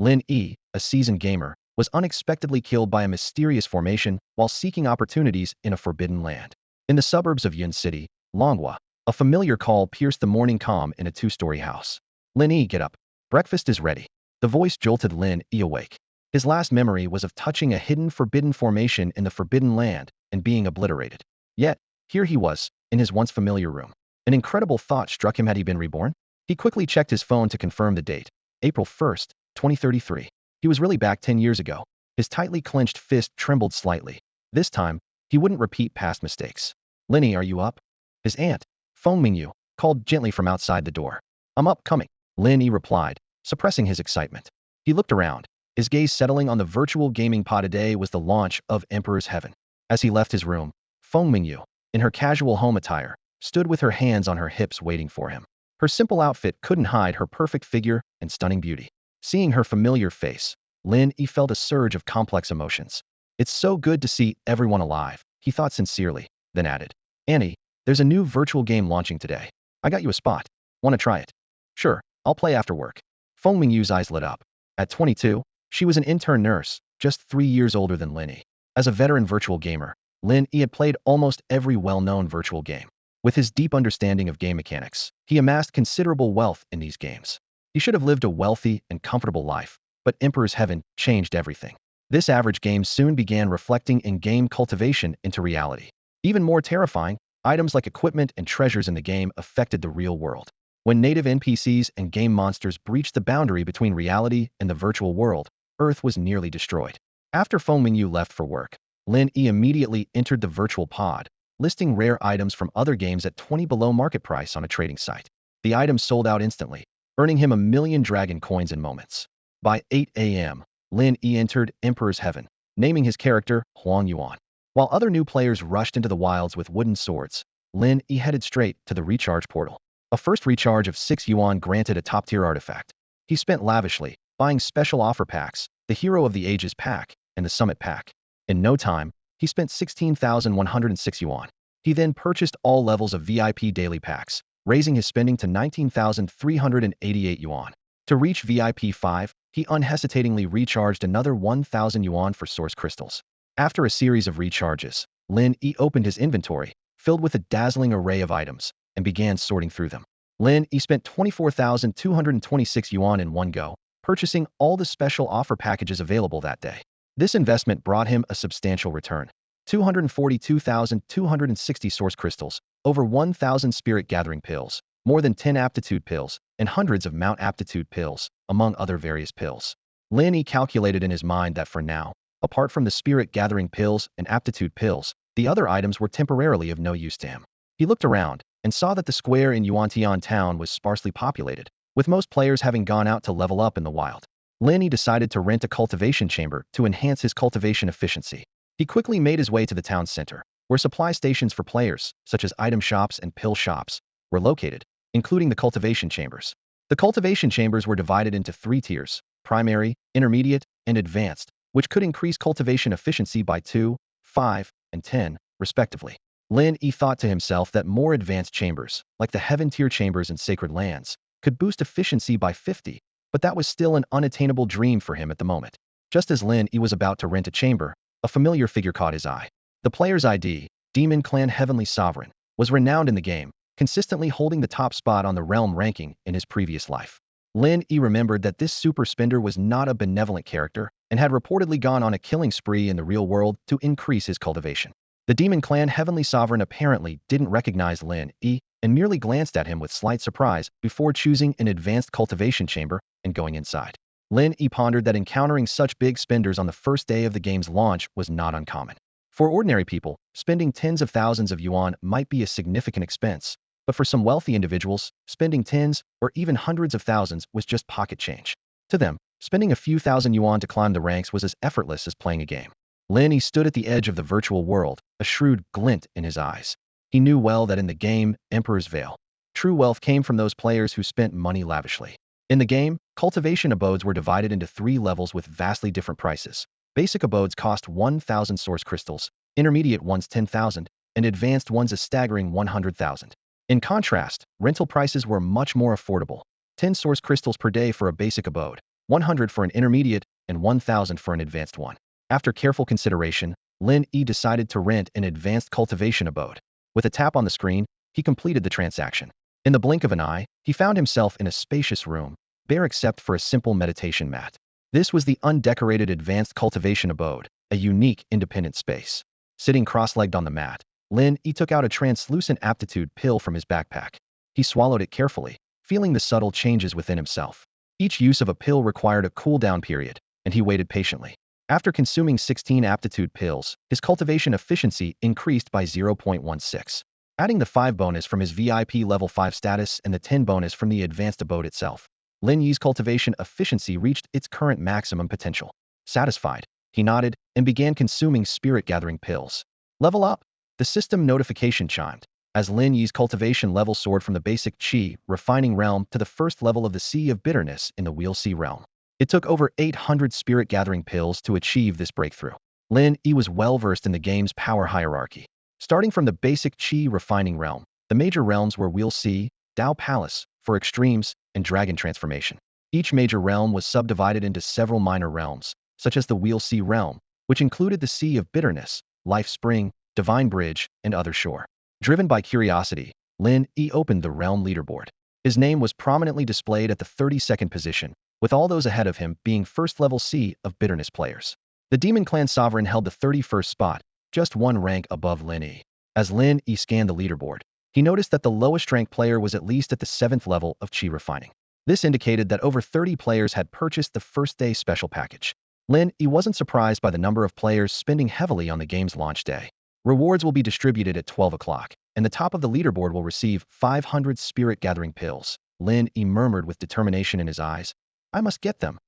Lin Yi, a seasoned gamer, was unexpectedly killed by a mysterious formation while seeking opportunities in a forbidden land. In the suburbs of Yun City, Longhua, a familiar call pierced the morning calm in a two-story house. Lin Yi, get up. Breakfast is ready. The voice jolted Lin Yi awake. His last memory was of touching a hidden forbidden formation in the forbidden land and being obliterated. Yet, here he was, in his once familiar room. An incredible thought struck him: had he been reborn? He quickly checked his phone to confirm the date. April 1st, 2033. He was really back 10 years ago. His tightly clenched fist trembled slightly. This time, he wouldn't repeat past mistakes. Lin Yi, are you up? His aunt, Ming Yu, called gently from outside the door. I'm up, coming, Lin Yi replied, suppressing his excitement. He looked around, his gaze settling on the virtual gaming pod. Today was the launch of Emperor's Heaven. As he left his room, Ming Yu, in her casual home attire, stood with her hands on her hips waiting for him. Her simple outfit couldn't hide her perfect figure and stunning beauty. Seeing her familiar face, Lin Yi felt a surge of complex emotions. It's so good to see everyone alive, he thought sincerely, then added, Annie, there's a new virtual game launching today. I got you a spot. Want to try it? Sure, I'll play after work. Ming Yu's eyes lit up. At 22, she was an intern nurse, just 3 years older than Lin Yi. As a veteran virtual gamer, Lin Yi had played almost every well-known virtual game. With his deep understanding of game mechanics, he amassed considerable wealth in these games. He should have lived a wealthy and comfortable life, but Emperor's Heaven changed everything. This average game soon began reflecting in-game cultivation into reality. Even more terrifying, items like equipment and treasures in the game affected the real world. When native NPCs and game monsters breached the boundary between reality and the virtual world, Earth was nearly destroyed. After Ming Yu left for work, Lin Yi immediately entered the virtual pod, listing rare items from other games at 20 below market price on a trading site. The items sold out instantly, earning him 1,000,000 dragon coins in moments. By 8 a.m., Lin Yi entered Emperor's Heaven, naming his character Huang Yuan. While other new players rushed into the wilds with wooden swords, Lin Yi headed straight to the recharge portal. A first recharge of 6 yuan granted a top-tier artifact. He spent lavishly, buying special offer packs, the Hero of the Ages pack, and the Summit pack. In no time, he spent 16,106 yuan. He then purchased all levels of VIP daily packs, raising his spending to 19,388 yuan. To reach VIP 5, he unhesitatingly recharged another 1,000 yuan for source crystals. After a series of recharges, Lin Yi opened his inventory, filled with a dazzling array of items, and began sorting through them. Lin Yi spent 24,226 yuan in one go, purchasing all the special offer packages available that day. This investment brought him a substantial return: 242,260 source crystals, over 1,000 spirit gathering pills, more than 10 aptitude pills, and hundreds of Mount aptitude pills, among other various pills. Lin Yi calculated in his mind that for now, apart from the spirit gathering pills and aptitude pills, the other items were temporarily of no use to him. He looked around and saw that the square in Yuantian town was sparsely populated, with most players having gone out to level up in the wild. Lin Yi decided to rent a cultivation chamber to enhance his cultivation efficiency. He quickly made his way to the town center, where supply stations for players, such as item shops and pill shops, were located, including the cultivation chambers. The cultivation chambers were divided into 3 tiers: primary, intermediate, and advanced, which could increase cultivation efficiency by 2, 5, and 10, respectively. Lin Yi thought to himself that more advanced chambers, like the Heaven tier chambers and Sacred Lands, could boost efficiency by 50, but that was still an unattainable dream for him at the moment. Just as Lin Yi was about to rent a chamber, a familiar figure caught his eye. The player's ID, Demon Clan Heavenly Sovereign, was renowned in the game, consistently holding the top spot on the realm ranking in his previous life. Lin Yi remembered that this super spender was not a benevolent character and had reportedly gone on a killing spree in the real world to increase his cultivation. The Demon Clan Heavenly Sovereign apparently didn't recognize Lin Yi and merely glanced at him with slight surprise before choosing an advanced cultivation chamber and going inside. Lin Yi pondered that encountering such big spenders on the first day of the game's launch was not uncommon. For ordinary people, spending tens of thousands of yuan might be a significant expense, but for some wealthy individuals, spending tens or even hundreds of thousands was just pocket change. To them, spending a few thousand yuan to climb the ranks was as effortless as playing a game. Lin Yi stood at the edge of the virtual world, a shrewd glint in his eyes. He knew well that in the game, Emperor's Veil, true wealth came from those players who spent money lavishly. In the game, cultivation abodes were divided into 3 levels with vastly different prices. Basic abodes cost 1,000 source crystals, intermediate ones 10,000, and advanced ones a staggering 100,000. In contrast, rental prices were much more affordable: 10 source crystals per day for a basic abode, 100 for an intermediate, and 1,000 for an advanced one. After careful consideration, Lin Yi decided to rent an advanced cultivation abode. With a tap on the screen, he completed the transaction. In the blink of an eye, he found himself in a spacious room, bare except for a simple meditation mat. This was the undecorated advanced cultivation abode, a unique, independent space. Sitting cross-legged on the mat, Lin Yi took out a translucent aptitude pill from his backpack. He swallowed it carefully, feeling the subtle changes within himself. Each use of a pill required a cool-down period, and he waited patiently. After consuming 16 aptitude pills, his cultivation efficiency increased by 0.16. Adding the 5 bonus from his VIP level 5 status and the 10 bonus from the advanced abode itself, Lin Yi's cultivation efficiency reached its current maximum potential. Satisfied, he nodded and began consuming spirit-gathering pills. Level up! The system notification chimed, as Lin Yi's cultivation level soared from the basic Qi refining realm to the first level of the Sea of Bitterness in the Wheel Sea realm. It took over 800 spirit-gathering pills to achieve this breakthrough. Lin Yi was well-versed in the game's power hierarchy. Starting from the basic Qi refining realm, the major realms were Wheel Sea, Dao Palace, for extremes, and Dragon Transformation. Each major realm was subdivided into several minor realms, such as the Wheel Sea realm, which included the Sea of Bitterness, Life Spring, Divine Bridge, and other shore. Driven by curiosity, Lin Yi opened the realm leaderboard. His name was prominently displayed at the 32nd position, with all those ahead of him being first-level Sea of Bitterness players. The Demon Clan Sovereign held the 31st spot, just one rank above Lin Yi. As Lin Yi scanned the leaderboard, he noticed that the lowest-ranked player was at least at the 7th level of Qi refining. This indicated that over 30 players had purchased the first-day special package. Lin Yi wasn't surprised by the number of players spending heavily on the game's launch day. Rewards will be distributed at 12 o'clock, and the top of the leaderboard will receive 500 spirit-gathering pills. Lin Yi murmured with determination in his eyes, "I must get them."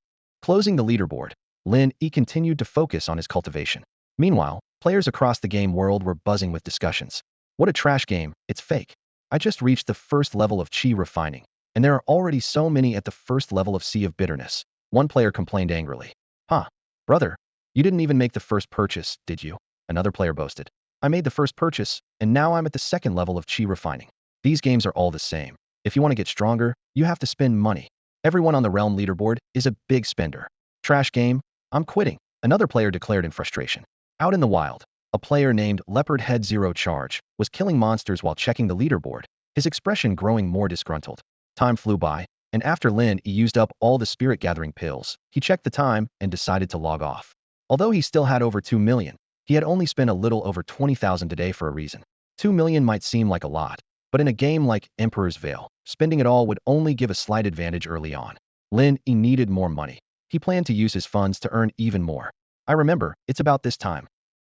Closing the leaderboard, Lin Yi continued to focus on his cultivation. Meanwhile, players across the game world were buzzing with discussions. "What a trash game, it's fake. I just reached the first level of Qi refining, and there are already so many at the first level of Sea of Bitterness." One player complained angrily. "Huh, brother, you didn't even make the first purchase, did you?" Another player boasted. "I made the first purchase, and now I'm at the second level of Qi refining. These games are all the same. If you want to get stronger, you have to spend money. Everyone on the realm leaderboard is a big spender. Trash game, I'm quitting," another player declared in frustration. Out in the wild, a player named Leopard Head Zero Charge was killing monsters while checking the leaderboard, his expression growing more disgruntled. Time flew by, and after Lin Yi used up all the spirit-gathering pills, he checked the time and decided to log off. Although he still had over 2 million, he had only spent a little over 20,000 a day for a reason. 2 million might seem like a lot, but in a game like Emperor's Veil, spending it all would only give a slight advantage early on. Lin Yi needed more money. He planned to use his funds to earn even more. "I remember, it's about this time."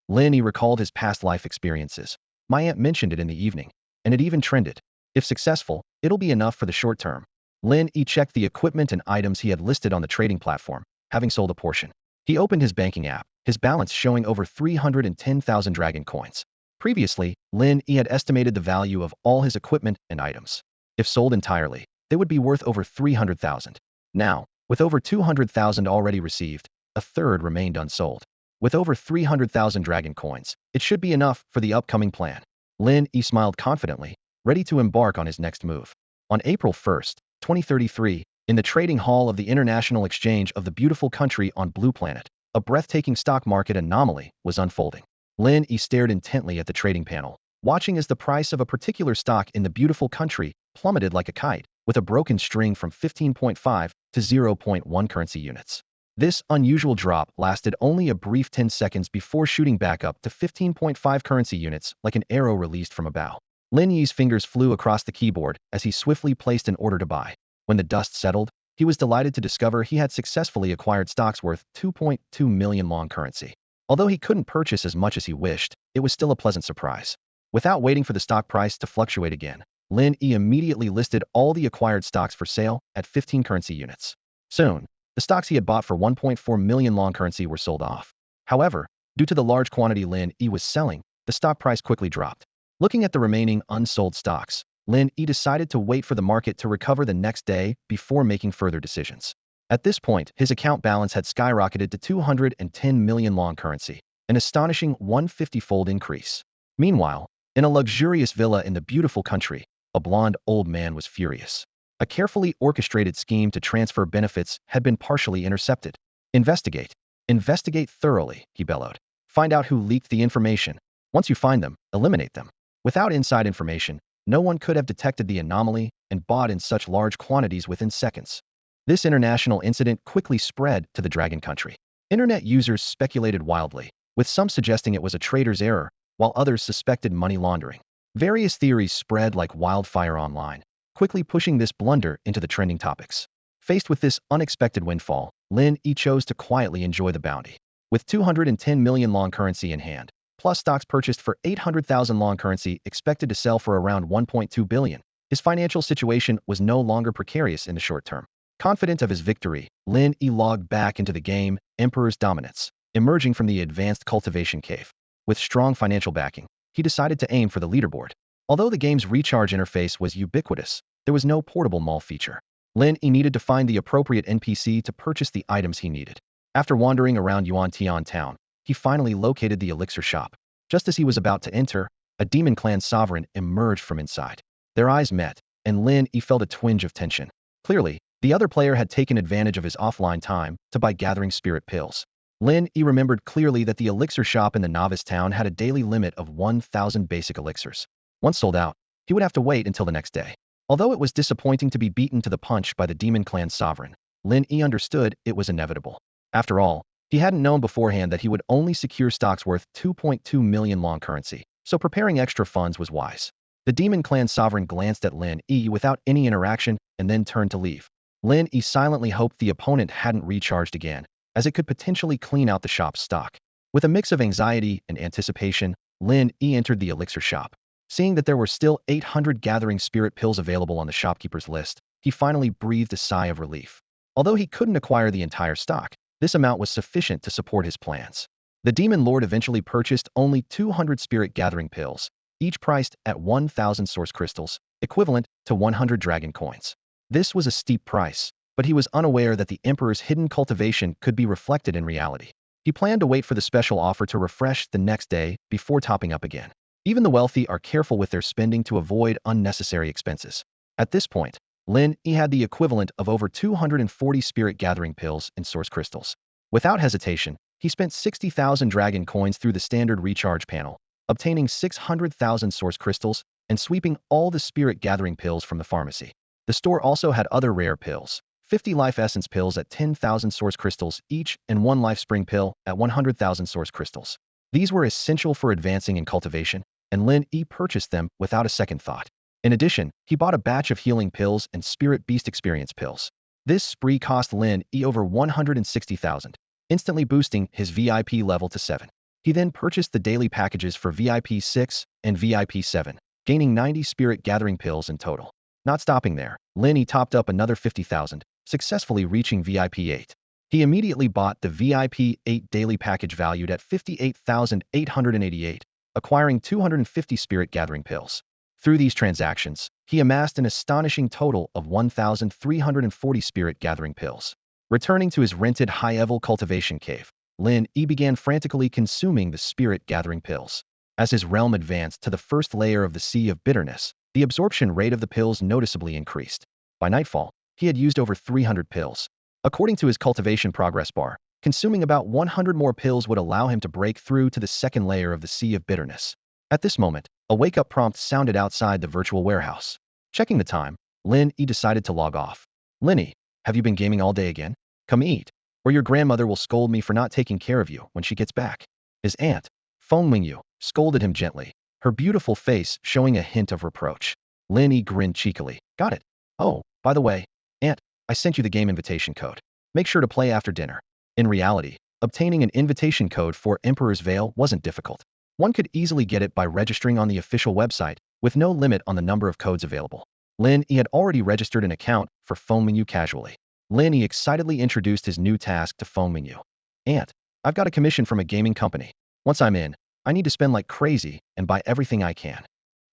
Lin Yi recalled his past life experiences. "My aunt mentioned it in the evening, and it even trended. If successful, it'll be enough for the short term." Lin Yi checked the equipment and items he had listed on the trading platform, having sold a portion. He opened his banking app, his balance showing over 310,000 dragon coins. Previously, Lin Yi had estimated the value of all his equipment and items. If sold entirely, they would be worth over 300,000. Now, with over 200,000 already received, a third remained unsold. With over 300,000 dragon coins, it should be enough for the upcoming plan. Lin Yi smiled confidently, ready to embark on his next move. On April 1st, 2033, in the trading hall of the International Exchange of the Beautiful Country on Blue Planet, a breathtaking stock market anomaly was unfolding. Lin Yi stared intently at the trading panel, watching as the price of a particular stock in the Beautiful Country plummeted like a kite, with a broken string from 15.5 to 0.1 currency units. This unusual drop lasted only a brief 10 seconds before shooting back up to 15.5 currency units like an arrow released from a bow. Lin Yi's fingers flew across the keyboard as he swiftly placed an order to buy. When the dust settled, he was delighted to discover he had successfully acquired stocks worth 2.2 million long currency. Although he couldn't purchase as much as he wished, it was still a pleasant surprise. Without waiting for the stock price to fluctuate again, Lin Yi immediately listed all the acquired stocks for sale at 15 currency units. Soon, the stocks he had bought for 1.4 million long currency were sold off. However, due to the large quantity Lin Yi was selling, the stock price quickly dropped. Looking at the remaining unsold stocks, Lin Yi decided to wait for the market to recover the next day before making further decisions. At this point, his account balance had skyrocketed to 210 million long currency, an astonishing 150-fold increase. Meanwhile, in a luxurious villa in the Beautiful Country, a blonde old man was furious. A carefully orchestrated scheme to transfer benefits had been partially intercepted. Investigate. Investigate thoroughly, he bellowed. Find out who leaked the information. Once you find them, eliminate them. Without inside information, no one could have detected the anomaly and bought in such large quantities within seconds. This international incident quickly spread to the Dragon Country. Internet users speculated wildly, with some suggesting it was a trader's error, while others suspected money laundering. Various theories spread like wildfire online, quickly pushing this blunder into the trending topics. Faced with this unexpected windfall, Lin Yi chose to quietly enjoy the bounty. With 210 million long currency in hand, plus stocks purchased for 800,000 long currency expected to sell for around 1.2 billion, his financial situation was no longer precarious in the short term. Confident of his victory, Lin Yi logged back into the game, Emperor's Dominance, emerging from the advanced cultivation cave. With strong financial backing, he decided to aim for the leaderboard. Although the game's recharge interface was ubiquitous, there was no portable mall feature. Lin Yi needed to find the appropriate NPC to purchase the items he needed. After wandering around Yuantian town, he finally located the elixir shop. Just as he was about to enter, a demon clan sovereign emerged from inside. Their eyes met, and Lin Yi felt a twinge of tension. Clearly, the other player had taken advantage of his offline time to buy gathering spirit pills. Lin Yi remembered clearly that the elixir shop in the novice town had a daily limit of 1,000 basic elixirs. Once sold out, he would have to wait until the next day. Although it was disappointing to be beaten to the punch by the demon clan sovereign, Lin Yi understood it was inevitable. After all, he hadn't known beforehand that he would only secure stocks worth 2.2 million long currency, so preparing extra funds was wise. The demon clan sovereign glanced at Lin Yi without any interaction and then turned to leave. Lin Yi silently hoped the opponent hadn't recharged again, as it could potentially clean out the shop's stock. With a mix of anxiety and anticipation, Lin Yi entered the elixir shop. Seeing that there were still 800 gathering spirit pills available on the shopkeeper's list, he finally breathed a sigh of relief. Although he couldn't acquire the entire stock, this amount was sufficient to support his plans. The demon lord eventually purchased only 200 spirit gathering pills, each priced at 1,000 source crystals, equivalent to 100 dragon coins. This was a steep price, but he was unaware that the emperor's hidden cultivation could be reflected in reality. He planned to wait for the special offer to refresh the next day before topping up again. Even the wealthy are careful with their spending to avoid unnecessary expenses. At this point, Lin Yi had the equivalent of over 240 spirit gathering pills and source crystals. Without hesitation, he spent 60,000 dragon coins through the standard recharge panel, obtaining 600,000 source crystals and sweeping all the spirit gathering pills from the pharmacy. The store also had other rare pills, 50 life essence pills at 10,000 source crystals each and 1 life spring pill at 100,000 source crystals. These were essential for advancing in cultivation, and Lin Yi purchased them without a second thought. In addition, he bought a batch of healing pills and spirit beast experience pills. This spree cost Lin Yi over 160,000, instantly boosting his VIP level to 7. He then purchased the daily packages for VIP 6 and VIP 7, gaining 90 spirit gathering pills in total. Not stopping there, Lin Yi topped up another 50,000, successfully reaching VIP 8. He immediately bought the VIP 8 daily package valued at 58,888, acquiring 250 spirit gathering pills. Through these transactions, he amassed an astonishing total of 1,340 spirit gathering pills. Returning to his rented high-level cultivation cave, Lin Yi began frantically consuming the spirit gathering pills. As his realm advanced to the first layer of the Sea of Bitterness, the absorption rate of the pills noticeably increased. By nightfall, he had used over 300 pills. According to his cultivation progress bar, consuming about 100 more pills would allow him to break through to the second layer of the Sea of Bitterness. At this moment, a wake-up prompt sounded outside the virtual warehouse. Checking the time, Lin Yi decided to log off. Lin Yi, have you been gaming all day again? Come eat, or your grandmother will scold me for not taking care of you when she gets back. His aunt, Feng Mingyu, scolded him gently, her beautiful face showing a hint of reproach. Lin Yi grinned cheekily. Got it. Oh, by the way, aunt, I sent you the game invitation code. Make sure to play after dinner. In reality, obtaining an invitation code for Emperor's Veil wasn't difficult. One could easily get it by registering on the official website, with no limit on the number of codes available. Lin Yi had already registered an account for Feng Mingyu casually. Lin Yi excitedly introduced his new task to Feng Mingyu. Aunt, I've got a commission from a gaming company. Once I'm in, I need to spend like crazy and buy everything I can.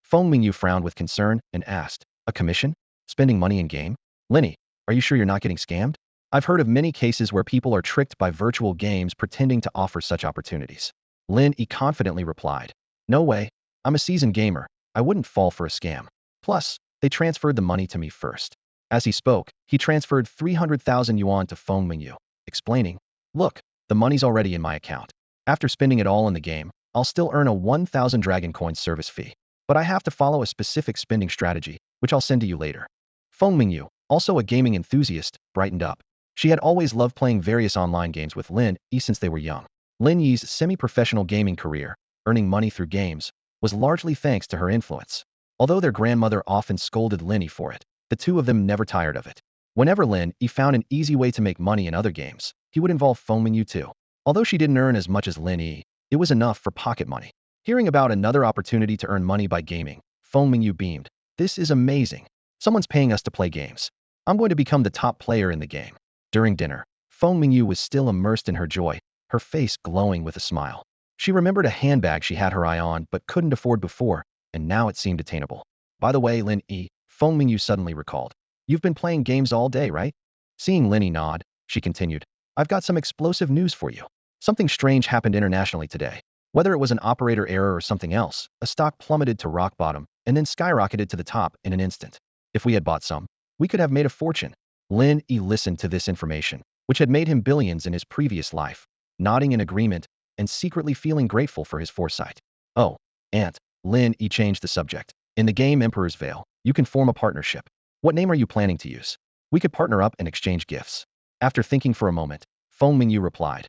Feng Mingyu frowned with concern and asked, a commission? Spending money in game? Lin Yi, are you sure you're not getting scammed? I've heard of many cases where people are tricked by virtual games pretending to offer such opportunities. Lin Yi confidently replied, no way, I'm a seasoned gamer, I wouldn't fall for a scam. Plus, they transferred the money to me first. As he spoke, he transferred 300,000 yuan to Feng Mingyu, explaining, "Look, the money's already in my account. After spending it all in the game, I'll still earn a 1,000 dragon coin service fee. But I have to follow a specific spending strategy, which I'll send to you later." Feng Mingyu, also a gaming enthusiast, brightened up. She had always loved playing various online games with Lin Yi since they were young. Lin Yi's semi-professional gaming career, earning money through games, was largely thanks to her influence. Although their grandmother often scolded Lin Yi for it, the two of them never tired of it. Whenever Lin Yi found an easy way to make money in other games, he would involve Feng Mingyu too. Although she didn't earn as much as Lin Yi, it was enough for pocket money. Hearing about another opportunity to earn money by gaming, Feng Mingyu beamed. "This is amazing. Someone's paying us to play games. I'm going to become the top player in the game." During dinner, Feng Mingyu was still immersed in her joy, her face glowing with a smile. She remembered a handbag she had her eye on but couldn't afford before, and now it seemed attainable. "By the way, Lin Yi," Feng Mingyu suddenly recalled, "you've been playing games all day, right?" Seeing Lin Yi nod, she continued, "I've got some explosive news for you. Something strange happened internationally today. Whether it was an operator error or something else, a stock plummeted to rock bottom and then skyrocketed to the top in an instant. If we had bought some, we could have made a fortune." Lin Yi listened to this information, which had made him billions in his previous life, nodding in agreement and secretly feeling grateful for his foresight. "Oh, Aunt," Lin Yi changed the subject. "In the game Emperor's Veil, you can form a partnership. What name are you planning to use? We could partner up and exchange gifts." After thinking for a moment, Feng Mingyu replied,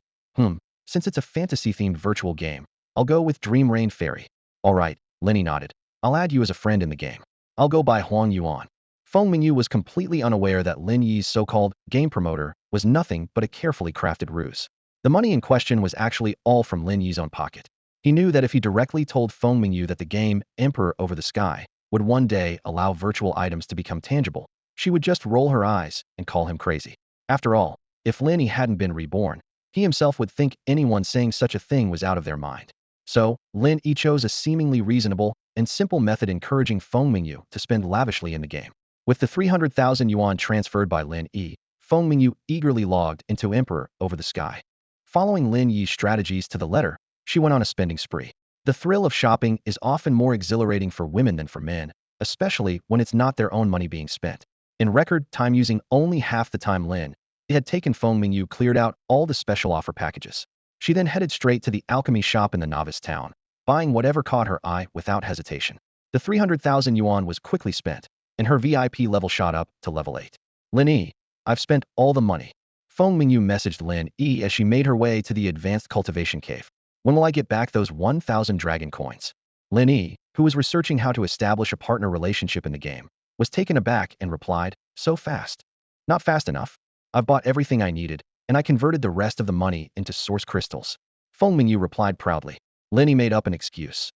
Since it's a fantasy-themed virtual game, I'll go with Dream Rain Fairy." "All right," Lin Yi nodded. "I'll add you as a friend in the game. I'll go by Huang Yuan." Feng Mingyu was completely unaware that Lin Yi's so-called game promoter was nothing but a carefully crafted ruse. The money in question was actually all from Lin Yi's own pocket. He knew that if he directly told Feng Mingyu that the game Emperor Over the Sky would one day allow virtual items to become tangible, she would just roll her eyes and call him crazy. After all, if Lin Yi hadn't been reborn, he himself would think anyone saying such a thing was out of their mind. So, Lin Yi chose a seemingly reasonable and simple method encouraging Feng Mingyu to spend lavishly in the game. With the 300,000 yuan transferred by Lin Yi, Feng Mingyu eagerly logged into Emperor Over the Sky. Following Lin Yi's strategies to the letter, she went on a spending spree. The thrill of shopping is often more exhilarating for women than for men, especially when it's not their own money being spent. In record time using only half the time Lin Yi had taken, Feng Mingyu cleared out all the special offer packages. She then headed straight to the alchemy shop in the novice town, buying whatever caught her eye without hesitation. The 300,000 yuan was quickly spent, and her VIP level shot up to level 8. "Lin Yi, I've spent all the money." Feng Mingyu messaged Lin Yi as she made her way to the advanced cultivation cave. "When will I get back those 1,000 dragon coins?" Lin Yi, who was researching how to establish a partner relationship in the game, was taken aback and replied, "So fast?" "Not fast enough. I've bought everything I needed, and I converted the rest of the money into source crystals." Feng Mingyu replied proudly. Lin Yi made up an excuse.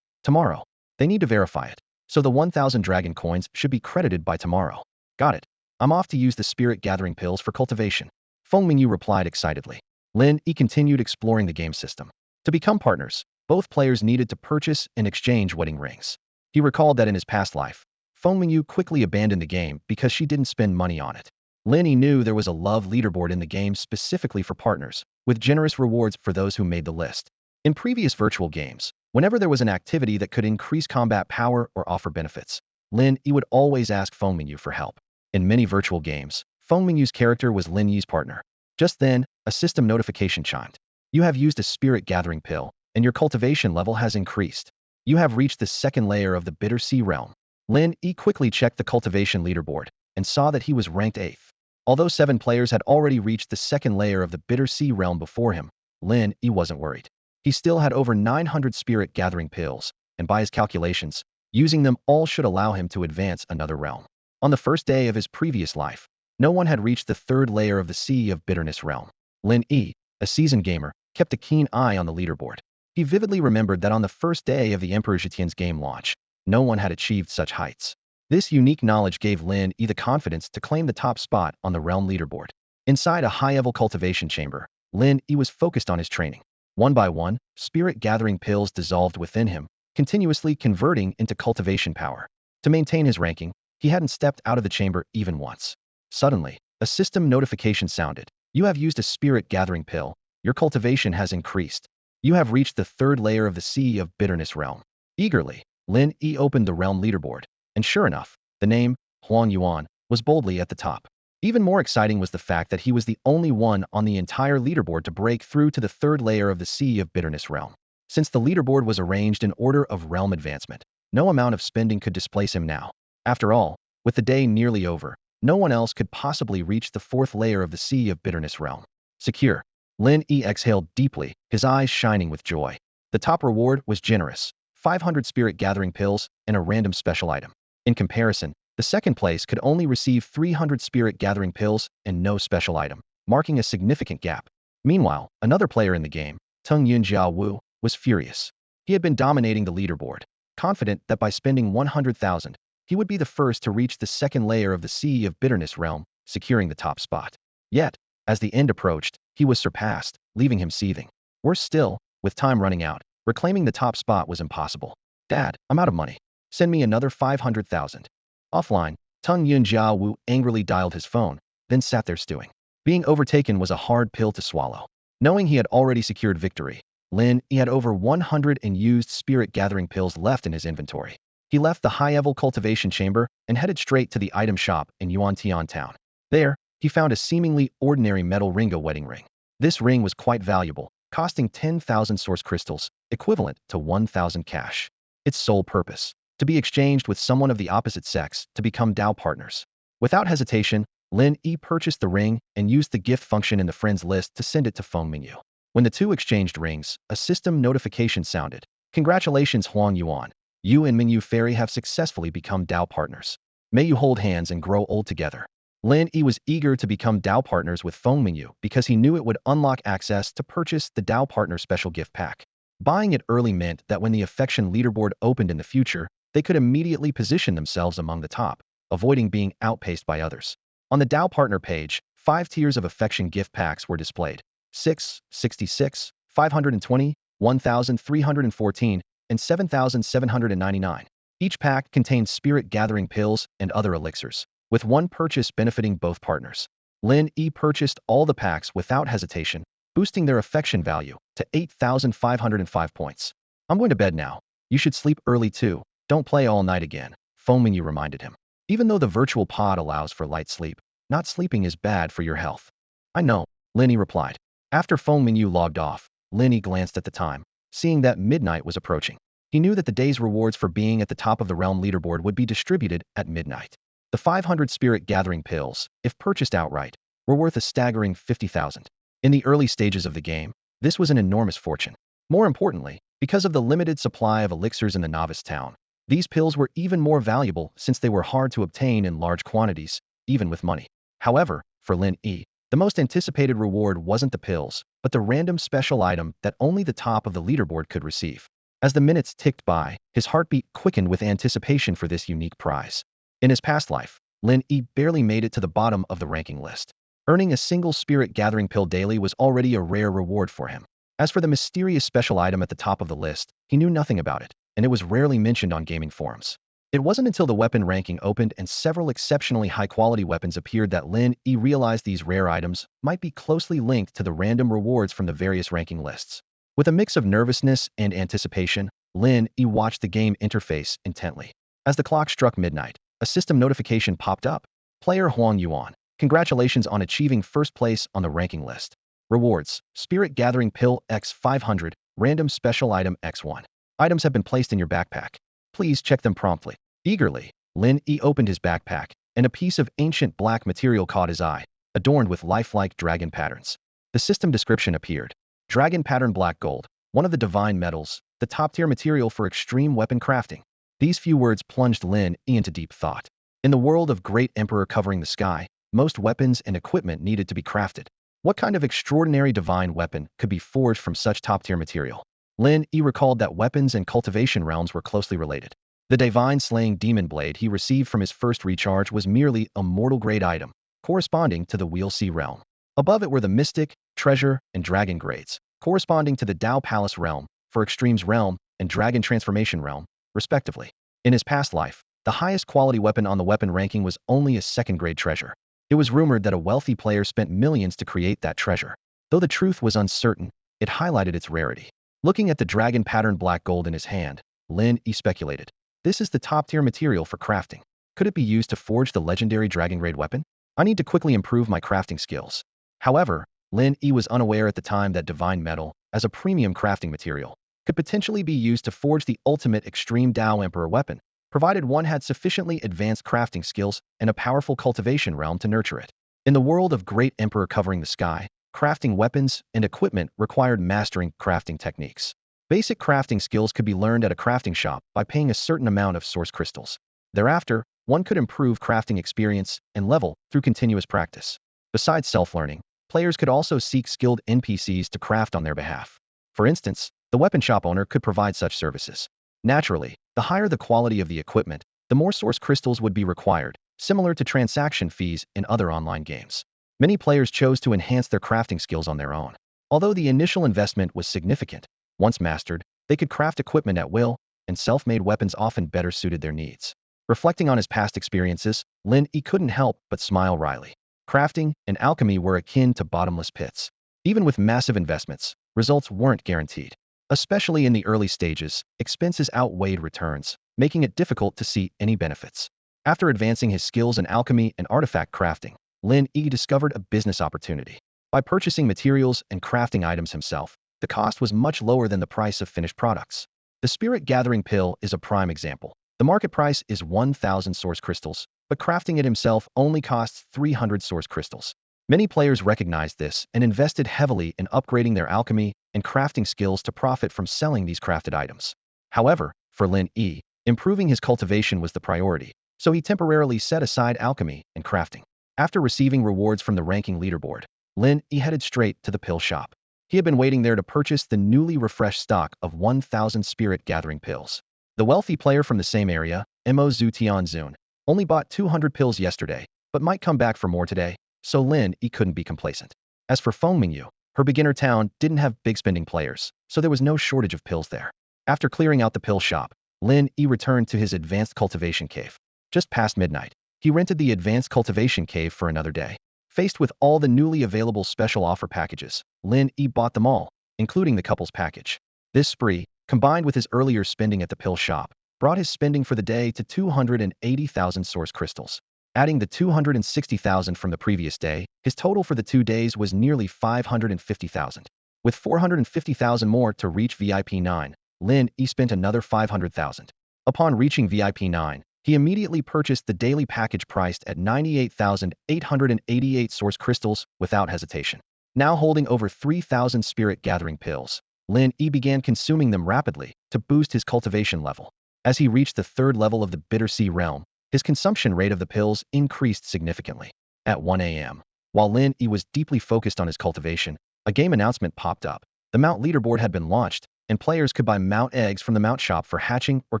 Tomorrow. They need to verify it. So the 1,000 dragon coins should be credited by tomorrow." "Got it. I'm off to use the spirit gathering pills for cultivation." Feng Mingyu replied excitedly. Lin Yi continued exploring the game system. To become partners, both players needed to purchase and exchange wedding rings. He recalled that in his past life, Feng Mingyu quickly abandoned the game because she didn't spend money on it. Lin Yi knew there was a love leaderboard in the game specifically for partners, with generous rewards for those who made the list. In previous virtual games, whenever there was an activity that could increase combat power or offer benefits, Lin Yi would always ask Feng Mingyu for help. In many virtual games, Feng Mingyu's character was Lin Yi's partner. Just then, a system notification chimed. "You have used a spirit gathering pill, and your cultivation level has increased. You have reached the second layer of the Bitter Sea realm." Lin Yi quickly checked the cultivation leaderboard and saw that he was ranked 8th. Although 7 players had already reached the second layer of the Bitter Sea realm before him, Lin Yi wasn't worried. He still had over 900 spirit gathering pills, and by his calculations, using them all should allow him to advance another realm. On the first day of his previous life, no one had reached the 3rd layer of the Sea of Bitterness realm. Lin Yi, a seasoned gamer, kept a keen eye on the leaderboard. He vividly remembered that on the first day of the Emperor Zhetian's game launch, no one had achieved such heights. This unique knowledge gave Lin Yi the confidence to claim the top spot on the realm leaderboard. Inside a high-level cultivation chamber, Lin Yi was focused on his training. One by one, spirit gathering pills dissolved within him, continuously converting into cultivation power. To maintain his ranking, he hadn't stepped out of the chamber even once. Suddenly, a system notification sounded. "You have used a spirit gathering pill. Your cultivation has increased. You have reached the 3rd layer of the Sea of Bitterness realm." Eagerly, Lin Yi opened the realm leaderboard, and sure enough, the name, Huang Yuan, was boldly at the top. Even more exciting was the fact that he was the only one on the entire leaderboard to break through to the third layer of the Sea of Bitterness realm. Since the leaderboard was arranged in order of realm advancement, no amount of spending could displace him now. After all, with the day nearly over, no one else could possibly reach the fourth layer of the Sea of Bitterness realm. Secure. Lin Yi exhaled deeply, his eyes shining with joy. The top reward was generous, 500 spirit gathering pills and a random special item. In comparison, the second place could only receive 300 spirit gathering pills and no special item, marking a significant gap. Meanwhile, another player in the game, Tung Yunjia Wu, was furious. He had been dominating the leaderboard, confident that by spending 100,000, he would be the first to reach the second layer of the Sea of Bitterness realm, securing the top spot. Yet, as the end approached, he was surpassed, leaving him seething. Worse still, with time running out, reclaiming the top spot was impossible. Dad, I'm out of money. Send me another 500,000. Offline, Tung Yunjia Wu angrily dialed his phone, then sat there stewing. Being overtaken was a hard pill to swallow. Knowing he had already secured victory, Lin Yi had over 100 unused spirit gathering pills left in his inventory. He left the high-level cultivation chamber and headed straight to the item shop in Yuantian town. There, he found a seemingly ordinary metal ringa wedding ring. This ring was quite valuable, costing 10,000 source crystals, equivalent to 1,000 cash. Its sole purpose: to be exchanged with someone of the opposite sex to become Dao partners. Without hesitation, Lin Yi purchased the ring and used the gift function in the friends list to send it to Feng Mingyu. When the two exchanged rings, a system notification sounded. Congratulations Huang Yuan. You and Mingyu Fairy have successfully become Dao partners. May you hold hands and grow old together. Lin Yi was eager to become Dao partners with Feng Mingyu because he knew it would unlock access to purchase the Dao partner special gift pack. Buying it early meant that when the affection leaderboard opened in the future, they could immediately position themselves among the top, avoiding being outpaced by others. On the Dao partner page, 5 tiers of affection gift packs were displayed: 6, 66, 520, 1,314, and 7,799. Each pack contained spirit gathering pills and other elixirs, with one purchase benefiting both partners. Lin Yi purchased all the packs without hesitation, boosting their affection value to 8,505 points. I'm going to bed now. You should sleep early too. Don't play all night again, Feng Mingyu reminded him. Even though the virtual pod allows for light sleep, not sleeping is bad for your health. I know, Lin Yi replied. After Feng Mingyu logged off, Lin Yi glanced at the time, seeing that midnight was approaching. He knew that the day's rewards for being at the top of the realm leaderboard would be distributed at midnight. The 500 spirit gathering pills, if purchased outright, were worth a staggering 50,000. In the early stages of the game, this was an enormous fortune. More importantly, because of the limited supply of elixirs in the novice town, these pills were even more valuable since they were hard to obtain in large quantities, even with money. However, for Lin Yi, the most anticipated reward wasn't the pills, but the random special item that only the top of the leaderboard could receive. As the minutes ticked by, his heartbeat quickened with anticipation for this unique prize. In his past life, Lin Yi barely made it to the bottom of the ranking list. Earning a single spirit gathering pill daily was already a rare reward for him. As for the mysterious special item at the top of the list, he knew nothing about it, and it was rarely mentioned on gaming forums. It wasn't until the weapon ranking opened and several exceptionally high-quality weapons appeared that Lin Yi realized these rare items might be closely linked to the random rewards from the various ranking lists. With a mix of nervousness and anticipation, Lin Yi watched the game interface intently. As the clock struck midnight, a system notification popped up. Player Huang Yuan, congratulations on achieving first place on the ranking list. Rewards: Spirit Gathering Pill X500, Random Special Item X1. Items have been placed in your backpack. Please check them promptly. Eagerly, Lin Yi opened his backpack, and a piece of ancient black material caught his eye, adorned with lifelike dragon patterns. The system description appeared. Dragon Pattern Black Gold, one of the divine metals, the top-tier material for extreme weapon crafting. These few words plunged Lin Yi into deep thought. In the world of Great Emperor covering the sky, most weapons and equipment needed to be crafted. What kind of extraordinary divine weapon could be forged from such top-tier material? Lin Yi recalled that weapons and cultivation realms were closely related. The divine slaying demon blade he received from his first recharge was merely a mortal-grade item, corresponding to the Wheel Sea realm. Above it were the mystic, treasure, and dragon grades, corresponding to the Dao Palace realm, for Extremes realm, and Dragon Transformation realm, respectively. In his past life, the highest quality weapon on the weapon ranking was only a second-grade treasure. It was rumored that a wealthy player spent millions to create that treasure. Though the truth was uncertain, it highlighted its rarity. Looking at the dragon pattern black gold in his hand, Lin Yi speculated. This is the top-tier material for crafting. Could it be used to forge the legendary dragon grade weapon? I need to quickly improve my crafting skills. However, Lin Yi was unaware at the time that divine metal, as a premium crafting material, could potentially be used to forge the ultimate extreme Dao Emperor weapon, provided one had sufficiently advanced crafting skills and a powerful cultivation realm to nurture it. In the world of Great Emperor covering the sky, crafting weapons and equipment required mastering crafting techniques. Basic crafting skills could be learned at a crafting shop by paying a certain amount of source crystals. Thereafter, one could improve crafting experience and level through continuous practice. Besides self-learning, players could also seek skilled NPCs to craft on their behalf. For instance, the weapon shop owner could provide such services. Naturally, the higher the quality of the equipment, the more source crystals would be required, similar to transaction fees in other online games. Many players chose to enhance their crafting skills on their own. Although the initial investment was significant, once mastered, they could craft equipment at will, and self-made weapons often better suited their needs. Reflecting on his past experiences, Lin Yi couldn't help but smile wryly. Crafting and alchemy were akin to bottomless pits. Even with massive investments, results weren't guaranteed. Especially in the early stages, expenses outweighed returns, making it difficult to see any benefits. After advancing his skills in alchemy and artifact crafting, Lin Yi discovered a business opportunity. By purchasing materials and crafting items himself, the cost was much lower than the price of finished products. The spirit gathering pill is a prime example. The market price is 1,000 source crystals, but crafting it himself only costs 300 source crystals. Many players recognized this and invested heavily in upgrading their alchemy and crafting skills to profit from selling these crafted items. However, for Lin Yi, improving his cultivation was the priority, so he temporarily set aside alchemy and crafting. After receiving rewards from the ranking leaderboard, Lin Yi headed straight to the pill shop. He had been waiting there to purchase the newly refreshed stock of 1,000 spirit gathering pills. The wealthy player from the same area, Mo Zutianzun, only bought 200 pills yesterday, but might come back for more today, so Lin Yi couldn't be complacent. As for Fengmingyu, her beginner town didn't have big spending players, so there was no shortage of pills there. After clearing out the pill shop, Lin Yi returned to his advanced cultivation cave. Just past midnight, he rented the advanced cultivation cave for another day. Faced with all the newly available special offer packages, Lin Yi bought them all, including the couple's package. This spree, combined with his earlier spending at the pill shop, brought his spending for the day to 280,000 source crystals. Adding the 260,000 from the previous day, his total for the 2 days was nearly 550,000. With 450,000 more to reach VIP 9, Lin Yi spent another 500,000. Upon reaching VIP 9, he immediately purchased the daily package priced at 98,888 source crystals without hesitation. Now holding over 3,000 spirit gathering pills, Lin Yi began consuming them rapidly to boost his cultivation level. As he reached the 3rd level of the Bitter Sea realm, his consumption rate of the pills increased significantly. At 1 a.m., while Lin Yi was deeply focused on his cultivation, a game announcement popped up. The Mount leaderboard had been launched, and players could buy Mount eggs from the Mount shop for hatching or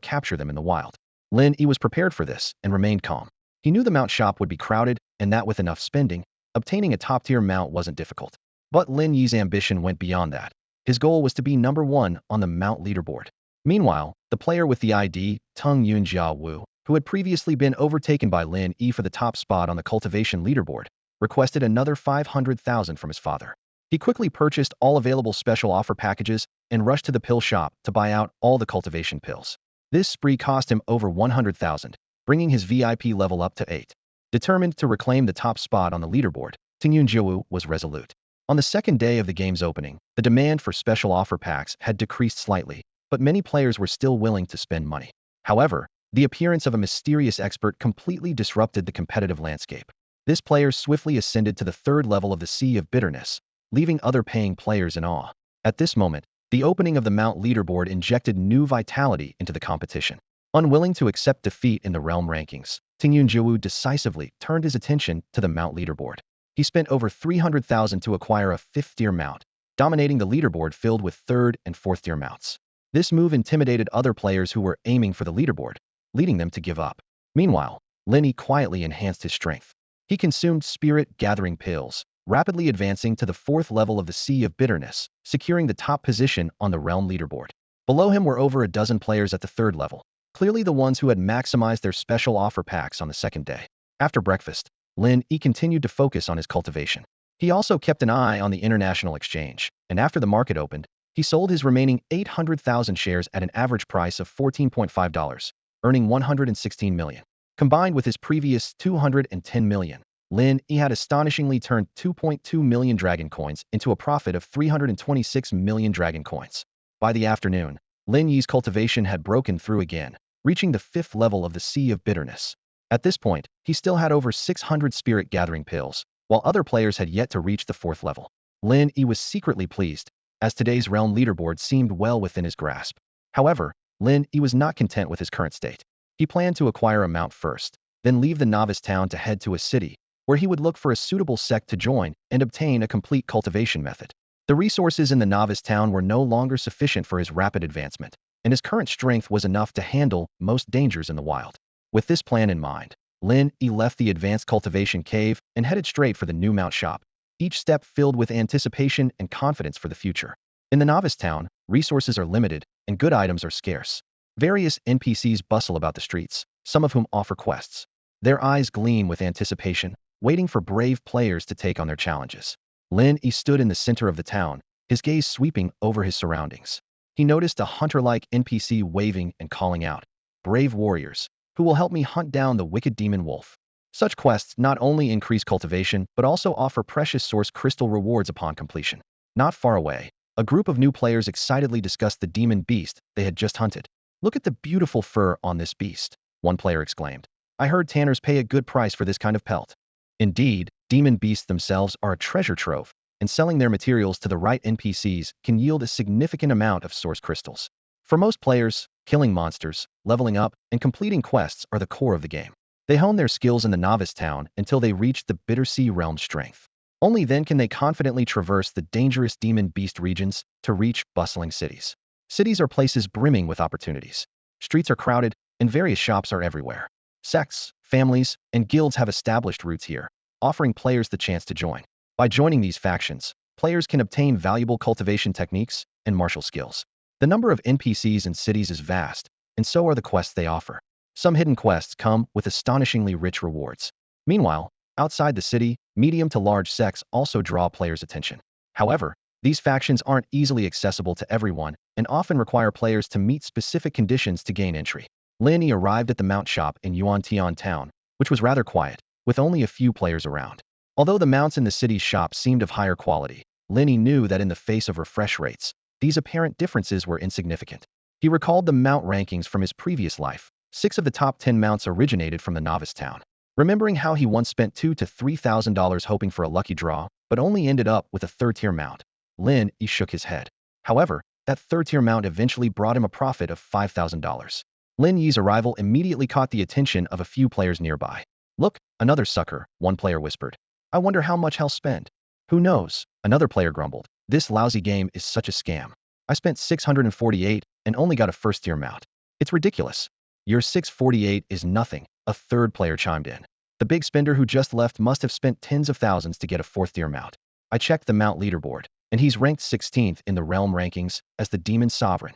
capture them in the wild. Lin Yi was prepared for this and remained calm. He knew the Mount shop would be crowded and that with enough spending, obtaining a top-tier Mount wasn't difficult. But Lin Yi's ambition went beyond that. His goal was to be number 1 on the Mount leaderboard. Meanwhile, the player with the ID, Tung Yunjia Wu, who had previously been overtaken by Lin Yi for the top spot on the cultivation leaderboard, requested another 500,000 from his father. He quickly purchased all available special offer packages and rushed to the pill shop to buy out all the cultivation pills. This spree cost him over 100,000, bringing his VIP level up to 8. Determined to reclaim the top spot on the leaderboard, Tung Yunjia was resolute. On the 2nd day of the game's opening, the demand for special offer packs had decreased slightly, but many players were still willing to spend money. However, the appearance of a mysterious expert completely disrupted the competitive landscape. This player swiftly ascended to the 3rd level of the Sea of Bitterness, leaving other paying players in awe. At this moment, the opening of the Mount leaderboard injected new vitality into the competition. Unwilling to accept defeat in the realm rankings, Tung Yunjia decisively turned his attention to the Mount leaderboard. He spent over 300,000 to acquire a 5th-tier Mount, dominating the leaderboard filled with 3rd and 4th-tier Mounts. This move intimidated other players who were aiming for the leaderboard, leading them to give up. Meanwhile, Lin Yi quietly enhanced his strength. He consumed spirit gathering pills, rapidly advancing to the 4th level of the Sea of Bitterness, securing the top position on the realm leaderboard. Below him were over a dozen players at the 3rd level, clearly the ones who had maximized their special offer packs on the 2nd day. After breakfast, Lin Yi continued to focus on his cultivation. He also kept an eye on the international exchange, and after the market opened, he sold his remaining 800,000 shares at an average price of $14.5, earning 116 million. Combined with his previous 210 million, Lin Yi had astonishingly turned 2.2 million dragon coins into a profit of 326 million dragon coins. By the afternoon, Lin Yi's cultivation had broken through again, reaching the 5th level of the Sea of Bitterness. At this point, he still had over 600 spirit gathering pills, while other players had yet to reach the 4th level. Lin Yi was secretly pleased, as today's realm leaderboard seemed well within his grasp. However, Lin Yi was not content with his current state. He planned to acquire a mount first, then leave the novice town to head to a city, where he would look for a suitable sect to join and obtain a complete cultivation method. The resources in the novice town were no longer sufficient for his rapid advancement, and his current strength was enough to handle most dangers in the wild. With this plan in mind, Lin Yi left the advanced cultivation cave and headed straight for the new mount shop, each step filled with anticipation and confidence for the future. In the novice town, resources are limited and good items are scarce. Various NPCs bustle about the streets, some of whom offer quests. Their eyes gleam with anticipation, waiting for brave players to take on their challenges. Lin Yi stood in the center of the town, his gaze sweeping over his surroundings. He noticed a hunter-like NPC waving and calling out, "Brave warriors, who will help me hunt down the wicked demon wolf." Such quests not only increase cultivation, but also offer precious source crystal rewards upon completion. Not far away, a group of new players excitedly discussed the demon beast they had just hunted. "Look at the beautiful fur on this beast," one player exclaimed. "I heard tanners pay a good price for this kind of pelt." Indeed, demon beasts themselves are a treasure trove, and selling their materials to the right NPCs can yield a significant amount of source crystals. For most players, killing monsters, leveling up, and completing quests are the core of the game. They hone their skills in the novice town until they reach the Bitter Sea realm strength. Only then can they confidently traverse the dangerous demon beast regions to reach bustling cities. Cities are places brimming with opportunities. Streets are crowded, and various shops are everywhere. Sects, families, and guilds have established roots here, offering players the chance to join. By joining these factions, players can obtain valuable cultivation techniques and martial skills. The number of NPCs in cities is vast, and so are the quests they offer. Some hidden quests come with astonishingly rich rewards. Meanwhile, outside the city, medium to large sects also draw players' attention. However, these factions aren't easily accessible to everyone and often require players to meet specific conditions to gain entry. Lin Yi arrived at the mount shop in Yuantian town, which was rather quiet, with only a few players around. Although the mounts in the city's shop seemed of higher quality, Lin Yi knew that in the face of refresh rates, these apparent differences were insignificant. He recalled the mount rankings from his previous life. 6 of the top 10 mounts originated from the novice town. Remembering how he once spent $2,000 to $3,000 hoping for a lucky draw, but only ended up with a third-tier mount, Lin Yi shook his head. However, that third-tier mount eventually brought him a profit of $5,000. Lin Yi's arrival immediately caught the attention of a few players nearby. "Look, another sucker," one player whispered. "I wonder how much he'll spend." "Who knows?" another player grumbled. "This lousy game is such a scam. I spent 648 and only got a first-tier mount. It's ridiculous." "Your 648 is nothing," a third player chimed in. "The big spender who just left must have spent tens of thousands to get a 4th-tier mount. I checked the mount leaderboard, and he's ranked 16th in the realm rankings as the demon sovereign."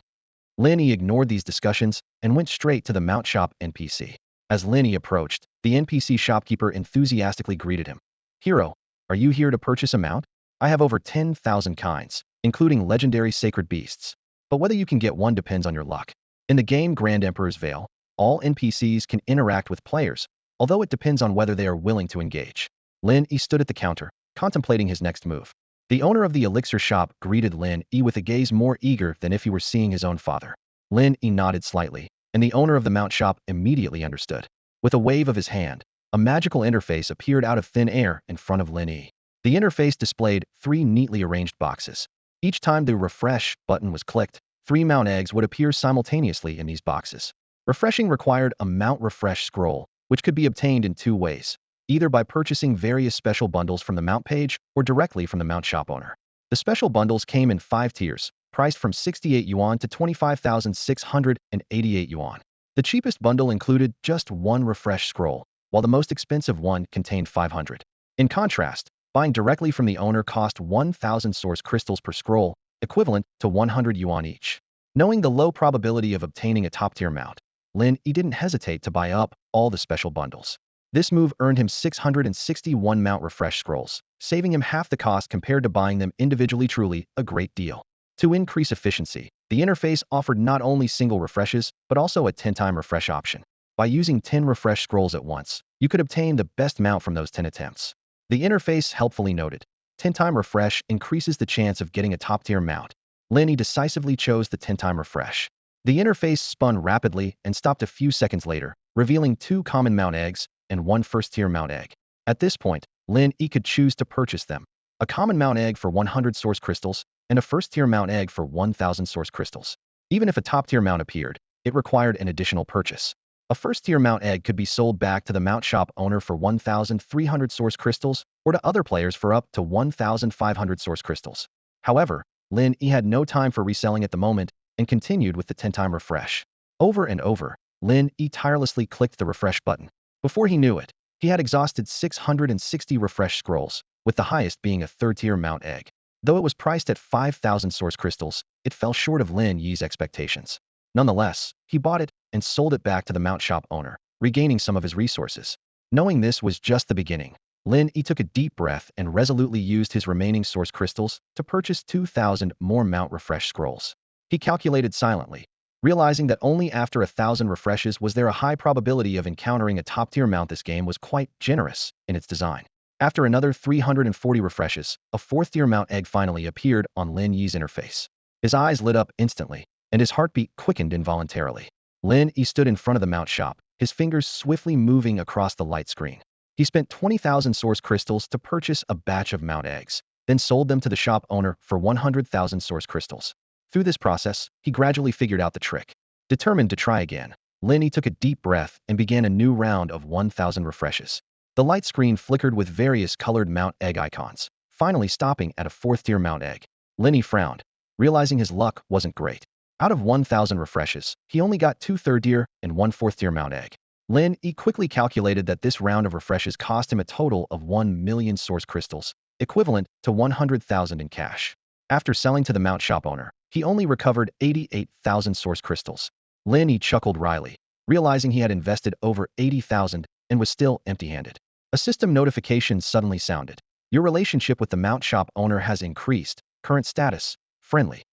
Lin Yi ignored these discussions and went straight to the mount shop NPC. As Lin Yi approached, the NPC shopkeeper enthusiastically greeted him. "Hero, are you here to purchase a mount? I have over 10,000 kinds, including legendary sacred beasts. But whether you can get one depends on your luck. In the game Grand Emperor's Veil, all NPCs can interact with players, although it depends on whether they are willing to engage." Lin Yi stood at the counter, contemplating his next move. The owner of the elixir shop greeted Lin Yi with a gaze more eager than if he were seeing his own father. Lin Yi nodded slightly, and the owner of the mount shop immediately understood. With a wave of his hand, a magical interface appeared out of thin air in front of Lin Yi. The interface displayed 3 neatly arranged boxes. Each time the refresh button was clicked, 3 mount eggs would appear simultaneously in these boxes. Refreshing required a mount refresh scroll, which could be obtained in 2 ways, either by purchasing various special bundles from the mount page or directly from the mount shop owner. The special bundles came in 5 tiers, priced from 68 yuan to 25,688 yuan. The cheapest bundle included just 1 refresh scroll, while the most expensive one contained 500. In contrast, buying directly from the owner cost 1,000 source crystals per scroll, equivalent to 100 yuan each. Knowing the low probability of obtaining a top-tier mount, Lin Yi didn't hesitate to buy up all the special bundles. This move earned him 661 mount refresh scrolls, saving him half the cost compared to buying them individually. Truly a great deal. To increase efficiency, the interface offered not only single refreshes, but also a 10-time refresh option. By using 10 refresh scrolls at once, you could obtain the best mount from those 10 attempts. The interface helpfully noted, 10-time refresh increases the chance of getting a top-tier mount. Lin Yi decisively chose the 10-time refresh. The interface spun rapidly and stopped a few seconds later, revealing 2 common mount eggs and 1 first-tier mount egg. At this point, Lin Yi could choose to purchase them. A common mount egg for 100 source crystals and a first-tier mount egg for 1,000 source crystals. Even if a top-tier mount appeared, it required an additional purchase. A first-tier mount egg could be sold back to the mount shop owner for 1,300 source crystals or to other players for up to 1,500 source crystals. However, Lin Yi had no time for reselling at the moment and continued with the 10-time refresh. Over and over, Lin Yi tirelessly clicked the refresh button. Before he knew it, he had exhausted 660 refresh scrolls, with the highest being a third-tier mount egg. Though it was priced at 5,000 source crystals, it fell short of Lin Yi's expectations. Nonetheless, he bought it and sold it back to the mount shop owner, regaining some of his resources. Knowing this was just the beginning, Lin Yi took a deep breath and resolutely used his remaining source crystals to purchase 2,000 more mount refresh scrolls. He calculated silently, realizing that only after 1,000 refreshes was there a high probability of encountering a top-tier mount. This game was quite generous in its design. After another 340 refreshes, a fourth-tier mount egg finally appeared on Lin Yi's interface. His eyes lit up instantly, and his heartbeat quickened involuntarily. Lin Yi stood in front of the mount shop, his fingers swiftly moving across the light screen. He spent 20,000 source crystals to purchase a batch of mount eggs, then sold them to the shop owner for 100,000 source crystals. Through this process, he gradually figured out the trick. Determined to try again, Lin Yi took a deep breath and began a new round of 1,000 refreshes. The light screen flickered with various colored mount egg icons, finally stopping at a fourth-tier mount egg. Lin Yi frowned, realizing his luck wasn't great. Out of 1,000 refreshes, he only got 2 third-tier and 1 fourth-tier mount egg. Lin Yi quickly calculated that this round of refreshes cost him a total of 1 million source crystals, equivalent to 100,000 in cash. After selling to the mount shop owner, he only recovered 88,000 source crystals. Lin Yi chuckled wryly, realizing he had invested over 80,000 and was still empty-handed. A system notification suddenly sounded. Your relationship with the mount shop owner has increased. Current status, friendly.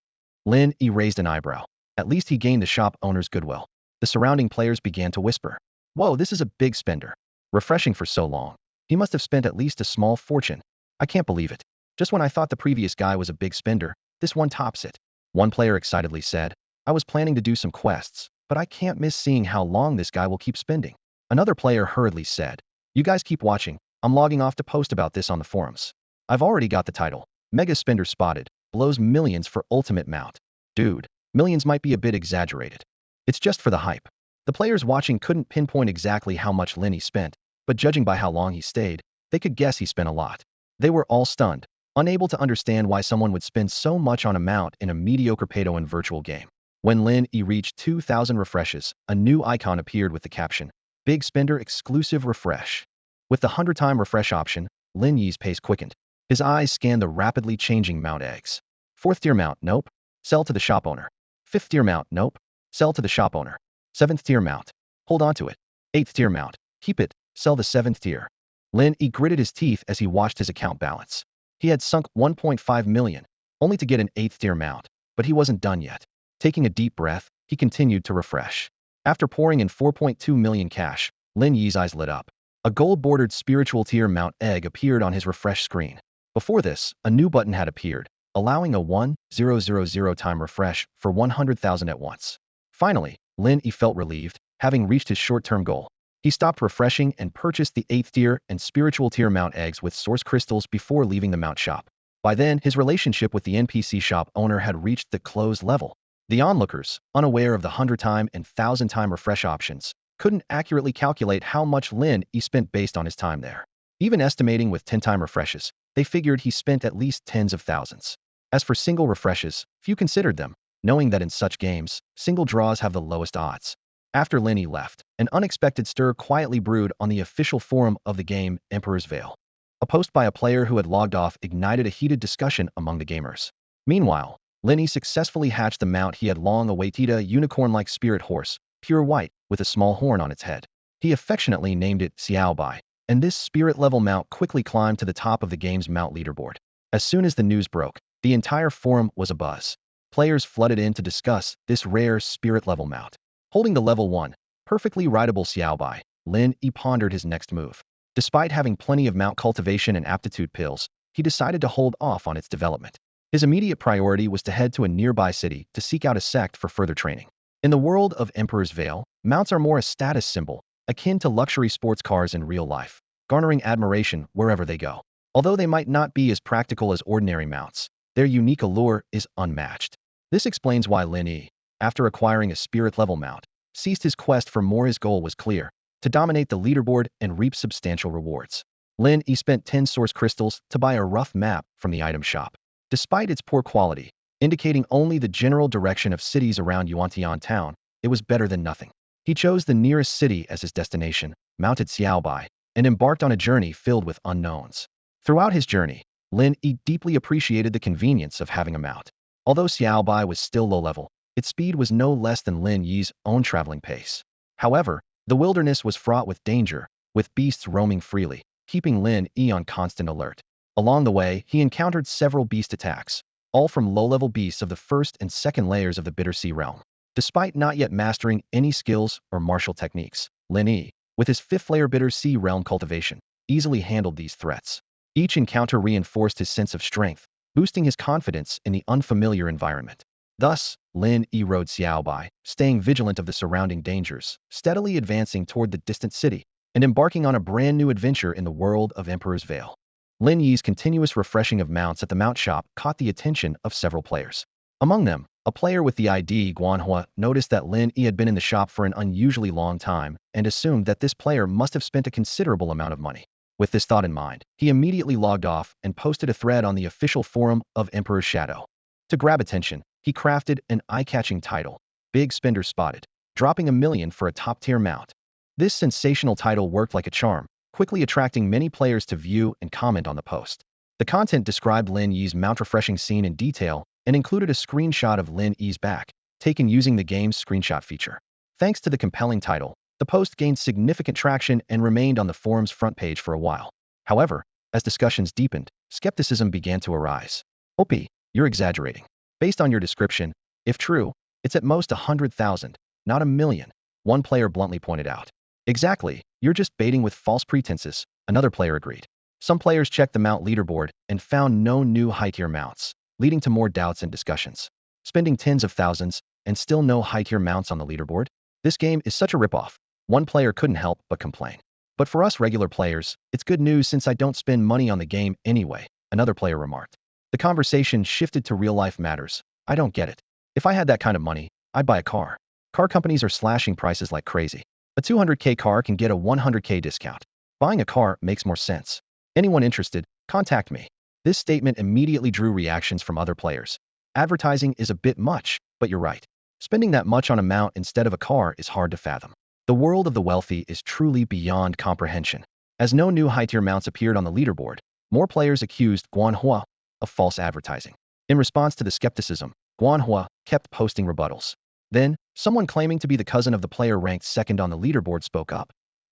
Lin Yi raised an eyebrow. At least he gained the shop owner's goodwill. The surrounding players began to whisper, "Whoa, this is a big spender. Refreshing for so long. He must have spent at least a small fortune. I can't believe it. Just when I thought the previous guy was a big spender, this one tops it." One player excitedly said, "I was planning to do some quests, but I can't miss seeing how long this guy will keep spending." Another player hurriedly said, "You guys keep watching. I'm logging off to post about this on the forums. I've already got the title. Mega Spender Spotted. Blows millions for ultimate mount." Dude, millions might be a bit exaggerated. It's just for the hype. The players watching couldn't pinpoint exactly how much Lin Yi spent, but judging by how long he stayed, they could guess he spent a lot. They were all stunned, unable to understand why someone would spend so much on a mount in a mediocre pay-to-win virtual game. When Lin Yi reached 2,000 refreshes, a new icon appeared with the caption, "Big Spender Exclusive Refresh." With the 100-time refresh option, Lin Yi's pace quickened. His eyes scanned the rapidly changing mount eggs. Fourth-tier mount, nope. Sell to the shop owner. Fifth-tier mount, nope. Sell to the shop owner. Seventh-tier mount. Hold on to it. Eighth-tier mount. Keep it. Sell the 7th tier. Lin Yi gritted his teeth as he watched his account balance. He had sunk 1.5 million, only to get an 8th-tier mount, but he wasn't done yet. Taking a deep breath, he continued to refresh. After pouring in 4.2 million cash, Lin Yi's eyes lit up. A gold-bordered spiritual tier mount egg appeared on his refresh screen. Before this, a new button had appeared, allowing a 1,000 time refresh for 100,000 at once. Finally, Lin Yi felt relieved, having reached his short-term goal. He stopped refreshing and purchased the 8th tier and spiritual tier mount eggs with source crystals before leaving the mount shop. By then, his relationship with the NPC shop owner had reached the close level. The onlookers, unaware of the 100-time and 1,000-time refresh options, couldn't accurately calculate how much Lin Yi spent based on his time there. Even estimating with 10-time refreshes, they figured he spent at least tens of thousands. As for single refreshes, few considered them, knowing that in such games, single draws have the lowest odds. After Lin Yi left, an unexpected stir quietly brewed on the official forum of the game, Emperor's Veil. A post by a player who had logged off ignited a heated discussion among the gamers. Meanwhile, Lin Yi successfully hatched the mount he had long awaited, a unicorn-like spirit horse, pure white, with a small horn on its head. He affectionately named it Xiao Bai, and this spirit-level mount quickly climbed to the top of the game's mount leaderboard. As soon as the news broke, the entire forum was abuzz. Players flooded in to discuss this rare spirit-level mount. Holding the level 1, perfectly rideable Xiaobai, Lin Yi pondered his next move. Despite having plenty of mount cultivation and aptitude pills, he decided to hold off on its development. His immediate priority was to head to a nearby city to seek out a sect for further training. In the world of Emperor's Vale, mounts are more a status symbol, akin to luxury sports cars in real life, garnering admiration wherever they go. Although they might not be as practical as ordinary mounts, their unique allure is unmatched. This explains why Lin Yi, after acquiring a spirit-level mount, ceased his quest for more. His goal was clear: to dominate the leaderboard and reap substantial rewards. Lin Yi spent 10 source crystals to buy a rough map from the item shop. Despite its poor quality, indicating only the general direction of cities around Yuantian town, it was better than nothing. He chose the nearest city as his destination, mounted Xiaobai, and embarked on a journey filled with unknowns. Throughout his journey, Lin Yi deeply appreciated the convenience of having a mount. Although Xiaobai was still low level, its speed was no less than Lin Yi's own traveling pace. However, the wilderness was fraught with danger, with beasts roaming freely, keeping Lin Yi on constant alert. Along the way, he encountered several beast attacks, all from low-level beasts of the first and second layers of the Bitter Sea realm. Despite not yet mastering any skills or martial techniques, Lin Yi, with his 5th-layer Bitter Sea realm cultivation, easily handled these threats. Each encounter reinforced his sense of strength, boosting his confidence in the unfamiliar environment. Thus, Lin Yi rode Xiaobai, staying vigilant of the surrounding dangers, steadily advancing toward the distant city, and embarking on a brand new adventure in the world of Emperor's Vale. Lin Yi's continuous refreshing of mounts at the mount shop caught the attention of several players. Among them, a player with the ID Guanhua noticed that Lin Yi had been in the shop for an unusually long time and assumed that this player must have spent a considerable amount of money. With this thought in mind, he immediately logged off and posted a thread on the official forum of Emperor's Shadow. To grab attention, he crafted an eye-catching title, "Big Spender Spotted," dropping $1 million for a top-tier mount. This sensational title worked like a charm, quickly attracting many players to view and comment on the post. The content described Lin Yi's mount refreshing scene in detail and included a screenshot of Lin Yi's back, taken using the game's screenshot feature. Thanks to the compelling title, the post gained significant traction and remained on the forum's front page for a while. However, as discussions deepened, skepticism began to arise. "OP, you're exaggerating. Based on your description, if true, it's at most 100,000, not 1 million, one player bluntly pointed out. "Exactly, you're just baiting with false pretenses," another player agreed. Some players checked the mount leaderboard and found no new high-tier mounts, leading to more doubts and discussions. Spending tens of thousands and still no high-tier mounts on the leaderboard? This game is such a ripoff. One player couldn't help but complain. "But for us regular players, it's good news since I don't spend money on the game anyway," another player remarked. The conversation shifted to real-life matters. "I don't get it. If I had that kind of money, I'd buy a car. Car companies are slashing prices like crazy. A 200K car can get a 100K discount. Buying a car makes more sense. Anyone interested, contact me." This statement immediately drew reactions from other players. Advertising is a bit much, but you're right. Spending that much on a mount instead of a car is hard to fathom. The world of the wealthy is truly beyond comprehension. As no new high-tier mounts appeared on the leaderboard, more players accused Guanhua of false advertising. In response to the skepticism, Guanhua kept posting rebuttals. Then, someone claiming to be the cousin of the player ranked second on the leaderboard spoke up.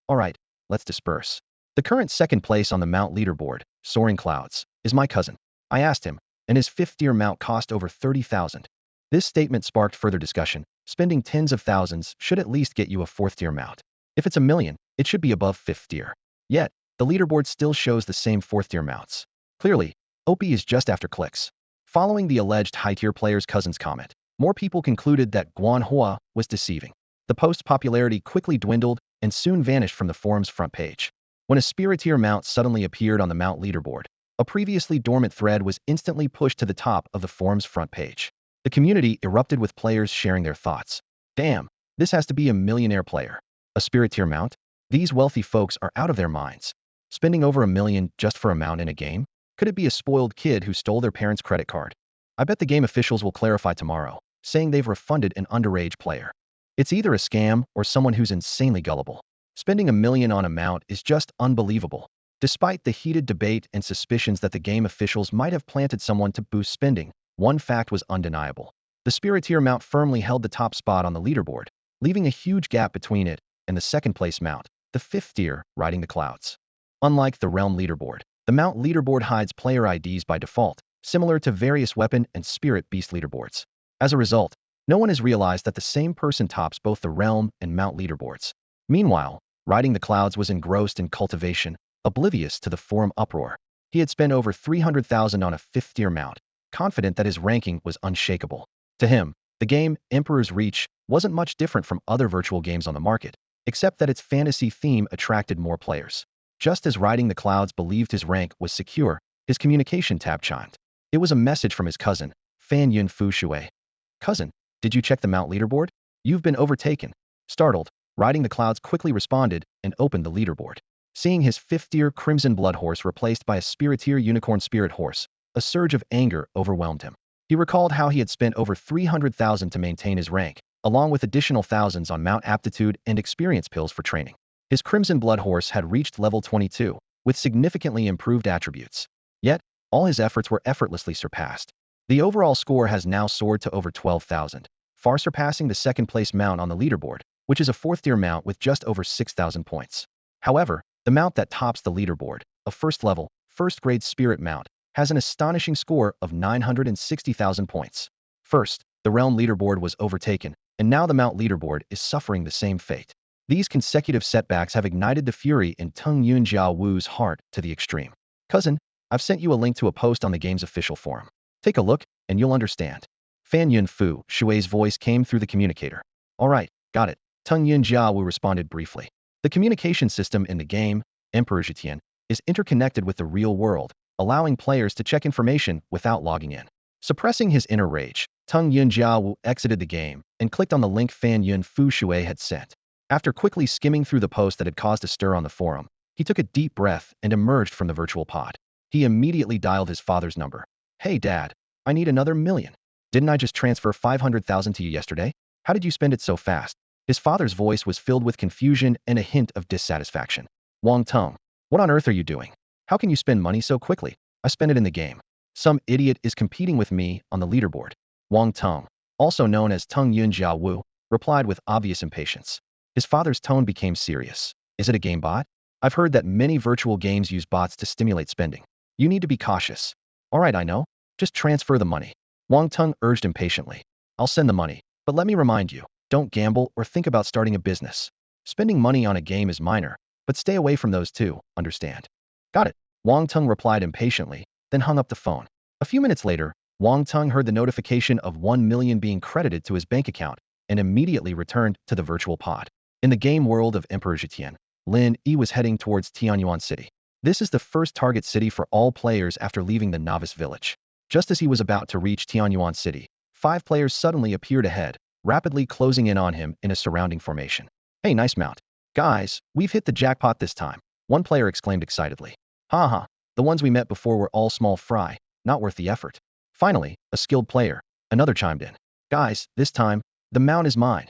"All right, let's disperse. The current second place on the mount leaderboard, Soaring Clouds, is my cousin. I asked him, and his 5th-tier mount cost over 30,000. This statement sparked further discussion. Spending tens of thousands should at least get you a 4th-tier mount. If it's $1 million, it should be above 5th tier. Yet, the leaderboard still shows the same 4th-tier mounts. Clearly, OP is just after clicks. Following the alleged high-tier player's cousin's comment, more people concluded that Guanhua was deceiving. The post's popularity quickly dwindled and soon vanished from the forum's front page. When a spirit-tier mount suddenly appeared on the mount leaderboard, a previously dormant thread was instantly pushed to the top of the forum's front page. The community erupted with players sharing their thoughts. "Damn, this has to be a millionaire player. A spirit-tier mount? These wealthy folks are out of their minds. Spending over $1 million just for a mount in a game? Could it be a spoiled kid who stole their parents' credit card? I bet the game officials will clarify tomorrow, saying they've refunded an underage player. It's either a scam or someone who's insanely gullible. Spending $1 million on a mount is just unbelievable." Despite the heated debate and suspicions that the game officials might have planted someone to boost spending, one fact was undeniable. The spirit-tier mount firmly held the top spot on the leaderboard, leaving a huge gap between it and the second-place mount, the 5th tier, riding the clouds. Unlike the realm leaderboard, the mount leaderboard hides player IDs by default, similar to various weapon and spirit beast leaderboards. As a result, No one has realized that the same person tops both the realm and mount leaderboards. Meanwhile, Riding the Clouds was engrossed in cultivation, oblivious to the forum uproar. He had spent over 300,000 on a 5th-tier mount, confident that his ranking was unshakable. To him, the game Emperor's Reach wasn't much different from other virtual games on the market, except that its fantasy theme attracted more players. Just as Riding the Clouds believed his rank was secure, his communication tab chimed. It was a message from his cousin, Fan Yun Fu Shui. Cousin, did you check the mount leaderboard? You've been overtaken. Startled, Riding the Clouds quickly responded and opened the leaderboard. Seeing his 5th-tier Crimson Blood Horse replaced by a Spiritier Unicorn Spirit Horse, a surge of anger overwhelmed him. He recalled how he had spent over 300,000 to maintain his rank, along with additional thousands on mount aptitude and experience pills for training. His Crimson Blood Horse had reached level 22, with significantly improved attributes. Yet, all his efforts were effortlessly surpassed. The overall score has now soared to over 12,000, far surpassing the second-place mount on the leaderboard, which is a 4th-tier mount with just over 6,000 points. However, the mount that tops the leaderboard, a first-level, first-grade spirit mount, has an astonishing score of 960,000 points. First, the realm leaderboard was overtaken, and now the mount leaderboard is suffering the same fate. These consecutive setbacks have ignited the fury in Tung Yun Jiao Wu's heart to the extreme. Cousin, I've sent you a link to a post on the game's official forum. Take a look, and you'll understand. Fan Yun Fu Shui's voice came through the communicator. All right, got it. Tung Yun Jiao Wu responded briefly. The communication system in the game, Emperor Zhitian, is interconnected with the real world, allowing players to check information without logging in. Suppressing his inner rage, Tung Yun Jiao Wu exited the game and clicked on the link Fan Yun Fu Shui had sent. After quickly skimming through the post that had caused a stir on the forum, he took a deep breath and emerged from the virtual pod. He immediately dialed his father's number. Hey Dad, I need another million. Didn't I just transfer 500,000 to you yesterday? How did you spend it so fast? His father's voice was filled with confusion and a hint of dissatisfaction. Wang Tong, what on earth are you doing? How can you spend money so quickly? I spent it in the game. Some idiot is competing with me on the leaderboard. Wang Tong, also known as Tung Yun Jiao Wu, replied with obvious impatience. His father's tone became serious. Is it a game bot? I've heard that many virtual games use bots to stimulate spending. You need to be cautious. All right, I know. Just transfer the money. Wang Tong urged impatiently. I'll send the money, but let me remind you, don't gamble or think about starting a business. Spending money on a game is minor, but stay away from those too, understand? Got it. Wang Tong replied impatiently, then hung up the phone. A few minutes later, Wang Tong heard the notification of 1 million being credited to his bank account and immediately returned to the virtual pod. In the game world of Emperor Zhitian, Lin Yi was heading towards Tianyuan City. This is the first target city for all players after leaving the novice village. Just as he was about to reach Tianyuan City, 5 players suddenly appeared ahead, rapidly closing in on him in a surrounding formation. Hey, nice mount. Guys, we've hit the jackpot this time, one player exclaimed excitedly. Haha, the ones we met before were all small fry, not worth the effort. Finally, a skilled player, another chimed in. Guys, this time, the mount is mine.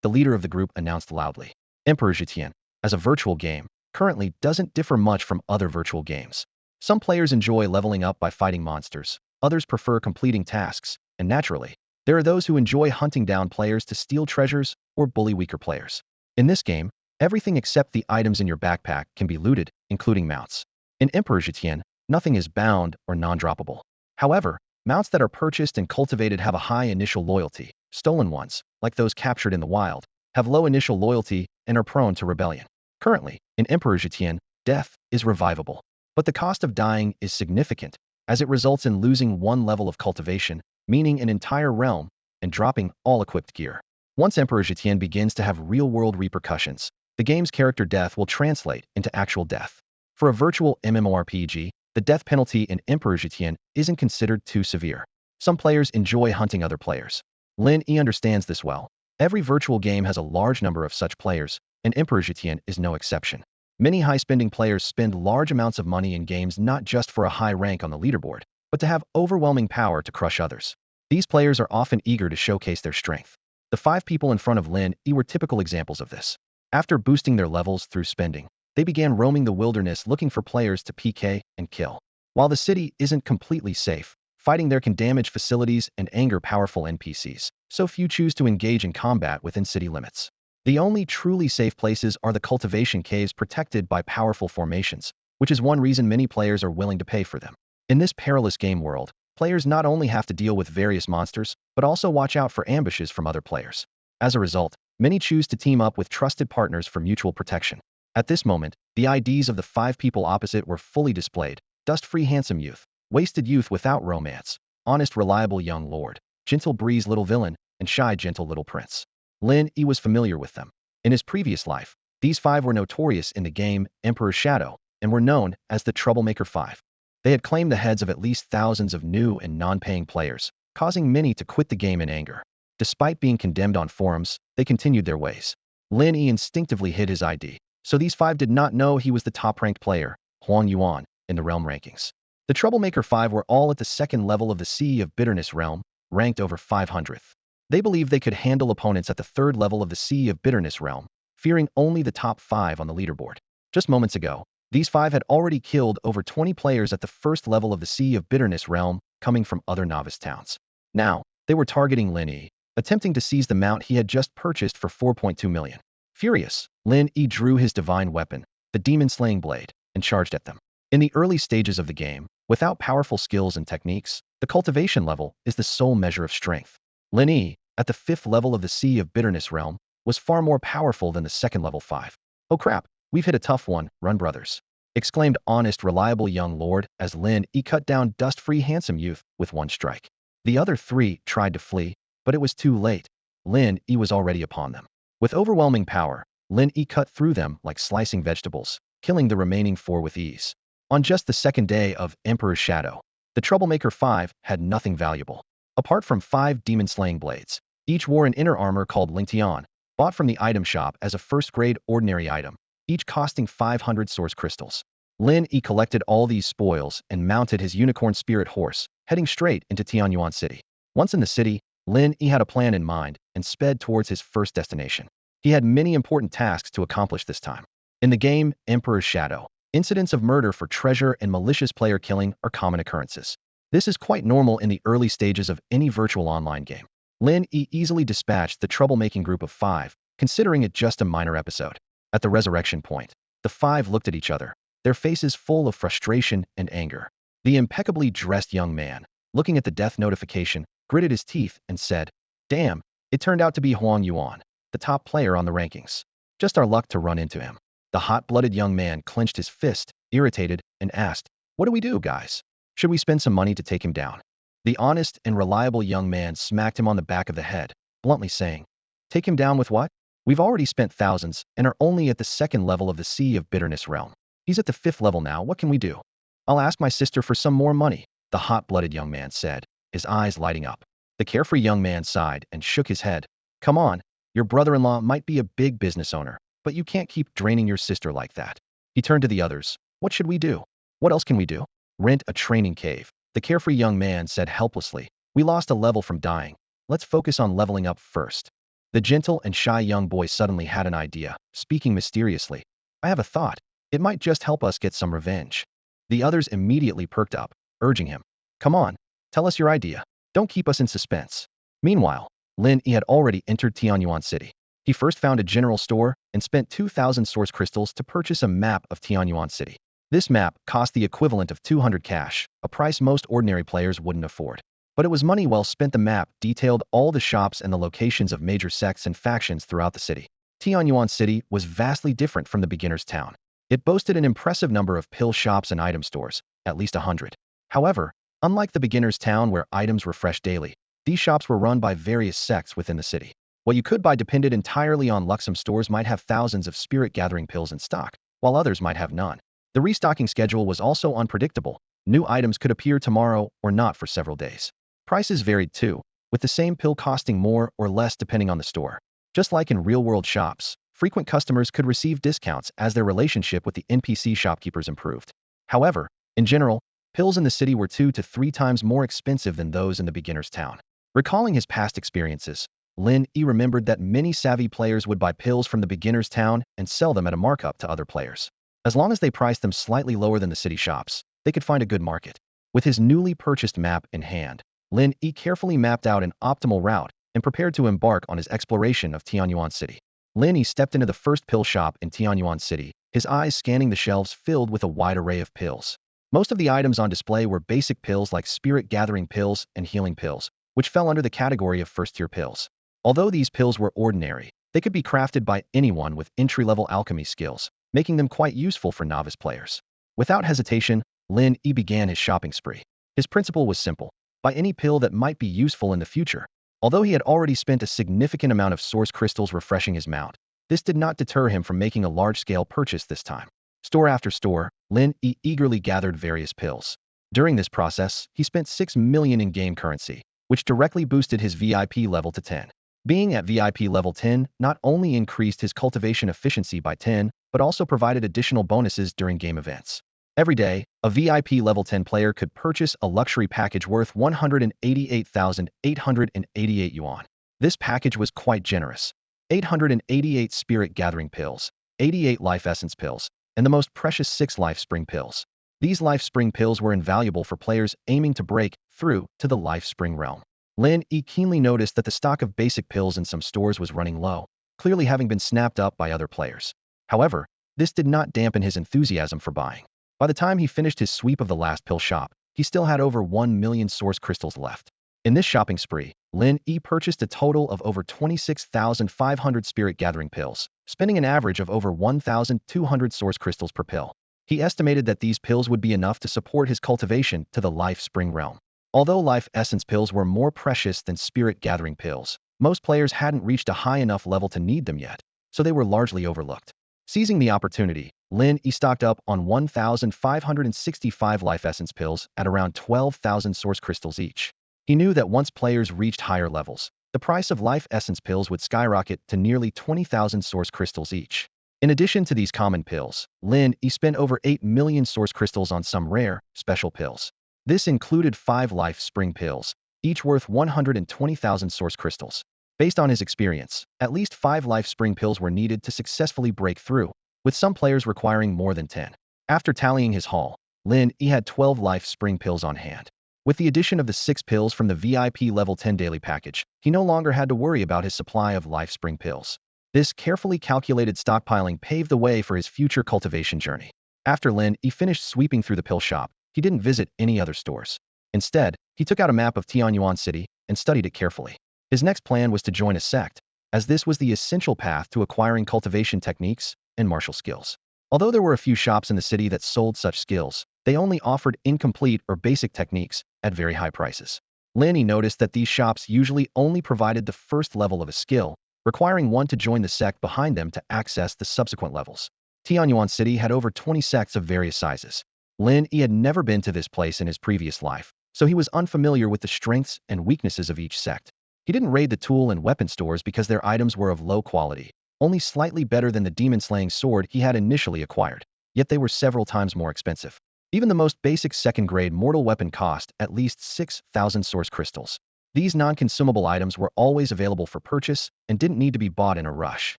The leader of the group announced loudly. Emperor Zhitian, as a virtual game, currently doesn't differ much from other virtual games. Some players enjoy leveling up by fighting monsters, others prefer completing tasks, and naturally, there are those who enjoy hunting down players to steal treasures or bully weaker players. In this game, everything except the items in your backpack can be looted, including mounts. In Emperor Zhitian, nothing is bound or non-droppable. However, mounts that are purchased and cultivated have a high initial loyalty. Stolen ones, like those captured in the wild, have low initial loyalty and are prone to rebellion. Currently, in Emperor Zhitian, death is revivable. But the cost of dying is significant, as it results in losing 1 level of cultivation, meaning an entire realm, and dropping all equipped gear. Once Emperor Zhitian begins to have real-world repercussions, the game's character death will translate into actual death. For a virtual MMORPG, the death penalty in Emperor Zhitian isn't considered too severe. Some players enjoy hunting other players. Lin Yi understands this well. Every virtual game has a large number of such players, and Emperor Zhitian is no exception. Many high-spending players spend large amounts of money in games not just for a high rank on the leaderboard, but to have overwhelming power to crush others. These players are often eager to showcase their strength. The 5 people in front of Lin Yi were typical examples of this. After boosting their levels through spending, they began roaming the wilderness looking for players to PK and kill. While the city isn't completely safe, fighting there can damage facilities and anger powerful NPCs, so few choose to engage in combat within city limits. The only truly safe places are the cultivation caves protected by powerful formations, which is one reason many players are willing to pay for them. In this perilous game world, players not only have to deal with various monsters, but also watch out for ambushes from other players. As a result, many choose to team up with trusted partners for mutual protection. At this moment, the IDs of the 5 people opposite were fully displayed: dust-free handsome youth, wasted youth without romance, honest reliable young lord, gentle breeze little villain, and shy gentle little prince. Lin Yi was familiar with them. In his previous life, these 5 were notorious in the game Emperor's Shadow and were known as the Troublemaker 5. They had claimed the heads of at least thousands of new and non-paying players, causing many to quit the game in anger. Despite being condemned on forums, they continued their ways. Lin Yi instinctively hid his ID, so these 5 did not know he was the top-ranked player, Huang Yuan, in the realm rankings. The Troublemaker 5 were all at the second level of the Sea of Bitterness realm, ranked over 500th. They believed they could handle opponents at the third level of the Sea of Bitterness realm, fearing only the top 5 on the leaderboard. Just moments ago, these 5 had already killed over 20 players at the first level of the Sea of Bitterness realm, coming from other novice towns. Now, they were targeting Lin Yi, attempting to seize the mount he had just purchased for 4.2 million. Furious, Lin Yi drew his divine weapon, the demon-slaying blade, and charged at them. In the early stages of the game, without powerful skills and techniques, the cultivation level is the sole measure of strength. Lin Yi, at the 5th level of the Sea of Bitterness realm, was far more powerful than the second level 5. "Oh crap, we've hit a tough one, run brothers," exclaimed honest, reliable young lord as Lin Yi cut down dust-free handsome youth with one strike. The other 3 tried to flee, but it was too late. Lin Yi was already upon them. With overwhelming power, Lin Yi cut through them like slicing vegetables, killing the remaining 4 with ease. On just the second day of Emperor's Shadow, the Troublemaker 5 had nothing valuable. Apart from 5 demon-slaying blades, each wore an inner armor called Ling Tian, bought from the item shop as a first-grade ordinary item, each costing 500 source crystals. Lin Yi collected all these spoils and mounted his unicorn spirit horse, heading straight into Tianyuan City. Once in the city, Lin Yi had a plan in mind and sped towards his first destination. He had many important tasks to accomplish this time. In the game Emperor's Shadow, incidents of murder for treasure and malicious player killing are common occurrences. This is quite normal in the early stages of any virtual online game. Lin Yi easily dispatched the troublemaking group of 5, considering it just a minor episode. At the resurrection point, the 5 looked at each other, their faces full of frustration and anger. The impeccably dressed young man, looking at the death notification, gritted his teeth and said, "Damn, it turned out to be Huang Yuan, the top player on the rankings. Just our luck to run into him." The hot-blooded young man clenched his fist, irritated, and asked, "What do we do, guys? Should we spend some money to take him down?" The honest and reliable young man smacked him on the back of the head, bluntly saying, "Take him down with what? We've already spent thousands and are only at the second level of the Sea of Bitterness realm. He's at the 5th level now, what can we do?" "I'll ask my sister for some more money," the hot-blooded young man said, his eyes lighting up. The carefree young man sighed and shook his head. "Come on, your brother-in-law might be a big business owner, but you can't keep draining your sister like that." He turned to the others. "What should we do? What else can we do?" "Rent a training cave," the carefree young man said helplessly. "We lost a level from dying. Let's focus on leveling up first." The gentle and shy young boy suddenly had an idea, speaking mysteriously. "I have a thought. It might just help us get some revenge." The others immediately perked up, urging him, "Come on, tell us your idea. Don't keep us in suspense." Meanwhile, Lin Yi had already entered Tianyuan City. He first found a general store and spent 2,000 source crystals to purchase a map of Tianyuan City. This map cost the equivalent of 200 cash, a price most ordinary players wouldn't afford. But it was money well spent. The map detailed all the shops and the locations of major sects and factions throughout the city. Tianyuan City was vastly different from the beginner's town. It boasted an impressive number of pill shops and item stores, at least 100. However, unlike the beginner's town where items refreshed daily, these shops were run by various sects within the city. What you could buy depended entirely on luck. Some stores might have thousands of spirit-gathering pills in stock, while others might have none. The restocking schedule was also unpredictable. New items could appear tomorrow or not for several days. Prices varied too, with the same pill costing more or less depending on the store. Just like in real-world shops, frequent customers could receive discounts as their relationship with the NPC shopkeepers improved. However, in general, pills in the city were 2 to 3 times more expensive than those in the beginner's town. Recalling his past experiences, Lin Yi remembered that many savvy players would buy pills from the beginner's town and sell them at a markup to other players. As long as they priced them slightly lower than the city shops, they could find a good market. With his newly purchased map in hand, Lin Yi carefully mapped out an optimal route and prepared to embark on his exploration of Tianyuan City. Lin Yi stepped into the first pill shop in Tianyuan City, his eyes scanning the shelves filled with a wide array of pills. Most of the items on display were basic pills like spirit-gathering pills and healing pills, which fell under the category of first-tier pills. Although these pills were ordinary, they could be crafted by anyone with entry-level alchemy skills, making them quite useful for novice players. Without hesitation, Lin Yi began his shopping spree. His principle was simple: buy any pill that might be useful in the future. Although he had already spent a significant amount of source crystals refreshing his mount, this did not deter him from making a large-scale purchase this time. Store after store, Lin Yi eagerly gathered various pills. During this process, he spent 6 million in-game currency, which directly boosted his VIP level to 10. Being at VIP level 10 not only increased his cultivation efficiency by 10, but also provided additional bonuses during game events. Every day, a VIP level 10 player could purchase a luxury package worth 188,888 yuan. This package was quite generous. 888 spirit gathering pills, 88 life essence pills, and the most precious 6 life spring pills. These life spring pills were invaluable for players aiming to break through to the life spring realm. Lin Yi keenly noticed that the stock of basic pills in some stores was running low, clearly having been snapped up by other players. However, this did not dampen his enthusiasm for buying. By the time he finished his sweep of the last pill shop, he still had over 1 million source crystals left. In this shopping spree, Lin Yi purchased a total of over 26,500 spirit-gathering pills, spending an average of over 1,200 source crystals per pill. He estimated that these pills would be enough to support his cultivation to the life spring realm. Although life essence pills were more precious than spirit-gathering pills, most players hadn't reached a high enough level to need them yet, so they were largely overlooked. Seizing the opportunity, Lin Yi stocked up on 1,565 life essence pills at around 12,000 source crystals each. He knew that once players reached higher levels, the price of life essence pills would skyrocket to nearly 20,000 source crystals each. In addition to these common pills, Lin Yi spent over 8 million source crystals on some rare, special pills. This included 5 life spring pills, each worth 120,000 source crystals. Based on his experience, at least 5 life spring pills were needed to successfully break through, with some players requiring more than 10. After tallying his haul, Lin Yi had 12 life spring pills on hand. With the addition of the 6 pills from the VIP level 10 daily package, he no longer had to worry about his supply of life spring pills. This carefully calculated stockpiling paved the way for his future cultivation journey. After Lin Yi finished sweeping through the pill shop, he didn't visit any other stores. Instead, he took out a map of Tianyuan City and studied it carefully. His next plan was to join a sect, as this was the essential path to acquiring cultivation techniques and martial skills. Although there were a few shops in the city that sold such skills, they only offered incomplete or basic techniques at very high prices. Lin Yi noticed that these shops usually only provided the first level of a skill, requiring one to join the sect behind them to access the subsequent levels. Tianyuan City had over 20 sects of various sizes. Lin Yi had never been to this place in his previous life, so he was unfamiliar with the strengths and weaknesses of each sect. He didn't raid the tool and weapon stores because their items were of low quality, only slightly better than the demon-slaying sword he had initially acquired, yet they were several times more expensive. Even the most basic second-grade mortal weapon cost at least 6,000 source crystals. These non-consumable items were always available for purchase and didn't need to be bought in a rush.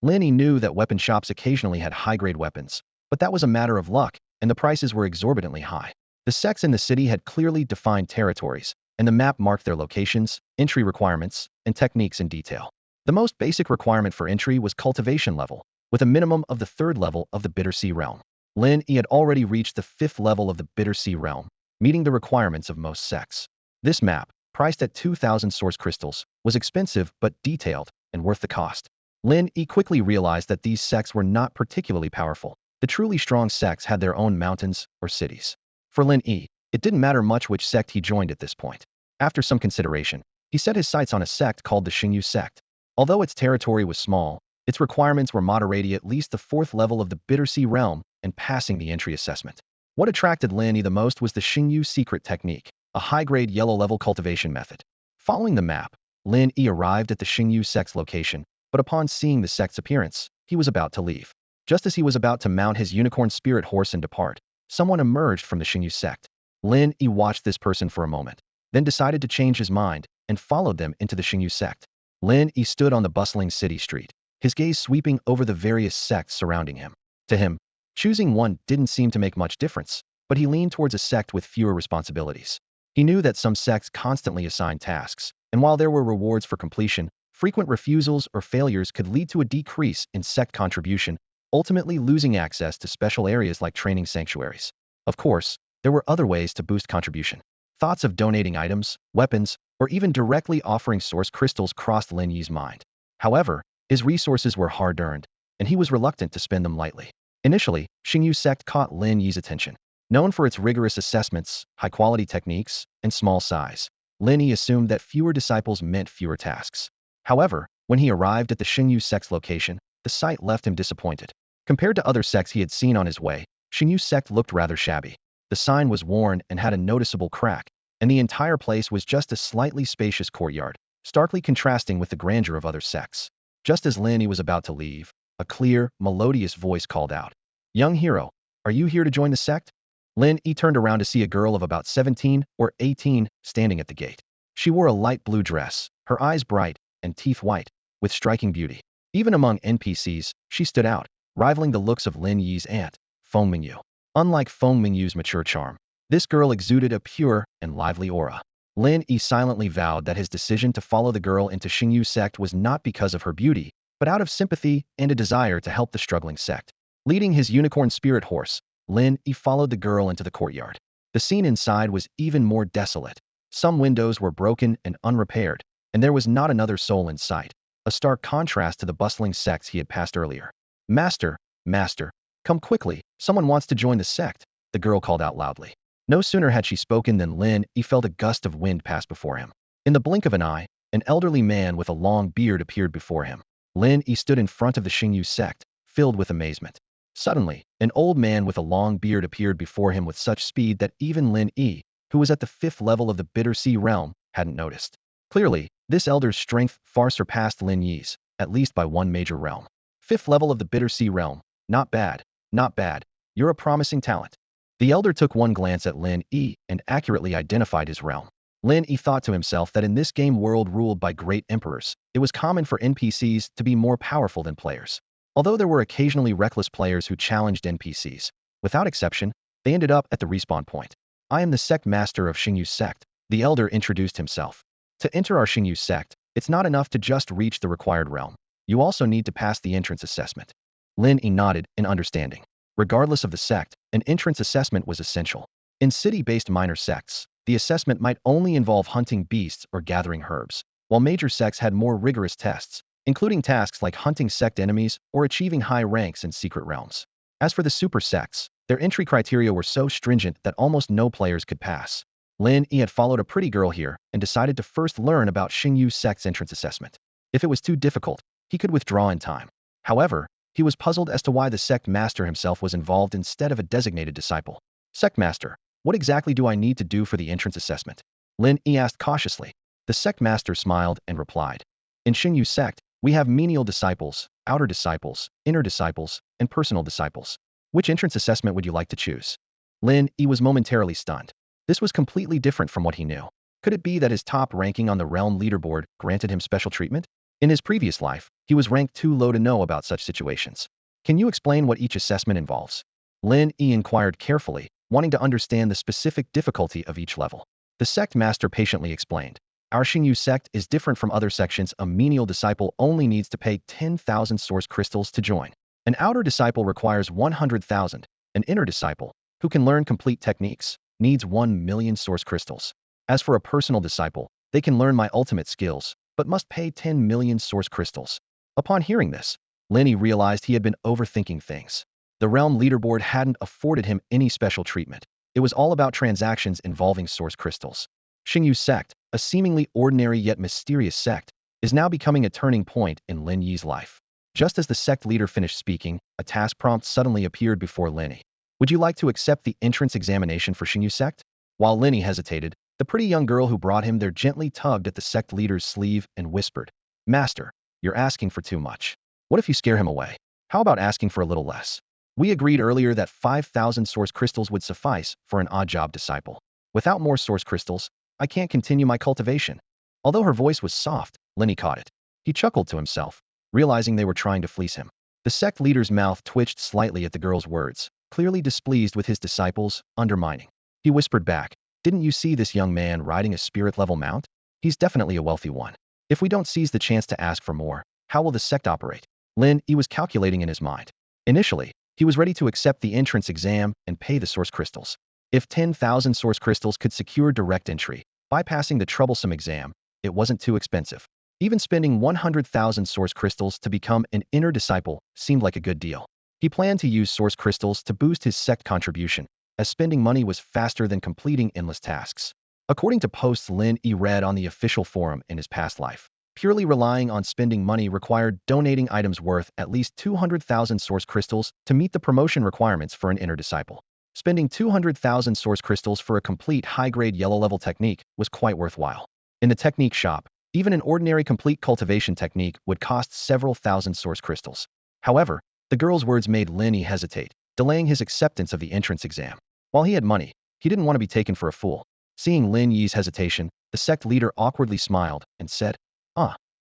Lin Yi knew that weapon shops occasionally had high-grade weapons, but that was a matter of luck, and the prices were exorbitantly high. The sects in the city had clearly defined territories, and the map marked their locations, entry requirements, and techniques in detail. The most basic requirement for entry was cultivation level, with a minimum of the 3rd level of the Bitter Sea realm. Lin Yi had already reached the 5th level of the Bitter Sea realm, meeting the requirements of most sects. This map, priced at 2,000 source crystals, was expensive but detailed and worth the cost. Lin Yi quickly realized that these sects were not particularly powerful. The truly strong sects had their own mountains or cities. For Lin Yi, it didn't matter much which sect he joined at this point. After some consideration, he set his sights on a sect called the Xingyu sect. Although its territory was small, its requirements were moderating at least the 4th level of the Bitter Sea realm and passing the entry assessment. What attracted Lin Yi the most was the Xingyu secret technique, a high-grade yellow-level cultivation method. Following the map, Lin Yi arrived at the Xingyu sect's location, but upon seeing the sect's appearance, he was about to leave. Just as he was about to mount his unicorn spirit horse and depart, someone emerged from the Xingyu sect. Lin Yi watched this person for a moment, then decided to change his mind and followed them into the Xingyu sect. Lin Yi stood on the bustling city street, his gaze sweeping over the various sects surrounding him. To him, choosing one didn't seem to make much difference, but he leaned towards a sect with fewer responsibilities. He knew that some sects constantly assigned tasks, and while there were rewards for completion, frequent refusals or failures could lead to a decrease in sect contribution, ultimately losing access to special areas like training sanctuaries. Of course, there were other ways to boost contribution. Thoughts of donating items, weapons, or even directly offering source crystals crossed Lin Yi's mind. However, his resources were hard-earned, and he was reluctant to spend them lightly. Initially, Xingyu sect caught Lin Yi's attention. Known for its rigorous assessments, high-quality techniques, and small size, Lin Yi assumed that fewer disciples meant fewer tasks. However, when he arrived at the Xingyu sect's location, the sight left him disappointed. Compared to other sects he had seen on his way, Xingyu sect looked rather shabby. The sign was worn and had a noticeable crack, and the entire place was just a slightly spacious courtyard, starkly contrasting with the grandeur of other sects. Just as Lin Yi was about to leave, a clear, melodious voice called out, "Young hero, are you here to join the sect?" Lin Yi turned around to see a girl of about 17 or 18 standing at the gate. She wore a light blue dress, her eyes bright, and teeth white, with striking beauty. Even among NPCs, she stood out, rivaling the looks of Lin Yi's aunt, Feng Mingyu. Unlike Feng Mingyu's mature charm, this girl exuded a pure and lively aura. Lin Yi silently vowed that his decision to follow the girl into Xingyu sect was not because of her beauty, but out of sympathy and a desire to help the struggling sect. Leading his unicorn spirit horse, Lin Yi followed the girl into the courtyard. The scene inside was even more desolate. Some windows were broken and unrepaired, and there was not another soul in sight, a stark contrast to the bustling sects he had passed earlier. "Master, master, come quickly, someone wants to join the sect," the girl called out loudly. No sooner had she spoken than Lin Yi felt a gust of wind pass before him. In the blink of an eye, an elderly man with a long beard appeared before him. Lin Yi stood in front of the Xingyu sect, filled with amazement. Suddenly, an old man with a long beard appeared before him with such speed that even Lin Yi, who was at the 5th level of the Bitter Sea realm, hadn't noticed. Clearly, this elder's strength far surpassed Lin Yi's, at least by one major realm. 5th level of the Bitter Sea realm. Not bad, not bad. You're a promising talent. The elder took one glance at Lin Yi and accurately identified his realm. Lin Yi thought to himself that in this game world ruled by great emperors, it was common for NPCs to be more powerful than players. Although there were occasionally reckless players who challenged NPCs, without exception, they ended up at the respawn point. "I am the sect master of Xingyu sect," the elder introduced himself. "To enter our Xingyu sect, it's not enough to just reach the required realm. You also need to pass the entrance assessment." Lin Yi nodded in understanding. Regardless of the sect, an entrance assessment was essential. In city-based minor sects, the assessment might only involve hunting beasts or gathering herbs, while major sects had more rigorous tests, including tasks like hunting sect enemies or achieving high ranks in secret realms. As for the super sects, their entry criteria were so stringent that almost no players could pass. Lin Yi had followed a pretty girl here and decided to first learn about Xingyu sect's entrance assessment. If it was too difficult, he could withdraw in time. However, he was puzzled as to why the sect master himself was involved instead of a designated disciple. "Sect master, what exactly do I need to do for the entrance assessment?" Lin Yi asked cautiously. The sect master smiled and replied, "In Xingyu sect, we have menial disciples, outer disciples, inner disciples, and personal disciples. Which entrance assessment would you like to choose?" Lin Yi was momentarily stunned. This was completely different from what he knew. Could it be that his top ranking on the realm leaderboard granted him special treatment? In his previous life, he was ranked too low to know about such situations. "Can you explain what each assessment involves?" Lin Yi inquired carefully, wanting to understand the specific difficulty of each level. The sect master patiently explained. "Our Xingyu sect is different from other sections. A menial disciple only needs to pay 10,000 source crystals to join. An outer disciple requires 100,000. An inner disciple, who can learn complete techniques, needs 1 million source crystals. As for a personal disciple, they can learn my ultimate skills, but must pay 10 million source crystals." Upon hearing this, Lin Yi realized he had been overthinking things. The realm leaderboard hadn't afforded him any special treatment. It was all about transactions involving source crystals. Xingyu sect, a seemingly ordinary yet mysterious sect, is now becoming a turning point in Lin Yi's life. Just as the sect leader finished speaking, a task prompt suddenly appeared before Lin Yi. "Would you like to accept the entrance examination for Xingyu sect?" While Lin Yi hesitated, the pretty young girl who brought him there gently tugged at the sect leader's sleeve and whispered, "Master, you're asking for too much. What if you scare him away? How about asking for a little less? We agreed earlier that 5,000 source crystals would suffice for an odd job disciple. Without more source crystals, I can't continue my cultivation." Although her voice was soft, Lin Yi caught it. He chuckled to himself, realizing they were trying to fleece him. The sect leader's mouth twitched slightly at the girl's words, clearly displeased with his disciples' undermining. He whispered back, "Didn't you see this young man riding a spirit-level mount? He's definitely a wealthy one. If we don't seize the chance to ask for more, how will the sect operate?" Lin Yi was calculating in his mind. Initially, he was ready to accept the entrance exam and pay the source crystals. If 10,000 source crystals could secure direct entry, bypassing the troublesome exam, it wasn't too expensive. Even spending 100,000 source crystals to become an inner disciple seemed like a good deal. He planned to use source crystals to boost his sect contribution, as spending money was faster than completing endless tasks. According to posts Lin Yi read on the official forum in his past life, purely relying on spending money required donating items worth at least 200,000 source crystals to meet the promotion requirements for an inner disciple. Spending 200,000 source crystals for a complete high-grade yellow-level technique was quite worthwhile. In the technique shop, even an ordinary complete cultivation technique would cost several thousand source crystals. However, the girl's words made Lin Yi hesitate, delaying his acceptance of the entrance exam. While he had money, he didn't want to be taken for a fool. Seeing Lin Yi's hesitation, the sect leader awkwardly smiled and said,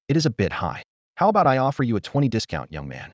it is a bit high. How about I offer you a 20 discount, young man?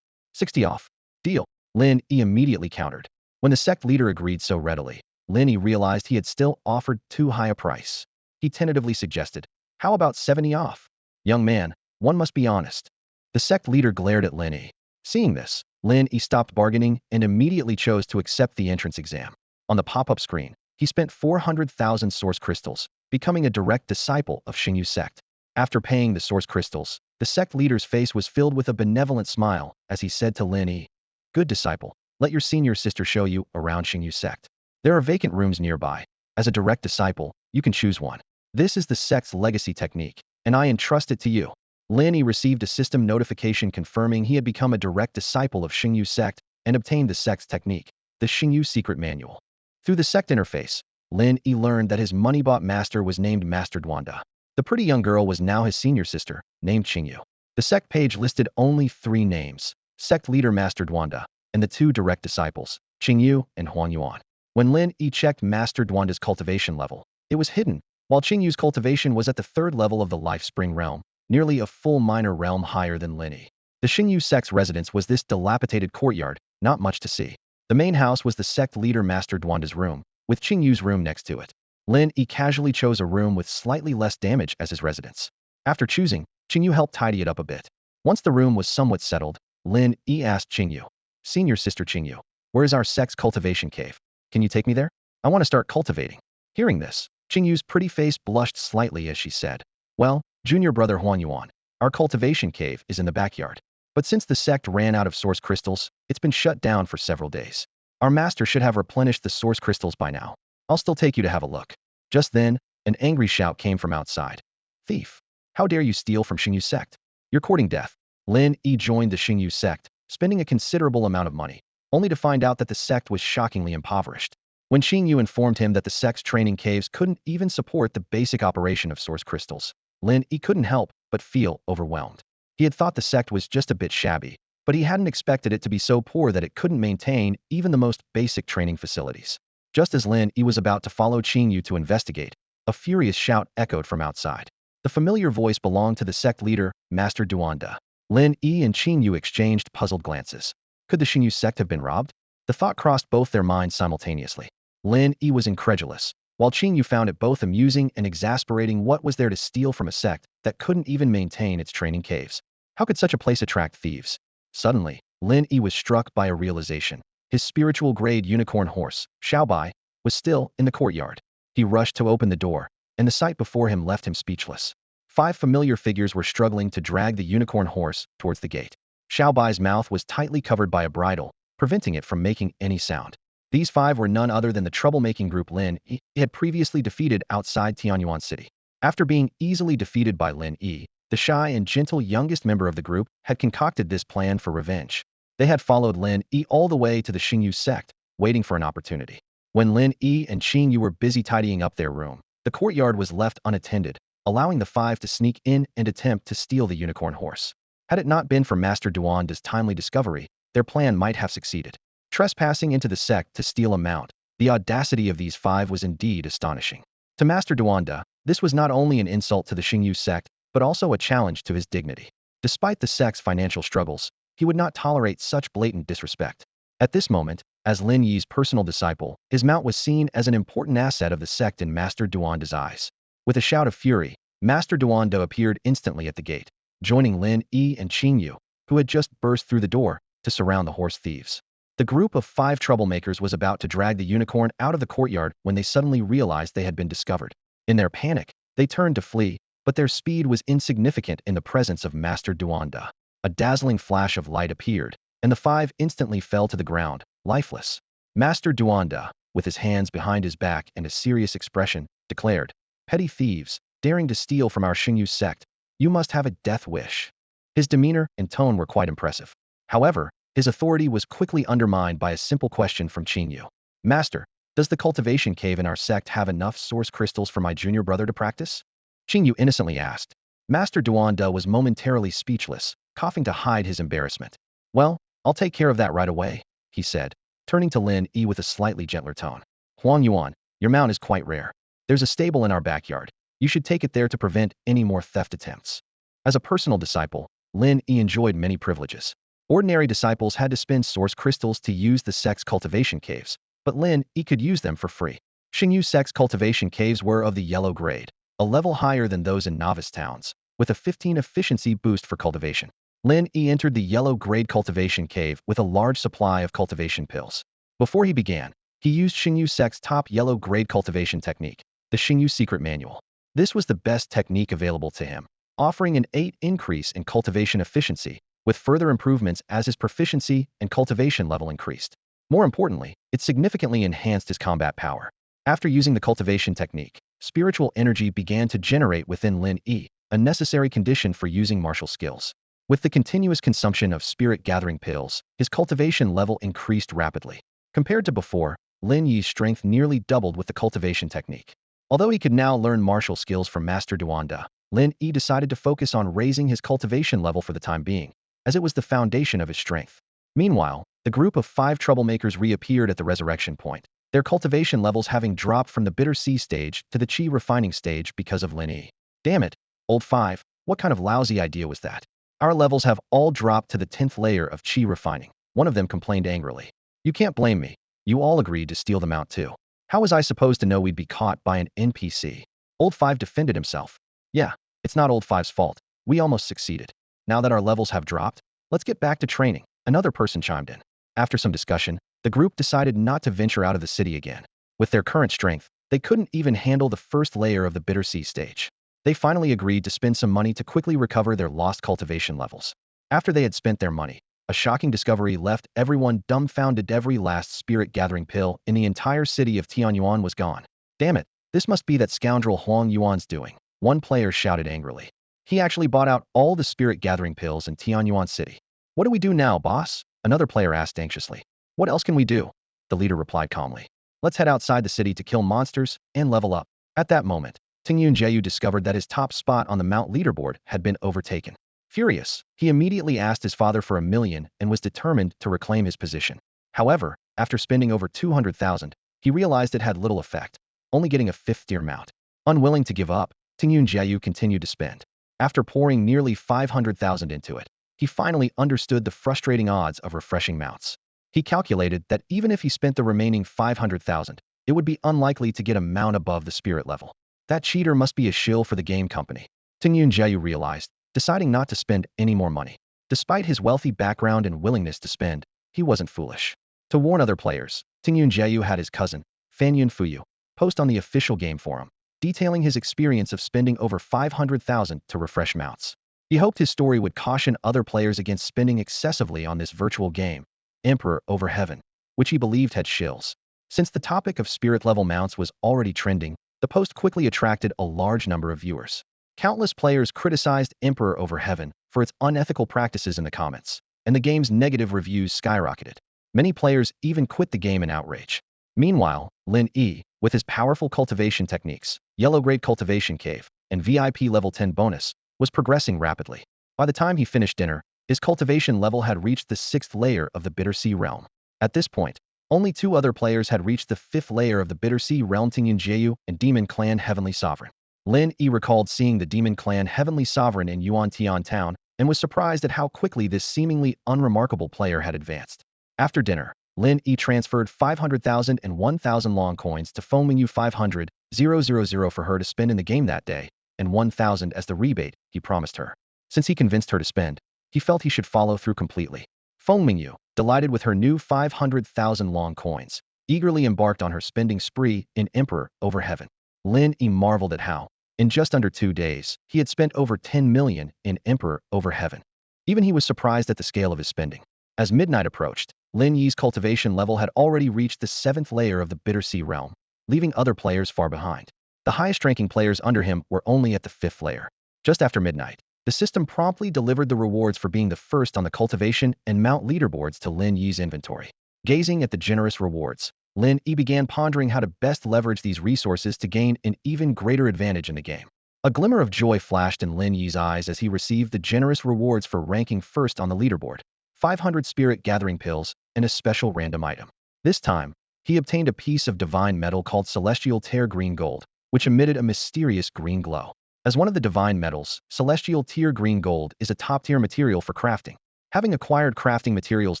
60 off. Deal. Lin Yi immediately countered. When the sect leader agreed so readily, Lin Yi realized he had still offered too high a price. He tentatively suggested, how about 70 off? Young man, one must be honest. The sect leader glared at Lin Yi. Seeing this, Lin Yi stopped bargaining and immediately chose to accept the entrance exam. On the pop-up screen, he spent 400,000 source crystals, becoming a direct disciple of Xingyu sect. After paying the source crystals, the sect leader's face was filled with a benevolent smile as he said to Lin Yi, good disciple, let your senior sister show you around Xingyu sect. There are vacant rooms nearby. As a direct disciple, you can choose one. This is the sect's legacy technique, and I entrust it to you. Lin Yi received a system notification confirming he had become a direct disciple of Xingyu sect and obtained the sect's technique, the Xingyu secret manual. Through the sect interface, Lin Yi learned that his money-bought master was named Master Duanda. The pretty young girl was now his senior sister, named Xingyu. The sect page listed only 3 names, sect leader Master Duanda, and the 2 direct disciples, Xingyu and Huang Yuan. When Lin Yi checked Master Duanda's cultivation level, it was hidden, while Xingyu's cultivation was at the 3rd level of the Life Spring realm, nearly a full minor realm higher than Lin Yi. The Xingyu sect's residence was this dilapidated courtyard, not much to see. The main house was the sect leader Master Duanda's room, with Xingyu's room next to it. Lin Yi casually chose a room with slightly less damage as his residence. After choosing, Xingyu helped tidy it up a bit. Once the room was somewhat settled, Lin Yi asked Xingyu, senior sister Xingyu, where is our sect's cultivation cave? Can you take me there? I want to start cultivating. Hearing this, Xingyu's pretty face blushed slightly as she said, well, junior brother Huang Yuan, our cultivation cave is in the backyard. But since the sect ran out of source crystals, it's been shut down for several days. Our master should have replenished the source crystals by now. I'll still take you to have a look. Just then, an angry shout came from outside. Thief! How dare you steal from Xingyu sect? You're courting death. Lin Yi joined the Xingyu sect, spending a considerable amount of money, only to find out that the sect was shockingly impoverished. When Xingyu informed him that the sect's training caves couldn't even support the basic operation of source crystals, Lin Yi couldn't help but feel overwhelmed. He had thought the sect was just a bit shabby, but he hadn't expected it to be so poor that it couldn't maintain even the most basic training facilities. Just as Lin Yi was about to follow Xingyu to investigate, a furious shout echoed from outside. The familiar voice belonged to the sect leader, Master Duanda. Lin Yi and Xingyu exchanged puzzled glances. Could the Xingyu sect have been robbed? The thought crossed both their minds simultaneously. Lin Yi was incredulous, while Xingyu found it both amusing and exasperating. What was there to steal from a sect that couldn't even maintain its training caves? How could such a place attract thieves? Suddenly, Lin Yi was struck by a realization. His spiritual-grade unicorn horse, Xiaobai, was still in the courtyard. He rushed to open the door, and the sight before him left him speechless. 5 familiar figures were struggling to drag the unicorn horse towards the gate. Xiaobai's mouth was tightly covered by a bridle, preventing it from making any sound. These 5 were none other than the troublemaking group Lin Yi had previously defeated outside Tianyuan City. After being easily defeated by Lin Yi, the shy and gentle youngest member of the group had concocted this plan for revenge. They had followed Lin Yi all the way to the Xingyu sect, waiting for an opportunity. When Lin Yi and Xingyu were busy tidying up their room, the courtyard was left unattended, allowing the 5 to sneak in and attempt to steal the unicorn horse. Had it not been for Master Duanda's timely discovery, their plan might have succeeded. Trespassing into the sect to steal a mount, the audacity of these 5 was indeed astonishing. To Master Duanda, this was not only an insult to the Xingyu sect, but also a challenge to his dignity. Despite the sect's financial struggles, he would not tolerate such blatant disrespect. At this moment, as Lin Yi's personal disciple, his mount was seen as an important asset of the sect in Master Duanda's eyes. With a shout of fury, Master Duanda appeared instantly at the gate, joining Lin Yi and Xingyu, who had just burst through the door, to surround the horse thieves. The group of 5 troublemakers was about to drag the unicorn out of the courtyard when they suddenly realized they had been discovered. In their panic, they turned to flee, but their speed was insignificant in the presence of Master Duanda. A dazzling flash of light appeared, and the 5 instantly fell to the ground, lifeless. Master Duanda, with his hands behind his back and a serious expression, declared, "Petty thieves, daring to steal from our Xingyu sect, you must have a death wish." His demeanor and tone were quite impressive. However, his authority was quickly undermined by a simple question from Qingyu. "Master, does the cultivation cave in our sect have enough source crystals for my junior brother to practice?" Qingyu innocently asked. Master Duanda was momentarily speechless, coughing to hide his embarrassment. "Well, I'll take care of that right away," he said, turning to Lin Yi with a slightly gentler tone. "Huang Yuan, your mount is quite rare. There's a stable in our backyard. You should take it there to prevent any more theft attempts." As a personal disciple, Lin Yi enjoyed many privileges. Ordinary disciples had to spend source crystals to use the sect's cultivation caves, but Lin Yi could use them for free. Xingyu sect's cultivation caves were of the yellow grade, a level higher than those in novice towns, with a 15 efficiency boost for cultivation. Lin Yi entered the yellow grade cultivation cave with a large supply of cultivation pills. Before he began, he used Xingyu sect's top yellow grade cultivation technique, the Xingyu Secret Manual. This was the best technique available to him, offering an 8 increase in cultivation efficiency, with further improvements as his proficiency and cultivation level increased. More importantly, it significantly enhanced his combat power. After using the cultivation technique, spiritual energy began to generate within Lin Yi, a necessary condition for using martial skills. With the continuous consumption of spirit-gathering pills, his cultivation level increased rapidly. Compared to before, Lin Yi's strength nearly doubled with the cultivation technique. Although he could now learn martial skills from Master Duanda, Lin Yi decided to focus on raising his cultivation level for the time being, as it was the foundation of his strength. Meanwhile, the group of 5 troublemakers reappeared at the resurrection point, their cultivation levels having dropped from the bitter sea stage to the chi refining stage because of Lin Yi. "Damn it, old 5, what kind of lousy idea was that? Our levels have all dropped to the 10th layer of chi refining," one of them complained angrily. "You can't blame me. You all agreed to steal the mount too. How was I supposed to know we'd be caught by an NPC?" Old 5 defended himself. "Yeah, it's not Old 5's fault. We almost succeeded. Now that our levels have dropped, let's get back to training," another person chimed in. After some discussion, the group decided not to venture out of the city again. With their current strength, they couldn't even handle the first layer of the bitter sea stage. They finally agreed to spend some money to quickly recover their lost cultivation levels. After they had spent their money, a shocking discovery left everyone dumbfounded. Every last spirit-gathering pill in the entire city of Tianyuan was gone. "Damn it, this must be that scoundrel Huang Yuan's doing," one player shouted angrily. "He actually bought out all the spirit-gathering pills in Tianyuan City." "What do we do now, boss?" another player asked anxiously. "What else can we do?" the leader replied calmly. "Let's head outside the city to kill monsters and level up." At that moment, Tingyun Jeyu discovered that his top spot on the Mount leaderboard had been overtaken. Furious, he immediately asked his father for 1 million and was determined to reclaim his position. However, after spending over 200,000, he realized it had little effect, only getting a 5th-tier mount. Unwilling to give up, Tingyun Jeyu continued to spend. After pouring nearly 500,000 into it, he finally understood the frustrating odds of refreshing mounts. He calculated that even if he spent the remaining 500,000, it would be unlikely to get a mount above the spirit level. That cheater must be a shill for the game company, Tingyun Jeyu realized, deciding not to spend any more money. Despite his wealthy background and willingness to spend, he wasn't foolish. To warn other players, Tingyun Jeyu had his cousin, Fanyun Fuyu, post on the official game forum, detailing his experience of spending over 500,000 to refresh mounts. He hoped his story would caution other players against spending excessively on this virtual game, Emperor over Heaven, which he believed had shills. Since the topic of spirit-level mounts was already trending, the post quickly attracted a large number of viewers. Countless players criticized Emperor over Heaven for its unethical practices in the comments, and the game's negative reviews skyrocketed. Many players even quit the game in outrage. Meanwhile, Lin Yi, with his powerful cultivation techniques, yellow-grade cultivation cave, and VIP level 10 bonus, was progressing rapidly. By the time he finished dinner, his cultivation level had reached the 6th layer of the Bitter Sea realm. At this point, only 2 other players had reached the 5th layer of the Bitter Sea realm, Tingyun Jeyu and Demon Clan Heavenly Sovereign. Lin Yi recalled seeing the Demon Clan Heavenly Sovereign in Yuantian Town and was surprised at how quickly this seemingly unremarkable player had advanced. After dinner, Lin Yi transferred 500,000 and 1,000 long coins to Fengmingyu 500,000 for her to spend in the game that day, and 1,000 as the rebate he promised her. Since he convinced her to spend, he felt he should follow through completely. Fengmingyu, delighted with her new 500,000 long coins, eagerly embarked on her spending spree in Emperor over Heaven. Lin Yi marveled at how, in just under 2 days, he had spent over 10 million in Emperor over Heaven. Even he was surprised at the scale of his spending. As midnight approached, Lin Yi's cultivation level had already reached the 7th layer of the Bitter Sea realm, leaving other players far behind. The highest-ranking players under him were only at the 5th layer. Just after midnight, the system promptly delivered the rewards for being the first on the cultivation and mount leaderboards to Lin Yi's inventory. Gazing at the generous rewards, Lin Yi began pondering how to best leverage these resources to gain an even greater advantage in the game. A glimmer of joy flashed in Lin Yi's eyes as he received the generous rewards for ranking first on the leaderboard: 500 spirit gathering pills and a special random item. This time, he obtained a piece of divine metal called Celestial Tear Green Gold, which emitted a mysterious green glow. As one of the divine metals, Celestial Tear Green Gold is a top-tier material for crafting. Having acquired crafting materials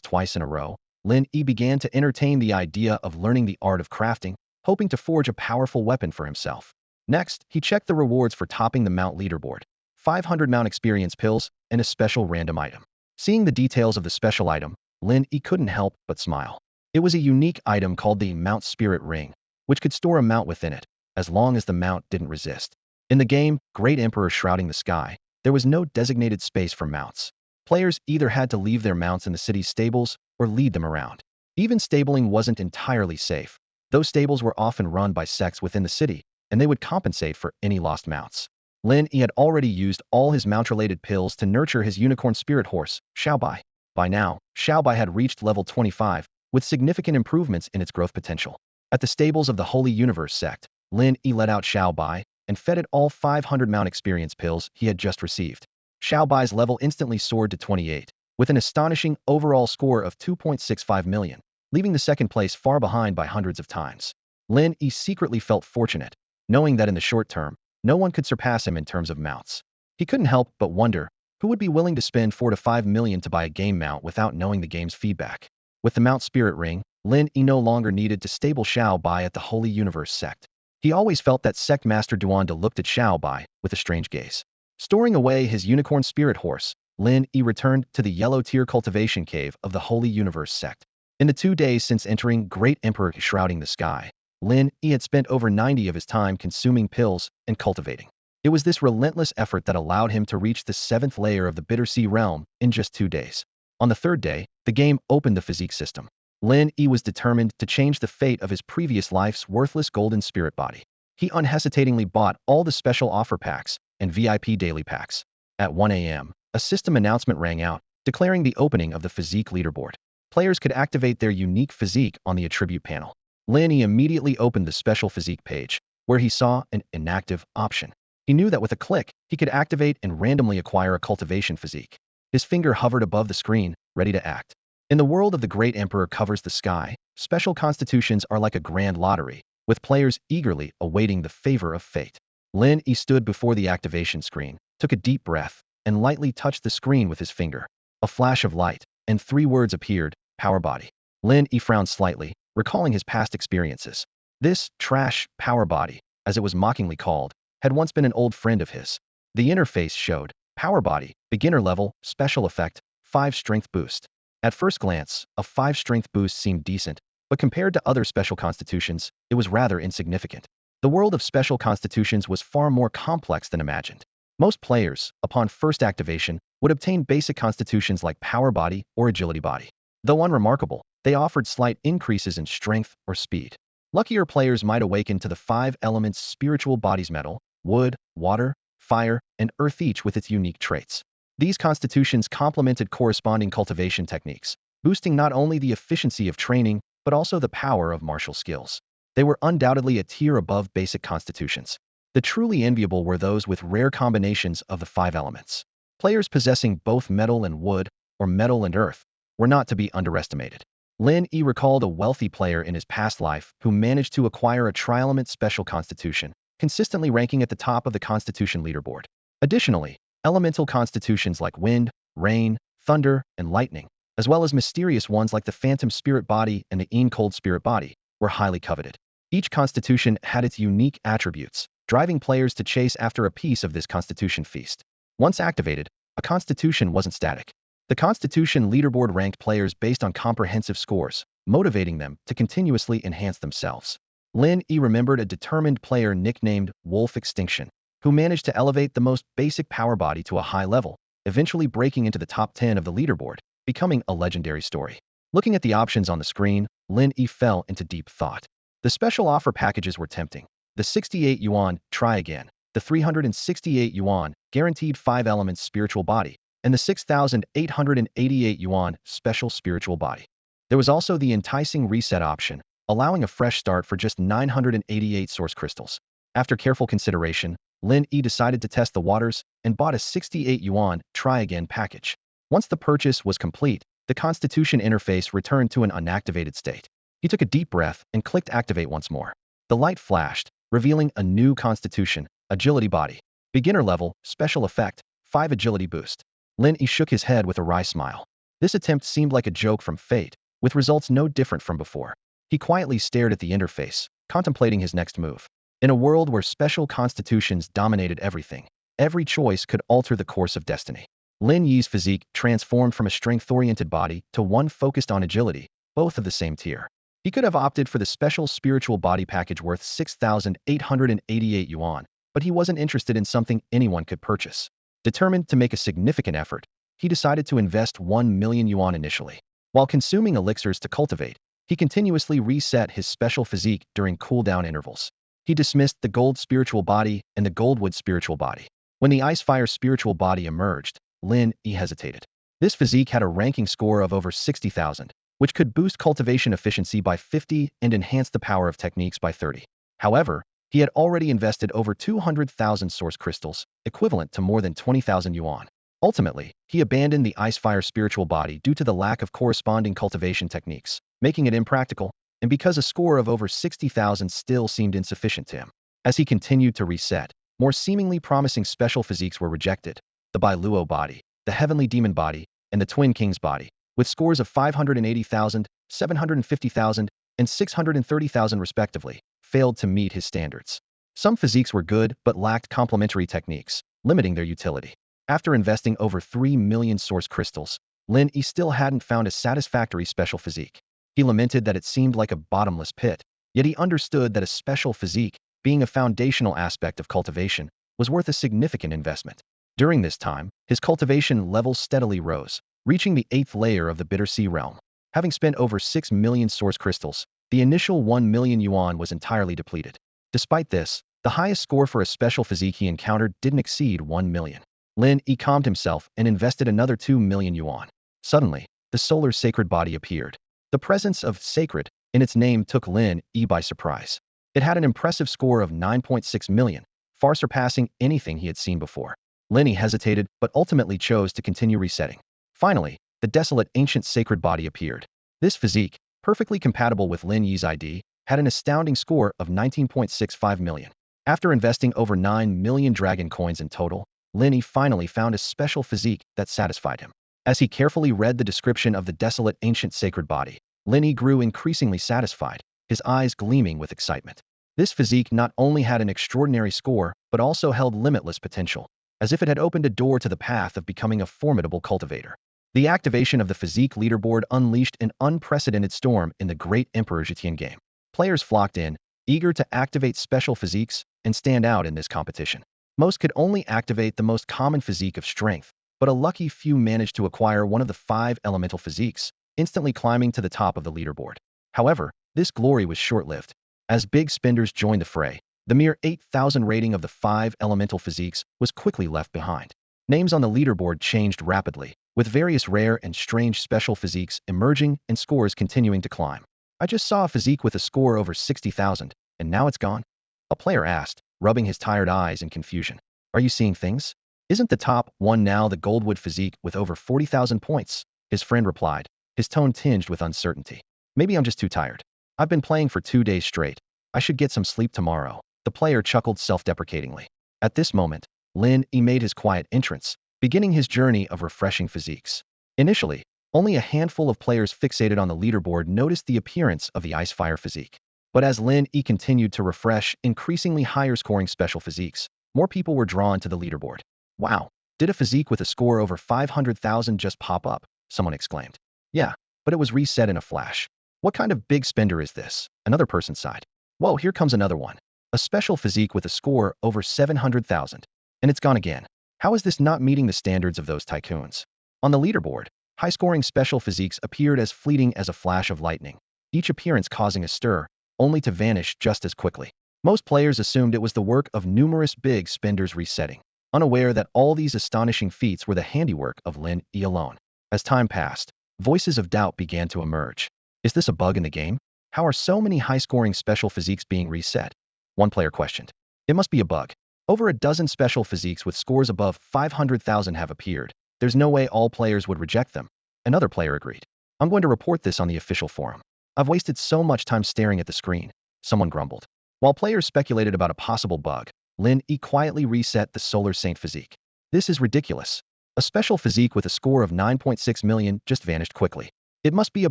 twice in a row, Lin Yi began to entertain the idea of learning the art of crafting, hoping to forge a powerful weapon for himself. Next, he checked the rewards for topping the mount leaderboard: 500 mount experience pills and a special random item. Seeing the details of the special item, Lin Yi couldn't help but smile. It was a unique item called the Mount Spirit Ring, which could store a mount within it, as long as the mount didn't resist. In the game, Great Emperor Shrouding the Sky, there was no designated space for mounts. Players either had to leave their mounts in the city's stables or lead them around. Even stabling wasn't entirely safe. Those stables were often run by sects within the city, and they would compensate for any lost mounts. Lin Yi had already used all his mount-related pills to nurture his unicorn spirit horse, Xiaobai. By now, Xiaobai had reached level 25, with significant improvements in its growth potential. At the stables of the Holy Universe sect, Lin Yi let out Xiaobai and fed it all 500 mount experience pills he had just received. Xiaobai's level instantly soared to 28, with an astonishing overall score of 2.65 million, leaving the second place far behind by hundreds of times. Lin Yi secretly felt fortunate, knowing that in the short term, no one could surpass him in terms of mounts. He couldn't help but wonder who would be willing to spend 4 to 5 million to buy a game mount without knowing the game's feedback. With the Mount Spirit Ring, Lin Yi no longer needed to stable Xiaobai at the Holy Universe sect. He always felt that Sect Master Duanda looked at Xiaobai with a strange gaze. Storing away his unicorn spirit horse, Lin Yi returned to the Yellow Tier Cultivation Cave of the Holy Universe sect. In the 2 days since entering Great Emperor Shrouding the Sky, Lin Yi had spent over 90 of his time consuming pills and cultivating. It was this relentless effort that allowed him to reach the 7th layer of the Bitter Sea realm in just 2 days. On the 3rd day, the game opened the physique system. Lin Yi was determined to change the fate of his previous life's worthless golden spirit body. He unhesitatingly bought all the special offer packs and VIP daily packs. At 1 a.m., a system announcement rang out, declaring the opening of the physique leaderboard. Players could activate their unique physique on the attribute panel. Lin Yi immediately opened the special physique page, where he saw an inactive option. He knew that with a click, he could activate and randomly acquire a cultivation physique. His finger hovered above the screen, ready to act. In the world of the Great Emperor Covers the Sky, special constitutions are like a grand lottery, with players eagerly awaiting the favor of fate. Lin Yi stood before the activation screen, took a deep breath, and lightly touched the screen with his finger. A flash of light, and 3 words appeared: Power Body. Lin Yi frowned slightly, recalling his past experiences. This trash Power Body, as it was mockingly called, had once been an old friend of his. The interface showed: Power Body, beginner level, special effect, 5 strength boost. At first glance, a 5 strength boost seemed decent, but compared to other special constitutions, it was rather insignificant. The world of special constitutions was far more complex than imagined. Most players, upon first activation, would obtain basic constitutions like Power Body or Agility Body. Though unremarkable, they offered slight increases in strength or speed. Luckier players might awaken to the 5 elements spiritual bodies: metal, wood, water, fire, and earth, each with its unique traits. These constitutions complemented corresponding cultivation techniques, boosting not only the efficiency of training, but also the power of martial skills. They were undoubtedly a tier above basic constitutions. The truly enviable were those with rare combinations of the 5 elements. Players possessing both metal and wood, or metal and earth, were not to be underestimated. Lin Yi recalled a wealthy player in his past life who managed to acquire a tri-element special constitution, consistently ranking at the top of the constitution leaderboard. Additionally, elemental constitutions like wind, rain, thunder, and lightning, as well as mysterious ones like the Phantom Spirit Body and the Een Cold Spirit Body, were highly coveted. Each constitution had its unique attributes, driving players to chase after a piece of this constitution feast. Once activated, a constitution wasn't static. The Constitution leaderboard ranked players based on comprehensive scores, motivating them to continuously enhance themselves. Lin Yi remembered a determined player nicknamed Wolf Extinction, who managed to elevate the most basic power body to a high level, eventually breaking into the top 10 of the leaderboard, becoming a legendary story. Looking at the options on the screen, Lin Yi fell into deep thought. The special offer packages were tempting. The 68 yuan, try again, the 368 yuan, guaranteed 5 elements spiritual body, and the 6,888 yuan, special spiritual body. There was also the enticing reset option, allowing a fresh start for just 988 source crystals. After careful consideration, Lin Yi decided to test the waters and bought a 68 yuan, try again package. Once the purchase was complete, the Constitution interface returned to an unactivated state. He took a deep breath and clicked activate once more. The light flashed, revealing a new Constitution, agility body. Beginner level, special effect, 5 agility boost. Lin Yi shook his head with a wry smile. This attempt seemed like a joke from fate, with results no different from before. He quietly stared at the interface, contemplating his next move. In a world where special constitutions dominated everything, every choice could alter the course of destiny. Lin Yi's physique transformed from a strength-oriented body to one focused on agility, both of the same tier. He could have opted for the special spiritual body package worth 6,888 yuan, but he wasn't interested in something anyone could purchase. Determined to make a significant effort, he decided to invest 1 million yuan initially. While consuming elixirs to cultivate, he continuously reset his special physique during cooldown intervals. He dismissed the gold spiritual body and the goldwood spiritual body. When the icefire spiritual body emerged, Lin Yi hesitated. This physique had a ranking score of over 60,000, which could boost cultivation efficiency by 50 and enhance the power of techniques by 30. However, he had already invested over 200,000 source crystals, equivalent to more than 20,000 yuan. Ultimately, he abandoned the icefire spiritual body due to the lack of corresponding cultivation techniques, making it impractical, and because a score of over 60,000 still seemed insufficient to him. As he continued to reset, more seemingly promising special physiques were rejected. The Bailuo body, the Heavenly Demon body, and the Twin Kings body, with scores of 580,000, 750,000, and 630,000 respectively, failed to meet his standards. Some physiques were good but lacked complementary techniques, limiting their utility. After investing over 3 million source crystals, Lin Yi still hadn't found a satisfactory special physique. He lamented that it seemed like a bottomless pit, yet he understood that a special physique, being a foundational aspect of cultivation, was worth a significant investment. During this time, his cultivation levels steadily rose, reaching the 8th layer of the Bitter Sea realm. Having spent over 6 million source crystals, the initial 1 million yuan was entirely depleted. Despite this, the highest score for a special physique he encountered didn't exceed 1 million. Lin Yi calmed himself and invested another 2 million yuan. Suddenly, the solar sacred body appeared. The presence of sacred in its name took Lin Yi by surprise. It had an impressive score of 9.6 million, far surpassing anything he had seen before. Lin Yi hesitated but ultimately chose to continue resetting. Finally, the desolate ancient sacred body appeared. This physique, perfectly compatible with Lin Yi's ID, had an astounding score of 19.65 million. After investing over 9 million dragon coins in total, Lin Yi finally found a special physique that satisfied him. As he carefully read the description of the desolate ancient sacred body, Lin Yi grew increasingly satisfied, his eyes gleaming with excitement. This physique not only had an extraordinary score, but also held limitless potential, as if it had opened a door to the path of becoming a formidable cultivator. The activation of the physique leaderboard unleashed an unprecedented storm in the Great Emperor Zetian game. Players flocked in, eager to activate special physiques and stand out in this competition. Most could only activate the most common physique of strength, but a lucky few managed to acquire one of the 5 elemental physiques, instantly climbing to the top of the leaderboard. However, this glory was short-lived. As big spenders joined the fray, the mere 8,000 rating of the 5 elemental physiques was quickly left behind. Names on the leaderboard changed rapidly, with various rare and strange special physiques emerging and scores continuing to climb. I just saw a physique with a score over 60,000, and now it's gone? A player asked, rubbing his tired eyes in confusion. Are you seeing things? Isn't the top one now the Goldwood physique with over 40,000 points? His friend replied, his tone tinged with uncertainty. Maybe I'm just too tired. I've been playing for 2 days straight. I should get some sleep tomorrow. The player chuckled self-deprecatingly. At this moment, Lin Yi made his quiet entrance, beginning his journey of refreshing physiques. Initially, only a handful of players fixated on the leaderboard noticed the appearance of the Icefire physique. But as Lin Yi continued to refresh increasingly higher scoring special physiques, more people were drawn to the leaderboard. Wow, Did a physique with a score over 500,000 just pop up? Someone exclaimed. Yeah, but it was reset in a flash. What kind of big spender is this? Another person sighed. Whoa, here comes another one. A special physique with a score over 700,000. And it's gone again. How is this not meeting the standards of those tycoons? On the leaderboard, high-scoring special physiques appeared as fleeting as a flash of lightning, each appearance causing a stir, only to vanish just as quickly. Most players assumed it was the work of numerous big spenders resetting, unaware that all these astonishing feats were the handiwork of Lin Yi alone. As time passed, voices of doubt began to emerge. Is this a bug in the game? How are so many high-scoring special physiques being reset? One player questioned. It must be a bug. Over a dozen special physiques with scores above 500,000 have appeared. There's no way all players would reject them. Another player agreed. I'm going to report this on the official forum. I've wasted so much time staring at the screen. Someone grumbled. While players speculated about a possible bug, Lin Yi quietly reset the Solar Saint physique. This is ridiculous. A special physique with a score of 9.6 million just vanished quickly. It must be a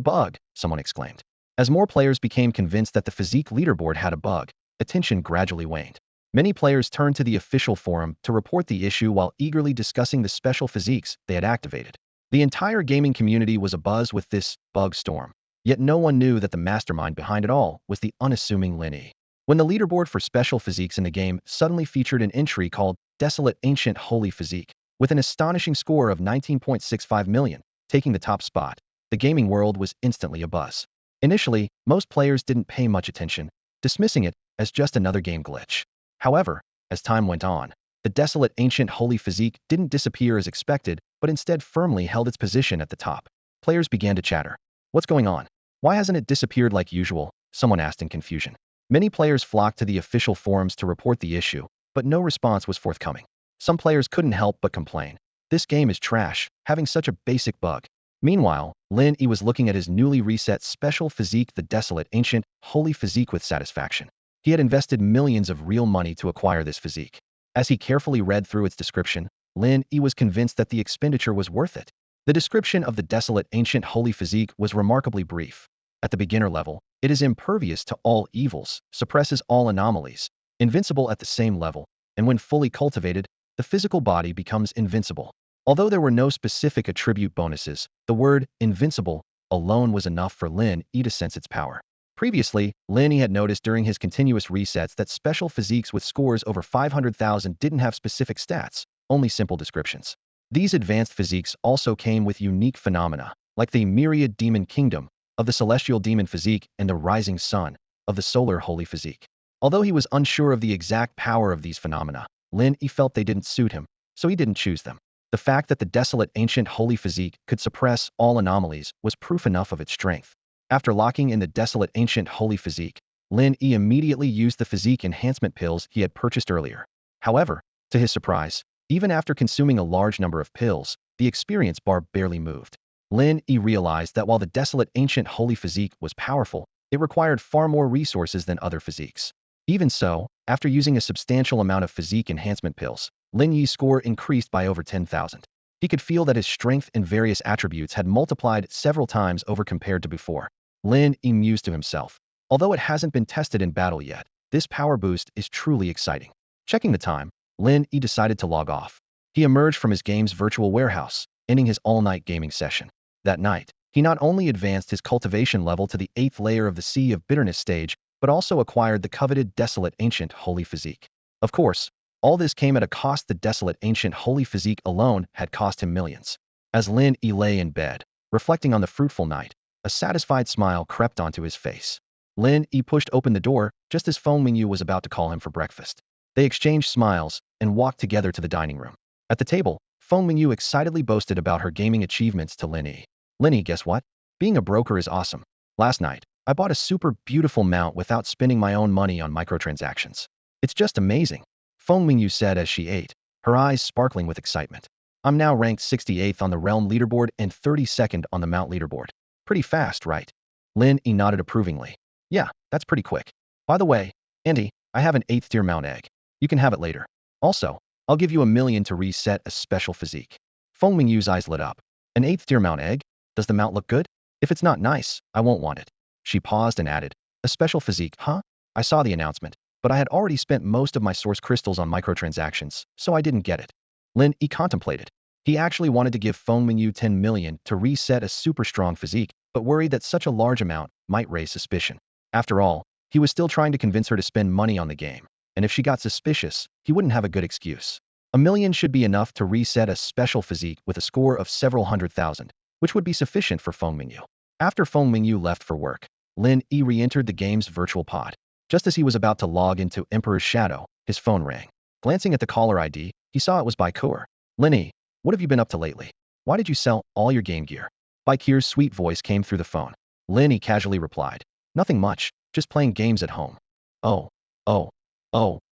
bug, someone exclaimed. As more players became convinced that the physique leaderboard had a bug, attention gradually waned. Many players turned to the official forum to report the issue while eagerly discussing the special physiques they had activated. The entire gaming community was abuzz with this bug storm, yet no one knew that the mastermind behind it all was the unassuming Lin Yi. When the leaderboard for special physiques in the game suddenly featured an entry called Desolate Ancient Holy Physique, with an astonishing score of 19.65 million, taking the top spot, the gaming world was instantly abuzz. Initially, most players didn't pay much attention, dismissing it as just another game glitch. However, as time went on, the Desolate Ancient Holy Physique didn't disappear as expected, but instead firmly held its position at the top. Players began to chatter. What's going on? Why hasn't it disappeared like usual? Someone asked in confusion. Many players flocked to the official forums to report the issue, but no response was forthcoming. Some players couldn't help but complain. This game is trash, having such a basic bug. Meanwhile, Lin Yi was looking at his newly reset special physique, the Desolate Ancient Holy Physique, with satisfaction. He had invested millions of real money to acquire this physique. As he carefully read through its description, Lin Yi was convinced that the expenditure was worth it. The description of the Desolate Ancient Holy Physique was remarkably brief. At the beginner level, it is impervious to all evils, suppresses all anomalies, invincible at the same level, and when fully cultivated, the physical body becomes invincible. Although there were no specific attribute bonuses, the word invincible alone was enough for Lin Yi to sense its power. Previously, Lin Yi had noticed during his continuous resets that special physiques with scores over 500,000 didn't have specific stats, only simple descriptions. These advanced physiques also came with unique phenomena, like the Myriad Demon Kingdom of the Celestial Demon Physique and the Rising Sun of the Solar Holy Physique. Although he was unsure of the exact power of these phenomena, Lin Yi felt they didn't suit him, so he didn't choose them. The fact that the Desolate Ancient Holy Physique could suppress all anomalies was proof enough of its strength. After locking in the Desolate Ancient Holy Physique, Lin Yi immediately used the physique enhancement pills he had purchased earlier. However, to his surprise, even after consuming a large number of pills, the experience bar barely moved. Lin Yi realized that while the Desolate Ancient Holy Physique was powerful, it required far more resources than other physiques. Even so, after using a substantial amount of physique enhancement pills, Lin Yi's score increased by over 10,000. He could feel that his strength and various attributes had multiplied several times over compared to before. Lin Yi mused to himself. Although it hasn't been tested in battle yet, this power boost is truly exciting. Checking the time, Lin Yi decided to log off. He emerged from his game's virtual warehouse, ending his all-night gaming session. That night, he not only advanced his cultivation level to the 8th layer of the Sea of Bitterness stage, but also acquired the coveted Desolate Ancient Holy Physique. Of course, all this came at a cost. The Desolate Ancient Holy Physique alone had cost him millions. As Lin Yi lay in bed, reflecting on the fruitful night, a satisfied smile crept onto his face. Lin Yi pushed open the door just as Feng Yu was about to call him for breakfast. They exchanged smiles and walked together to the dining room. At the table, Feng Yu excitedly boasted about her gaming achievements to Lin Yi. Lin Yi, guess what? Being a broker is awesome. Last night, I bought a super beautiful mount without spending my own money on microtransactions. It's just amazing, Feng Yu said as she ate, her eyes sparkling with excitement. I'm now ranked 68th on the Realm leaderboard and 32nd on the Mount leaderboard. Pretty fast, right? Lin Yi nodded approvingly. Yeah, that's pretty quick. By the way, Andy, I have an 8th tier Mount egg. You can have it later. Also, I'll give you $1 million to reset a special physique. Feng Yu's eyes lit up. An 8th tier Mount egg? Does the mount look good? If it's not nice, I won't want it. She paused and added, a special physique, huh? I saw the announcement, but I had already spent most of my source crystals on microtransactions, so I didn't get it. Lin Yi contemplated. He actually wanted to give Feng Mingyu 10 million to reset a super strong physique, but worried that such a large amount might raise suspicion. After all, he was still trying to convince her to spend money on the game, and if she got suspicious, he wouldn't have a good excuse. A million should be enough to reset a special physique with a score of several 100,000, which would be sufficient for Feng Mingyu. After Feng Mingyu left for work, Lin Yi re-entered the game's virtual pod. Just as he was about to log into Emperor's Shadow, his phone rang. Glancing at the caller ID, he saw it was Baikur. Lin Yi, what have you been up to lately? Why did you sell all your game gear? Baikur's sweet voice came through the phone. Lin Yi casually replied. Nothing much, just playing games at home. Oh, oh,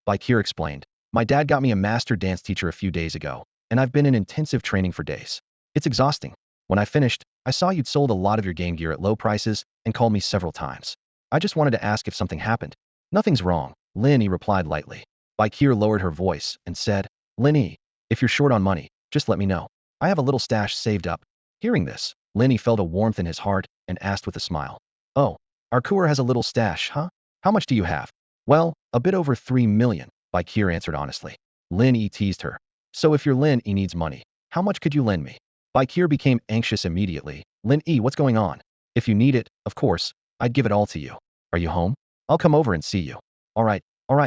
Baikur explained. My dad got me a master dance teacher a few days ago, and I've been in intensive training for days. It's exhausting. When I finished, I saw you'd sold a lot of your game gear at low prices and called me several times. I just wanted to ask if something happened. Nothing's wrong, Lin Yi replied lightly. Baikur lowered her voice and said, Lin Yi, if you're short on money, just let me know. I have a little stash saved up. Hearing this, Lin Yi felt a warmth in his heart and asked with a smile. Oh, Arkur has a little stash, huh? How much do you have? Well, a bit over 3 million, Baikur answered honestly. Lin Yi teased her. So if your Lin Yi needs money, how much could you lend me? Baikur became anxious immediately. Lin Yi, what's going on? If you need it, of course, I'd give it all to you. Are you home? I'll come over and see you. All right,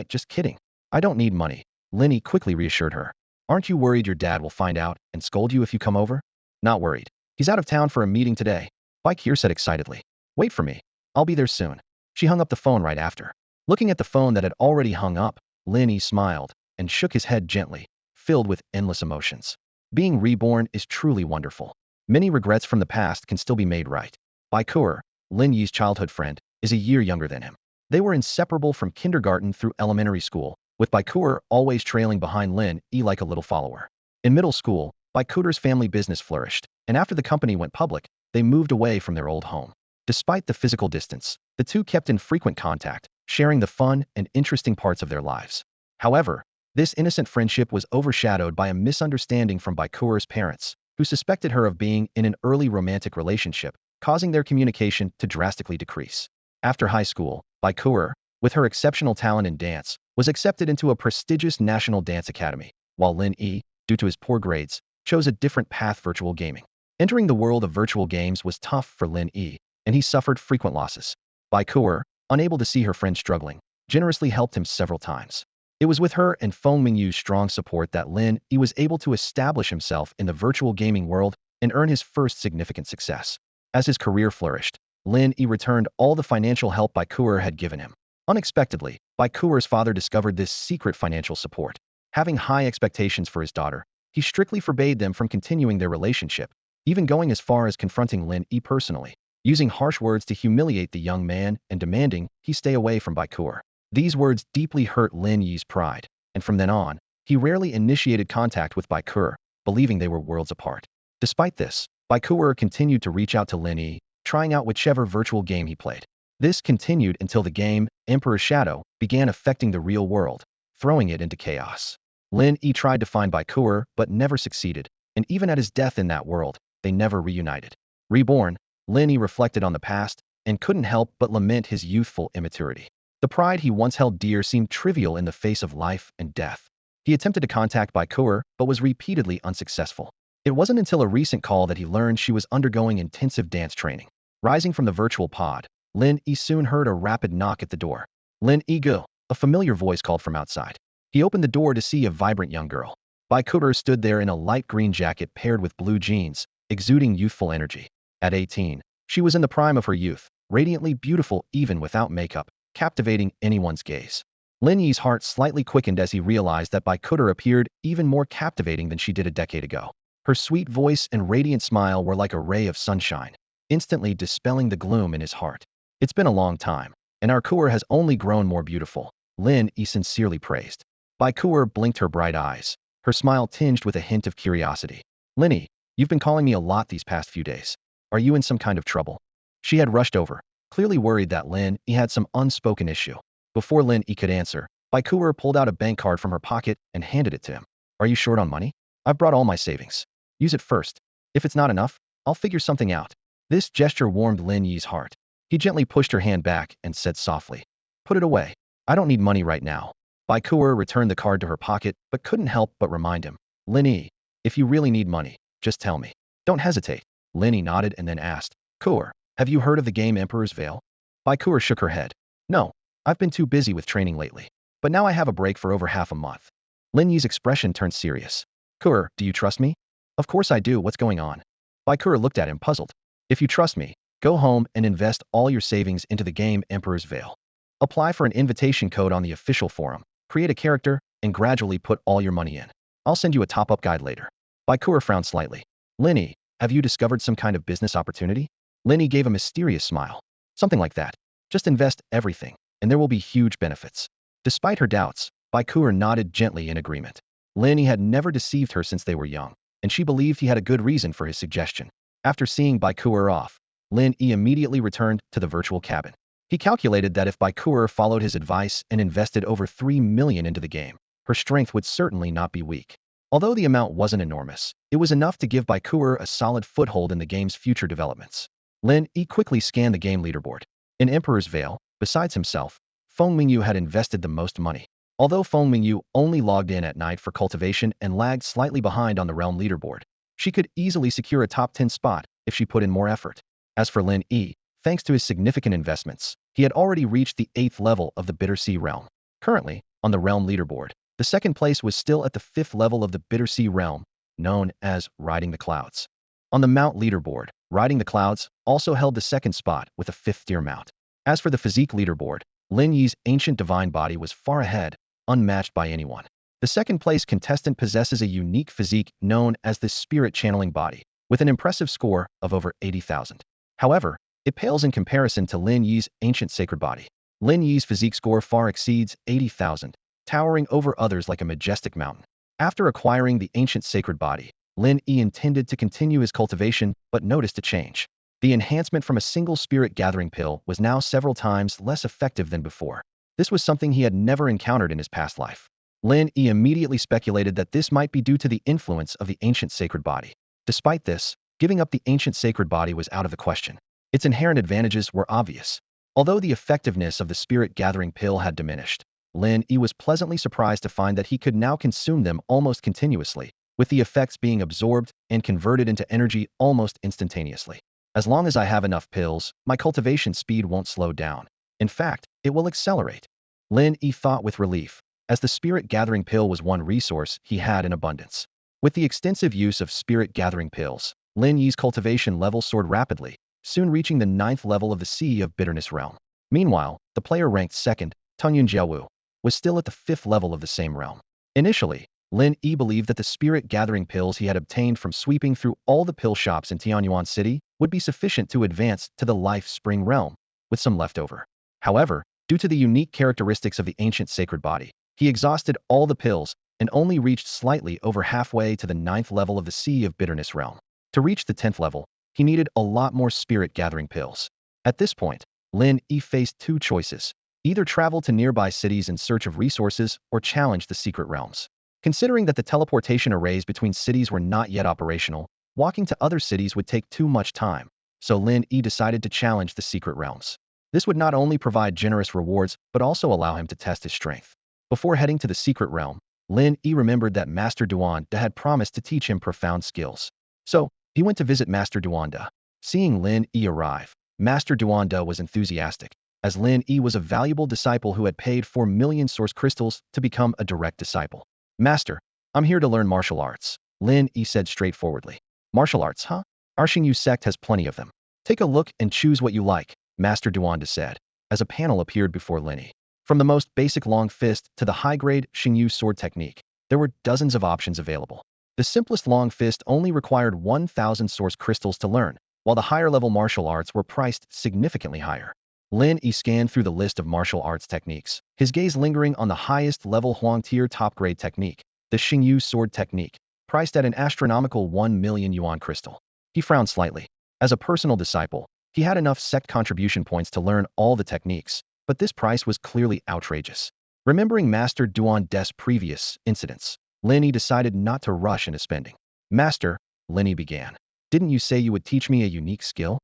just kidding. I don't need money, Lin Yi quickly reassured her. Aren't you worried your dad will find out and scold you if you come over? Not worried. He's out of town for a meeting today, Baikur said excitedly. Wait for me. I'll be there soon. She hung up the phone right after. Looking at the phone that had already hung up, Lin Yi smiled and shook his head gently, filled with endless emotions. Being reborn is truly wonderful. Many regrets from the past can still be made right. Baikur, Lin Yi's childhood friend, is a year younger than him. They were inseparable from kindergarten through elementary school, with Baikur always trailing behind Lin Yi like a little follower. In middle school, Baikur's family business flourished, and after the company went public, they moved away from their old home. Despite the physical distance, the two kept in frequent contact, sharing the fun and interesting parts of their lives. However, this innocent friendship was overshadowed by a misunderstanding from Baikur's parents, who suspected her of being in an early romantic relationship, causing their communication to drastically decrease. After high school, Baikur, with her exceptional talent in dance, was accepted into a prestigious national dance academy, while Lin Yi, due to his poor grades, chose a different path: virtual gaming. Entering the world of virtual games was tough for Lin Yi, and he suffered frequent losses. Baikur, unable to see her friend struggling, generously helped him several times. It was with her and Feng Mingyu's strong support that Lin Yi was able to establish himself in the virtual gaming world and earn his first significant success. As his career flourished, Lin Yi returned all the financial help Baikur had given him. Unexpectedly, Baikur's father discovered this secret financial support. Having high expectations for his daughter, he strictly forbade them from continuing their relationship, even going as far as confronting Lin Yi personally, using harsh words to humiliate the young man and demanding he stay away from Baikur. These words deeply hurt Lin Yi's pride, and from then on, he rarely initiated contact with Baikur, believing they were worlds apart. Despite this, Baikur continued to reach out to Lin Yi, trying out whichever virtual game he played. This continued until the game, Emperor's Shadow, began affecting the real world, throwing it into chaos. Lin Yi tried to find Baikur but never succeeded, and even at his death in that world, they never reunited. Reborn, Lin Yi reflected on the past and couldn't help but lament his youthful immaturity. The pride he once held dear seemed trivial in the face of life and death. He attempted to contact Baikur but was repeatedly unsuccessful. It wasn't until a recent call that he learned she was undergoing intensive dance training. Rising from the virtual pod, Lin Yi soon heard a rapid knock at the door. Lin Yi, go, a familiar voice called from outside. He opened the door to see a vibrant young girl. Baikur stood there in a light green jacket paired with blue jeans, exuding youthful energy. At 18, she was in the prime of her youth, radiantly beautiful even without makeup, captivating anyone's gaze. Lin Yi's heart slightly quickened as he realized that Baikur appeared even more captivating than she did a decade ago. Her sweet voice and radiant smile were like a ray of sunshine, instantly dispelling the gloom in his heart. It's been a long time, and Arkur has only grown more beautiful, Lin Yi sincerely praised. Baikur blinked her bright eyes, her smile tinged with a hint of curiosity. Lin Yi, you've been calling me a lot these past few days. Are you in some kind of trouble? She had rushed over, clearly worried that Lin Yi had some unspoken issue. Before Lin Yi could answer, Baikur pulled out a bank card from her pocket and handed it to him. Are you short on money? I've brought all my savings. Use it first. If it's not enough, I'll figure something out. This gesture warmed Lin Yi's heart. He gently pushed her hand back and said softly, put it away. I don't need money right now. Baikur returned the card to her pocket but couldn't help but remind him. Lin Yi, if you really need money, just tell me. Don't hesitate. Lin Yi nodded and then asked, Kur, have you heard of the game Emperor's Veil? Bai Kur shook her head. No, I've been too busy with training lately. But now I have a break for over half a month. Lin Yi's expression turned serious. Kur, do you trust me? Of course I do, what's going on? Bai Kur looked at him puzzled. If you trust me, go home and invest all your savings into the game Emperor's Veil. Apply for an invitation code on the official forum, create a character, and gradually put all your money in. I'll send you a top-up guide later. Bai Kur frowned slightly. Lin Yi, have you discovered some kind of business opportunity? Lin Yi gave a mysterious smile. Something like that. Just invest everything, and there will be huge benefits. Despite her doubts, Bai Kur nodded gently in agreement. Lin Yi had never deceived her since they were young, and she believed he had a good reason for his suggestion. After seeing Bai Kur off, Lin Yi immediately returned to the virtual cabin. He calculated that if Bai Kur followed his advice and invested over 3 million into the game, her strength would certainly not be weak. Although the amount wasn't enormous, it was enough to give Bai Kur a solid foothold in the game's future developments. Lin Yi quickly scanned the game leaderboard. In Emperor's Veil, besides himself, Feng Mingyu had invested the most money. Although Feng Mingyu only logged in at night for cultivation and lagged slightly behind on the realm leaderboard, she could easily secure a top 10 spot if she put in more effort. As for Lin Yi, thanks to his significant investments, he had already reached the 8th level of the Bitter Sea realm. Currently, on the realm leaderboard, the second place was still at the 5th level of the Bitter Sea realm, known as Riding the Clouds. On the Mount leaderboard, Riding the Clouds also held the second spot with a 5th tier mount. As for the physique leaderboard, Lin Yi's ancient divine body was far ahead, unmatched by anyone. The second place contestant possesses a unique physique known as the spirit channeling body, with an impressive score of over 80,000. However, it pales in comparison to Lin Yi's ancient sacred body. Lin Yi's physique score far exceeds 80,000, towering over others like a majestic mountain. After acquiring the ancient sacred body, Lin Yi intended to continue his cultivation but noticed a change. The enhancement from a single spirit gathering pill was now several times less effective than before. This was something he had never encountered in his past life. Lin Yi immediately speculated that this might be due to the influence of the ancient sacred body. Despite this, giving up the ancient sacred body was out of the question. Its inherent advantages were obvious. Although the effectiveness of the spirit gathering pill had diminished, Lin Yi was pleasantly surprised to find that he could now consume them almost continuously, with the effects being absorbed and converted into energy almost instantaneously. As long as I have enough pills, my cultivation speed won't slow down. In fact, it will accelerate. Lin Yi thought with relief, as the spirit gathering pill was one resource he had in abundance. With the extensive use of spirit gathering pills, Lin Yi's cultivation level soared rapidly, soon reaching the 9th level of the Sea of Bitterness realm. Meanwhile, the player ranked 2nd, Tungyun Jiawu, was still at the 5th level of the same realm. Initially, Lin Yi believed that the spirit gathering pills he had obtained from sweeping through all the pill shops in Tianyuan City would be sufficient to advance to the Life Spring realm, with some leftover. However, due to the unique characteristics of the ancient sacred body, he exhausted all the pills and only reached slightly over halfway to the 9th level of the Sea of Bitterness realm. To reach the 10th level, he needed a lot more spirit gathering pills. At this point, Lin Yi faced two choices: either travel to nearby cities in search of resources or challenge the secret realms. Considering that the teleportation arrays between cities were not yet operational, walking to other cities would take too much time, so Lin Yi decided to challenge the secret realms. This would not only provide generous rewards, but also allow him to test his strength. Before heading to the secret realm, Lin Yi remembered that Master Duanda had promised to teach him profound skills. So, he went to visit Master Duanda. Seeing Lin Yi arrive, Master Duanda was enthusiastic, as Lin Yi was a valuable disciple who had paid 4 million source crystals to become a direct disciple. Master, I'm here to learn martial arts, Lin Yi said straightforwardly. Martial arts, huh? Our Xingyu sect has plenty of them. Take a look and choose what you like, Master Duanda said, as a panel appeared before Lin Yi. From the most basic long fist to the high-grade Xingyu sword technique, there were dozens of options available. The simplest long fist only required 1,000 source crystals to learn, while the higher-level martial arts were priced significantly higher. Lin Yi scanned through the list of martial arts techniques, his gaze lingering on the highest-level Huang-tier top-grade technique, the Xingyu sword technique, priced at an astronomical 1 million yuan crystal. He frowned slightly. As a personal disciple, he had enough sect contribution points to learn all the techniques, but this price was clearly outrageous. Remembering Master Duanda's previous incidents, Lin Yi decided not to rush into spending. Master, Lin Yi began. Didn't you say you would teach me a unique skill?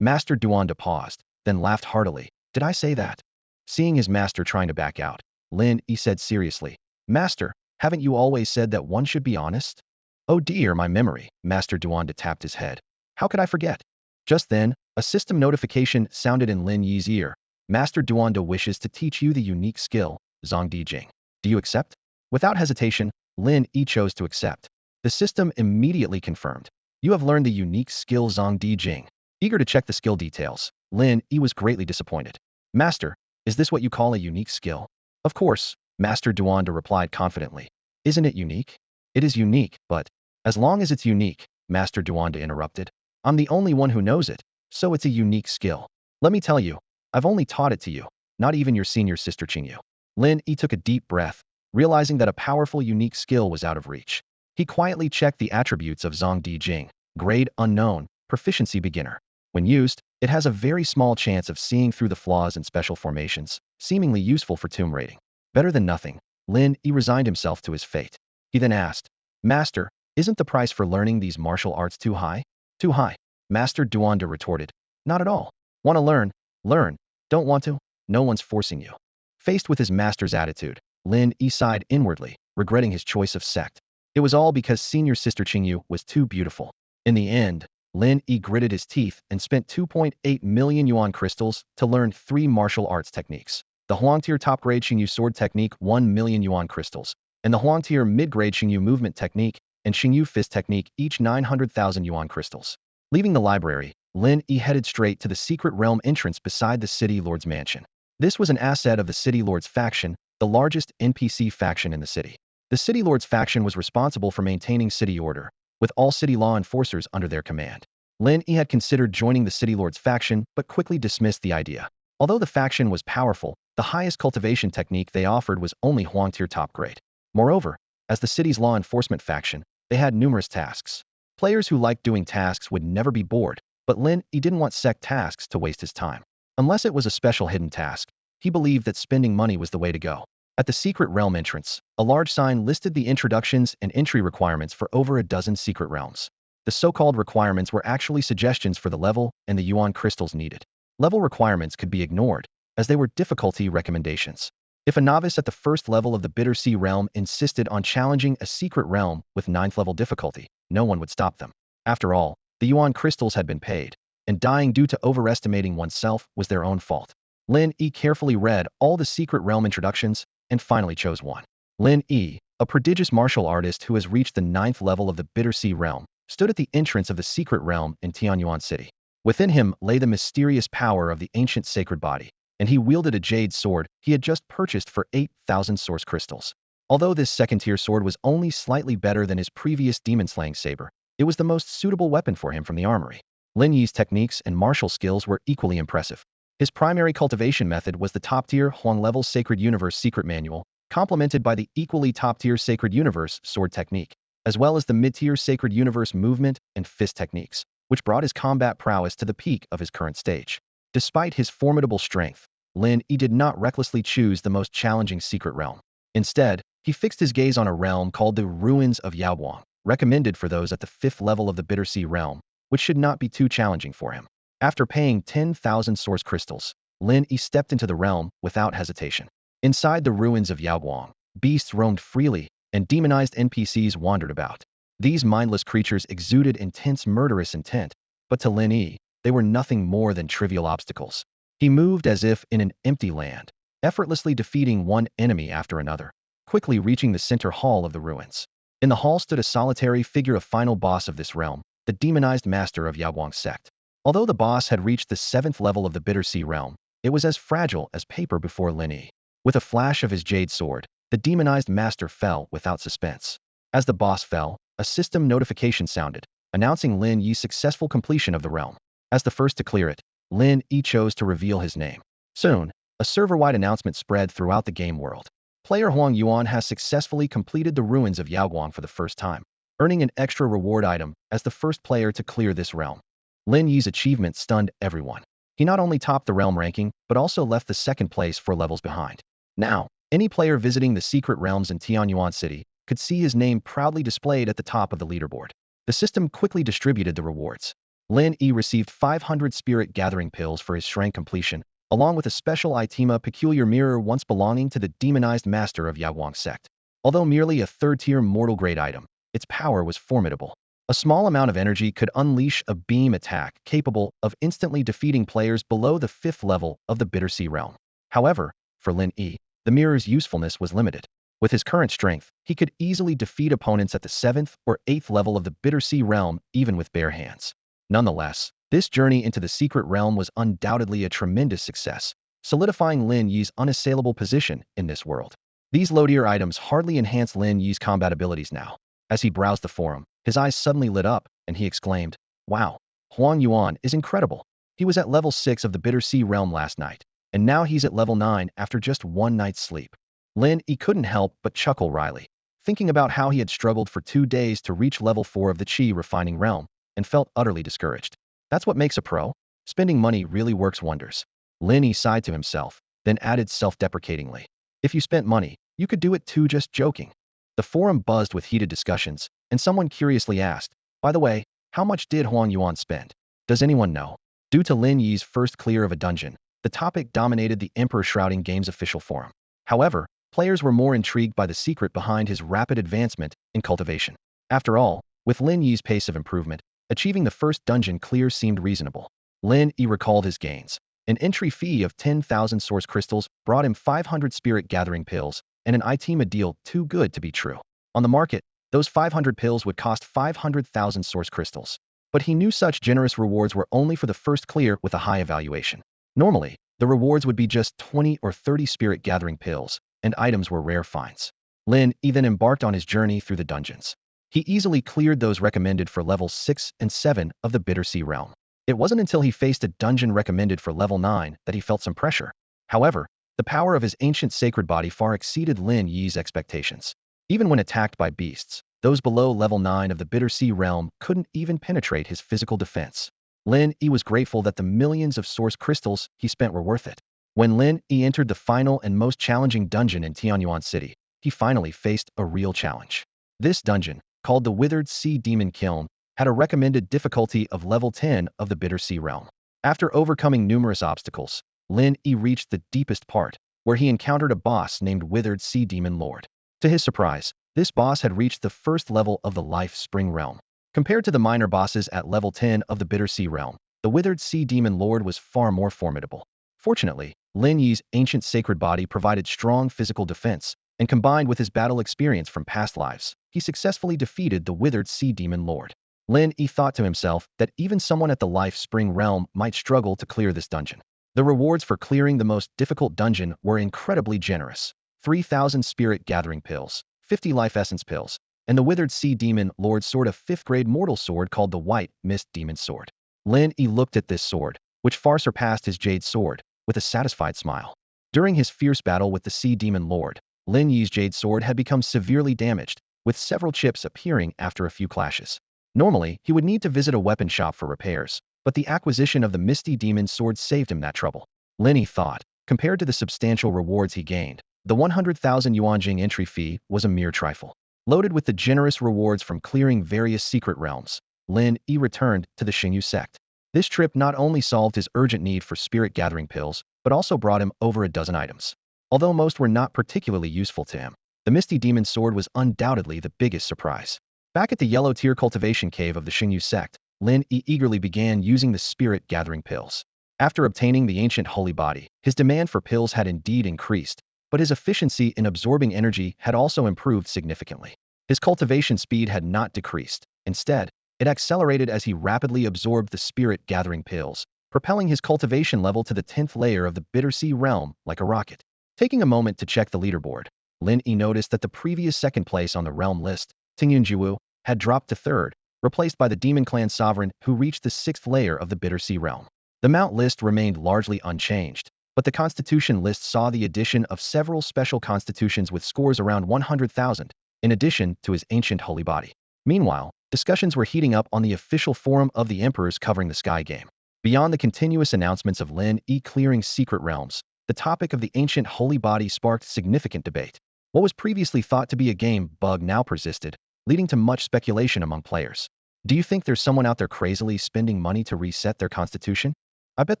Master Duanda paused, then laughed heartily. Did I say that? Seeing his master trying to back out, Lin Yi said seriously, Master, Haven't you always said that one should be honest? Oh dear, my memory, Master Duanda tapped his head. How could I forget? Just then, a system notification sounded in Lin Yi's ear. Master Duanda wishes to teach you the unique skill, Zhongdi Jing. Do you accept? Without hesitation, Lin Yi chose to accept. The system immediately confirmed. You have learned the unique skill Zhongdi Jing. Eager to check the skill details, Lin Yi was greatly disappointed. Master, is this what you call a unique skill? Of course, Master Duanda replied confidently. Isn't it unique? It is unique, but as long as it's unique, Master Duanda interrupted. I'm the only one who knows it, so it's a unique skill. Let me tell you, I've only taught it to you, not even your senior sister Qingyu. Lin Yi took a deep breath, realizing that a powerful unique skill was out of reach. He quietly checked the attributes of Zhongdi Jing, grade unknown, proficiency beginner. When used, it has a very small chance of seeing through the flaws in special formations, seemingly useful for tomb raiding. Better than nothing, Lin Yi resigned himself to his fate. He then asked, Master, isn't the price for learning these martial arts too high? Too high, Master Duanda retorted. Not at all. Want to learn? Learn. Don't want to? No one's forcing you. Faced with his master's attitude, Lin Yi sighed inwardly, regretting his choice of sect. It was all because senior sister Qingyu was too beautiful. In the end, Lin Yi gritted his teeth and spent 2.8 million yuan crystals to learn 3 martial arts techniques. The Huang-tier top-grade Xingyu sword technique 1 million yuan crystals, and the Huang-tier mid-grade Xingyu movement technique and Xingyu fist technique each 900,000 yuan crystals. Leaving the library, Lin Yi headed straight to the secret realm entrance beside the city lord's mansion. This was an asset of the city lord's faction, the largest NPC faction in the city. The city lord's faction was responsible for maintaining city order, with all city law enforcers under their command. Lin Yi had considered joining the city lord's faction but quickly dismissed the idea. Although the faction was powerful, the highest cultivation technique they offered was only Huang-tier top grade. Moreover, as the city's law enforcement faction, they had numerous tasks. Players who liked doing tasks would never be bored, but Lin Yi didn't want sect tasks to waste his time. Unless it was a special hidden task, he believed that spending money was the way to go. At the secret realm entrance, a large sign listed the introductions and entry requirements for over a dozen secret realms. The so-called requirements were actually suggestions for the level and the yuan crystals needed. Level requirements could be ignored, as they were difficulty recommendations. If a novice at the first level of the Bitter Sea realm insisted on challenging a secret realm with 9th level difficulty, no one would stop them. After all, the yuan crystals had been paid, and dying due to overestimating oneself was their own fault. Lin Yi carefully read all the secret realm introductions and finally chose one. Lin Yi, a prodigious martial artist who has reached the 9th level of the Bitter Sea realm, stood at the entrance of the secret realm in Tianyuan City. Within him lay the mysterious power of the ancient sacred body, and he wielded a jade sword he had just purchased for 8,000 source crystals. Although this second-tier sword was only slightly better than his previous demon-slaying saber, it was the most suitable weapon for him from the armory. Lin Yi's techniques and martial skills were equally impressive. His primary cultivation method was the top-tier Huang-level Sacred Universe Secret Manual, complemented by the equally top-tier Sacred Universe Sword Technique, as well as the mid-tier Sacred Universe Movement and Fist Techniques, which brought his combat prowess to the peak of his current stage. Despite his formidable strength, Lin Yi did not recklessly choose the most challenging secret realm. Instead, he fixed his gaze on a realm called the Ruins of Yaoguang, recommended for those at the 5th level of the Bitter Sea realm, which should not be too challenging for him. After paying 10,000 source crystals, Lin Yi stepped into the realm without hesitation. Inside the Ruins of Yaoguang, beasts roamed freely, and demonized NPCs wandered about. These mindless creatures exuded intense murderous intent, but to Lin Yi, they were nothing more than trivial obstacles. He moved as if in an empty land, effortlessly defeating one enemy after another, quickly reaching the center hall of the ruins. In the hall stood a solitary figure, a final boss of this realm, the demonized master of Yaoguang sect. Although the boss had reached the 7th level of the Bitter Sea realm, it was as fragile as paper before Lin Yi. With a flash of his jade sword, the demonized master fell without suspense. As the boss fell, a system notification sounded, announcing Lin Yi's successful completion of the realm. As the first to clear it, Lin Yi chose to reveal his name. Soon, a server-wide announcement spread throughout the game world. Player Huang Yuan has successfully completed the Ruins of Yaoguang for the first time, earning an extra reward item as the first player to clear this realm. Lin Yi's achievement stunned everyone. He not only topped the realm ranking, but also left the 2nd place 4 levels behind. Now, any player visiting the secret realms in Tianyuan City could see his name proudly displayed at the top of the leaderboard. The system quickly distributed the rewards. Lin Yi received 500 spirit gathering pills for his shrine completion, along with a special Itema peculiar mirror once belonging to the demonized master of Yaoguang sect. Although merely a third-tier mortal-grade item, its power was formidable. A small amount of energy could unleash a beam attack capable of instantly defeating players below the 5th level of the Bittersea realm. However, for Lin Yi, the mirror's usefulness was limited. With his current strength, he could easily defeat opponents at the 7th or 8th level of the Bittersea realm even with bare hands. Nonetheless, this journey into the secret realm was undoubtedly a tremendous success, solidifying Lin Yi's unassailable position in this world. These low-tier items hardly enhance Lin Yi's combat abilities now. As he browsed the forum, his eyes suddenly lit up, and he exclaimed, "Wow, Huang Yuan is incredible. He was at level 6 of the Bittersea realm last night, and now he's at level 9 after just one night's sleep." Lin Yi couldn't help but chuckle wryly, thinking about how he had struggled for 2 days to reach level 4 of the Qi refining realm, and felt utterly discouraged. That's what makes a pro. Spending money really works wonders. Lin Yi sighed to himself, then added self-deprecatingly, "If you spent money, you could do it too, just joking." The forum buzzed with heated discussions, and someone curiously asked, "By the way, how much did Huang Yuan spend? Does anyone know?" Due to Lin Yi's first clear of a dungeon, the topic dominated the Emperor Shrouding Game's official forum. However, players were more intrigued by the secret behind his rapid advancement in cultivation. After all, with Lin Yi's pace of improvement, achieving the first dungeon clear seemed reasonable. Lin Yi recalled his gains. An entry fee of 10,000 source crystals brought him 500 spirit gathering pills, and an item a deal too good to be true. On the market, those 500 pills would cost 500,000 source crystals. But he knew such generous rewards were only for the first clear with a high evaluation. Normally, the rewards would be just 20 or 30 spirit gathering pills, and items were rare finds. Lin Yi then embarked on his journey through the dungeons. He easily cleared those recommended for levels 6 and 7 of the Bittersea realm. It wasn't until he faced a dungeon recommended for level 9 that he felt some pressure. However, the power of his ancient sacred body far exceeded Lin Yi's expectations. Even when attacked by beasts, those below level 9 of the Bittersea realm couldn't even penetrate his physical defense. Lin Yi was grateful that the millions of source crystals he spent were worth it. When Lin Yi entered the final and most challenging dungeon in Tianyuan City, he finally faced a real challenge. This dungeon, called the Withered Sea Demon Kiln, had a recommended difficulty of level 10 of the Bittersea realm. After overcoming numerous obstacles, Lin Yi reached the deepest part, where he encountered a boss named Withered Sea Demon Lord. To his surprise, this boss had reached the first level of the Life Spring realm. Compared to the minor bosses at level 10 of the Bittersea realm, the Withered Sea Demon Lord was far more formidable. Fortunately, Lin Yi's ancient sacred body provided strong physical defense, and combined with his battle experience from past lives, he successfully defeated the Withered Sea Demon Lord. Lin Yi thought to himself that even someone at the Life Spring realm might struggle to clear this dungeon. The rewards for clearing the most difficult dungeon were incredibly generous. 3,000 spirit gathering pills, 50 life essence pills, and the Withered Sea Demon Lord's sword, a 5th-grade mortal sword called the White Mist Demon Sword. Lin Yi looked at this sword, which far surpassed his jade sword, with a satisfied smile. During his fierce battle with the Sea Demon Lord, Lin Yi's jade sword had become severely damaged, with several chips appearing after a few clashes. Normally, he would need to visit a weapon shop for repairs, but the acquisition of the Misty Demon Sword saved him that trouble. Lin Yi thought, compared to the substantial rewards he gained, the 100,000 yuanjing entry fee was a mere trifle. Loaded with the generous rewards from clearing various secret realms, Lin Yi returned to the Xingyu sect. This trip not only solved his urgent need for spirit gathering pills, but also brought him over a dozen items. Although most were not particularly useful to him, the Misty Demon Sword was undoubtedly the biggest surprise. Back at the yellow tier cultivation cave of the Xingyu sect, Lin Yi eagerly began using the spirit gathering pills. After obtaining the ancient holy body, his demand for pills had indeed increased, but his efficiency in absorbing energy had also improved significantly. His cultivation speed had not decreased. Instead, it accelerated as he rapidly absorbed the spirit gathering pills, propelling his cultivation level to the 10th layer of the Bittersea realm like a rocket. Taking a moment to check the leaderboard, Lin Yi noticed that the previous second place on the realm list, Tingyunjiwu, had dropped to 3rd, replaced by the Demon Clan Sovereign who reached the 6th layer of the Bittersea realm. The Mount list remained largely unchanged, but the Constitution list saw the addition of several special constitutions with scores around 100,000, in addition to his ancient holy body. Meanwhile, discussions were heating up on the official forum of the emperors covering the Sky Game. Beyond the continuous announcements of Lin Yi clearing secret realms, the topic of the ancient holy body sparked significant debate. What was previously thought to be a game bug now persisted, leading to much speculation among players. Do you think there's someone out there crazily spending money to reset their constitution? I bet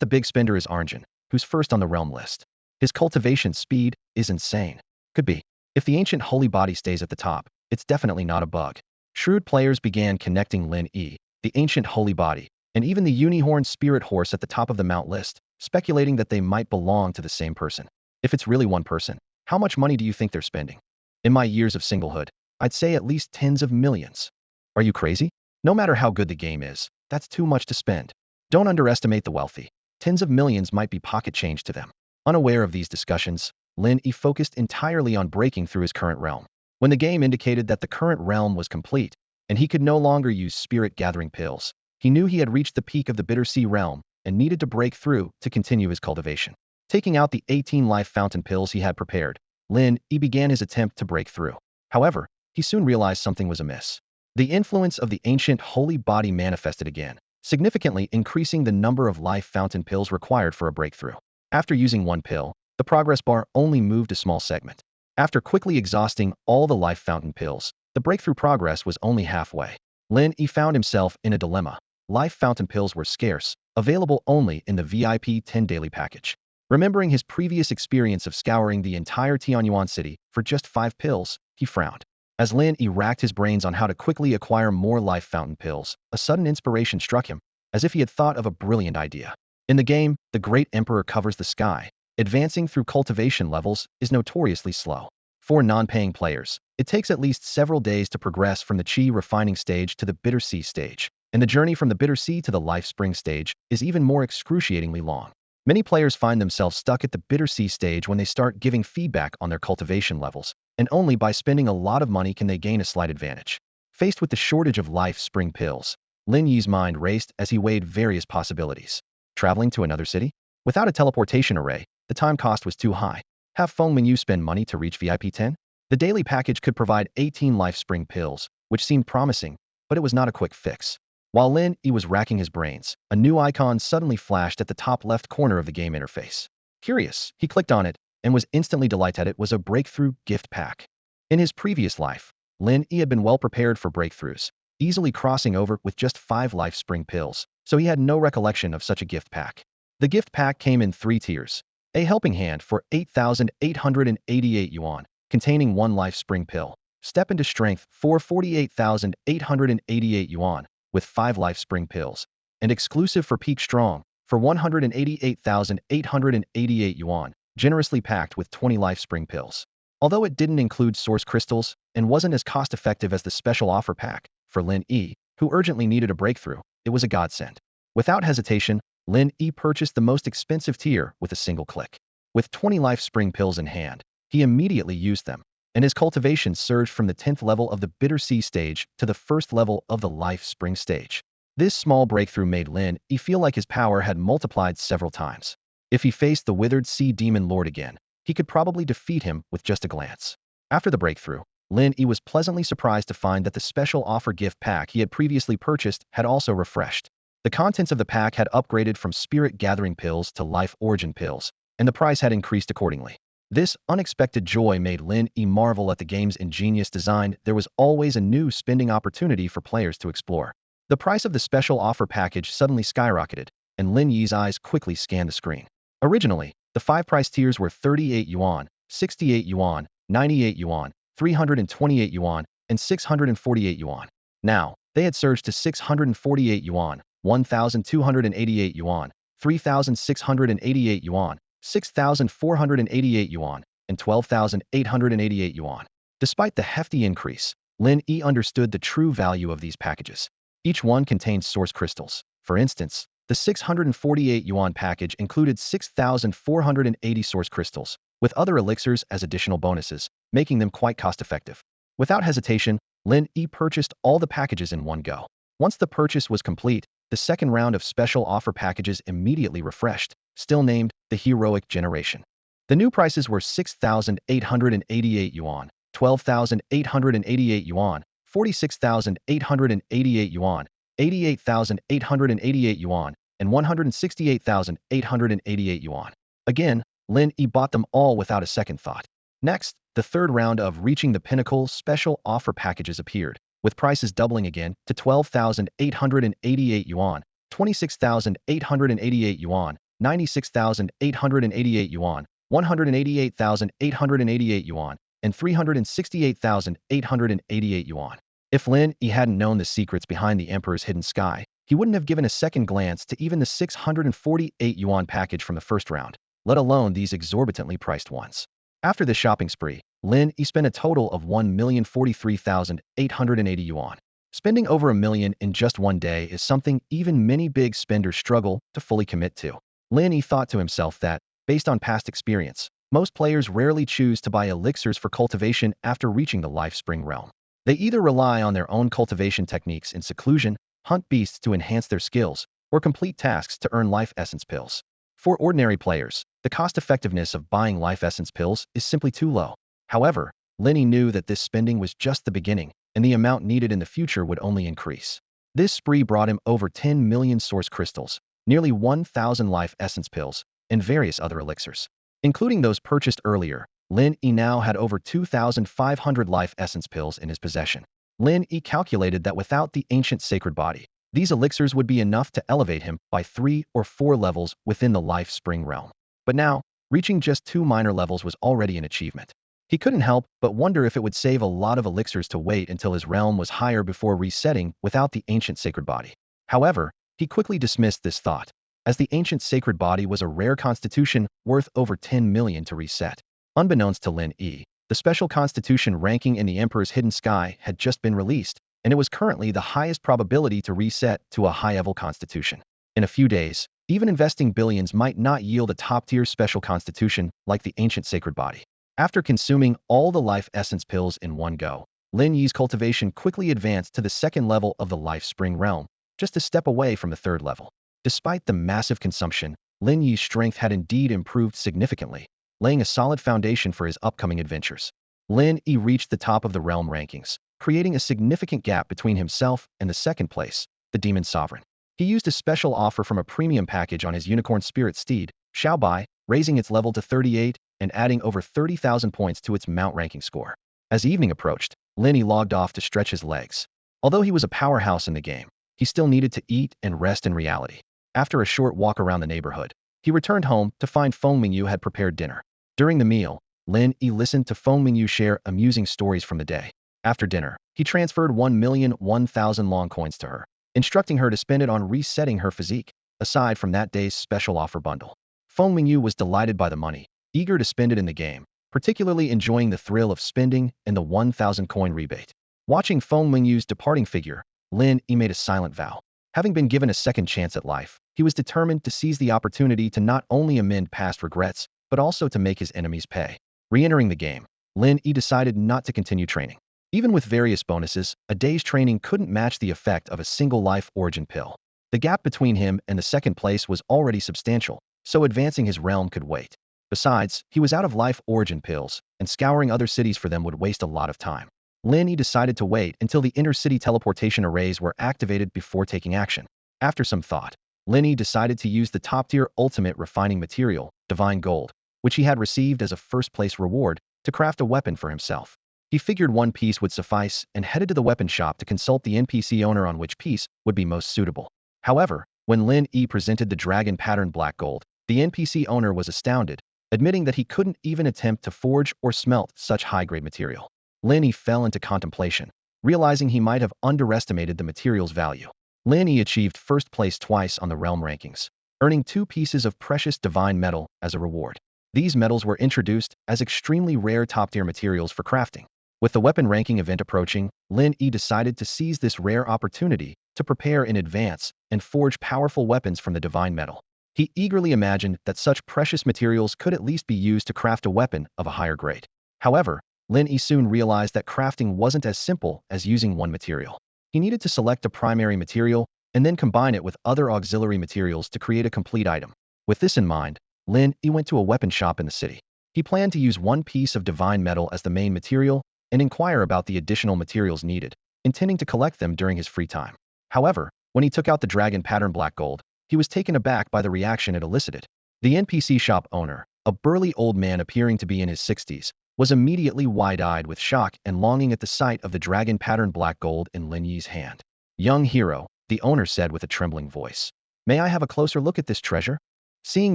the big spender is Arjun, who's first on the realm list. His cultivation speed is insane. Could be. If the ancient holy body stays at the top, it's definitely not a bug. Shrewd players began connecting Lin Yi, the ancient holy body, and even the unicorn spirit horse at the top of the mount list, speculating that they might belong to the same person. If it's really one person, how much money do you think they're spending? In my years of singlehood, I'd say at least tens of millions. Are you crazy? No matter how good the game is, that's too much to spend. Don't underestimate the wealthy. Tens of millions might be pocket change to them. Unaware of these discussions, Lin Yi focused entirely on breaking through his current realm. When the game indicated that the current realm was complete, and he could no longer use spirit-gathering pills, he knew he had reached the peak of the Bitter Sea realm and needed to break through to continue his cultivation. Taking out the 18 life fountain pills he had prepared, Lin Yi began his attempt to break through. However, he soon realized something was amiss. The influence of the ancient holy body manifested again, significantly increasing the number of life fountain pills required for a breakthrough. After using one pill, the progress bar only moved a small segment. After quickly exhausting all the life fountain pills, the breakthrough progress was only halfway. Lin Yi found himself in a dilemma. Life fountain pills were scarce, available only in the VIP 10 daily package. Remembering his previous experience of scouring the entire Tianyuan city for just 5 pills, he frowned. As Lin Yi racked his brains on how to quickly acquire more life fountain pills, a sudden inspiration struck him, as if he had thought of a brilliant idea. In the game, the Great Emperor covers the sky. Advancing through cultivation levels is notoriously slow. For non-paying players, it takes at least several days to progress from the Qi refining stage to the Bitter Sea stage, and the journey from the Bitter Sea to the Life Spring stage is even more excruciatingly long. Many players find themselves stuck at the Bitter Sea stage when they start giving feedback on their cultivation levels, and only by spending a lot of money can they gain a slight advantage. Faced with the shortage of Life Spring pills, Lin Yi's mind raced as he weighed various possibilities. Traveling to another city? Without a teleportation array, the time cost was too high. Have fun when you spend money to reach VIP 10? The daily package could provide 18 Life Spring pills, which seemed promising, but it was not a quick fix. While Lin Yi was racking his brains, a new icon suddenly flashed at the top left corner of the game interface. Curious, he clicked on it, and was instantly delighted it was a breakthrough gift pack. In his previous life, Lin Yi had been well prepared for breakthroughs, easily crossing over with just 5 Life Spring pills, so he had no recollection of such a gift pack. The gift pack came in 3 tiers. A helping hand for 8,888 yuan, containing 1 Life Spring pill. Step into strength for 48,888 yuan, with 5 Life Spring pills. And exclusive for Peak Strong, for 188,888 yuan, generously packed with 20 Life Spring pills. Although it didn't include source crystals and wasn't as cost-effective as the special offer pack, for Lin Yi, who urgently needed a breakthrough, it was a godsend. Without hesitation, Lin Yi purchased the most expensive tier with a single click. With 20 Life Spring pills in hand, he immediately used them, and his cultivation surged from the 10th level of the Bitter Sea stage to the 1st level of the Life Spring stage. This small breakthrough made Lin Yi feel like his power had multiplied several times. If he faced the Withered Sea Demon Lord again, he could probably defeat him with just a glance. After the breakthrough, Lin Yi was pleasantly surprised to find that the special offer gift pack he had previously purchased had also refreshed. The contents of the pack had upgraded from Spirit Gathering pills to Life Origin pills, and the price had increased accordingly. This unexpected joy made Lin Yi marvel at the game's ingenious design. There was always a new spending opportunity for players to explore. The price of the special offer package suddenly skyrocketed, and Lin Yi's eyes quickly scanned the screen. Originally, the 5 price tiers were 38 yuan, 68 yuan, 98 yuan, 328 yuan, and 648 yuan. Now, they had surged to 648 yuan, 1,288 yuan, 3,688 yuan, 6,488 yuan, and 12,888 yuan. Despite the hefty increase, Lin Yi understood the true value of these packages. Each one contained source crystals. For instance, the 648 yuan package included 6,480 source crystals, with other elixirs as additional bonuses, making them quite cost-effective. Without hesitation, Lin Yi purchased all the packages in one go. Once the purchase was complete, the second round of special offer packages immediately refreshed, still named the Heroic Generation. The new prices were 6,888 yuan, 12,888 yuan, 46,888 yuan, 88,888 yuan, and 168,888 yuan. Again, Lin Yi bought them all without a second thought. Next, the third round of Reaching the Pinnacle special offer packages appeared, with prices doubling again to 12,888 yuan, 26,888 yuan, 96,888 yuan, 188,888 yuan, and 368,888 yuan. If Lin Yi hadn't known the secrets behind the Emperor's hidden sky, he wouldn't have given a second glance to even the 648 yuan package from the first round, let alone these exorbitantly priced ones. After this shopping spree, Lin Yi spent a total of 1,043,880 yuan. Spending over a million in just one day is something even many big spenders struggle to fully commit to. Lin Yi thought to himself that, based on past experience, most players rarely choose to buy elixirs for cultivation after reaching the Life Spring realm. They either rely on their own cultivation techniques in seclusion, hunt beasts to enhance their skills, or complete tasks to earn life essence pills. For ordinary players, the cost-effectiveness of buying life essence pills is simply too low. However, Lin Yi knew that this spending was just the beginning, and the amount needed in the future would only increase. This spree brought him over 10 million source crystals, nearly 1,000 life essence pills, and various other elixirs. Including those purchased earlier, Lin Yi now had over 2,500 life essence pills in his possession. Lin Yi calculated that without the ancient sacred body, these elixirs would be enough to elevate him by 3 or 4 levels within the Life Spring realm. But now, reaching just 2 minor levels was already an achievement. He couldn't help but wonder if it would save a lot of elixirs to wait until his realm was higher before resetting without the ancient sacred body. However, he quickly dismissed this thought, as the ancient sacred body was a rare constitution worth over 10 million to reset. Unbeknownst to Lin Yi, the special constitution ranking in the Emperor's hidden sky had just been released, and it was currently the highest probability to reset to a high-level constitution. In a few days, even investing billions might not yield a top-tier special constitution like the ancient sacred body. After consuming all the life essence pills in one go, Lin Yi's cultivation quickly advanced to the second level of the Life Spring realm, just a step away from the third level. Despite the massive consumption, Lin Yi's strength had indeed improved significantly, laying a solid foundation for his upcoming adventures. Lin Yi reached the top of the realm rankings, creating a significant gap between himself and the second place, the Demon Sovereign. He used a special offer from a premium package on his Unicorn Spirit steed, Xiaobai, raising its level to 38 and adding over 30,000 points to its mount ranking score. As evening approached, Lin Yi logged off to stretch his legs. Although he was a powerhouse in the game, he still needed to eat and rest in reality. After a short walk around the neighborhood, he returned home to find Feng Mingyu had prepared dinner. During the meal, Lin Yi listened to Feng Mingyu share amusing stories from the day. After dinner, he transferred 1,001,000 long coins to her, instructing her to spend it on resetting her physique, aside from that day's special offer bundle. Feng Mingyu was delighted by the money, eager to spend it in the game, particularly enjoying the thrill of spending and the 1,000 coin rebate. Watching Feng Mingyu's departing figure, Lin Yi made a silent vow. Having been given a second chance at life, he was determined to seize the opportunity to not only amend past regrets, but also to make his enemies pay. Re-entering the game, Lin Yi decided not to continue training. Even with various bonuses, a day's training couldn't match the effect of a single life origin pill. The gap between him and the second place was already substantial, so advancing his realm could wait. Besides, he was out of life origin pills, and scouring other cities for them would waste a lot of time. Lin Yi decided to wait until the inter-city teleportation arrays were activated before taking action. After some thought, Lin Yi decided to use the top-tier ultimate refining material, Divine Gold, which he had received as a first-place reward, to craft a weapon for himself. He figured one piece would suffice and headed to the weapon shop to consult the NPC owner on which piece would be most suitable. However, when Lin Yi presented the dragon pattern black gold, the NPC owner was astounded, admitting that he couldn't even attempt to forge or smelt such high-grade material. Lin Yi fell into contemplation, realizing he might have underestimated the material's value. Lin Yi achieved first place twice on the realm rankings, earning 2 pieces of precious divine metal as a reward. These metals were introduced as extremely rare top-tier materials for crafting. With the weapon ranking event approaching, Lin Yi decided to seize this rare opportunity to prepare in advance and forge powerful weapons from the divine metal. He eagerly imagined that such precious materials could at least be used to craft a weapon of a higher grade. However, Lin Yi soon realized that crafting wasn't as simple as using one material. He needed to select a primary material and then combine it with other auxiliary materials to create a complete item. With this in mind, Lin Yi went to a weapon shop in the city. He planned to use one piece of divine metal as the main material and inquire about the additional materials needed, intending to collect them during his free time. However, when he took out the dragon pattern black gold, he was taken aback by the reaction it elicited. The NPC shop owner, a burly old man appearing to be in his 60s, was immediately wide-eyed with shock and longing at the sight of the dragon pattern black gold in Lin Yi's hand. "Young hero," the owner said with a trembling voice, "may I have a closer look at this treasure?" Seeing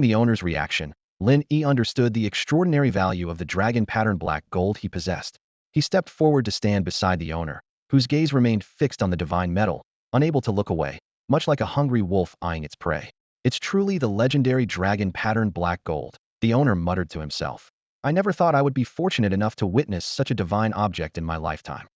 the owner's reaction, Lin Yi understood the extraordinary value of the dragon pattern black gold he possessed. He stepped forward to stand beside the owner, whose gaze remained fixed on the divine metal, unable to look away, much like a hungry wolf eyeing its prey. It's truly the legendary dragon pattern black gold, the owner muttered to himself. I never thought I would be fortunate enough to witness such a divine object in my lifetime.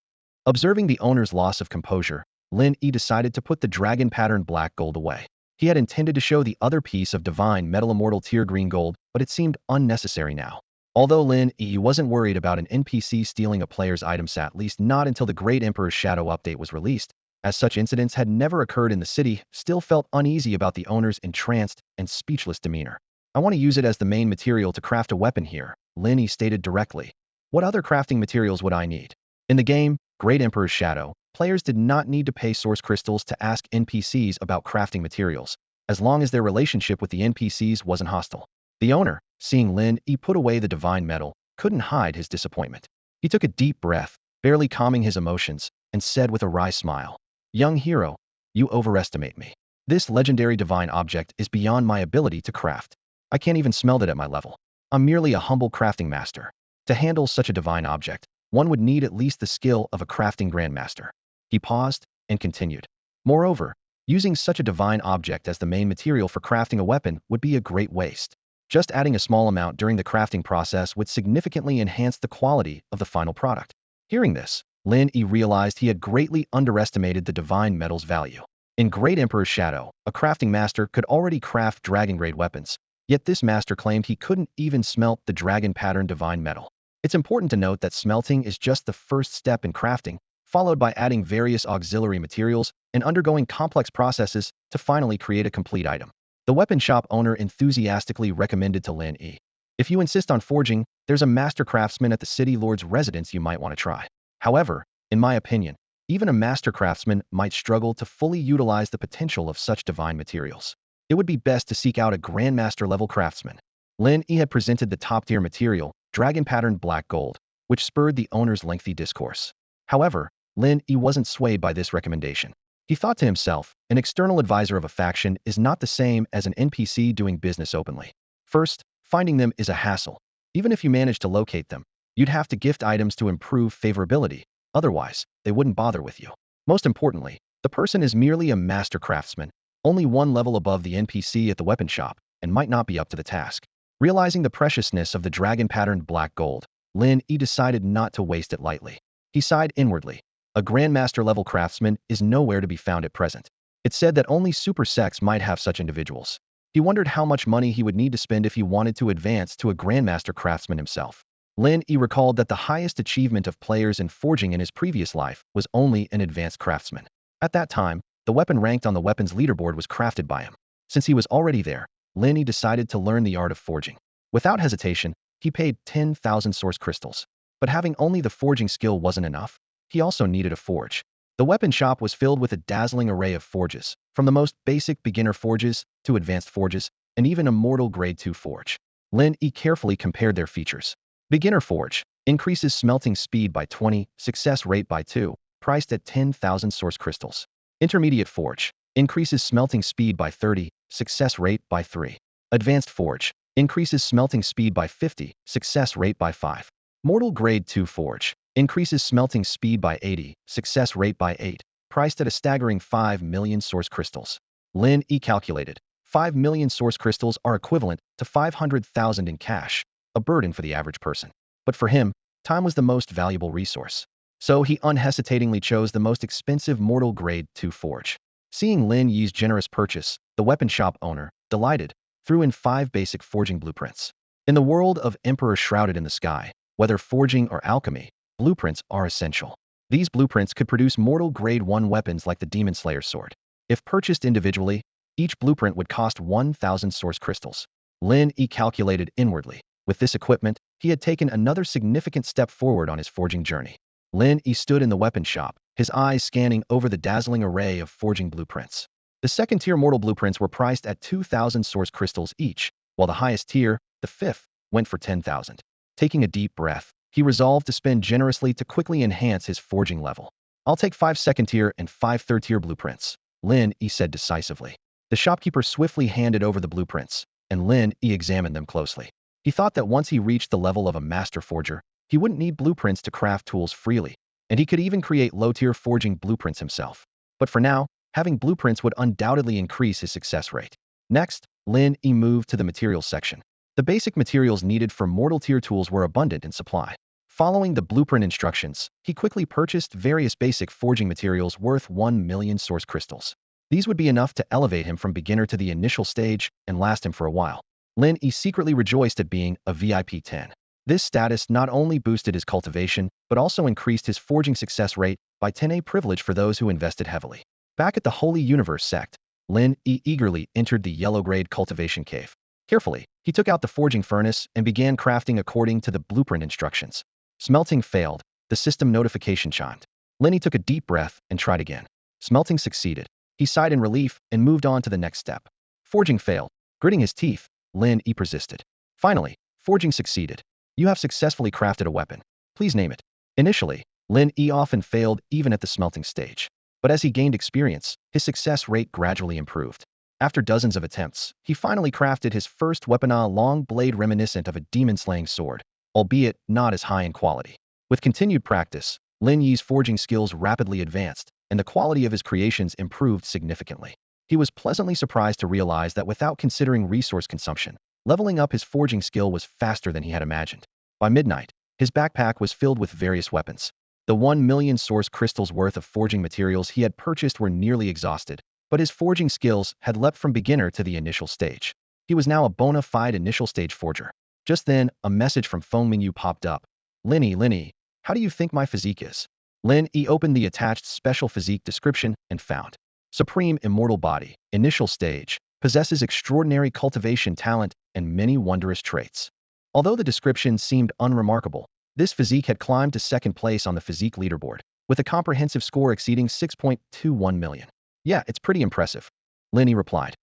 Observing the owner's loss of composure, Lin Yi decided to put the dragon pattern black gold away. He had intended to show the other piece of divine metal immortal tier green gold, but it seemed unnecessary now. Although Lin Yi wasn't worried about an NPC stealing a player's items, at least not until the Great Emperor's Shadow update was released, as such incidents had never occurred in the city, still felt uneasy about the owner's entranced and speechless demeanor. I want to use it as the main material to craft a weapon here, Lin Yi stated directly. What other crafting materials would I need? In the game, Great Emperor's Shadow, players did not need to pay source crystals to ask NPCs about crafting materials, as long as their relationship with the NPCs wasn't hostile. The owner, seeing Lin Yi put away the divine metal, couldn't hide his disappointment. He took a deep breath, barely calming his emotions, and said with a wry smile, "Young hero, you overestimate me. This legendary divine object is beyond my ability to craft. I can't even smelt it at my level. I'm merely a humble crafting master. To handle such a divine object, one would need at least the skill of a crafting grandmaster." He paused and continued. Moreover, using such a divine object as the main material for crafting a weapon would be a great waste. Just adding a small amount during the crafting process would significantly enhance the quality of the final product. Hearing this, Lin Yi realized he had greatly underestimated the divine metal's value. In Great Emperor's Shadow, a crafting master could already craft dragon-grade weapons, yet this master claimed he couldn't even smelt the dragon pattern divine metal. It's important to note that smelting is just the first step in crafting, followed by adding various auxiliary materials and undergoing complex processes to finally create a complete item. The weapon shop owner enthusiastically recommended to Lin Yi. If you insist on forging, there's a master craftsman at the city lord's residence you might want to try. However, in my opinion, even a master craftsman might struggle to fully utilize the potential of such divine materials. It would be best to seek out a grandmaster level craftsman. Lin Yi had presented the top-tier material, dragon patterned black gold, which spurred the owner's lengthy discourse. However, Lin Yi wasn't swayed by this recommendation. He thought to himself, an external advisor of a faction is not the same as an NPC doing business openly. First, finding them is a hassle. Even if you manage to locate them, you'd have to gift items to improve favorability, otherwise, they wouldn't bother with you. Most importantly, the person is merely a master craftsman, only one level above the NPC at the weapon shop, and might not be up to the task. Realizing the preciousness of the dragon-patterned black gold, Lin Yi decided not to waste it lightly. He sighed inwardly. A grandmaster-level craftsman is nowhere to be found at present. It said that only super sects might have such individuals. He wondered how much money he would need to spend if he wanted to advance to a grandmaster craftsman himself. Lin Yi recalled that the highest achievement of players in forging in his previous life was only an advanced craftsman. At that time, the weapon ranked on the weapons leaderboard was crafted by him. Since he was already there, Lin Yi decided to learn the art of forging. Without hesitation, he paid 10,000 source crystals. But having only the forging skill wasn't enough. He also needed a forge. The weapon shop was filled with a dazzling array of forges, from the most basic beginner forges to advanced forges, and even a mortal grade 2 forge. Lin Yi carefully compared their features. Beginner forge increases smelting speed by 20, success rate by 2, priced at 10,000 source crystals. Intermediate forge increases smelting speed by 30, success rate by 3. Advanced forge increases smelting speed by 50, success rate by 5. Mortal grade 2 forge increases smelting speed by 80, success rate by 8, priced at a staggering 5 million source crystals. Lin Yi calculated. 5 million source crystals are equivalent to 500,000 in cash, a burden for the average person. But for him, time was the most valuable resource. So he unhesitatingly chose the most expensive mortal grade 2 forge. Seeing Lin Yi's generous purchase, the weapon shop owner, delighted, threw in 5 basic forging blueprints. In the world of Emperor shrouded in the sky, whether forging or alchemy, blueprints are essential. These blueprints could produce mortal grade 1 weapons like the Demon Slayer's sword. If purchased individually, each blueprint would cost 1,000 source crystals. Lin Yi calculated inwardly. With this equipment, he had taken another significant step forward on his forging journey. Lin Yi stood in the weapon shop, his eyes scanning over the dazzling array of forging blueprints. The second-tier mortal blueprints were priced at 2,000 source crystals each, while the highest tier, the fifth, went for 10,000. Taking a deep breath, he resolved to spend generously to quickly enhance his forging level. "I'll take 5 second-tier and 5 third-tier blueprints," Lin Yi said decisively. The shopkeeper swiftly handed over the blueprints, and Lin Yi examined them closely. He thought that once he reached the level of a master forger, he wouldn't need blueprints to craft tools freely, and he could even create low-tier forging blueprints himself. But for now, having blueprints would undoubtedly increase his success rate. Next, Lin Yi moved to the materials section. The basic materials needed for mortal tier tools were abundant in supply. Following the blueprint instructions, he quickly purchased various basic forging materials worth 1 million source crystals. These would be enough to elevate him from beginner to the initial stage and last him for a while. Lin Yi secretly rejoiced at being a VIP 10. This status not only boosted his cultivation, but also increased his forging success rate by 10A privilege for those who invested heavily. Back at the Holy Universe sect, Lin Yi eagerly entered the yellow-grade cultivation cave. Carefully, he took out the forging furnace and began crafting according to the blueprint instructions. Smelting failed. The system notification chimed. Lin Yi took a deep breath and tried again. Smelting succeeded. He sighed in relief and moved on to the next step. Forging failed. Gritting his teeth, Lin Yi persisted. Finally, forging succeeded. You have successfully crafted a weapon. Please name it. Initially, Lin Yi often failed even at the smelting stage. But as he gained experience, his success rate gradually improved. After dozens of attempts, he finally crafted his first weapon, a long blade reminiscent of a demon-slaying sword, albeit not as high in quality. With continued practice, Lin Yi's forging skills rapidly advanced, and the quality of his creations improved significantly. He was pleasantly surprised to realize that without considering resource consumption, leveling up his forging skill was faster than he had imagined. By midnight, his backpack was filled with various weapons. The 1 million source crystals worth of forging materials he had purchased were nearly exhausted, but his forging skills had leapt from beginner to the initial stage. He was now a bona fide initial stage forger. Just then, a message from phone menu popped up. Lin Yi, how do you think my physique is? Lin Yi opened the attached special physique description and found. Supreme immortal body, initial stage, possesses extraordinary cultivation talent and many wondrous traits. Although the description seemed unremarkable, this physique had climbed to second place on the physique leaderboard, with a comprehensive score exceeding 6.21 million. Yeah, it's pretty impressive. Lin Yi replied.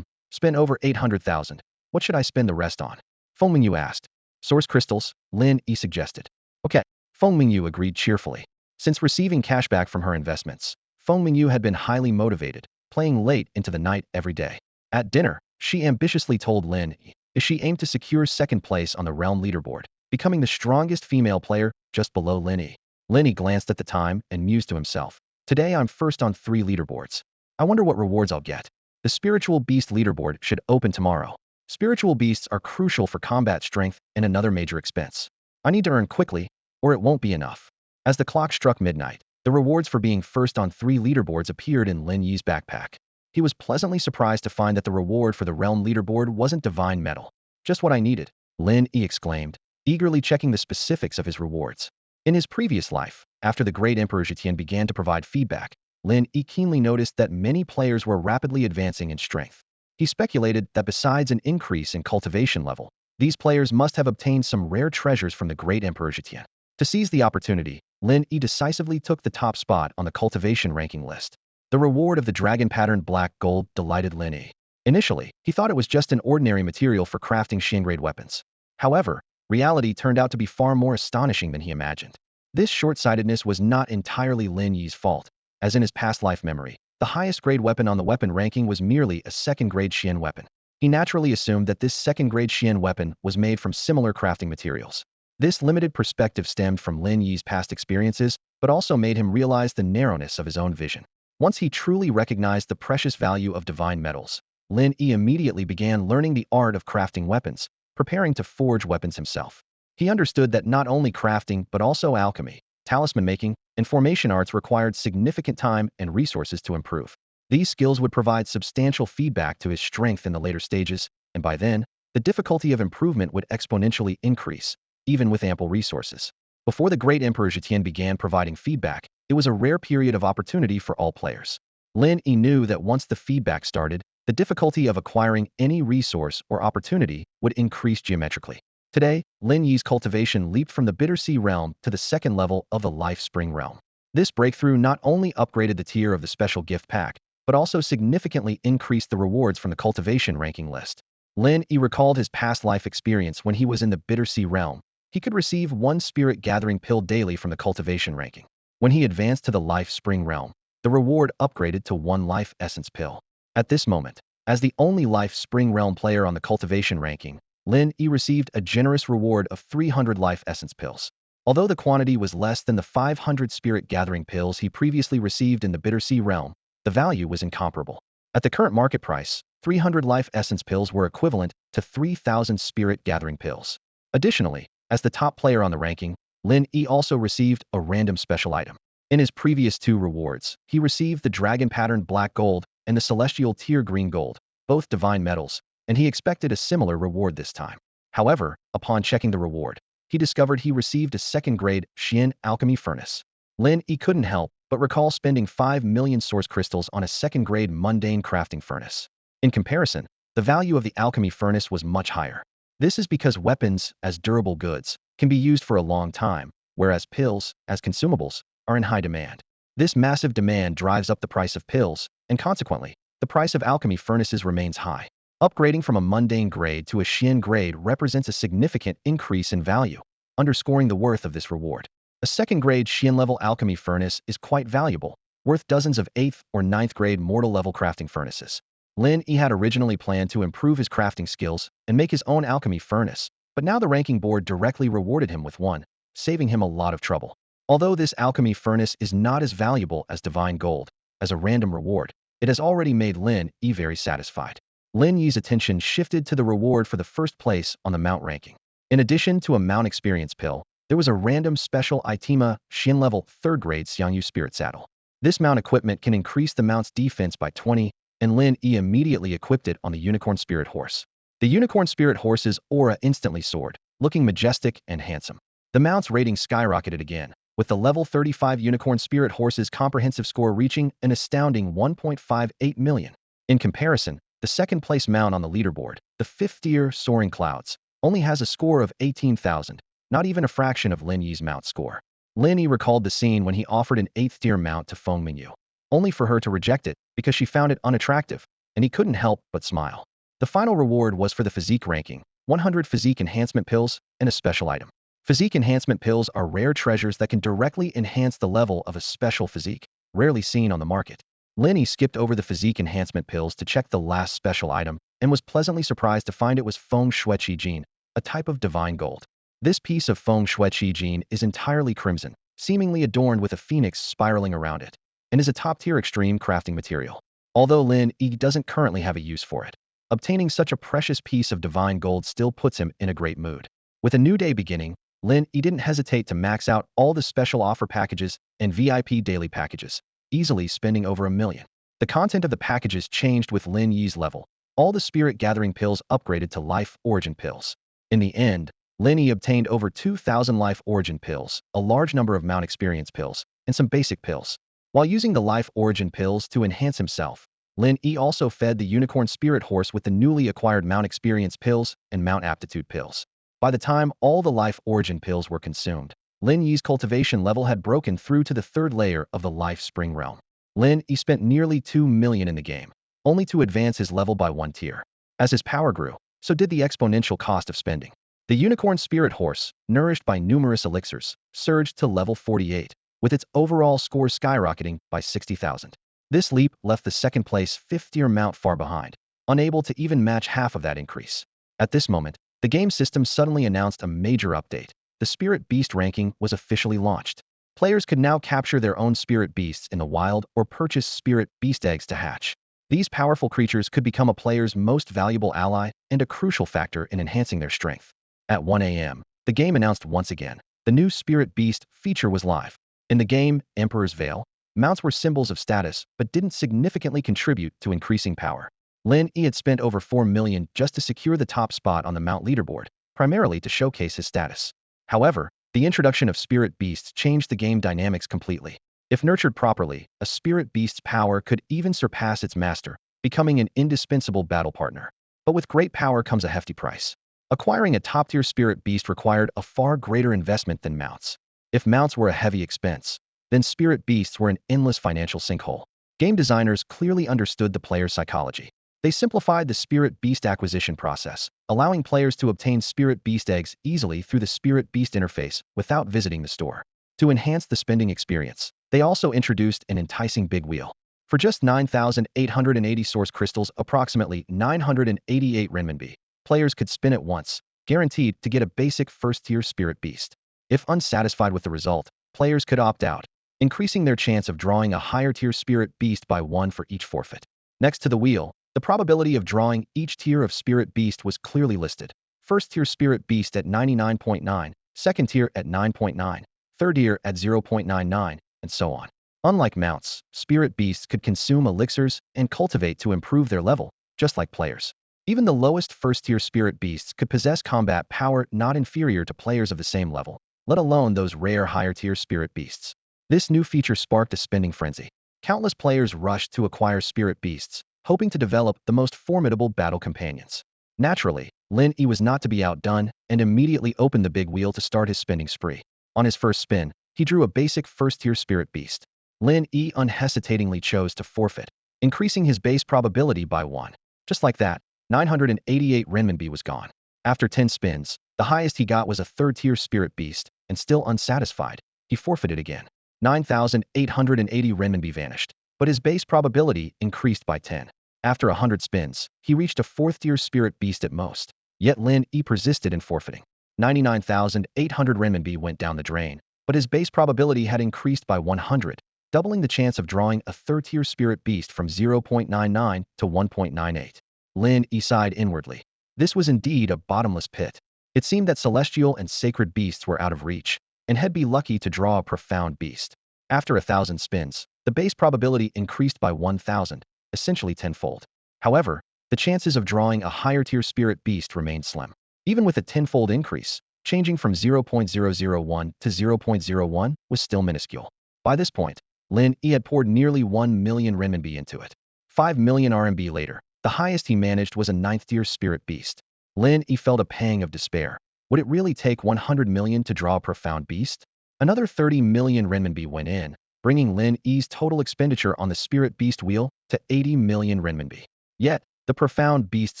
Spend over 800,000. What should I spend the rest on? Feng Mingyu asked. Source crystals, Lin Yi suggested. Okay, Feng Mingyu agreed cheerfully. Since receiving cashback from her investments, Feng Mingyu had been highly motivated, playing late into the night every day. At dinner, she ambitiously told Lin Yi she aimed to secure second place on the realm leaderboard, becoming the strongest female player just below Lin Yi. Lin Yi glanced at the time and mused to himself. Today I'm first on 3 leaderboards. I wonder what rewards I'll get. The spiritual beast leaderboard should open tomorrow. Spiritual beasts are crucial for combat strength and another major expense. I need to earn quickly, or it won't be enough. As the clock struck midnight, the rewards for being first on 3 leaderboards appeared in Lin Yi's backpack. He was pleasantly surprised to find that the reward for the realm leaderboard wasn't divine metal. Just what I needed, Lin Yi exclaimed, eagerly checking the specifics of his rewards. In his previous life, after the great Emperor Zetian began to provide feedback, Lin Yi keenly noticed that many players were rapidly advancing in strength. He speculated that besides an increase in cultivation level, these players must have obtained some rare treasures from the great Emperor Zetian. To seize the opportunity, Lin Yi decisively took the top spot on the cultivation ranking list. The reward of the dragon-patterned black gold delighted Lin Yi. Initially, he thought it was just an ordinary material for crafting Xian-grade weapons. However, reality turned out to be far more astonishing than he imagined. This short-sightedness was not entirely Lin Yi's fault, as in his past life memory, the highest grade weapon on the weapon ranking was merely a second-grade Xian weapon. He naturally assumed that this second-grade Xian weapon was made from similar crafting materials. This limited perspective stemmed from Lin Yi's past experiences, but also made him realize the narrowness of his own vision. Once he truly recognized the precious value of divine metals, Lin Yi immediately began learning the art of crafting weapons, preparing to forge weapons himself. He understood that not only crafting but also alchemy, talisman making, and formation arts required significant time and resources to improve. These skills would provide substantial feedback to his strength in the later stages, and by then, the difficulty of improvement would exponentially increase, even with ample resources. Before the great Emperor Zetian began providing feedback, it was a rare period of opportunity for all players. Lin Yi knew that once the feedback started, the difficulty of acquiring any resource or opportunity would increase geometrically. Today, Lin Yi's cultivation leaped from the Bitter Sea realm to the second level of the Life Spring realm. This breakthrough not only upgraded the tier of the special gift pack, but also significantly increased the rewards from the cultivation ranking list. Lin Yi recalled his past life experience when he was in the Bitter Sea realm. He could receive 1 spirit gathering pill daily from the cultivation ranking. When he advanced to the Life Spring realm, the reward upgraded to 1 life essence pill. At this moment, As the only Life Spring Realm player on the cultivation ranking, Lin Yi received a generous reward of 300 Life Essence pills. Although the quantity was less than the 500 Spirit Gathering pills he previously received in the Bitter Sea realm, the value was incomparable. At the current market price, 300 Life Essence pills were equivalent to 3,000 Spirit Gathering pills. Additionally, as the top player on the ranking, Lin Yi also received a random special item. In his previous two rewards, he received the Dragon Pattern Black Gold and the Celestial Tier Green Gold, both divine metals, and he expected a similar reward this time. However, upon checking the reward, he discovered he received a second-grade Xian Alchemy Furnace. Lin Yi couldn't help but recall spending 5 million source crystals on a second-grade mundane crafting furnace. In comparison, the value of the alchemy furnace was much higher. This is because weapons, as durable goods, can be used for a long time, whereas pills, as consumables, are in high demand. This massive demand drives up the price of pills, and consequently, the price of alchemy furnaces remains high. Upgrading from a mundane grade to a Xian grade represents a significant increase in value, underscoring the worth of this reward. A second-grade Xian-level alchemy furnace is quite valuable, worth dozens of 8th or 9th-grade mortal-level crafting furnaces. Lin Yi had originally planned to improve his crafting skills and make his own alchemy furnace, but now the ranking board directly rewarded him with one, saving him a lot of trouble. Although this alchemy furnace is not as valuable as divine gold, as a random reward, it has already made Lin Yi very satisfied. Lin Yi's attention shifted to the reward for the first place on the mount ranking. In addition to a mount experience pill, there was a random special Itema Xian level 3rd grade Xiangyu Spirit Saddle. This mount equipment can increase the mount's defense by 20, and Lin Yi immediately equipped it on the Unicorn Spirit Horse. The Unicorn Spirit Horse's aura instantly soared, looking majestic and handsome. The mount's rating skyrocketed again, with the level 35 Unicorn Spirit Horse's comprehensive score reaching an astounding 1.58 million. In comparison, the second-place mount on the leaderboard, the 5th-tier Soaring Clouds, only has a score of 18,000, not even a fraction of Lin Yi's mount score. Lin Yi recalled the scene when he offered an 8th-tier mount to Feng Mingyu, only for her to reject it because she found it unattractive, and he couldn't help but smile. The final reward was for the physique ranking, 100 physique enhancement pills, and a special item. Physique enhancement pills are rare treasures that can directly enhance the level of a special physique, rarely seen on the market. Lin Yi skipped over the physique enhancement pills to check the last special item, and was pleasantly surprised to find it was Feng Shui Qi Jin, a type of divine gold. This piece of Feng Shui Qi Jin is entirely crimson, seemingly adorned with a phoenix spiraling around it, and is a top-tier extreme crafting material. Although Lin Yi doesn't currently have a use for it, obtaining such a precious piece of divine gold still puts him in a great mood. With a new day beginning, Lin Yi didn't hesitate to max out all the special offer packages and VIP daily packages, easily spending over $1 million. The content of the packages changed with Lin Yi's level. All the Spirit Gathering pills upgraded to Life Origin pills. In the end, Lin Yi obtained over 2,000 Life Origin pills, a large number of Mount Experience pills, and some basic pills. While using the Life Origin pills to enhance himself, Lin Yi also fed the Unicorn Spirit Horse with the newly acquired Mount Experience pills and Mount Aptitude pills. By the time all the Life Origin pills were consumed, Lin Yi's cultivation level had broken through to the 3rd layer of the Life Spring realm. Lin Yi spent nearly 2 million in the game, only to advance his level by 1 tier. As his power grew, so did the exponential cost of spending. The Unicorn Spirit Horse, nourished by numerous elixirs, surged to level 48, with its overall score skyrocketing by 60,000. This leap left the second-place 5th-tier mount far behind, unable to even match half of that increase. At this moment, the game system suddenly announced a major update. The Spirit Beast ranking was officially launched. Players could now capture their own Spirit Beasts in the wild or purchase Spirit Beast eggs to hatch. These powerful creatures could become a player's most valuable ally and a crucial factor in enhancing their strength. At 1 a.m., the game announced once again, the new Spirit Beast feature was live. In the game, Emperor's Veil, mounts were symbols of status but didn't significantly contribute to increasing power. Lin Yi had spent over 4 million just to secure the top spot on the mount leaderboard, primarily to showcase his status. However, the introduction of Spirit Beasts changed the game dynamics completely. If nurtured properly, a Spirit Beast's power could even surpass its master, becoming an indispensable battle partner. But with great power comes a hefty price. Acquiring a top-tier Spirit Beast required a far greater investment than mounts. If mounts were a heavy expense, then Spirit Beasts were an endless financial sinkhole. Game designers clearly understood the player's psychology. They simplified the Spirit Beast acquisition process, allowing players to obtain Spirit Beast eggs easily through the Spirit Beast interface without visiting the store. To enhance the spending experience, they also introduced an enticing big wheel. For just 9,880 source crystals, approximately 988 renminbi, players could spin it once, guaranteed to get a basic first-tier spirit beast. If unsatisfied with the result, players could opt out, increasing their chance of drawing a higher-tier spirit beast by 1 for each forfeit. Next to the wheel, the probability of drawing each tier of spirit beast was clearly listed. First-tier spirit beast at 99.9, second tier at 9.9, third tier at 0.99, and so on. Unlike mounts, spirit beasts could consume elixirs and cultivate to improve their level, just like players. Even the lowest first-tier spirit beasts could possess combat power not inferior to players of the same level, let alone those rare higher-tier spirit beasts. This new feature sparked a spending frenzy. Countless players rushed to acquire spirit beasts, hoping to develop the most formidable battle companions. Naturally, Lin Yi was not to be outdone and immediately opened the big wheel to start his spending spree. On his first spin, he drew a basic first-tier spirit beast. Lin Yi unhesitatingly chose to forfeit, increasing his base probability by 1. Just like that, 988 renminbi was gone. After 10 spins, the highest he got was a third-tier spirit beast, and still unsatisfied, he forfeited again. 9,880 renminbi vanished, but his base probability increased by 10. After 100 spins, he reached a fourth-tier spirit beast at most. Yet Lin Yi persisted in forfeiting. 99,800 renminbi went down the drain, but his base probability had increased by 100, doubling the chance of drawing a third-tier spirit beast from 0.99 to 1.98. Lin Yi sighed inwardly. This was indeed a bottomless pit. It seemed that celestial and sacred beasts were out of reach, and he'd be lucky to draw a profound beast. After 1,000 spins, the base probability increased by 1,000, essentially tenfold. However, the chances of drawing a higher-tier spirit beast remained slim. Even with a tenfold increase, changing from 0.001 to 0.01 was still minuscule. By this point, Lin Yi had poured nearly 1 million renminbi into it. 5 million RMB later, the highest he managed was a 9th-tier spirit beast. Lin Yi felt a pang of despair. Would it really take 100 million to draw a profound beast? Another 30 million renminbi went in, bringing Lin Yi's total expenditure on the spirit beast wheel to 80 million renminbi. Yet, the profound beast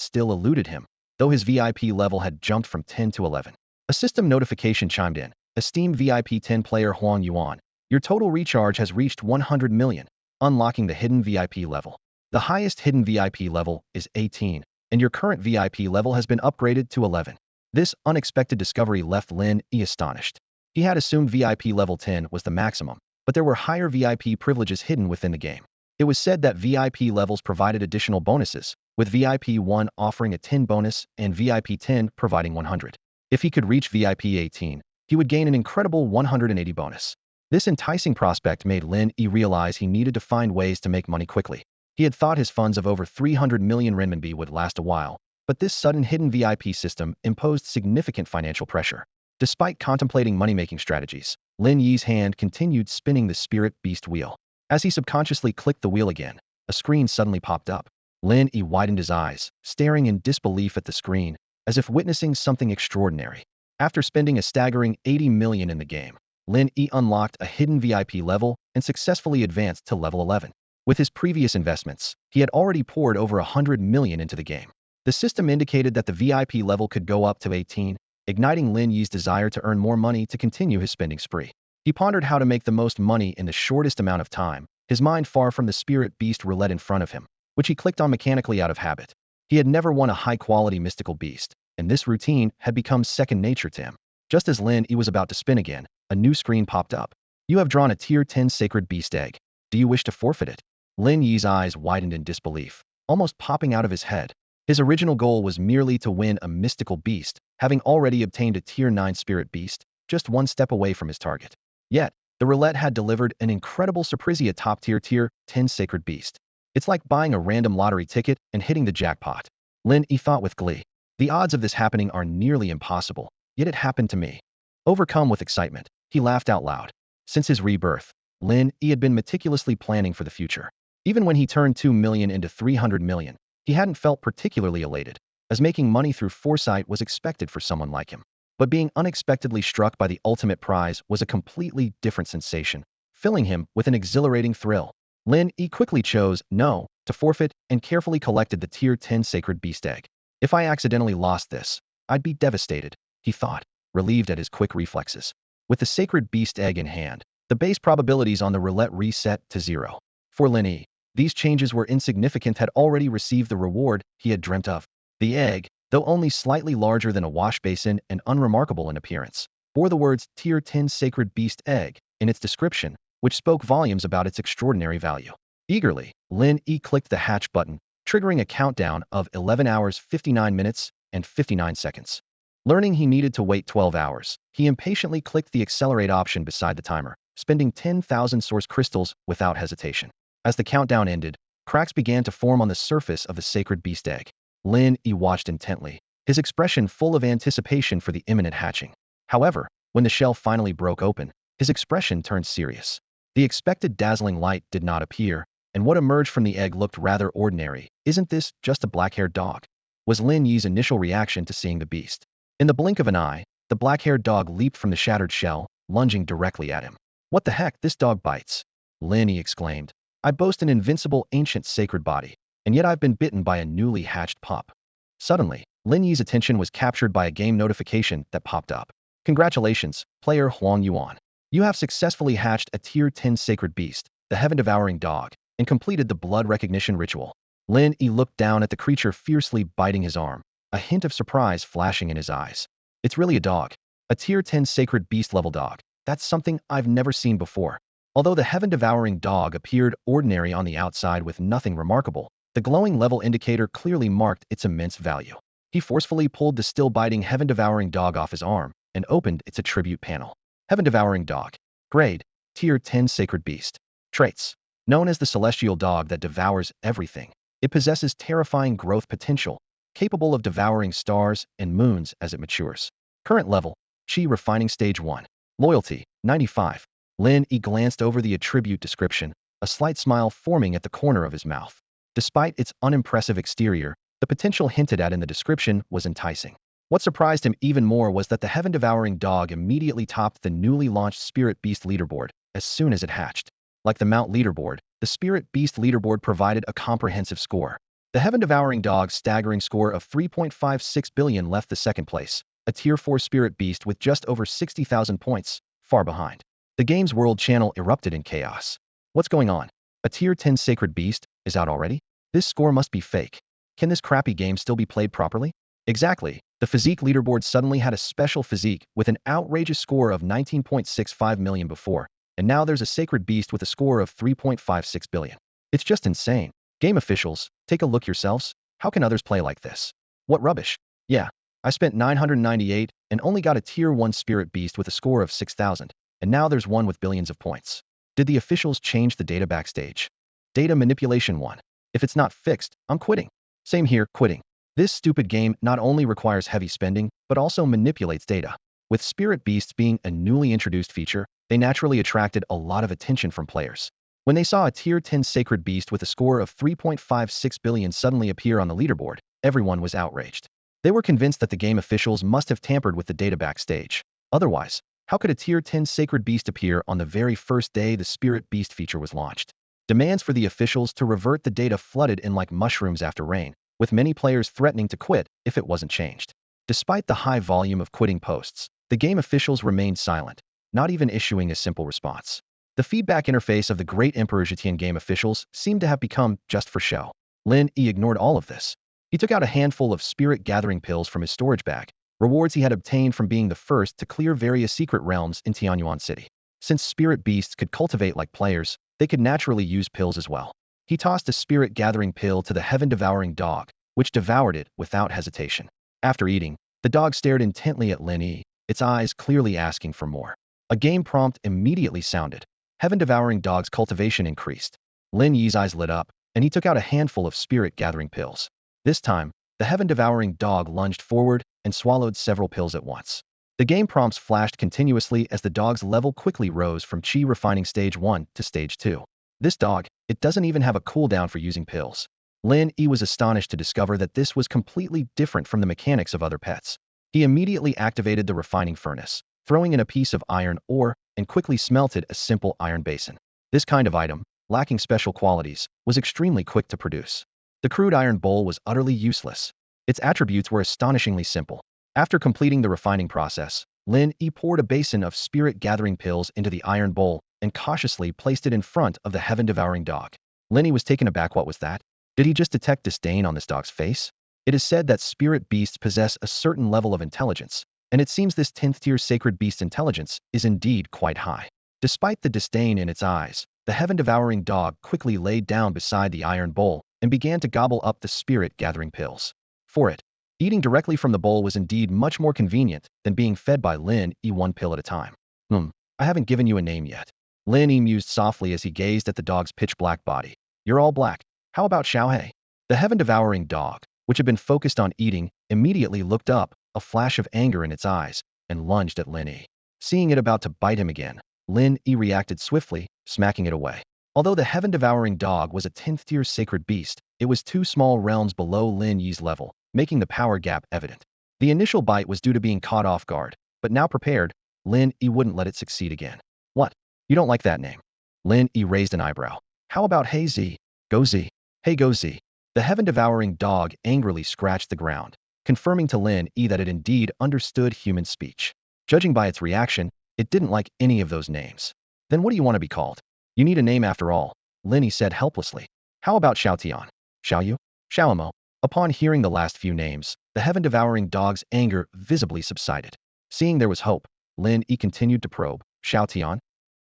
still eluded him, though his VIP level had jumped from 10 to 11. A system notification chimed in. Esteemed VIP 10 player Huang Yuan, your total recharge has reached 100 million, unlocking the hidden VIP level. The highest hidden VIP level is 18, and your current VIP level has been upgraded to 11. This unexpected discovery left Lin Yi astonished. He had assumed VIP level 10 was the maximum, but there were higher VIP privileges hidden within the game. It was said that VIP levels provided additional bonuses, with VIP 1 offering a 10 bonus and VIP 10 providing 100. If he could reach VIP 18, he would gain an incredible 180 bonus. This enticing prospect made Lin Yi realize he needed to find ways to make money quickly. He had thought his funds of over 300 million renminbi would last a while, but this sudden hidden VIP system imposed significant financial pressure. Despite contemplating money-making strategies, Lin Yi's hand continued spinning the spirit beast wheel. As he subconsciously clicked the wheel again, a screen suddenly popped up. Lin Yi widened his eyes, staring in disbelief at the screen, as if witnessing something extraordinary. After spending a staggering 80 million in the game, Lin Yi unlocked a hidden VIP level and successfully advanced to level 11. With his previous investments, he had already poured over 100 million into the game. The system indicated that the VIP level could go up to 18, igniting Lin Yi's desire to earn more money to continue his spending spree. He pondered how to make the most money in the shortest amount of time, his mind far from the spirit beast roulette in front of him, which he clicked on mechanically out of habit. He had never won a high-quality mystical beast, and this routine had become second nature to him. Just as Lin Yi was about to spin again, a new screen popped up. You have drawn a tier 10 sacred beast egg. Do you wish to forfeit it? Lin Yi's eyes widened in disbelief, almost popping out of his head. His original goal was merely to win a mystical beast, having already obtained a tier 9 spirit beast, just one step away from his target. Yet, the roulette had delivered an incredible surprise, a top-tier tier 10 sacred beast. It's like buying a random lottery ticket and hitting the jackpot. Lin Yi thought with glee. The odds of this happening are nearly impossible, yet it happened to me. Overcome with excitement, he laughed out loud. Since his rebirth, Lin Yi had been meticulously planning for the future. Even when he turned 2 million into 300 million, he hadn't felt particularly elated, as making money through foresight was expected for someone like him. But being unexpectedly struck by the ultimate prize was a completely different sensation, filling him with an exhilarating thrill. Lin Yi quickly chose no to forfeit and carefully collected the tier 10 sacred beast egg. If I accidentally lost this, I'd be devastated, he thought, relieved at his quick reflexes. With the sacred beast egg in hand, the base probabilities on the roulette reset to 0. For Lin Yi, these changes were insignificant, had already received the reward he had dreamt of. The egg, though only slightly larger than a wash basin and unremarkable in appearance, bore the words Tier 10 Sacred Beast Egg in its description, which spoke volumes about its extraordinary value. Eagerly, Lin Yi clicked the hatch button, triggering a countdown of 11 hours 59 minutes and 59 seconds. Learning he needed to wait 12 hours, he impatiently clicked the accelerate option beside the timer, spending 10,000 source crystals without hesitation. As the countdown ended, cracks began to form on the surface of the sacred beast egg. Lin Yi watched intently, his expression full of anticipation for the imminent hatching. However, when the shell finally broke open, his expression turned serious. The expected dazzling light did not appear, and what emerged from the egg looked rather ordinary. "Isn't this just a black-haired dog?" was Lin Yi's initial reaction to seeing the beast. In the blink of an eye, the black-haired dog leaped from the shattered shell, lunging directly at him. "What the heck, this dog bites!" Lin Yi exclaimed. "I boast an invincible ancient sacred body, and yet I've been bitten by a newly hatched pup." Suddenly, Lin Yi's attention was captured by a game notification that popped up. "Congratulations, player Huang Yuan. You have successfully hatched a Tier 10 sacred beast, the heaven-devouring dog, and completed the blood recognition ritual." Lin Yi looked down at the creature fiercely biting his arm, a hint of surprise flashing in his eyes. "It's really a dog. A Tier 10 sacred beast level dog. That's something I've never seen before." Although the heaven-devouring dog appeared ordinary on the outside with nothing remarkable, the glowing level indicator clearly marked its immense value. He forcefully pulled the still-biting heaven-devouring dog off his arm and opened its attribute panel. Heaven-devouring dog. Grade: Tier 10 sacred beast. Traits: known as the celestial dog that devours everything. It possesses terrifying growth potential, capable of devouring stars and moons as it matures. Current level: Chi refining stage 1. Loyalty: 95. Lin Yi glanced over the attribute description, a slight smile forming at the corner of his mouth. Despite its unimpressive exterior, the potential hinted at in the description was enticing. What surprised him even more was that the heaven-devouring dog immediately topped the newly launched Spirit Beast leaderboard as soon as it hatched. Like the Mount leaderboard, the Spirit Beast leaderboard provided a comprehensive score. The heaven-devouring dog's staggering score of 3.56 billion left the second place, a Tier 4 Spirit Beast with just over 60,000 points, far behind. The game's world channel erupted in chaos. "What's going on? A Tier 10 Sacred Beast is out already? This score must be fake. Can this crappy game still be played properly?" Exactly. The physique leaderboard suddenly had a special physique with an outrageous score of 19.65 million before, and now there's a Sacred Beast with a score of 3.56 billion. It's just insane. Game officials, take a look yourselves. How can others play like this? What rubbish. Yeah, I spent 998 and only got a Tier 1 Spirit Beast with a score of 6,000, and now there's one with billions of points. Did the officials change the data backstage? Data manipulation 1. If it's not fixed, I'm quitting. Same here, quitting. This stupid game not only requires heavy spending, but also manipulates data. With Spirit Beasts being a newly introduced feature, they naturally attracted a lot of attention from players. When they saw a Tier 10 Sacred Beast with a score of 3.56 billion suddenly appear on the leaderboard, everyone was outraged. They were convinced that the game officials must have tampered with the data backstage. Otherwise, how could a Tier 10 Sacred Beast appear on the very first day the Spirit Beast feature was launched? Demands for the officials to revert the data flooded in like mushrooms after rain, with many players threatening to quit if it wasn't changed. Despite the high volume of quitting posts, the game officials remained silent, not even issuing a simple response. The feedback interface of the Great Emperor Zetian game officials seemed to have become just for show. Lin Yi ignored all of this. He took out a handful of spirit-gathering pills from his storage bag, rewards he had obtained from being the first to clear various secret realms in Tianyuan City. Since spirit beasts could cultivate like players, they could naturally use pills as well. He tossed a spirit-gathering pill to the heaven-devouring dog, which devoured it without hesitation. After eating, the dog stared intently at Lin Yi, its eyes clearly asking for more. A game prompt immediately sounded. Heaven-devouring dog's cultivation increased. Lin Yi's eyes lit up, and he took out a handful of spirit-gathering pills. This time, the heaven-devouring dog lunged forward and swallowed several pills at once. The game prompts flashed continuously as the dog's level quickly rose from Chi refining stage 1 to stage 2. This dog, it doesn't even have a cooldown for using pills. Lin Yi was astonished to discover that this was completely different from the mechanics of other pets. He immediately activated the refining furnace, throwing in a piece of iron ore, and quickly smelted a simple iron basin. This kind of item, lacking special qualities, was extremely quick to produce. The crude iron bowl was utterly useless. Its attributes were astonishingly simple. After completing the refining process, Lin Yi poured a basin of spirit-gathering pills into the iron bowl and cautiously placed it in front of the heaven-devouring dog. Lin Yi was taken aback. What was that? Did he just detect disdain on this dog's face? It is said that spirit beasts possess a certain level of intelligence, and it seems this 10th tier sacred beast intelligence is indeed quite high. Despite the disdain in its eyes, the heaven-devouring dog quickly laid down beside the iron bowl and began to gobble up the spirit-gathering pills. For it, eating directly from the bowl was indeed much more convenient than being fed by Lin Yi one pill at a time. I haven't given you a name yet. Lin Yi mused softly as he gazed at the dog's pitch-black body. You're all black. How about Xiaohe? The heaven-devouring dog, which had been focused on eating, immediately looked up, a flash of anger in its eyes, and lunged at Lin Yi. Seeing it about to bite him again, Lin Yi reacted swiftly, smacking it away. Although the heaven-devouring dog was a 10th tier sacred beast, it was 2 small realms below Lin Yi's level, making the power gap evident. The initial bite was due to being caught off guard, but now prepared, Lin Yi wouldn't let it succeed again. What? You don't like that name? Lin Yi raised an eyebrow. How about Hey Z? Go Z. Hey Go Z. The heaven-devouring dog angrily scratched the ground, confirming to Lin Yi that it indeed understood human speech. Judging by its reaction, it didn't like any of those names. Then what do you want to be called? You need a name after all, Lin Yi said helplessly. How about Xiaotian? Xiaoyu? Xiaomo? Upon hearing the last few names, the heaven-devouring dog's anger visibly subsided. Seeing there was hope, Lin Yi continued to probe. Xiaotian?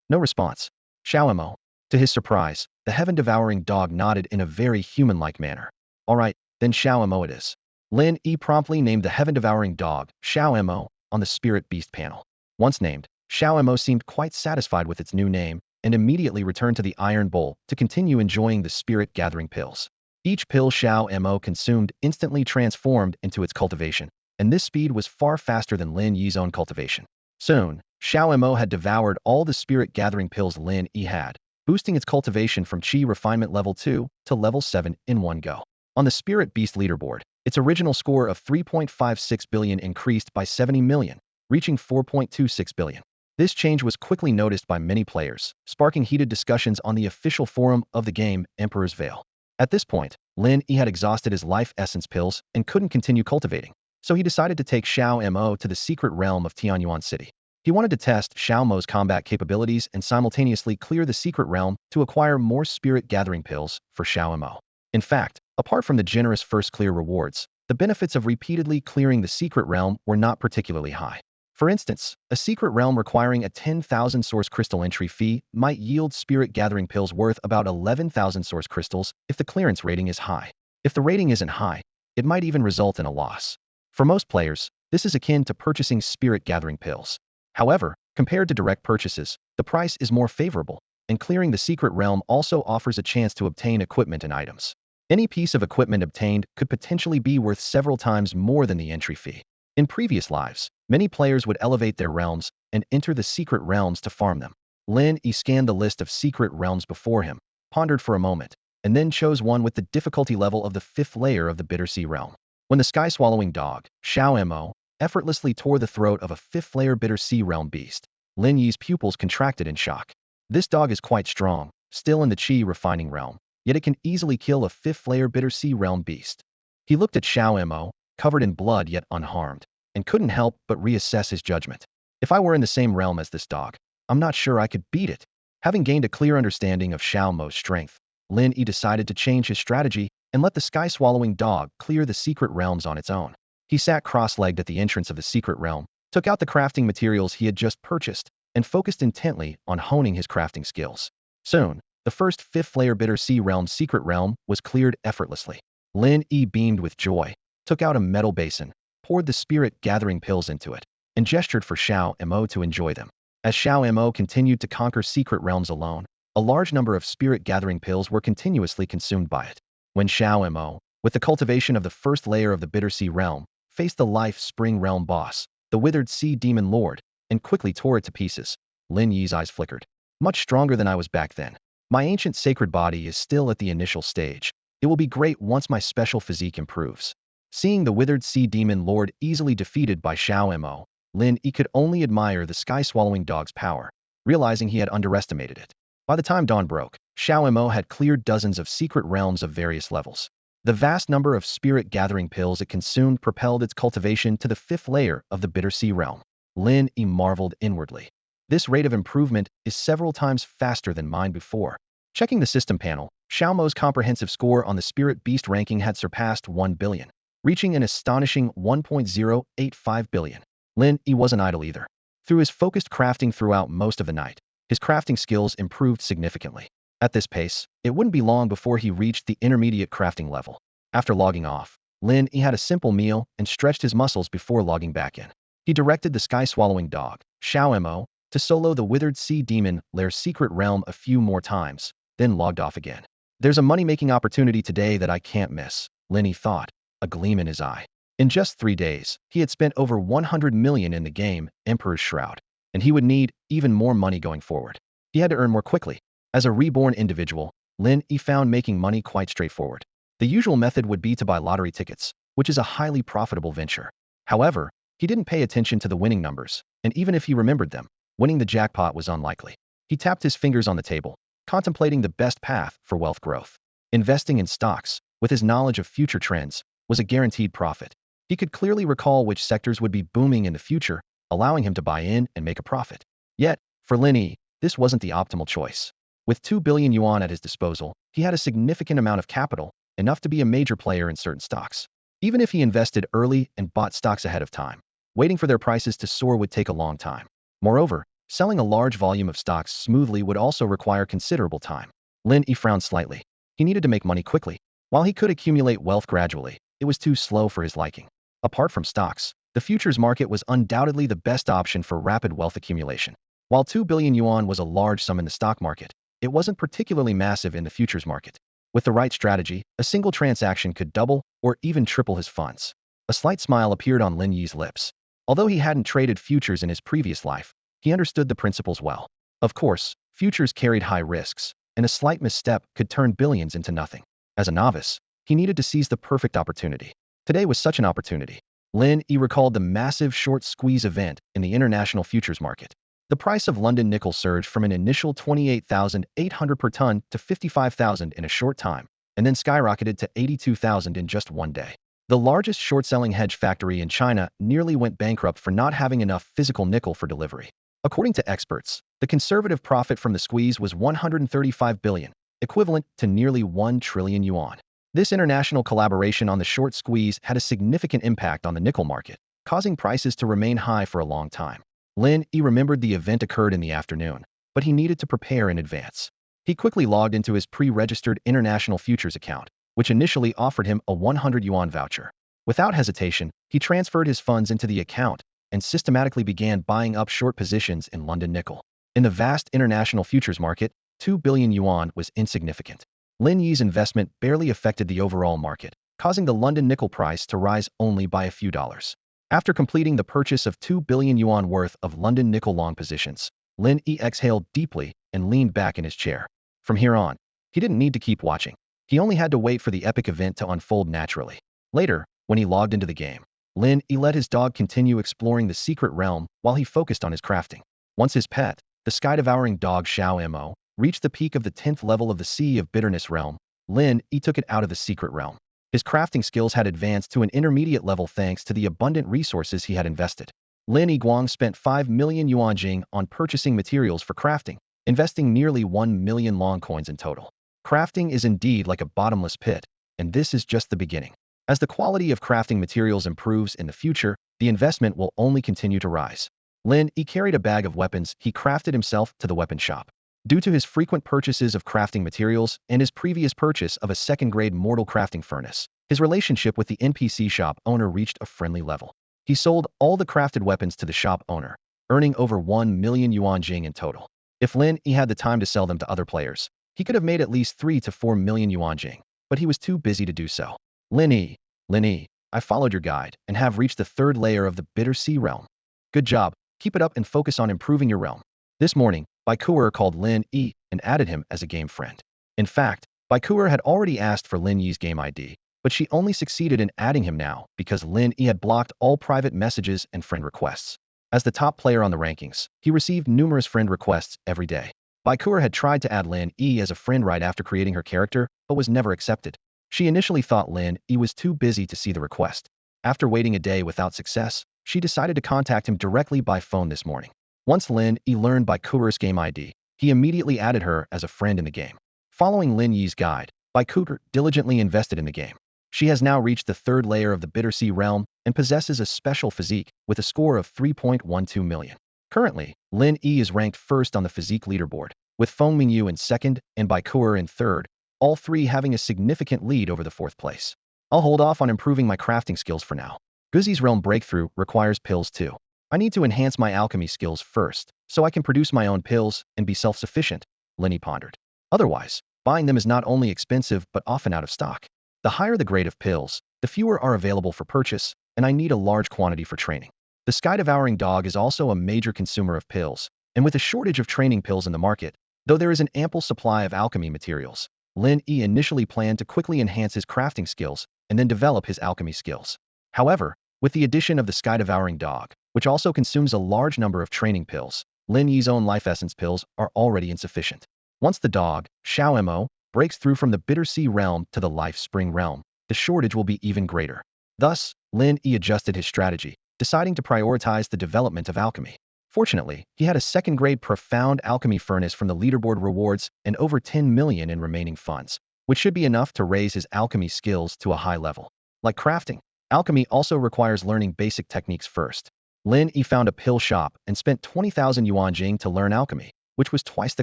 No response. Xiaomo? To his surprise, the heaven-devouring dog nodded in a very human-like manner. All right, then Xiaomo it is. Lin Yi promptly named the heaven-devouring dog Xiaomo on the spirit beast panel. Once named, Xiaomo seemed quite satisfied with its new name and immediately returned to the iron bowl to continue enjoying the spirit-gathering pills. Each pill Xiaomo consumed instantly transformed into its cultivation, and this speed was far faster than Lin Yi's own cultivation. Soon, Xiaomo had devoured all the spirit-gathering pills Lin Yi had, boosting its cultivation from Qi refinement level 2 to level 7 in one go. On the Spirit Beast leaderboard, its original score of 3.56 billion increased by 70 million, reaching 4.26 billion. This change was quickly noticed by many players, sparking heated discussions on the official forum of the game, Emperor's Veil. At this point, Lin Yi had exhausted his life essence pills and couldn't continue cultivating, so he decided to take Xiaomo to the secret realm of Tianyuan City. He wanted to test Xiaomo's combat capabilities and simultaneously clear the secret realm to acquire more spirit-gathering pills for Xiaomo. In fact, apart from the generous first clear rewards, the benefits of repeatedly clearing the secret realm were not particularly high. For instance, a secret realm requiring a 10,000 source crystal entry fee might yield spirit-gathering pills worth about 11,000 source crystals if the clearance rating is high. If the rating isn't high, it might even result in a loss. For most players, this is akin to purchasing spirit-gathering pills. However, compared to direct purchases, the price is more favorable, and clearing the secret realm also offers a chance to obtain equipment and items. Any piece of equipment obtained could potentially be worth several times more than the entry fee. In previous lives, many players would elevate their realms and enter the secret realms to farm them. Lin Yi scanned the list of secret realms before him, pondered for a moment, and then chose one with the difficulty level of the 5th layer of the Bitter Sea realm. When the sky-swallowing dog, Xiaomo, effortlessly tore the throat of a 5th layer Bitter Sea realm beast, Lin Yi's pupils contracted in shock. This dog is quite strong, still in the Qi refining realm, yet it can easily kill a 5th layer Bitter Sea realm beast. He looked at Xiaomo, covered in blood yet unharmed, and couldn't help but reassess his judgment. If I were in the same realm as this dog, I'm not sure I could beat it. Having gained a clear understanding of Xiaomo's strength, Lin Yi decided to change his strategy and let the sky-swallowing dog clear the secret realms on its own. He sat cross-legged at the entrance of the secret realm, took out the crafting materials he had just purchased, and focused intently on honing his crafting skills. Soon, the first 5th layer Bitter Sea realm secret realm was cleared effortlessly. Lin Yi beamed with joy, took out a metal basin, poured the spirit-gathering pills into it, and gestured for Xiaomo to enjoy them. As Xiaomo continued to conquer secret realms alone, a large number of spirit-gathering pills were continuously consumed by it. When Xiaomo, with the cultivation of the 1st layer of the Bitter Sea realm, faced the Life Spring realm boss, the Withered Sea Demon Lord, and quickly tore it to pieces, Lin Yi's eyes flickered. Much stronger than I was back then. My ancient sacred body is still at the initial stage. It will be great once my special physique improves. Seeing the Withered Sea Demon Lord easily defeated by Xiaomo, Lin Yi could only admire the sky-swallowing dog's power, realizing he had underestimated it. By the time dawn broke, Xiaomo had cleared dozens of secret realms of various levels. The vast number of spirit-gathering pills it consumed propelled its cultivation to the 5th layer of the Bitter Sea realm. Lin Yi marveled inwardly. This rate of improvement is several times faster than mine before. Checking the system panel, Xiaomo's comprehensive score on the Spirit Beast ranking had surpassed 1 billion, reaching an astonishing 1.085 billion. Lin Yi wasn't idle either. Through his focused crafting throughout most of the night, his crafting skills improved significantly. At this pace, it wouldn't be long before he reached the intermediate crafting level. After logging off, Lin Yi had a simple meal and stretched his muscles before logging back in. He directed the sky-swallowing dog, Xiao Mo, to solo the withered sea demon Lair's secret realm a few more times, then logged off again. There's a money-making opportunity today that I can't miss, Lin Yi thought, a gleam in his eye. In just 3 days, he had spent over 100 million in the game, Emperor's Shroud, and he would need even more money going forward. He had to earn more quickly. As a reborn individual, Lin Yi found making money quite straightforward. The usual method would be to buy lottery tickets, which is a highly profitable venture. However, he didn't pay attention to the winning numbers, and even if he remembered them, winning the jackpot was unlikely. He tapped his fingers on the table, contemplating the best path for wealth growth. Investing in stocks, with his knowledge of future trends, was a guaranteed profit. He could clearly recall which sectors would be booming in the future, allowing him to buy in and make a profit. Yet, for Lin Yi, this wasn't the optimal choice. With 2 billion yuan at his disposal, he had a significant amount of capital, enough to be a major player in certain stocks. Even if he invested early and bought stocks ahead of time, waiting for their prices to soar would take a long time. Moreover, selling a large volume of stocks smoothly would also require considerable time. Lin Yi frowned slightly. He needed to make money quickly. While he could accumulate wealth gradually, it was too slow for his liking. Apart from stocks, the futures market was undoubtedly the best option for rapid wealth accumulation. While 2 billion yuan was a large sum in the stock market, it wasn't particularly massive in the futures market. With the right strategy, a single transaction could double or even triple his funds. A slight smile appeared on Lin Yi's lips. Although he hadn't traded futures in his previous life, he understood the principles well. Of course, futures carried high risks, and a slight misstep could turn billions into nothing. As a novice, he needed to seize the perfect opportunity. Today was such an opportunity. Lin Yi recalled the massive short squeeze event in the international futures market. The price of London nickel surged from an initial 28,800 per ton to 55,000 in a short time, and then skyrocketed to 82,000 in just one day. The largest short-selling hedge factory in China nearly went bankrupt for not having enough physical nickel for delivery. According to experts, the conservative profit from the squeeze was 135 billion, equivalent to nearly 1 trillion yuan. This international collaboration on the short squeeze had a significant impact on the nickel market, causing prices to remain high for a long time. Lin Yi remembered the event occurred in the afternoon, but he needed to prepare in advance. He quickly logged into his pre-registered international futures account, which initially offered him a 100 yuan voucher. Without hesitation, he transferred his funds into the account and systematically began buying up short positions in London nickel. In the vast international futures market, 2 billion yuan was insignificant. Lin Yi's investment barely affected the overall market, causing the London nickel price to rise only by a few dollars. After completing the purchase of 2 billion yuan worth of London nickel long positions, Lin Yi exhaled deeply and leaned back in his chair. From here on, he didn't need to keep watching. He only had to wait for the epic event to unfold naturally. Later, when he logged into the game, Lin Yi let his dog continue exploring the secret realm while he focused on his crafting. Once his pet, the sky-devouring dog Xiao Mo, reached the peak of the 10th level of the Sea of Bitterness realm, Lin Yi took it out of the secret realm. His crafting skills had advanced to an intermediate level thanks to the abundant resources he had invested. Lin Yi Guang spent 5 million yuan jing on purchasing materials for crafting, investing nearly 1 million long coins in total. Crafting is indeed like a bottomless pit, and this is just the beginning. As the quality of crafting materials improves in the future, the investment will only continue to rise. Lin Yi carried a bag of weapons he crafted himself to the weapon shop. Due to his frequent purchases of crafting materials and his previous purchase of a second-grade mortal crafting furnace, his relationship with the NPC shop owner reached a friendly level. He sold all the crafted weapons to the shop owner, earning over 1 million yuan jing in total. If Lin Yi had the time to sell them to other players, he could have made at least 3 to 4 million yuan jing, but he was too busy to do so. Lin Yi, I followed your guide and have reached the 3rd layer of the Bitter Sea realm. Good job, keep it up and focus on improving your realm. This morning, Baikuer called Lin Yi and added him as a game friend. In fact, Baikuer had already asked for Lin Yi's game ID, but she only succeeded in adding him now because Lin Yi had blocked all private messages and friend requests. As the top player on the rankings, he received numerous friend requests every day. Baikuer had tried to add Lin Yi as a friend right after creating her character, but was never accepted. She initially thought Lin Yi was too busy to see the request. After waiting a day without success, she decided to contact him directly by phone this morning. Once Lin Yi learned Baikuer's game ID, he immediately added her as a friend in the game. Following Lin Yi's guide, Baikuter diligently invested in the game. She has now reached the third layer of the Bitter Sea realm and possesses a special physique with a score of 3.12 million. Currently, Lin Yi is ranked first on the physique leaderboard, with Feng Mingyu in second and Baikuer in third, all three having a significant lead over the fourth place. I'll hold off on improving my crafting skills for now. Guzi's realm breakthrough requires pills too. I need to enhance my alchemy skills first, so I can produce my own pills and be self-sufficient, Lin Yi pondered. Otherwise, buying them is not only expensive but often out of stock. The higher the grade of pills, the fewer are available for purchase, and I need a large quantity for training. The sky-devouring dog is also a major consumer of pills, and with a shortage of training pills in the market, though there is an ample supply of alchemy materials, Lin Yi initially planned to quickly enhance his crafting skills and then develop his alchemy skills. However, with the addition of the sky-devouring dog, which also consumes a large number of training pills, Lin Yi's own life essence pills are already insufficient. Once the dog, Xiao Mo, breaks through from the Bitter Sea realm to the Life Spring realm, the shortage will be even greater. Thus, Lin Yi adjusted his strategy, deciding to prioritize the development of alchemy. Fortunately, he had a second-grade profound alchemy furnace from the leaderboard rewards and over 10 million in remaining funds, which should be enough to raise his alchemy skills to a high level. Like crafting, alchemy also requires learning basic techniques first. Lin Yi found a pill shop and spent 20,000 yuan jing to learn alchemy, which was twice the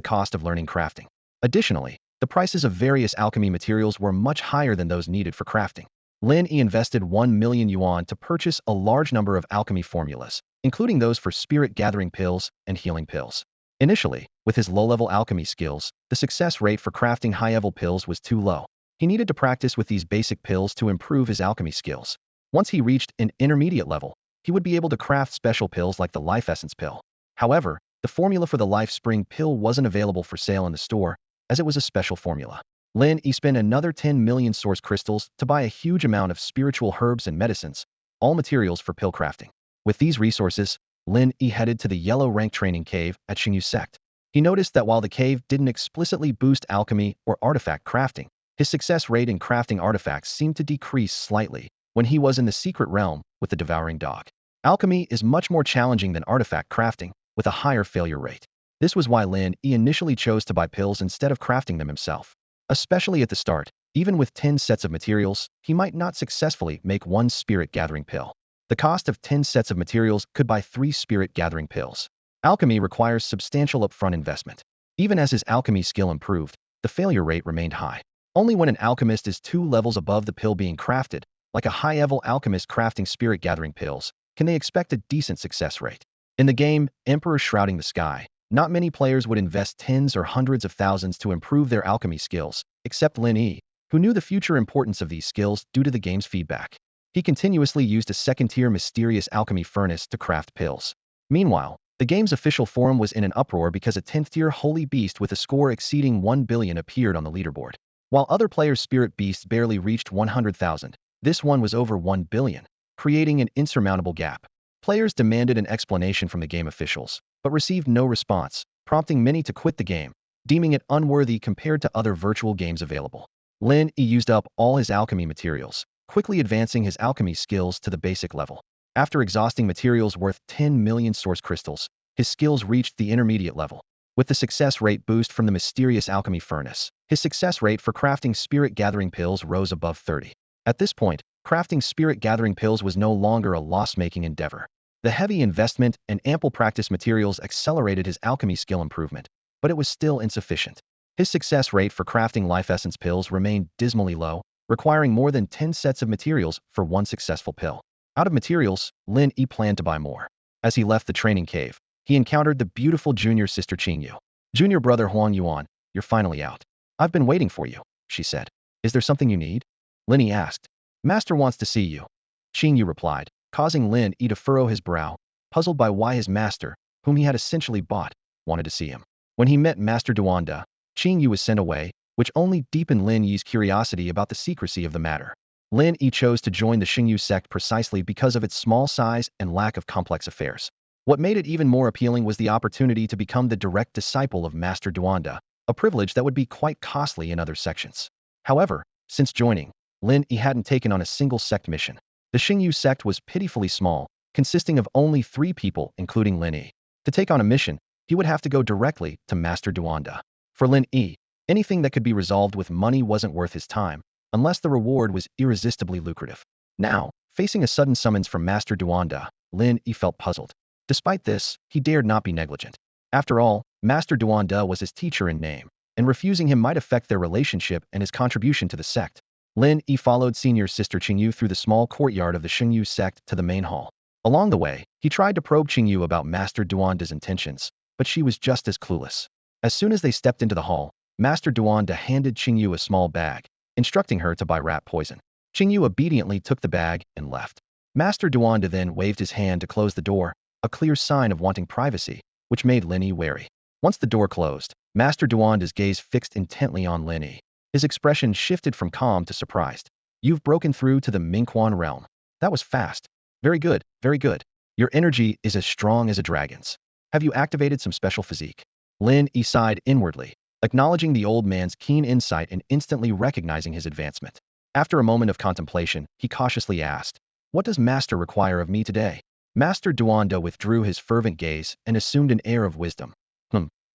cost of learning crafting. Additionally, the prices of various alchemy materials were much higher than those needed for crafting. Lin Yi invested 1 million yuan to purchase a large number of alchemy formulas, including those for spirit-gathering pills and healing pills. Initially, with his low-level alchemy skills, the success rate for crafting high-level pills was too low. He needed to practice with these basic pills to improve his alchemy skills. Once he reached an intermediate level, he would be able to craft special pills like the Life Essence pill. However, the formula for the Life Spring pill wasn't available for sale in the store, as it was a special formula. Lin Yi spent another 10 million source crystals to buy a huge amount of spiritual herbs and medicines, all materials for pill crafting. With these resources, Lin Yi headed to the yellow rank training cave at Xingyu sect. He noticed that while the cave didn't explicitly boost alchemy or artifact crafting, his success rate in crafting artifacts seemed to decrease slightly when he was in the secret realm with the devouring dog. Alchemy is much more challenging than artifact crafting, with a higher failure rate. This was why Lin Yi initially chose to buy pills instead of crafting them himself. Especially at the start, even with 10 sets of materials, he might not successfully make one spirit-gathering pill. The cost of 10 sets of materials could buy 3 spirit-gathering pills. Alchemy requires substantial upfront investment. Even as his alchemy skill improved, the failure rate remained high. Only when an alchemist is 2 levels above the pill being crafted, like a high-level alchemist crafting spirit-gathering pills, can they expect a decent success rate. In the game, Emperor Shrouding the Sky, not many players would invest tens or hundreds of thousands to improve their alchemy skills, except Lin Yi, who knew the future importance of these skills due to the game's feedback. He continuously used a second-tier mysterious alchemy furnace to craft pills. Meanwhile, the game's official forum was in an uproar because a 10th-tier holy beast with a score exceeding 1 billion appeared on the leaderboard. While other players' spirit beasts barely reached 100,000, this one was over 1 billion, creating an insurmountable gap. Players demanded an explanation from the game officials, but received no response, prompting many to quit the game, deeming it unworthy compared to other virtual games available. Lin Yi used up all his alchemy materials, quickly advancing his alchemy skills to the basic level. After exhausting materials worth 10 million source crystals, his skills reached the intermediate level. With the success rate boost from the mysterious alchemy furnace, his success rate for crafting spirit-gathering pills rose above 30. At this point, crafting spirit-gathering pills was no longer a loss-making endeavor. The heavy investment and ample practice materials accelerated his alchemy skill improvement, but it was still insufficient. His success rate for crafting life essence pills remained dismally low, requiring more than 10 sets of materials for one successful pill. Out of materials, Lin Yi planned to buy more. As he left the training cave, he encountered the beautiful junior sister Qingyu. "Junior brother Huang Yuan, you're finally out. I've been waiting for you," she said. "Is there something you need?" Lin Yi asked. "Master wants to see you," Qingyu replied, causing Lin Yi to furrow his brow, puzzled by why his master, whom he had essentially bought, wanted to see him. When he met Master Duanda, Qingyu was sent away, which only deepened Lin Yi's curiosity about the secrecy of the matter. Lin Yi chose to join the Xingyu sect precisely because of its small size and lack of complex affairs. What made it even more appealing was the opportunity to become the direct disciple of Master Duanda, a privilege that would be quite costly in other sections. However, since joining, Lin Yi hadn't taken on a single sect mission. The Xingyu sect was pitifully small, consisting of only 3 people including Lin Yi. To take on a mission, he would have to go directly to Master Duanda. For Lin Yi, Anything that could be resolved with money wasn't worth his time, unless the reward was irresistibly lucrative. Now, facing a sudden summons from Master Duanda, Lin Yi felt puzzled. Despite this, he dared not be negligent. After all, Master Duanda was his teacher in name, and refusing him might affect their relationship and his contribution to the sect. Lin Yi followed senior sister Qingyu through the small courtyard of the Xingyu sect to the main hall. Along the way, he tried to probe Qingyu about Master Duanda's intentions, but she was just as clueless. As soon as they stepped into the hall, Master Duanda handed Qingyu a small bag, instructing her to buy rat poison. Qingyu obediently took the bag and left. Master Duanda then waved his hand to close the door, a clear sign of wanting privacy, which made Lin Yi wary. Once the door closed, Master Duanda's gaze fixed intently on Lin Yi. His expression shifted from calm to surprised. You've broken through to the Mingquan realm. That was fast. Very good, very good. Your energy is as strong as a dragon's. Have you activated some special physique? Lin Yi sighed inwardly, acknowledging the old man's keen insight and instantly recognizing his advancement. After a moment of contemplation, he cautiously asked, "What does Master require of me today?" Master Duanda withdrew his fervent gaze and assumed an air of wisdom.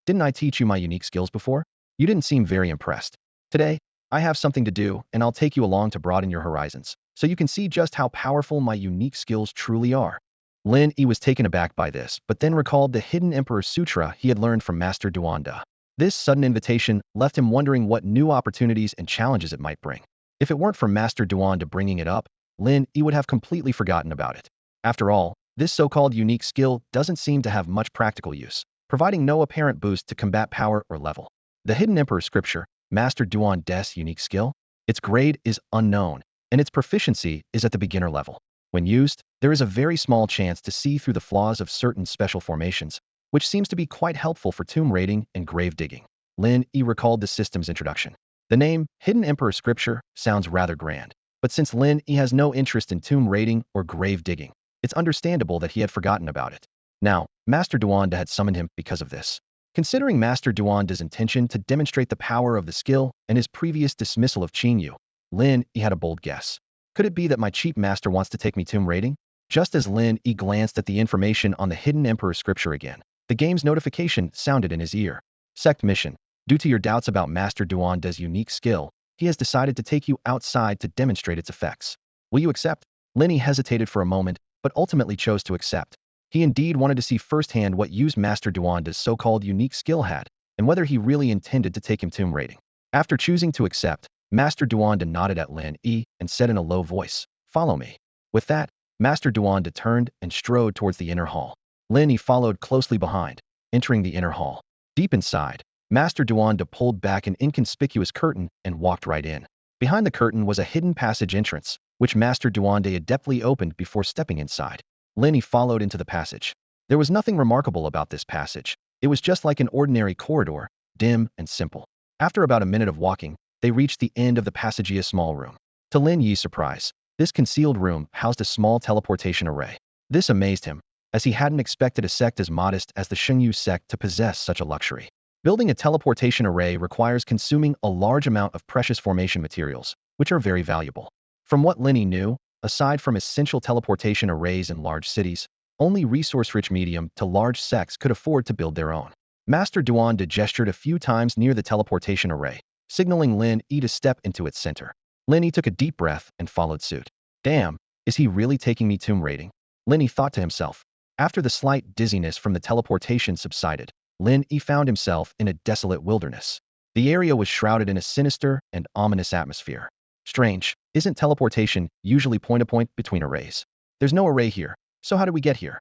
Didn't I teach you my unique skills before? You didn't seem very impressed. Today, I have something to do, and I'll take you along to broaden your horizons, so you can see just how powerful my unique skills truly are. Lin Yi was taken aback by this, but then recalled the Hidden Emperor Sutra he had learned from Master Duanda. This sudden invitation left him wondering what new opportunities and challenges it might bring. If it weren't for Master Duanda bringing it up, Lin Yi would have completely forgotten about it. After all, this so-called unique skill doesn't seem to have much practical use, providing no apparent boost to combat power or level. The Hidden Emperor Scripture, Master Duanda's unique skill, its grade is unknown, and its proficiency is at the beginner level. When used, there is a very small chance to see through the flaws of certain special formations, which seems to be quite helpful for tomb raiding and grave digging. Lin Yi recalled the system's introduction. The name, Hidden Emperor Scripture, sounds rather grand, but since Lin Yi has no interest in tomb raiding or grave digging, it's understandable that he had forgotten about it. Now, Master Duanda had summoned him because of this. Considering Master Duanda's intention to demonstrate the power of the skill and his previous dismissal of Qingyu, Lin Yi had a bold guess. Could it be that my cheap master wants to take me tomb raiding? Just as Lin Yi glanced at the information on the Hidden Emperor Scripture again, the game's notification sounded in his ear. Sect mission. Due to your doubts about Master Duanda's unique skill, he has decided to take you outside to demonstrate its effects. Will you accept? Lin Yi hesitated for a moment, but ultimately chose to accept. He indeed wanted to see firsthand what use Master Duanda's so-called unique skill had, and whether he really intended to take him tomb raiding. After choosing to accept, Master Duanda nodded at Lin Yi and said in a low voice, "Follow me." With that, Master Duanda turned and strode towards the inner hall. Lin Yi followed closely behind, entering the inner hall. Deep inside, Master Duanda pulled back an inconspicuous curtain and walked right in. Behind the curtain was a hidden passage entrance, which Master Duanda adeptly opened before stepping inside. Lin Yi followed into the passage. There was nothing remarkable about this passage. It was just like an ordinary corridor, dim and simple. After about a minute of walking, they reached the end of the passage's small room. To Lin Yi's surprise, this concealed room housed a small teleportation array. This amazed him, as he hadn't expected a sect as modest as the Xingyu sect to possess such a luxury. Building a teleportation array requires consuming a large amount of precious formation materials, which are very valuable. From what Lin Yi knew, aside from essential teleportation arrays in large cities, only resource-rich medium to large sects could afford to build their own. Master Duanda gestured a few times near the teleportation array, signaling Lin Yi to step into its center. Lin Yi took a deep breath and followed suit. Damn, is he really taking me tomb raiding? Lin Yi thought to himself. After the slight dizziness from the teleportation subsided, Lin Yi found himself in a desolate wilderness. The area was shrouded in a sinister and ominous atmosphere. Strange, isn't teleportation usually point-to-point between arrays? There's no array here, so how did we get here?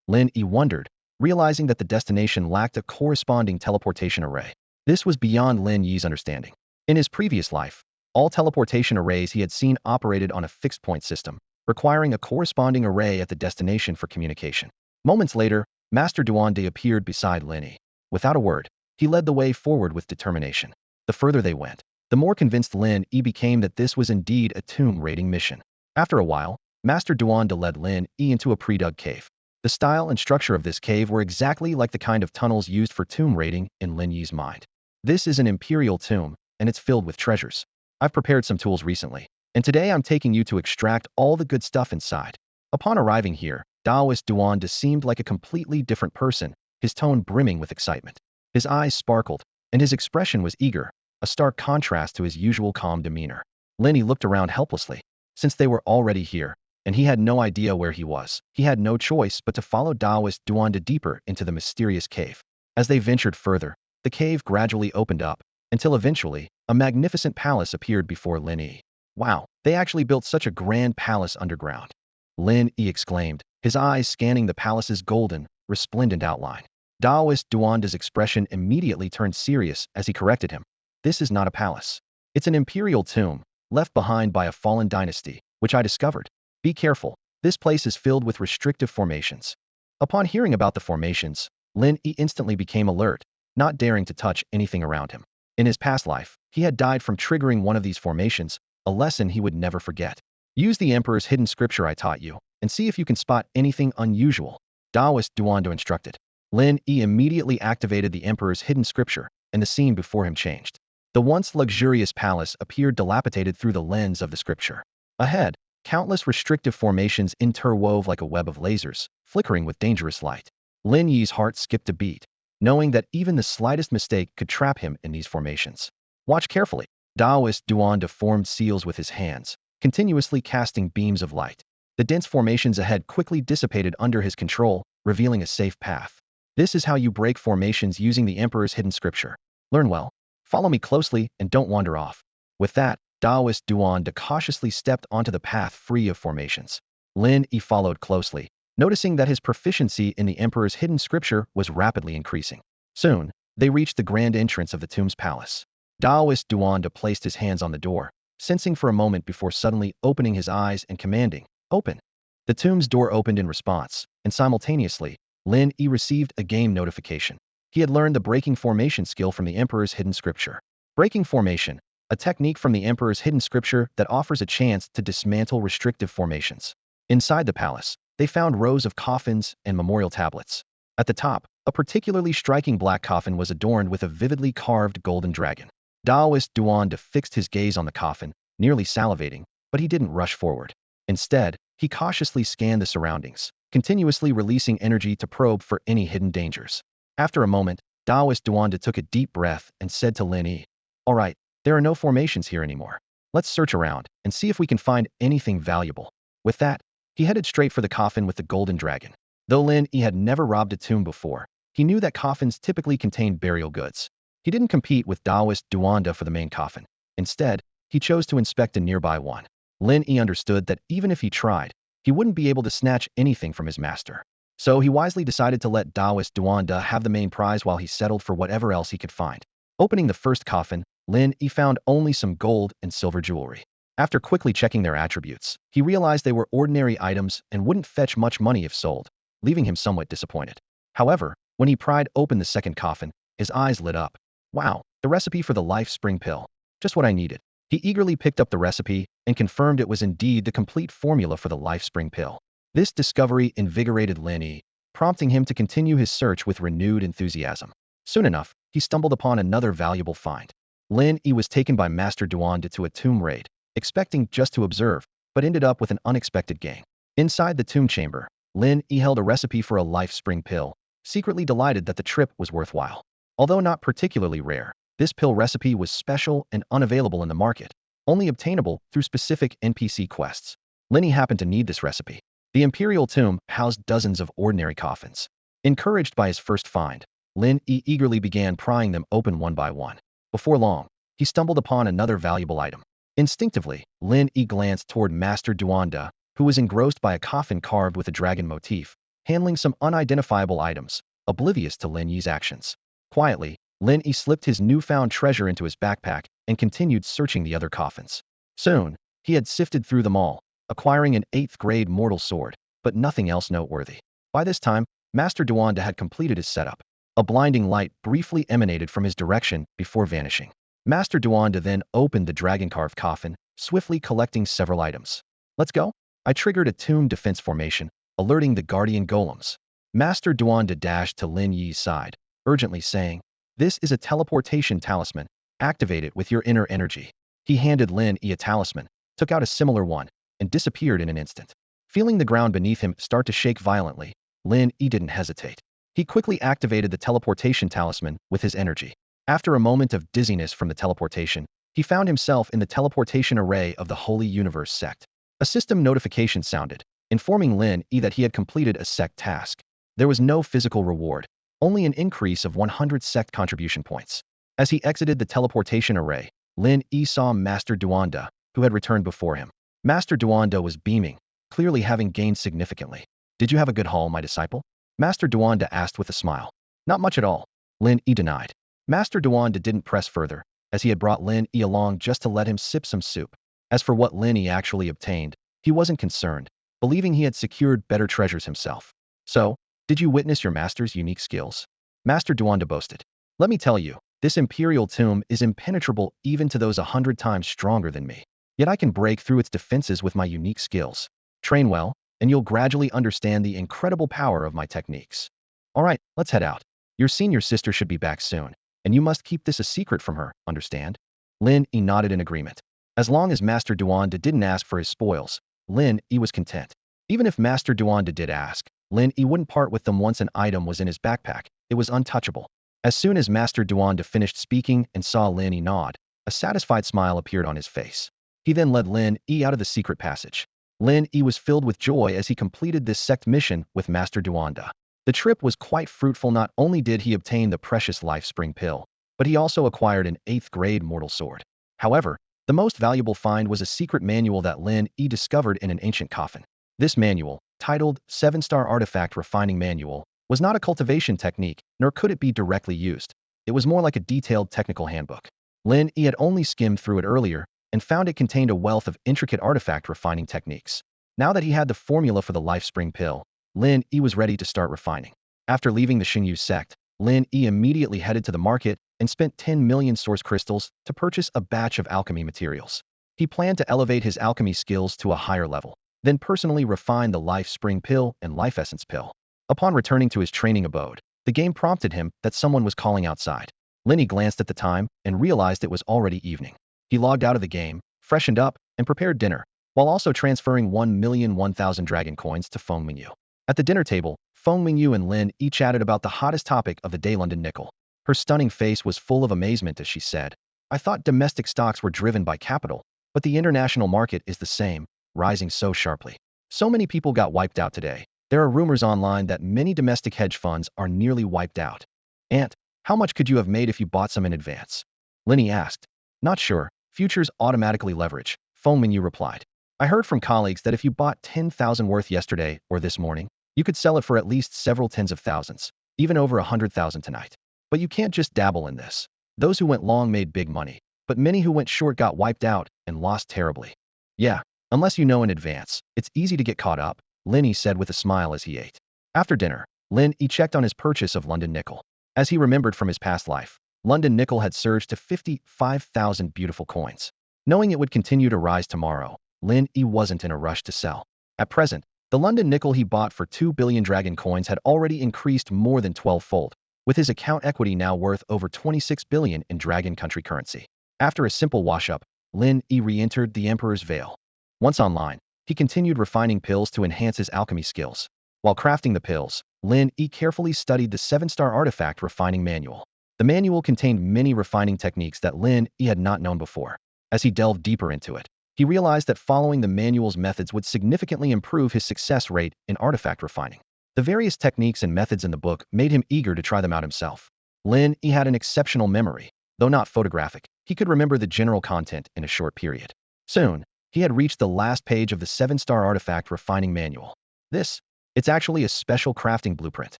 Lin Yi wondered, realizing that the destination lacked a corresponding teleportation array. This was beyond Lin Yi's understanding. In his previous life, all teleportation arrays he had seen operated on a fixed-point system, requiring a corresponding array at the destination for communication. Moments later, Master Duanda appeared beside Lin Yi. Without a word, he led the way forward with determination. The further they went, the more convinced Lin Yi became that this was indeed a tomb raiding mission. After a while, Master Duanda led Lin Yi into a pre-dug cave. The style and structure of this cave were exactly like the kind of tunnels used for tomb raiding in Lin Yi's mind. This is an imperial tomb, and it's filled with treasures. I've prepared some tools recently, and today I'm taking you to extract all the good stuff inside. Upon arriving here, Taoist Duanda seemed like a completely different person, his tone brimming with excitement. His eyes sparkled, and his expression was eager, a stark contrast to his usual calm demeanor. Lin Yi looked around helplessly. Since they were already here, and he had no idea where he was, he had no choice but to follow Taoist Duanda deeper into the mysterious cave. As they ventured further, the cave gradually opened up, until eventually, a magnificent palace appeared before Lin Yi. Wow, they actually built such a grand palace underground. Lin Yi exclaimed, his eyes scanning the palace's golden, resplendent outline. Taoist Duanda's expression immediately turned serious as he corrected him. This is not a palace. It's an imperial tomb, left behind by a fallen dynasty, which I discovered. Be careful, this place is filled with restrictive formations. Upon hearing about the formations, Lin Yi instantly became alert, not daring to touch anything around him. In his past life, he had died from triggering one of these formations, a lesson he would never forget. Use the Emperor's hidden scripture I taught you, and see if you can spot anything unusual, Taoist Duanda instructed. Lin Yi immediately activated the Emperor's hidden scripture, and the scene before him changed. The once luxurious palace appeared dilapidated through the lens of the scripture. Ahead, countless restrictive formations interwove like a web of lasers, flickering with dangerous light. Lin Yi's heart skipped a beat, knowing that even the slightest mistake could trap him in these formations. Watch carefully. Taoist Duanda formed seals with his hands, continuously casting beams of light. The dense formations ahead quickly dissipated under his control, revealing a safe path. This is how you break formations using the Emperor's hidden scripture. Learn well. Follow me closely and don't wander off. With that, Taoist Duanda cautiously stepped onto the path free of formations. Lin Yi followed closely, noticing that his proficiency in the Emperor's hidden scripture was rapidly increasing. Soon, they reached the grand entrance of the tomb's palace. Taoist Duanda placed his hands on the door, sensing for a moment before suddenly opening his eyes and commanding, "Open." The tomb's door opened in response, and simultaneously, Lin Yi received a game notification. He had learned the breaking formation skill from the Emperor's hidden scripture. Breaking formation, a technique from the Emperor's hidden scripture that offers a chance to dismantle restrictive formations. Inside the palace, they found rows of coffins and memorial tablets. At the top, a particularly striking black coffin was adorned with a vividly carved golden dragon. Taoist Duanda fixed his gaze on the coffin, nearly salivating, but he didn't rush forward. Instead, he cautiously scanned the surroundings, continuously releasing energy to probe for any hidden dangers. After a moment, Taoist Duanda took a deep breath and said to Lin Yi, "All right, there are no formations here anymore. Let's search around and see if we can find anything valuable." With that, he headed straight for the coffin with the golden dragon. Though Lin Yi had never robbed a tomb before, he knew that coffins typically contained burial goods. He didn't compete with Taoist Duanda for the main coffin. Instead, he chose to inspect a nearby one. Lin Yi understood that even if he tried, he wouldn't be able to snatch anything from his master. So he wisely decided to let Taoist Duanda have the main prize while he settled for whatever else he could find. Opening the first coffin, Lin Yi found only some gold and silver jewelry. After quickly checking their attributes, he realized they were ordinary items and wouldn't fetch much money if sold, leaving him somewhat disappointed. However, when he pried open the second coffin, his eyes lit up. Wow, the recipe for the life spring pill. Just what I needed. He eagerly picked up the recipe and confirmed it was indeed the complete formula for the life spring pill. This discovery invigorated Lin Yi, prompting him to continue his search with renewed enthusiasm. Soon enough, he stumbled upon another valuable find. Lin Yi was taken by Master Duanda to a tomb raid, expecting just to observe, but ended up with an unexpected gain. Inside the tomb chamber, Lin Yi held a recipe for a life spring pill, secretly delighted that the trip was worthwhile. Although not particularly rare, this pill recipe was special and unavailable in the market, only obtainable through specific NPC quests. Lin Yi happened to need this recipe. The Imperial Tomb housed dozens of ordinary coffins. Encouraged by his first find, Lin Yi eagerly began prying them open one by one. Before long, he stumbled upon another valuable item. Instinctively, Lin Yi glanced toward Master Duanda, who was engrossed by a coffin carved with a dragon motif, handling some unidentifiable items, oblivious to Lin Yi's actions. Quietly, Lin Yi slipped his newfound treasure into his backpack and continued searching the other coffins. Soon, he had sifted through them all, acquiring an 8th-grade mortal sword, but nothing else noteworthy. By this time, Master Duanda had completed his setup. A blinding light briefly emanated from his direction before vanishing. Master Duanda then opened the dragon-carved coffin, swiftly collecting several items. "Let's go." I triggered a tomb defense formation, alerting the guardian golems. Master Duanda dashed to Lin Yi's side, urgently saying, "This is a teleportation talisman. Activate it with your inner energy." He handed Lin Yi a talisman, took out a similar one, and disappeared in an instant. Feeling the ground beneath him start to shake violently, Lin Yi didn't hesitate. He quickly activated the teleportation talisman with his energy. After a moment of dizziness from the teleportation, he found himself in the teleportation array of the Holy Universe sect. A system notification sounded, informing Lin Yi that he had completed a sect task. There was no physical reward, only an increase of 100 sect contribution points. As he exited the teleportation array, Lin Yi saw Master Duanda, who had returned before him. Master Duanda was beaming, clearly having gained significantly. "Did you have a good haul, my disciple?" Master Duanda asked with a smile. "Not much at all," Lin Yi denied. Master Duanda didn't press further, as he had brought Lin Yi along just to let him sip some soup. As for what Lin Yi actually obtained, he wasn't concerned, believing he had secured better treasures himself. "So, did you witness your master's unique skills?" Master Duanda boasted. "Let me tell you, this imperial tomb is impenetrable even to those 100 times stronger than me. Yet I can break through its defenses with my unique skills. Train well, and you'll gradually understand the incredible power of my techniques. All right, let's head out. Your senior sister should be back soon, and you must keep this a secret from her, understand?" Lin Yi nodded in agreement. As long as Master Duanda didn't ask for his spoils, Lin Yi was content. Even if Master Duanda did ask, Lin Yi wouldn't part with them once an item was in his backpack. It was untouchable. As soon as Master Duanda finished speaking and saw Lin Yi nod, a satisfied smile appeared on his face. He then led Lin Yi out of the secret passage. Lin Yi was filled with joy as he completed this sect mission with Master Duanda. The trip was quite fruitful. Not only did he obtain the precious life spring pill, but he also acquired an 8th grade mortal sword. However, the most valuable find was a secret manual that Lin Yi discovered in an ancient coffin. This manual, titled 7-Star Artifact Refining Manual, was not a cultivation technique, nor could it be directly used. It was more like a detailed technical handbook. Lin Yi had only skimmed through it earlier and found it contained a wealth of intricate artifact refining techniques. Now that he had the formula for the life spring pill, Lin Yi was ready to start refining. After leaving the Xingyu sect, Lin Yi immediately headed to the market and spent 10 million source crystals to purchase a batch of alchemy materials. He planned to elevate his alchemy skills to a higher level, then personally refine the life spring pill and life essence pill. Upon returning to his training abode, the game prompted him that someone was calling outside. Lin Yi glanced at the time and realized it was already evening. He logged out of the game, freshened up, and prepared dinner, while also transferring 1,001,000 dragon coins to Feng Mingyu. At the dinner table, Feng Mingyu and Lin Yi chatted about the hottest topic of the day, London nickel. Her stunning face was full of amazement as she said, "I thought domestic stocks were driven by capital, but the international market is the same, rising so sharply. So many people got wiped out today. There are rumors online that many domestic hedge funds are nearly wiped out." "Aunt, how much could you have made if you bought some in advance?" Lin Yi asked. "Not sure. Futures automatically leverage," Feng Mingyu replied. "I heard from colleagues that if you bought 10,000 worth yesterday or this morning, you could sell it for at least several tens of thousands, even over 100,000 tonight. But you can't just dabble in this. Those who went long made big money, but many who went short got wiped out and lost terribly. Yeah, unless you know in advance, it's easy to get caught up," Lin Yi said with a smile as he ate. After dinner, Lin Yi checked on his purchase of London nickel. As he remembered from his past life, London nickel had surged to 55,000 beautiful coins. Knowing it would continue to rise tomorrow, Lin Yi wasn't in a rush to sell. At present, the London nickel he bought for 2 billion dragon coins had already increased more than 12-fold, with his account equity now worth over 26 billion in dragon country currency. After a simple wash-up, Lin Yi re-entered the Emperor's Vale. Once online, he continued refining pills to enhance his alchemy skills. While crafting the pills, Lin Yi carefully studied the 7-Star Artifact Refining Manual. The manual contained many refining techniques that Lin Yi had not known before. As he delved deeper into it, he realized that following the manual's methods would significantly improve his success rate in artifact refining. The various techniques and methods in the book made him eager to try them out himself. Lin Yi had an exceptional memory. Though not photographic, he could remember the general content in a short period. Soon, he had reached the last page of the 7-Star Artifact Refining Manual. It's actually a special crafting blueprint.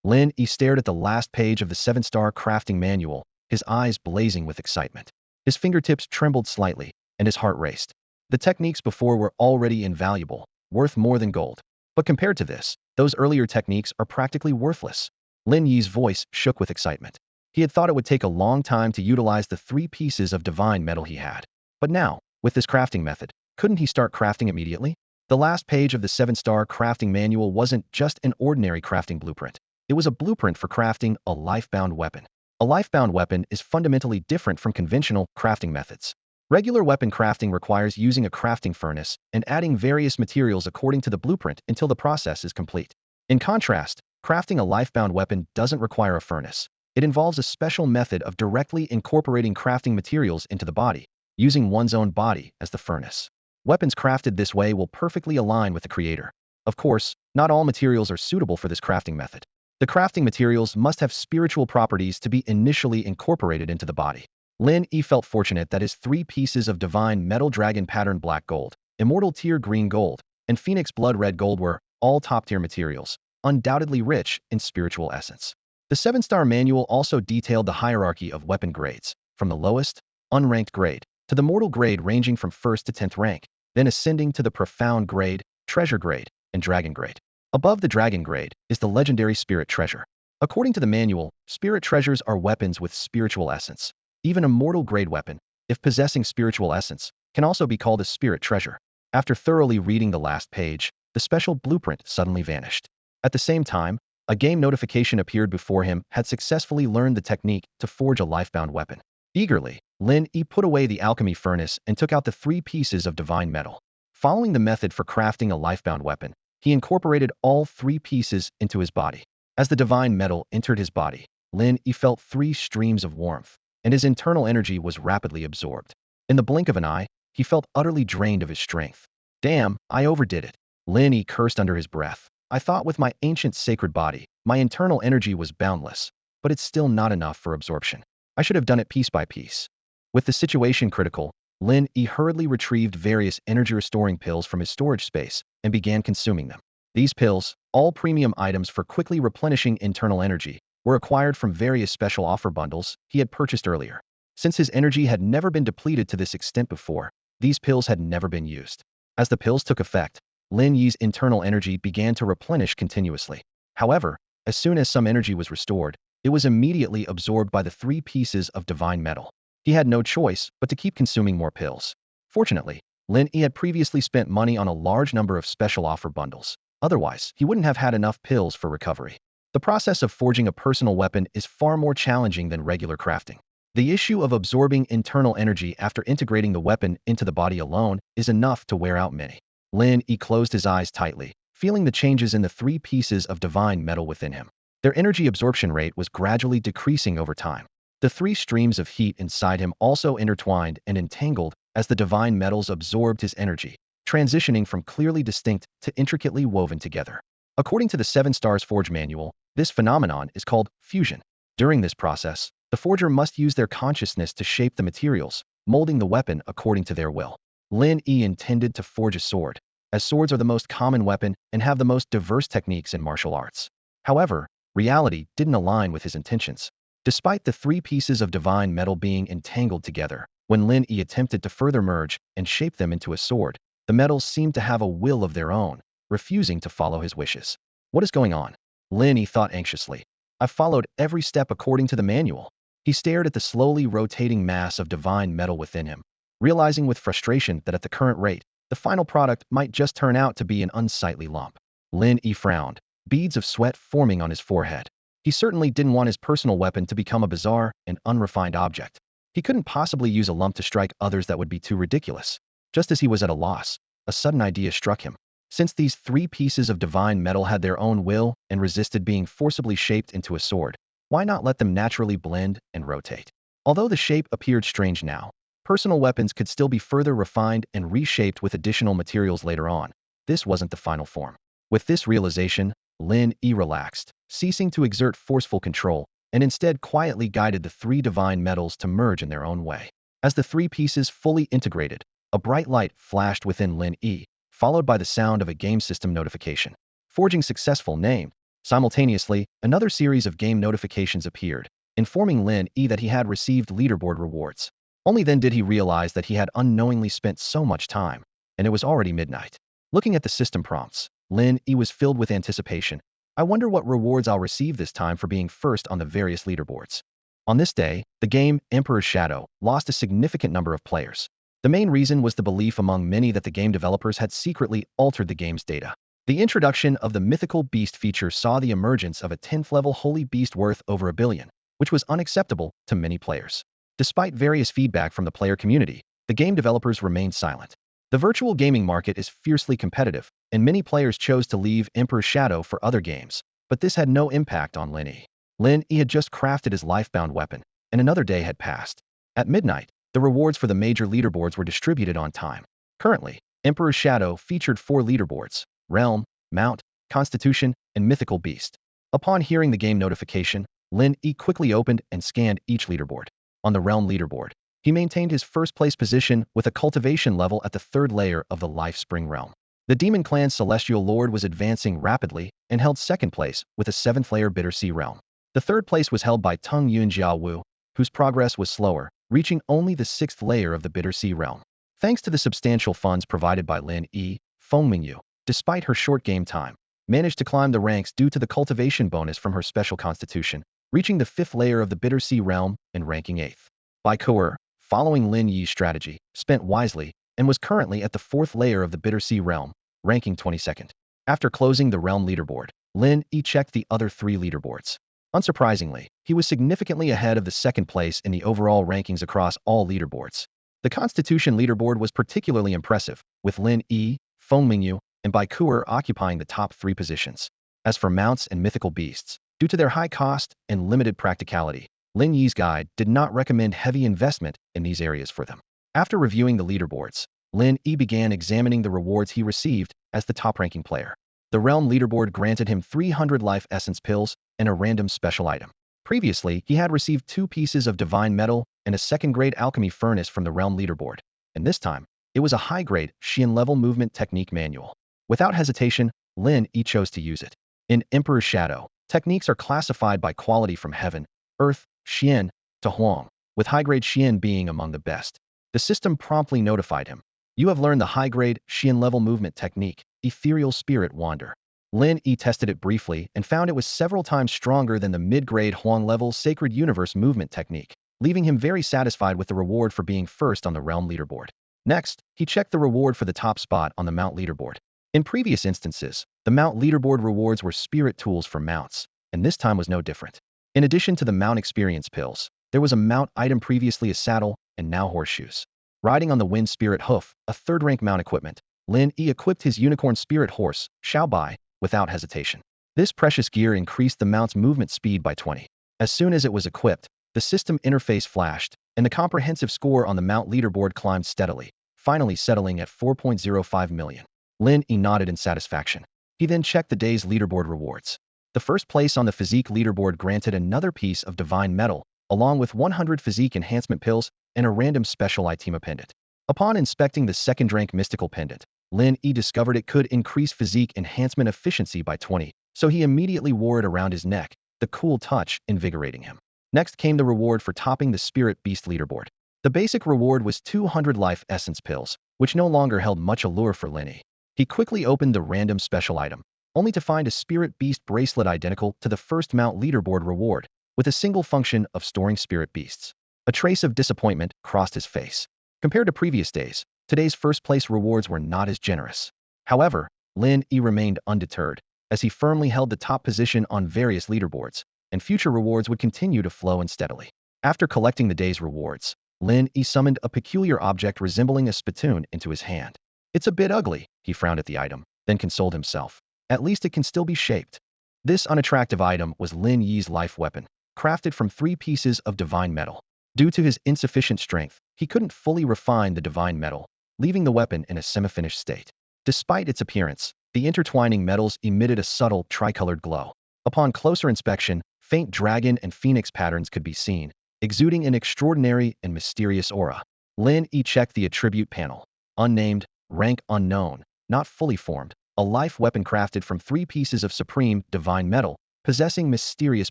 Lin Yi stared at the last page of the 7-Star Crafting Manual, his eyes blazing with excitement. His fingertips trembled slightly, and his heart raced. The techniques before were already invaluable, worth more than gold. But compared to this, those earlier techniques are practically worthless. Lin Yi's voice shook with excitement. He had thought it would take a long time to utilize the 3 pieces of divine metal he had. But now, with this crafting method, couldn't he start crafting immediately? The last page of the 7-Star Crafting Manual wasn't just an ordinary crafting blueprint. It was a blueprint for crafting a life-bound weapon. A life-bound weapon is fundamentally different from conventional crafting methods. Regular weapon crafting requires using a crafting furnace and adding various materials according to the blueprint until the process is complete. In contrast, crafting a life-bound weapon doesn't require a furnace. It involves a special method of directly incorporating crafting materials into the body, using one's own body as the furnace. Weapons crafted this way will perfectly align with the creator. Of course, not all materials are suitable for this crafting method. The crafting materials must have spiritual properties to be initially incorporated into the body. Lin Yi felt fortunate that his 3 pieces of divine metal dragon pattern black gold, immortal tier green gold, and phoenix blood red gold were all top-tier materials, undoubtedly rich in spiritual essence. The 7-star manual also detailed the hierarchy of weapon grades, from the lowest, unranked grade, to the mortal grade ranging from 1st to 10th rank, then ascending to the profound grade, treasure grade, and dragon grade. Above the dragon grade is the legendary spirit treasure. According to the manual, spirit treasures are weapons with spiritual essence. Even a mortal grade weapon, if possessing spiritual essence, can also be called a spirit treasure. After thoroughly reading the last page, the special blueprint suddenly vanished. At the same time, a game notification appeared before him had successfully learned the technique to forge a lifebound weapon. Eagerly, Lin Yi put away the alchemy furnace and took out the 3 pieces of divine metal. Following the method for crafting a lifebound weapon, he incorporated all 3 pieces into his body. As the divine metal entered his body, Lin Yi felt 3 streams of warmth, and his internal energy was rapidly absorbed. In the blink of an eye, he felt utterly drained of his strength. Damn, I overdid it. Lin Yi cursed under his breath. I thought with my ancient sacred body, my internal energy was boundless, but it's still not enough for absorption. I should have done it piece by piece. With the situation critical, Lin Yi hurriedly retrieved various energy-restoring pills from his storage space and began consuming them. These pills, all premium items for quickly replenishing internal energy, were acquired from various special offer bundles he had purchased earlier. Since his energy had never been depleted to this extent before, these pills had never been used. As the pills took effect, Lin Yi's internal energy began to replenish continuously. However, as soon as some energy was restored, it was immediately absorbed by the 3 pieces of divine metal. He had no choice but to keep consuming more pills. Fortunately, Lin Yi had previously spent money on a large number of special offer bundles. Otherwise, he wouldn't have had enough pills for recovery. The process of forging a personal weapon is far more challenging than regular crafting. The issue of absorbing internal energy after integrating the weapon into the body alone is enough to wear out many. Lin Yi closed his eyes tightly, feeling the changes in the 3 pieces of divine metal within him. Their energy absorption rate was gradually decreasing over time. The 3 streams of heat inside him also intertwined and entangled as the divine metals absorbed his energy, transitioning from clearly distinct to intricately woven together. According to the 7 Stars Forge manual, this phenomenon is called fusion. During this process, the forger must use their consciousness to shape the materials, molding the weapon according to their will. Lin Yi intended to forge a sword, as swords are the most common weapon and have the most diverse techniques in martial arts. However, reality didn't align with his intentions. Despite the 3 pieces of divine metal being entangled together, when Lin Yi attempted to further merge and shape them into a sword, the metals seemed to have a will of their own, refusing to follow his wishes. What is going on? Lin Yi thought anxiously. I've followed every step according to the manual. He stared at the slowly rotating mass of divine metal within him, realizing with frustration that at the current rate, the final product might just turn out to be an unsightly lump. Lin Yi frowned, beads of sweat forming on his forehead. He certainly didn't want his personal weapon to become a bizarre and unrefined object. He couldn't possibly use a lump to strike others, that would be too ridiculous. Just as he was at a loss, a sudden idea struck him. Since these 3 pieces of divine metal had their own will and resisted being forcibly shaped into a sword, why not let them naturally blend and rotate? Although the shape appeared strange now, personal weapons could still be further refined and reshaped with additional materials later on. This wasn't the final form. With this realization, Lin Yi relaxed, ceasing to exert forceful control, and instead quietly guided the 3 divine metals to merge in their own way. As the 3 pieces fully integrated, a bright light flashed within Lin Yi, followed by the sound of a game system notification. Forging successful named. Simultaneously, another series of game notifications appeared, informing Lin Yi that he had received leaderboard rewards. Only then did he realize that he had unknowingly spent so much time, and it was already midnight. Looking at the system prompts, Lin Yi was filled with anticipation. I wonder what rewards I'll receive this time for being first on the various leaderboards. On this day, the game Emperor's Shadow lost a significant number of players. The main reason was the belief among many that the game developers had secretly altered the game's data. The introduction of the mythical beast feature saw the emergence of a 10th level holy beast worth over $1 billion, which was unacceptable to many players. Despite various feedback from the player community, the game developers remained silent. The virtual gaming market is fiercely competitive, and many players chose to leave Emperor's Shadow for other games, but this had no impact on Lin Yi. Lin Yi had just crafted his life-bound weapon, and another day had passed. At midnight, the rewards for the major leaderboards were distributed on time. Currently, Emperor's Shadow featured 4 leaderboards: Realm, Mount, Constitution, and Mythical Beast. Upon hearing the game notification, Lin Yi quickly opened and scanned each leaderboard. On the Realm leaderboard, he maintained his first-place position with a cultivation level at the 3rd layer of the Life Spring Realm. The Demon Clan's Celestial Lord was advancing rapidly and held 2nd place with a 7th layer Bitter Sea Realm. The 3rd place was held by Tung Yun Jiawu, whose progress was slower, reaching only the 6th layer of the Bitter Sea Realm. Thanks to the substantial funds provided by Lin Yi, Feng Mingyu, despite her short game time, managed to climb the ranks due to the cultivation bonus from her special constitution, reaching the 5th layer of the Bitter Sea Realm and ranking 8th. Bai Kuer, following Lin Yi's strategy, spent wisely and was currently at the 4th layer of the Bitter Sea Realm, ranking 22nd. After closing the Realm leaderboard, Lin Yi checked the other 3 leaderboards. Unsurprisingly, he was significantly ahead of the 2nd place in the overall rankings across all leaderboards. The Constitution leaderboard was particularly impressive, with Lin Yi, Feng Mingyu, and Bai Kuer occupying the top 3 positions. As for mounts and mythical beasts, due to their high cost and limited practicality, Lin Yi's guide did not recommend heavy investment in these areas for them. After reviewing the leaderboards, Lin Yi began examining the rewards he received as the top-ranking player. The Realm leaderboard granted him 300 life essence pills and a random special item. Previously, he had received 2 pieces of divine metal and a 2nd-grade alchemy furnace from the Realm leaderboard, and this time, it was a high-grade Xian-level movement technique manual. Without hesitation, Lin Yi chose to use it. In Emperor's Shadow, techniques are classified by quality from Heaven, Earth, Xian, to Huang, with high-grade Xian being among the best. The system promptly notified him. You have learned the high-grade Xian-level movement technique, Ethereal Spirit Wander. Lin Yi tested it briefly and found it was several times stronger than the mid-grade Huang-level Sacred Universe movement technique, leaving him very satisfied with the reward for being first on the Realm leaderboard. Next, he checked the reward for the top spot on the Mount leaderboard. In previous instances, the Mount leaderboard rewards were spirit tools for mounts, and this time was no different. In addition to the Mount experience pills, there was a Mount item previously a saddle and now horseshoes. Riding on the Wind Spirit Hoof, a 3rd-rank mount equipment, Lin Yi equipped his unicorn spirit horse, Xiaobai, without hesitation. This precious gear increased the mount's movement speed by 20. As soon as it was equipped, the system interface flashed, and the comprehensive score on the Mount leaderboard climbed steadily, finally settling at 4.05 million. Lin Yi nodded in satisfaction. He then checked the day's leaderboard rewards. The 1st place on the physique leaderboard granted another piece of divine metal, along with 100 physique enhancement pills and a random special item pendant. Upon inspecting the 2nd-rank mystical pendant, Lin Yi discovered it could increase physique enhancement efficiency by 20, so he immediately wore it around his neck, the cool touch invigorating him. Next came the reward for topping the Spirit Beast leaderboard. The basic reward was 200 life essence pills, which no longer held much allure for Lin Yi. He quickly opened the random special item, only to find a Spirit Beast bracelet identical to the 1st Mount leaderboard reward, with a single function of storing Spirit Beasts. A trace of disappointment crossed his face. Compared to previous days, today's first-place rewards were not as generous. However, Lin Yi remained undeterred, as he firmly held the top position on various leaderboards, and future rewards would continue to flow in steadily. After collecting the day's rewards, Lin Yi summoned a peculiar object resembling a spittoon into his hand. It's a bit ugly, he frowned at the item, then consoled himself. At least it can still be shaped. This unattractive item was Lin Yi's life weapon, crafted from 3 pieces of divine metal. Due to his insufficient strength, he couldn't fully refine the divine metal, leaving the weapon in a semi-finished state. Despite its appearance, the intertwining metals emitted a subtle, tricolored glow. Upon closer inspection, faint dragon and phoenix patterns could be seen, exuding an extraordinary and mysterious aura. Lin Yi checked the attribute panel. Unnamed, rank unknown, not fully formed, a life weapon crafted from 3 pieces of supreme, divine metal, possessing mysterious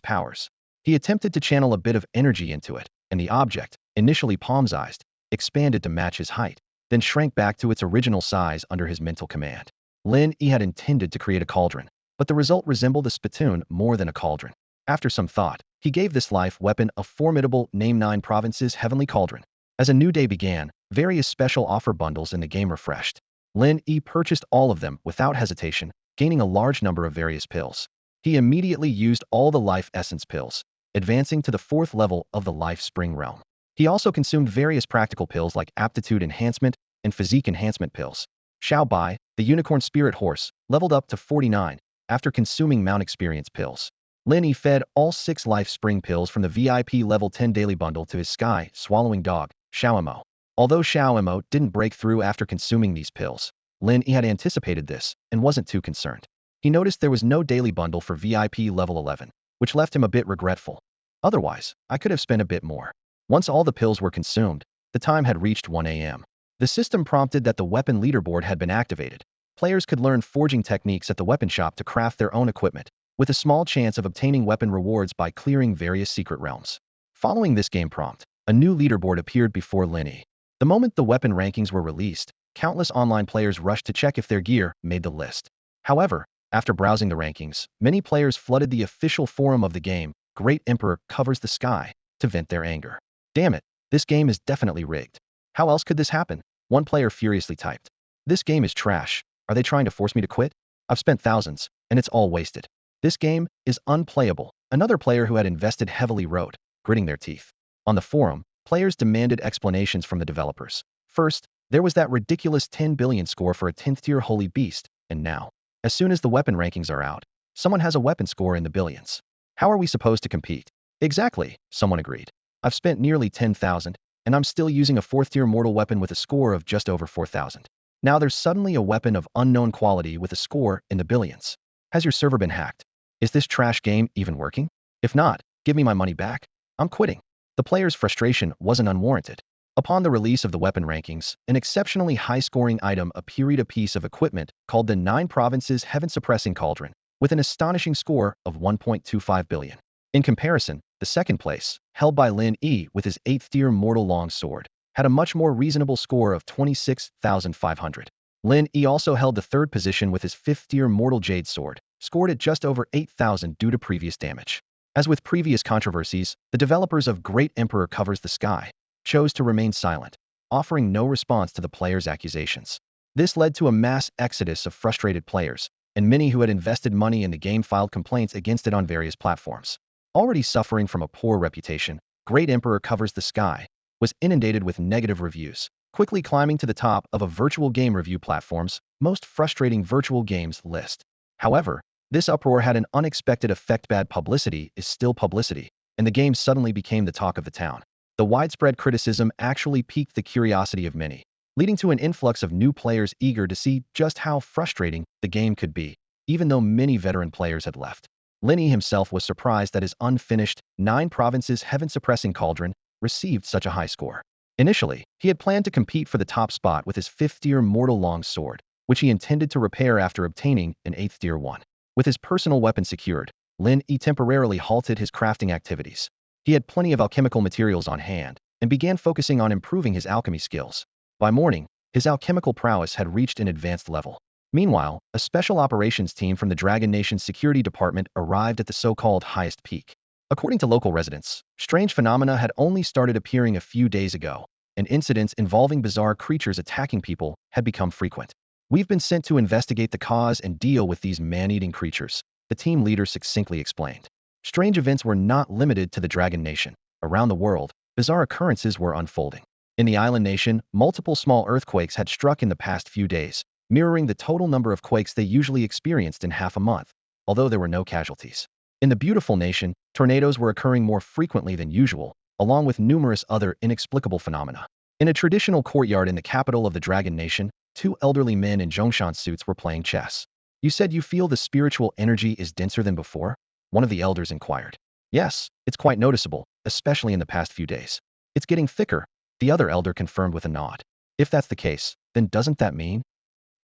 powers. He attempted to channel a bit of energy into it, and the object, initially palm-sized, expanded to match his height, then shrank back to its original size under his mental command. Lin Yi had intended to create a cauldron, but the result resembled a spittoon more than a cauldron. After some thought, he gave this life weapon a formidable Name 9 Provinces Heavenly Cauldron. As a new day began, various special offer bundles in the game refreshed. Lin Yi purchased all of them without hesitation, gaining a large number of various pills. He immediately used all the life essence pills, advancing to the 4th level of the Life Spring Realm. He also consumed various practical pills like Aptitude Enhancement and Physique Enhancement pills. Xiao Bai, the Unicorn Spirit Horse, leveled up to 49 after consuming Mount Experience pills. Lin Yi fed all 6 life spring pills from the VIP level 10 daily bundle to his sky swallowing dog, Xiaomo. Although Xiaomo didn't break through after consuming these pills, Lin Yi had anticipated this and wasn't too concerned. He noticed there was no daily bundle for VIP level 11, which left him a bit regretful. Otherwise, I could have spent a bit more. Once all the pills were consumed, the time had reached 1 a.m. The system prompted that the weapon leaderboard had been activated. Players could learn forging techniques at the weapon shop to craft their own equipment, with a small chance of obtaining weapon rewards by clearing various secret realms. Following this game prompt, a new leaderboard appeared before Lin Yi. The moment the weapon rankings were released, countless online players rushed to check if their gear made the list. However, after browsing the rankings, many players flooded the official forum of the game, Great Emperor Covers the Sky, to vent their anger. Damn it, this game is definitely rigged. How else could this happen? One player furiously typed. This game is trash. Are they trying to force me to quit? I've spent thousands, and it's all wasted. This game is unplayable. Another player who had invested heavily wrote, gritting their teeth. On the forum, players demanded explanations from the developers. First, there was that ridiculous 10 billion score for a 10th tier holy beast, and now, as soon as the weapon rankings are out, someone has a weapon score in the billions. How are we supposed to compete? Exactly, someone agreed. I've spent nearly 10,000, and I'm still using a 4th tier mortal weapon with a score of just over 4,000. Now there's suddenly a weapon of unknown quality with a score in the billions. Has your server been hacked? Is this trash game even working? If not, give me my money back. I'm quitting. The player's frustration wasn't unwarranted. Upon the release of the weapon rankings, an exceptionally high-scoring item appeared, a piece of equipment called the 9 Provinces Heaven-Suppressing Cauldron, with an astonishing score of 1.25 billion. In comparison, the second place, held by Lin Yi with his 8th tier mortal long sword, had a much more reasonable score of 26,500. Lin Yi also held the third position with his 5th tier mortal jade sword, scored at just over 8,000 due to previous damage. As with previous controversies, the developers of Great Emperor Covers the Sky chose to remain silent, offering no response to the players' accusations. This led to a mass exodus of frustrated players, and many who had invested money in the game filed complaints against it on various platforms. Already suffering from a poor reputation, Great Emperor Covers the Sky was inundated with negative reviews, quickly climbing to the top of a virtual game review platform's most frustrating virtual games list. However, this uproar had an unexpected effect. Bad publicity is still publicity, and the game suddenly became the talk of the town. The widespread criticism actually piqued the curiosity of many, leading to an influx of new players eager to see just how frustrating the game could be, even though many veteran players had left. Lin Yi himself was surprised that his unfinished 9 Provinces Heaven-Suppressing Cauldron received such a high score. Initially, he had planned to compete for the top spot with his 5th tier mortal long sword, which he intended to repair after obtaining an 8th tier one. With his personal weapon secured, Lin Yi temporarily halted his crafting activities. He had plenty of alchemical materials on hand, and began focusing on improving his alchemy skills. By morning, his alchemical prowess had reached an advanced level. Meanwhile, a special operations team from the Dragon Nation's security department arrived at the so-called highest peak. According to local residents, strange phenomena had only started appearing a few days ago, and incidents involving bizarre creatures attacking people had become frequent. We've been sent to investigate the cause and deal with these man-eating creatures, the team leader succinctly explained. Strange events were not limited to the Dragon Nation. Around the world, bizarre occurrences were unfolding. In the island nation, multiple small earthquakes had struck in the past few days, mirroring the total number of quakes they usually experienced in half a month, although there were no casualties. In the beautiful nation, tornadoes were occurring more frequently than usual, along with numerous other inexplicable phenomena. In a traditional courtyard in the capital of the Dragon Nation, 2 elderly men in Zhongshan suits were playing chess. You said you feel the spiritual energy is denser than before? One of the elders inquired. Yes, it's quite noticeable, especially in the past few days. It's getting thicker, the other elder confirmed with a nod. If that's the case, then doesn't that mean?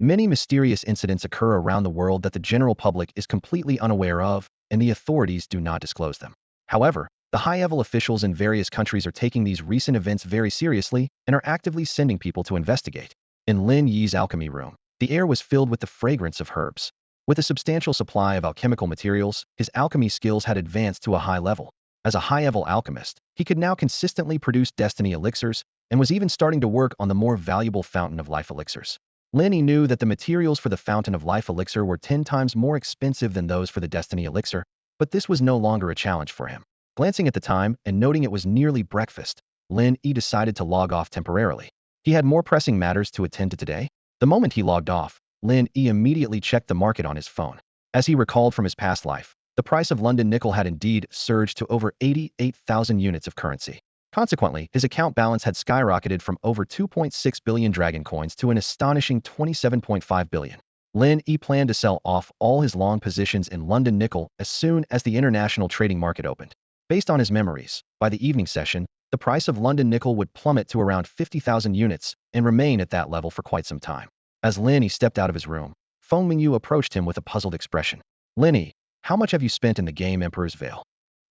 Many mysterious incidents occur around the world that the general public is completely unaware of, and the authorities do not disclose them. However, the high-level officials in various countries are taking these recent events very seriously and are actively sending people to investigate. In Lin Yi's alchemy room, the air was filled with the fragrance of herbs. With a substantial supply of alchemical materials, his alchemy skills had advanced to a high level. As a high-level alchemist, he could now consistently produce destiny elixirs and was even starting to work on the more valuable Fountain of Life elixirs. Lin Yi knew that the materials for the Fountain of Life elixir were 10 times more expensive than those for the Destiny elixir, but this was no longer a challenge for him. Glancing at the time and noting it was nearly breakfast, Lin Yi decided to log off temporarily. He had more pressing matters to attend to today. The moment he logged off, Lin Yi immediately checked the market on his phone. As he recalled from his past life, The price of London nickel had indeed surged to over 88,000 units of currency. Consequently, his account balance had skyrocketed from over 2.6 billion dragon coins to an astonishing 27.5 billion. Lin Yi planned to sell off all his long positions in London nickel as soon as the international trading market opened. Based on his memories, by the evening session, the price of London nickel would plummet to around 50,000 units and remain at that level for quite some time. As Lin Yi stepped out of his room, Feng Mingyu approached him with a puzzled expression. Lin Yi, how much have you spent in the game Emperor's Veil?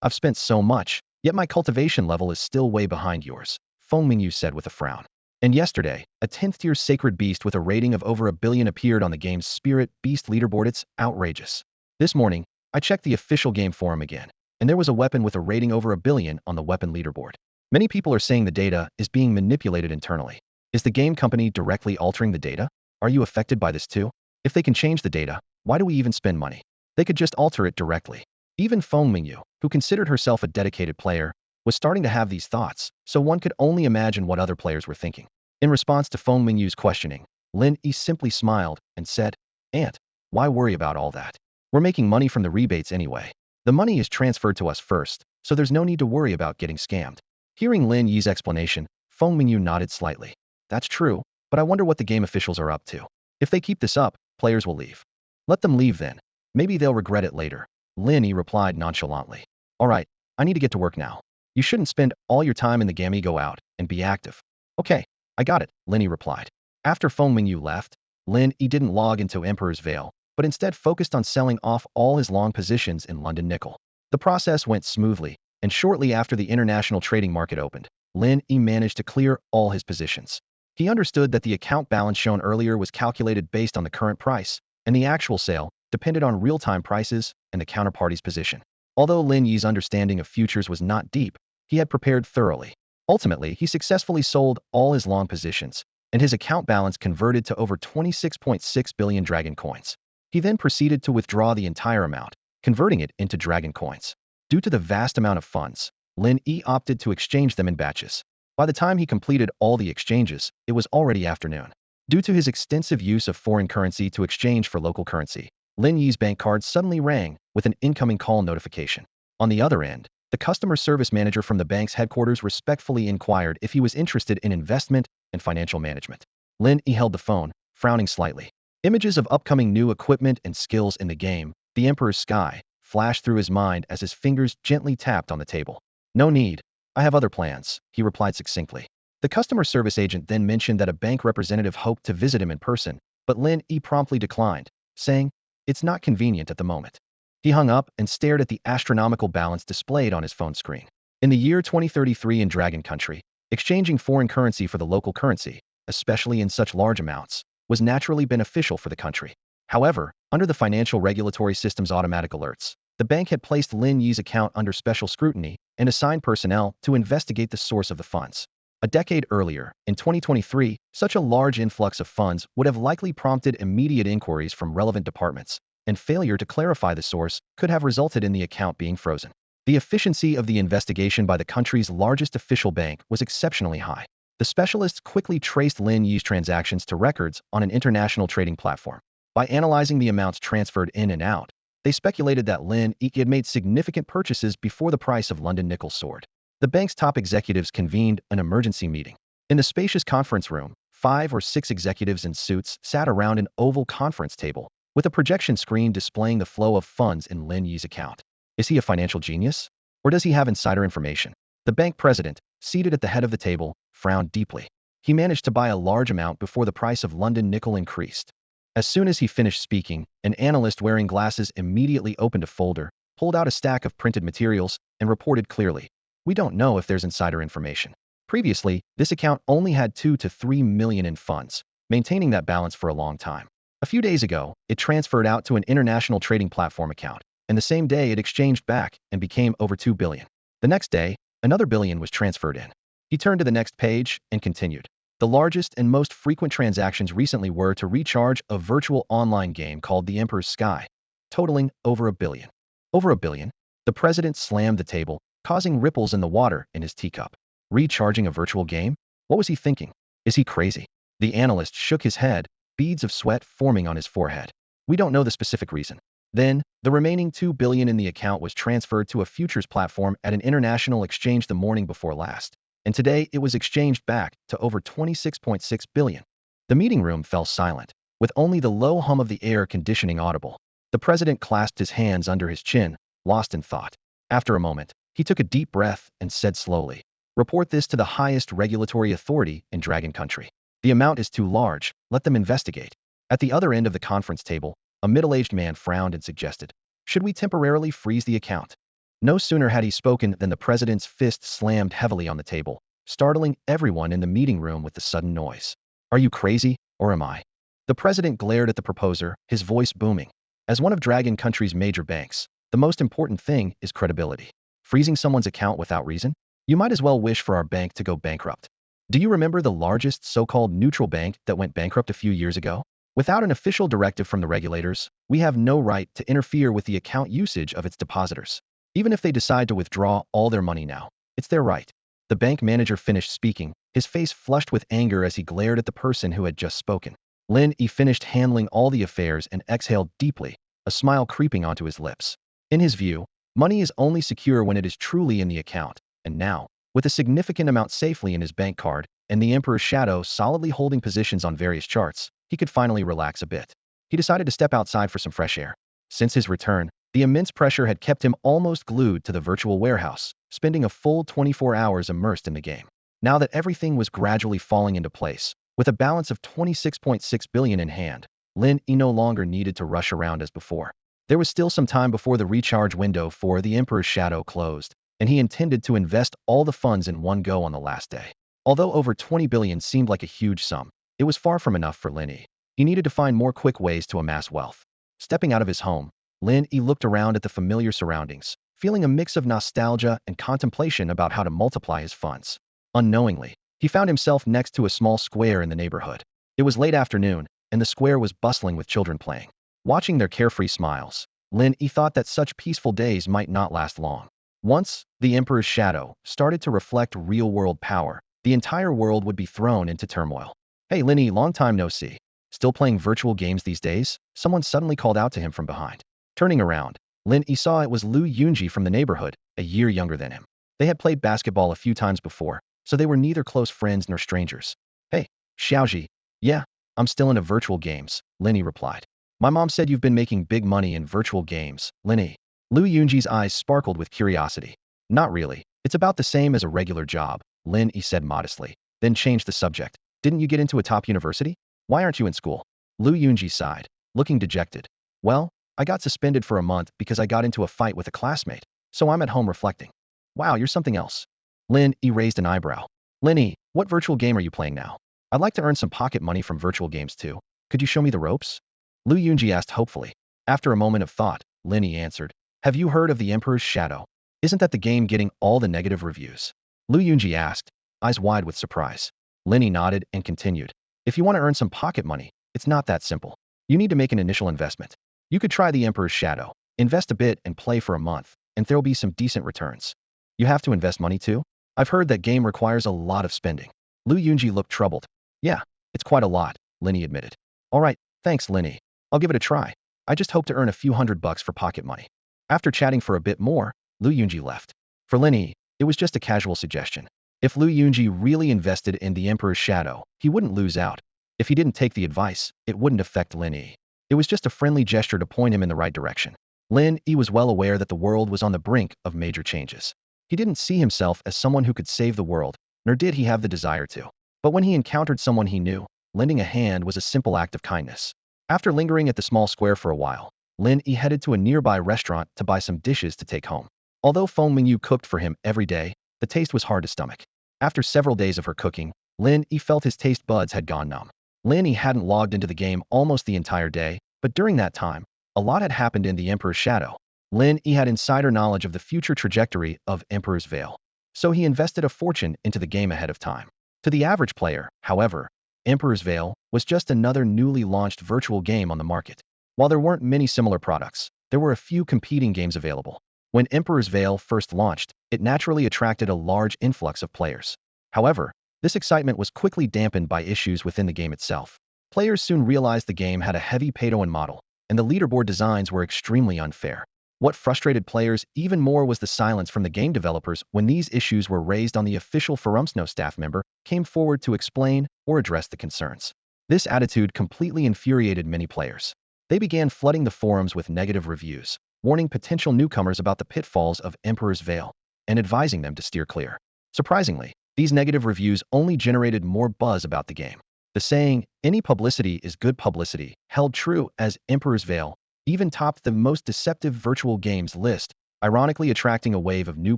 I've spent so much, yet my cultivation level is still way behind yours, Feng Mingyu said with a frown. And yesterday, a 10th tier sacred beast with a rating of over 1 billion appeared on the game's Spirit Beast leaderboard. It's outrageous. This morning, I checked the official game forum again, and there was a weapon with a rating over 1 billion on the weapon leaderboard. Many people are saying the data is being manipulated internally. Is the game company directly altering the data? Are you affected by this too? If they can change the data, why do we even spend money? They could just alter it directly. Even Feng Mingyu, who considered herself a dedicated player, was starting to have these thoughts, so one could only imagine what other players were thinking. In response to Feng Mingyu's questioning, Lin Yi simply smiled and said, "Aunt, why worry about all that? We're making money from the rebates anyway. The money is transferred to us first, so there's no need to worry about getting scammed." Hearing Lin Yi's explanation, Feng Mingyu nodded slightly. That's true, but I wonder what the game officials are up to. If they keep this up, players will leave. Let them leave then. Maybe they'll regret it later. Lin Yi replied nonchalantly. All right, I need to get to work now. You shouldn't spend all your time in the game. Go out and be active. Okay, I got it, Lin Yi replied. After Feng Mingyu left, Lin Yi didn't log into Emperor's Veil, but instead focused on selling off all his long positions in London nickel. The process went smoothly, and shortly after the international trading market opened, Lin Yi managed to clear all his positions. He understood that the account balance shown earlier was calculated based on the current price, and the actual sale depended on real-time prices and the counterparty's position. Although Lin Yi's understanding of futures was not deep, he had prepared thoroughly. Ultimately, he successfully sold all his long positions, and his account balance converted to over 26.6 billion dragon coins. He then proceeded to withdraw the entire amount, converting it into dragon coins. Due to the vast amount of funds, Lin Yi opted to exchange them in batches. By the time he completed all the exchanges, it was already afternoon. Due to his extensive use of foreign currency to exchange for local currency, Lin Yi's bank card suddenly rang with an incoming call notification. On the other end, the customer service manager from the bank's headquarters respectfully inquired if he was interested in investment and financial management. Lin Yi held the phone, frowning slightly. Images of upcoming new equipment and skills in the game, The Emperor's Sky, flashed through his mind as his fingers gently tapped on the table. No need. I have other plans, he replied succinctly. The customer service agent then mentioned that a bank representative hoped to visit him in person, but Lin Yi promptly declined, saying, "It's not convenient at the moment." He hung up and stared at the astronomical balance displayed on his phone screen. In the year 2033 in Dragon Country, exchanging foreign currency for the local currency, especially in such large amounts, was naturally beneficial for the country. However, under the financial regulatory system's automatic alerts, the bank had placed Lin Yi's account under special scrutiny and assigned personnel to investigate the source of the funds. A decade earlier, in 2023, such a large influx of funds would have likely prompted immediate inquiries from relevant departments, and failure to clarify the source could have resulted in the account being frozen. The efficiency of the investigation by the country's largest official bank was exceptionally high. The specialists quickly traced Lin Yi's transactions to records on an international trading platform. By analyzing the amounts transferred in and out, they speculated that Lin Yi had made significant purchases before the price of London nickel soared. The bank's top executives convened an emergency meeting. In the spacious conference room, 5 or 6 executives in suits sat around an oval conference table, with a projection screen displaying the flow of funds in Lin Yi's account. Is he a financial genius? Or does he have insider information? The bank president, seated at the head of the table, frowned deeply. He managed to buy a large amount before the price of London nickel increased. As soon as he finished speaking, an analyst wearing glasses immediately opened a folder, pulled out a stack of printed materials, and reported clearly, "We don't know if there's insider information." Previously, this account only had 2 to 3 million in funds, maintaining that balance for a long time. A few days ago, it transferred out to an international trading platform account, and the same day it exchanged back and became over 2 billion. The next day, another billion was transferred in. He turned to the next page and continued. The largest and most frequent transactions recently were to recharge a virtual online game called The Emperor's Sky, totaling over 1 billion. Over 1 billion? The president slammed the table, causing ripples in the water in his teacup. Recharging a virtual game? What was he thinking? Is he crazy? The analyst shook his head, beads of sweat forming on his forehead. We don't know the specific reason. Then, the remaining 2 billion in the account was transferred to a futures platform at an international exchange the morning before last, and today it was exchanged back to over 26.6 billion. The meeting room fell silent, with only the low hum of the air conditioning audible. The president clasped his hands under his chin, lost in thought. After a moment, he took a deep breath and said slowly, "Report this to the highest regulatory authority in Dragon Country. The amount is too large, let them investigate." At the other end of the conference table, a middle-aged man frowned and suggested, "Should we temporarily freeze the account?" No sooner had he spoken than the president's fist slammed heavily on the table, startling everyone in the meeting room with the sudden noise. "Are you crazy, or am I?" The president glared at the proposer, his voice booming. "As one of Dragon Country's major banks, the most important thing is credibility. Freezing someone's account without reason? You might as well wish for our bank to go bankrupt. Do you remember the largest so-called neutral bank that went bankrupt a few years ago? Without an official directive from the regulators, we have no right to interfere with the account usage of its depositors. Even if they decide to withdraw all their money now, it's their right." The bank manager finished speaking, his face flushed with anger as he glared at the person who had just spoken. Lin Yi finished handling all the affairs and exhaled deeply, a smile creeping onto his lips. In his view, money is only secure when it is truly in the account, and now, with a significant amount safely in his bank card, and the Emperor's shadow solidly holding positions on various charts, he could finally relax a bit. He decided to step outside for some fresh air. Since his return, the immense pressure had kept him almost glued to the virtual warehouse, spending a full 24 hours immersed in the game. Now that everything was gradually falling into place, with a balance of 26.6 billion in hand, Lin Yi no longer needed to rush around as before. There was still some time before the recharge window for the Emperor's shadow closed, and he intended to invest all the funds in one go on the last day. Although over 20 billion seemed like a huge sum, it was far from enough for Lin Yi. He needed to find more quick ways to amass wealth. Stepping out of his home, Lin Yi looked around at the familiar surroundings, feeling a mix of nostalgia and contemplation about how to multiply his funds. Unknowingly, he found himself next to a small square in the neighborhood. It was late afternoon, and the square was bustling with children playing. Watching their carefree smiles, Lin Yi thought that such peaceful days might not last long. Once the Emperor's shadow started to reflect real-world power, the entire world would be thrown into turmoil. "Hey Lin Yi, long time no see. Still playing virtual games these days?" Someone suddenly called out to him from behind. Turning around, Lin Yi saw it was Lin Yi from the neighborhood, a year younger than him. They had played basketball a few times before, so they were neither close friends nor strangers. "Hey, Xiaoji." "Yeah, I'm still into virtual games," Lin Yi replied. "My mom said you've been making big money in virtual games, Lin Yi." Lin Yi's eyes sparkled with curiosity. "Not really. It's about the same as a regular job," Lin Yi said modestly, then changed the subject. "Didn't you get into a top university? Why aren't you in school?" Lin Yi sighed, looking dejected. "Well, I got suspended for a month because I got into a fight with a classmate, so I'm at home reflecting." "Wow, you're something else." Lin Yi raised an eyebrow. "Lin Yi, what virtual game are you playing now? I'd like to earn some pocket money from virtual games too. Could you show me the ropes?" Lin Yi asked hopefully. After a moment of thought, Lin Yi answered, "Have you heard of the Emperor's Shadow? Isn't that the game getting all the negative reviews?" Lin Yi asked, eyes wide with surprise. Lin Yi nodded and continued, "If you want to earn some pocket money, it's not that simple. You need to make an initial investment. You could try the Emperor's Shadow, invest a bit and play for a month, and there'll be some decent returns." "You have to invest money too? I've heard that game requires a lot of spending." Lin Yi looked troubled. "Yeah, it's quite a lot," Lin Yi admitted. "All right, thanks Lin Yi. I'll give it a try. I just hope to earn a few $100 for pocket money." After chatting for a bit more, Lin Yi left. For Lin Yi, it was just a casual suggestion. If Lin Yi really invested in the Emperor's Shadow, he wouldn't lose out. If he didn't take the advice, it wouldn't affect Lin Yi. It was just a friendly gesture to point him in the right direction. Lin Yi was well aware that the world was on the brink of major changes. He didn't see himself as someone who could save the world, nor did he have the desire to. But when he encountered someone he knew, lending a hand was a simple act of kindness. After lingering at the small square for a while, Lin Yi headed to a nearby restaurant to buy some dishes to take home. Although Feng Mingyu cooked for him every day, the taste was hard to stomach. After several days of her cooking, Lin Yi felt his taste buds had gone numb. Lin Yi hadn't logged into the game almost the entire day, but during that time, a lot had happened in the Emperor's Shadow. Lin Yi had insider knowledge of the future trajectory of Emperor's Veil, so he invested a fortune into the game ahead of time. To the average player, however, Emperor's Veil was just another newly launched virtual game on the market. While there weren't many similar products, there were a few competing games available. When Emperor's Veil first launched, it naturally attracted a large influx of players. However, this excitement was quickly dampened by issues within the game itself. Players soon realized the game had a heavy pay-to-win model, and the leaderboard designs were extremely unfair. What frustrated players even more was the silence from the game developers when these issues were raised on the official forums. No staff member came forward to explain or address the concerns. This attitude completely infuriated many players. They began flooding the forums with negative reviews, warning potential newcomers about the pitfalls of Emperor's Veil, and advising them to steer clear. Surprisingly, these negative reviews only generated more buzz about the game. The saying, "any publicity is good publicity," held true as Emperor's Veil even topped the most deceptive virtual games list, ironically attracting a wave of new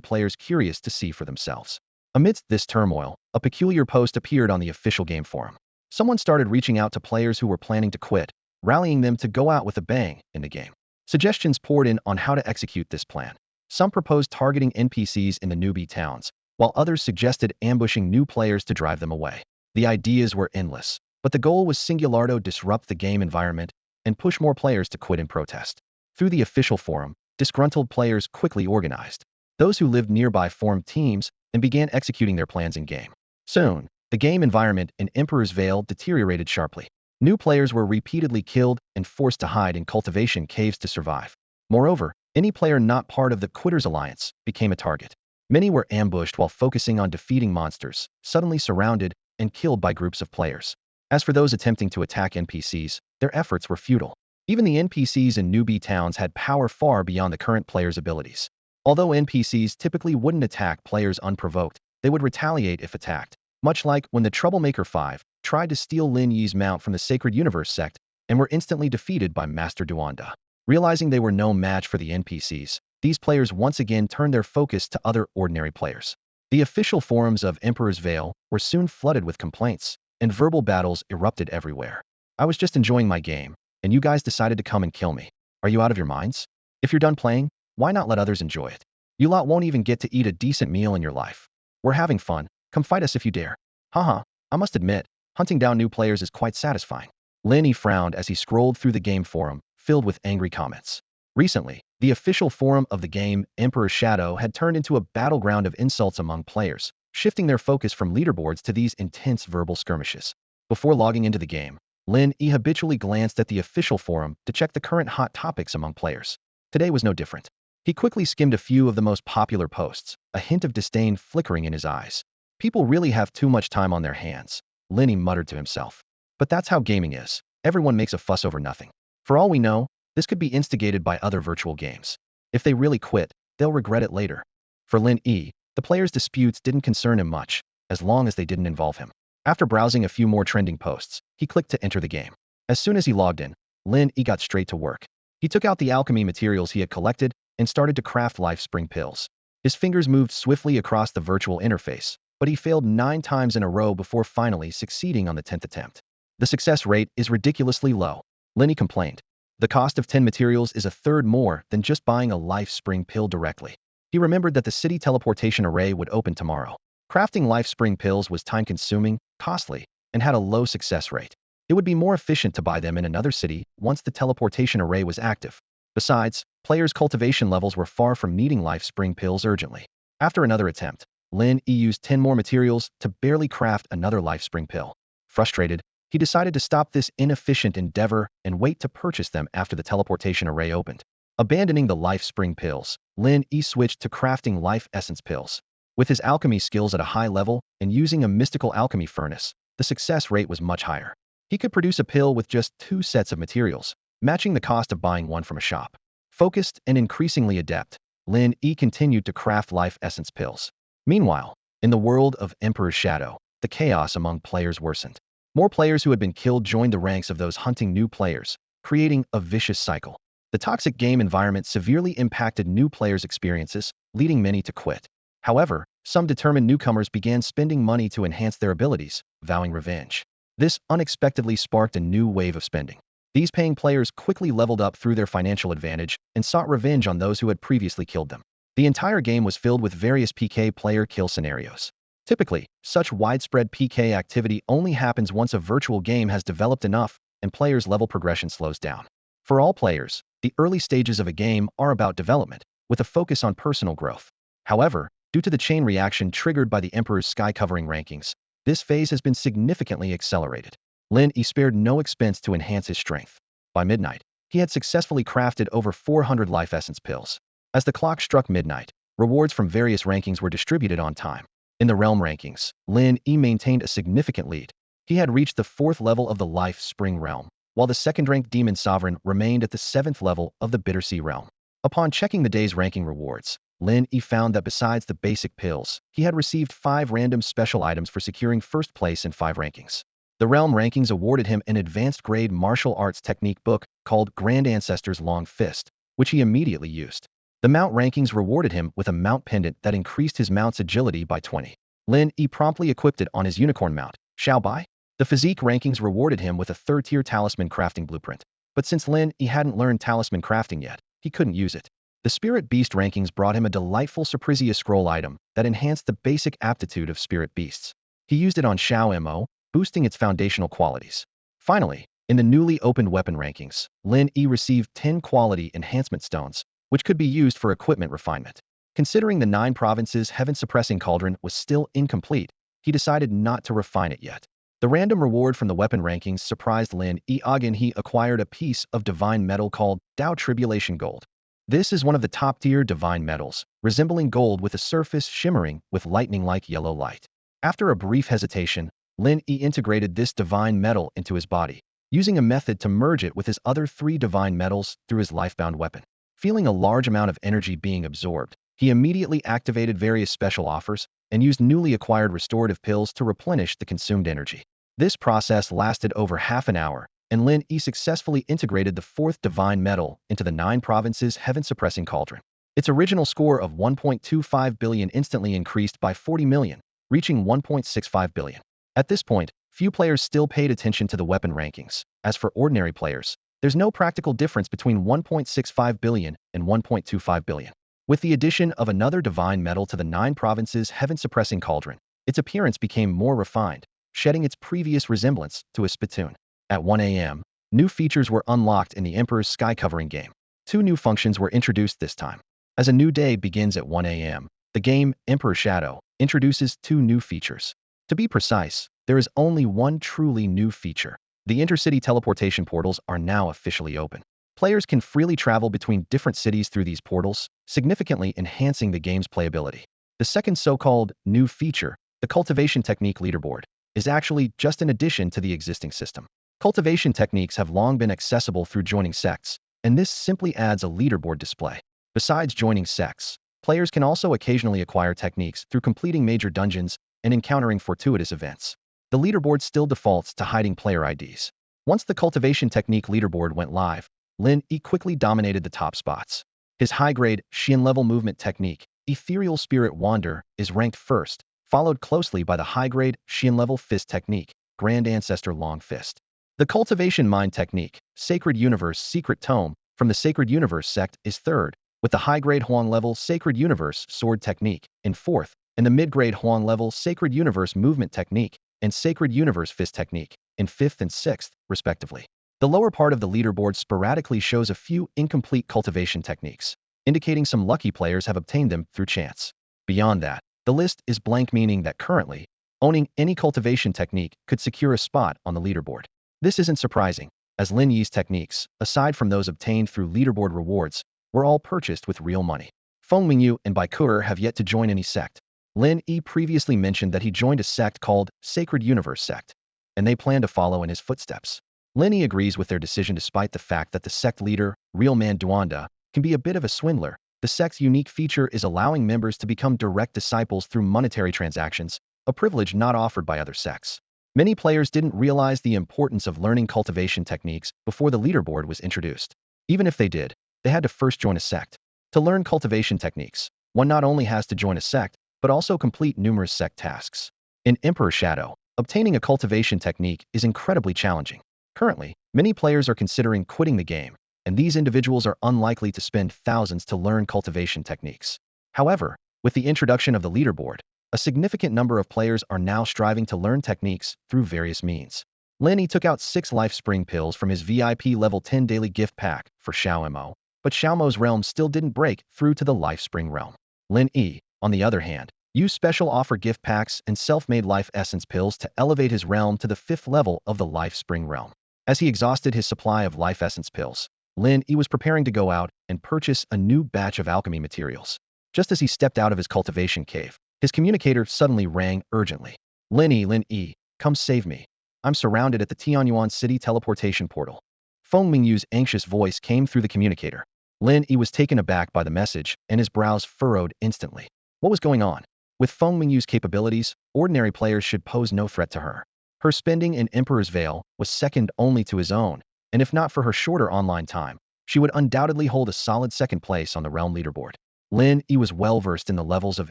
players curious to see for themselves. Amidst this turmoil, a peculiar post appeared on the official game forum. Someone started reaching out to players who were planning to quit, rallying them to go out with a bang in the game. Suggestions poured in on how to execute this plan. Some proposed targeting NPCs in the newbie towns, while others suggested ambushing new players to drive them away. The ideas were endless, but the goal was singular: to disrupt the game environment and push more players to quit in protest. Through the official forum, disgruntled players quickly organized. Those who lived nearby formed teams and began executing their plans in-game. Soon, the game environment in Emperor's Veil deteriorated sharply. New players were repeatedly killed and forced to hide in cultivation caves to survive. Moreover, any player not part of the Quitters Alliance became a target. Many were ambushed while focusing on defeating monsters, suddenly surrounded and killed by groups of players. As for those attempting to attack NPCs, their efforts were futile. Even the NPCs in newbie towns had power far beyond the current players' abilities. Although NPCs typically wouldn't attack players unprovoked, they would retaliate if attacked, much like when the Troublemaker 5 tried to steal Lin Yi's mount from the Sacred Universe sect and were instantly defeated by Master Duanda. Realizing they were no match for the NPCs, these players once again turned their focus to other ordinary players. The official forums of Emperor's Veil were soon flooded with complaints, and verbal battles erupted everywhere. "I was just enjoying my game, and you guys decided to come and kill me. Are you out of your minds? If you're done playing, why not let others enjoy it? You lot won't even get to eat a decent meal in your life. We're having fun. Come fight us if you dare." Haha, I must admit, hunting down new players is quite satisfying. Lin Yi frowned as he scrolled through the game forum, filled with angry comments. Recently, the official forum of the game, Emperor's Shadow, had turned into a battleground of insults among players, shifting their focus from leaderboards to these intense verbal skirmishes. Before logging into the game, Lin Yi habitually glanced at the official forum to check the current hot topics among players. Today was no different. He quickly skimmed a few of the most popular posts, a hint of disdain flickering in his eyes. "People really have too much time on their hands," Lin Yi muttered to himself. "But that's how gaming is. Everyone makes a fuss over nothing. For all we know, this could be instigated by other virtual games. If they really quit, they'll regret it later." For Lin Yi, the players' disputes didn't concern him much, as long as they didn't involve him. After browsing a few more trending posts, he clicked to enter the game. As soon as he logged in, Lin Yi got straight to work. He took out the alchemy materials he had collected and started to craft life spring pills. His fingers moved swiftly across the virtual interface, but he failed 9 times in a row before finally succeeding on the 10th attempt. "The success rate is ridiculously low," Lin Yi complained. "The cost of 10 materials is a third more than just buying a life spring pill directly." He remembered that the city teleportation array would open tomorrow. Crafting life spring pills was time-consuming, costly, and had a low success rate. It would be more efficient to buy them in another city once the teleportation array was active. Besides, players' cultivation levels were far from needing life spring pills urgently. After another attempt, Lin Yi used 10 more materials to barely craft another life spring pill. Frustrated, he decided to stop this inefficient endeavor and wait to purchase them after the teleportation array opened. Abandoning the life spring pills, Lin Yi switched to crafting life essence pills. With his alchemy skills at a high level and using a mystical alchemy furnace, the success rate was much higher. He could produce a pill with just 2 sets of materials, matching the cost of buying one from a shop. Focused and increasingly adept, Lin Yi continued to craft life essence pills. Meanwhile, in the world of Emperor's Shadow, the chaos among players worsened. More players who had been killed joined the ranks of those hunting new players, creating a vicious cycle. The toxic game environment severely impacted new players' experiences, leading many to quit. However, some determined newcomers began spending money to enhance their abilities, vowing revenge. This unexpectedly sparked a new wave of spending. These paying players quickly leveled up through their financial advantage and sought revenge on those who had previously killed them. The entire game was filled with various PK player kill scenarios. Typically, such widespread PK activity only happens once a virtual game has developed enough and players' level progression slows down. For all players, the early stages of a game are about development, with a focus on personal growth. However, due to the chain reaction triggered by the Emperor's sky-covering rankings, this phase has been significantly accelerated. Lin Yi spared no expense to enhance his strength. By midnight, He had successfully crafted over 400 life essence pills. As the clock struck midnight, rewards from various rankings were distributed on time. In the realm rankings, Lin Yi maintained a significant lead. He had reached the 4th level of the Life Spring realm, while the second-ranked Demon Sovereign remained at the 7th level of the Bittersea realm. Upon checking the day's ranking rewards, Lin Yi found that besides the basic pills, he had received 5 random special items for securing first place in 5 rankings. The realm rankings awarded him an advanced grade martial arts technique book called Grand Ancestor's Long Fist, which he immediately used. The mount rankings rewarded him with a mount pendant that increased his mount's agility by 20. Lin Yi promptly equipped it on his unicorn mount, Xiao Bai. The physique rankings rewarded him with a 3rd-tier talisman crafting blueprint. But since Lin Yi hadn't learned talisman crafting yet, he couldn't use it. The Spirit Beast rankings brought him a delightful Surprisia scroll item that enhanced the basic aptitude of Spirit Beasts. He used it on Xiao Mo, boosting its foundational qualities. Finally, in the newly opened weapon rankings, Lin Yi received 10 quality enhancement stones, which could be used for equipment refinement. Considering the 9 provinces' heaven-suppressing cauldron was still incomplete, he decided not to refine it yet. The random reward from the weapon rankings surprised Lin Yi again. He acquired a piece of divine metal called Dao Tribulation Gold. This is one of the top-tier divine metals, resembling gold with a surface shimmering with lightning-like yellow light. After a brief hesitation, Lin Yi integrated this divine metal into his body, using a method to merge it with his other 3 divine metals through his lifebound weapon. Feeling a large amount of energy being absorbed, he immediately activated various special offers and used newly acquired restorative pills to replenish the consumed energy. This process lasted over half an hour, and Lin Yi successfully integrated the 4th divine metal into the 9 provinces' heaven-suppressing cauldron. Its original score of 1.25 billion instantly increased by 40 million, reaching 1.65 billion. At this point, few players still paid attention to the weapon rankings. As for ordinary players, there's no practical difference between 1.65 billion and 1.25 billion. With the addition of another divine metal to the 9 provinces' heaven-suppressing cauldron, its appearance became more refined, shedding its previous resemblance to a spittoon. At 1 a.m., new features were unlocked in the Emperor's Sky Covering game. 2 new functions were introduced this time. As a new day begins at 1 a.m., the game, Emperor Shadow, introduces 2 new features. To be precise, there is only one truly new feature. The intercity teleportation portals are now officially open. Players can freely travel between different cities through these portals, significantly enhancing the game's playability. The second so-called new feature, the cultivation technique leaderboard, is actually just an addition to the existing system. Cultivation techniques have long been accessible through joining sects, and this simply adds a leaderboard display. Besides joining sects, players can also occasionally acquire techniques through completing major dungeons and encountering fortuitous events. The leaderboard still defaults to hiding player IDs. Once the cultivation technique leaderboard went live, Lin Yi quickly dominated the top spots. His high-grade, Xian-level movement technique, Ethereal Spirit Wander, is ranked first, followed closely by the high-grade, Xian-level fist technique, Grand Ancestor Long Fist. The cultivation mind technique, Sacred Universe Secret Tome, from the Sacred Universe sect is third, with the high-grade Huang-level Sacred Universe sword technique in fourth, and the mid-grade Huang-level Sacred Universe movement technique and Sacred Universe fist technique in 5th and 6th, respectively. The lower part of the leaderboard sporadically shows a few incomplete cultivation techniques, indicating some lucky players have obtained them through chance. Beyond that, the list is blank, meaning that currently, owning any cultivation technique could secure a spot on the leaderboard. This isn't surprising, as Lin Yi's techniques, aside from those obtained through leaderboard rewards, were all purchased with real money. Feng Mingyu and Bai Ku'er have yet to join any sect. Lin Yi previously mentioned that he joined a sect called Sacred Universe Sect, and they plan to follow in his footsteps. Lin Yi agrees with their decision despite the fact that the sect leader, Real Man Duanda, can be a bit of a swindler. The sect's unique feature is allowing members to become direct disciples through monetary transactions, a privilege not offered by other sects. Many players didn't realize the importance of learning cultivation techniques before the leaderboard was introduced. Even if they did, they had to first join a sect. To learn cultivation techniques, one not only has to join a sect, but also complete numerous sect tasks. In Emperor Shadow, obtaining a cultivation technique is incredibly challenging. Currently, many players are considering quitting the game, and these individuals are unlikely to spend thousands to learn cultivation techniques. However, with the introduction of the leaderboard, a significant number of players are now striving to learn techniques through various means. Lin Yi took out 6 Life Spring pills from his VIP level 10 daily gift pack for Xiao Mo, but Xiao Mo's realm still didn't break through to the Life Spring realm. Lin Yi, on the other hand, used special offer gift packs and self-made life essence pills to elevate his realm to the 5th level of the Life Spring realm. As he exhausted his supply of life essence pills, Lin Yi was preparing to go out and purchase a new batch of alchemy materials. Just as he stepped out of his cultivation cave, his communicator suddenly rang urgently. Lin Yi, come save me. I'm surrounded at the Tianyuan City teleportation portal. Feng Mingyu's anxious voice came through the communicator. Lin Yi was taken aback by the message, and his brows furrowed instantly. What was going on? With Feng Mingyu's capabilities, ordinary players should pose no threat to her. Her spending in Emperor's Veil was second only to his own, and if not for her shorter online time, she would undoubtedly hold a solid second place on the realm leaderboard. Lin Yi was well-versed in the levels of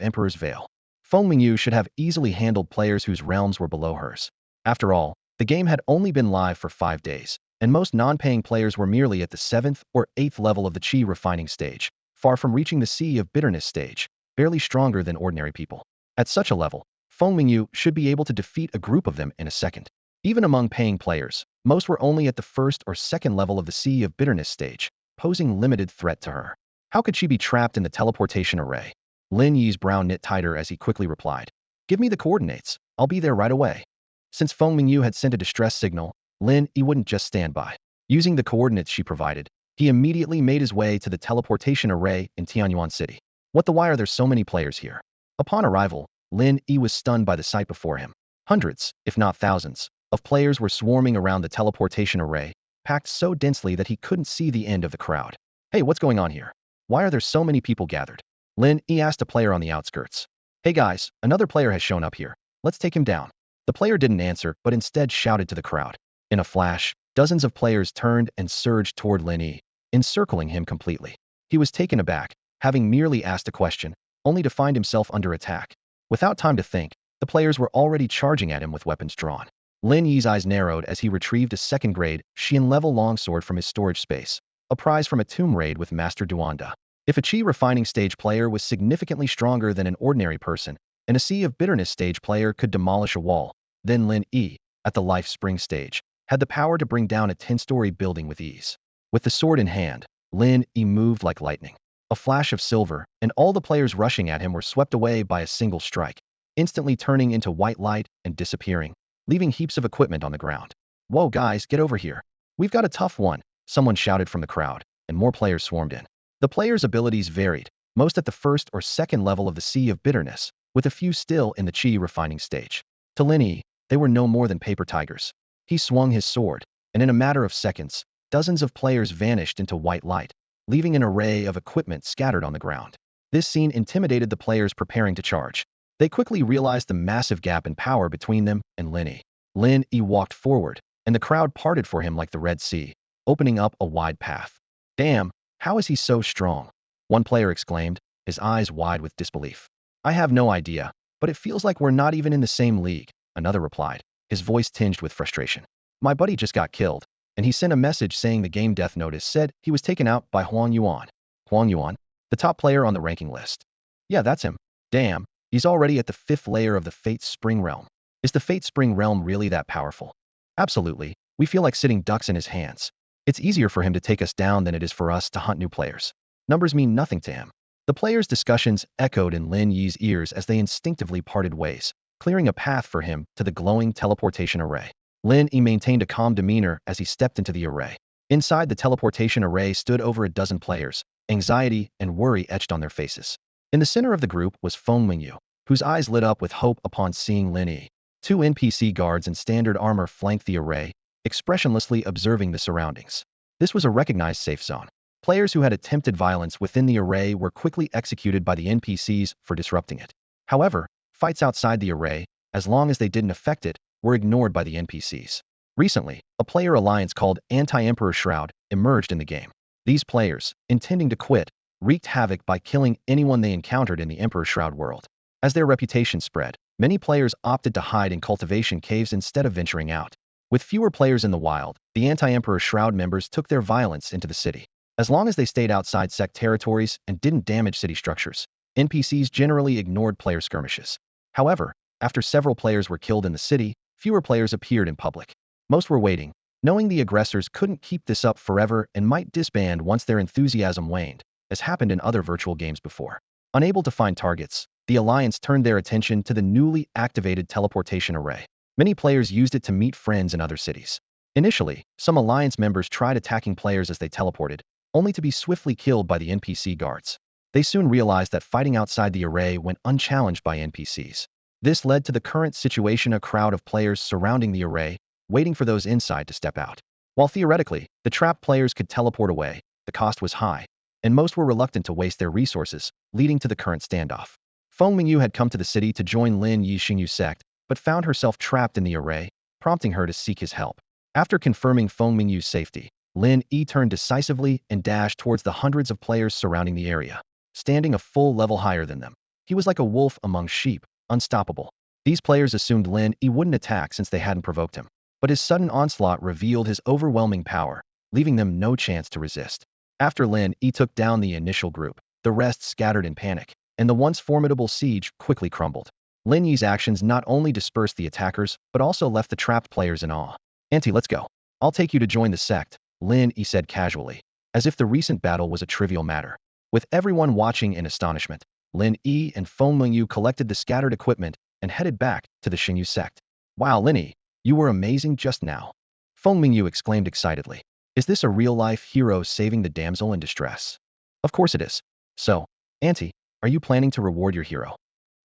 Emperor's Veil. Feng Mingyu should have easily handled players whose realms were below hers. After all, the game had only been live for 5 days, and most non-paying players were merely at the 7th or 8th level of the Qi refining stage, far from reaching the Sea of Bitterness stage, barely stronger than ordinary people. At such a level, Feng Mingyu should be able to defeat a group of them in a second. Even among paying players, most were only at the 1st or 2nd level of the Sea of Bitterness stage, posing limited threat to her. How could she be trapped in the teleportation array? Lin Yi's brow knit tighter as he quickly replied. Give me the coordinates. I'll be there right away. Since Feng Mingyu had sent a distress signal, Lin Yi wouldn't just stand by. Using the coordinates she provided, he immediately made his way to the teleportation array in Tianyuan City. What the why are there so many players here? Upon arrival, Lin Yi was stunned by the sight before him. Hundreds, if not thousands, of players were swarming around the teleportation array, packed so densely that he couldn't see the end of the crowd. Hey, what's going on here? Why are there so many people gathered? Lin Yi asked a player on the outskirts. Hey guys, another player has shown up here. Let's take him down. The player didn't answer, but instead shouted to the crowd. In a flash, dozens of players turned and surged toward Lin Yi, encircling him completely. He was taken aback, having merely asked a question, only to find himself under attack. Without time to think, the players were already charging at him with weapons drawn. Lin Yi's eyes narrowed as he retrieved a second-grade Xian-level longsword from his storage space, a prize from a tomb raid with Master Duanda. If a Qi refining stage player was significantly stronger than an ordinary person, and a Sea of Bitterness stage player could demolish a wall, then Lin Yi, at the Life Spring stage, had the power to bring down a 10-story building with ease. With the sword in hand, Lin Yi moved like lightning. A flash of silver, and all the players rushing at him were swept away by a single strike, instantly turning into white light and disappearing, leaving heaps of equipment on the ground. Whoa guys, get over here. We've got a tough one, someone shouted from the crowd, and more players swarmed in. The players' abilities varied, most at the 1st or 2nd level of the Sea of Bitterness, with a few still in the Qi refining stage. To Lin Yi, they were no more than paper tigers. He swung his sword, and in a matter of seconds, dozens of players vanished into white light, leaving an array of equipment scattered on the ground. This scene intimidated the players preparing to charge. They quickly realized the massive gap in power between them and Lin Yi. Lin Yi walked forward, and the crowd parted for him like the Red Sea, opening up a wide path. Damn, how is he so strong? One player exclaimed, his eyes wide with disbelief. I have no idea, but it feels like we're not even in the same league, another replied, his voice tinged with frustration. My buddy just got killed, and he sent a message saying the game death notice said he was taken out by Huang Yuan. Huang Yuan? The top player on the ranking list. Yeah, that's him. Damn, he's already at the 5th layer of the Fate Spring realm. Is the Fate Spring realm really that powerful? Absolutely, we feel like sitting ducks in his hands. It's easier for him to take us down than it is for us to hunt new players. Numbers mean nothing to him. The players' discussions echoed in Lin Yi's ears as they instinctively parted ways, clearing a path for him to the glowing teleportation array. Lin Yi maintained a calm demeanor as he stepped into the array. Inside the teleportation array stood over a dozen players, anxiety and worry etched on their faces. In the center of the group was Feng Mingyu, whose eyes lit up with hope upon seeing Lin Yi. 2 NPC guards in standard armor flanked the array, expressionlessly observing the surroundings. This was a recognized safe zone. Players who had attempted violence within the array were quickly executed by the NPCs for disrupting it. However, fights outside the array, as long as they didn't affect it, were ignored by the NPCs. Recently, a player alliance called Anti-Emperor Shroud emerged in the game. These players, intending to quit, wreaked havoc by killing anyone they encountered in the Emperor Shroud world. As their reputation spread, many players opted to hide in cultivation caves instead of venturing out. With fewer players in the wild, the Anti-Emperor Shroud members took their violence into the city. As long as they stayed outside sect territories and didn't damage city structures, NPCs generally ignored player skirmishes. However, after several players were killed in the city, fewer players appeared in public. Most were waiting, knowing the aggressors couldn't keep this up forever and might disband once their enthusiasm waned, as happened in other virtual games before. Unable to find targets, the Alliance turned their attention to the newly activated teleportation array. Many players used it to meet friends in other cities. Initially, some Alliance members tried attacking players as they teleported, only to be swiftly killed by the NPC guards. They soon realized that fighting outside the array went unchallenged by NPCs. This led to the current situation: a crowd of players surrounding the array, waiting for those inside to step out. While theoretically, the trapped players could teleport away, the cost was high, and most were reluctant to waste their resources, leading to the current standoff. Feng Mingyu had come to the city to join Lin Yi's Xingyu sect, but found herself trapped in the array, prompting her to seek his help. After confirming Feng Mingyu's safety, Lin Yi turned decisively and dashed towards the hundreds of players surrounding the area, standing a full level higher than them. He was like a wolf among sheep, unstoppable. These players assumed Lin Yi wouldn't attack since they hadn't provoked him, but his sudden onslaught revealed his overwhelming power, leaving them no chance to resist. After Lin Yi took down the initial group, the rest scattered in panic, and the once formidable siege quickly crumbled. Lin Yi's actions not only dispersed the attackers, but also left the trapped players in awe. "Auntie, let's go. I'll take you to join the sect," Lin Yi said casually, as if the recent battle was a trivial matter. With everyone watching in astonishment, Lin Yi and Feng Mingyu collected the scattered equipment and headed back to the Xingyu sect. "Wow, Lin Yi, you were amazing just now," Feng Mingyu exclaimed excitedly. "Is this a real-life hero saving the damsel in distress?" "Of course it is. So, Auntie, are you planning to reward your hero?"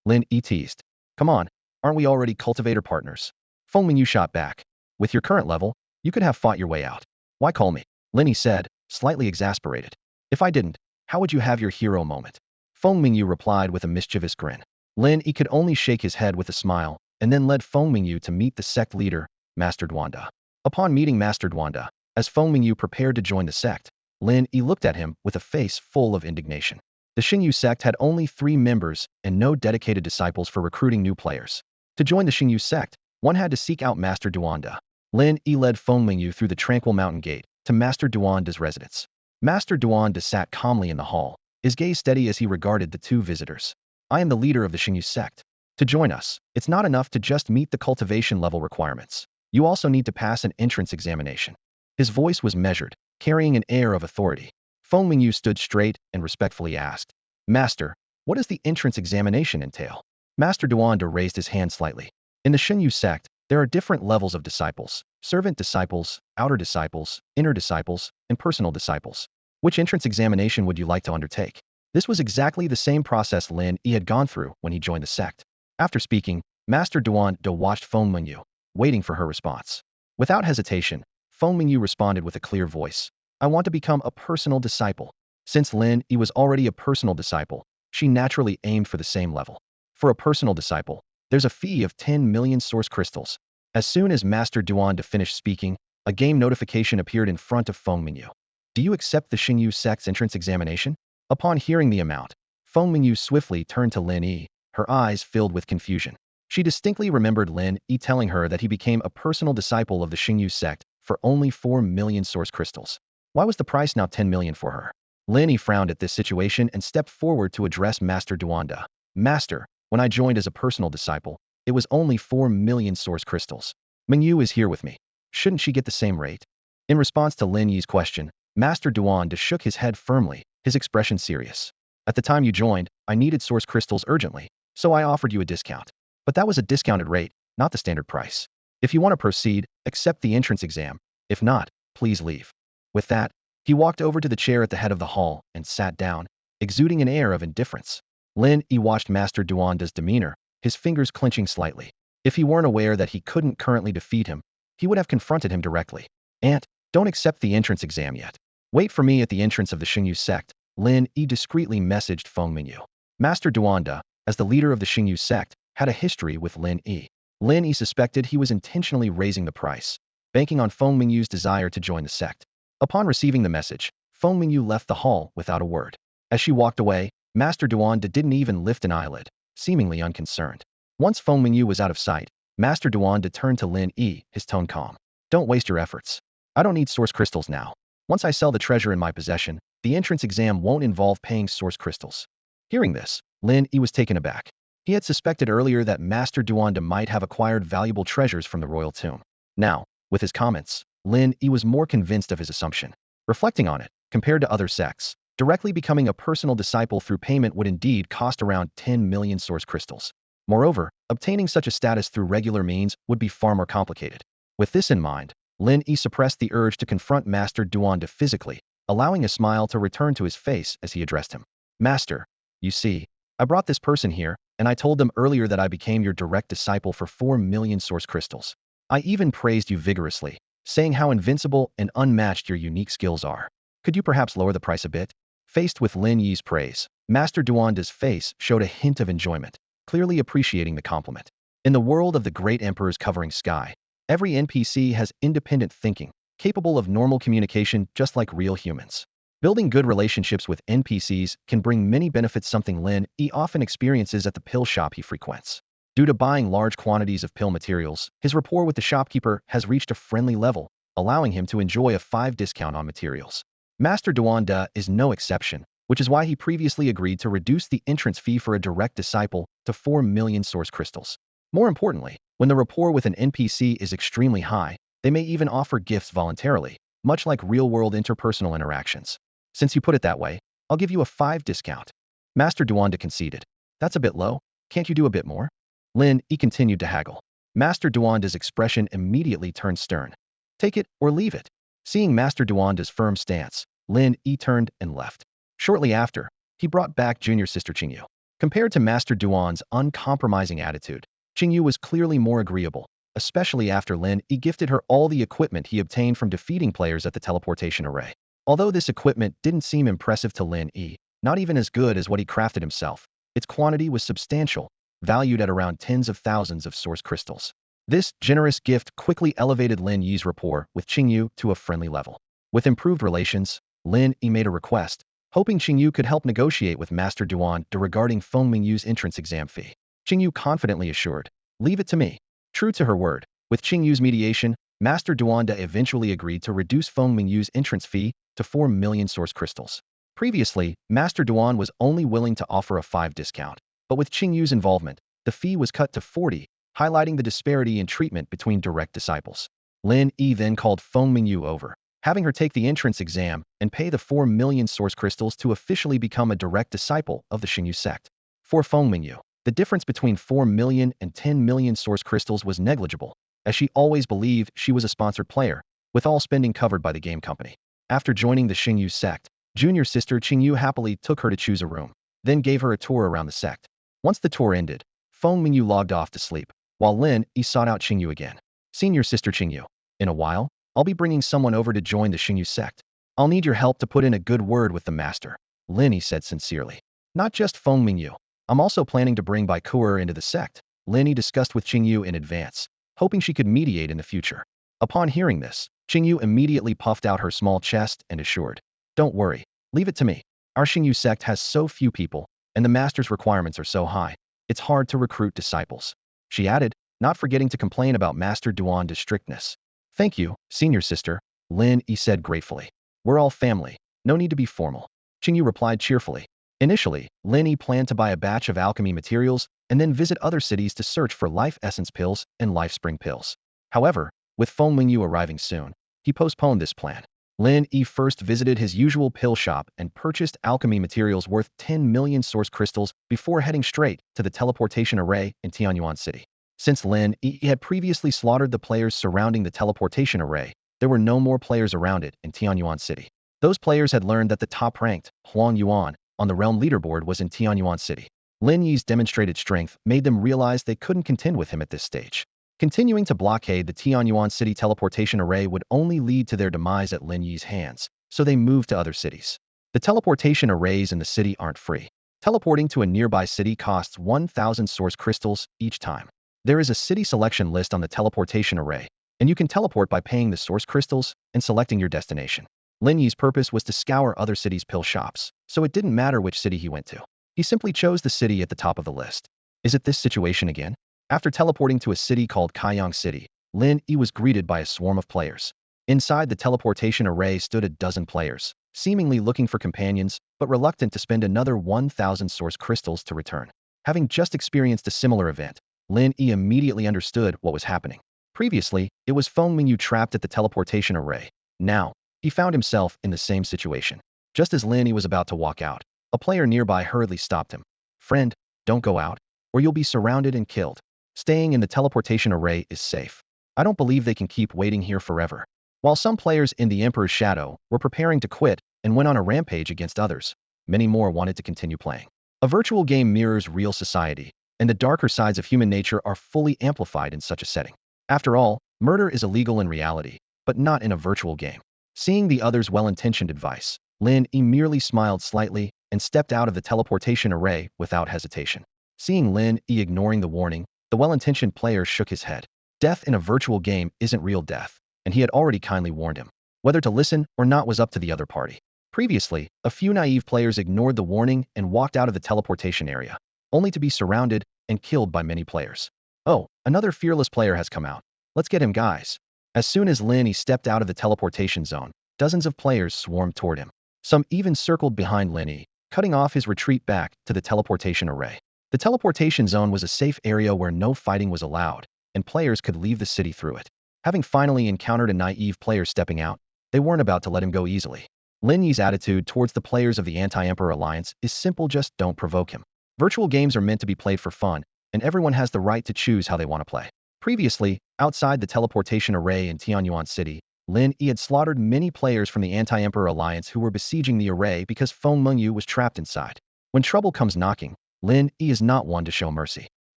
Lin Yi teased. "Come on, aren't we already cultivator partners?" Feng Mingyu shot back. "With your current level, you could have fought your way out. Why call me?" Lin Yi said, slightly exasperated. "If I didn't, how would you have your hero moment?" Feng Mingyu replied with a mischievous grin. Lin Yi could only shake his head with a smile, and then led Feng Mingyu to meet the sect leader, Master Duanda. Upon meeting Master Duanda, as Feng Mingyu prepared to join the sect, Lin Yi looked at him with a face full of indignation. The Xingyu sect had only 3 members and no dedicated disciples for recruiting new players. To join the Xingyu sect, one had to seek out Master Duanda. Lin Yi led Feng Mingyu through the tranquil mountain gate to Master Duanda's residence. Master Duanda sat calmly in the hall, his gaze steady as he regarded the 2 visitors. "I am the leader of the Xingyu sect. To join us, it's not enough to just meet the cultivation level requirements. You also need to pass an entrance examination." His voice was measured, carrying an air of authority. Feng Mingyu stood straight and respectfully asked, "Master, what does the entrance examination entail?" Master Duanda raised his hand slightly. "In the Xingyu sect, there are different levels of disciples: servant disciples, outer disciples, inner disciples, and personal disciples. Which entrance examination would you like to undertake?" This was exactly the same process Lin Yi had gone through when he joined the sect. After speaking, Master Duanda watched Feng Mingyu, waiting for her response. Without hesitation, Feng Mingyu responded with a clear voice, "I want to become a personal disciple." Since Lin Yi was already a personal disciple, she naturally aimed for the same level. For a personal disciple, there's a fee of 10 million source crystals. As soon as Master Duanda finished speaking, a game notification appeared in front of Feng Mingyu. "Do you accept the Xingyu sect's entrance examination?" Upon hearing the amount, Feng Mingyu swiftly turned to Lin Yi, her eyes filled with confusion. She distinctly remembered Lin Yi telling her that he became a personal disciple of the Xingyu sect for only 4 million source crystals. Why was the price now 10 million for her? Lin Yi frowned at this situation and stepped forward to address Master Duanda. "Master, when I joined as a personal disciple, it was only 4 million source crystals. Mingyu is here with me. Shouldn't she get the same rate?" In response to Lin Yi's question, Master Duanda shook his head firmly, his expression serious. "At the time you joined, I needed source crystals urgently, so I offered you a discount. But that was a discounted rate, not the standard price. If you want to proceed, accept the entrance exam. If not, please leave." With that, he walked over to the chair at the head of the hall and sat down, exuding an air of indifference. Lin Yi watched Master Duanda's demeanor, his fingers clenching slightly. If he weren't aware that he couldn't currently defeat him, he would have confronted him directly. "Aunt, don't accept the entrance exam yet. Wait for me at the entrance of the Xingyu sect," Lin Yi discreetly messaged Feng Mingyu. Master Duanda, as the leader of the Xingyu sect, had a history with Lin Yi. Lin Yi suspected he was intentionally raising the price, banking on Feng Mingyu's desire to join the sect. Upon receiving the message, Feng Mingyu left the hall without a word. As she walked away, Master Duanda didn't even lift an eyelid, seemingly unconcerned. Once Feng Mingyu was out of sight, Master Duanda turned to Lin Yi, his tone calm. "Don't waste your efforts. I don't need source crystals now. Once I sell the treasure in my possession, the entrance exam won't involve paying source crystals." Hearing this, Lin Yi was taken aback. He had suspected earlier that Master Duanda might have acquired valuable treasures from the royal tomb. Now, with his comments, Lin Yi was more convinced of his assumption. Reflecting on it, compared to other sects, directly becoming a personal disciple through payment would indeed cost around 10 million source crystals. Moreover, obtaining such a status through regular means would be far more complicated. With this in mind, Lin Yi suppressed the urge to confront Master Duanda physically, allowing a smile to return to his face as he addressed him. Master, you see, I brought this person here, and I told them earlier that I became your direct disciple for 4 million source crystals. I even praised you vigorously, saying how invincible and unmatched your unique skills are. Could you perhaps lower the price a bit? Faced with Lin Yi's praise, Master Duanda's face showed a hint of enjoyment, clearly appreciating the compliment. In the world of the great emperor's covering sky, every NPC has independent thinking, capable of normal communication just like real humans. Building good relationships with NPCs can bring many benefits, something Lin Yi often experiences at the pill shop he frequents. Due to buying large quantities of pill materials, his rapport with the shopkeeper has reached a friendly level, allowing him to enjoy a 5 discount on materials. Master Duanda is no exception, which is why he previously agreed to reduce the entrance fee for a direct disciple to 4 million source crystals. More importantly, when the rapport with an NPC is extremely high, they may even offer gifts voluntarily, much like real-world interpersonal interactions. Since you put it that way, I'll give you a 5 discount. Master Duanda conceded. That's a bit low. Can't you do a bit more? Lin Yi continued to haggle. Master Duanda's expression immediately turned stern. Take it or leave it. Seeing Master Duanda's firm stance, Lin Yi turned and left. Shortly after, he brought back junior sister Qingyu. Compared to Master Duan's uncompromising attitude, Qingyu was clearly more agreeable, especially after Lin Yi gifted her all the equipment he obtained from defeating players at the teleportation array. Although this equipment didn't seem impressive to Lin Yi, not even as good as what he crafted himself, its quantity was substantial, valued at around tens of thousands of source crystals. This generous gift quickly elevated Lin Yi's rapport with Qingyu to a friendly level. With improved relations, Lin Yi made a request, hoping Qingyu could help negotiate with Master Duanda regarding Feng Mingyu's entrance exam fee. Qingyu confidently assured, "Leave it to me." True to her word, with Qingyu's mediation, Master Duanda eventually agreed to reduce Feng Mingyu's entrance fee to 4 million source crystals. Previously, Master Duan was only willing to offer a 5 discount, but with Qingyu's involvement, the fee was cut to 40, highlighting the disparity in treatment between direct disciples. Lin Yi then called Feng Mingyu over, having her take the entrance exam and pay the 4 million source crystals to officially become a direct disciple of the Xingyu sect. For Feng Mingyu, the difference between 4 million and 10 million source crystals was negligible, as she always believed she was a sponsored player, with all spending covered by the game company. After joining the Xingyu sect, junior sister Qingyu happily took her to choose a room, then gave her a tour around the sect. Once the tour ended, Feng Mingyu logged off to sleep, while Lin Yi sought out Qingyu again. Senior sister Qingyu, in a while, I'll be bringing someone over to join the Xingyu sect. I'll need your help to put in a good word with the master, Lin Yi said sincerely. Not just Feng Mingyu. I'm also planning to bring Bai Kuer into the sect, Lin Yi discussed with Qingyu in advance, hoping she could mediate in the future. Upon hearing this, Qingyu immediately puffed out her small chest and assured, "Don't worry, leave it to me. Our Xingyu sect has so few people, and the master's requirements are so high, it's hard to recruit disciples." She added, not forgetting to complain about Master Duan's strictness. "Thank you, senior sister," Lin Yi said gratefully. "We're all family, no need to be formal." Qingyu replied cheerfully. Initially, Lin Yi planned to buy a batch of alchemy materials and then visit other cities to search for life essence pills and life spring pills. However, with Feng Mingyu arriving soon, he postponed this plan. Lin Yi first visited his usual pill shop and purchased alchemy materials worth 10 million source crystals before heading straight to the teleportation array in Tianyuan City. Since Lin Yi had previously slaughtered the players surrounding the teleportation array, there were no more players around it in Tianyuan City. Those players had learned that the top-ranked Huang Yuan on the realm leaderboard was in Tianyuan City. Lin Yi's demonstrated strength made them realize they couldn't contend with him at this stage. Continuing to blockade the Tianyuan City teleportation array would only lead to their demise at Lin Yi's hands, so they moved to other cities. The teleportation arrays in the city aren't free. Teleporting to a nearby city costs 1,000 source crystals each time. There is a city selection list on the teleportation array, and you can teleport by paying the source crystals and selecting your destination. Lin Yi's purpose was to scour other cities' pill shops, so it didn't matter which city he went to. He simply chose the city at the top of the list. Is it this situation again? After teleporting to a city called Kaiyang City, Lin Yi was greeted by a swarm of players. Inside the teleportation array stood a dozen players, seemingly looking for companions, but reluctant to spend another 1,000 source crystals to return. Having just experienced a similar event, Lin Yi immediately understood what was happening. Previously, it was Feng Mingyu trapped at the teleportation array. Now, he found himself in the same situation. Just as Lin Yi was about to walk out, a player nearby hurriedly stopped him. "Friend, don't go out, or you'll be surrounded and killed. Staying in the teleportation array is safe. I don't believe they can keep waiting here forever." While some players in the Emperor's Shadow were preparing to quit and went on a rampage against others, many more wanted to continue playing. A virtual game mirrors real society, and the darker sides of human nature are fully amplified in such a setting. After all, murder is illegal in reality, but not in a virtual game. Seeing the other's well-intentioned advice, Lin Yi merely smiled slightly and stepped out of the teleportation array without hesitation. Seeing Lin Yi ignoring the warning, the well-intentioned player shook his head. Death in a virtual game isn't real death, and he had already kindly warned him. Whether to listen or not was up to the other party. Previously, a few naive players ignored the warning and walked out of the teleportation area, only to be surrounded and killed by many players. Oh, another fearless player has come out. Let's get him, guys. As soon as Lin Yi stepped out of the teleportation zone, dozens of players swarmed toward him. Some even circled behind Lin Yi, cutting off his retreat back to the teleportation array. The teleportation zone was a safe area where no fighting was allowed, and players could leave the city through it. Having finally encountered a naive player stepping out, they weren't about to let him go easily. Lin Yi's attitude towards the players of the Anti-Emperor Alliance is simple: just don't provoke him. Virtual games are meant to be played for fun, and everyone has the right to choose how they want to play. Previously, outside the teleportation array in Tianyuan City, Lin Yi had slaughtered many players from the Anti-Emperor Alliance who were besieging the array because Feng Mengyu was trapped inside. When trouble comes knocking, Lin Yi is not one to show mercy.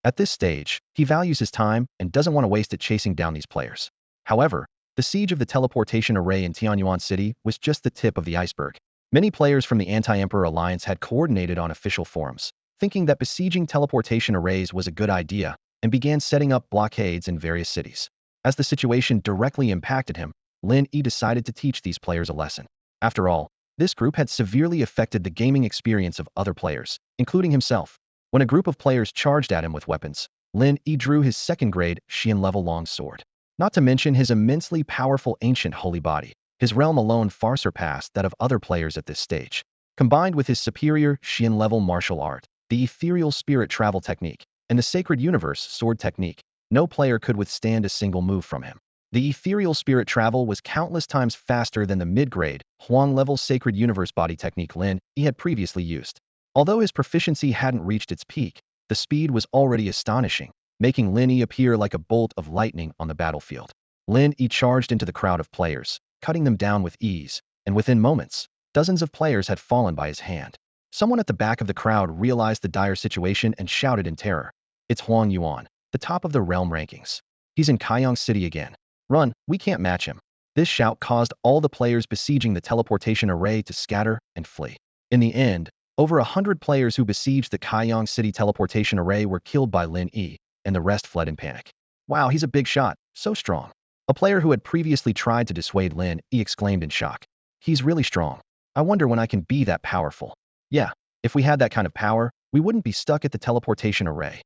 At this stage, he values his time and doesn't want to waste it chasing down these players. However, the siege of the teleportation array in Tianyuan City was just the tip of the iceberg. Many players from the Anti-Emperor Alliance had coordinated on official forums, thinking that besieging teleportation arrays was a good idea, and began setting up blockades in various cities. As the situation directly impacted him, Lin Yi decided to teach these players a lesson. After all, this group had severely affected the gaming experience of other players, including himself. When a group of players charged at him with weapons, Lin Yi drew his second-grade Xian-level long sword. Not to mention his immensely powerful ancient holy body, his realm alone far surpassed that of other players at this stage. Combined with his superior Xian-level martial art, the ethereal spirit travel technique, and the sacred universe sword technique, no player could withstand a single move from him. The ethereal spirit travel was countless times faster than the mid-grade, Huang-level sacred universe body technique Lin Yi had previously used. Although his proficiency hadn't reached its peak, the speed was already astonishing, making Lin Yi appear like a bolt of lightning on the battlefield. Lin Yi charged into the crowd of players, cutting them down with ease, and within moments, dozens of players had fallen by his hand. Someone at the back of the crowd realized the dire situation and shouted in terror. It's Huang Yuan, the top of the realm rankings. He's in Kaiyang City again. Run, we can't match him. This shout caused all the players besieging the teleportation array to scatter and flee. In the end, over 100 players who besieged the Kaiyang City teleportation array were killed by Lin Yi, and the rest fled in panic. Wow, he's a big shot, so strong. A player who had previously tried to dissuade Lin Yi exclaimed in shock. He's really strong. I wonder when I can be that powerful. Yeah, if we had that kind of power, we wouldn't be stuck at the teleportation array.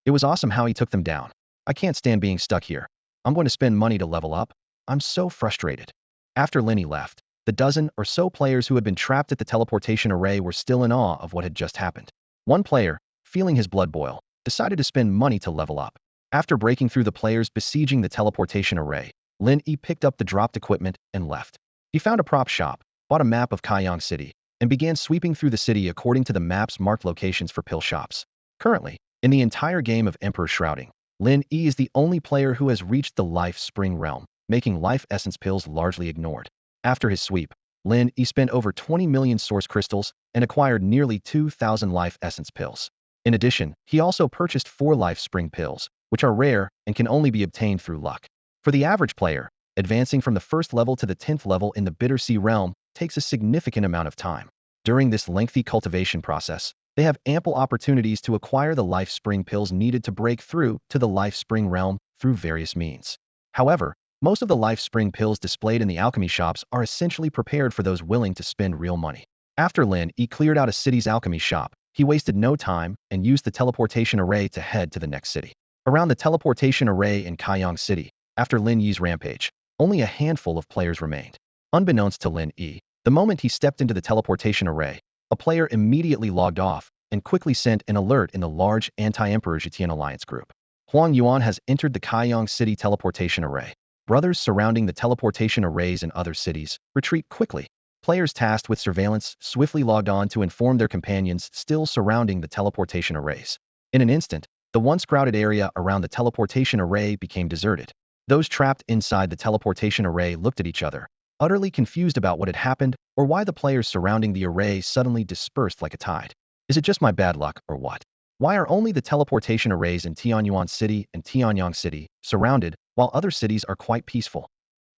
It was awesome how he took them down. I can't stand being stuck here. I'm going to spend money to level up. I'm so frustrated. After Lin Yi left, the dozen or so players who had been trapped at the teleportation array were still in awe of what had just happened. One player, feeling his blood boil, decided to spend money to level up. After breaking through the players besieging the teleportation array, Lin Yi picked up the dropped equipment and left. He found a prop shop, bought a map of Kaiyang City, and began sweeping through the city according to the map's marked locations for pill shops. Currently, in the entire game of Emperor Shrouding, Lin Yi is the only player who has reached the Life Spring realm, making life essence pills largely ignored. After his sweep, Lin Yi spent over 20 million source crystals and acquired nearly 2,000 life essence pills. In addition, he also purchased 4 life spring pills, which are rare and can only be obtained through luck. For the average player, advancing from the 1st level to the 10th level in the Bitter Sea realm takes a significant amount of time. During this lengthy cultivation process, they have ample opportunities to acquire the life spring pills needed to break through to the life spring realm through various means. However, most of the life spring pills displayed in the alchemy shops are essentially prepared for those willing to spend real money. After Lin Yi cleared out a city's alchemy shop, he wasted no time and used the teleportation array to head to the next city. Around the teleportation array in Kaiyang City, after Lin Yi's rampage, only a handful of players remained. Unbeknownst to Lin Yi, the moment he stepped into the teleportation array, a player immediately logged off and quickly sent an alert in the large anti-Emperor Zhetian Alliance group. Huang Yuan has entered the Kaiyang City teleportation array. Brothers surrounding the teleportation arrays in other cities retreat quickly. Players tasked with surveillance swiftly logged on to inform their companions still surrounding the teleportation arrays. In an instant, the once crowded area around the teleportation array became deserted. Those trapped inside the teleportation array looked at each other, utterly confused about what had happened or why the players surrounding the array suddenly dispersed like a tide. Is it just my bad luck, or what? Why are only the teleportation arrays in Tianyuan City and Tianyang City surrounded, while other cities are quite peaceful?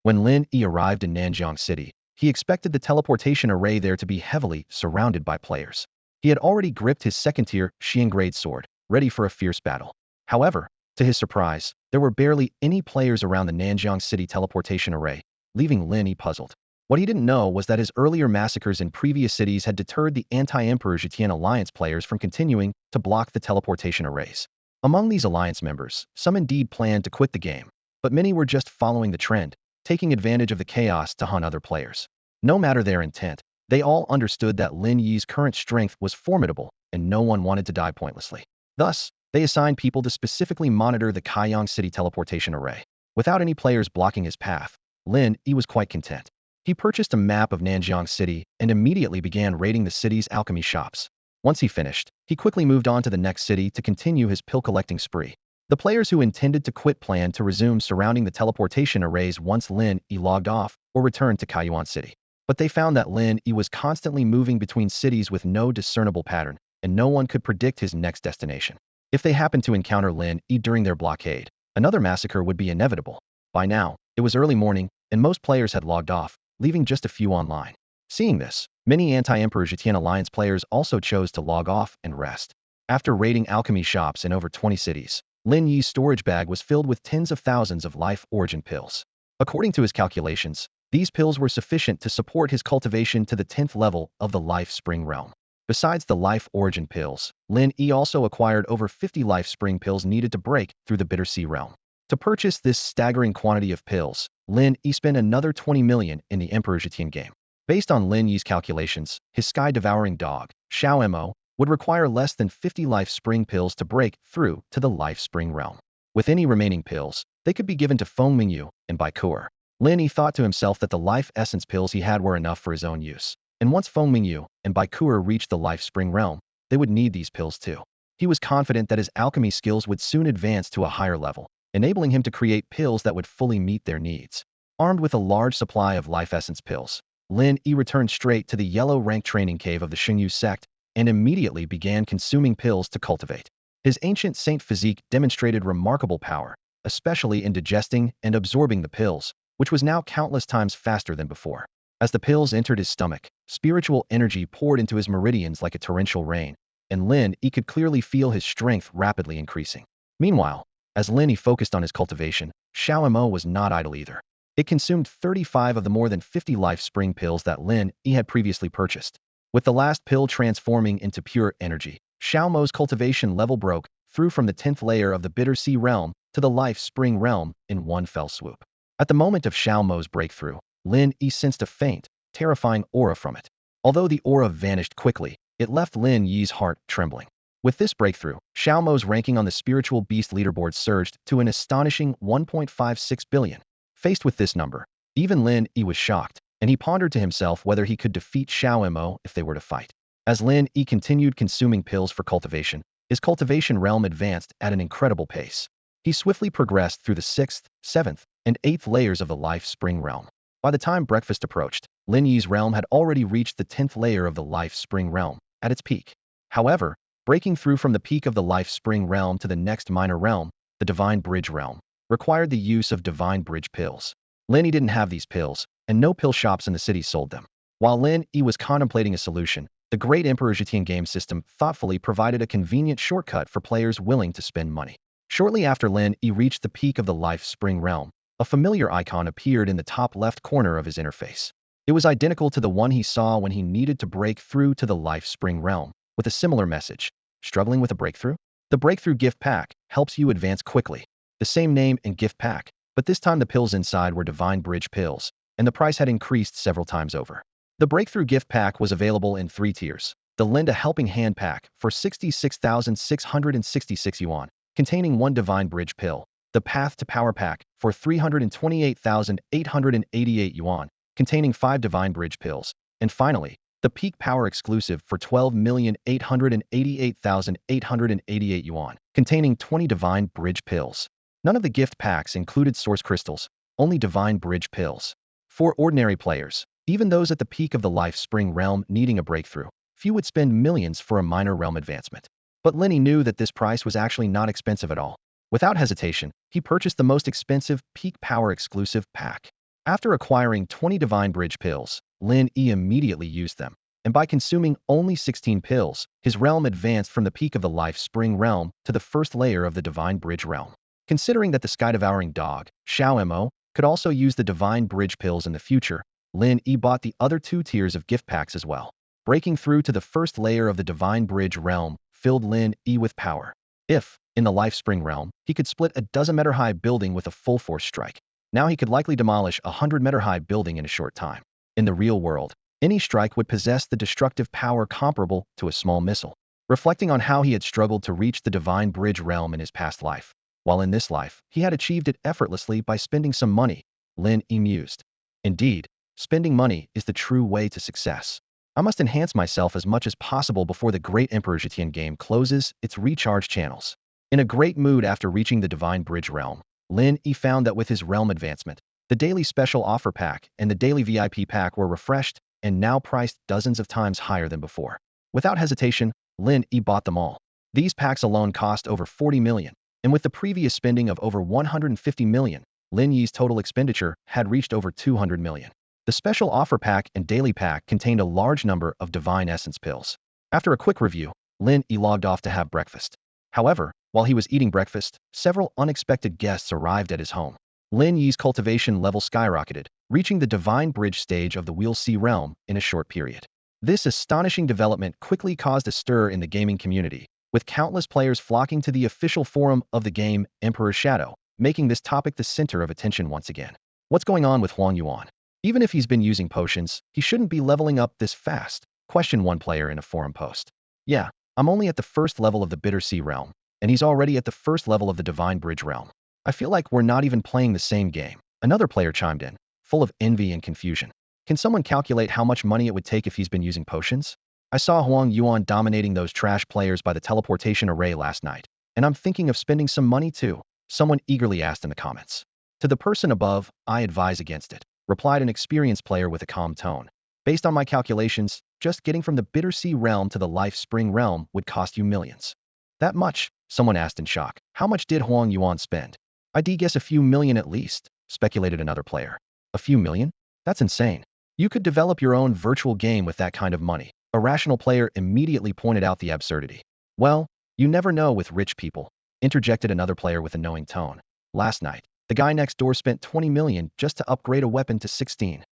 When Lin Yi arrived in Nanjiang City, he expected the teleportation array there to be heavily surrounded by players. He had already gripped his second-tier Xian-grade sword, ready for a fierce battle. However, to his surprise, there were barely any players around the Nanjiang City teleportation array, leaving Lin Yi puzzled. What he didn't know was that his earlier massacres in previous cities had deterred the anti-Emperor Zetian Alliance players from continuing to block the teleportation arrays. Among these Alliance members, some indeed planned to quit the game, but many were just following the trend, taking advantage of the chaos to hunt other players. No matter their intent, they all understood that Lin Yi's current strength was formidable, and no one wanted to die pointlessly. Thus, they assigned people to specifically monitor the Kaiyang City teleportation array. Without any players blocking his path, Lin Yi was quite content. He purchased a map of Nanjiang City and immediately began raiding the city's alchemy shops. Once he finished, he quickly moved on to the next city to continue his pill-collecting spree. The players who intended to quit planned to resume surrounding the teleportation arrays once Lin Yi logged off or returned to Kaiyuan City. But they found that Lin Yi was constantly moving between cities with no discernible pattern, and no one could predict his next destination. If they happened to encounter Lin Yi during their blockade, another massacre would be inevitable. By now, it was early morning, and most players had logged off, leaving just a few online. Seeing this, many anti-Emperor Zetian Alliance players also chose to log off and rest. After raiding alchemy shops in over 20 cities, Lin Yi's storage bag was filled with tens of thousands of life origin pills. According to his calculations, these pills were sufficient to support his cultivation to the 10th level of the Life Spring realm. Besides the life origin pills, Lin Yi also acquired over 50 life spring pills needed to break through the Bitter Sea realm. To purchase this staggering quantity of pills, Lin Yi spent another 20 million in the Emperor Zetian game. Based on Lin Yi's calculations, his sky-devouring dog, Xiao Mo, would require less than 50 life spring pills to break through to the life spring realm. With any remaining pills, they could be given to Feng Mingyu and Baikur. Lin Yi thought to himself that the life essence pills he had were enough for his own use. And once Feng Mingyu and Baikur reached the life spring realm, they would need these pills too. He was confident that his alchemy skills would soon advance to a higher level, enabling him to create pills that would fully meet their needs. Armed with a large supply of life essence pills, Lin Yi returned straight to the yellow rank training cave of the Xingyu sect and immediately began consuming pills to cultivate. His ancient saint physique demonstrated remarkable power, especially in digesting and absorbing the pills, which was now countless times faster than before. As the pills entered his stomach, spiritual energy poured into his meridians like a torrential rain, and Lin Yi could clearly feel his strength rapidly increasing. Meanwhile, as Lin Yi focused on his cultivation, Xiao Mo was not idle either. It consumed 35 of the more than 50 life spring pills that Lin Yi had previously purchased. With the last pill transforming into pure energy, Xiao Mo's cultivation level broke through from the 10th layer of the Bitter Sea realm to the life spring realm in one fell swoop. At the moment of Xiao Mo's breakthrough, Lin Yi sensed a faint, terrifying aura from it. Although the aura vanished quickly, it left Lin Yi's heart trembling. With this breakthrough, Xiao Mo's ranking on the spiritual beast leaderboard surged to an astonishing 1.56 billion. Faced with this number, even Lin Yi was shocked, and he pondered to himself whether he could defeat Xiao Mo if they were to fight. As Lin Yi continued consuming pills for cultivation, his cultivation realm advanced at an incredible pace. He swiftly progressed through the 6th, 7th, and 8th layers of the life spring realm. By the time breakfast approached, Lin Yi's realm had already reached the 10th layer of the life spring realm, at its peak. However, breaking through from the peak of the life spring realm to the next minor realm, the divine bridge realm, required the use of divine bridge pills. Lin Yi didn't have these pills, and no pill shops in the city sold them. While Lin Yi was contemplating a solution, the great Emperor Zetian game system thoughtfully provided a convenient shortcut for players willing to spend money. Shortly after Lin Yi reached the peak of the life spring realm, a familiar icon appeared in the top left corner of his interface. It was identical to the one he saw when he needed to break through to the life spring realm, with a similar message. Struggling with a breakthrough? The Breakthrough Gift Pack helps you advance quickly. The same name and gift pack, but this time the pills inside were Divine Bridge pills, and the price had increased several times over. The Breakthrough Gift Pack was available in 3 tiers. The Lend a Helping Hand Pack for 66,666 yuan, containing 1 Divine Bridge pill. The Path to Power Pack for 328,888 yuan, containing 5 Divine Bridge pills. And finally, the Peak Power Exclusive for 12,888,888 yuan, containing 20 Divine Bridge pills. None of the gift packs included source crystals, only divine bridge pills. For ordinary players, even those at the peak of the life spring realm needing a breakthrough, few would spend millions for a minor realm advancement. But Lin Yi knew that this price was actually not expensive at all. Without hesitation, he purchased the most expensive peak power exclusive pack. After acquiring 20 divine bridge pills, Lin Yi immediately used them, and by consuming only 16 pills, his realm advanced from the peak of the life spring realm to the first layer of the divine bridge realm. Considering that the sky-devouring dog, Xiao Mo, could also use the divine bridge pills in the future, Lin Yi bought the other two tiers of gift packs as well. Breaking through to the first layer of the divine bridge realm filled Lin Yi with power. If, in the life spring realm, he could split a dozen-meter-high building with a full force strike, now he could likely demolish a 100-meter-high building in a short time. In the real world, any strike would possess the destructive power comparable to a small missile. Reflecting on how he had struggled to reach the divine bridge realm in his past life, while in this life, he had achieved it effortlessly by spending some money, Lin Yi mused. Indeed, spending money is the true way to success. I must enhance myself as much as possible before the great Emperor Zetian game closes its recharge channels. In a great mood after reaching the divine bridge realm, Lin Yi found that with his realm advancement, the daily special offer pack and the daily VIP pack were refreshed and now priced dozens of times higher than before. Without hesitation, Lin Yi bought them all. These packs alone cost over 40 million. And with the previous spending of over 150 million, Lin Yi's total expenditure had reached over 200 million. The special offer pack and daily pack contained a large number of divine essence pills. After a quick review, Lin Yi logged off to have breakfast. However, while he was eating breakfast, several unexpected guests arrived at his home. Lin Yi's cultivation level skyrocketed, reaching the divine bridge stage of the Wheel C realm in a short period. This astonishing development quickly caused a stir in the gaming community, with countless players flocking to the official forum of the game, Emperor's Shadow, making this topic the center of attention once again. What's going on with Huang Yuan? Even if he's been using potions, he shouldn't be leveling up this fast, questioned one player in a forum post. Yeah, I'm only at the first level of the Bitter Sea realm, and he's already at the first level of the Divine Bridge realm. I feel like we're not even playing the same game. Another player chimed in, full of envy and confusion. Can someone calculate how much money it would take if he's been using potions? I saw Huang Yuan dominating those trash players by the teleportation array last night, and I'm thinking of spending some money too, someone eagerly asked in the comments. To the person above, I advise against it, replied an experienced player with a calm tone. Based on my calculations, just getting from the Bitter Sea realm to the Life Spring realm would cost you millions. That much? Someone asked in shock. How much did Huang Yuan spend? I'd guess a few million at least, speculated another player. A few million? That's insane. You could develop your own virtual game with that kind of money. A rational player immediately pointed out the absurdity. Well, you never know with rich people, interjected another player with a knowing tone. Last night, the guy next door spent 20 million just to upgrade a weapon to 16.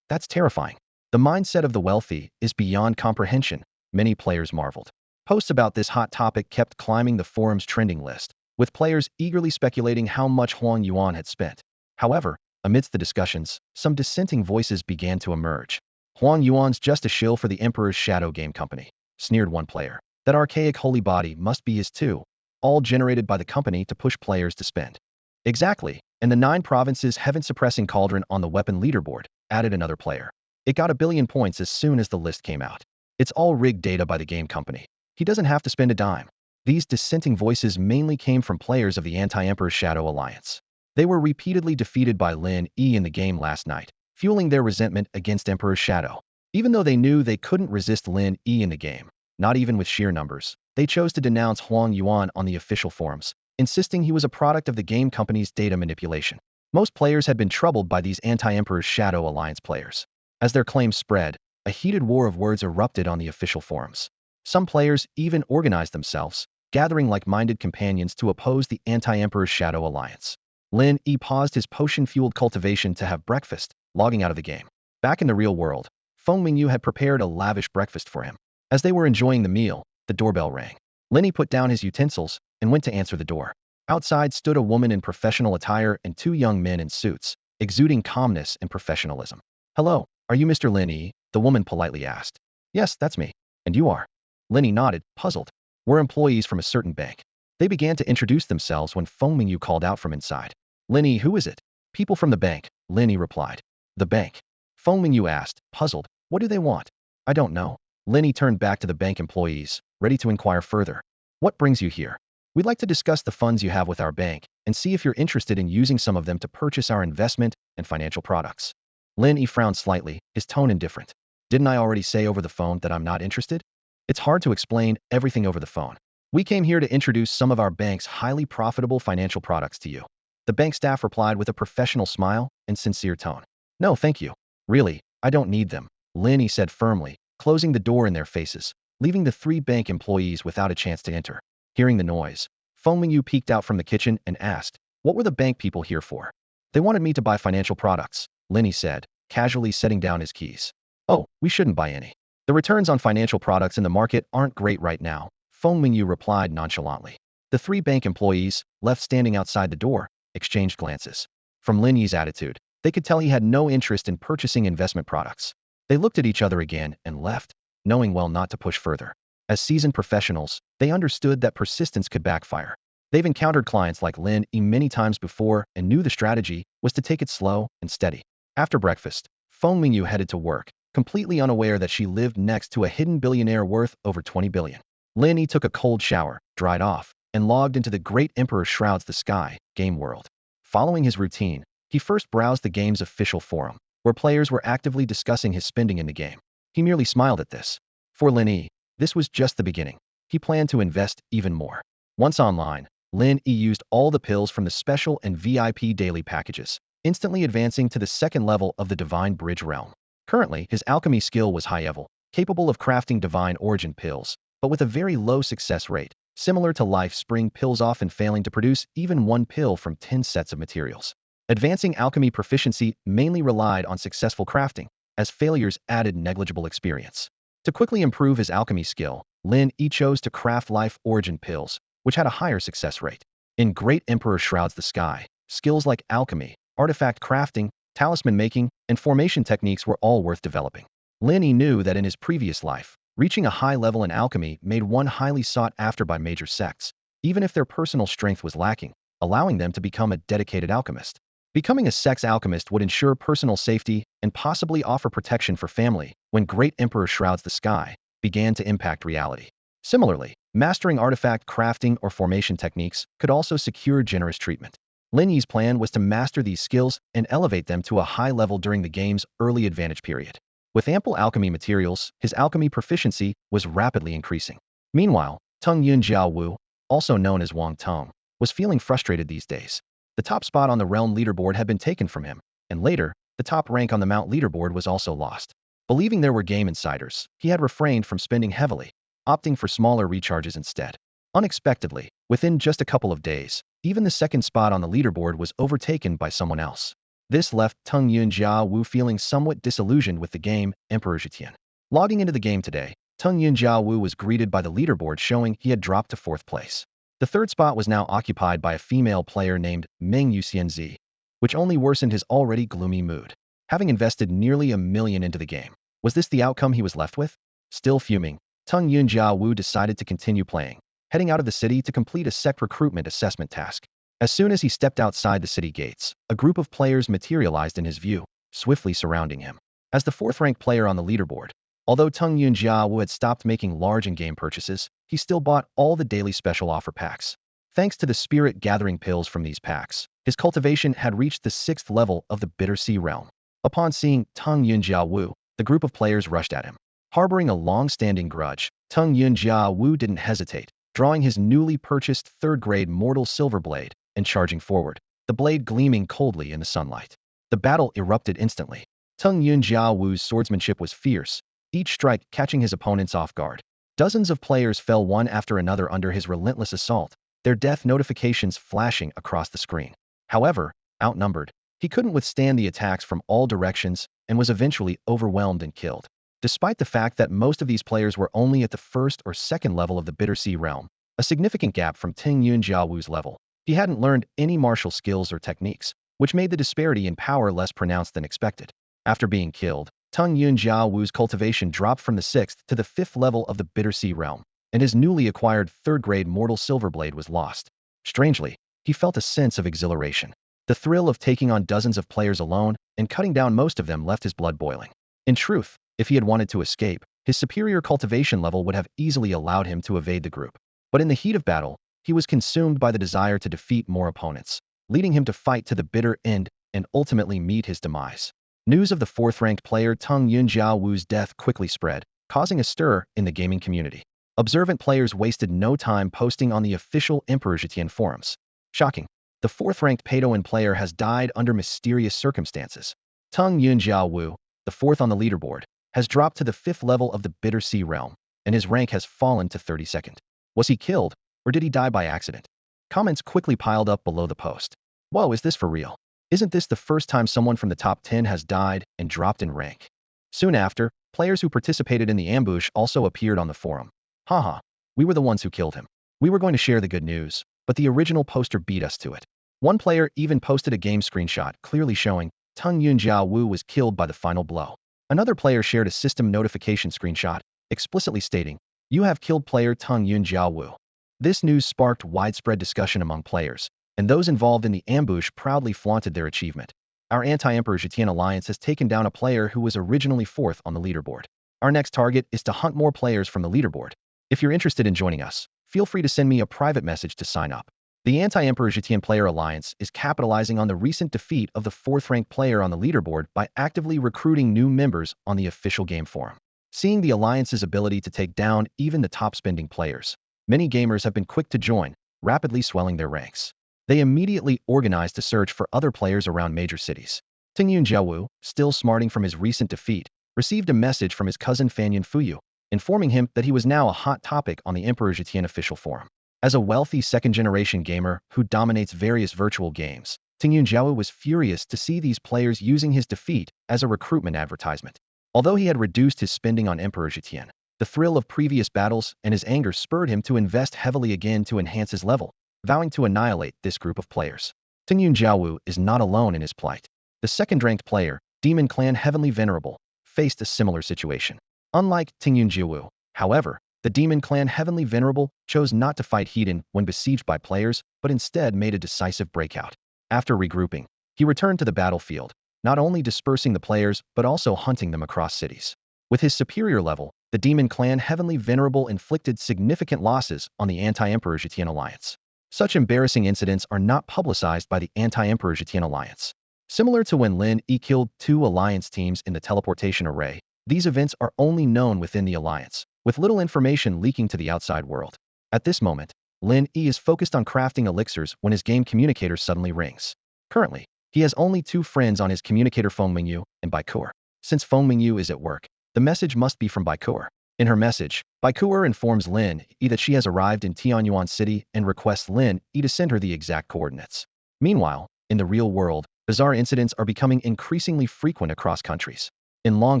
That's terrifying. The mindset of the wealthy is beyond comprehension, many players marveled. Posts about this hot topic kept climbing the forum's trending list, with players eagerly speculating how much Huang Yuan had spent. However, amidst the discussions, some dissenting voices began to emerge. Huang Yuan's just a shill for the Emperor's Shadow Game Company, sneered one player. That archaic holy body must be his too, all generated by the company to push players to spend. Exactly, and the 9 provinces heaven-suppressing cauldron on the weapon leaderboard, added another player. It got 1 billion points as soon as the list came out. It's all rigged data by the game company. He doesn't have to spend a dime. These dissenting voices mainly came from players of the Anti-Emperor's Shadow Alliance. They were repeatedly defeated by Lin Yi in the game last night, fueling their resentment against Emperor's Shadow. Even though they knew they couldn't resist Lin Yi in the game, not even with sheer numbers, they chose to denounce Huang Yuan on the official forums, insisting he was a product of the game company's data manipulation. Most players had been troubled by these Anti-Emperor's Shadow Alliance players. As their claims spread, a heated war of words erupted on the official forums. Some players even organized themselves, gathering like-minded companions to oppose the Anti-Emperor's Shadow Alliance. Lin Yi paused his potion-fueled cultivation to have breakfast, logging out of the game. Back in the real world, Feng Mingyu had prepared a lavish breakfast for him. As they were enjoying the meal, the doorbell rang. Lin Yi put down his utensils and went to answer the door. Outside stood a woman in professional attire and 2 young men in suits, exuding calmness and professionalism. Hello, are you Mr. Lin Yi? The woman politely asked. Yes, that's me. And you are? Lin Yi nodded, puzzled. We're employees from a certain bank. They began to introduce themselves when Feng Mingyu called out from inside. Lin Yi, who is it? People from the bank, Lin Yi replied. The bank? Feng Mingyu asked, puzzled. What do they want? I don't know. Lin Yi turned back to the bank employees, ready to inquire further. What brings you here? We'd like to discuss the funds you have with our bank and see if you're interested in using some of them to purchase our investment and financial products. Lin Yi frowned slightly, his tone indifferent. Didn't I already say over the phone that I'm not interested? It's hard to explain everything over the phone. We came here to introduce some of our bank's highly profitable financial products to you. The bank staff replied with a professional smile and sincere tone. No, thank you. Really, I don't need them, Lin Yi said firmly, closing the door in their faces, leaving the three bank employees without a chance to enter. Hearing the noise, Feng Yu peeked out from the kitchen and asked, what were the bank people here for? They wanted me to buy financial products, Lin Yi said, casually setting down his keys. Oh, we shouldn't buy any. The returns on financial products in the market aren't great right now, Feng Yu replied nonchalantly. The three bank employees, left standing outside the door, exchanged glances. From Lin Yi's attitude, they could tell he had no interest in purchasing investment products. They looked at each other again and left, knowing well not to push further. As seasoned professionals, they understood that persistence could backfire. They've encountered clients like Lin Yi many times before and knew the strategy was to take it slow and steady. After breakfast, Feng Yu headed to work, completely unaware that she lived next to a hidden billionaire worth over 20 billion. Lin Yi took a cold shower, dried off, and logged into the Great Emperor Shrouds the Sky game world. Following his routine, he first browsed the game's official forum, where players were actively discussing his spending in the game. He merely smiled at this. For Lin Yi, this was just the beginning. He planned to invest even more. Once online, Lin Yi used all the pills from the special and VIP daily packages, instantly advancing to the second level of the Divine Bridge realm. Currently, his alchemy skill was high level, capable of crafting divine origin pills, but with a very low success rate, similar to life spring pills often failing to produce even one pill from 10 sets of materials. Advancing alchemy proficiency mainly relied on successful crafting, as failures added negligible experience. To quickly improve his alchemy skill, Lin Yi chose to craft life origin pills, which had a higher success rate. In Great Emperor Shrouds the Sky, skills like alchemy, artifact crafting, talisman making, and formation techniques were all worth developing. Lin Yi knew that in his previous life, reaching a high level in alchemy made one highly sought after by major sects, even if their personal strength was lacking, allowing them to become a dedicated alchemist. Becoming a sex alchemist would ensure personal safety and possibly offer protection for family when Great Emperor Shrouds the Sky began to impact reality. Similarly, mastering artifact crafting or formation techniques could also secure generous treatment. Lin Yi's plan was to master these skills and elevate them to a high level during the game's early advantage period. With ample alchemy materials, his alchemy proficiency was rapidly increasing. Meanwhile, Teng Yun Jiao Wu, also known as Wang Tong, was feeling frustrated these days. The top spot on the realm leaderboard had been taken from him, and later, the top rank on the Mount leaderboard was also lost. Believing there were game insiders, he had refrained from spending heavily, opting for smaller recharges instead. Unexpectedly, within just a couple of days, even the second spot on the leaderboard was overtaken by someone else. This left Teng Yun Jia Wu feeling somewhat disillusioned with the game, Emperor Zhitian. Logging into the game today, Teng Yun Jia Wu was greeted by the leaderboard showing he had dropped to 4th place. The third spot was now occupied by a female player named Meng Yuxianzi, which only worsened his already gloomy mood. Having invested nearly $1 million into the game, was this the outcome he was left with? Still fuming, Teng Yun Jia Wu decided to continue playing, heading out of the city to complete a sect recruitment assessment task. As soon as he stepped outside the city gates, a group of players materialized in his view, swiftly surrounding him. As the 4th-ranked player on the leaderboard, although Teng Yun Jia Wu had stopped making large in-game purchases, he still bought all the daily special offer packs. Thanks to the spirit gathering pills from these packs, his cultivation had reached the 6th level of the Bitter Sea realm. Upon seeing Teng Yun Jia Wu, the group of players rushed at him. Harboring a long-standing grudge, Teng Yun Jia Wu didn't hesitate, drawing his newly purchased 3rd-grade Mortal Silver Blade and charging forward, the blade gleaming coldly in the sunlight. The battle erupted instantly. Teng Yun Jia Wu's swordsmanship was fierce, each strike catching his opponents off guard. Dozens of players fell one after another under his relentless assault, their death notifications flashing across the screen. However, outnumbered, he couldn't withstand the attacks from all directions and was eventually overwhelmed and killed. Despite the fact that most of these players were only at the 1st or 2nd level of the Bitter Sea realm, a significant gap from Teng Yun Jia Wu's level, he hadn't learned any martial skills or techniques, which made the disparity in power less pronounced than expected. After being killed, Teng Yun Jia Wu's cultivation dropped from the 6th to the 5th level of the Bitter Sea realm, and his newly acquired 3rd-grade Mortal Silver Blade was lost. Strangely, he felt a sense of exhilaration. The thrill of taking on dozens of players alone and cutting down most of them left his blood boiling. In truth, if he had wanted to escape, his superior cultivation level would have easily allowed him to evade the group. But in the heat of battle, he was consumed by the desire to defeat more opponents, leading him to fight to the bitter end and ultimately meet his demise. News of the fourth-ranked player Teng Yunjiaowu's death quickly spread, causing a stir in the gaming community. Observant players wasted no time posting on the official Emperor Zetian forums. Shocking. The fourth-ranked Peidoan player has died under mysterious circumstances. Teng Yunjiaowu, the fourth on the leaderboard, has dropped to the 5th level of the Bitter Sea realm, and his rank has fallen to 32nd. Was he killed, or did he die by accident? Comments quickly piled up below the post. Whoa, is this for real? Isn't this the first time someone from the top 10 has died and dropped in rank? Soon after, players who participated in the ambush also appeared on the forum. Haha, we were the ones who killed him. We were going to share the good news, but the original poster beat us to it. One player even posted a game screenshot clearly showing Teng Yunjiaowu was killed by the final blow. Another player shared a system notification screenshot, explicitly stating, "You have killed player Teng Yunjiaowu." This news sparked widespread discussion among players, and those involved in the ambush proudly flaunted their achievement. Our anti-Emperor Zetian alliance has taken down a player who was originally 4th on the leaderboard. Our next target is to hunt more players from the leaderboard. If you're interested in joining us, feel free to send me a private message to sign up. The anti-Emperor Zetian player alliance is capitalizing on the recent defeat of the 4th-ranked player on the leaderboard by actively recruiting new members on the official game forum. Seeing the alliance's ability to take down even the top-spending players, many gamers have been quick to join, rapidly swelling their ranks. They immediately organized a search for other players around major cities. Teng Yunjiaowu, still smarting from his recent defeat, received a message from his cousin Fanyan Fuyu, informing him that he was now a hot topic on the Emperor Zetian official forum. As a wealthy second-generation gamer who dominates various virtual games, Teng Yunjiaowu was furious to see these players using his defeat as a recruitment advertisement. Although he had reduced his spending on Emperor Zetian, the thrill of previous battles and his anger spurred him to invest heavily again to enhance his level, vowing to annihilate this group of players. Teng Yunjiaowu is not alone in his plight. The second-ranked player, Demon Clan Heavenly Venerable, faced a similar situation. Unlike Teng Yunjiaowu, however, the Demon Clan Heavenly Venerable chose not to fight Hedon when besieged by players, but instead made a decisive breakout. After regrouping, he returned to the battlefield, not only dispersing the players but also hunting them across cities. With his superior level, the Demon Clan Heavenly Venerable inflicted significant losses on the anti-Emperor Zetian alliance. Such embarrassing incidents are not publicized by the anti-Emperor Zetian alliance. Similar to when Lin Yi killed 2 alliance teams in the teleportation array, these events are only known within the alliance, with little information leaking to the outside world. At this moment, Lin Yi is focused on crafting elixirs when his game communicator suddenly rings. Currently, he has only 2 friends on his communicator phone Mingyu and Baikur. Since phone Mingyu is at work, the message must be from Baikur. In her message, Baikur informs Lin Yi that she has arrived in Tianyuan City and requests Lin Yi to send her the exact coordinates. Meanwhile, in the real world, bizarre incidents are becoming increasingly frequent across countries. In Long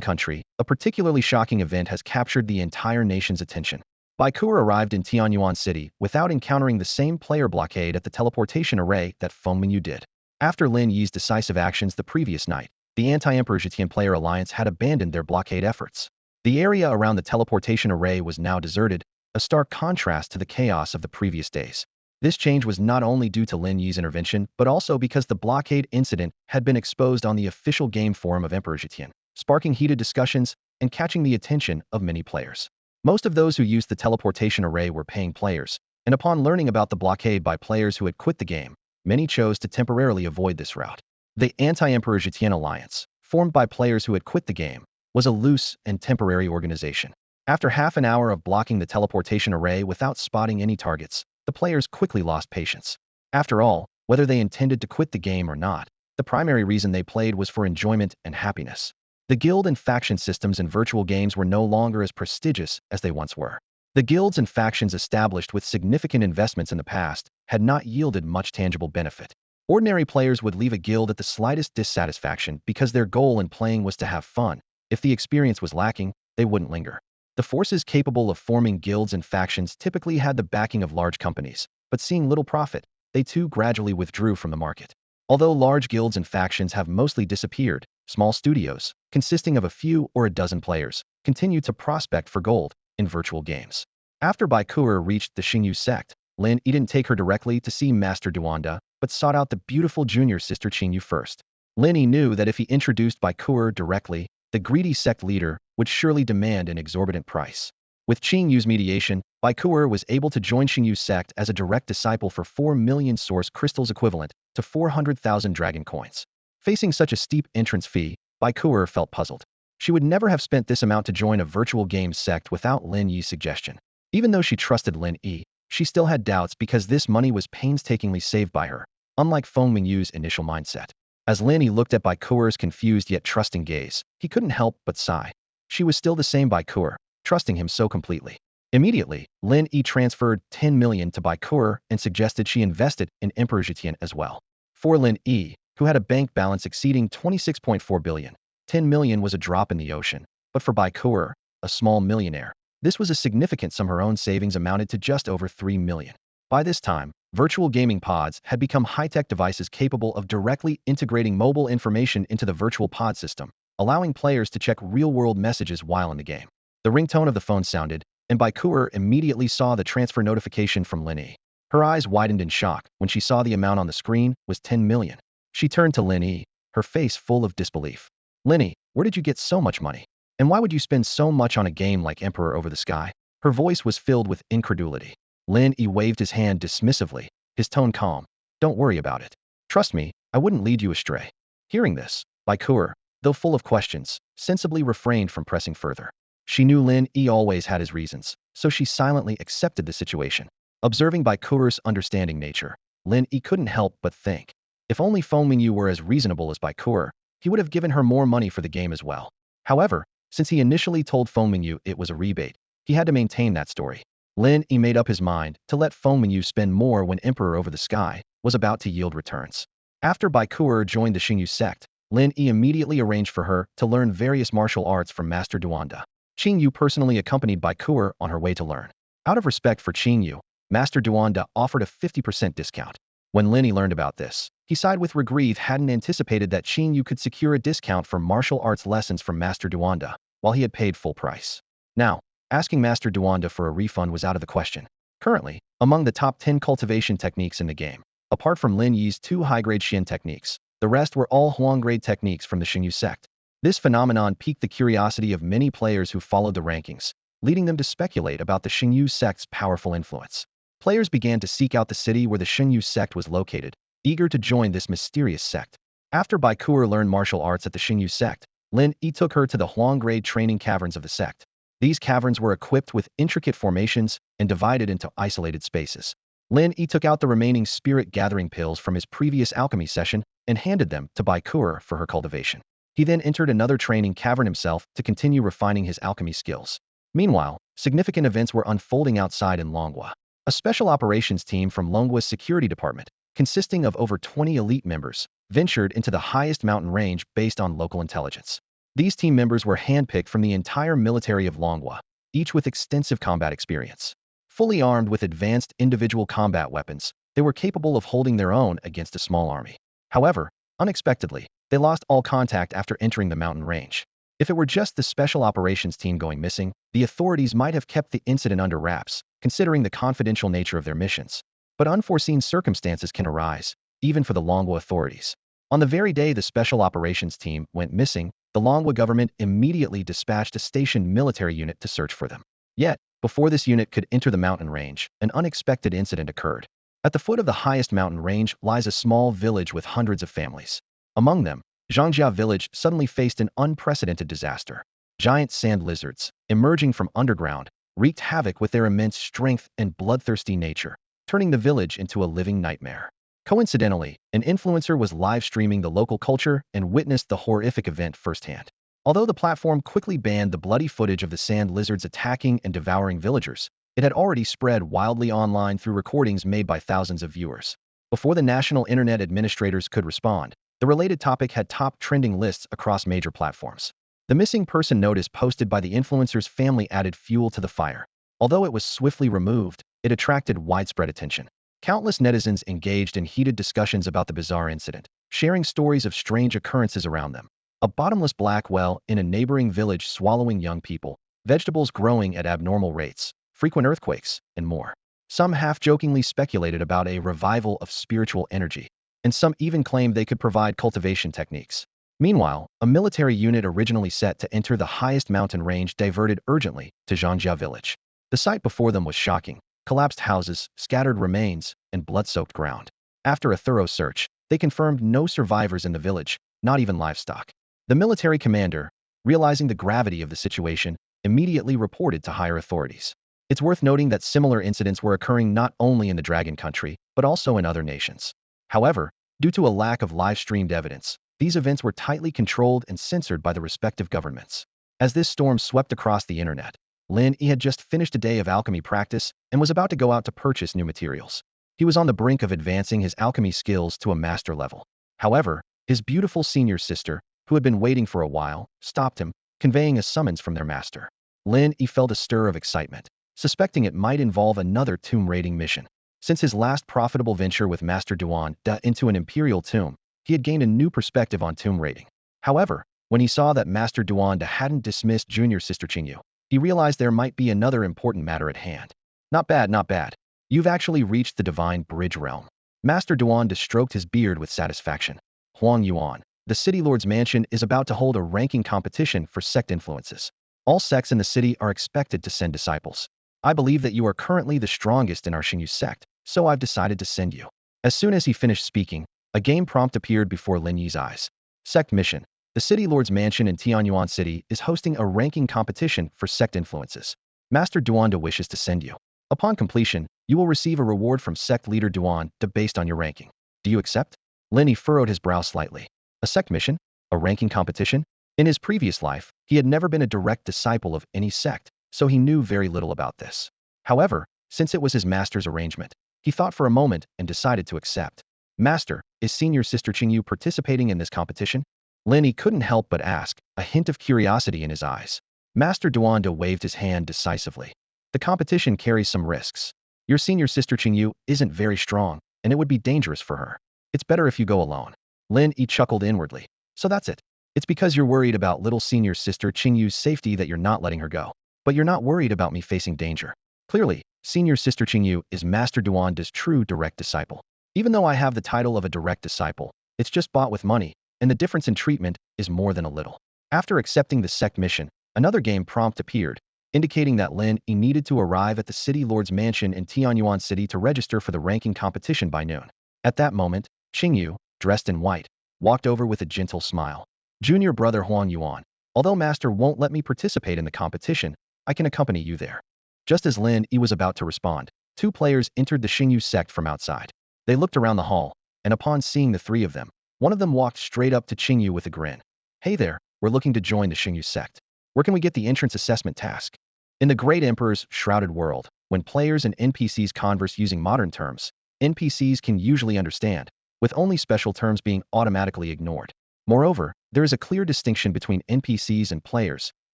Country, a particularly shocking event has captured the entire nation's attention. Baikur arrived in Tianyuan City without encountering the same player blockade at the teleportation array that Feng Mingyu did. After Lin Yi's decisive actions the previous night, the anti-Emperor Zetian player alliance had abandoned their blockade efforts. The area around the teleportation array was now deserted, a stark contrast to the chaos of the previous days. This change was not only due to Lin Yi's intervention, but also because the blockade incident had been exposed on the official game forum of Emperor Zetian, sparking heated discussions and catching the attention of many players. Most of those who used the teleportation array were paying players, and upon learning about the blockade by players who had quit the game, many chose to temporarily avoid this route. The anti-Emperor Zetian alliance, formed by players who had quit the game, was a loose and temporary organization. After half an hour of blocking the teleportation array without spotting any targets, the players quickly lost patience. After all, whether they intended to quit the game or not, the primary reason they played was for enjoyment and happiness. The guild and faction systems in virtual games were no longer as prestigious as they once were. The guilds and factions established with significant investments in the past had not yielded much tangible benefit. Ordinary players would leave a guild at the slightest dissatisfaction because their goal in playing was to have fun. If the experience was lacking, they wouldn't linger. The forces capable of forming guilds and factions typically had the backing of large companies, but seeing little profit, they too gradually withdrew from the market. Although large guilds and factions have mostly disappeared, small studios, consisting of a few or a dozen players, continue to prospect for gold in virtual games. After Baikur reached the Xingyu sect, Lin Yi didn't take her directly to see Master Duanda, but sought out the beautiful junior sister Qingyu first. Lin Yi knew that if he introduced Baikur directly, the greedy sect leader would surely demand an exorbitant price. With Qingyu's mediation, Baikuer was able to join Xingyu's sect as a direct disciple for 4 million source crystals equivalent to 400,000 dragon coins. Facing such a steep entrance fee, Baikuer felt puzzled. She would never have spent this amount to join a virtual games sect without Lin Yi's suggestion. Even though she trusted Lin Yi, she still had doubts because this money was painstakingly saved by her, unlike Feng Mingyu's initial mindset. As Lin Yi looked at Baikuer's confused yet trusting gaze, he couldn't help but sigh. She was still the same Baikuer, trusting him so completely. Immediately, Lin Yi transferred 10 million to Baikuer and suggested she invested in immersion as well. For Lin Yi, who had a bank balance exceeding 26.4 billion, 10 million was a drop in the ocean. But for Baikuer, a small millionaire, this was a significant sum. Her own savings amounted to just over 3 million. By this time, virtual gaming pods had become high-tech devices capable of directly integrating mobile information into the virtual pod system, allowing players to check real-world messages while in the game. The ringtone of the phone sounded, and Baikuer immediately saw the transfer notification from Lin Yi. Her eyes widened in shock when she saw the amount on the screen was 10 million. She turned to Lin Yi, her face full of disbelief. Lin Yi, where did you get so much money? And why would you spend so much on a game like Emperor Over the Sky? Her voice was filled with incredulity. Lin Yi waved his hand dismissively, his tone calm. Don't worry about it. Trust me, I wouldn't lead you astray. Hearing this, Baikuer, though full of questions, sensibly refrained from pressing further. She knew Lin Yi always had his reasons, so she silently accepted the situation. Observing Baikuer's understanding nature, Lin Yi couldn't help but think. If only Feng Mingyu were as reasonable as Baikuer, he would have given her more money for the game as well. However, since he initially told Feng Mingyu it was a rebate, he had to maintain that story. Lin Yi made up his mind to let Feng Mingyu spend more when Emperor Over the Sky was about to yield returns. After Baikuer joined the Xingyu sect, Lin Yi immediately arranged for her to learn various martial arts from Master Duanda. Xingyu personally accompanied Baikuer on her way to learn. Out of respect for Xingyu, Master Duanda offered a 50% discount. When Lin Yi learned about this, he sighed with regret. Hadn't anticipated that Xingyu could secure a discount for martial arts lessons from Master Duanda, while he had paid full price. Now, asking Master Duanda for a refund was out of the question. Currently, among the top 10 cultivation techniques in the game, apart from Lin Yi's 2 high-grade Xian techniques, the rest were all Huang-grade techniques from the Xingyu sect. This phenomenon piqued the curiosity of many players who followed the rankings, leading them to speculate about the Xingyu sect's powerful influence. Players began to seek out the city where the Xingyu sect was located, eager to join this mysterious sect. After Baikuer learned martial arts at the Xingyu sect, Lin Yi took her to the Huang-grade training caverns of the sect. These caverns were equipped with intricate formations and divided into isolated spaces. Lin Yi took out the remaining spirit-gathering pills from his previous alchemy session and handed them to Baikuer for her cultivation. He then entered another training cavern himself to continue refining his alchemy skills. Meanwhile, significant events were unfolding outside in Longhua. A special operations team from Longhua's security department, consisting of over 20 elite members, ventured into the highest mountain range based on local intelligence. These team members were handpicked from the entire military of Longhua, each with extensive combat experience. Fully armed with advanced individual combat weapons, they were capable of holding their own against a small army. However, unexpectedly, they lost all contact after entering the mountain range. If it were just the special operations team going missing, the authorities might have kept the incident under wraps, considering the confidential nature of their missions. But unforeseen circumstances can arise, even for the Longhua authorities. On the very day the special operations team went missing, the Longhua government immediately dispatched a stationed military unit to search for them. Yet, before this unit could enter the mountain range, an unexpected incident occurred. At the foot of the highest mountain range lies a small village with hundreds of families. Among them, Zhangjia village suddenly faced an unprecedented disaster. Giant sand lizards, emerging from underground, wreaked havoc with their immense strength and bloodthirsty nature, turning the village into a living nightmare. Coincidentally, an influencer was live-streaming the local culture and witnessed the horrific event firsthand. Although the platform quickly banned the bloody footage of the sand lizards attacking and devouring villagers, it had already spread wildly online through recordings made by thousands of viewers. Before the national internet administrators could respond, the related topic had top trending lists across major platforms. The missing person notice posted by the influencer's family added fuel to the fire. Although it was swiftly removed, it attracted widespread attention. Countless netizens engaged in heated discussions about the bizarre incident, sharing stories of strange occurrences around them. A bottomless black well in a neighboring village swallowing young people, vegetables growing at abnormal rates, frequent earthquakes, and more. Some half-jokingly speculated about a revival of spiritual energy, and some even claimed they could provide cultivation techniques. Meanwhile, a military unit originally set to enter the highest mountain range diverted urgently to Zhangjia village. The sight before them was shocking: collapsed houses, scattered remains, and blood-soaked ground. After a thorough search, they confirmed no survivors in the village, not even livestock. The military commander, realizing the gravity of the situation, immediately reported to higher authorities. It's worth noting that similar incidents were occurring not only in the Dragon Country, but also in other nations. However, due to a lack of live-streamed evidence, these events were tightly controlled and censored by the respective governments. As this storm swept across the internet, Lin Yi had just finished a day of alchemy practice and was about to go out to purchase new materials. He was on the brink of advancing his alchemy skills to a master level. However, his beautiful senior sister, who had been waiting for a while, stopped him, conveying a summons from their master. Lin Yi felt a stir of excitement, suspecting it might involve another tomb raiding mission. Since his last profitable venture with Master Duan Da into an imperial tomb, he had gained a new perspective on tomb raiding. However, when he saw that Master Duan Da hadn't dismissed junior sister Qingyu, he realized there might be another important matter at hand. Not bad, not bad. You've actually reached the divine bridge realm. Master Duan Da stroked his beard with satisfaction. Huang Yuan, the city lord's mansion is about to hold a ranking competition for sect influences. All sects in the city are expected to send disciples. I believe that you are currently the strongest in our Xingyu sect, so I've decided to send you. As soon as he finished speaking, a game prompt appeared before Lin Yi's eyes. Sect mission. The city lord's mansion in Tianyuan City is hosting a ranking competition for sect influences. Master Duan Da wishes to send you. Upon completion, you will receive a reward from sect leader Duan Da based on your ranking. Do you accept? Lin Yi furrowed his brow slightly. A sect mission? A ranking competition? In his previous life, he had never been a direct disciple of any sect, so he knew very little about this. However, since it was his master's arrangement, he thought for a moment and decided to accept. Master, is senior sister Qingyu participating in this competition? Lin Yi couldn't help but ask, a hint of curiosity in his eyes. Master Duan Da waved his hand decisively. The competition carries some risks. Your senior sister Qingyu isn't very strong, and it would be dangerous for her. It's better if you go alone. Lin Yi chuckled inwardly. So that's it. It's because you're worried about little senior sister Qingyu's safety that you're not letting her go. But you're not worried about me facing danger. Clearly, senior sister Qingyu is Master Duan Da's true direct disciple. Even though I have the title of a direct disciple, it's just bought with money, and the difference in treatment is more than a little. After accepting the sect mission, another game prompt appeared, indicating that Lin Yi needed to arrive at the city lord's mansion in Tianyuan City to register for the ranking competition by noon. At that moment, Qingyu, dressed in white, walked over with a gentle smile. Junior brother Huang Yuan, although master won't let me participate in the competition, I can accompany you there. Just as Lin Yi was about to respond, two players entered the Xingyu sect from outside. They looked around the hall, and upon seeing the three of them, one of them walked straight up to Qingyu with a grin. Hey there, we're looking to join the Xingyu sect. Where can we get the entrance assessment task? In the Great Emperor's shrouded world, when players and NPCs converse using modern terms, NPCs can usually understand, with only special terms being automatically ignored. Moreover, there is a clear distinction between NPCs and players,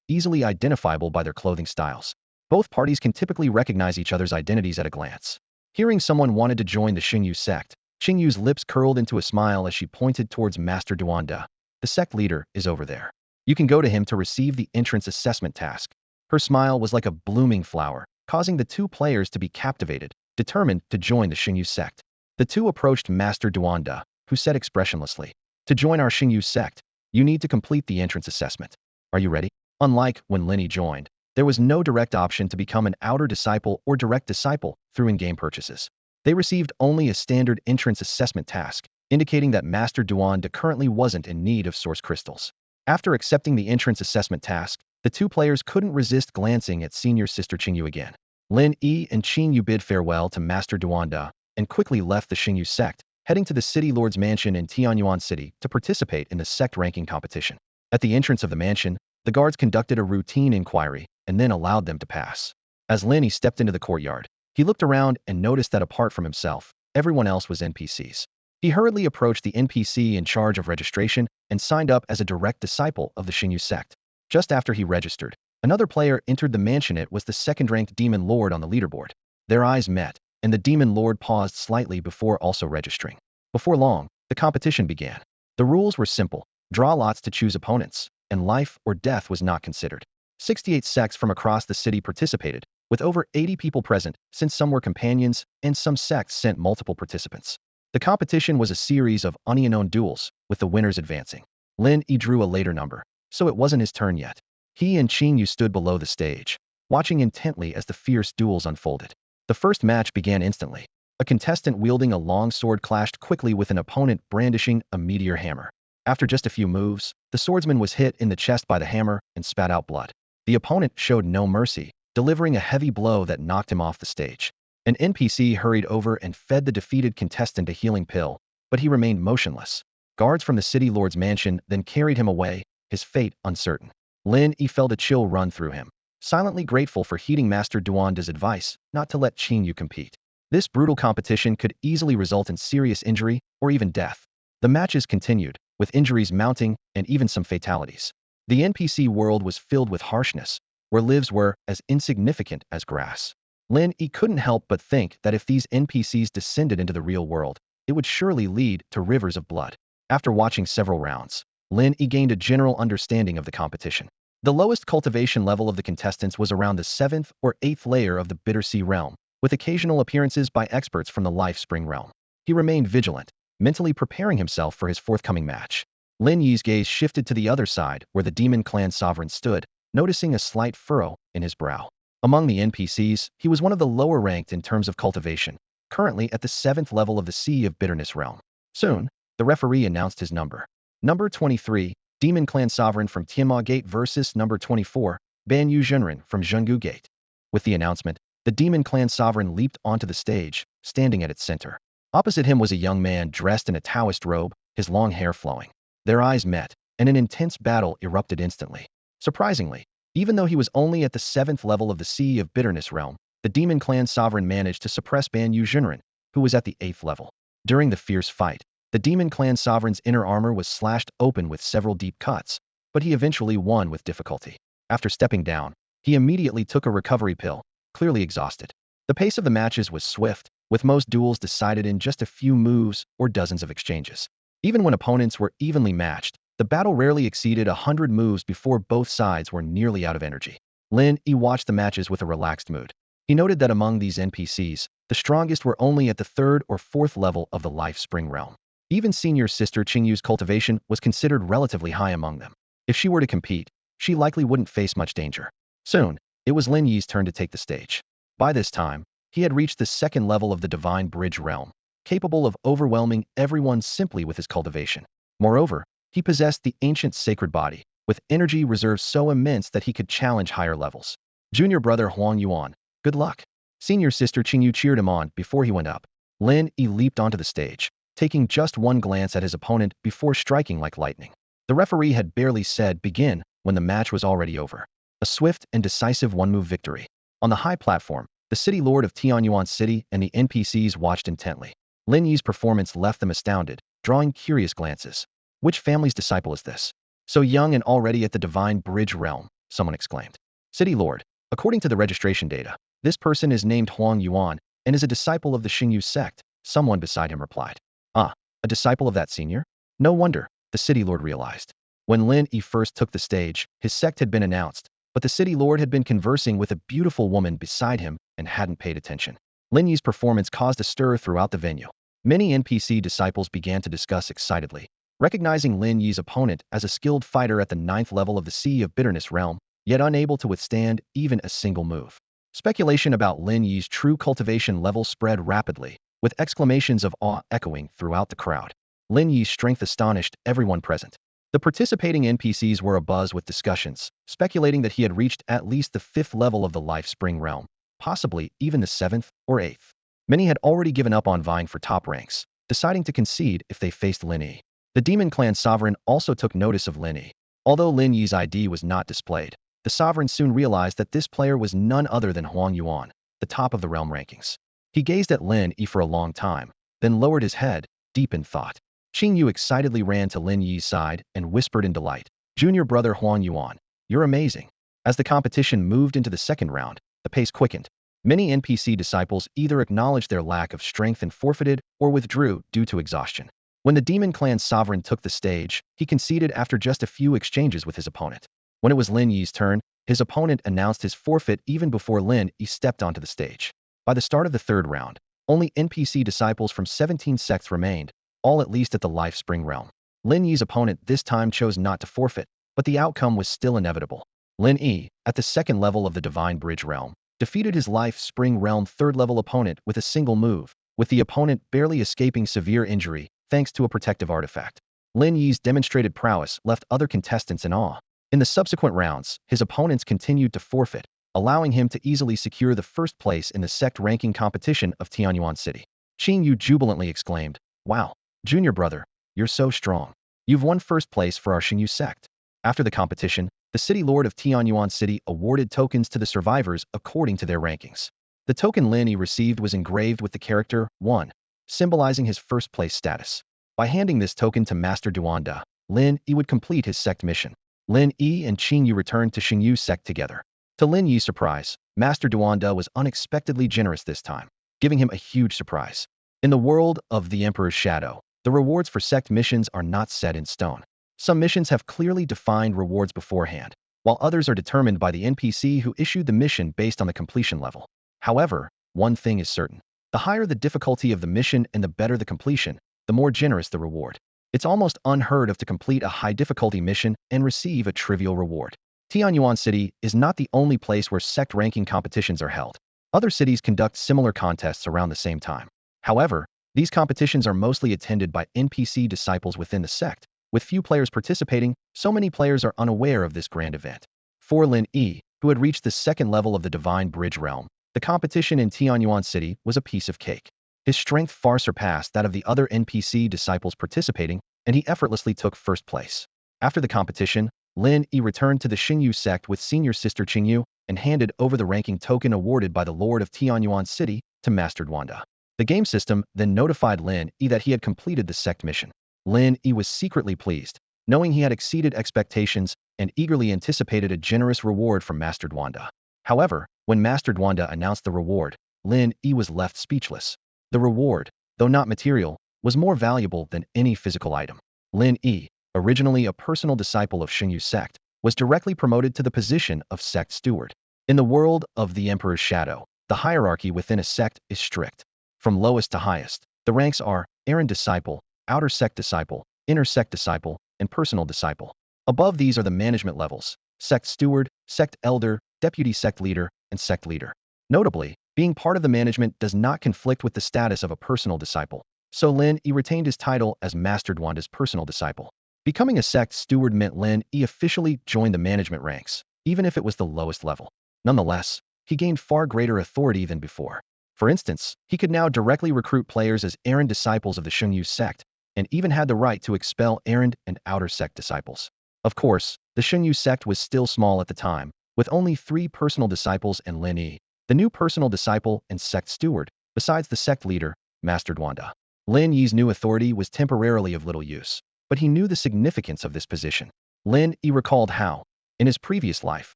easily identifiable by their clothing styles. Both parties can typically recognize each other's identities at a glance. Hearing someone wanted to join the Xingyu sect, Qingyu's lips curled into a smile as she pointed towards Master Duan Da. The sect leader is over there. You can go to him to receive the entrance assessment task. Her smile was like a blooming flower, causing the two players to be captivated, determined to join the Xingyu sect. The two approached Master Duan Da, who said expressionlessly, to join our Xingyu sect, you need to complete the entrance assessment. Are you ready? Unlike when Lin Yi joined, there was no direct option to become an outer disciple or direct disciple through in-game purchases. They received only a standard entrance assessment task, indicating that Master Duan Da currently wasn't in need of source crystals. After accepting the entrance assessment task, the two players couldn't resist glancing at senior sister Qingyu again. Lin Yi and Qingyu bid farewell to Master Duan Da and quickly left the Xingyu sect, heading to the city lord's mansion in Tianyuan City to participate in the sect ranking competition. At the entrance of the mansion, the guards conducted a routine inquiry and then allowed them to pass. As Lin Yi stepped into the courtyard, he looked around and noticed that apart from himself, everyone else was NPCs. He hurriedly approached the NPC in charge of registration and signed up as a direct disciple of the Xingyu sect. Just after he registered, another player entered the mansion. It was the second-ranked demon lord on the leaderboard. Their eyes met, and the demon lord paused slightly before also registering. Before long, the competition began. The rules were simple: draw lots to choose opponents, and life or death was not considered. 68 sects from across the city participated, with over 80 people present, since some were companions and some sects sent multiple participants. The competition was a series of unknown duels, with the winners advancing. Lin Yi drew a later number, so it wasn't his turn yet. He and Qingyu stood below the stage. watching intently as the fierce duels unfolded. The first match began instantly. A contestant wielding a long sword clashed quickly with an opponent brandishing a meteor hammer. After just a few moves, the swordsman was hit in the chest by the hammer and spat out blood. The opponent showed no mercy, delivering a heavy blow that knocked him off the stage. An NPC hurried over and fed the defeated contestant a healing pill, but he remained motionless. Guards from the city lord's mansion then carried him away, his fate uncertain. Lin Yi felt a chill run through him, silently grateful for heeding Master Duanda's advice not to let Qing Yu compete. This brutal competition could easily result in serious injury or even death. The matches continued, with injuries mounting and even some fatalities. The NPC world was filled with harshness, where lives were as insignificant as grass. Lin Yi couldn't help but think that if these NPCs descended into the real world, it would surely lead to rivers of blood. After watching several rounds, Lin Yi gained a general understanding of the competition. The lowest cultivation level of the contestants was around the 7th or 8th layer of the Bitter Sea realm, with occasional appearances by experts from the Life Spring realm. He remained vigilant, mentally preparing himself for his forthcoming match. Lin Yi's gaze shifted to the other side, where the Demon Clan sovereign stood, noticing a slight furrow in his brow. Among the NPCs, he was one of the lower ranked in terms of cultivation, currently at the 7th level of the Sea of Bitterness realm. Soon, the referee announced his number. Number 23, Demon Clan Sovereign from Tianma Gate versus number 24, Ban Yu Zhenren from Zhenggu Gate. With the announcement, the Demon Clan Sovereign leaped onto the stage, standing at its center. Opposite him was a young man dressed in a Taoist robe, his long hair flowing. Their eyes met, and an intense battle erupted instantly. Surprisingly, even though he was only at the 7th level of the Sea of Bitterness realm, the Demon Clan Sovereign managed to suppress Ban Yu Zhenren, who was at the 8th level. During the fierce fight, the Demon Clan Sovereign's inner armor was slashed open with several deep cuts, but he eventually won with difficulty. After stepping down, he immediately took a recovery pill, clearly exhausted. The pace of the matches was swift, with most duels decided in just a few moves or dozens of exchanges. Even when opponents were evenly matched, the battle rarely exceeded 100 moves before both sides were nearly out of energy. Lin Yi watched the matches with a relaxed mood. He noted that among these NPCs, the strongest were only at the 3rd or 4th level of the Life Spring realm. Even senior sister Qing Yu's cultivation was considered relatively high among them. If she were to compete, she likely wouldn't face much danger. Soon, it was Lin Yi's turn to take the stage. By this time, he had reached the 2nd level of the Divine Bridge realm, capable of overwhelming everyone simply with his cultivation. Moreover, he possessed the ancient sacred body, with energy reserves so immense that he could challenge higher levels. Junior brother Huang Yuan, good luck. Senior sister Qing Yu cheered him on before he went up. Lin Yi leaped onto the stage, taking just one glance at his opponent before striking like lightning. The referee had barely said begin when the match was already over. A swift and decisive one-move victory. On the high platform, the city lord of Tianyuan City and the NPCs watched intently. Lin Yi's performance left them astounded, drawing curious glances. Which family's disciple is this? So young and already at the Divine Bridge realm, someone exclaimed. City lord, according to the registration data, this person is named Huang Yuan and is a disciple of the Xingyu sect, someone beside him replied. Ah, a disciple of that senior? No wonder, the city lord realized. When Lin Yi first took the stage, his sect had been announced, but the city lord had been conversing with a beautiful woman beside him and hadn't paid attention. Lin Yi's performance caused a stir throughout the venue. Many NPC disciples began to discuss excitedly, recognizing Lin Yi's opponent as a skilled fighter at the 9th level of the Sea of Bitterness realm, yet unable to withstand even a single move. Speculation about Lin Yi's true cultivation level spread rapidly, with exclamations of awe echoing throughout the crowd. Lin Yi's strength astonished everyone present. The participating NPCs were abuzz with discussions, speculating that he had reached at least the 5th level of the Life Spring realm, possibly even the 7th or 8th. Many had already given up on vying for top ranks, deciding to concede if they faced Lin Yi. The Demon Clan Sovereign also took notice of Lin Yi. Although Lin Yi's ID was not displayed, the Sovereign soon realized that this player was none other than Huang Yuan, the top of the realm rankings. He gazed at Lin Yi for a long time, then lowered his head, deep in thought. Qing Yu excitedly ran to Lin Yi's side and whispered in delight, "Junior brother Huang Yuan, you're amazing." As the competition moved into the 2nd round, the pace quickened. Many NPC disciples either acknowledged their lack of strength and forfeited or withdrew due to exhaustion. When the Demon Clan Sovereign took the stage, he conceded after just a few exchanges with his opponent. When it was Lin Yi's turn, his opponent announced his forfeit even before Lin Yi stepped onto the stage. By the start of the 3rd round, only NPC disciples from 17 sects remained, all at least at the Life Spring realm. Lin Yi's opponent this time chose not to forfeit, but the outcome was still inevitable. Lin Yi, at the second level of the Divine Bridge realm, defeated his Life Spring realm third-level opponent with a single move, with the opponent barely escaping severe injury thanks to a protective artifact. Lin Yi's demonstrated prowess left other contestants in awe. In the subsequent rounds, his opponents continued to forfeit, allowing him to easily secure the first place in the sect ranking competition of Tianyuan City. Qing Yu jubilantly exclaimed, "Wow, junior brother, you're so strong. You've won first place for our Xingyu sect." After the competition, the city lord of Tianyuan City awarded tokens to the survivors according to their rankings. The token Lin Yi received was engraved with the character 1, symbolizing his first place status. By handing this token to Master Duanda, Lin Yi would complete his sect mission. Lin Yi and Qing Yu returned to Xingyu sect together. To Lin Yi's surprise, Master Duanda was unexpectedly generous this time, giving him a huge surprise. In the world of the Emperor's Shadow, the rewards for sect missions are not set in stone. Some missions have clearly defined rewards beforehand, while others are determined by the NPC who issued the mission based on the completion level. However, one thing is certain. The higher the difficulty of the mission and the better the completion, the more generous the reward. It's almost unheard of to complete a high-difficulty mission and receive a trivial reward. Tianyuan City is not the only place where sect ranking competitions are held. Other cities conduct similar contests around the same time. However, these competitions are mostly attended by NPC disciples within the sect. With few players participating, so many players are unaware of this grand event. For Lin Yi, who had reached the second level of the Divine Bridge realm, the competition in Tianyuan City was a piece of cake. His strength far surpassed that of the other NPC disciples participating, and he effortlessly took first place. After the competition, Lin Yi returned to the Xingyu sect with senior sister Qingyu and handed over the ranking token awarded by the Lord of Tianyuan City to Master Duanda. The game system then notified Lin Yi that he had completed the sect mission. Lin Yi was secretly pleased, knowing he had exceeded expectations and eagerly anticipated a generous reward from Master Duanda. However, when Master Duanda announced the reward, Lin Yi was left speechless. The reward, though not material, was more valuable than any physical item. Lin Yi, originally a personal disciple of Xingyu sect, was directly promoted to the position of sect steward. In the world of the Emperor's Shadow, the hierarchy within a sect is strict. From lowest to highest, the ranks are errand disciple, outer sect disciple, inner sect disciple, and personal disciple. Above these are the management levels: sect steward, sect elder, deputy sect leader, and sect leader. Notably, being part of the management does not conflict with the status of a personal disciple, so Lin Yi retained his title as Master Duanda's personal disciple. Becoming a sect steward meant Lin Yi officially joined the management ranks, even if it was the lowest level. Nonetheless, he gained far greater authority than before. For instance, he could now directly recruit players as errand disciples of the Xingyu sect, and even had the right to expel errand and outer sect disciples. Of course, the Xingyu sect was still small at the time, with only 3 personal disciples and Lin Yi, the new personal disciple and sect steward, besides the sect leader, Master Duanda. Lin Yi's new authority was temporarily of little use, but he knew the significance of this position. Lin Yi recalled how, in his previous life,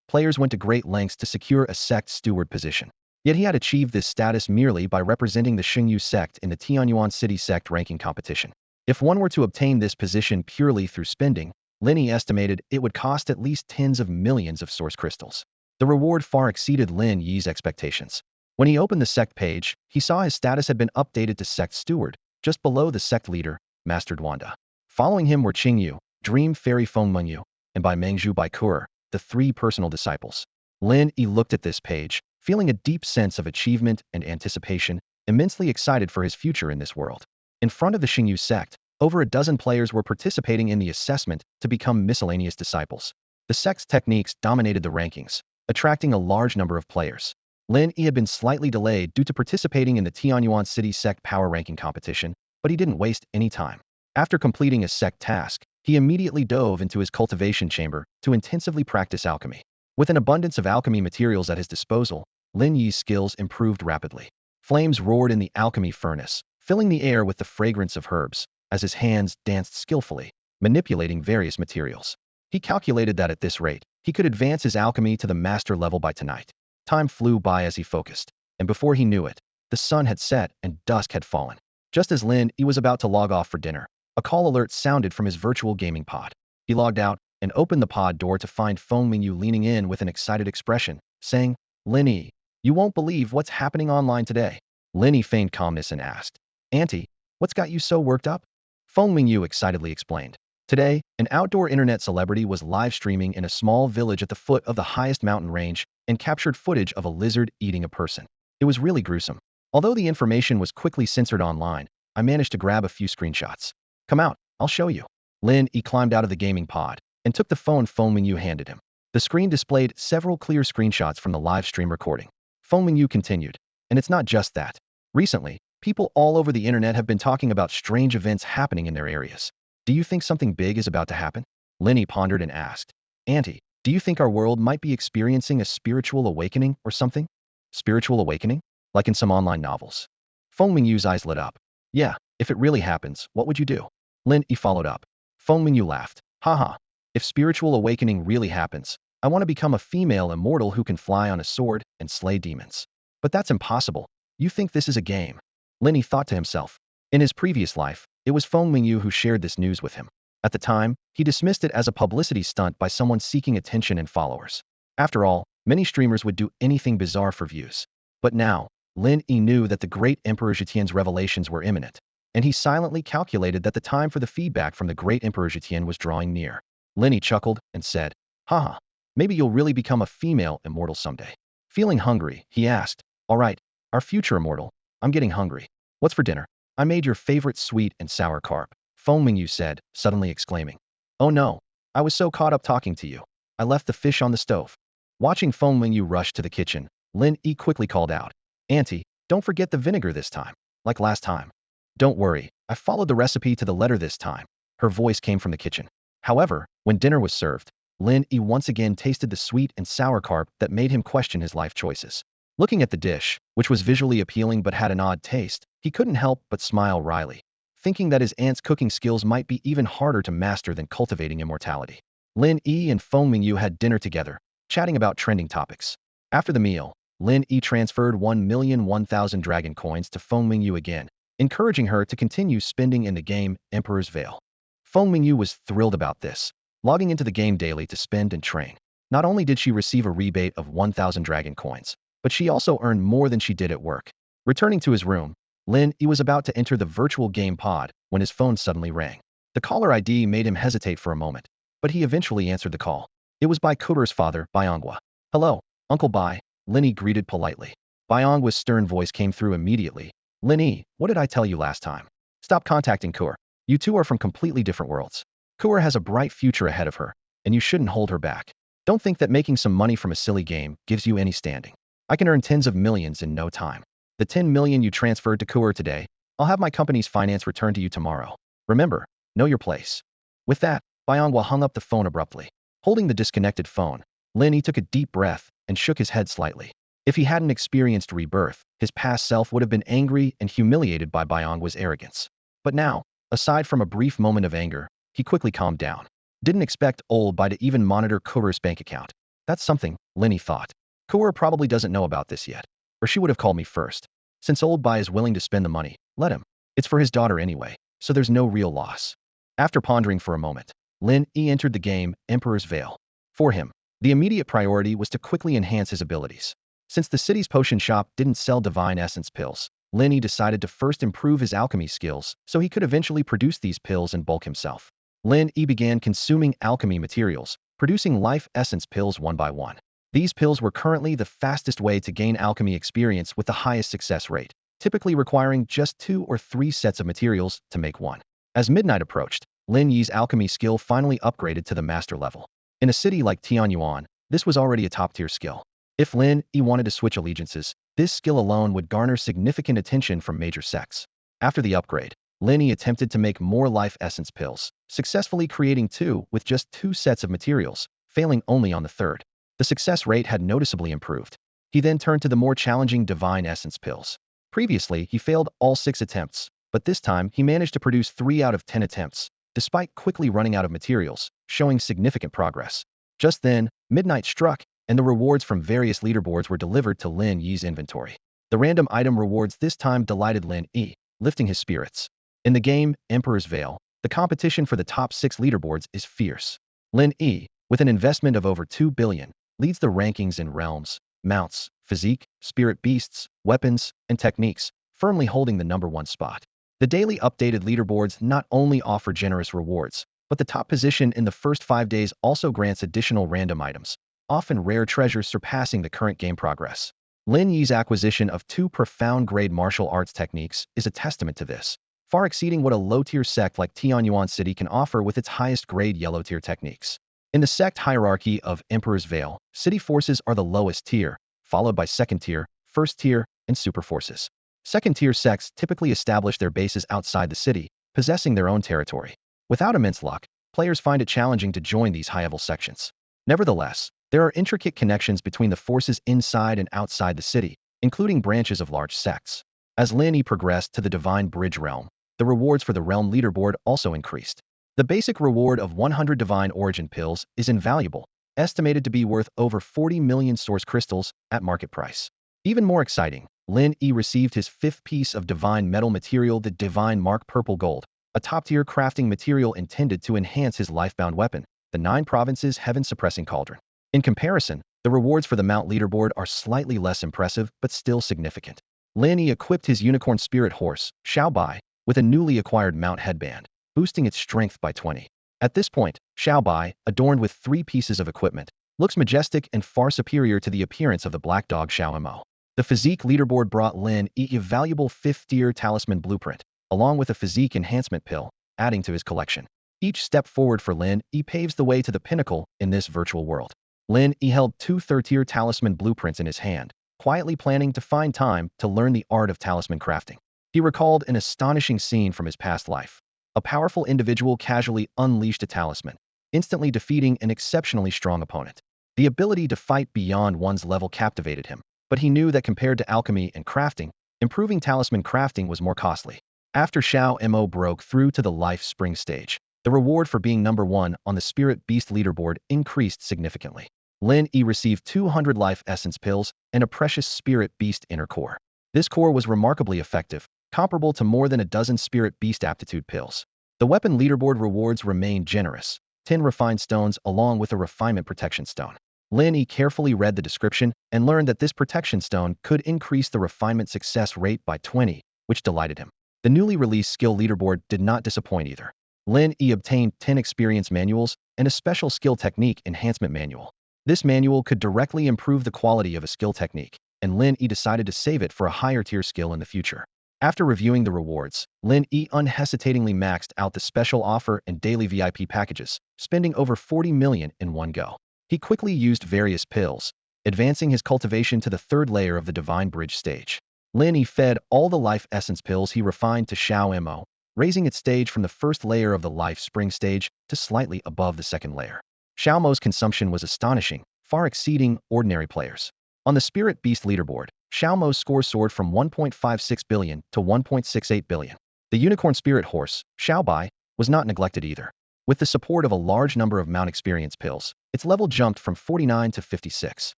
players went to great lengths to secure a sect steward position. Yet he had achieved this status merely by representing the Xingyu sect in the Tianyuan City sect ranking competition. If one were to obtain this position purely through spending, Lin Yi estimated it would cost at least tens of millions of source crystals. The reward far exceeded Lin Yi's expectations. When he opened the sect page, he saw his status had been updated to sect steward, just below the sect leader, Master Duanda. Following him were Qingyu, Dream Fairy Fengmengyu, and by Mengzhu Baikur, the 3 personal disciples. Lin Yi looked at this page, feeling a deep sense of achievement and anticipation, immensely excited for his future in this world. In front of the Xingyu sect, over a dozen players were participating in the assessment to become miscellaneous disciples. The sect's techniques dominated the rankings, attracting a large number of players. Lin Yi had been slightly delayed due to participating in the Tianyuan City sect power ranking competition, but he didn't waste any time. After completing a sect task, he immediately dove into his cultivation chamber to intensively practice alchemy. With an abundance of alchemy materials at his disposal, Lin Yi's skills improved rapidly. Flames roared in the alchemy furnace, filling the air with the fragrance of herbs, as his hands danced skillfully, manipulating various materials. He calculated that at this rate, he could advance his alchemy to the master level by tonight. Time flew by as he focused, and before he knew it, the sun had set and dusk had fallen. Just as Lin Yi was about to log off for dinner, a call alert sounded from his virtual gaming pod. He logged out and opened the pod door to find Feng Mingyu leaning in with an excited expression, saying, "Lin Yi, you won't believe what's happening online today." Lin Yi feigned calmness and asked, "Auntie, what's got you so worked up?" Feng Mingyu excitedly explained, Today, an outdoor internet celebrity was live streaming in a small village at the foot of the highest mountain range and captured footage of a lizard eating a person. It was really gruesome. Although the information was quickly censored online, I managed to grab a few screenshots. Come out, I'll show you. Lin Yi climbed out of the gaming pod and took the phone Feng Mingyu handed him. The screen displayed several clear screenshots from the live stream recording. Feng Mingyu continued, and it's not just that. Recently, people all over the internet have been talking about strange events happening in their areas. Do you think something big is about to happen? Lin Yi pondered and asked, Auntie, do you think our world might be experiencing a spiritual awakening or something? Spiritual awakening? Like in some online novels. Feng Mingyu's eyes lit up. Yeah, if it really happens, what would you do? Lin Yi followed up. Feng Mingyu laughed. Haha. If spiritual awakening really happens, I want to become a female immortal who can fly on a sword and slay demons. But that's impossible. You think this is a game? Lin Yi thought to himself. In his previous life, it was Feng Mingyu who shared this news with him. At the time, he dismissed it as a publicity stunt by someone seeking attention and followers. After all, many streamers would do anything bizarre for views. But now, Lin Yi knew that the great Emperor Zhetian's revelations were imminent, and he silently calculated that the time for the feedback from the great Emperor Zhetian was drawing near. Lin Yi chuckled and said, Haha, maybe you'll really become a female immortal someday. Feeling hungry, he asked, All right, our future immortal, I'm getting hungry. What's for dinner? I made your favorite sweet and sour carp, Feng Mingyu said, suddenly exclaiming. Oh no, I was so caught up talking to you. I left the fish on the stove. Watching Feng Mingyu rush to the kitchen, Lin Yi quickly called out, Auntie, don't forget the vinegar this time, like last time. Don't worry, I followed the recipe to the letter this time. Her voice came from the kitchen. However, when dinner was served, Lin Yi once again tasted the sweet and sour carp that made him question his life choices. Looking at the dish, which was visually appealing but had an odd taste, he couldn't help but smile wryly, thinking that his aunt's cooking skills might be even harder to master than cultivating immortality. Lin Yi and Feng Mingyu had dinner together, chatting about trending topics. After the meal, Lin Yi transferred 1,001,000 dragon coins to Feng Mingyu again, encouraging her to continue spending in the game Emperor's Veil. Feng Mingyu was thrilled about this, logging into the game daily to spend and train. Not only did she receive a rebate of 1,000 dragon coins, but she also earned more than she did at work. Returning to his room, Lin Yi was about to enter the virtual game pod when his phone suddenly rang. The caller ID made him hesitate for a moment, but he eventually answered the call. It was Bai Kuber's father, Byongwa. Hello, Uncle Bai, Lin Yi greeted politely. Byongwa's stern voice came through immediately. Lin Yi, what did I tell you last time? Stop contacting Kuber. You two are from completely different worlds. Kuber has a bright future ahead of her, and you shouldn't hold her back. Don't think that making some money from a silly game gives you any standing. I can earn tens of millions in no time. The 10 million you transferred to Kuber today, I'll have my company's finance returned to you tomorrow. Remember, know your place. With that, Byongwa hung up the phone abruptly. Holding the disconnected phone, Lin Yi took a deep breath and shook his head slightly. If he hadn't experienced rebirth, his past self would have been angry and humiliated by Byongwa's arrogance. But now, aside from a brief moment of anger, he quickly calmed down. Didn't expect old Bai to even monitor Kuber's bank account. That's something, Lin Yi thought. Kuber probably doesn't know about this yet, or she would have called me first. Since old Bai is willing to spend the money, let him. It's for his daughter anyway, so there's no real loss. After pondering for a moment, Lin Yi entered the game Emperor's Veil. For him, the immediate priority was to quickly enhance his abilities. Since the city's potion shop didn't sell divine essence pills, Lin Yi decided to first improve his alchemy skills so he could eventually produce these pills in bulk himself. Lin Yi began consuming alchemy materials, producing life essence pills one by one. These pills were currently the fastest way to gain alchemy experience with the highest success rate, typically requiring just 2 or 3 sets of materials to make one. As midnight approached, Lin Yi's alchemy skill finally upgraded to the master level. In a city like Tianyuan, this was already a top-tier skill. If Lin Yi wanted to switch allegiances, this skill alone would garner significant attention from major sects. After the upgrade, Lin Yi attempted to make more life essence pills, successfully creating 2 with just 2 sets of materials, failing only on the third. The success rate had noticeably improved. He then turned to the more challenging divine essence pills. Previously, he failed all 6 attempts, but this time he managed to produce 3 out of 10 attempts, despite quickly running out of materials, showing significant progress. Just then, midnight struck, and the rewards from various leaderboards were delivered to Lin Yi's inventory. The random item rewards this time delighted Lin Yi, lifting his spirits. In the game Emperor's Veil, the competition for the top 6 leaderboards is fierce. Lin Yi, with an investment of over 2 billion, leads the rankings in realms, mounts, physique, spirit beasts, weapons, and techniques, firmly holding the #1 spot. The daily updated leaderboards not only offer generous rewards, But the top position in the first 5 days also grants additional random items, often rare treasures surpassing the current game progress. Lin Yi's acquisition of 2 profound-grade martial arts techniques is a testament to this, far exceeding what a low-tier sect like Tianyuan City can offer with its highest-grade yellow-tier techniques. In the sect hierarchy of Emperor's Veil, city forces are the lowest tier, followed by second tier, first tier, and super forces. Second-tier sects typically establish their bases outside the city, possessing their own territory. Without immense luck, players find it challenging to join these high-level sections. Nevertheless, there are intricate connections between the forces inside and outside the city, including branches of large sects. As Lin Yi progressed to the Divine Bridge realm, the rewards for the realm leaderboard also increased. The basic reward of 100 Divine Origin pills is invaluable, estimated to be worth over 40 million source crystals at market price. Even more exciting, Lin Yi received his 5th piece of Divine Metal material, the Divine Mark Purple Gold, a top-tier crafting material intended to enhance his lifebound weapon, the 9 Provinces Heaven-Suppressing Cauldron. In comparison, the rewards for the Mount leaderboard are slightly less impressive but still significant. Lin Yi equipped his unicorn spirit horse, Xiao Bai, with a newly acquired Mount headband, boosting its strength by 20. At this point, Xiao Bai, adorned with 3 pieces of equipment, looks majestic and far superior to the appearance of the black dog Xiao Mo. The physique leaderboard brought Lin Yi a valuable 5th-tier talisman blueprint, along with a physique enhancement pill, adding to his collection. Each step forward for Lin Yi paves the way to the pinnacle in this virtual world. Lin Yi held 2 3rd-tier talisman blueprints in his hand, quietly planning to find time to learn the art of talisman crafting. He recalled an astonishing scene from his past life. A powerful individual casually unleashed a talisman, instantly defeating an exceptionally strong opponent. The ability to fight beyond one's level captivated him, but he knew that compared to alchemy and crafting, improving talisman crafting was more costly. After Xiao Mo broke through to the Life Spring stage, the reward for being number 1 on the Spirit Beast leaderboard increased significantly. Lin Yi received 200 Life Essence pills and a precious Spirit Beast inner core. This core was remarkably effective, comparable to more than a dozen Spirit Beast aptitude pills. The weapon leaderboard rewards remained generous, 10 refined stones along with a refinement protection stone. Lin Yi carefully read the description and learned that this protection stone could increase the refinement success rate by 20, which delighted him. The newly released skill leaderboard did not disappoint either. Lin Yi obtained 10 experience manuals and a special skill technique enhancement manual. This manual could directly improve the quality of a skill technique, and Lin Yi decided to save it for a higher tier skill in the future. After reviewing the rewards, Lin Yi unhesitatingly maxed out the special offer and daily VIP packages, spending over 40 million in one go. He quickly used various pills, advancing his cultivation to the 3rd layer of the Divine Bridge stage. Lin Yi fed all the Life Essence pills he refined to Xiao Mo, raising its stage from the 1st layer of the Life Spring stage to slightly above the 2nd layer. Xiao Mo's consumption was astonishing, far exceeding ordinary players. On the Spirit Beast leaderboard, Xiao Mo's score soared from 1.56 billion to 1.68 billion. The Unicorn Spirit Horse, Xiao Bai, was not neglected either. With the support of a large number of Mount Experience pills, its level jumped from 49 to 56.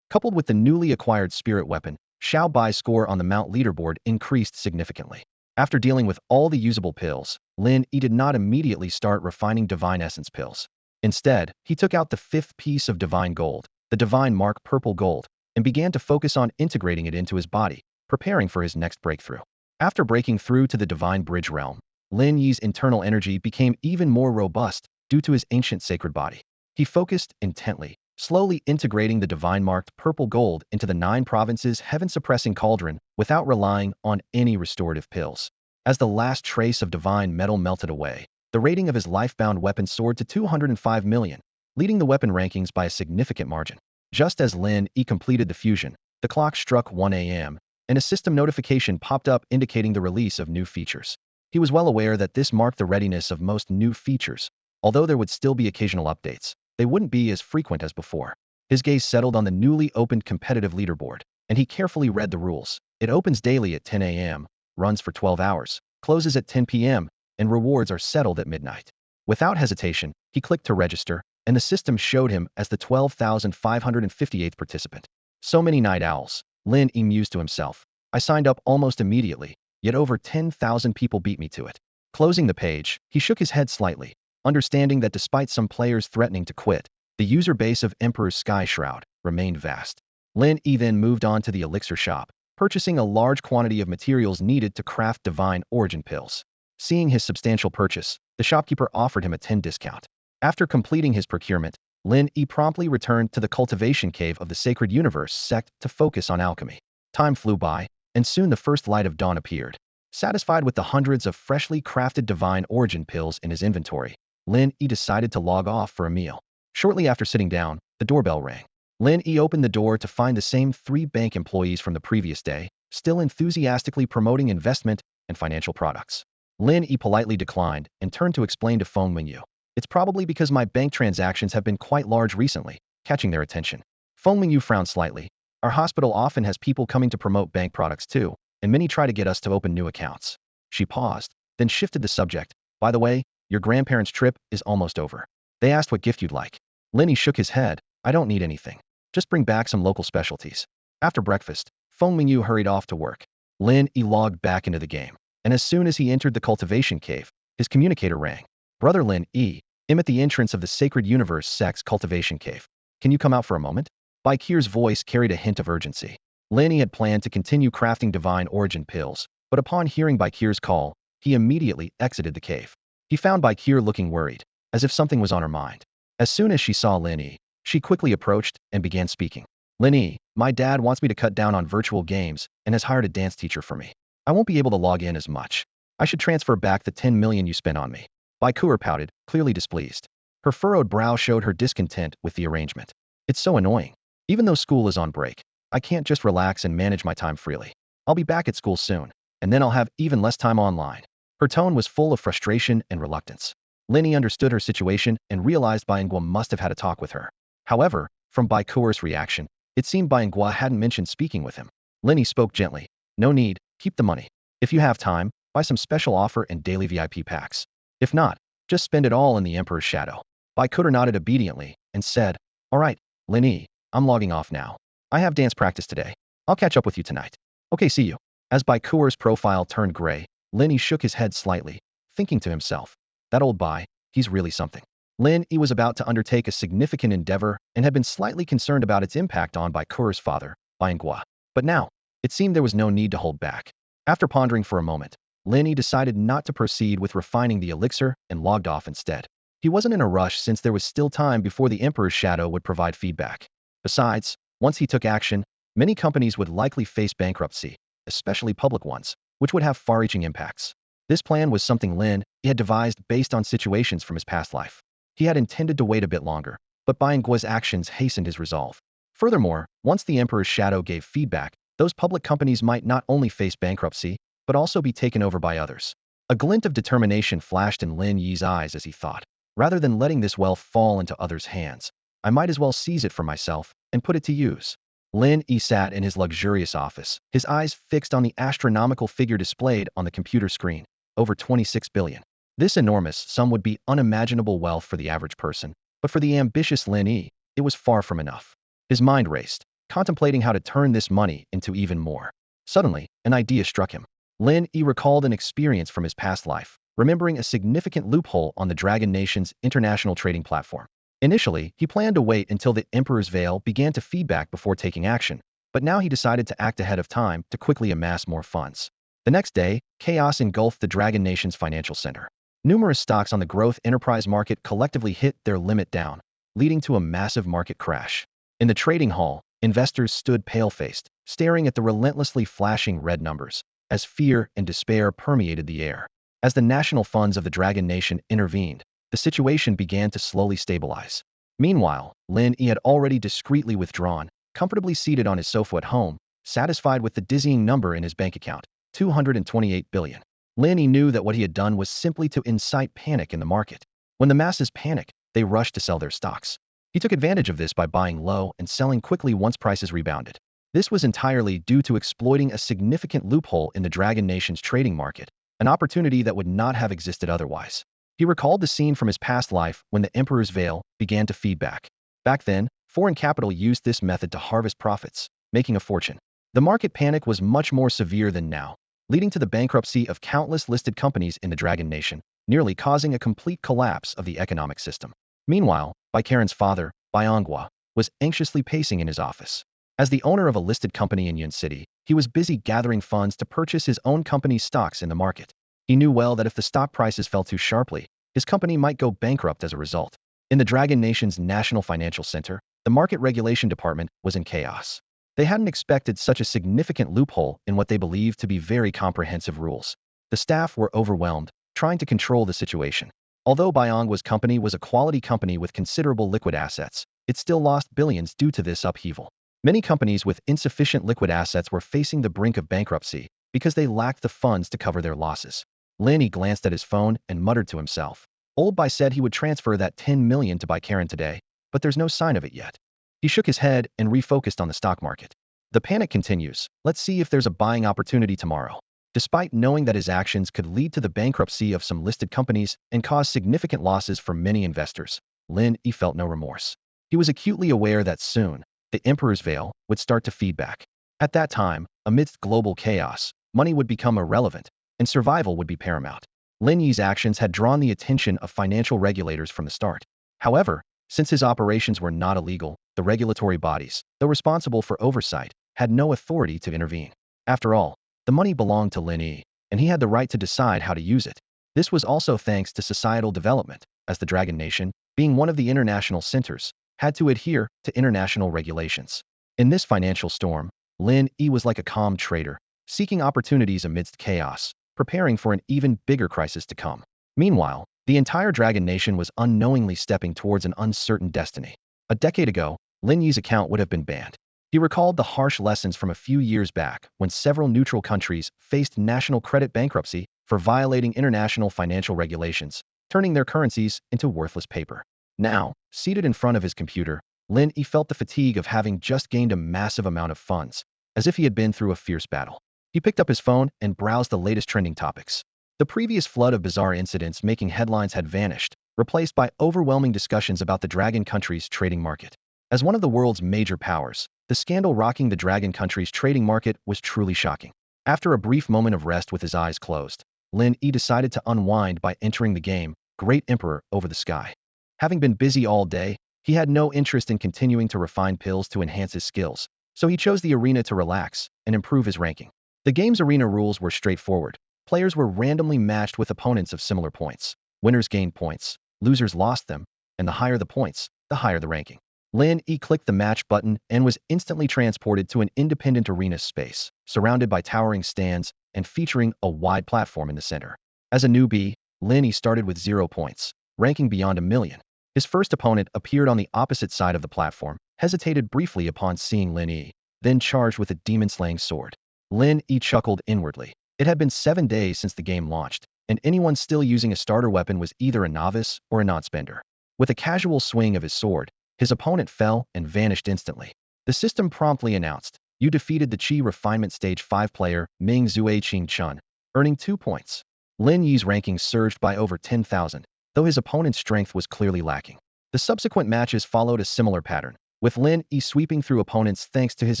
Coupled with the newly acquired Spirit Weapon, Xiao Bai's score on the Mount leaderboard increased significantly. After dealing with all the usable pills, Lin Yi did not immediately start refining Divine Essence pills. Instead, he took out the 5th piece of Divine Gold, the Divine Mark Purple Gold, and began to focus on integrating it into his body, preparing for his next breakthrough. After breaking through to the Divine Bridge realm, Lin Yi's internal energy became even more robust due to his ancient sacred body. He focused intently, slowly integrating the Divine Marked Purple Gold into the 9 Provinces Heaven-Suppressing Cauldron without relying on any restorative pills. As the last trace of Divine Metal melted away, the rating of his life-bound weapon soared to 205 million, leading the weapon rankings by a significant margin. Just as Lin Yi completed the fusion, the clock struck 1 a.m., and a system notification popped up indicating the release of new features. He was well aware that this marked the readiness of most new features. Although there would still be occasional updates, they wouldn't be as frequent as before. His gaze settled on the newly opened competitive leaderboard, and he carefully read the rules. It opens daily at 10 a.m., runs for 12 hours, closes at 10 p.m., and rewards are settled at midnight. Without hesitation, he clicked to register, and the system showed him as the 12,558th participant. So many night owls, Lin Yi mused to himself. I signed up almost immediately, yet over 10,000 people beat me to it. Closing the page, he shook his head slightly, understanding that despite some players threatening to quit, the user base of Emperor's Sky Shroud remained vast. Lin Yi then moved on to the elixir shop, purchasing a large quantity of materials needed to craft Divine Origin pills. Seeing his substantial purchase, the shopkeeper offered him a 10 discount. After completing his procurement, Lin Yi promptly returned to the cultivation cave of the Sacred Universe sect to focus on alchemy. Time flew by, and soon the first light of dawn appeared. Satisfied with the hundreds of freshly crafted divine origin pills in his inventory, Lin Yi decided to log off for a meal. Shortly after sitting down, the doorbell rang. Lin Yi opened the door to find the same 3 bank employees from the previous day, still enthusiastically promoting investment and financial products. Lin Yi politely declined and turned to explain to Feng Mingyu. It's probably because my bank transactions have been quite large recently, catching their attention. Feng Mingyu frowned slightly. Our hospital often has people coming to promote bank products too, and many try to get us to open new accounts. She paused, then shifted the subject. By the way, your grandparents' trip is almost over. They asked what gift you'd like. Lin Yi shook his head. I don't need anything. Just bring back some local specialties. After breakfast, Feng Mingyu hurried off to work. Lin Yi logged back into the game, and as soon as he entered the cultivation cave, his communicator rang. Brother Lin Yi, I'm at the entrance of the Sacred Universe sect's cultivation cave. Can you come out for a moment? Baikir's voice carried a hint of urgency. Lin Yi had planned to continue crafting divine origin pills, but upon hearing Baikir's call, he immediately exited the cave. He found Baikir looking worried, as if something was on her mind. As soon as she saw Lin Yi, she quickly approached and began speaking. Lin Yi, my dad wants me to cut down on virtual games and has hired a dance teacher for me. I won't be able to log in as much. I should transfer back the 10 million you spent on me. Baikir pouted, clearly displeased. Her furrowed brow showed her discontent with the arrangement. It's so annoying. Even though school is on break, I can't just relax and manage my time freely. I'll be back at school soon, and then I'll have even less time online. Her tone was full of frustration and reluctance. Lin Yi understood her situation and realized Baingua must have had a talk with her. However, from Baikir's reaction, it seemed Baingua hadn't mentioned speaking with him. Lin Yi spoke gently. No need, keep the money. If you have time, buy some special offer and daily VIP packs. If not, just spend it all in the Emperor's shadow. Baikir nodded obediently and said, all right, Lin Yi, I'm logging off now. I have dance practice today. I'll catch up with you tonight. Okay, see you. As Baikir's profile turned gray, Lin Yi shook his head slightly, thinking to himself, that old Bai, he's really something. Lin Yi was about to undertake a significant endeavor and had been slightly concerned about its impact on Baikir's father, Baingua. But now, it seemed there was no need to hold back. After pondering for a moment, Lin Yi decided not to proceed with refining the elixir and logged off instead. He wasn't in a rush since there was still time before the Emperor's shadow would provide feedback. Besides, once he took action, many companies would likely face bankruptcy, especially public ones, which would have far-reaching impacts. This plan was something Lin Yi had devised based on situations from his past life. He had intended to wait a bit longer, but Baingua's actions hastened his resolve. Furthermore, once the Emperor's shadow gave feedback, those public companies might not only face bankruptcy, but also be taken over by others. A glint of determination flashed in Lin Yi's eyes as he thought, rather than letting this wealth fall into others' hands, I might as well seize it for myself and put it to use. Lin Yi sat in his luxurious office, his eyes fixed on the astronomical figure displayed on the computer screen, over 26 billion. This enormous sum would be unimaginable wealth for the average person, but for the ambitious Lin Yi, it was far from enough. His mind raced, contemplating how to turn this money into even more. Suddenly, an idea struck him. Lin Yi recalled an experience from his past life, remembering a significant loophole on the Dragon Nation's international trading platform. Initially, he planned to wait until the Emperor's veil began to feedback before taking action, but now he decided to act ahead of time to quickly amass more funds. The next day, chaos engulfed the Dragon Nation's financial center. Numerous stocks on the growth enterprise market collectively hit their limit down, leading to a massive market crash. In the trading hall, investors stood pale-faced, staring at the relentlessly flashing red numbers, as fear and despair permeated the air. As the national funds of the Dragon Nation intervened, the situation began to slowly stabilize. Meanwhile, Lin Yi had already discreetly withdrawn, comfortably seated on his sofa at home, satisfied with the dizzying number in his bank account, 228 billion. Lin Yi knew that what he had done was simply to incite panic in the market. When the masses panic, they rush to sell their stocks. He took advantage of this by buying low and selling quickly once prices rebounded. This was entirely due to exploiting a significant loophole in the Dragon Nation's trading market, an opportunity that would not have existed otherwise. He recalled the scene from his past life when the Emperor's veil began to feedback. Back then, foreign capital used this method to harvest profits, making a fortune. The market panic was much more severe than now, leading to the bankruptcy of countless listed companies in the Dragon Nation, nearly causing a complete collapse of the economic system. Meanwhile, Baikaren's father, Baingua, was anxiously pacing in his office. As the owner of a listed company in Yun City, he was busy gathering funds to purchase his own company's stocks in the market. He knew well that if the stock prices fell too sharply, his company might go bankrupt as a result. In the Dragon Nation's National Financial Center, the Market Regulation Department was in chaos. They hadn't expected such a significant loophole in what they believed to be very comprehensive rules. The staff were overwhelmed, trying to control the situation. Although Byongwa's company was a quality company with considerable liquid assets, it still lost billions due to this upheaval. Many companies with insufficient liquid assets were facing the brink of bankruptcy because they lacked the funds to cover their losses. Lin Yi glanced at his phone and muttered to himself. Old Bai said he would transfer that 10 million to buy Karen today, but there's no sign of it yet. He shook his head and refocused on the stock market. The panic continues. Let's see if there's a buying opportunity tomorrow. Despite knowing that his actions could lead to the bankruptcy of some listed companies and cause significant losses for many investors, Lin Yi felt no remorse. He was acutely aware that soon, the Emperor's veil would start to feed back. At that time, amidst global chaos, money would become irrelevant, and survival would be paramount. Lin Yi's actions had drawn the attention of financial regulators from the start. However, since his operations were not illegal, the regulatory bodies, though responsible for oversight, had no authority to intervene. After all, the money belonged to Lin Yi, and he had the right to decide how to use it. This was also thanks to societal development, as the Dragon Nation, being one of the international centers, had to adhere to international regulations. In this financial storm, Lin Yi was like a calm trader, seeking opportunities amidst chaos, preparing for an even bigger crisis to come. Meanwhile, the entire Dragon Nation was unknowingly stepping towards an uncertain destiny. A decade ago, Lin Yi's account would have been banned. He recalled the harsh lessons from a few years back when several neutral countries faced national credit bankruptcy for violating international financial regulations, turning their currencies into worthless paper. Now, seated in front of his computer, Lin Yi felt the fatigue of having just gained a massive amount of funds, as if he had been through a fierce battle. He picked up his phone and browsed the latest trending topics. The previous flood of bizarre incidents making headlines had vanished, replaced by overwhelming discussions about the Dragon country's trading market. As one of the world's major powers, the scandal rocking the Dragon country's trading market was truly shocking. After a brief moment of rest with his eyes closed, Lin Yi decided to unwind by entering the game, Great Emperor Over the Sky. Having been busy all day, he had no interest in continuing to refine pills to enhance his skills, so he chose the arena to relax and improve his ranking. The game's arena rules were straightforward. Players were randomly matched with opponents of similar points. Winners gained points, losers lost them, and the higher the points, the higher the ranking. Lin Yi clicked the match button and was instantly transported to an independent arena space, surrounded by towering stands and featuring a wide platform in the center. As a newbie, Lin Yi started with 0 points, ranking beyond 1,000,000. His first opponent appeared on the opposite side of the platform, hesitated briefly upon seeing Lin Yi, then charged with a demon-slaying sword. Lin Yi chuckled inwardly. It had been 7 days since the game launched, and anyone still using a starter weapon was either a novice or a non-spender. With a casual swing of his sword, his opponent fell and vanished instantly. The system promptly announced, "You defeated the Qi Refinement Stage 5 player Ming Zue Qing Chun, earning 2 points." Lin Yi's ranking surged by over 10,000, though his opponent's strength was clearly lacking. The subsequent matches followed a similar pattern, with Lin Yi sweeping through opponents thanks to his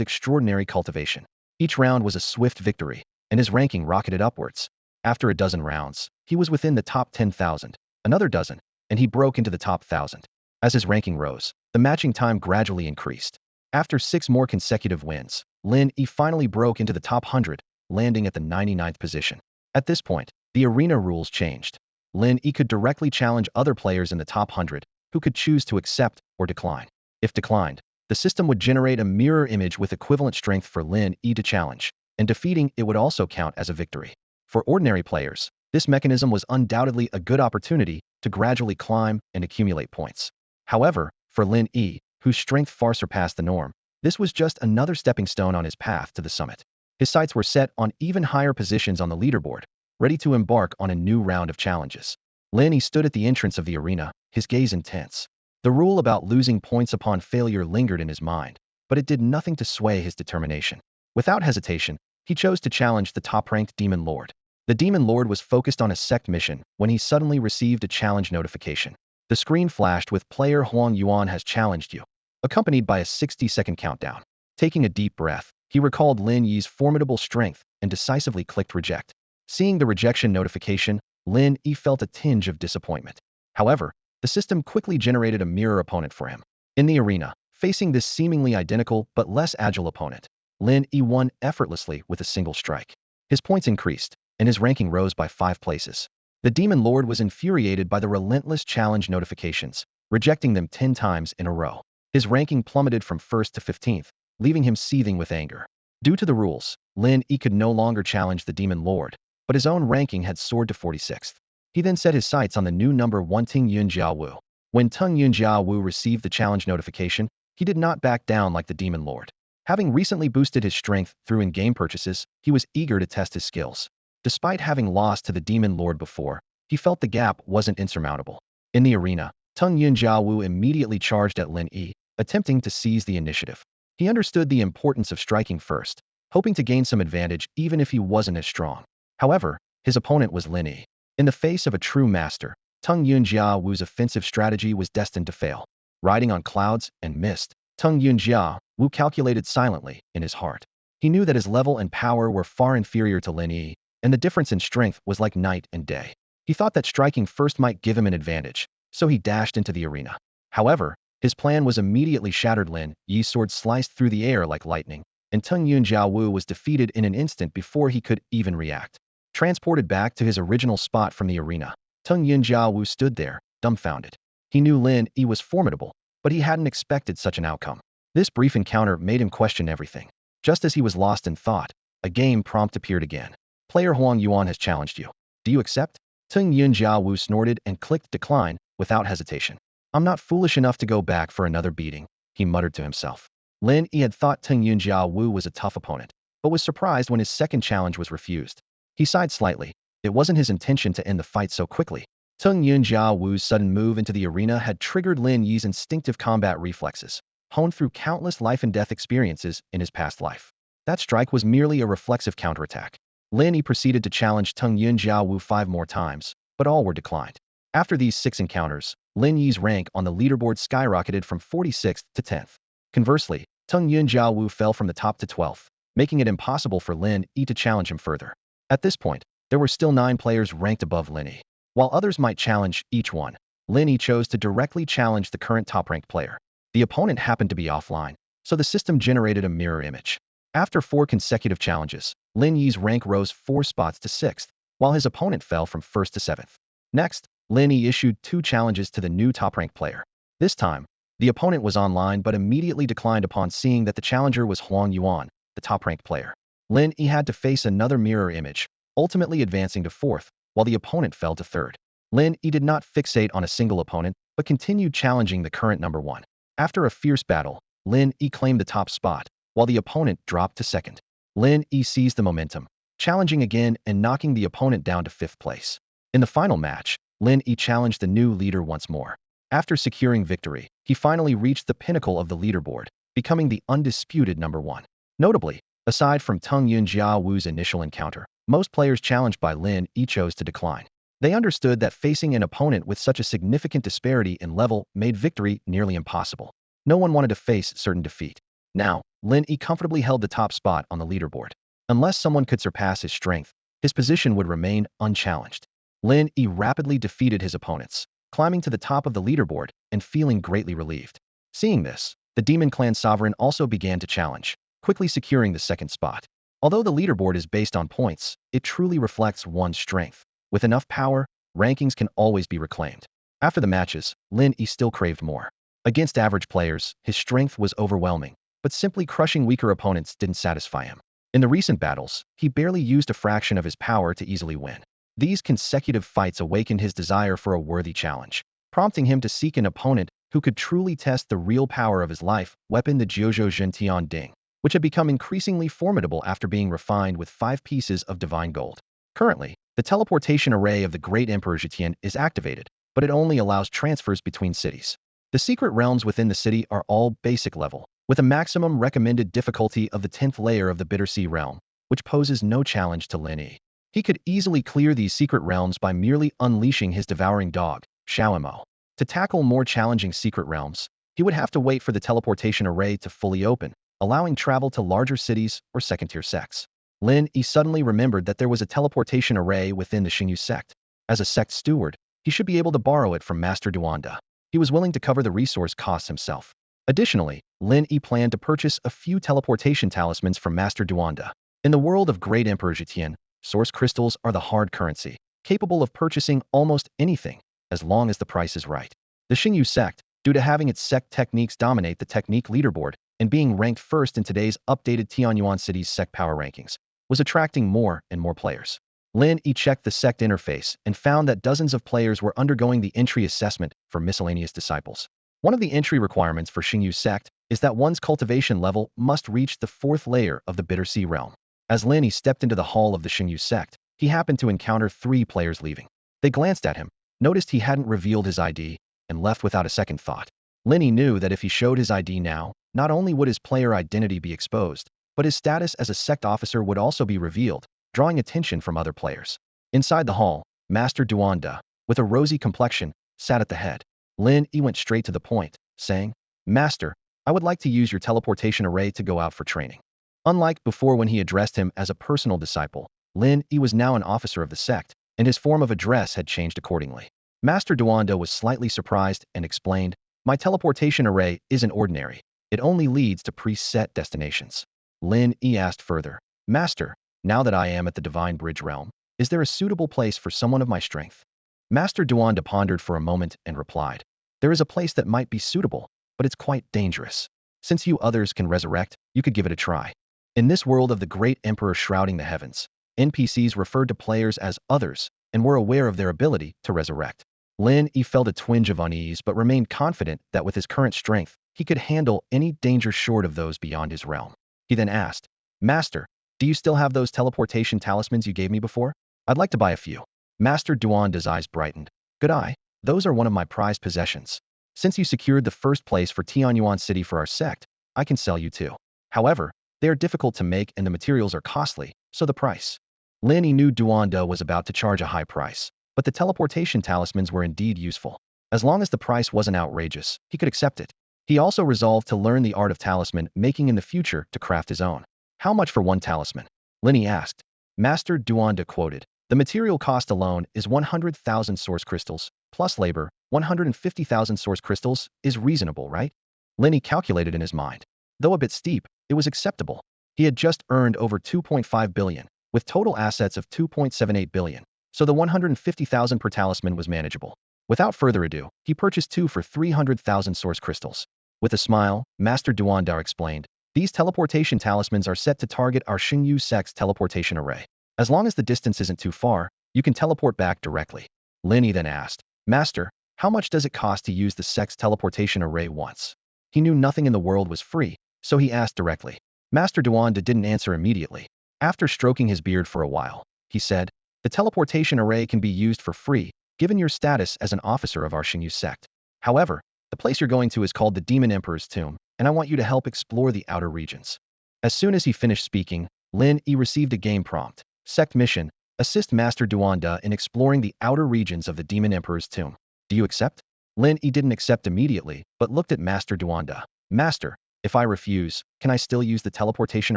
extraordinary cultivation. Each round was a swift victory, and his ranking rocketed upwards. After a dozen rounds, he was within the top 10,000, another dozen, and he broke into the top 1,000. As his ranking rose, the matching time gradually increased. After 6 more consecutive wins, Lin Yi finally broke into the top 100, landing at the 99th position. At this point, the arena rules changed. Lin Yi could directly challenge other players in the top 100, who could choose to accept or decline. If declined, the system would generate a mirror image with equivalent strength for Lin Yi to challenge, and defeating it would also count as a victory. For ordinary players, this mechanism was undoubtedly a good opportunity to gradually climb and accumulate points. However, for Lin Yi, whose strength far surpassed the norm, this was just another stepping stone on his path to the summit. His sights were set on even higher positions on the leaderboard, ready to embark on a new round of challenges. Lin Yi stood at the entrance of the arena, his gaze intense. The rule about losing points upon failure lingered in his mind, but it did nothing to sway his determination. Without hesitation, he chose to challenge the top-ranked Demon Lord. The Demon Lord was focused on a sect mission when he suddenly received a challenge notification. The screen flashed with "Player Huang Yuan has challenged you," accompanied by a 60-second countdown. Taking a deep breath, he recalled Lin Yi's formidable strength and decisively clicked reject. Seeing the rejection notification, Lin Yi felt a tinge of disappointment. However, the system quickly generated a mirror opponent for him. In the arena, facing this seemingly identical but less agile opponent, Lin Yi won effortlessly with a single strike. His points increased, and his ranking rose by 5 places. The Demon Lord was infuriated by the relentless challenge notifications, rejecting them 10 times in a row. His ranking plummeted from 1st to 15th, leaving him seething with anger. Due to the rules, Lin Yi could no longer challenge the Demon Lord, but his own ranking had soared to 46th. He then set his sights on the new number 1 Ting Yunjiawu. When Tung Yunjiawu received the challenge notification, he did not back down like the Demon Lord. Having recently boosted his strength through in-game purchases, he was eager to test his skills. Despite having lost to the Demon Lord before, he felt the gap wasn't insurmountable. In the arena, Tung Yunjiawu immediately charged at Lin Yi, attempting to seize the initiative. He understood the importance of striking first, hoping to gain some advantage even if he wasn't as strong. However, his opponent was Lin Yi. In the face of a true master, Tung Yunjiawu's offensive strategy was destined to fail. Riding on clouds and mist, Tung Yunjiawu calculated silently in his heart. He knew that his level and power were far inferior to Lin Yi, and the difference in strength was like night and day. He thought that striking first might give him an advantage, so he dashed into the arena. However, his plan was immediately shattered. Lin Yi's sword sliced through the air like lightning, and Tung Yunjiawu was defeated in an instant before he could even react. Transported back to his original spot from the arena, Tung Yunjiawu stood there, dumbfounded. He knew Lin Yi was formidable, but he hadn't expected such an outcome. This brief encounter made him question everything. Just as he was lost in thought, a game prompt appeared again. Player Huang Yuan has challenged you. Do you accept? Tung Yunjiawu snorted and clicked decline without hesitation. I'm not foolish enough to go back for another beating, he muttered to himself. Lin Yi had thought Tung Yunjiawu was a tough opponent, but was surprised when his second challenge was refused. He sighed slightly. It wasn't his intention to end the fight so quickly. Tung Yunjiawu's sudden move into the arena had triggered Lin Yi's instinctive combat reflexes, honed through countless life-and-death experiences in his past life. That strike was merely a reflexive counterattack. Lin Yi proceeded to challenge Tung Yunjiawu 5 more times, but all were declined. After these 6 encounters, Lin Yi's rank on the leaderboard skyrocketed from 46th to 10th. Conversely, Tung Yunjiawu fell from the top to 12th, making it impossible for Lin Yi to challenge him further. At this point, there were still 9 players ranked above Lin Yi. While others might challenge each one, Lin Yi chose to directly challenge the current top-ranked player. The opponent happened to be offline, so the system generated a mirror image. After 4 consecutive challenges, Lin Yi's rank rose 4 spots to 6th, while his opponent fell from 1st to 7th. Next, Lin Yi issued 2 challenges to the new top-ranked player. This time, the opponent was online but immediately declined upon seeing that the challenger was Huang Yuan, the top-ranked player. Lin Yi had to face another mirror image, ultimately advancing to 4th, while the opponent fell to 3rd. Lin Yi did not fixate on a single opponent, but continued challenging the current number 1. After a fierce battle, Lin Yi claimed the top spot, while the opponent dropped to 2nd. Lin Yi seized the momentum, challenging again and knocking the opponent down to 5th place. In the final match, Lin Yi challenged the new leader once more. After securing victory, he finally reached the pinnacle of the leaderboard, becoming the undisputed number 1. Notably, aside from Tung Yunjiawu's initial encounter, most players challenged by Lin Yi chose to decline. They understood that facing an opponent with such a significant disparity in level made victory nearly impossible. No one wanted to face certain defeat. Now, Lin Yi comfortably held the top spot on the leaderboard. Unless someone could surpass his strength, his position would remain unchallenged. Lin Yi rapidly defeated his opponents, climbing to the top of the leaderboard and feeling greatly relieved. Seeing this, the Demon Clan Sovereign also began to challenge, quickly securing the 2nd spot. Although the leaderboard is based on points, it truly reflects one's strength. With enough power, rankings can always be reclaimed. After the matches, Lin Yi still craved more. Against average players, his strength was overwhelming, but simply crushing weaker opponents didn't satisfy him. In the recent battles, he barely used a fraction of his power to easily win. These consecutive fights awakened his desire for a worthy challenge, prompting him to seek an opponent who could truly test the real power of his life weapon, the Jiuzhou Zhentian Ding, which had become increasingly formidable after being refined with 5 pieces of divine gold. Currently, the teleportation array of the Great Emperor Zhetian is activated, but it only allows transfers between cities. The secret realms within the city are all basic level, with a maximum recommended difficulty of the 10th layer of the Bittersea realm, which poses no challenge to Lin Yi. He could easily clear these secret realms by merely unleashing his devouring dog, Xiaomo. To tackle more challenging secret realms, he would have to wait for the teleportation array to fully open, allowing travel to larger cities or second-tier sects. Lin Yi suddenly remembered that there was a teleportation array within the Xingyu sect. As a sect steward, he should be able to borrow it from Master Duanda. He was willing to cover the resource costs himself. Additionally, Lin Yi planned to purchase a few teleportation talismans from Master Duanda. In the world of Great Emperor Zhetian, Source crystals are the hard currency, capable of purchasing almost anything, as long as the price is right. The Xingyu sect, due to having its sect techniques dominate the technique leaderboard and being ranked first in today's updated Tianyuan City's sect power rankings, was attracting more and more players. Lin Yi checked the sect interface and found that dozens of players were undergoing the entry assessment for miscellaneous disciples. One of the entry requirements for Xingyu sect is that one's cultivation level must reach the 4th layer of the Bitter Sea realm. As Lin Yi stepped into the hall of the Xingyu sect, he happened to encounter 3 players leaving. They glanced at him, noticed he hadn't revealed his ID, and left without a second thought. Lin Yi knew that if he showed his ID now, not only would his player identity be exposed, but his status as a sect officer would also be revealed, drawing attention from other players. Inside the hall, Master Duanda, with a rosy complexion, sat at the head. Lin Yi went straight to the point, saying, "Master, I would like to use your teleportation array to go out for training." Unlike before when he addressed him as a personal disciple, Lin Yi was now an officer of the sect, and his form of address had changed accordingly. Master Duanda was slightly surprised and explained, "My teleportation array isn't ordinary. It only leads to preset destinations." Lin Yi asked further, "Master, now that I am at the Divine Bridge realm, is there a suitable place for someone of my strength?" Master Duanda pondered for a moment and replied, "There is a place that might be suitable, but it's quite dangerous. Since you others can resurrect, you could give it a try." In this world of the great emperor shrouding the heavens, NPCs referred to players as others and were aware of their ability to resurrect. Lin Yi felt a twinge of unease but remained confident that with his current strength, he could handle any danger short of those beyond his realm. He then asked, "Master, do you still have those teleportation talismans you gave me before? I'd like to buy a few." Master Duanda's eyes brightened. "Good eye, those are one of my prized possessions. Since you secured the first place for Tianyuan City for our sect, I can sell you two. However, they are difficult to make and the materials are costly, so the price." Lin Yi knew Duanda was about to charge a high price, but the teleportation talismans were indeed useful. As long as the price wasn't outrageous, he could accept it. He also resolved to learn the art of talisman making in the future to craft his own. "How much for one talisman?" Lin Yi asked. Master Duanda quoted, "The material cost alone is 100,000 source crystals, plus labor, 150,000 source crystals is reasonable, right?" Lin Yi calculated in his mind. Though a bit steep, it was acceptable. He had just earned over 2.5 billion, with total assets of 2.78 billion, so the 150,000 per talisman was manageable. Without further ado, he purchased 2 for 300,000 source crystals. With a smile, Master Duandar explained, "These teleportation talismans are set to target our Xingyu sect's teleportation array. As long as the distance isn't too far, you can teleport back directly." Lin Yi then asked, "Master, how much does it cost to use the sect's teleportation array once?" He knew nothing in the world was free, so he asked directly. Master Duanda didn't answer immediately. After stroking his beard for a while, he said, "The teleportation array can be used for free, given your status as an officer of our Xingyu sect. However, the place you're going to is called the Demon Emperor's Tomb, and I want you to help explore the outer regions." As soon as he finished speaking, Lin Yi received a game prompt. Sect mission, assist Master Duanda in exploring the outer regions of the Demon Emperor's Tomb. Do you accept? Lin Yi didn't accept immediately, but looked at Master Duanda. "Master, if I refuse, can I still use the teleportation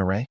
array?"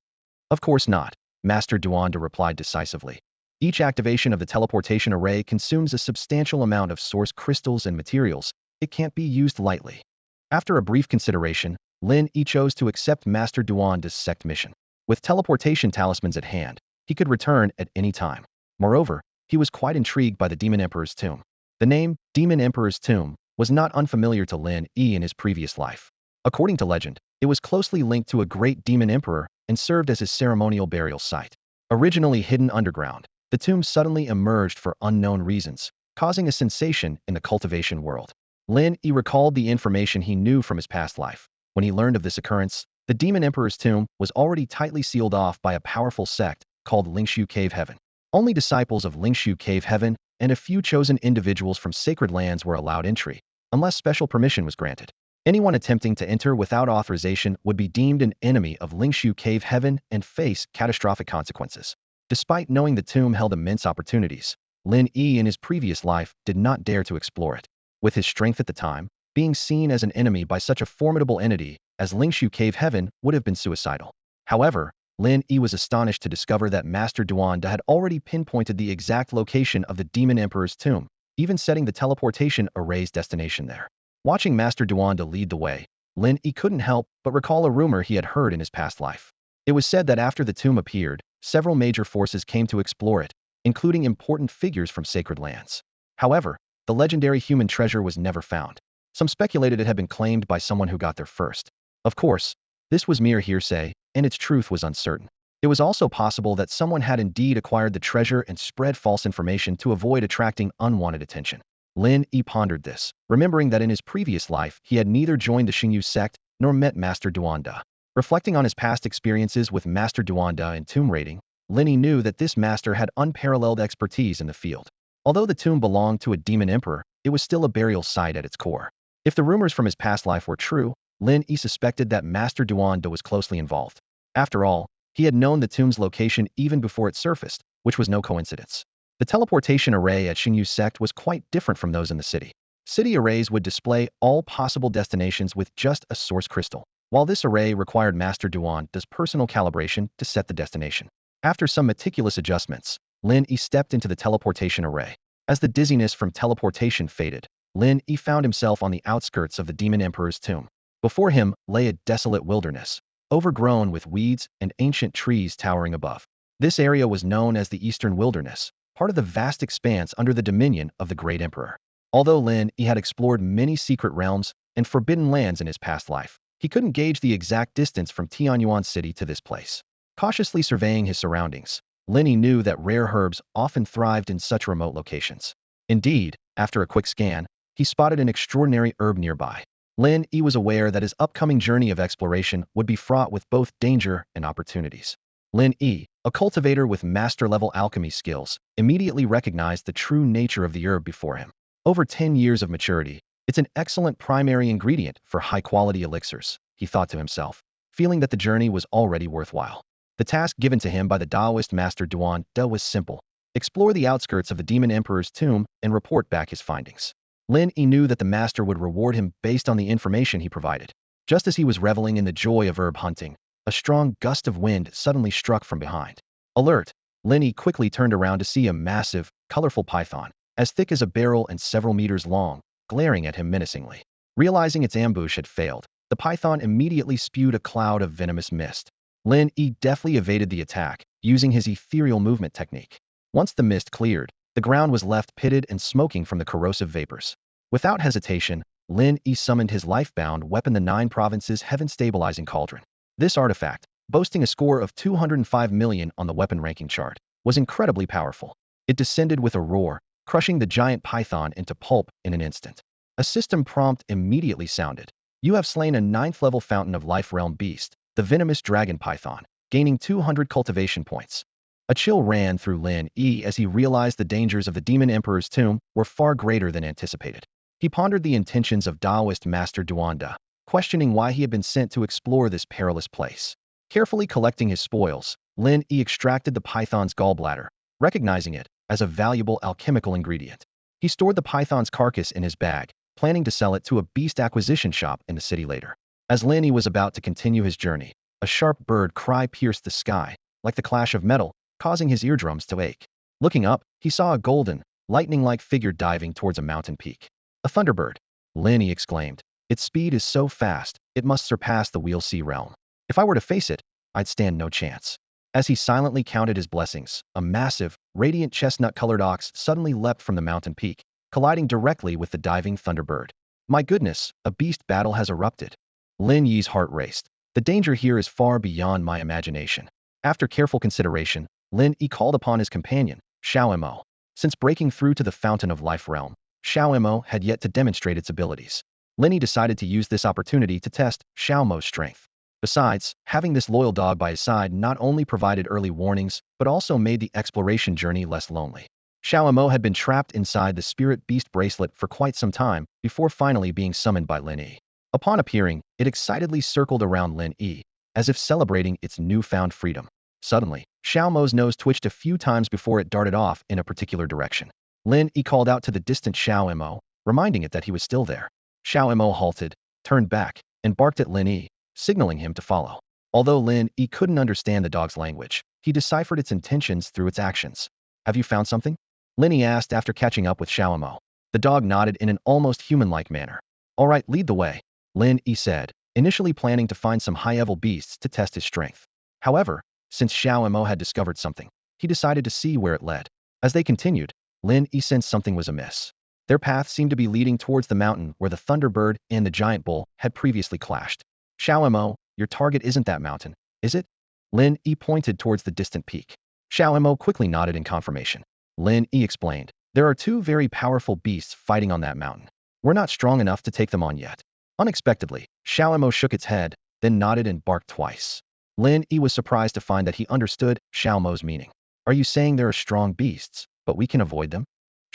"Of course not," Master Duanda replied decisively. "Each activation of the teleportation array consumes a substantial amount of source crystals and materials. It can't be used lightly." After a brief consideration, Lin Yi chose to accept Master Duanda's sect mission. With teleportation talismans at hand, he could return at any time. Moreover, he was quite intrigued by the Demon Emperor's Tomb. The name, Demon Emperor's Tomb, was not unfamiliar to Lin Yi in his previous life. According to legend, it was closely linked to a great demon emperor and served as his ceremonial burial site. Originally hidden underground, the tomb suddenly emerged for unknown reasons, causing a sensation in the cultivation world. Lin Yi recalled the information he knew from his past life. When he learned of this occurrence, the Demon Emperor's Tomb was already tightly sealed off by a powerful sect called Lingshu Cave Heaven. Only disciples of Lingshu Cave Heaven and a few chosen individuals from sacred lands were allowed entry, unless special permission was granted. Anyone attempting to enter without authorization would be deemed an enemy of Lingshu Cave Heaven and face catastrophic consequences. Despite knowing the tomb held immense opportunities, Lin Yi in his previous life did not dare to explore it. With his strength at the time, being seen as an enemy by such a formidable entity as Lingshu Cave Heaven would have been suicidal. However, Lin Yi was astonished to discover that Master Duanda had already pinpointed the exact location of the Demon Emperor's tomb, even setting the teleportation array's destination there. Watching Master Duanda lead the way, Lin Yi couldn't help but recall a rumor he had heard in his past life. It was said that after the tomb appeared, several major forces came to explore it, including important figures from sacred lands. However, the legendary human treasure was never found. Some speculated it had been claimed by someone who got there first. Of course, this was mere hearsay, and its truth was uncertain. It was also possible that someone had indeed acquired the treasure and spread false information to avoid attracting unwanted attention. Lin Yi pondered this, remembering that in his previous life he had neither joined the Xingyu sect nor met Master Duanda. Reflecting on his past experiences with Master Duanda and tomb raiding, Lin Yi knew that this master had unparalleled expertise in the field. Although the tomb belonged to a demon emperor, it was still a burial site at its core. If the rumors from his past life were true, Lin Yi suspected that Master Duanda was closely involved. After all, he had known the tomb's location even before it surfaced, which was no coincidence. The teleportation array at Xingyu sect was quite different from those in the city. City arrays would display all possible destinations with just a source crystal, while this array required Master Duanda's personal calibration to set the destination. After some meticulous adjustments, Lin Yi stepped into the teleportation array. As the dizziness from teleportation faded, Lin Yi found himself on the outskirts of the Demon Emperor's tomb. Before him lay a desolate wilderness, overgrown with weeds and ancient trees towering above. This area was known as the Eastern Wilderness, part of the vast expanse under the dominion of the Great Emperor. Although Lin Yi had explored many secret realms and forbidden lands in his past life, he couldn't gauge the exact distance from Tianyuan City to this place. Cautiously surveying his surroundings, Lin Yi knew that rare herbs often thrived in such remote locations. Indeed, after a quick scan, he spotted an extraordinary herb nearby. Lin Yi was aware that his upcoming journey of exploration would be fraught with both danger and opportunities. Lin Yi, a cultivator with master-level alchemy skills, immediately recognized the true nature of the herb before him. Over 10 years of maturity, it's an excellent primary ingredient for high-quality elixirs, he thought to himself, feeling that the journey was already worthwhile. The task given to him by the Taoist master Duanda was simple: explore the outskirts of the Demon Emperor's tomb and report back his findings. Lin Yi knew that the master would reward him based on the information he provided. Just as he was reveling in the joy of herb hunting, a strong gust of wind suddenly struck from behind. Alert! Lin Yi quickly turned around to see a massive, colorful python, as thick as a barrel and several meters long, glaring at him menacingly. Realizing its ambush had failed, the python immediately spewed a cloud of venomous mist. Lin Yi deftly evaded the attack, using his ethereal movement technique. Once the mist cleared, the ground was left pitted and smoking from the corrosive vapors. Without hesitation, Lin Yi summoned his life-bound weapon, the 9 Provinces Heaven Stabilizing Cauldron. This artifact, boasting a score of 205 million on the weapon ranking chart, was incredibly powerful. It descended with a roar, crushing the giant python into pulp in an instant. A system prompt immediately sounded. You have slain a 9th-level Fountain of Life realm beast, the venomous dragon python, gaining 200 cultivation points. A chill ran through Lin Yi as he realized the dangers of the Demon Emperor's tomb were far greater than anticipated. He pondered the intentions of Taoist Master Duanda, questioning why he had been sent to explore this perilous place. Carefully collecting his spoils, Lin Yi extracted the python's gallbladder, recognizing it as a valuable alchemical ingredient. He stored the python's carcass in his bag, planning to sell it to a beast acquisition shop in the city later. As Lin Yi was about to continue his journey, a sharp bird cry pierced the sky, like the clash of metal, causing his eardrums to ache. Looking up, he saw a golden, lightning-like figure diving towards a mountain peak. A thunderbird, Lin Yi exclaimed. Its speed is so fast, it must surpass the Wheel Sea realm. If I were to face it, I'd stand no chance. As he silently counted his blessings, a massive, radiant chestnut-colored ox suddenly leapt from the mountain peak, colliding directly with the diving thunderbird. My goodness, a beast battle has erupted. Lin Yi's heart raced. The danger here is far beyond my imagination. After careful consideration, Lin Yi called upon his companion, Xiao Mo. Since breaking through to the Fountain of Life realm, Xiao Mo had yet to demonstrate its abilities. Lin Yi decided to use this opportunity to test Xiao Mo's strength. Besides, having this loyal dog by his side not only provided early warnings, but also made the exploration journey less lonely. Xiao Mo had been trapped inside the Spirit Beast bracelet for quite some time before finally being summoned by Lin Yi. Upon appearing, it excitedly circled around Lin Yi, as if celebrating its newfound freedom. Suddenly, Xiao Mo's nose twitched a few times before it darted off in a particular direction. Lin Yi called out to the distant Xiao Mo, reminding it that he was still there. Xiao Mo halted, turned back, and barked at Lin Yi, signaling him to follow. Although Lin Yi couldn't understand the dog's language, he deciphered its intentions through its actions. Have you found something? Lin Yi asked after catching up with Xiao Mo. The dog nodded in an almost human-like manner. All right, lead the way, Lin Yi said, initially planning to find some high-level beasts to test his strength. However, Since Xiao Mo had discovered something, he decided to see where it led. As they continued, Lin Yi sensed something was amiss. Their path seemed to be leading towards the mountain where the Thunderbird and the giant bull had previously clashed. Xiao Mo, your target isn't that mountain, is it? Lin Yi pointed towards the distant peak. Xiao Mo quickly nodded in confirmation. Lin Yi explained, there are two very powerful beasts fighting on that mountain. We're not strong enough to take them on yet. Unexpectedly, Xiao Mo shook its head, then nodded and barked twice. Lin Yi was surprised to find that he understood Xiao Mo's meaning. Are you saying there are strong beasts, but we can avoid them?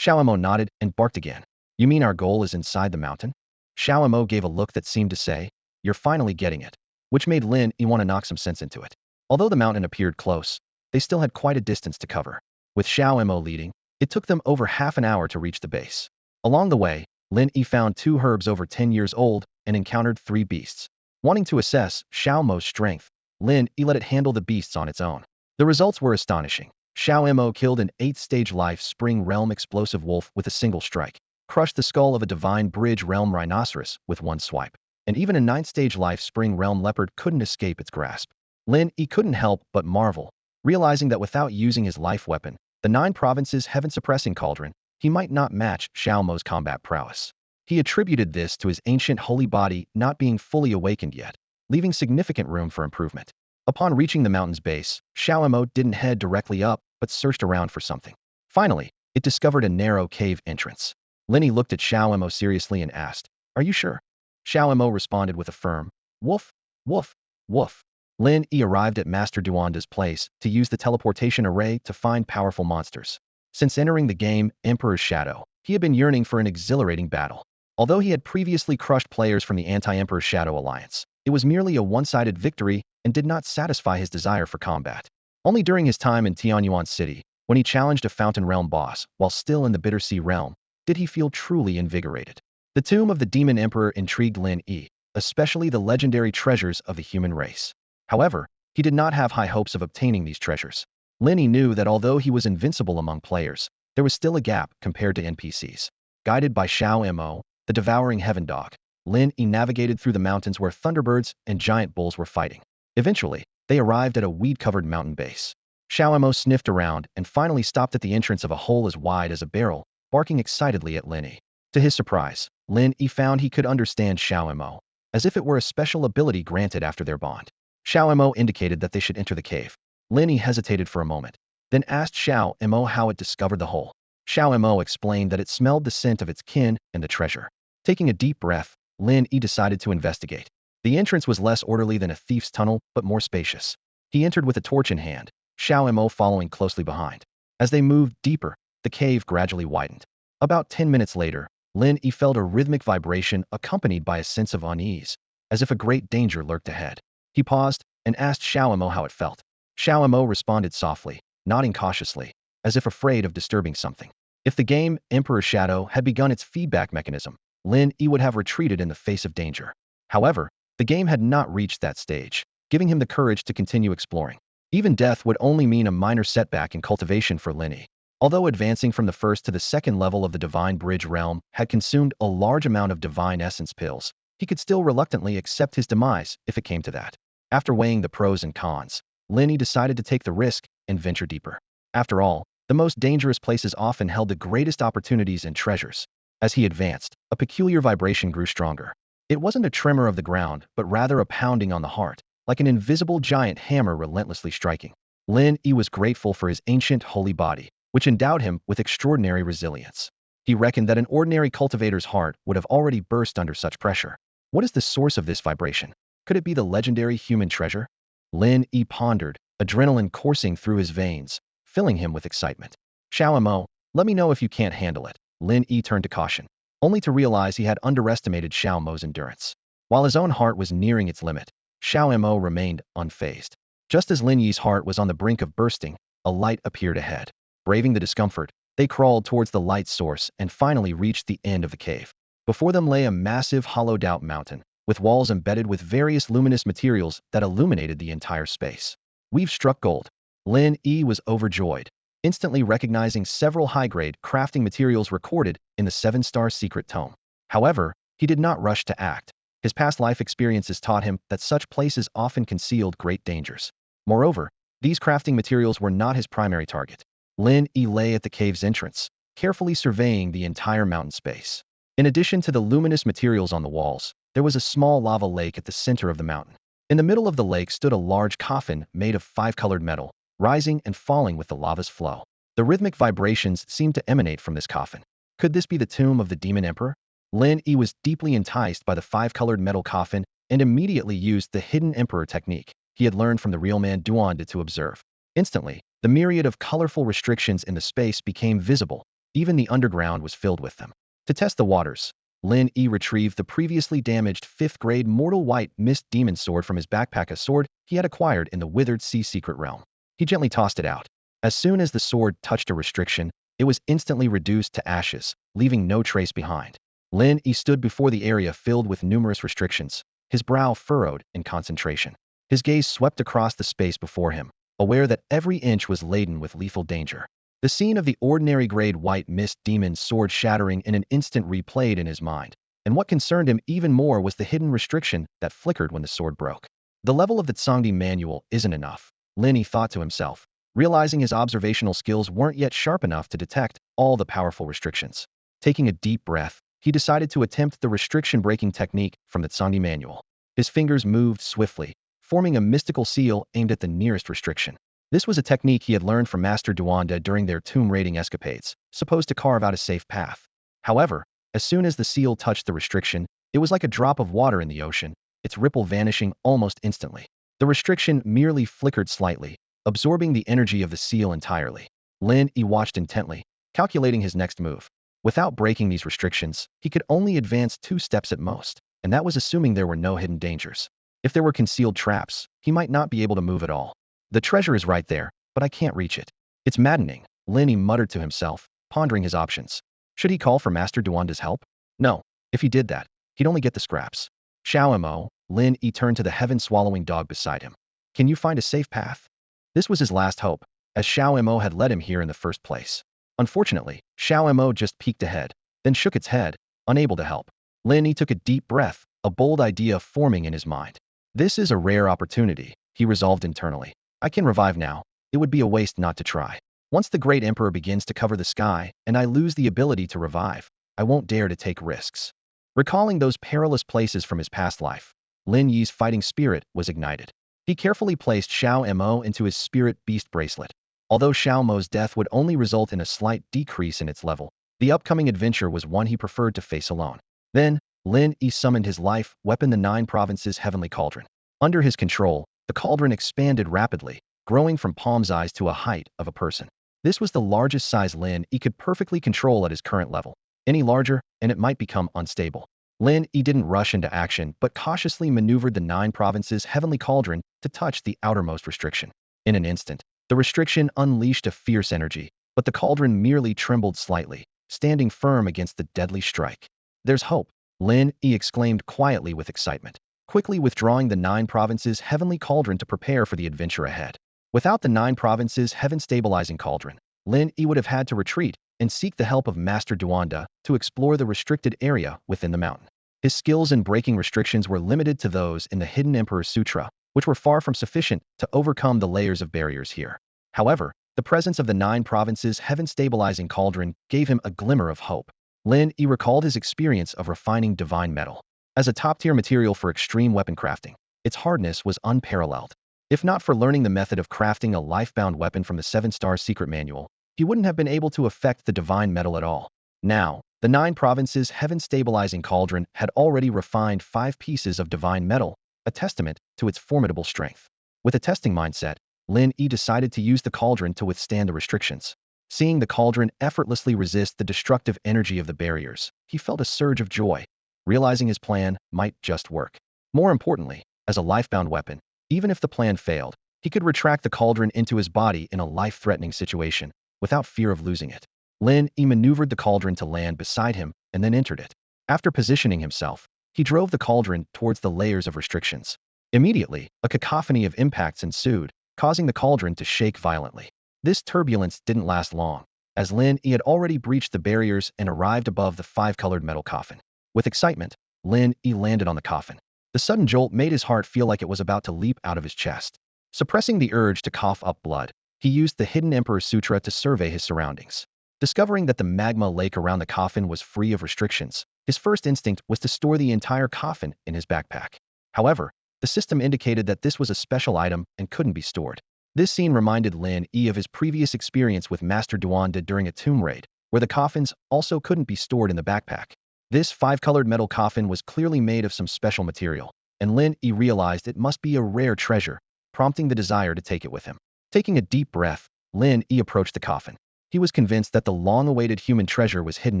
Xiao Mo nodded and barked again. You mean our goal is inside the mountain? Xiao Mo gave a look that seemed to say, you're finally getting it, which made Lin Yi want to knock some sense into it. Although the mountain appeared close, they still had quite a distance to cover. With Xiao Mo leading, it took them over half an hour to reach the base. Along the way, Lin Yi found 2 herbs over 10 years old and encountered 3 beasts. Wanting to assess Xiao Mo's strength, Lin Yi let it handle the beasts on its own. The results were astonishing. Xiao Mo killed an 8th-stage life spring realm explosive wolf with a single strike, crushed the skull of a divine bridge realm rhinoceros with one swipe, and even a 9th-stage life spring realm leopard couldn't escape its grasp. Lin Yi couldn't help but marvel, realizing that without using his life weapon, the 9 provinces heaven-suppressing cauldron, he might not match Xiao Mo's combat prowess. He attributed this to his ancient holy body not being fully awakened yet, leaving significant room for improvement. Upon reaching the mountain's base, Xiao Mo didn't head directly up, but searched around for something. Finally, it discovered a narrow cave entrance. Lin Yi looked at Xiao Mo seriously and asked, are you sure? Xiao Mo responded with a firm, woof, woof, woof. Lin Yi arrived at Master Duanda's place to use the teleportation array to find powerful monsters. Since entering the game Emperor's Shadow, he had been yearning for an exhilarating battle. Although he had previously crushed players from the Anti-Emperor's Shadow Alliance, it was merely a one-sided victory and did not satisfy his desire for combat. Only during his time in Tianyuan City, when he challenged a Fountain Realm boss while still in the Bittersea Realm, did he feel truly invigorated. The tomb of the Demon Emperor intrigued Lin Yi, especially the legendary treasures of the human race. However, he did not have high hopes of obtaining these treasures. Lin Yi knew that although he was invincible among players, there was still a gap compared to NPCs. Guided by Xiao Mo, the devouring heaven dog, Lin Yi navigated through the mountains where thunderbirds and giant bulls were fighting. Eventually, they arrived at a weed-covered mountain base. Xiao Mo sniffed around and finally stopped at the entrance of a hole as wide as a barrel, barking excitedly at Lin Yi. To his surprise, Lin Yi found he could understand Xiao Mo, as if it were a special ability granted after their bond. Xiao Mo indicated that they should enter the cave. Lin Yi hesitated for a moment, then asked Xiao Mo how it discovered the hole. Xiao Mo explained that it smelled the scent of its kin and the treasure. Taking a deep breath, Lin Yi decided to investigate. The entrance was less orderly than a thief's tunnel, but more spacious. He entered with a torch in hand, Xiao Mo following closely behind. As they moved deeper, the cave gradually widened. About 10 minutes later, Lin Yi felt a rhythmic vibration accompanied by a sense of unease, as if a great danger lurked ahead. He paused and asked Xiao Mo how it felt. Xiao Mo responded softly, nodding cautiously, as if afraid of disturbing something. If the game Emperor's Shadow had begun its feedback mechanism, Lin Yi would have retreated in the face of danger. However, the game had not reached that stage, giving him the courage to continue exploring. Even death would only mean a minor setback in cultivation for Lin Yi. Although advancing from the first to the second level of the Divine Bridge realm had consumed a large amount of Divine Essence pills, he could still reluctantly accept his demise if it came to that. After weighing the pros and cons, Lin Yi decided to take the risk and venture deeper. After all, the most dangerous places often held the greatest opportunities and treasures. As he advanced, a peculiar vibration grew stronger. It wasn't a tremor of the ground, but rather a pounding on the heart, like an invisible giant hammer relentlessly striking. Lin Yi was grateful for his ancient holy body, which endowed him with extraordinary resilience. He reckoned that an ordinary cultivator's heart would have already burst under such pressure. What is the source of this vibration? Could it be the legendary human treasure? Lin Yi pondered, adrenaline coursing through his veins, filling him with excitement. Xiao Mo, let me know if you can't handle it. Lin Yi turned to caution, only to realize he had underestimated Xiao Mo's endurance. While his own heart was nearing its limit, Xiao Mo remained unfazed. Just as Lin Yi's heart was on the brink of bursting, a light appeared ahead. Braving the discomfort, they crawled towards the light source and finally reached the end of the cave. Before them lay a massive hollowed-out mountain, with walls embedded with various luminous materials that illuminated the entire space. We've struck gold. Lin Yi was overjoyed, instantly recognizing several high-grade crafting materials recorded in the 7-star secret tome. However, he did not rush to act. His past life experiences taught him that such places often concealed great dangers. Moreover, These crafting materials were not his primary target. Lin Yi lay at the cave's entrance, carefully surveying the entire mountain space. In addition to the luminous materials on the walls, there was a small lava lake at the center of the mountain. In the middle of the lake stood a large coffin made of five-colored metal, rising and falling with the lava's flow. The rhythmic vibrations seemed to emanate from this coffin. Could this be the tomb of the demon emperor? Lin Yi was deeply enticed by the five-colored metal coffin and immediately used the hidden emperor technique he had learned from the real man Duanda to observe. Instantly, the myriad of colorful restrictions in the space became visible. Even the underground was filled with them. To test the waters, Lin Yi retrieved the previously damaged 5th-grade Mortal White Mist Demon Sword from his backpack, a sword he had acquired in the Withered Sea Secret Realm. He gently tossed it out. As soon as the sword touched a restriction, it was instantly reduced to ashes, leaving no trace behind. Lin Yi stood before the area filled with numerous restrictions, his brow furrowed in concentration. His gaze swept across the space before him, aware that every inch was laden with lethal danger. The scene of the ordinary grade White Mist Demon's sword shattering in an instant replayed in his mind, and what concerned him even more was the hidden restriction that flickered when the sword broke. The level of the Tsangdi manual isn't enough, Lin Yi thought to himself, realizing his observational skills weren't yet sharp enough to detect all the powerful restrictions. Taking a deep breath, he decided to attempt the restriction-breaking technique from the Tsangdi manual. His fingers moved swiftly, forming a mystical seal aimed at the nearest restriction. This was a technique he had learned from Master Duanda during their tomb raiding escapades, supposed to carve out a safe path. However, as soon as the seal touched the restriction, it was like a drop of water in the ocean, its ripple vanishing almost instantly. The restriction merely flickered slightly, absorbing the energy of the seal entirely. Lin Yi watched intently, calculating his next move. Without breaking these restrictions, he could only advance 2 steps at most, and that was assuming there were no hidden dangers. If there were concealed traps, he might not be able to move at all. The treasure is right there, but I can't reach it. It's maddening, Lin Yi muttered to himself, pondering his options. Should he call for Master Duanda's help? No. If he did that, he'd only get the scraps. Xiao Mo, Lin Yi turned to the heaven-swallowing dog beside him. Can you find a safe path? This was his last hope, as Xiao Mo had led him here in the first place. Unfortunately, Xiao Mo just peeked ahead, then shook its head, unable to help. Lin Yi took a deep breath, a bold idea forming in his mind. This is a rare opportunity, he resolved internally. I can revive now. It would be a waste not to try. Once the Great Emperor begins to cover the sky and I lose the ability to revive, I won't dare to take risks. Recalling those perilous places from his past life, Lin Yi's fighting spirit was ignited. He carefully placed Xiao Mo into his spirit beast bracelet. Although Xiao Mo's death would only result in a slight decrease in its level, the upcoming adventure was one he preferred to face alone. Then, Lin Yi summoned his life weapon, the 9 Provinces Heavenly Cauldron. Under his control, the cauldron expanded rapidly, growing from palm size to a height of a person. This was the largest size Lin Yi could perfectly control at his current level. Any larger, and it might become unstable. Lin Yi didn't rush into action but cautiously maneuvered the 9 Provinces Heavenly Cauldron to touch the outermost restriction. In an instant, the restriction unleashed a fierce energy, but the cauldron merely trembled slightly, standing firm against the deadly strike. There's hope, Lin Yi exclaimed quietly with excitement, quickly withdrawing the 9 Provinces Heavenly Cauldron to prepare for the adventure ahead. Without the 9 Provinces Heaven Stabilizing Cauldron, Lin Yi would have had to retreat and seek the help of Master Duanda to explore the restricted area within the mountain. His skills in breaking restrictions were limited to those in the Hidden Emperor's Sutra, which were far from sufficient to overcome the layers of barriers here. However, the presence of the 9 Provinces Heaven Stabilizing Cauldron gave him a glimmer of hope. Lin Yi recalled his experience of refining divine metal. As a top-tier material for extreme weapon crafting, its hardness was unparalleled. If not for learning the method of crafting a life-bound weapon from the 7-star secret manual, he wouldn't have been able to affect the divine metal at all. Now, the 9 Provinces Heaven Stabilizing Cauldron had already refined 5 pieces of divine metal, a testament to its formidable strength. With a testing mindset, Lin Yi decided to use the cauldron to withstand the restrictions. Seeing the cauldron effortlessly resist the destructive energy of the barriers, he felt a surge of joy, realizing his plan might just work. More importantly, as a life-bound weapon, even if the plan failed, he could retract the cauldron into his body in a life-threatening situation, without fear of losing it. Lin Yi maneuvered the cauldron to land beside him and then entered it. After positioning himself, he drove the cauldron towards the layers of restrictions. Immediately, a cacophony of impacts ensued, causing the cauldron to shake violently. This turbulence didn't last long, as Lin Yi had already breached the barriers and arrived above the 5-colored metal coffin. With excitement, Lin Yi landed on the coffin. The sudden jolt made his heart feel like it was about to leap out of his chest. Suppressing the urge to cough up blood, he used the hidden Emperor Sutra to survey his surroundings. Discovering that the magma lake around the coffin was free of restrictions, his first instinct was to store the entire coffin in his backpack. However, the system indicated that this was a special item and couldn't be stored. This scene reminded Lin Yi of his previous experience with Master Duanda during a tomb raid, where the coffins also couldn't be stored in the backpack. This five-colored metal coffin was clearly made of some special material, and Lin Yi realized it must be a rare treasure, prompting the desire to take it with him. Taking a deep breath, Lin Yi approached the coffin. He was convinced that the long-awaited human treasure was hidden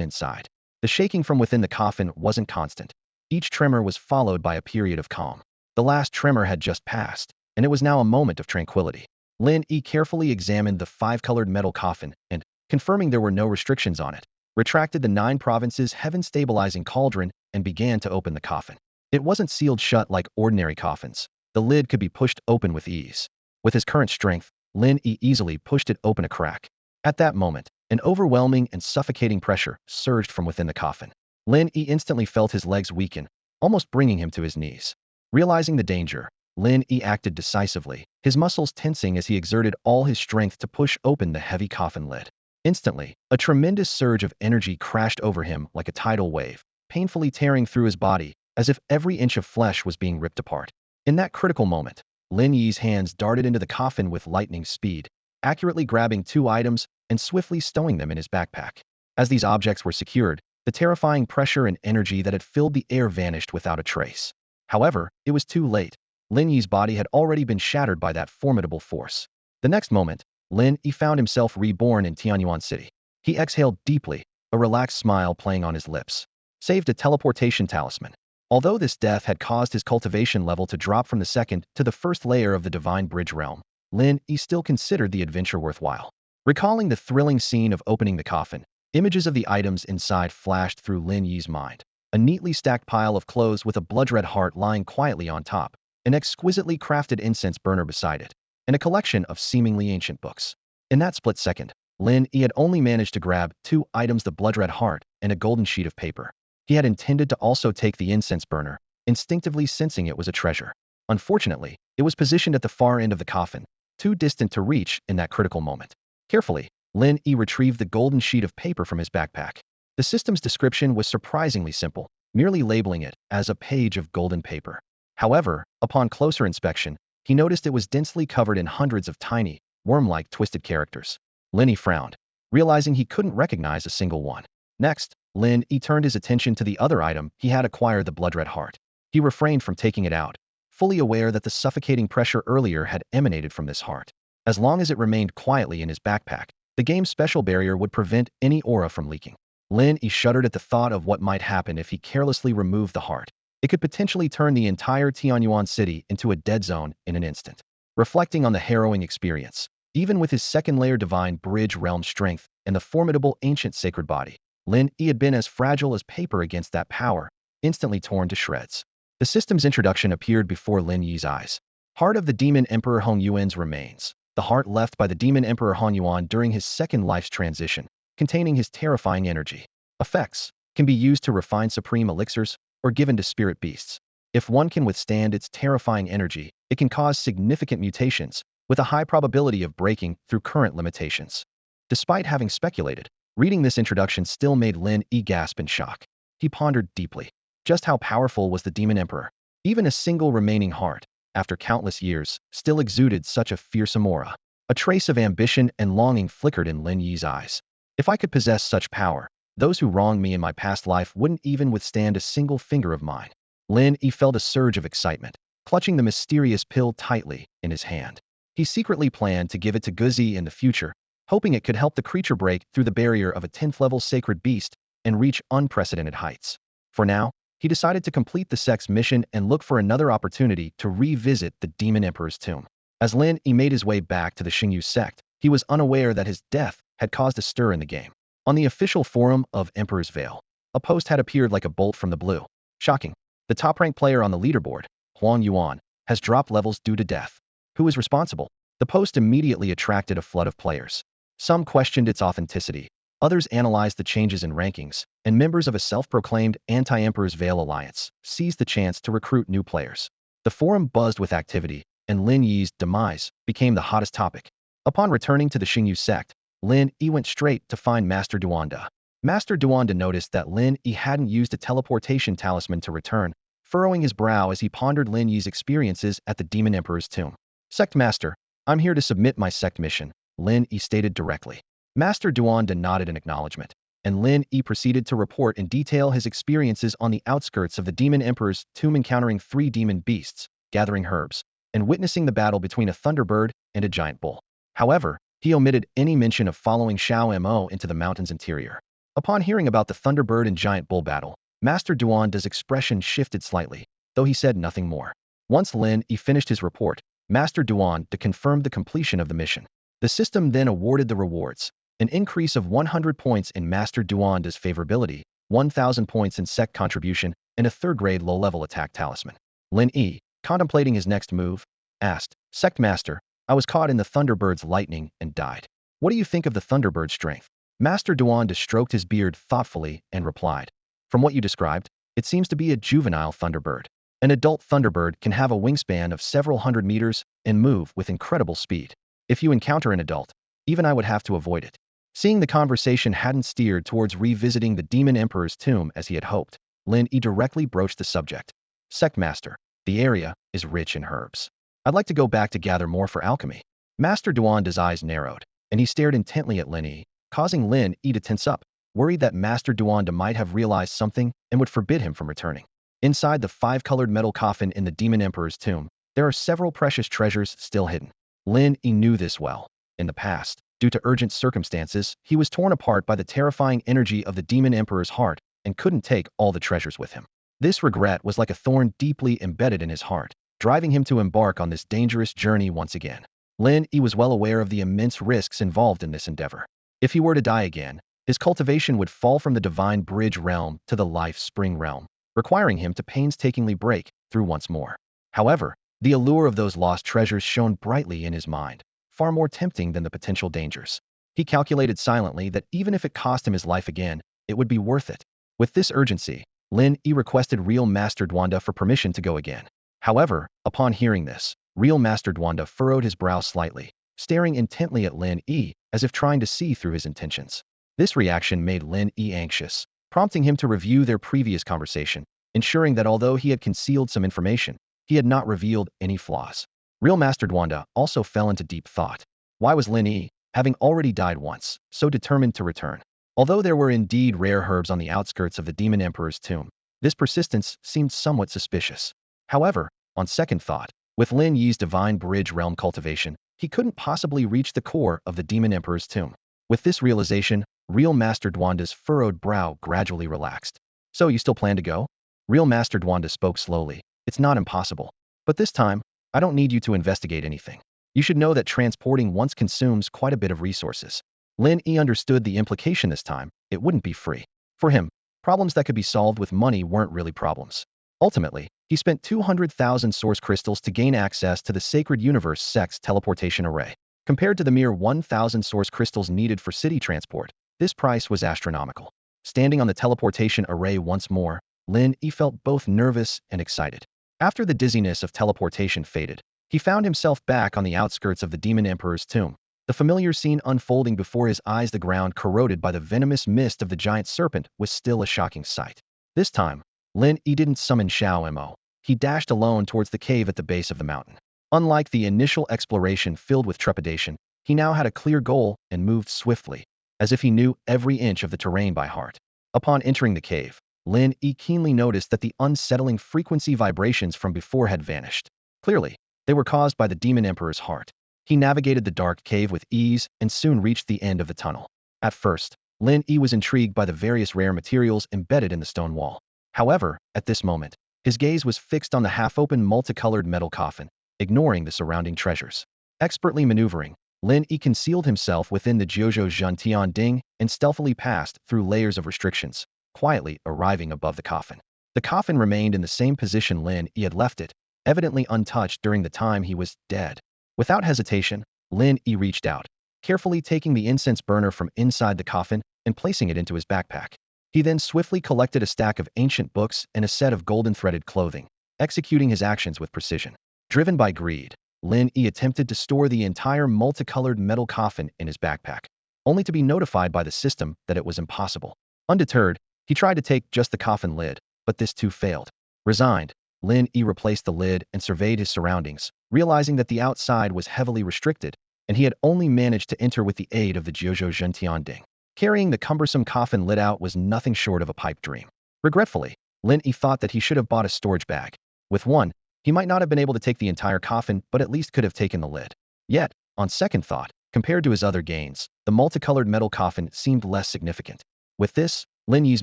inside. The shaking from within the coffin wasn't constant. Each tremor was followed by a period of calm. The last tremor had just passed, and it was now a moment of tranquility. Lin Yi carefully examined the five-colored metal coffin and, confirming there were no restrictions on it, retracted the 9 provinces heaven-stabilizing cauldron and began to open the coffin. It wasn't sealed shut like ordinary coffins. The lid could be pushed open with ease. With his current strength, Lin Yi easily pushed it open a crack. At that moment, an overwhelming and suffocating pressure surged from within the coffin. Lin Yi instantly felt his legs weaken, almost bringing him to his knees. Realizing the danger, Lin Yi acted decisively, his muscles tensing as he exerted all his strength to push open the heavy coffin lid. Instantly, a tremendous surge of energy crashed over him like a tidal wave, painfully tearing through his body, as if every inch of flesh was being ripped apart. In that critical moment, Lin Yi's hands darted into the coffin with lightning speed, accurately grabbing 2 items and swiftly stowing them in his backpack. As these objects were secured, the terrifying pressure and energy that had filled the air vanished without a trace. However, it was too late. Lin Yi's body had already been shattered by that formidable force. The next moment, Lin Yi found himself reborn in Tianyuan City. He exhaled deeply, a relaxed smile playing on his lips. Saved a teleportation talisman. Although this death had caused his cultivation level to drop from the second to the first layer of the Divine Bridge realm, Lin Yi still considered the adventure worthwhile. Recalling the thrilling scene of opening the coffin, images of the items inside flashed through Lin Yi's mind. A neatly stacked pile of clothes with a blood-red heart lying quietly on top, an exquisitely crafted incense burner beside it, and a collection of seemingly ancient books. In that split second, Lin Yi had only managed to grab 2 items: the blood-red heart and a golden sheet of paper. He had intended to also take the incense burner, instinctively sensing it was a treasure. Unfortunately, it was positioned at the far end of the coffin, too distant to reach in that critical moment. Carefully, Lin Yi retrieved the golden sheet of paper from his backpack. The system's description was surprisingly simple, merely labeling it as a page of golden paper. However, upon closer inspection, he noticed it was densely covered in hundreds of tiny, worm-like twisted characters. Lin Yi frowned, realizing he couldn't recognize a single one. Next, Lin Yi turned his attention to the other item he had acquired: the blood-red heart. He refrained from taking it out, fully aware that the suffocating pressure earlier had emanated from this heart. As long as it remained quietly in his backpack, the game's special barrier would prevent any aura from leaking. Lin Yi shuddered at the thought of what might happen if he carelessly removed the heart. It could potentially turn the entire Tianyuan city into a dead zone in an instant. Reflecting on the harrowing experience, even with his second-layer Divine Bridge realm strength and the formidable ancient sacred body, Lin Yi had been as fragile as paper against that power, instantly torn to shreds. The system's introduction appeared before Lin Yi's eyes. Heart of the Demon Emperor Hong Yuan's remains. The heart left by the Demon Emperor Hong Yuan during his second life's transition, containing his terrifying energy. Effects can be used to refine supreme elixirs or given to spirit beasts. If one can withstand its terrifying energy, it can cause significant mutations, with a high probability of breaking through current limitations. Despite having speculated, reading this introduction still made Lin Yi gasp in shock. He pondered deeply. Just how powerful was the Demon Emperor? Even a single remaining heart, after countless years, still exuded such a fearsome aura. A trace of ambition and longing flickered in Lin Yi's eyes. If I could possess such power, those who wronged me in my past life wouldn't even withstand a single finger of mine. Lin Yi felt a surge of excitement, clutching the mysterious pill tightly in his hand. He secretly planned to give it to Guzi in the future, hoping it could help the creature break through the barrier of a 10th-level sacred beast and reach unprecedented heights. For now, he decided to complete the sect's mission and look for another opportunity to revisit the Demon Emperor's tomb. As Lin Yi made his way back to the Xingyu sect, he was unaware that his death had caused a stir in the game. On the official forum of Emperor's Vale, a post had appeared like a bolt from the blue. Shocking. The top-ranked player on the leaderboard, Huang Yuan, has dropped levels due to death. Who is responsible? The post immediately attracted a flood of players. Some questioned its authenticity, others analyzed the changes in rankings, and members of a self-proclaimed anti-Emperor's Vale alliance seized the chance to recruit new players. The forum buzzed with activity, and Lin Yi's demise became the hottest topic. Upon returning to the Xingyu sect, Lin Yi went straight to find Master Duanda. Master Duanda noticed that Lin Yi hadn't used a teleportation talisman to return, furrowing his brow as he pondered Lin Yi's experiences at the Demon Emperor's tomb. Sect Master, I'm here to submit my sect mission, Lin Yi stated directly. Master Duanda nodded in acknowledgement, and Lin Yi proceeded to report in detail his experiences on the outskirts of the Demon Emperor's tomb, encountering 3 demon beasts, gathering herbs, and witnessing the battle between a thunderbird and a giant bull. However, he omitted any mention of following Xiao Mo into the mountain's interior. Upon hearing about the thunderbird and giant bull battle, Master Duanda's expression shifted slightly, though he said nothing more. Once Lin Yi finished his report, Master Duanda confirmed the completion of the mission. The system then awarded the rewards: an increase of 100 points in Master Duanda's favorability, 1,000 points in sect contribution, and a 3rd-grade low-level attack talisman. Lin Yi, contemplating his next move, asked, Sect Master, I was caught in the Thunderbird's lightning and died. What do you think of the Thunderbird's strength? Master Duanda stroked his beard thoughtfully and replied, From what you described, it seems to be a juvenile Thunderbird. An adult Thunderbird can have a wingspan of several hundred meters and move with incredible speed. If you encounter an adult, even I would have to avoid it. Seeing the conversation hadn't steered towards revisiting the Demon Emperor's tomb as he had hoped, Lin Yi directly broached the subject. Sect Master, the area is rich in herbs. I'd like to go back to gather more for alchemy. Master Duanda's eyes narrowed, and he stared intently at Lin Yi, causing Lin Yi to tense up, worried that Master Duanda might have realized something and would forbid him from returning. Inside the 5-colored metal coffin in the Demon Emperor's tomb, there are several precious treasures still hidden. Lin Yi knew this well. In the past, due to urgent circumstances, he was torn apart by the terrifying energy of the Demon Emperor's heart and couldn't take all the treasures with him. This regret was like a thorn deeply embedded in his heart, driving him to embark on this dangerous journey once again. Lin Yi was well aware of the immense risks involved in this endeavor. If he were to die again, his cultivation would fall from the Divine Bridge realm to the Life Spring realm, requiring him to painstakingly break through once more. However, the allure of those lost treasures shone brightly in his mind, far more tempting than the potential dangers. He calculated silently that even if it cost him his life again, it would be worth it. With this urgency, Lin Yi requested Real Master Duanda for permission to go again. However, upon hearing this, Real Master Duanda furrowed his brow slightly, staring intently at Lin Yi as if trying to see through his intentions. This reaction made Lin Yi anxious, prompting him to review their previous conversation, ensuring that although he had concealed some information, he had not revealed any flaws. Real Master Duanda also fell into deep thought. Why was Lin Yi, having already died once, so determined to return? Although there were indeed rare herbs on the outskirts of the Demon Emperor's tomb, this persistence seemed somewhat suspicious. However, on second thought, with Lin Yi's Divine Bridge realm cultivation, he couldn't possibly reach the core of the Demon Emperor's tomb. With this realization, Real Master Duanda's furrowed brow gradually relaxed. So you still plan to go? Real Master Duanda spoke slowly. It's not impossible. But this time, I don't need you to investigate anything. You should know that transporting once consumes quite a bit of resources. Lin Yi understood the implication this time. It wouldn't be free. For him, problems that could be solved with money weren't really problems. Ultimately, he spent 200,000 source crystals to gain access to the Sacred Universe Sect's teleportation array. Compared to the mere 1,000 source crystals needed for city transport, this price was astronomical. Standing on the teleportation array once more, Lin Yi felt both nervous and excited. After the dizziness of teleportation faded, he found himself back on the outskirts of the Demon Emperor's tomb. The familiar scene unfolding before his eyes, the ground corroded by the venomous mist of the giant serpent, was still a shocking sight. This time, Lin Yi didn't summon Xiao Mo. He dashed alone towards the cave at the base of the mountain. Unlike the initial exploration filled with trepidation, he now had a clear goal and moved swiftly, as if he knew every inch of the terrain by heart. Upon entering the cave, Lin Yi keenly noticed that the unsettling frequency vibrations from before had vanished. Clearly, they were caused by the Demon Emperor's heart. He navigated the dark cave with ease and soon reached the end of the tunnel. At first, Lin Yi was intrigued by the various rare materials embedded in the stone wall. However, at this moment, his gaze was fixed on the half-open multicolored metal coffin, ignoring the surrounding treasures. Expertly maneuvering, Lin Yi concealed himself within the Jiuzhou Zhentian Ding and stealthily passed through layers of restrictions, quietly arriving above the coffin. The coffin remained in the same position Lin Yi had left it, evidently untouched during the time he was dead. Without hesitation, Lin Yi reached out, carefully taking the incense burner from inside the coffin and placing it into his backpack. He then swiftly collected a stack of ancient books and a set of golden threaded clothing, executing his actions with precision. Driven by greed, Lin Yi attempted to store the entire multicolored metal coffin in his backpack, only to be notified by the system that it was impossible. Undeterred, he tried to take just the coffin lid, but this too failed. Resigned, Lin Yi replaced the lid and surveyed his surroundings, realizing that the outside was heavily restricted, and he had only managed to enter with the aid of the Jiuzhou Zhentianding. Carrying the cumbersome coffin lid out was nothing short of a pipe dream. Regretfully, Lin Yi thought that he should have bought a storage bag. With one, he might not have been able to take the entire coffin, but at least could have taken the lid. Yet, on second thought, compared to his other gains, the multicolored metal coffin seemed less significant. With this, Lin Yi's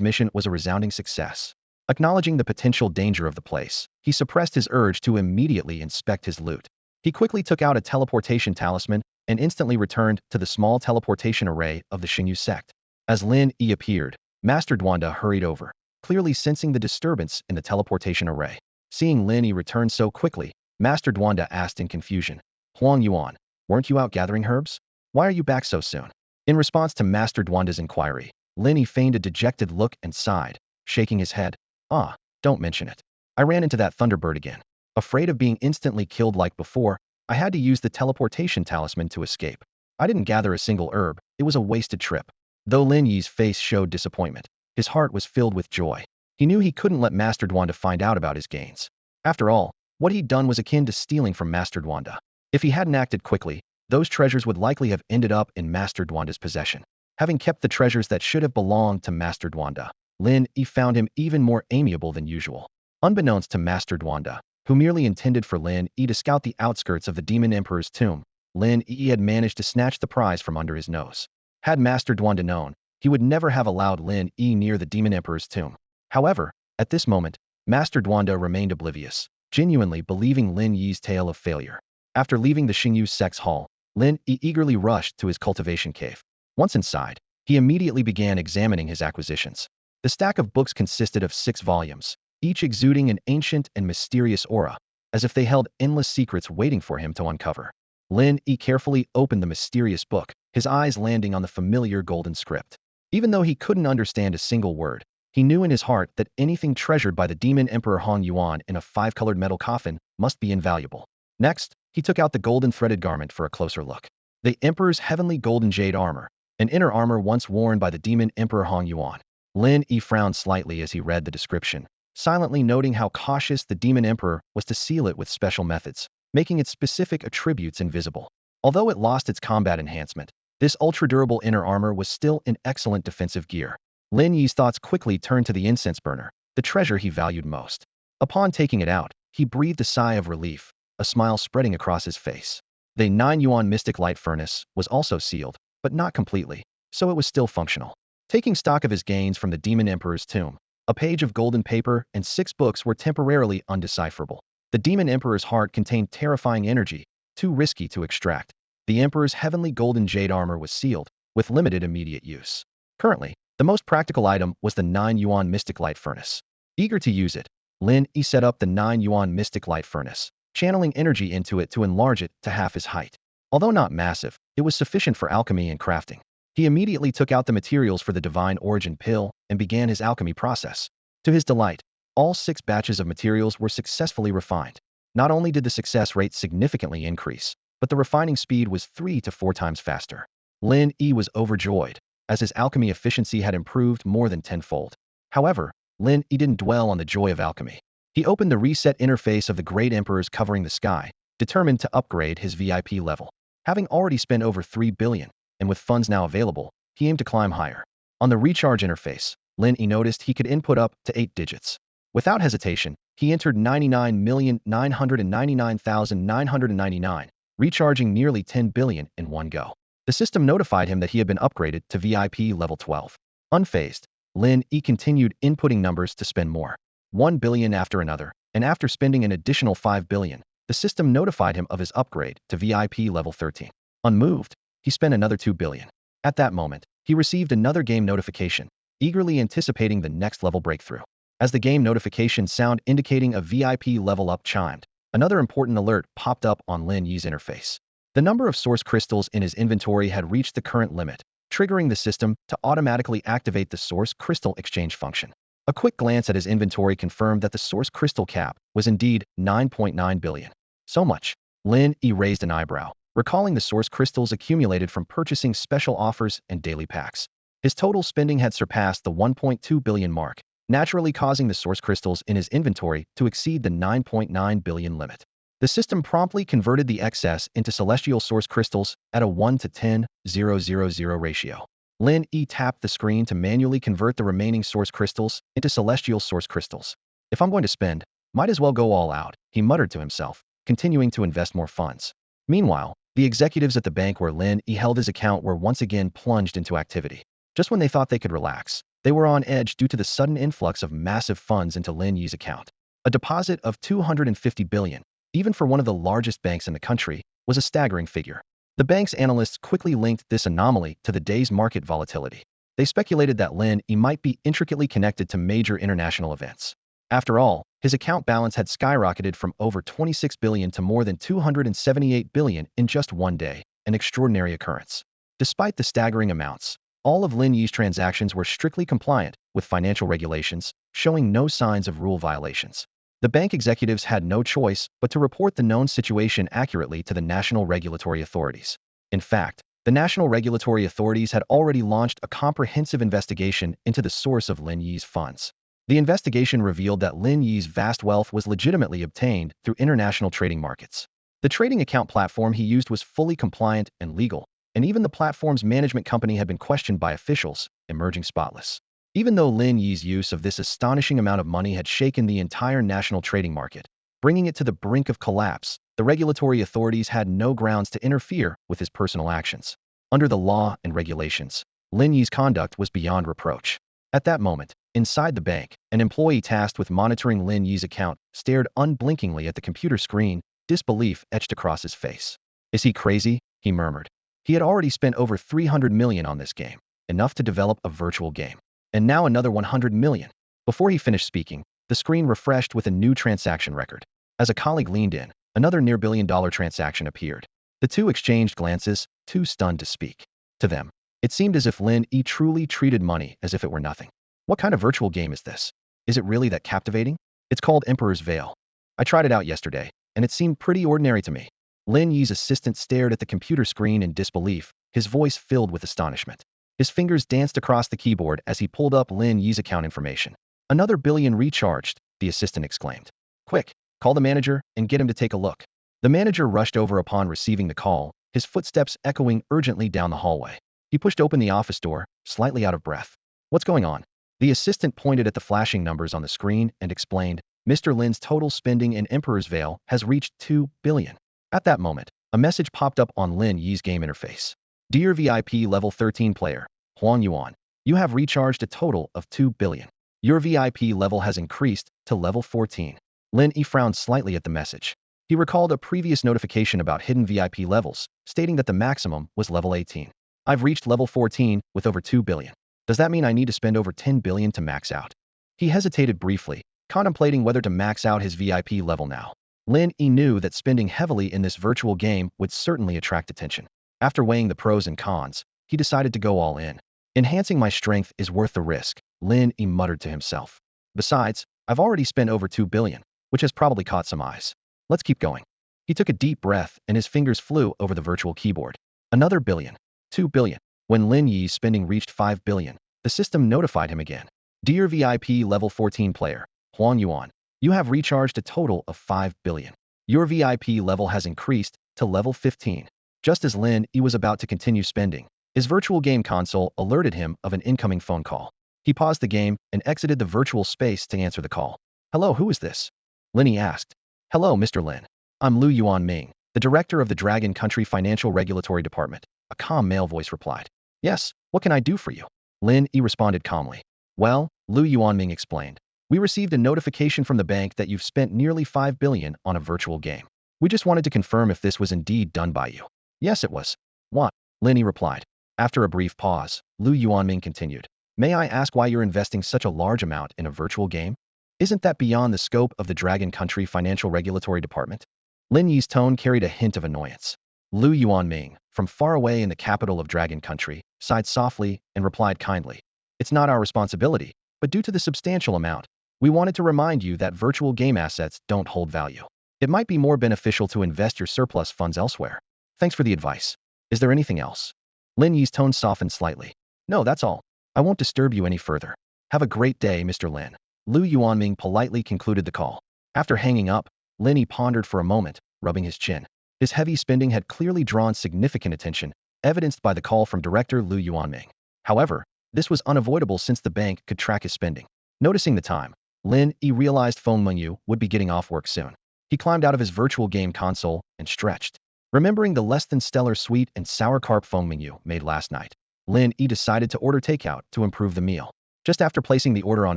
mission was a resounding success. Acknowledging the potential danger of the place, he suppressed his urge to immediately inspect his loot. He quickly took out a teleportation talisman and instantly returned to the small teleportation array of the Xingyu sect. As Lin Yi appeared, Master Duanda hurried over, clearly sensing the disturbance in the teleportation array. Seeing Lin Yi return so quickly, Master Duanda asked in confusion, "Huang Yuan, weren't you out gathering herbs? Why are you back so soon?" In response to Master Duanda's inquiry, Lin Yi feigned a dejected look and sighed, shaking his head. "Ah, don't mention it. I ran into that Thunderbird again. Afraid of being instantly killed like before, I had to use the teleportation talisman to escape. I didn't gather a single herb, it was a wasted trip." Though Lin Yi's face showed disappointment, his heart was filled with joy. He knew he couldn't let Master Duanda find out about his gains. After all, what he'd done was akin to stealing from Master Duanda. If he hadn't acted quickly, those treasures would likely have ended up in Master Duanda's possession. Having kept the treasures that should have belonged to Master Duanda, Lin Yi found him even more amiable than usual. Unbeknownst to Master Duanda, who merely intended for Lin Yi to scout the outskirts of the Demon Emperor's tomb, Lin Yi had managed to snatch the prize from under his nose. Had Master Duanda known, he would never have allowed Lin Yi near the Demon Emperor's tomb. However, at this moment, Master Duanda remained oblivious, genuinely believing Lin Yi's tale of failure. After leaving the Xingyu sect's hall, Lin Yi eagerly rushed to his cultivation cave. Once inside, he immediately began examining his acquisitions. The stack of books consisted of 6 volumes, each exuding an ancient and mysterious aura, as if they held endless secrets waiting for him to uncover. Lin Yi carefully opened the mysterious book, his eyes landing on the familiar golden script. Even though he couldn't understand a single word, he knew in his heart that anything treasured by the Demon Emperor Huang Yuan in a 5-colored metal coffin must be invaluable. Next, he took out the golden threaded garment for a closer look. The Emperor's heavenly golden jade armor, an inner armor once worn by the Demon Emperor Huang Yuan. Lin Yi frowned slightly as he read the description, silently noting how cautious the Demon Emperor was to seal it with special methods, making its specific attributes invisible. Although it lost its combat enhancement, this ultra-durable inner armor was still in excellent defensive gear. Lin Yi's thoughts quickly turned to the incense burner, the treasure he valued most. Upon taking it out, he breathed a sigh of relief, a smile spreading across his face. The 9-yuan mystic light furnace was also sealed, but not completely, so it was still functional. Taking stock of his gains from the Demon Emperor's tomb, a page of golden paper and 6 books were temporarily undecipherable. The Demon Emperor's heart contained terrifying energy, too risky to extract. The Emperor's heavenly golden jade armor was sealed, with limited immediate use. Currently, the most practical item was the 9-yuan mystic light furnace. Eager to use it, Lin Yi set up the 9-yuan mystic light furnace, channeling energy into it to enlarge it to half his height. Although not massive, it was sufficient for alchemy and crafting. He immediately took out the materials for the divine origin pill and began his alchemy process. To his delight, all 6 batches of materials were successfully refined. Not only did the success rate significantly increase, but the refining speed was 3 to 4 times faster. Lin Yi was overjoyed, as his alchemy efficiency had improved more than tenfold. However, Lin Yi didn't dwell on the joy of alchemy. He opened the reset interface of the Great Emperor's Covering the Sky, determined to upgrade his VIP level. Having already spent over 3 billion, and with funds now available, he aimed to climb higher. On the recharge interface, Lin Yi noticed he could input up to 8 digits. Without hesitation, he entered 99,999,999, recharging nearly 10 billion in one go. The system notified him that he had been upgraded to VIP level 12. Unfazed, Lin Yi continued inputting numbers to spend more. 1 billion after another, and after spending an additional 5 billion, the system notified him of his upgrade to VIP level 13. Unmoved, he spent another 2 billion. At that moment, he received another game notification, eagerly anticipating the next level breakthrough. As the game notification sound indicating a VIP level up chimed, another important alert popped up on Lin Yi's interface. The number of source crystals in his inventory had reached the current limit, triggering the system to automatically activate the source crystal exchange function. A quick glance at his inventory confirmed that the source crystal cap was indeed 9.9 billion. So much. Lin Yi raised an eyebrow, recalling the source crystals accumulated from purchasing special offers and daily packs. His total spending had surpassed the 1.2 billion mark, naturally causing the source crystals in his inventory to exceed the 9.9 billion limit. The system promptly converted the excess into celestial source crystals at a 1 to 10,000 ratio. Lin Yi tapped the screen to manually convert the remaining source crystals into celestial source crystals. If I'm going to spend, might as well go all out, he muttered to himself, continuing to invest more funds. Meanwhile, the executives at the bank where Lin Yi held his account were once again plunged into activity. Just when they thought they could relax, they were on edge due to the sudden influx of massive funds into Lin Yi's account. A deposit of 250 billion, even for one of the largest banks in the country, was a staggering figure. The bank's analysts quickly linked this anomaly to the day's market volatility. They speculated that Lin Yi might be intricately connected to major international events. After all, his account balance had skyrocketed from over 26 billion to more than 278 billion in just one day, an extraordinary occurrence. Despite the staggering amounts, all of Lin Yi's transactions were strictly compliant with financial regulations, showing no signs of rule violations. The bank executives had no choice but to report the known situation accurately to the national regulatory authorities. In fact, the national regulatory authorities had already launched a comprehensive investigation into the source of Lin Yi's funds. The investigation revealed that Lin Yi's vast wealth was legitimately obtained through international trading markets. The trading account platform he used was fully compliant and legal, and even the platform's management company had been questioned by officials, emerging spotless. Even though Lin Yi's use of this astonishing amount of money had shaken the entire national trading market, bringing it to the brink of collapse, the regulatory authorities had no grounds to interfere with his personal actions. Under the law and regulations, Lin Yi's conduct was beyond reproach. At that moment, inside the bank, an employee tasked with monitoring Lin Yi's account stared unblinkingly at the computer screen, disbelief etched across his face. "Is he crazy?" he murmured. He had already spent over 300 million on this game, enough to develop a virtual game. And now another 100 million. Before he finished speaking, the screen refreshed with a new transaction record. As a colleague leaned in, another near billion-dollar transaction appeared. The two exchanged glances, too stunned to speak. To them, it seemed as if Lin Yi truly treated money as if it were nothing. What kind of virtual game is this? Is it really that captivating? It's called Emperor's Veil. I tried it out yesterday, and it seemed pretty ordinary to me. Lin Yi's assistant stared at the computer screen in disbelief, his voice filled with astonishment. His fingers danced across the keyboard as he pulled up Lin Yi's account information. "Another billion recharged," the assistant exclaimed. "Quick, call the manager and get him to take a look." The manager rushed over upon receiving the call, his footsteps echoing urgently down the hallway. He pushed open the office door, slightly out of breath. "What's going on?" The assistant pointed at the flashing numbers on the screen and explained, "Mr. Lin's total spending in Emperor's Veil has reached 2 billion. At that moment, a message popped up on Lin Yi's game interface. "Dear VIP Level 13 player, Huang Yuan, you have recharged a total of 2 billion. Your VIP level has increased to level 14. Lin Yi frowned slightly at the message. He recalled a previous notification about hidden VIP levels, stating that the maximum was level 18. "I've reached level 14 with over 2 billion. Does that mean I need to spend over 10 billion to max out?" He hesitated briefly, contemplating whether to max out his VIP level now. Lin Yi knew that spending heavily in this virtual game would certainly attract attention. After weighing the pros and cons, he decided to go all in. "Enhancing my strength is worth the risk," Lin Yi muttered to himself. "Besides, I've already spent over 2 billion, which has probably caught some eyes. Let's keep going." He took a deep breath and his fingers flew over the virtual keyboard. Another billion. 2 billion. When Lin Yi's spending reached 5 billion, the system notified him again. "Dear VIP Level 14 player, Huang Yuan, you have recharged a total of 5 billion. Your VIP level has increased to level 15. Just as Lin Yi was about to continue spending, his virtual game console alerted him of an incoming phone call. He paused the game and exited the virtual space to answer the call. "Hello, who is this?" Lin Yi asked. "Hello, Mr. Lin. I'm Lu Yuanming, the director of the Dragon Country Financial Regulatory Department," a calm male voice replied. "Yes, what can I do for you?" Lin Yi responded calmly. "Well," Lu Yuanming explained, "we received a notification from the bank that you've spent nearly 5 billion on a virtual game. We just wanted to confirm if this was indeed done by you." "Yes, it was." "What?" Lin Yi replied. After a brief pause, Lu Yuanming continued. "May I ask why you're investing such a large amount in a virtual game? Isn't that beyond the scope of the Dragon Country Financial Regulatory Department?" Lin Yi's tone carried a hint of annoyance. Lu Yuanming, from far away in the capital of Dragon Country, sighed softly and replied kindly. "It's not our responsibility, but due to the substantial amount, we wanted to remind you that virtual game assets don't hold value." It might be more beneficial to invest your surplus funds elsewhere. Thanks for the advice. Is there anything else? Lin Yi's tone softened slightly. No, that's all. I won't disturb you any further. Have a great day, Mr. Lin. Lu Yuanming politely concluded the call. After hanging up, Lin Yi pondered for a moment, rubbing his chin. His heavy spending had clearly drawn significant attention, evidenced by the call from director Lu Yuanming. However, this was unavoidable since the bank could track his spending. Noticing the time, Lin Yi realized Feng Mengyu would be getting off work soon. He climbed out of his virtual game console and stretched. Remembering the less-than-stellar sweet and sour carp Feng Mengyu made last night, Lin Yi decided to order takeout to improve the meal. Just after placing the order on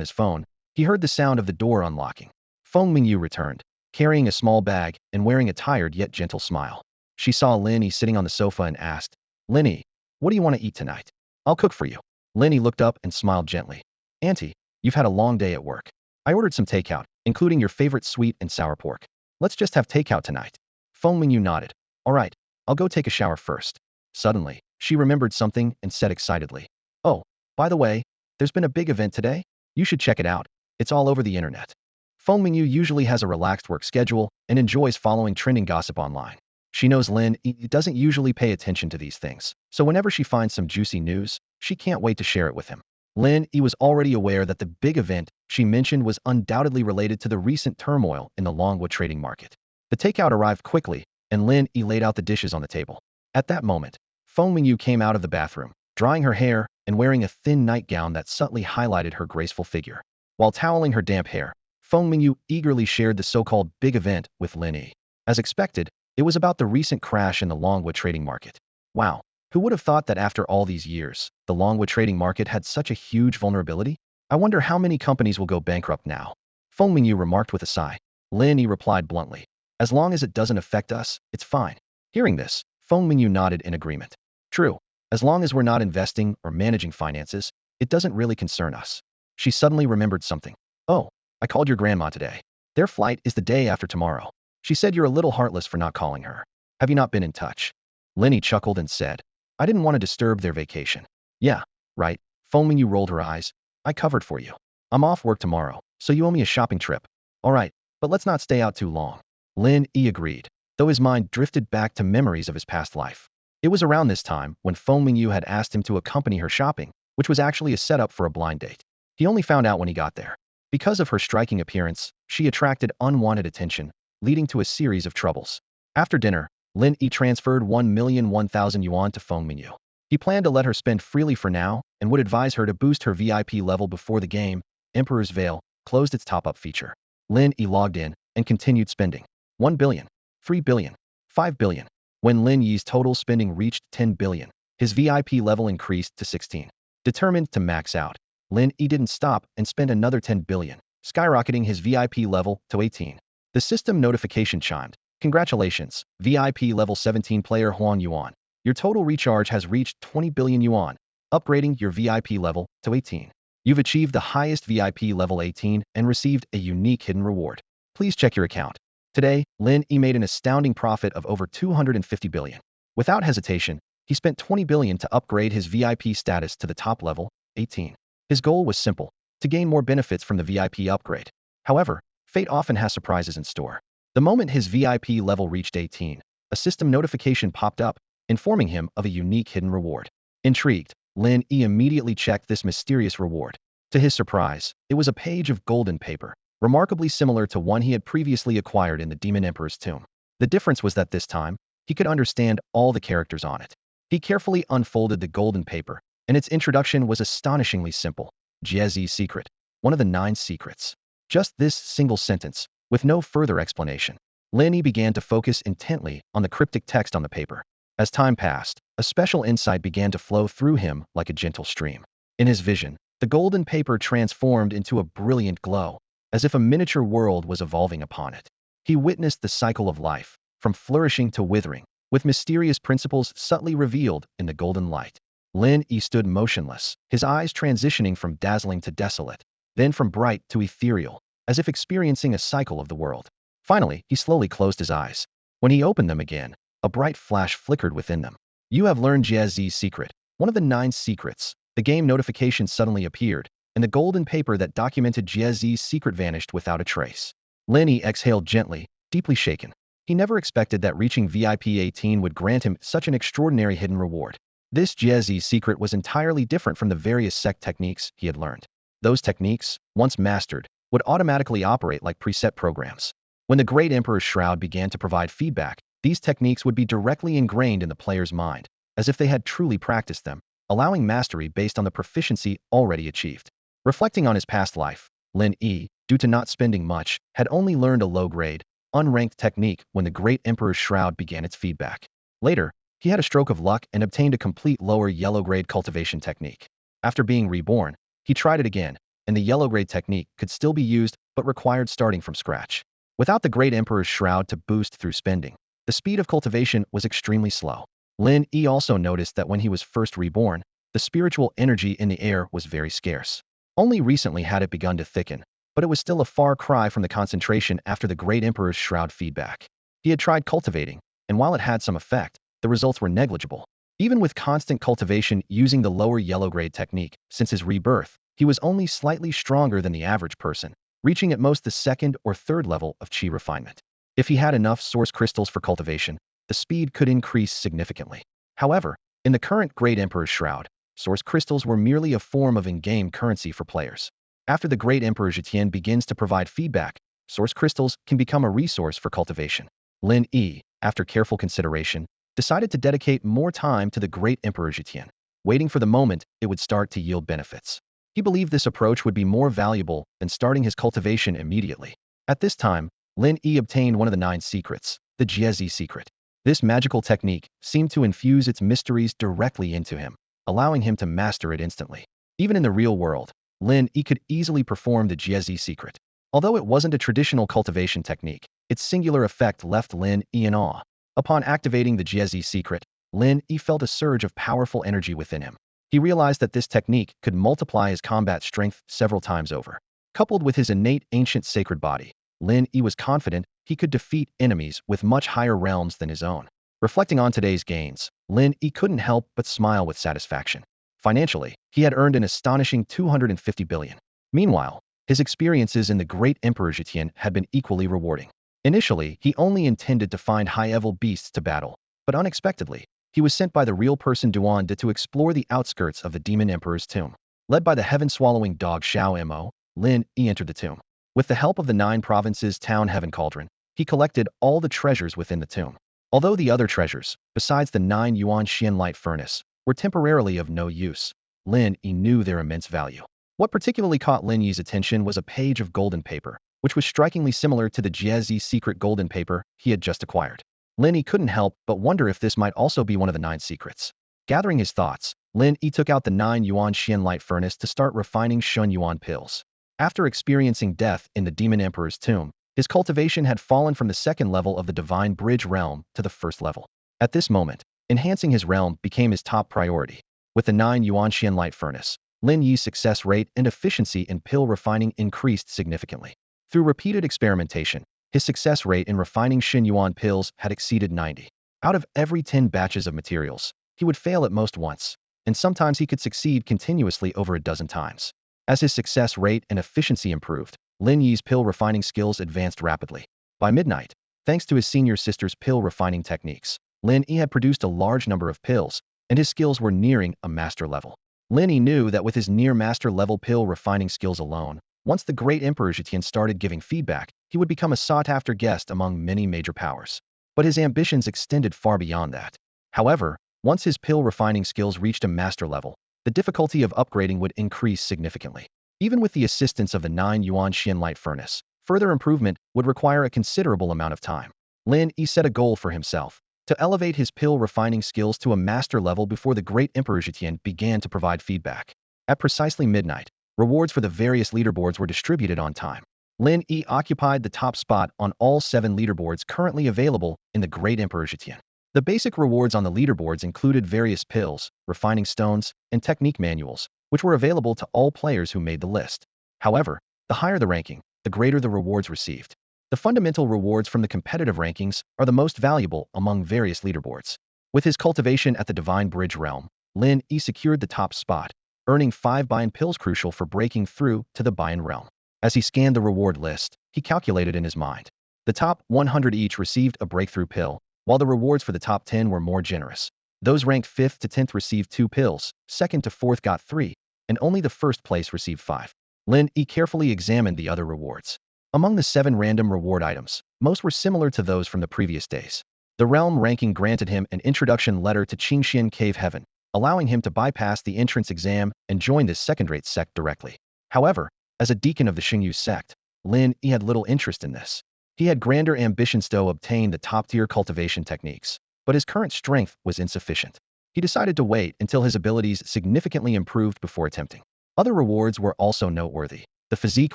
his phone, he heard the sound of the door unlocking. Feng Mengyu returned, carrying a small bag and wearing a tired yet gentle smile. She saw Lin Yi sitting on the sofa and asked, Lin Yi, what do you want to eat tonight? I'll cook for you. Lin Yi looked up and smiled gently. Auntie, you've had a long day at work. I ordered some takeout, including your favorite sweet and sour pork. Let's just have takeout tonight. Feng Mengyu nodded. All right, I'll go take a shower first. Suddenly, she remembered something and said excitedly, oh, by the way, there's been a big event today. You should check it out. It's all over the internet. Feng Mengyu usually has a relaxed work schedule and enjoys following trending gossip online. She knows Lin Yi doesn't usually pay attention to these things, so whenever she finds some juicy news, she can't wait to share it with him. Lin Yi was already aware that the big event she mentioned was undoubtedly related to the recent turmoil in the Longwood trading market. The takeout arrived quickly, and Lin Yi laid out the dishes on the table. At that moment, Feng Mengyu came out of the bathroom, drying her hair and wearing a thin nightgown that subtly highlighted her graceful figure. While toweling her damp hair, Feng Mengyu eagerly shared the so-called big event with Lin Yi. As expected, it was about the recent crash in the Longwood trading market. Wow, who would have thought that after all these years, the Longwood trading market had such a huge vulnerability? I wonder how many companies will go bankrupt now. Feng Mengyu remarked with a sigh. Lin Yi replied bluntly, as long as it doesn't affect us, it's fine. Hearing this, Feng Mengyu nodded in agreement. True, as long as we're not investing or managing finances, it doesn't really concern us. She suddenly remembered something. Oh, I called your grandma today. Their flight is the day after tomorrow. She said you're a little heartless for not calling her. Have you not been in touch? Lin Yi chuckled and said, I didn't want to disturb their vacation. Yeah, right. Feng Mengyu rolled her eyes. I covered for you. I'm off work tomorrow, so you owe me a shopping trip. All right, but let's not stay out too long. Lin Yi agreed, though his mind drifted back to memories of his past life. It was around this time when Feng Mengyu had asked him to accompany her shopping, which was actually a setup for a blind date. He only found out when he got there. Because of her striking appearance, she attracted unwanted attention, leading to a series of troubles. After dinner, Lin Yi transferred 1,001,000 yuan to Feng Mengyu. He planned to let her spend freely for now and would advise her to boost her VIP level before the game, Emperor's Veil, closed its top-up feature. Lin Yi logged in and continued spending. 1 billion, 3 billion, 5 billion. When Lin Yi's total spending reached 10 billion, his VIP level increased to 16. Determined to max out, Lin Yi didn't stop and spent another 10 billion, skyrocketing his VIP level to 18. The system notification chimed. Congratulations, VIP level 17 player Huang Yuan. Your total recharge has reached 20 billion yuan, upgrading your VIP level to 18. You've achieved the highest VIP level 18 and received a unique hidden reward. Please check your account. Today, Lin Yi made an astounding profit of over 250 billion. Without hesitation, he spent 20 billion to upgrade his VIP status to the top level, 18. His goal was simple, to gain more benefits from the VIP upgrade. However, fate often has surprises in store. The moment his VIP level reached 18, a system notification popped up, informing him of a unique hidden reward. Intrigued, Lin Yi immediately checked this mysterious reward. To his surprise, it was a page of golden paper, remarkably similar to one he had previously acquired in the Demon Emperor's tomb. The difference was that this time, he could understand all the characters on it. He carefully unfolded the golden paper, and its introduction was astonishingly simple. Jiezi's secret, one of the 9 secrets. Just this single sentence, with no further explanation. Lin Yi began to focus intently on the cryptic text on the paper. As time passed, a special insight began to flow through him like a gentle stream. In his vision, the golden paper transformed into a brilliant glow, as if a miniature world was evolving upon it. He witnessed the cycle of life, from flourishing to withering, with mysterious principles subtly revealed in the golden light. Lin Yi stood motionless, his eyes transitioning from dazzling to desolate, then from bright to ethereal, as if experiencing a cycle of the world. Finally, he slowly closed his eyes. When he opened them again, a bright flash flickered within them. You have learned Jiezi's secret, one of the 9 secrets. The game notification suddenly appeared, and the golden paper that documented Jiezi's secret vanished without a trace. Lin Yi exhaled gently, deeply shaken. He never expected that reaching VIP 18 would grant him such an extraordinary hidden reward. This Jiezi's secret was entirely different from the various sect techniques he had learned. Those techniques, once mastered, would automatically operate like preset programs. When the Great Emperor's Shroud began to provide feedback, these techniques would be directly ingrained in the player's mind, as if they had truly practiced them, allowing mastery based on the proficiency already achieved. Reflecting on his past life, Lin Yi, due to not spending much, had only learned a low-grade, unranked technique when the Great Emperor's Shroud began its feedback. Later, he had a stroke of luck and obtained a complete lower yellow-grade cultivation technique. After being reborn, he tried it again, and the yellow-grade technique could still be used but required starting from scratch. Without the Great Emperor's Shroud to boost through spending, the speed of cultivation was extremely slow. Lin Yi also noticed that when he was first reborn, the spiritual energy in the air was very scarce. Only recently had it begun to thicken, but it was still a far cry from the concentration after the Great Emperor's Shroud feedback. He had tried cultivating, and while it had some effect, the results were negligible. Even with constant cultivation using the lower yellow grade technique, since his rebirth, he was only slightly stronger than the average person, reaching at most the second or third level of chi refinement. If he had enough source crystals for cultivation, the speed could increase significantly. However, in the current Great Emperor's Shroud, source crystals were merely a form of in-game currency for players. After the Great Emperor Zetian begins to provide feedback, source crystals can become a resource for cultivation. Lin Yi, after careful consideration, decided to dedicate more time to the Great Emperor Zetian, waiting for the moment it would start to yield benefits. He believed this approach would be more valuable than starting his cultivation immediately. At this time, Lin Yi obtained one of the 9 secrets, the Jiezi secret. This magical technique seemed to infuse its mysteries directly into him, allowing him to master it instantly. Even in the real world, Lin Yi could easily perform the Jiezi secret. Although it wasn't a traditional cultivation technique, its singular effect left Lin Yi in awe. Upon activating the Jiezi secret, Lin Yi felt a surge of powerful energy within him. He realized that this technique could multiply his combat strength several times over. Coupled with his innate ancient sacred body, Lin Yi was confident he could defeat enemies with much higher realms than his own. Reflecting on today's gains, Lin Yi couldn't help but smile with satisfaction. Financially, he had earned an astonishing 250 billion. Meanwhile, his experiences in the Great Emperor Zetian had been equally rewarding. Initially, he only intended to find high-level beasts to battle, but unexpectedly, he was sent by the real person Duan De to explore the outskirts of the Demon Emperor's tomb. Led by the heaven-swallowing dog Xiao Mo, Lin Yi entered the tomb. With the help of the 9 provinces town heaven cauldron, he collected all the treasures within the tomb. Although the other treasures, besides the 9 Yuan Xian light furnace, were temporarily of no use, Lin Yi knew their immense value. What particularly caught Lin Yi's attention was a page of golden paper, which was strikingly similar to the Jiezi secret golden paper he had just acquired. Lin Yi couldn't help but wonder if this might also be one of the 9 secrets. Gathering his thoughts, Lin Yi took out the 9 Yuan Xian light furnace to start refining Shun Yuan pills. After experiencing death in the Demon Emperor's tomb, his cultivation had fallen from the 2nd level of the Divine Bridge realm to the 1st level. At this moment, enhancing his realm became his top priority. With the 9 Yuan Xian light furnace, Lin Yi's success rate and efficiency in pill refining increased significantly. Through repeated experimentation, his success rate in refining Shin Yuan pills had exceeded 90. Out of every 10 batches of materials, he would fail at most once, and sometimes he could succeed continuously over a dozen times. As his success rate and efficiency improved, Lin Yi's pill refining skills advanced rapidly. By midnight, thanks to his senior sister's pill refining techniques, Lin Yi had produced a large number of pills, and his skills were nearing a master level. Lin Yi knew that with his near master level pill refining skills alone, once the Great Emperor Zetian started giving feedback, he would become a sought-after guest among many major powers. But his ambitions extended far beyond that. However, once his pill refining skills reached a master level, the difficulty of upgrading would increase significantly. Even with the assistance of the 9 Yuan Xian light furnace, further improvement would require a considerable amount of time. Lin Yi set a goal for himself, to elevate his pill refining skills to a master level before the Great Emperor Zetian began to provide feedback. At precisely midnight, rewards for the various leaderboards were distributed on time. Lin Yi occupied the top spot on all 7 leaderboards currently available in the Great Emperor Zetian. The basic rewards on the leaderboards included various pills, refining stones, and technique manuals, which were available to all players who made the list. However, the higher the ranking, the greater the rewards received. The fundamental rewards from the competitive rankings are the most valuable among various leaderboards. With his cultivation at the Divine Bridge realm, Lin Yi secured the top spot, earning 5 Bian pills crucial for breaking through to the Bian realm. As he scanned the reward list, he calculated in his mind. The top 100 each received a breakthrough pill, while the rewards for the top 10 were more generous. Those ranked 5th to 10th received 2 pills, 2nd to 4th got 3, and only the first place received 5. Lin Yi carefully examined the other rewards. Among the 7 random reward items, most were similar to those from the previous days. The realm ranking granted him an introduction letter to Qingxian Cave Heaven, allowing him to bypass the entrance exam and join this second-rate sect directly. However, as a deacon of the Xingyu sect, Lin Yi had little interest in this. He had grander ambitions to obtain the top-tier cultivation techniques, but his current strength was insufficient. He decided to wait until his abilities significantly improved before attempting. Other rewards were also noteworthy. The physique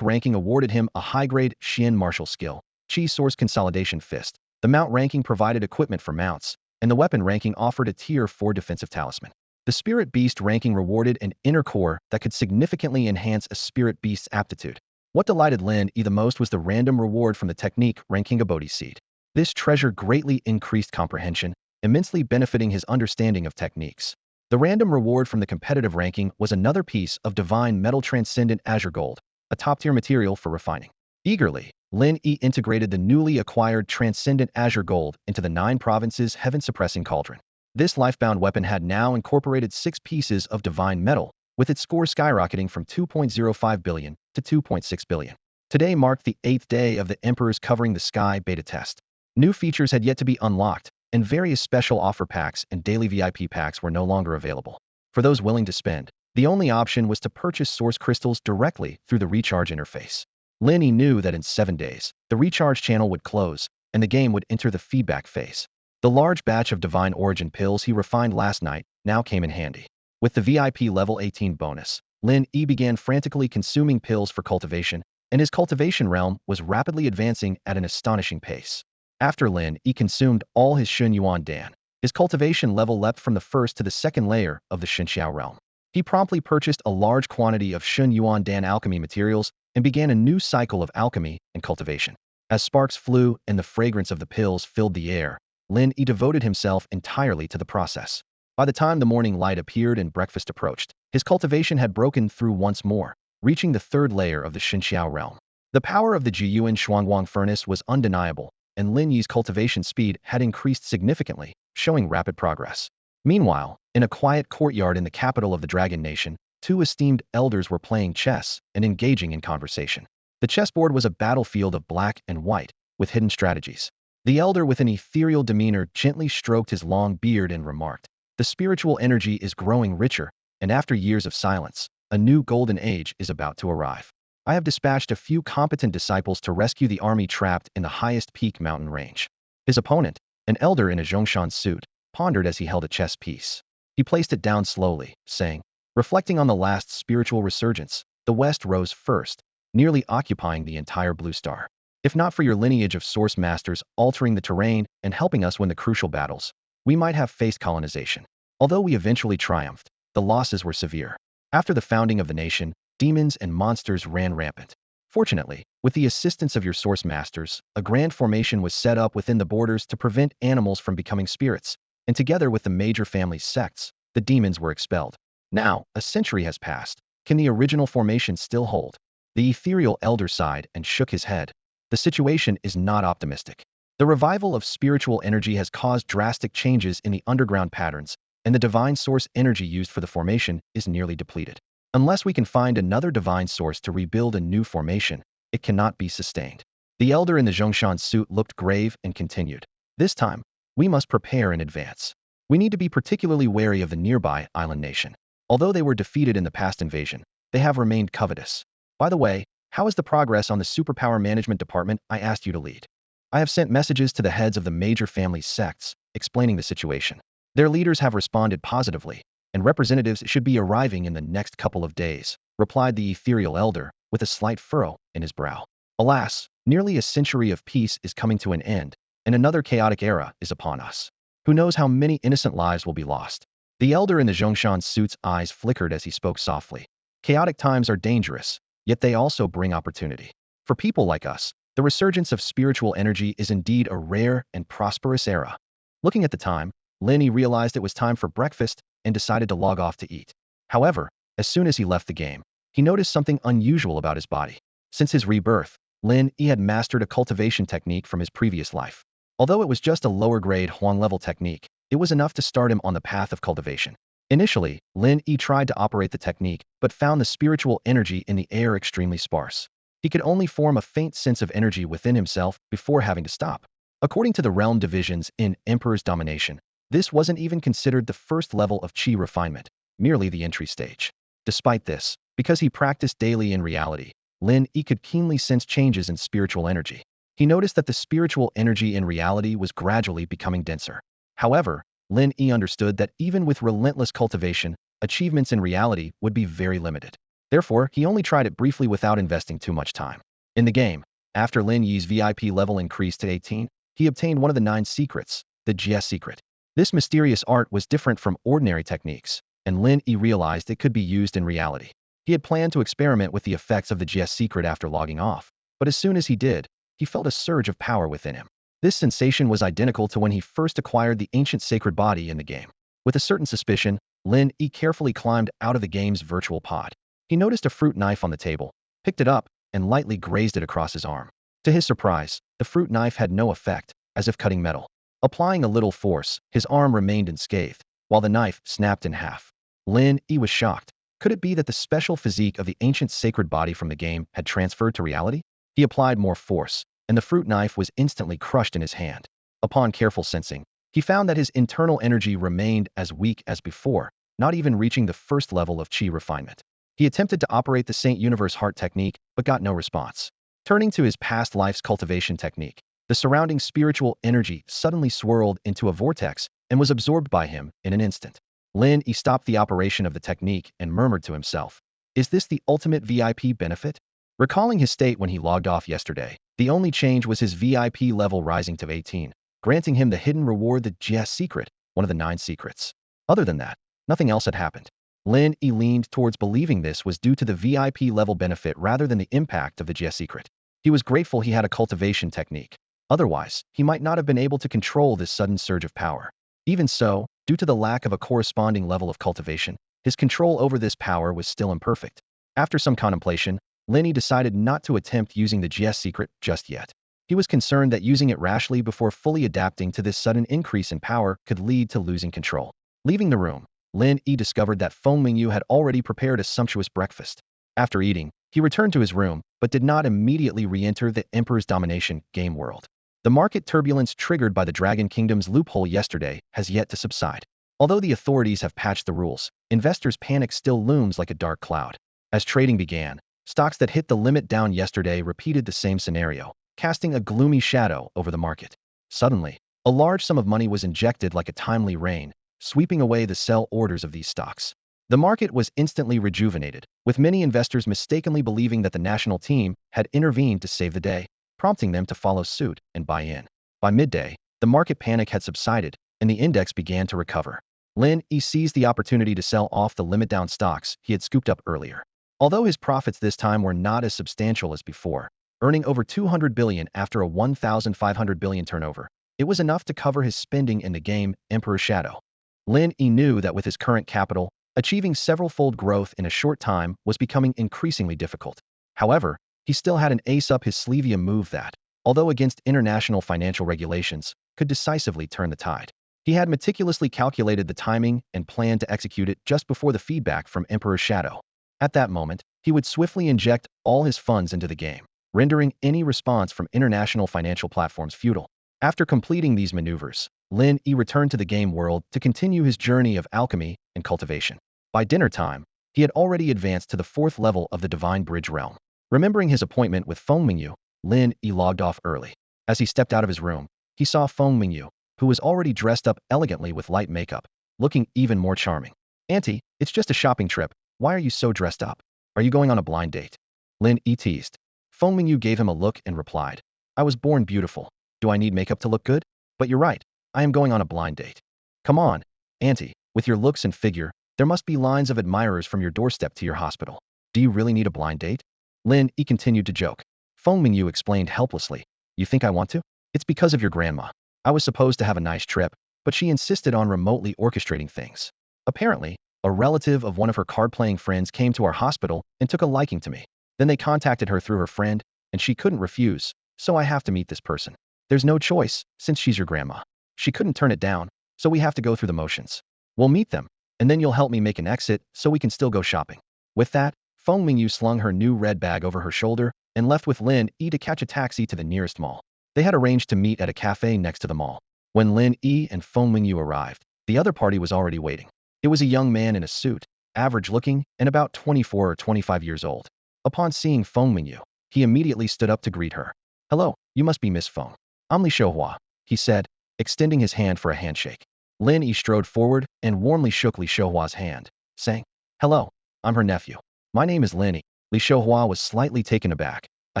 ranking awarded him a high-grade Xian martial skill, Qi Source Consolidation Fist. The mount ranking provided equipment for mounts, and the weapon ranking offered a tier 4 defensive talisman. The spirit beast ranking rewarded an inner core that could significantly enhance a spirit beast's aptitude. What delighted Lin Yi the most was the random reward from the technique ranking a Bodhi seed. This treasure greatly increased comprehension, immensely benefiting his understanding of techniques. The random reward from the competitive ranking was another piece of divine metal transcendent azure gold, a top-tier material for refining. Eagerly, Lin Yi integrated the newly acquired transcendent azure gold into the 9 provinces heaven-suppressing cauldron. This lifebound weapon had now incorporated 6 pieces of divine metal, with its score skyrocketing from 2.05 billion to 2.6 billion. Today marked the 8th day of the Emperor's Covering the Sky beta test. New features had yet to be unlocked, and various special offer packs and daily VIP packs were no longer available. For those willing to spend, the only option was to purchase source crystals directly through the recharge interface. Lin Yi knew that in 7 days, the recharge channel would close, and the game would enter the feedback phase. The large batch of divine origin pills he refined last night now came in handy. With the VIP level 18 bonus, Lin Yi began frantically consuming pills for cultivation, and his cultivation realm was rapidly advancing at an astonishing pace. After Lin Yi consumed all his Shun Yuan Dan, his cultivation level leapt from the first to the second layer of the Shinxiao realm. He promptly purchased a large quantity of Shun Yuan Dan alchemy materials and began a new cycle of alchemy and cultivation. As sparks flew and the fragrance of the pills filled the air, Lin Yi devoted himself entirely to the process. By the time the morning light appeared and breakfast approached, his cultivation had broken through once more, reaching the 3rd layer of the Shinxiao realm. The power of the Jiyuan Shuangguang furnace was undeniable, and Lin Yi's cultivation speed had increased significantly, showing rapid progress. Meanwhile, in a quiet courtyard in the capital of the Dragon Nation, 2 esteemed elders were playing chess and engaging in conversation. The chessboard was a battlefield of black and white, with hidden strategies. The elder with an ethereal demeanor gently stroked his long beard and remarked, "The spiritual energy is growing richer, and after years of silence, a new golden age is about to arrive. I have dispatched a few competent disciples to rescue the army trapped in the highest peak mountain range." His opponent, an elder in a Zhongshan suit, pondered as he held a chess piece. He placed it down slowly, saying, "Reflecting on the last spiritual resurgence, the West rose first, nearly occupying the entire blue star. If not for your lineage of source masters altering the terrain and helping us win the crucial battles, we might have faced colonization. Although we eventually triumphed, the losses were severe. After the founding of the nation, demons and monsters ran rampant. Fortunately, with the assistance of your source masters, a grand formation was set up within the borders to prevent animals from becoming spirits, and together with the major family sects, the demons were expelled. Now, a century has passed. Can the original formation still hold?" The ethereal elder sighed and shook his head. The situation is not optimistic. The revival of spiritual energy has caused drastic changes in the underground patterns, and the divine source energy used for the formation is nearly depleted. Unless we can find another divine source to rebuild a new formation, it cannot be sustained. The elder in the Zhongshan suit looked grave and continued, "This time, we must prepare in advance. We need to be particularly wary of the nearby island nation. Although they were defeated in the past invasion, they have remained covetous. By the way, how is the progress on the superpower management department I asked you to lead? I have sent messages to the heads of the major family sects, explaining the situation. Their leaders have responded positively, and representatives should be arriving in the next couple of days," replied the ethereal elder, with a slight furrow in his brow. "Alas, nearly a century of peace is coming to an end, and another chaotic era is upon us. Who knows how many innocent lives will be lost?" The elder in the Zhongshan suit's eyes flickered as he spoke softly. "Chaotic times are dangerous, yet they also bring opportunity. For people like us, the resurgence of spiritual energy is indeed a rare and prosperous era." Looking at the time, Lin Yi realized it was time for breakfast and decided to log off to eat. However, as soon as he left the game, he noticed something unusual about his body. Since his rebirth, Lin Yi had mastered a cultivation technique from his previous life. Although it was just a lower-grade Huang-level technique, it was enough to start him on the path of cultivation. Initially, Lin Yi tried to operate the technique, but found the spiritual energy in the air extremely sparse. He could only form a faint sense of energy within himself before having to stop. According to the realm divisions in Emperor's Domination, this wasn't even considered the first level of qi refinement, merely the entry stage. Despite this, because he practiced daily in reality, Lin Yi could keenly sense changes in spiritual energy. He noticed that the spiritual energy in reality was gradually becoming denser. However, Lin Yi understood that even with relentless cultivation, achievements in reality would be very limited. Therefore, he only tried it briefly without investing too much time. In the game, after Lin Yi's VIP level increased to 18, he obtained one of the 9 secrets, the Jie secret. This mysterious art was different from ordinary techniques, and Lin Yi realized it could be used in reality. He had planned to experiment with the effects of the Jie secret after logging off, but as soon as he did, he felt a surge of power within him. This sensation was identical to when he first acquired the ancient sacred body in the game. With a certain suspicion, Lin Yi carefully climbed out of the game's virtual pod. He noticed a fruit knife on the table, picked it up, and lightly grazed it across his arm. To his surprise, the fruit knife had no effect, as if cutting metal. Applying a little force, his arm remained unscathed, while the knife snapped in half. Lin Yi was shocked. Could it be that the special physique of the ancient sacred body from the game had transferred to reality? He applied more force, and the fruit knife was instantly crushed in his hand. Upon careful sensing, he found that his internal energy remained as weak as before, not even reaching the first level of qi refinement. He attempted to operate the Saint Universe Heart technique, but got no response. Turning to his past life's cultivation technique, the surrounding spiritual energy suddenly swirled into a vortex and was absorbed by him in an instant. Lin Yi stopped the operation of the technique and murmured to himself, "Is this the ultimate VIP benefit?" Recalling his state when he logged off yesterday, the only change was his VIP level rising to 18, granting him the hidden reward, the Jie secret, one of the 9 secrets. Other than that, nothing else had happened. Lin Yi leaned towards believing this was due to the VIP level benefit rather than the impact of the Jie secret. He was grateful he had a cultivation technique. Otherwise, he might not have been able to control this sudden surge of power. Even so, due to the lack of a corresponding level of cultivation, his control over this power was still imperfect. After some contemplation, Lin Yi decided not to attempt using the Jie secret just yet. He was concerned that using it rashly before fully adapting to this sudden increase in power could lead to losing control. Leaving the room, Lin Yi discovered that Feng Mingyu had already prepared a sumptuous breakfast. After eating, he returned to his room, but did not immediately re-enter the Emperor's Domination game world. The market turbulence triggered by the Dragon Kingdom's loophole yesterday has yet to subside. Although the authorities have patched the rules, investors' panic still looms like a dark cloud. As trading began, stocks that hit the limit down yesterday repeated the same scenario, casting a gloomy shadow over the market. Suddenly, a large sum of money was injected like a timely rain, sweeping away the sell orders of these stocks. The market was instantly rejuvenated, with many investors mistakenly believing that the national team had intervened to save the day, prompting them to follow suit and buy in. By midday, the market panic had subsided, and the index began to recover. Lin Yi seized the opportunity to sell off the limit-down stocks he had scooped up earlier. Although his profits this time were not as substantial as before, earning over 200 billion after a 1,500 billion turnover, it was enough to cover his spending in the game Emperor's Shadow. Lin Yi knew that with his current capital, achieving several-fold growth in a short time was becoming increasingly difficult. However, he still had an ace up his sleeve, a move that, although against international financial regulations, could decisively turn the tide. He had meticulously calculated the timing and planned to execute it just before the feedback from Emperor's Shadow. At that moment, he would swiftly inject all his funds into the game, rendering any response from international financial platforms futile. After completing these maneuvers, Lin Yi returned to the game world to continue his journey of alchemy and cultivation. By dinner time, he had already advanced to the 4th level of the Divine Bridge realm. Remembering his appointment with Feng Mingyu, Lin Yi logged off early. As he stepped out of his room, he saw Feng Mingyu, who was already dressed up elegantly with light makeup, looking even more charming. "Auntie, it's just a shopping trip. Why are you so dressed up? Are you going on a blind date?" Lin Yi teased. Feng Mingyu gave him a look and replied, "I was born beautiful. Do I need makeup to look good? But you're right. I am going on a blind date." "Come on, Auntie, with your looks and figure, there must be lines of admirers from your doorstep to your hospital. Do you really need a blind date?" Lin Yi continued to joke. Feng Mingyu explained helplessly, "You think I want to? It's because of your grandma. I was supposed to have a nice trip, but she insisted on remotely orchestrating things. Apparently, a relative of one of her card-playing friends came to our hospital and took a liking to me. Then they contacted her through her friend, and she couldn't refuse, so I have to meet this person. There's no choice, since she's your grandma. She couldn't turn it down, so we have to go through the motions. We'll meet them, and then you'll help me make an exit so we can still go shopping." With that, Feng Mingyu slung her new red bag over her shoulder and left with Lin Yi to catch a taxi to the nearest mall. They had arranged to meet at a cafe next to the mall. When Lin Yi and Feng Mingyu arrived, the other party was already waiting. It was a young man in a suit, average looking, and about 24 or 25 years old. Upon seeing Feng Mingyu, he immediately stood up to greet her. "Hello, you must be Miss Feng. I'm Li Xiaohua," he said, extending his hand for a handshake. Lin Yi strode forward and warmly shook Li Xiaohua's hand, saying, "Hello, I'm her nephew. My name is Lin Yi." Li Xiaohua was slightly taken aback, a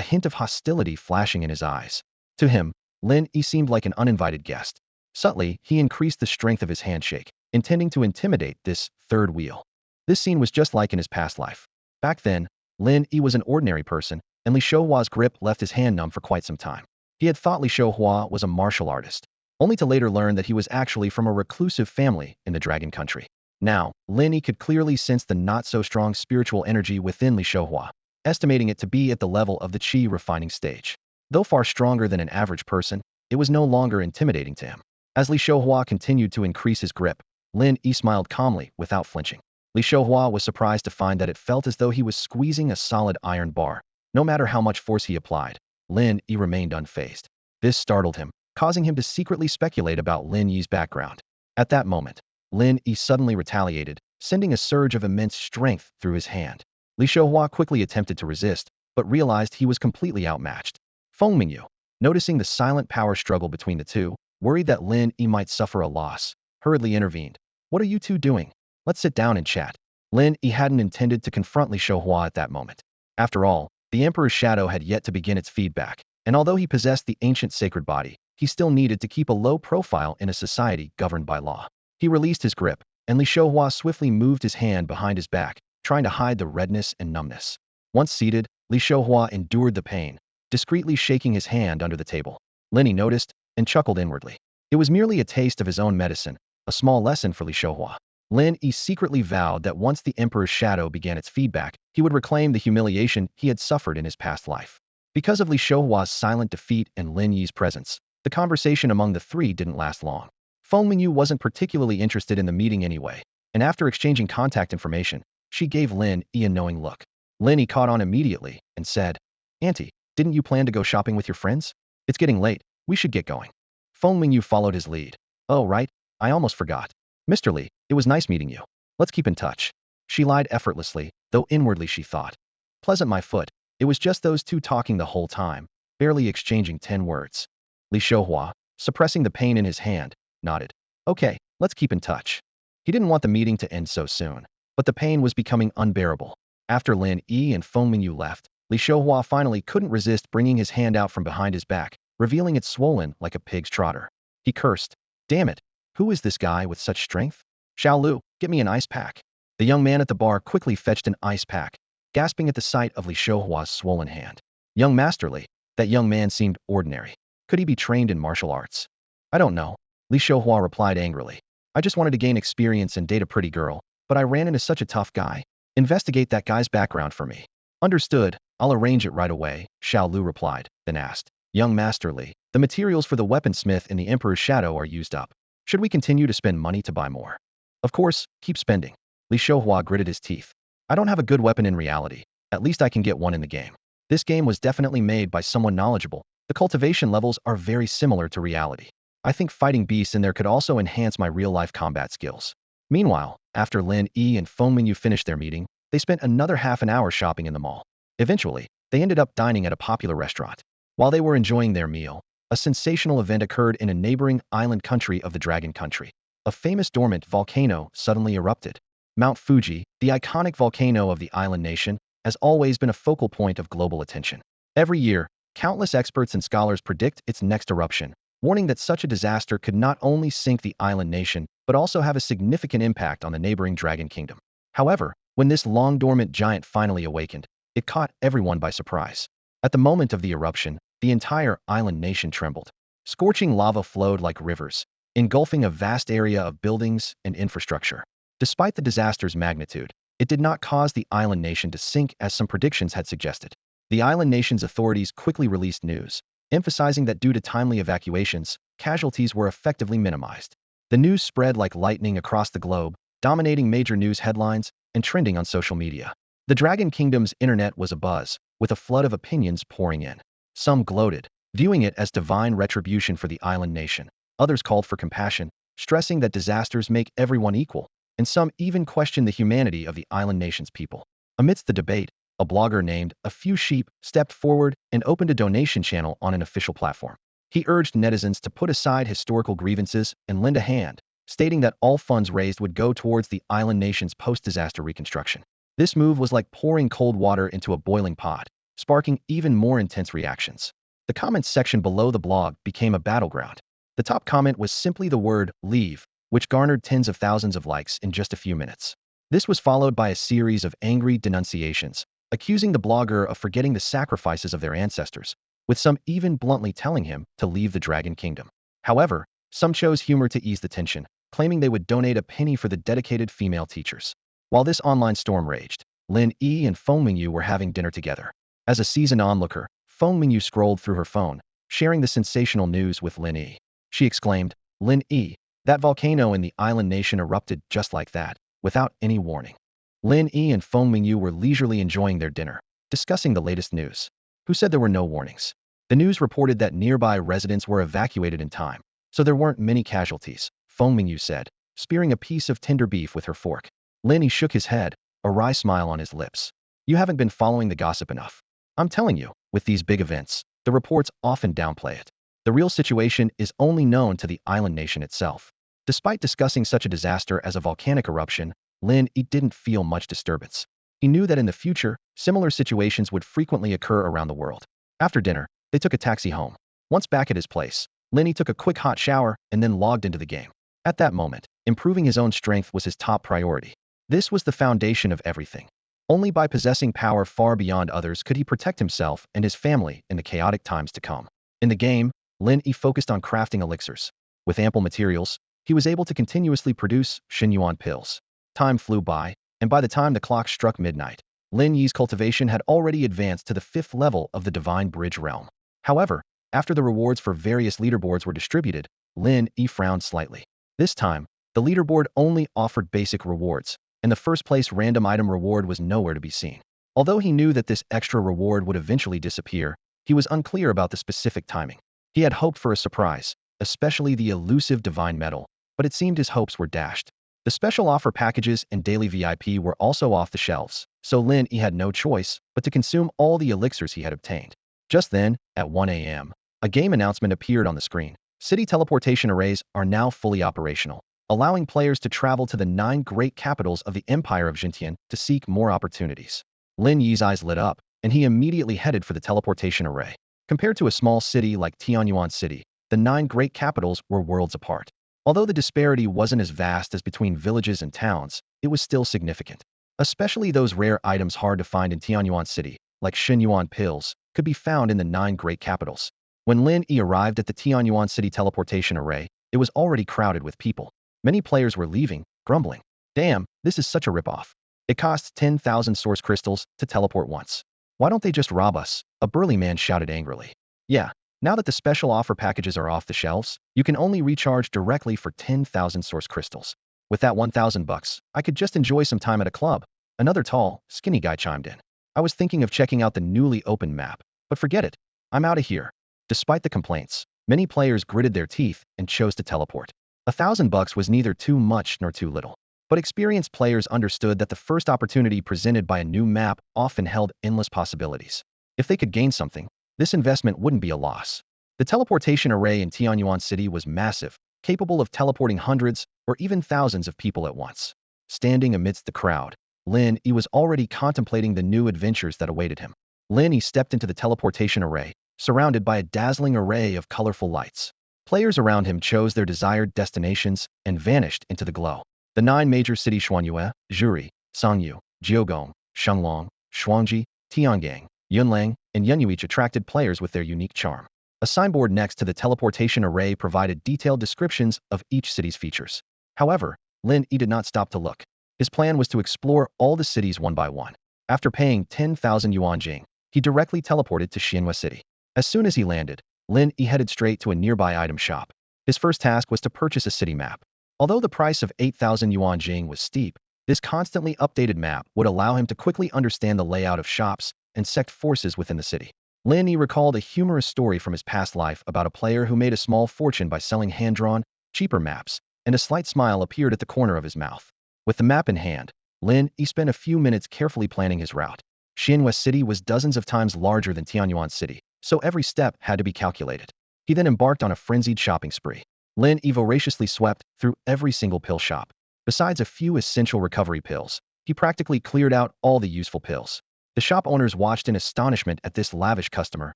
hint of hostility flashing in his eyes. To him, Lin Yi seemed like an uninvited guest. Subtly, he increased the strength of his handshake, intending to intimidate this third wheel. This scene was just like in his past life. Back then, Lin Yi was an ordinary person, and Li Xiaohua's grip left his hand numb for quite some time. He had thought Li Xiaohua was a martial artist, only to later learn that he was actually from a reclusive family in the Dragon Country. Now, Lin Yi could clearly sense the not-so-strong spiritual energy within Li Xiaohua, estimating it to be at the level of the qi refining stage. Though far stronger than an average person, it was no longer intimidating to him. As Li Xiaohua continued to increase his grip, Lin Yi smiled calmly without flinching. Li Xiaohua was surprised to find that it felt as though he was squeezing a solid iron bar. No matter how much force he applied, Lin Yi remained unfazed. This startled him, causing him to secretly speculate about Lin Yi's background. At that moment, Lin Yi suddenly retaliated, sending a surge of immense strength through his hand. Li Xiaohua quickly attempted to resist, but realized he was completely outmatched. Feng Mingyu, noticing the silent power struggle between the two, worried that Lin Yi might suffer a loss, hurriedly intervened. "What are you two doing? Let's sit down and chat." Lin Yi hadn't intended to confront Li Xiaohua at that moment. After all, the Emperor's shadow had yet to begin its feedback, and although he possessed the ancient sacred body, he still needed to keep a low profile in a society governed by law. He released his grip, and Li Xiaohua swiftly moved his hand behind his back, trying to hide the redness and numbness. Once seated, Li Xiaohua endured the pain, discreetly shaking his hand under the table. Lin Yi noticed and chuckled inwardly. It was merely a taste of his own medicine, a small lesson for Li Xiaohua. Lin Yi secretly vowed that once the Emperor's shadow began its feedback, he would reclaim the humiliation he had suffered in his past life. Because of Li Xiaohua's silent defeat and Lin Yi's presence, the conversation among the three didn't last long. Feng Mingyu wasn't particularly interested in the meeting anyway, and after exchanging contact information, she gave Lin Yi a knowing look. Lin Yi caught on immediately and said, "Auntie, didn't you plan to go shopping with your friends? It's getting late, we should get going." Feng Mingyu followed his lead. "Oh right, I almost forgot. Mr. Li, it was nice meeting you. Let's keep in touch." She lied effortlessly, though inwardly she thought, "Pleasant my foot, it was just those two talking the whole time, barely exchanging 10 words." Li Xiaohua, suppressing the pain in his hand, nodded. "Okay, let's keep in touch." He didn't want the meeting to end so soon, but the pain was becoming unbearable. After Lin Yi and Feng Mingyu left, Li Xiaohua finally couldn't resist bringing his hand out from behind his back, revealing it swollen like a pig's trotter. He cursed, "Damn it, who is this guy with such strength? Xiao Lu, get me an ice pack." The young man at the bar quickly fetched an ice pack, gasping at the sight of Li Xiaohua's swollen hand. "Young Master Li," that young man seemed ordinary. Could he be trained in martial arts? "I don't know," Li Xiaohua replied angrily. "I just wanted to gain experience and date a pretty girl, but I ran into such a tough guy. Investigate that guy's background for me." "Understood, I'll arrange it right away," Xiao Lu replied, then asked, "Young Master Li, the materials for the weaponsmith in the Emperor's shadow are used up. Should we continue to spend money to buy more?" "Of course, keep spending." Li Xiaohua gritted his teeth. "I don't have a good weapon in reality. At least I can get one in the game. This game was definitely made by someone knowledgeable. The cultivation levels are very similar to reality. I think fighting beasts in there could also enhance my real-life combat skills." Meanwhile, after Lin Yi and Feng Mingyu finished their meeting, they spent another half an hour shopping in the mall. Eventually, they ended up dining at a popular restaurant. While they were enjoying their meal, a sensational event occurred in a neighboring island country of the Dragon Country. A famous dormant volcano suddenly erupted. Mount Fuji, the iconic volcano of the island nation, has always been a focal point of global attention. Every year, countless experts and scholars predict its next eruption, warning that such a disaster could not only sink the island nation, but also have a significant impact on the neighboring Dragon Kingdom. However, when this long-dormant giant finally awakened, it caught everyone by surprise. At the moment of the eruption, the entire island nation trembled. Scorching lava flowed like rivers, engulfing a vast area of buildings and infrastructure. Despite the disaster's magnitude, it did not cause the island nation to sink as some predictions had suggested. The island nation's authorities quickly released news, emphasizing that due to timely evacuations, casualties were effectively minimized. The news spread like lightning across the globe, dominating major news headlines and trending on social media. The Dragon Kingdom's internet was abuzz, with a flood of opinions pouring in. Some gloated, viewing it as divine retribution for the island nation. Others called for compassion, stressing that disasters make everyone equal, and some even questioned the humanity of the island nation's people. Amidst the debate, a blogger named A Few Sheep stepped forward and opened a donation channel on an official platform. He urged netizens to put aside historical grievances and lend a hand, stating that all funds raised would go towards the island nation's post-disaster reconstruction. This move was like pouring cold water into a boiling pot, sparking even more intense reactions. The comments section below the blog became a battleground. The top comment was simply the word "leave," which garnered tens of thousands of likes in just a few minutes. This was followed by a series of angry denunciations, accusing the blogger of forgetting the sacrifices of their ancestors, with some even bluntly telling him to leave the Dragon Kingdom. However, some chose humor to ease the tension, claiming they would donate a penny for the dedicated female teachers. While this online storm raged, Lin Yi and Feng Mingyu were having dinner together. As a seasoned onlooker, Feng Mingyu scrolled through her phone, sharing the sensational news with Lin Yi. She exclaimed, "Lin Yi, that volcano in the island nation erupted just like that, without any warning." Lin Yi and Feng Mingyu were leisurely enjoying their dinner, discussing the latest news. Who said there were no warnings? The news reported that nearby residents were evacuated in time, so there weren't many casualties, Feng Mingyu said, spearing a piece of tender beef with her fork. Lin Yi shook his head, a wry smile on his lips. "You haven't been following the gossip enough. I'm telling you, with these big events, the reports often downplay it. The real situation is only known to the island nation itself." Despite discussing such a disaster as a volcanic eruption, Lin Yi didn't feel much disturbance. He knew that in the future, similar situations would frequently occur around the world. After dinner, they took a taxi home. Once back at his place, Lin Yi took a quick hot shower and then logged into the game. At that moment, improving his own strength was his top priority. This was the foundation of everything. Only by possessing power far beyond others could he protect himself and his family in the chaotic times to come. In the game, Lin Yi focused on crafting elixirs. With ample materials, he was able to continuously produce Xinyuan pills. Time flew by, and by the time the clock struck midnight, Lin Yi's cultivation had already advanced to the 5th level of the Divine Bridge realm. However, after the rewards for various leaderboards were distributed, Lin Yi frowned slightly. This time, the leaderboard only offered basic rewards, and the first-place random item reward was nowhere to be seen. Although he knew that this extra reward would eventually disappear, he was unclear about the specific timing. He had hoped for a surprise, especially the elusive divine medal, but it seemed his hopes were dashed. The special offer packages and daily VIP were also off the shelves, so Lin Yi had no choice but to consume all the elixirs he had obtained. Just then, at 1 a.m., a game announcement appeared on the screen. City teleportation arrays are now fully operational, allowing players to travel to the 9 great capitals of the Empire of Jintian to seek more opportunities. Lin Yi's eyes lit up, and he immediately headed for the teleportation array. Compared to a small city like Tianyuan City, the 9 great capitals were worlds apart. Although the disparity wasn't as vast as between villages and towns, it was still significant. Especially those rare items hard to find in Tianyuan City, like Xinyuan pills, could be found in the 9 great capitals. When Lin Yi arrived at the Tianyuan City teleportation array, it was already crowded with people. Many players were leaving, grumbling. "Damn, this is such a ripoff. It costs 10,000 source crystals to teleport once. Why don't they just rob us?" a burly man shouted angrily. "Yeah, now that the special offer packages are off the shelves, you can only recharge directly for 10,000 source crystals. With that 1,000 bucks, I could just enjoy some time at a club." Another tall, skinny guy chimed in. "I was thinking of checking out the newly opened map, but forget it. I'm out of here." Despite the complaints, many players gritted their teeth and chose to teleport. 1,000 bucks was neither too much nor too little. But experienced players understood that the first opportunity presented by a new map often held endless possibilities. If they could gain something, this investment wouldn't be a loss. The teleportation array in Tianyuan City was massive, capable of teleporting hundreds or even thousands of people at once. Standing amidst the crowd, Lin Yi was already contemplating the new adventures that awaited him. Lin Yi stepped into the teleportation array, surrounded by a dazzling array of colorful lights. Players around him chose their desired destinations and vanished into the glow. The 9 major cities Xuanyue, Zhuri, Sangyu, Jiugong, Shenglong, Shuangji, Tiangang, Yunlang, and Yunyu each attracted players with their unique charm. A signboard next to the teleportation array provided detailed descriptions of each city's features. However, Lin Yi did not stop to look. His plan was to explore all the cities one by one. After paying 10,000 yuan jing, he directly teleported to Xianhua City. As soon as he landed, Lin Yi headed straight to a nearby item shop. His first task was to purchase a city map. Although the price of 8,000 yuan jing was steep, this constantly updated map would allow him to quickly understand the layout of shops and sect forces within the city. Lin Yi recalled a humorous story from his past life about a player who made a small fortune by selling hand-drawn, cheaper maps, and a slight smile appeared at the corner of his mouth. With the map in hand, Lin Yi spent a few minutes carefully planning his route. Xianhua City was dozens of times larger than Tianyuan City, so every step had to be calculated. He then embarked on a frenzied shopping spree. Lin Yi voraciously swept through every single pill shop. Besides a few essential recovery pills, he practically cleared out all the useful pills. The shop owners watched in astonishment at this lavish customer,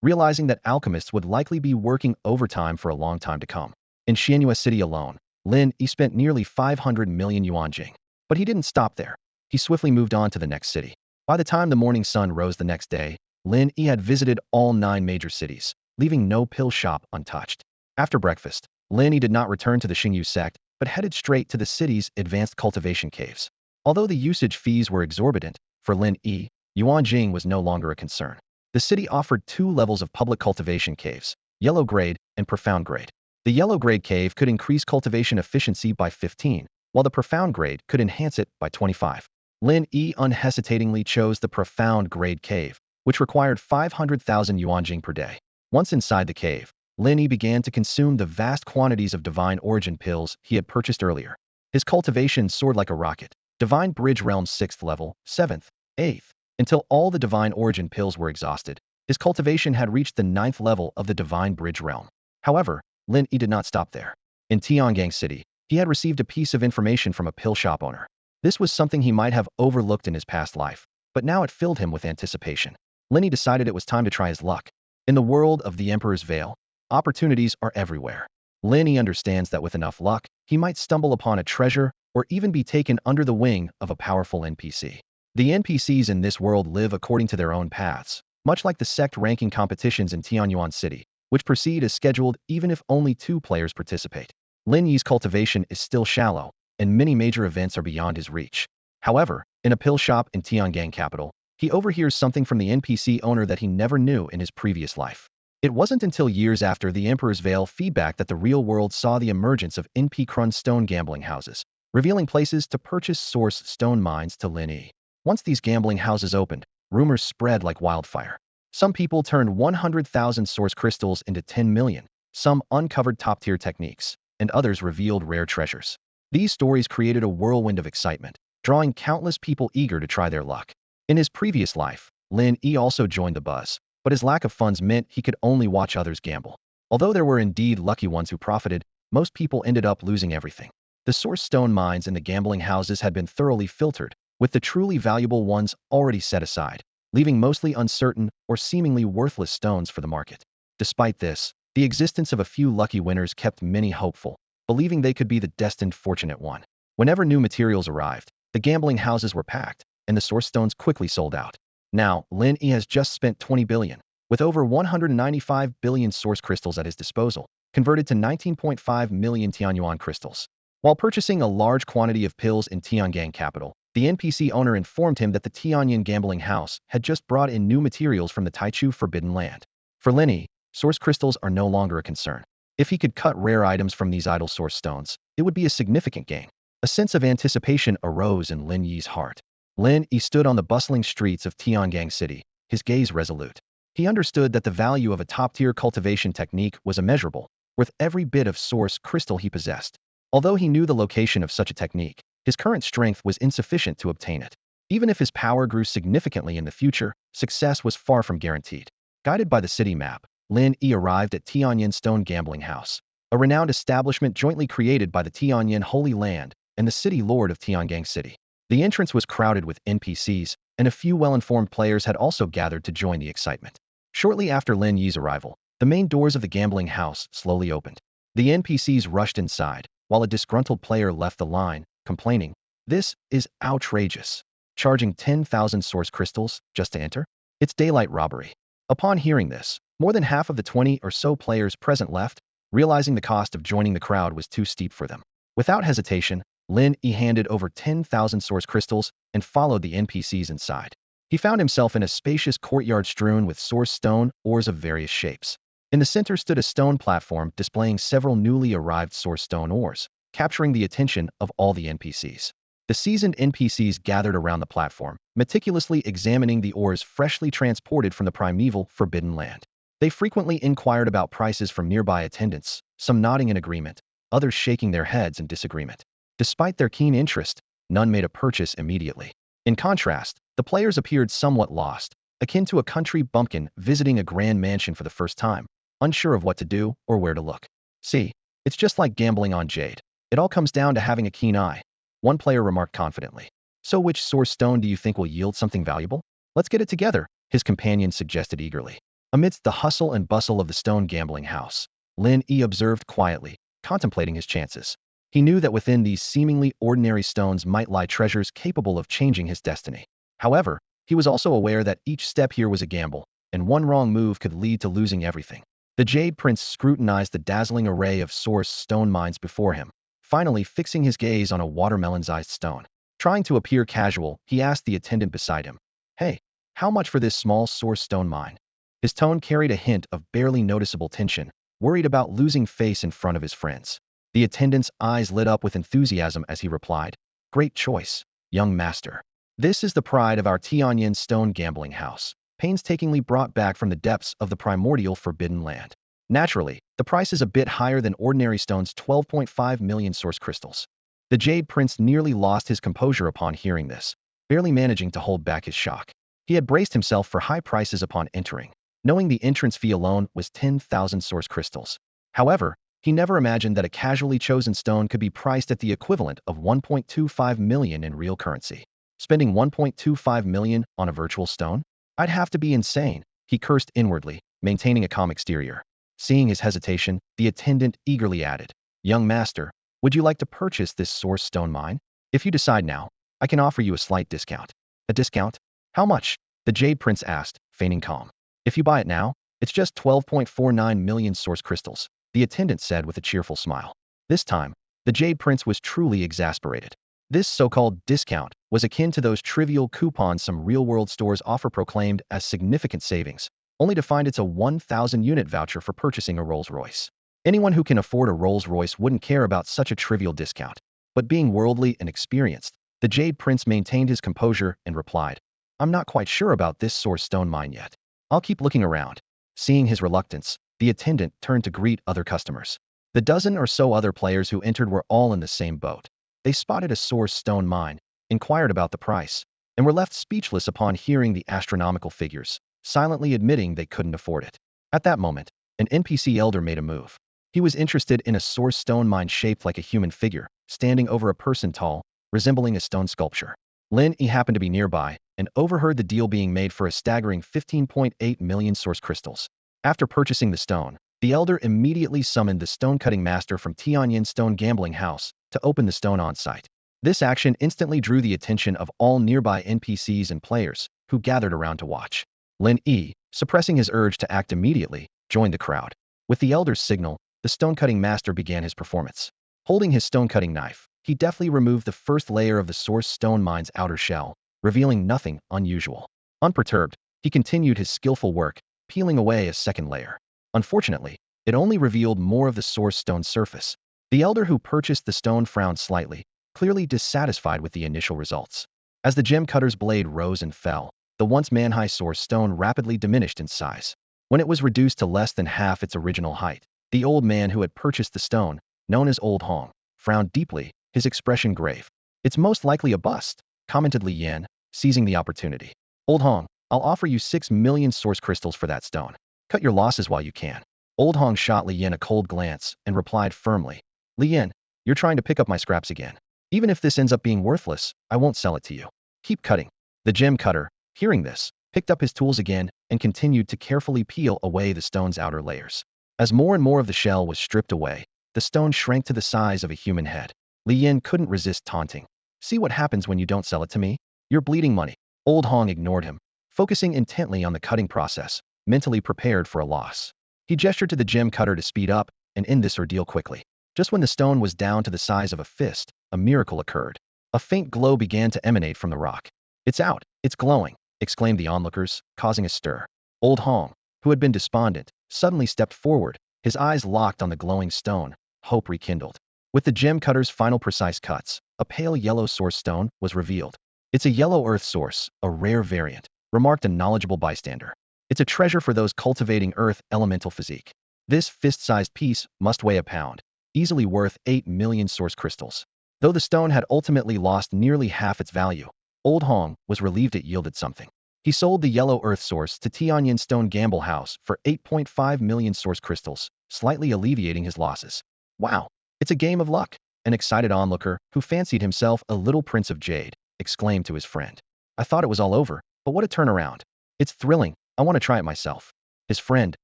realizing that alchemists would likely be working overtime for a long time to come. In Xianhua City alone, Lin Yi spent nearly 500 million yuan jing. But he didn't stop there. He swiftly moved on to the next city. By the time the morning sun rose the next day, Lin Yi had visited all 9 major cities, leaving no pill shop untouched. After breakfast, Lin Yi did not return to the Xingyu sect, but headed straight to the city's advanced cultivation caves. Although the usage fees were exorbitant, for Lin Yi, yuan jing was no longer a concern. The city offered 2 levels of public cultivation caves, yellow grade and profound grade. The yellow grade cave could increase cultivation efficiency by 15, while the profound grade could enhance it by 25. Lin Yi unhesitatingly chose the profound grade cave, which required 500,000 yuan jing per day. Once inside the cave, Lin Yi began to consume the vast quantities of divine origin pills he had purchased earlier. His cultivation soared like a rocket. Divine Bridge Realm 6th level, 7th, 8th, until all the divine origin pills were exhausted. His cultivation had reached the 9th level of the Divine Bridge Realm. However, Lin Yi did not stop there. In Tiangang City, he had received a piece of information from a pill shop owner. This was something he might have overlooked in his past life, but now it filled him with anticipation. Lin Yi decided it was time to try his luck. In the world of the Emperor's Veil, opportunities are everywhere. Lin Yi understands that with enough luck, he might stumble upon a treasure or even be taken under the wing of a powerful NPC. The NPCs in this world live according to their own paths, much like the sect ranking competitions in Tianyuan City, which proceed as scheduled even if only 2 players participate. Lin Yi's cultivation is still shallow, and many major events are beyond his reach. However, in a pill shop in Tiangang capital, he overhears something from the NPC owner that he never knew in his previous life. It wasn't until years after the Emperor's Veil feedback that the real world saw the emergence of NP stone gambling houses, revealing places to purchase source stone mines to Lin Yi. Once these gambling houses opened, rumors spread like wildfire. Some people turned 100,000 source crystals into 10 million, some uncovered top-tier techniques, and others revealed rare treasures. These stories created a whirlwind of excitement, drawing countless people eager to try their luck. In his previous life, Lin Yi also joined the buzz, but his lack of funds meant he could only watch others gamble. Although there were indeed lucky ones who profited, most people ended up losing everything. The source stone mines in the gambling houses had been thoroughly filtered, with the truly valuable ones already set aside, leaving mostly uncertain or seemingly worthless stones for the market. Despite this, the existence of a few lucky winners kept many hopeful, believing they could be the destined fortunate one. Whenever new materials arrived, the gambling houses were packed, and the source stones quickly sold out. Now, Lin Yi has just spent 20 billion, with over 195 billion source crystals at his disposal, converted to 19.5 million Tianyuan crystals. While purchasing a large quantity of pills in Tiangang capital, the NPC owner informed him that the Tianyan gambling house had just brought in new materials from the Taichu Forbidden Land. For Lin Yi, source crystals are no longer a concern. If he could cut rare items from these idle source stones, it would be a significant gain. A sense of anticipation arose in Lin Yi's heart. Lin Yi stood on the bustling streets of Tiangang City, his gaze resolute. He understood that the value of a top-tier cultivation technique was immeasurable, worth every bit of source crystal he possessed. Although he knew the location of such a technique, his current strength was insufficient to obtain it. Even if his power grew significantly in the future, success was far from guaranteed. Guided by the city map, Lin Yi arrived at Tianyan Stone Gambling House, a renowned establishment jointly created by the Tianyan Holy Land and the city lord of Tiangang City. The entrance was crowded with NPCs, and a few well-informed players had also gathered to join the excitement. Shortly after Lin Yi's arrival, the main doors of the gambling house slowly opened. The NPCs rushed inside, while a disgruntled player left the line, complaining, "This is outrageous. Charging 10,000 source crystals just to enter? It's daylight robbery." Upon hearing this, more than half of the 20 or so players present left, realizing the cost of joining the crowd was too steep for them. Without hesitation, Lin Yi handed over 10,000 source crystals and followed the NPCs inside. He found himself in a spacious courtyard strewn with source stone ores of various shapes. In the center stood a stone platform displaying several newly arrived source stone ores, capturing the attention of all the NPCs. The seasoned NPCs gathered around the platform, meticulously examining the ores freshly transported from the primeval Forbidden Land. They frequently inquired about prices from nearby attendants, some nodding in agreement, others shaking their heads in disagreement. Despite their keen interest, none made a purchase immediately. In contrast, the players appeared somewhat lost, akin to a country bumpkin visiting a grand mansion for the first time, unsure of what to do or where to look. See, it's just like gambling on jade. It all comes down to having a keen eye, one player remarked confidently. So which source stone do you think will yield something valuable? Let's get it together, his companion suggested eagerly. Amidst the hustle and bustle of the stone gambling house, Lin Yi observed quietly, contemplating his chances. He knew that within these seemingly ordinary stones might lie treasures capable of changing his destiny. However, he was also aware that each step here was a gamble, and one wrong move could lead to losing everything. The Jade Prince scrutinized the dazzling array of source stone mines before him, finally fixing his gaze on a watermelon-sized stone. Trying to appear casual, he asked the attendant beside him, "Hey, how much for this small source stone mine?" His tone carried a hint of barely noticeable tension, worried about losing face in front of his friends. The attendant's eyes lit up with enthusiasm as he replied, "Great choice, young master. This is the pride of our Tianyan stone gambling house, painstakingly brought back from the depths of the primordial Forbidden Land. Naturally, the price is a bit higher than ordinary stone's 12.5 million source crystals." The Jade Prince nearly lost his composure upon hearing this, barely managing to hold back his shock. He had braced himself for high prices upon entering, knowing the entrance fee alone was 10,000 source crystals. However, he never imagined that a casually chosen stone could be priced at the equivalent of 1.25 million in real currency. Spending 1.25 million on a virtual stone? I'd have to be insane, he cursed inwardly, maintaining a calm exterior. Seeing his hesitation, the attendant eagerly added, "Young master, would you like to purchase this source stone mine? If you decide now, I can offer you a slight discount." "A discount? How much?" the Jade Prince asked, feigning calm. "If you buy it now, it's just 12.49 million source crystals," the attendant said with a cheerful smile. This time, the Jade Prince was truly exasperated. This so-called discount was akin to those trivial coupons some real-world stores offer proclaimed as significant savings, only to find it's a 1,000-unit voucher for purchasing a Rolls-Royce. Anyone who can afford a Rolls-Royce wouldn't care about such a trivial discount. But being worldly and experienced, the Jade Prince maintained his composure and replied, "I'm not quite sure about this source stone mine yet. I'll keep looking around." Seeing his reluctance, the attendant turned to greet other customers. The dozen or so other players who entered were all in the same boat. They spotted a source stone mine, inquired about the price, and were left speechless upon hearing the astronomical figures, silently admitting they couldn't afford it. At that moment, an NPC elder made a move. He was interested in a source stone mine shaped like a human figure, standing over a person tall, resembling a stone sculpture. Lin Yi happened to be nearby and overheard the deal being made for a staggering 15.8 million source crystals. After purchasing the stone, the elder immediately summoned the stone-cutting master from Tianyan Stone Gambling House to open the stone on site. This action instantly drew the attention of all nearby NPCs and players, who gathered around to watch. Lin Yi, suppressing his urge to act immediately, joined the crowd. With the elder's signal, the stone-cutting master began his performance. Holding his stone-cutting knife, he deftly removed the first layer of the source stone mine's outer shell, revealing nothing unusual. Unperturbed, he continued his skillful work, peeling away a second layer. Unfortunately, it only revealed more of the source stone surface. The elder who purchased the stone frowned slightly, clearly dissatisfied with the initial results. As the gem cutter's blade rose and fell, the once man-high source stone rapidly diminished in size. When it was reduced to less than half its original height, the old man who had purchased the stone, known as Old Hong, frowned deeply, his expression grave. "It's most likely a bust," commented Li Yan, seizing the opportunity. "Old Hong, I'll offer you 6 million source crystals for that stone. Cut your losses while you can." Old Hong shot Li Yan a cold glance and replied firmly, "Li Yan, you're trying to pick up my scraps again. Even if this ends up being worthless, I won't sell it to you. Keep cutting." The gem cutter, hearing this, picked up his tools again and continued to carefully peel away the stone's outer layers. As more and more of the shell was stripped away, the stone shrank to the size of a human head. Li Yan couldn't resist taunting. "See what happens when you don't sell it to me? You're bleeding money." Old Hong ignored him, focusing intently on the cutting process, mentally prepared for a loss. He gestured to the gem cutter to speed up and end this ordeal quickly. Just when the stone was down to the size of a fist, a miracle occurred. A faint glow began to emanate from the rock. "It's out, it's glowing." exclaimed the onlookers, causing a stir. Old Hong, who had been despondent, suddenly stepped forward, his eyes locked on the glowing stone. Hope rekindled. With the gem cutter's final precise cuts, a pale yellow source stone was revealed. It's a yellow earth source, a rare variant, remarked a knowledgeable bystander. It's a treasure for those cultivating earth elemental physique. This fist-sized piece must weigh a pound, easily worth 8 million source crystals. Though the stone had ultimately lost nearly half its value, Old Hong was relieved it yielded something. He sold the yellow earth source to Tianyan Stone Gamble House for 8.5 million source crystals, slightly alleviating his losses. Wow, it's a game of luck, an excited onlooker, who fancied himself a little prince of jade, exclaimed to his friend. I thought it was all over, but what a turnaround. It's thrilling, I want to try it myself. His friend,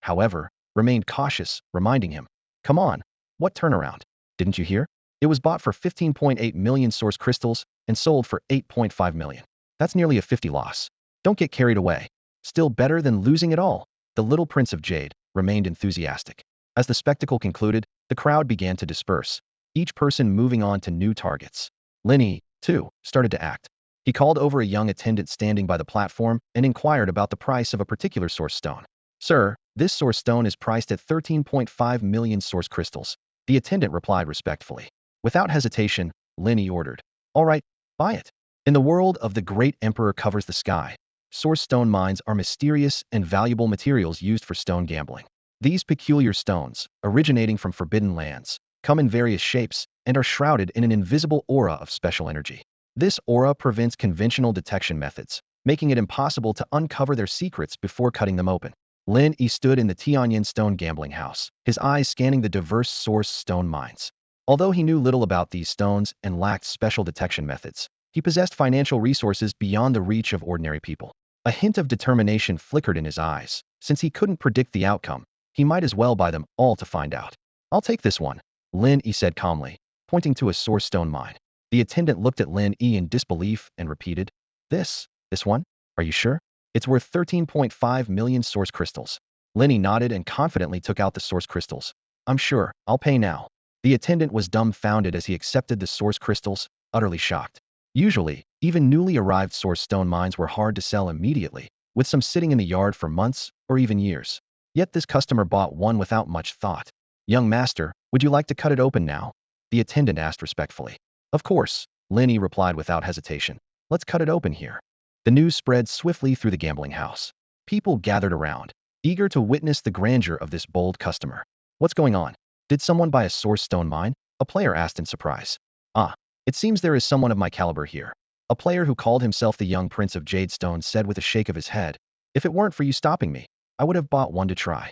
however, remained cautious, reminding him, come on, what turnaround? Didn't you hear? It was bought for 15.8 million source crystals and sold for 8.5 million. That's nearly a 50 loss. Don't get carried away. Still better than losing it all. The little prince of jade remained enthusiastic. As the spectacle concluded, the crowd began to disperse, each person moving on to new targets. Lin Yi, too, started to act. He called over a young attendant standing by the platform and inquired about the price of a particular source stone. Sir, this source stone is priced at 13.5 million source crystals. The attendant replied respectfully. Without hesitation, Lin Yi ordered. All right, buy it. In the world of the great emperor covers the sky, source stone mines are mysterious and valuable materials used for stone gambling. These peculiar stones, originating from forbidden lands, come in various shapes and are shrouded in an invisible aura of special energy. This aura prevents conventional detection methods, making it impossible to uncover their secrets before cutting them open. Lin Yi stood in the Tianyan Stone Gambling House, his eyes scanning the diverse source stone mines. Although he knew little about these stones and lacked special detection methods, he possessed financial resources beyond the reach of ordinary people. A hint of determination flickered in his eyes. Since he couldn't predict the outcome, he might as well buy them all to find out. I'll take this one, Lin Yi said calmly, pointing to a source stone mine. The attendant looked at Lin Yi in disbelief and repeated, This one? Are you sure? It's worth 13.5 million source crystals. Lin Yi nodded and confidently took out the source crystals. I'm sure, I'll pay now. The attendant was dumbfounded as he accepted the source crystals, utterly shocked. Usually, even newly arrived source stone mines were hard to sell immediately, with some sitting in the yard for months or even years. Yet this customer bought one without much thought. Young master, would you like to cut it open now? The attendant asked respectfully. Of course, Lin Yi replied without hesitation. Let's cut it open here. The news spread swiftly through the gambling house. People gathered around, eager to witness the grandeur of this bold customer. What's going on? Did someone buy a source stone mine? A player asked in surprise. Ah, it seems there is someone of my caliber here. A player who called himself the young prince of Jadestone said with a shake of his head. If it weren't for you stopping me, I would have bought one to try.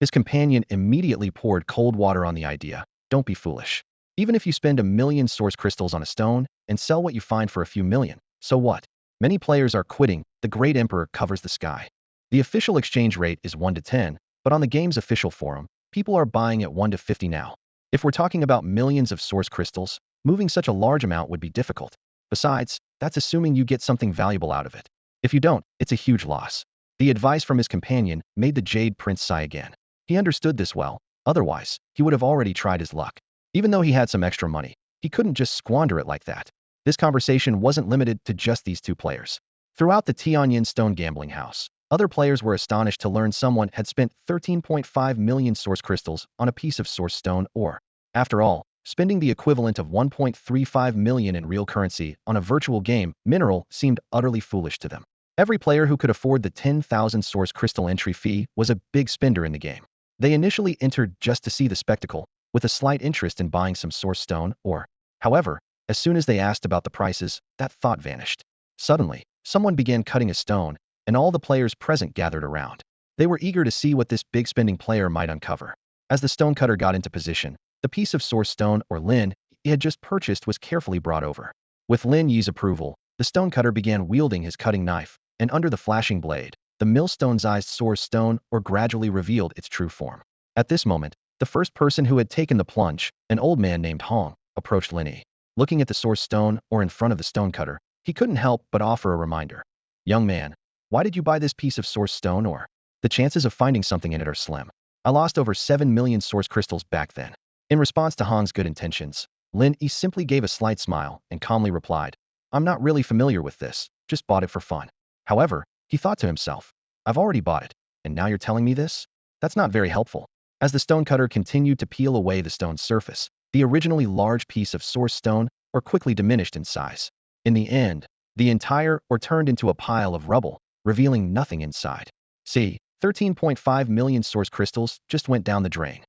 His companion immediately poured cold water on the idea. Don't be foolish. Even if you spend 1,000,000 source crystals on a stone and sell what you find for a few million, so what? Many players are quitting. The great emperor covers the sky. The official exchange rate is 1 to 10, but on the game's official forum, people are buying at 1 to 50 now. If we're talking about millions of source crystals, moving such a large amount would be difficult. Besides, that's assuming you get something valuable out of it. If you don't, it's a huge loss. The advice from his companion made the Jade Prince sigh again. He understood this well, otherwise, he would have already tried his luck. Even though he had some extra money, he couldn't just squander it like that. This conversation wasn't limited to just these two players. Throughout the Tianyan Stone Gambling House, other players were astonished to learn someone had spent 13.5 million source crystals on a piece of source stone ore. After all, spending the equivalent of 1.35 million in real currency on a virtual game mineral seemed utterly foolish to them. Every player who could afford the 10,000 source crystal entry fee was a big spender in the game. They initially entered just to see the spectacle, with a slight interest in buying some source stone ore. However, as soon as they asked about the prices, that thought vanished. Suddenly, someone began cutting a stone, and all the players present gathered around. They were eager to see what this big spending player might uncover. As the stonecutter got into position, the piece of source stone or Lin he had just purchased was carefully brought over. With Lin Yi's approval, the stonecutter began wielding his cutting knife, and under the flashing blade, the millstone-sized source stone or gradually revealed its true form. At this moment, the first person who had taken the plunge, an old man named Hong, approached Lin Yi. Looking at the source stone or in front of the stonecutter, he couldn't help but offer a reminder. Young man, why did you buy this piece of source stone ore? The chances of finding something in it are slim. I lost over 7 million source crystals back then. In response to Hong's good intentions, Lin Yi simply gave a slight smile and calmly replied, I'm not really familiar with this, just bought it for fun. However, he thought to himself, I've already bought it, and now you're telling me this? That's not very helpful. As the stonecutter continued to peel away the stone's surface, the originally large piece of source stone or quickly diminished in size. In the end, the entire or turned into a pile of rubble, revealing nothing inside. See, 13.5 million source crystals just went down the drain.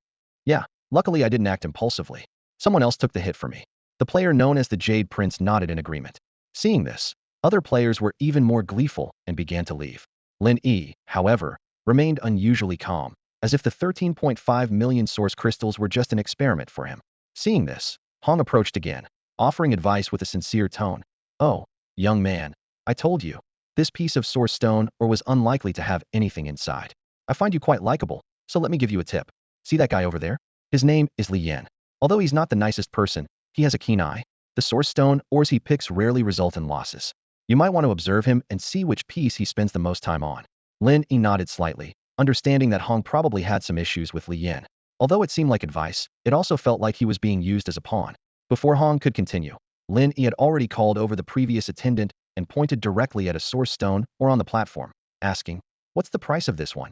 Yeah, luckily I didn't act impulsively. Someone else took the hit for me. The player known as the Jade Prince nodded in agreement. Seeing this, other players were even more gleeful and began to leave. Lin Yi, however, remained unusually calm, as if the 13.5 million source crystals were just an experiment for him. Seeing this, Hong approached again, offering advice with a sincere tone. Oh, young man, I told you, this piece of source stone or was unlikely to have anything inside. I find you quite likable, so let me give you a tip. See that guy over there? His name is Lin Yi. Although he's not the nicest person, he has a keen eye. The source stone ores he picks rarely result in losses. You might want to observe him and see which piece he spends the most time on. Lin Yi nodded slightly, understanding that Hong probably had some issues with Lin Yi. Although it seemed like advice, it also felt like he was being used as a pawn. Before Hong could continue, Lin Yi had already called over the previous attendant and pointed directly at a source stone or on the platform, asking, What's the price of this one?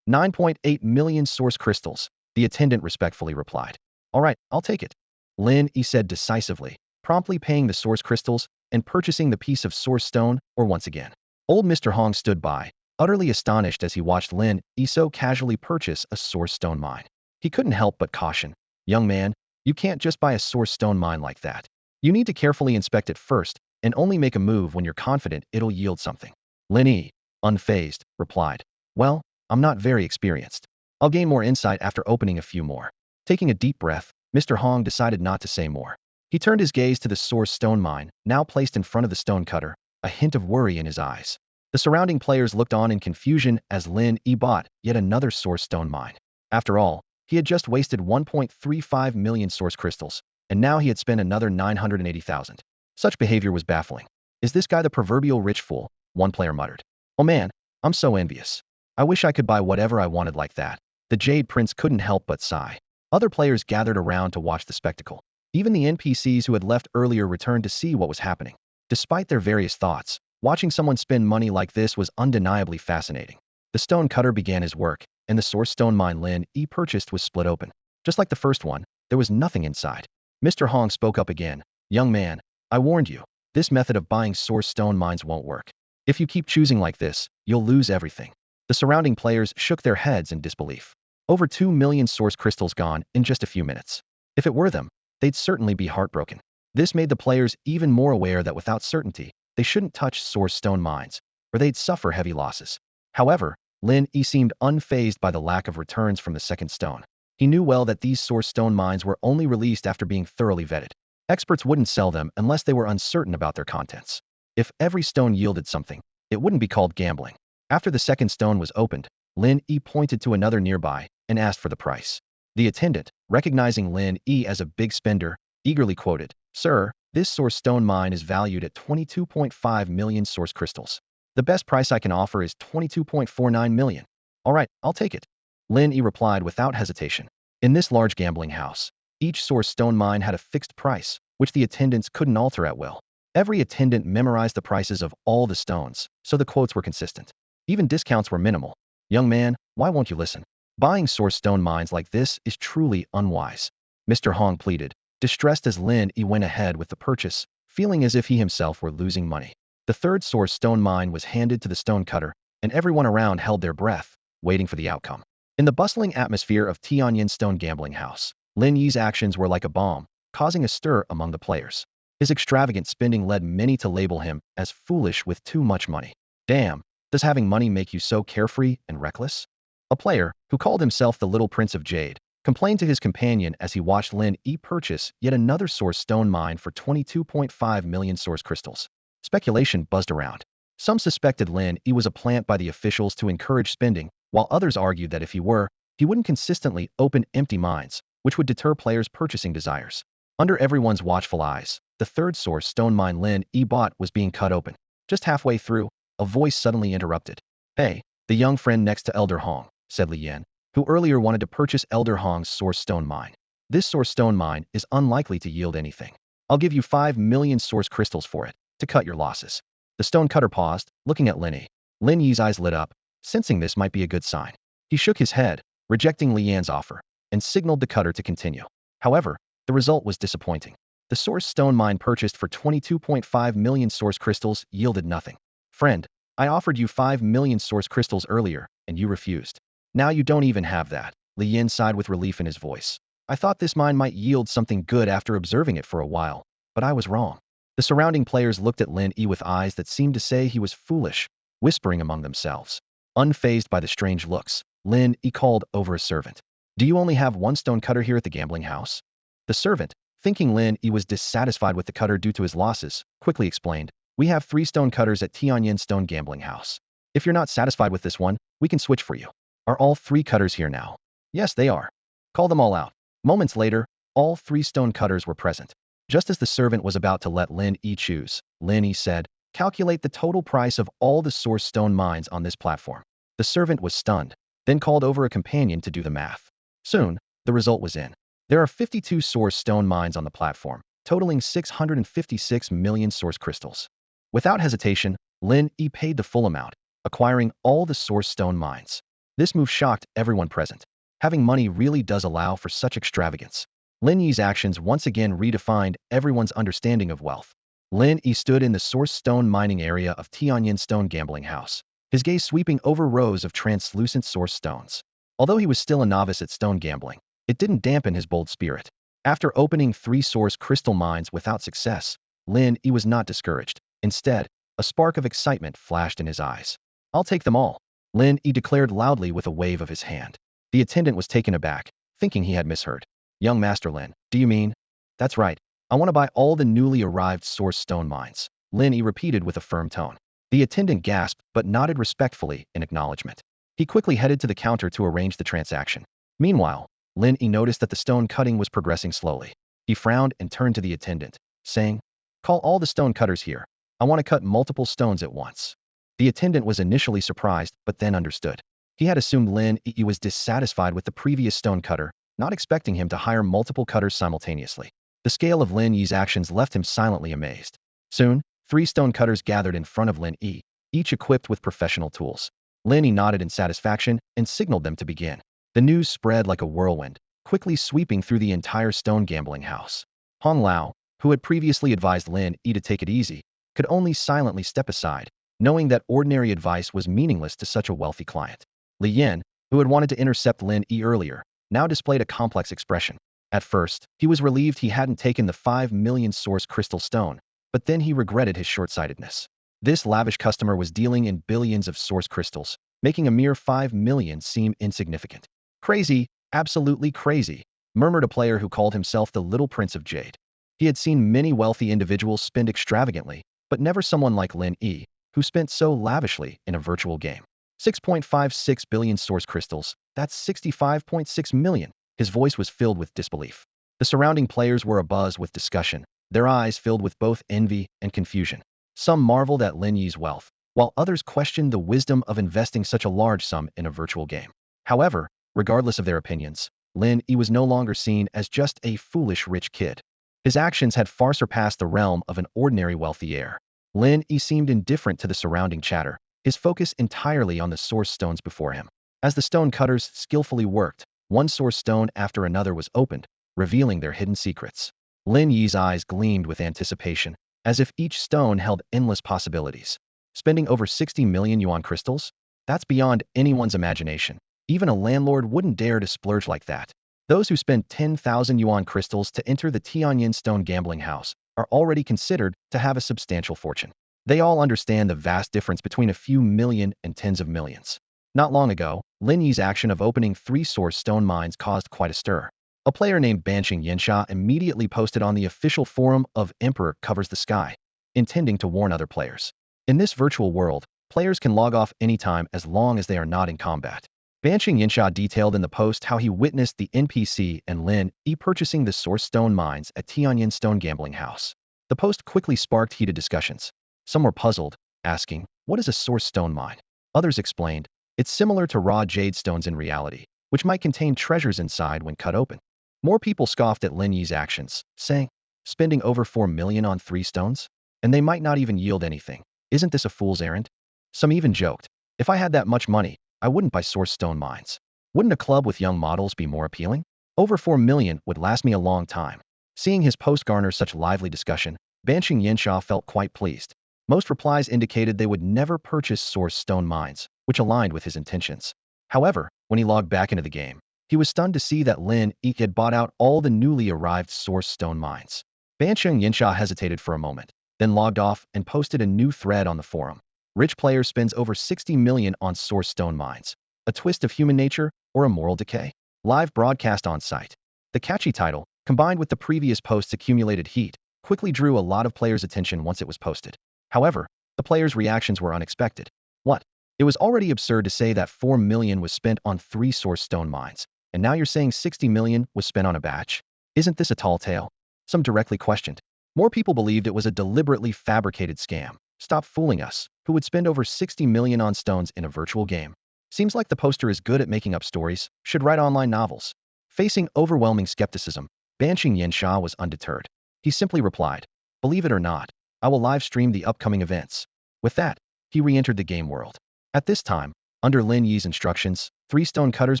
9.8 million source crystals, the attendant respectfully replied. All right, I'll take it. Lin Yi said decisively, promptly paying the source crystals and purchasing the piece of source stone or once again. Old Mr. Hong stood by, utterly astonished as he watched Lin Yi so casually purchase a source stone mine. He couldn't help but caution, young man, you can't just buy a source stone mine like that. You need to carefully inspect it first and only make a move when you're confident it'll yield something. Lin Yi, unfazed, replied, Well, I'm not very experienced. I'll gain more insight after opening a few more. Taking a deep breath, Mr. Hong decided not to say more. He turned his gaze to the source stone mine, now placed in front of the stonecutter, a hint of worry in his eyes. The surrounding players looked on in confusion as Lin Yi bought yet another source stone mine. After all, he had just wasted 1.35 million source crystals, and now he had spent another 980,000. Such behavior was baffling. Is this guy the proverbial rich fool? One player muttered. Oh man, I'm so envious. I wish I could buy whatever I wanted like that. The Jade Prince couldn't help but sigh. Other players gathered around to watch the spectacle. Even the NPCs who had left earlier returned to see what was happening. Despite their various thoughts, watching someone spend money like this was undeniably fascinating. The stone cutter began his work, and the source stone mine Lin Yi purchased was split open. Just like the first one, there was nothing inside. Mr. Hong spoke up again. Young man, I warned you, this method of buying source stone mines won't work. If you keep choosing like this, you'll lose everything. The surrounding players shook their heads in disbelief. Over 2 million source crystals gone in just a few minutes. If it were them, they'd certainly be heartbroken. This made the players even more aware that without certainty, they shouldn't touch source stone mines, or they'd suffer heavy losses. However, Lin Yi seemed unfazed by the lack of returns from the second stone. He knew well that these source stone mines were only released after being thoroughly vetted. Experts wouldn't sell them unless they were uncertain about their contents. If every stone yielded something, it wouldn't be called gambling. After the second stone was opened, Lin Yi pointed to another nearby and asked for the price. The attendant, recognizing Lin Yi as a big spender, eagerly quoted, Sir, this source stone mine is valued at 22.5 million source crystals. The best price I can offer is 22.49 million. All right, I'll take it. Lin Yi replied without hesitation. In this large gambling house, each source stone mine had a fixed price, which the attendants couldn't alter at will. Every attendant memorized the prices of all the stones, so the quotes were consistent. Even discounts were minimal. Young man, why won't you listen? Buying source stone mines like this is truly unwise. Mr. Hong pleaded, distressed as Lin Yi went ahead with the purchase, feeling as if he himself were losing money. The third source stone mine was handed to the stonecutter, and everyone around held their breath, waiting for the outcome. In the bustling atmosphere of Tianyin Stone Gambling House, Lin Yi's actions were like a bomb, causing a stir among the players. His extravagant spending led many to label him as foolish with too much money. Damn, does having money make you so carefree and reckless? A player, who called himself the Little Prince of Jade, complained to his companion as he watched Lin Yi purchase yet another source stone mine for 22.5 million source crystals. Speculation buzzed around. Some suspected Lin Yi was a plant by the officials to encourage spending, while others argued that if he were, he wouldn't consistently open empty mines, which would deter players' purchasing desires. Under everyone's watchful eyes, the third source stone mine Lin Yi bought was being cut open. Just halfway through, a voice suddenly interrupted. Hey, the young friend next to Elder Hong, said Lin Yi, who earlier wanted to purchase Elder Hong's source stone mine. This source stone mine is unlikely to yield anything. I'll give you 5 million source crystals for it, to cut your losses. The stonecutter paused, looking at Lin Yi. Lin Yi's eyes lit up, sensing this might be a good sign. He shook his head, rejecting Li Yan's offer, and signaled the cutter to continue. However, the result was disappointing. The source stone mine purchased for 22.5 million source crystals yielded nothing. Friend, I offered you 5 million source crystals earlier, and you refused. Now you don't even have that. Li Yan sighed with relief in his voice. I thought this mine might yield something good after observing it for a while, but I was wrong. The surrounding players looked at Lin Yi with eyes that seemed to say he was foolish, whispering among themselves. Unfazed by the strange looks, Lin Yi called over a servant. Do you only have one stone cutter here at the gambling house? The servant, thinking Lin Yi was dissatisfied with the cutter due to his losses, quickly explained, we have 3 stone cutters at Tianyin Stone Gambling House. If you're not satisfied with this one, we can switch for you. Are all 3 cutters here now? Yes, they are. Call them all out. Moments later, all 3 stone cutters were present. Just as the servant was about to let Lin Yi choose, Lin Yi said, calculate the total price of all the source stone mines on this platform. The servant was stunned, then called over a companion to do the math. Soon, the result was in. There are 52 source stone mines on the platform, totaling 656 million source crystals. Without hesitation, Lin Yi paid the full amount, acquiring all the source stone mines. This move shocked everyone present. Having money really does allow for such extravagance. Lin Yi's actions once again redefined everyone's understanding of wealth. Lin Yi stood in the source stone mining area of Tianyin Stone Gambling House, his gaze sweeping over rows of translucent source stones. Although he was still a novice at stone gambling, it didn't dampen his bold spirit. After opening 3 source crystal mines without success, Lin Yi was not discouraged. Instead, a spark of excitement flashed in his eyes. I'll take them all, Lin Yi declared loudly with a wave of his hand. The attendant was taken aback, thinking he had misheard. Young Master Lin, do you mean? That's right. I want to buy all the newly arrived source stone mines, Lin Yi repeated with a firm tone. The attendant gasped but nodded respectfully in acknowledgement. He quickly headed to the counter to arrange the transaction. Meanwhile, Lin Yi noticed that the stone cutting was progressing slowly. He frowned and turned to the attendant, saying, call all the stone cutters here. I want to cut multiple stones at once. The attendant was initially surprised but then understood. He had assumed Lin Yi was dissatisfied with the previous stone cutter, not expecting him to hire multiple cutters simultaneously. The scale of Lin Yi's actions left him silently amazed. Soon, 3 stone cutters gathered in front of Lin Yi, each equipped with professional tools. Lin Yi nodded in satisfaction and signaled them to begin. The news spread like a whirlwind, quickly sweeping through the entire stone gambling house. Han Lao, who had previously advised Lin Yi to take it easy, could only silently step aside, knowing that ordinary advice was meaningless to such a wealthy client. Li Yan, who had wanted to intercept Lin Yi earlier, now displayed a complex expression. At first, he was relieved he hadn't taken the 5 million source crystal stone, but then he regretted his short-sightedness. This lavish customer was dealing in billions of source crystals, making a mere 5 million seem insignificant. Crazy, absolutely crazy, murmured a player who called himself the Little Prince of Jade. He had seen many wealthy individuals spend extravagantly, but never someone like Lin Yi, who spent so lavishly in a virtual game. 6.56 billion source crystals, that's 65.6 million. His voice was filled with disbelief. The surrounding players were abuzz with discussion, their eyes filled with both envy and confusion. Some marveled at Lin Yi's wealth, while others questioned the wisdom of investing such a large sum in a virtual game. However, regardless of their opinions, Lin Yi was no longer seen as just a foolish rich kid. His actions had far surpassed the realm of an ordinary wealthy heir. Lin Yi seemed indifferent to the surrounding chatter, his focus entirely on the source stones before him. As the stone cutters skillfully worked, one source stone after another was opened, revealing their hidden secrets. Lin Yi's eyes gleamed with anticipation, as if each stone held endless possibilities. Spending over 60 million yuan crystals? That's beyond anyone's imagination. Even a landlord wouldn't dare to splurge like that. Those who spend 10,000 yuan crystals to enter the Tianyin Stone Gambling House are already considered to have a substantial fortune. They all understand the vast difference between a few million and tens of millions. Not long ago, Lin Yi's action of opening 3 source stone mines caused quite a stir. A player named Banqing Yinsha immediately posted on the official forum of Emperor Covers the Sky, intending to warn other players. In this virtual world, players can log off anytime as long as they are not in combat. Banqing Yinsha detailed in the post how he witnessed the NPC and Lin Yi purchasing the source stone mines at Tianyin Stone Gambling House. The post quickly sparked heated discussions. Some were puzzled, asking, what is a source stone mine? Others explained, it's similar to raw jade stones in reality, which might contain treasures inside when cut open. More people scoffed at Lin Yi's actions, saying, spending over 4 million on 3 stones? And they might not even yield anything. Isn't this a fool's errand? Some even joked, if I had that much money, I wouldn't buy source stone mines. Wouldn't a club with young models be more appealing? Over 4 million would last me a long time. Seeing his post garner such lively discussion, Bansheng Yinsha felt quite pleased. Most replies indicated they would never purchase source stone mines, which aligned with his intentions. However, when he logged back into the game, he was stunned to see that Lin Yi had bought out all the newly arrived source stone mines. Bansheng Yinsha hesitated for a moment, then logged off and posted a new thread on the forum. Rich player spends over 60 million on source stone mines. A twist of human nature or a moral decay? Live broadcast on site. The catchy title, combined with the previous post's accumulated heat, quickly drew a lot of players' attention once it was posted. However, the players' reactions were unexpected. What? It was already absurd to say that 4 million was spent on 3 source stone mines, and now you're saying 60 million was spent on a batch? Isn't this a tall tale? Some directly questioned. More people believed it was a deliberately fabricated scam. Stop fooling us. Who would spend over 60 million on stones in a virtual game? Seems like the poster is good at making up stories, should write online novels. Facing overwhelming skepticism, Bansheng Yinsha was undeterred. He simply replied, believe it or not, I will live stream the upcoming events. With that, he re-entered the game world. At this time, under Lin Yi's instructions, 3 stone cutters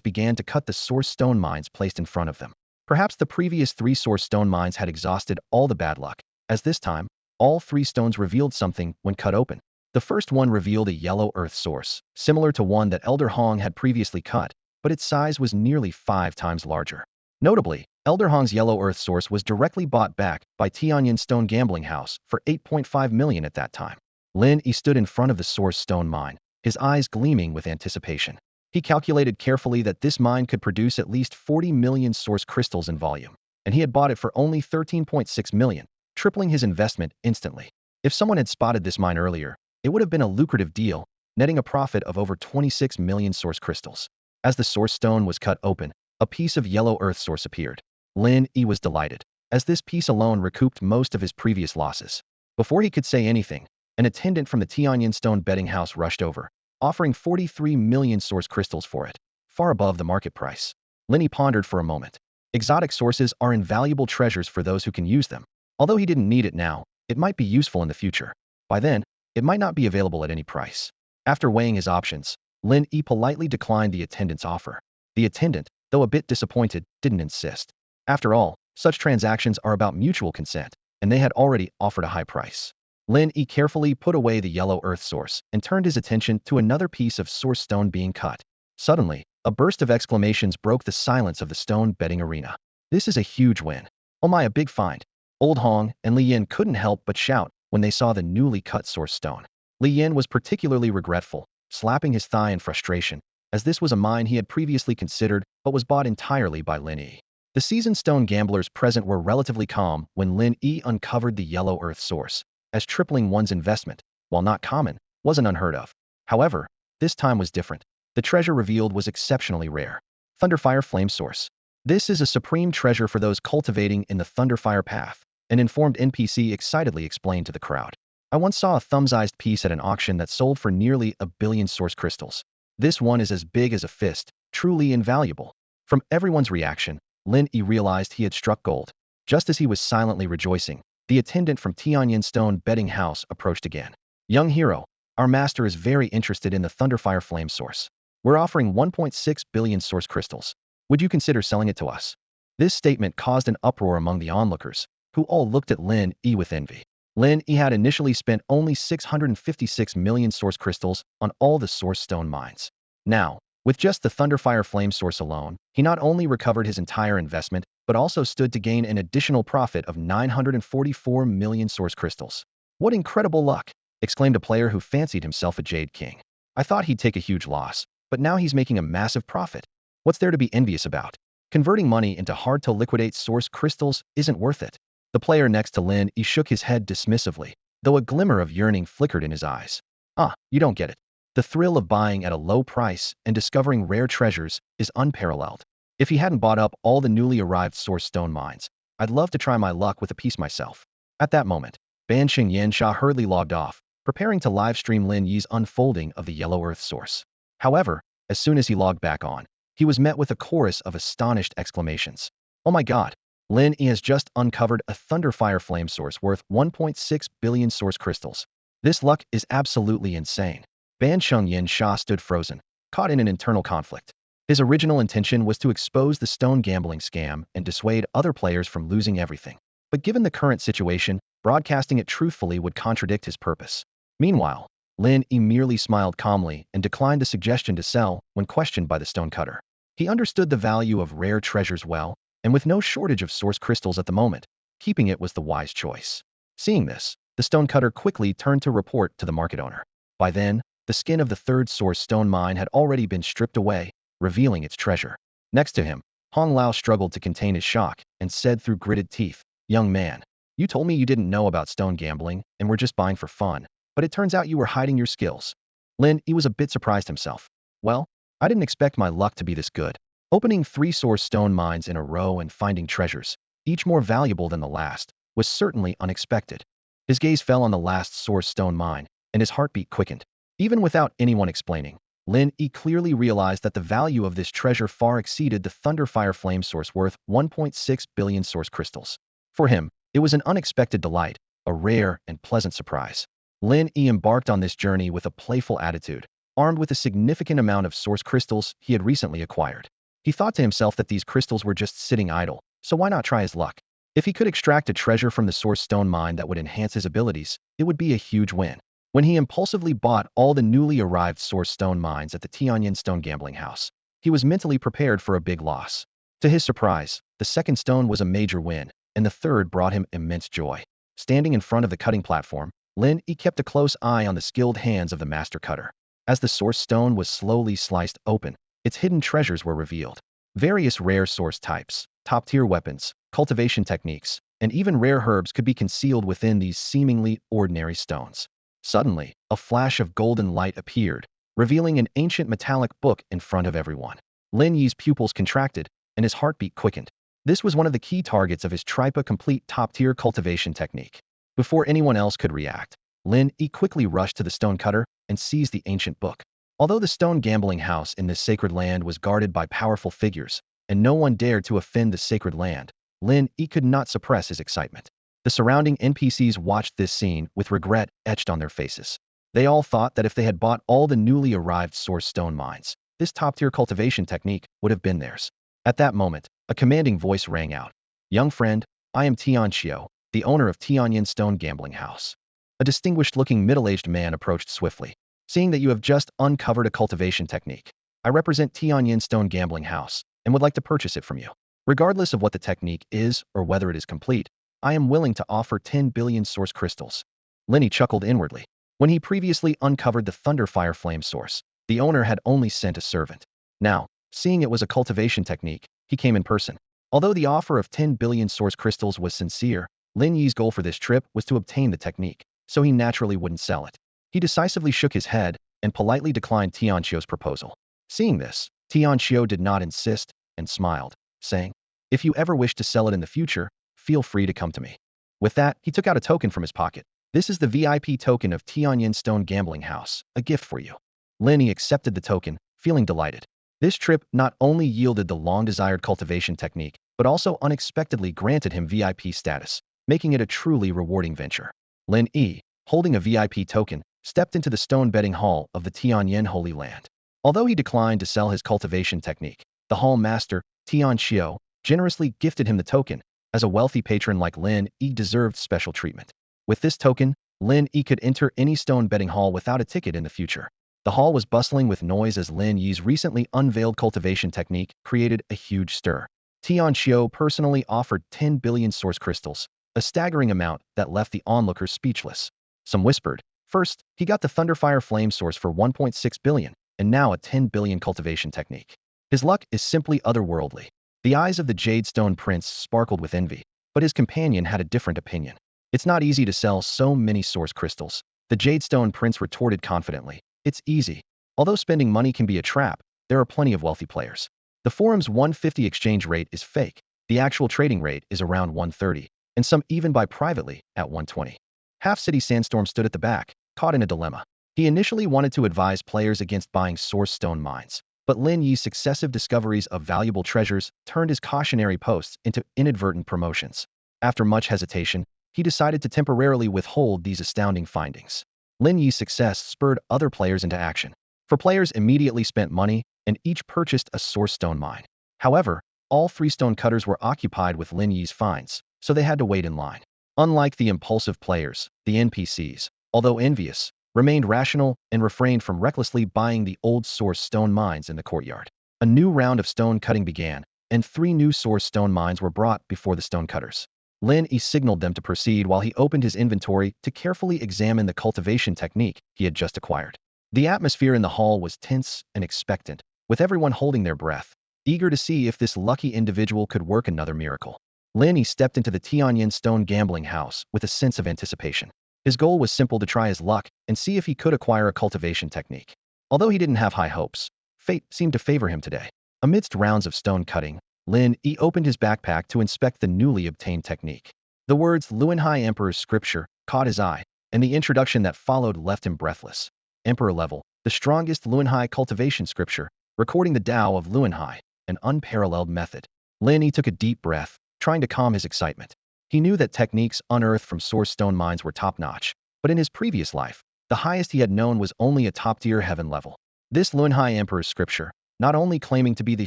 began to cut the source stone mines placed in front of them. Perhaps the previous 3 source stone mines had exhausted all the bad luck, as this time, all 3 stones revealed something when cut open. The first one revealed a yellow earth source, similar to one that Elder Hong had previously cut, but its size was nearly 5 times larger. Notably, Elder Hong's yellow earth source was directly bought back by Tianyan Stone Gambling House for 8.5 million at that time. Lin Yi stood in front of the source stone mine, his eyes gleaming with anticipation. He calculated carefully that this mine could produce at least 40 million source crystals in volume, and he had bought it for only 13.6 million, tripling his investment instantly. If someone had spotted this mine earlier, it would have been a lucrative deal, netting a profit of over 26 million source crystals. As the source stone was cut open, a piece of yellow earth source appeared. Lin Yi was delighted, as this piece alone recouped most of his previous losses. Before he could say anything, an attendant from the Tianyan Stone betting house rushed over, offering 43 million source crystals for it, far above the market price. Lin Yi pondered for a moment. Exotic sources are invaluable treasures for those who can use them. Although he didn't need it now, it might be useful in the future. By then, it might not be available at any price. After weighing his options, Lin Yi politely declined the attendant's offer. The attendant, though a bit disappointed, didn't insist. After all, such transactions are about mutual consent, and they had already offered a high price. Lin Yi carefully put away the yellow earth source and turned his attention to another piece of source stone being cut. Suddenly, a burst of exclamations broke the silence of the stone betting arena. This is a huge win. Oh my, a big find. Old Hong and Li Yin couldn't help but shout when they saw the newly cut source stone. Li Yin was particularly regretful, slapping his thigh in frustration, as this was a mine he had previously considered but was bought entirely by Lin Yi. The seasoned stone gamblers present were relatively calm when Lin Yi uncovered the yellow earth source, as tripling one's investment, while not common, wasn't unheard of. However, this time was different. The treasure revealed was exceptionally rare. Thunderfire Flame Source. This is a supreme treasure for those cultivating in the Thunderfire path, an informed NPC excitedly explained to the crowd. I once saw a thumb-sized piece at an auction that sold for nearly 1 billion source crystals. This one is as big as a fist, truly invaluable. From everyone's reaction, Lin Yi realized he had struck gold. Just as he was silently rejoicing, the attendant from Tianyan Stone betting house approached again. Young hero, our master is very interested in the Thunderfire Flame Source. We're offering 1.6 billion source crystals. Would you consider selling it to us? This statement caused an uproar among the onlookers, who all looked at Lin Yi with envy. Lin Yi had initially spent only 656 million source crystals on all the source stone mines. Now, with just the Thunderfire Flame Source alone, he not only recovered his entire investment, but also stood to gain an additional profit of 944 million source crystals. What incredible luck! Exclaimed a player who fancied himself a Jade King. I thought he'd take a huge loss, but now he's making a massive profit. What's there to be envious about? Converting money into hard-to-liquidate source crystals isn't worth it. The player next to Lin Yi shook his head dismissively, though a glimmer of yearning flickered in his eyes. Ah, you don't get it. The thrill of buying at a low price and discovering rare treasures is unparalleled. If he hadn't bought up all the newly arrived source stone mines, I'd love to try my luck with a piece myself. At that moment, Bansheng Yinsha hurriedly logged off, preparing to livestream Lin Yi's unfolding of the yellow earth source. However, as soon as he logged back on, he was met with a chorus of astonished exclamations. Oh my god! Lin Yi has just uncovered a Thunderfire Flame Source worth 1.6 billion source crystals. This luck is absolutely insane. Ban Shengyin Sha stood frozen, caught in an internal conflict. His original intention was to expose the stone gambling scam and dissuade other players from losing everything. But given the current situation, broadcasting it truthfully would contradict his purpose. Meanwhile, Lin Yi merely smiled calmly and declined the suggestion to sell when questioned by the stonecutter. He understood the value of rare treasures well, and with no shortage of source crystals at the moment, keeping it was the wise choice. Seeing this, the stonecutter quickly turned to report to the market owner. By then, the skin of the third source stone mine had already been stripped away, revealing its treasure. Next to him, Hong Lao struggled to contain his shock and said through gritted teeth, "Young man, you told me you didn't know about stone gambling and were just buying for fun, but it turns out you were hiding your skills." Lin Yi was a bit surprised himself. "Well, I didn't expect my luck to be this good. Opening 3 source stone mines in a row and finding treasures, each more valuable than the last, was certainly unexpected." His gaze fell on the last source stone mine, and his heartbeat quickened. Even without anyone explaining, Lin Yi clearly realized that the value of this treasure far exceeded the Thunderfire Flame source worth 1.6 billion source crystals. For him, it was an unexpected delight, a rare and pleasant surprise. Lin Yi embarked on this journey with a playful attitude, armed with a significant amount of source crystals he had recently acquired. He thought to himself that these crystals were just sitting idle, so why not try his luck? If he could extract a treasure from the source stone mine that would enhance his abilities, it would be a huge win. When he impulsively bought all the newly arrived source stone mines at the Tianyin Stone Gambling House, he was mentally prepared for a big loss. To his surprise, the second stone was a major win, and the third brought him immense joy. Standing in front of the cutting platform, Lin Yi kept a close eye on the skilled hands of the master cutter. As the source stone was slowly sliced open, its hidden treasures were revealed. Various rare source types, top-tier weapons, cultivation techniques, and even rare herbs could be concealed within these seemingly ordinary stones. Suddenly, a flash of golden light appeared, revealing an ancient metallic book in front of everyone. Lin Yi's pupils contracted, and his heartbeat quickened. This was one of the key targets of his Tripa Complete top-tier cultivation technique. Before anyone else could react, Lin Yi quickly rushed to the stonecutter and seized the ancient book. Although the stone gambling house in this sacred land was guarded by powerful figures, and no one dared to offend the sacred land, Lin Yi could not suppress his excitement. The surrounding NPCs watched this scene with regret etched on their faces. They all thought that if they had bought all the newly arrived source stone mines, this top-tier cultivation technique would have been theirs. At that moment, a commanding voice rang out. "Young friend, I am Tian Xiao, the owner of Tianyin Stone Gambling House." A distinguished-looking middle-aged man approached swiftly. "Seeing that you have just uncovered a cultivation technique, I represent Tianyin Stone Gambling House and would like to purchase it from you. Regardless of what the technique is or whether it is complete, I am willing to offer 10 billion source crystals." Lin Yi chuckled inwardly. When he previously uncovered the Thunderfire Flame source, the owner had only sent a servant. Now, seeing it was a cultivation technique, he came in person. Although the offer of 10 billion source crystals was sincere, Lin Yi's goal for this trip was to obtain the technique, so he naturally wouldn't sell it. He decisively shook his head and politely declined Tian Xiao's proposal. Seeing this, Tian Xiao did not insist and smiled, saying, "If you ever wish to sell it in the future, feel free to come to me." With that, he took out a token from his pocket. "This is the VIP token of Tianyin Stone Gambling House, a gift for you." Lin Yi accepted the token, feeling delighted. This trip not only yielded the long-desired cultivation technique, but also unexpectedly granted him VIP status, making it a truly rewarding venture. Lin Yi, holding a VIP token, stepped into the stone betting hall of the Tianyin Holy Land. Although he declined to sell his cultivation technique, the hall master, Tian Xiao, generously gifted him the token. As a wealthy patron like Lin Yi deserved special treatment. With this token, Lin Yi could enter any stone betting hall without a ticket in the future. The hall was bustling with noise as Lin Yi's recently unveiled cultivation technique created a huge stir. Tian Xiao personally offered 10 billion source crystals, a staggering amount that left the onlookers speechless. Some whispered, first, he got the Thunderfire Flame source for 1.6 billion, and now a 10 billion cultivation technique. His luck is simply otherworldly. The eyes of the Jade Stone Prince sparkled with envy, but his companion had a different opinion. "It's not easy to sell so many source crystals," the Jade Stone Prince retorted confidently. "It's easy. Although spending money can be a trap, there are plenty of wealthy players. The forum's 150 exchange rate is fake. The actual trading rate is around 130, and some even buy privately at 120. Half City Sandstorm stood at the back, caught in a dilemma. He initially wanted to advise players against buying source stone mines, but Lin Yi's successive discoveries of valuable treasures turned his cautionary posts into inadvertent promotions. After much hesitation, he decided to temporarily withhold these astounding findings. Lin Yi's success spurred other players into action. For players immediately spent money, and each purchased a source stone mine. However, all three stone cutters were occupied with Lin Yi's finds, so they had to wait in line. Unlike the impulsive players, the NPCs, although envious, remained rational and refrained from recklessly buying the old source stone mines in the courtyard. A new round of stone cutting began, and 3 new source stone mines were brought before the stone cutters. Lin Yi signaled them to proceed while he opened his inventory to carefully examine the cultivation technique he had just acquired. The atmosphere in the hall was tense and expectant, with everyone holding their breath, eager to see if this lucky individual could work another miracle. Lin Yi stepped into the Tianyan stone gambling house with a sense of anticipation. His goal was simple: to try his luck and see if he could acquire a cultivation technique. Although he didn't have high hopes, fate seemed to favor him today. Amidst rounds of stone cutting, Lin Yi opened his backpack to inspect the newly obtained technique. The words Lin Yi Emperor's Scripture caught his eye, and the introduction that followed left him breathless. Emperor level, the strongest Lin Yi cultivation scripture, recording the Tao of Lin Yi, an unparalleled method. Lin Yi took a deep breath, trying to calm his excitement. He knew that techniques unearthed from source stone mines were top-notch, but in his previous life, the highest he had known was only a top-tier heaven level. This Lin Yi Emperor's Scripture, not only claiming to be the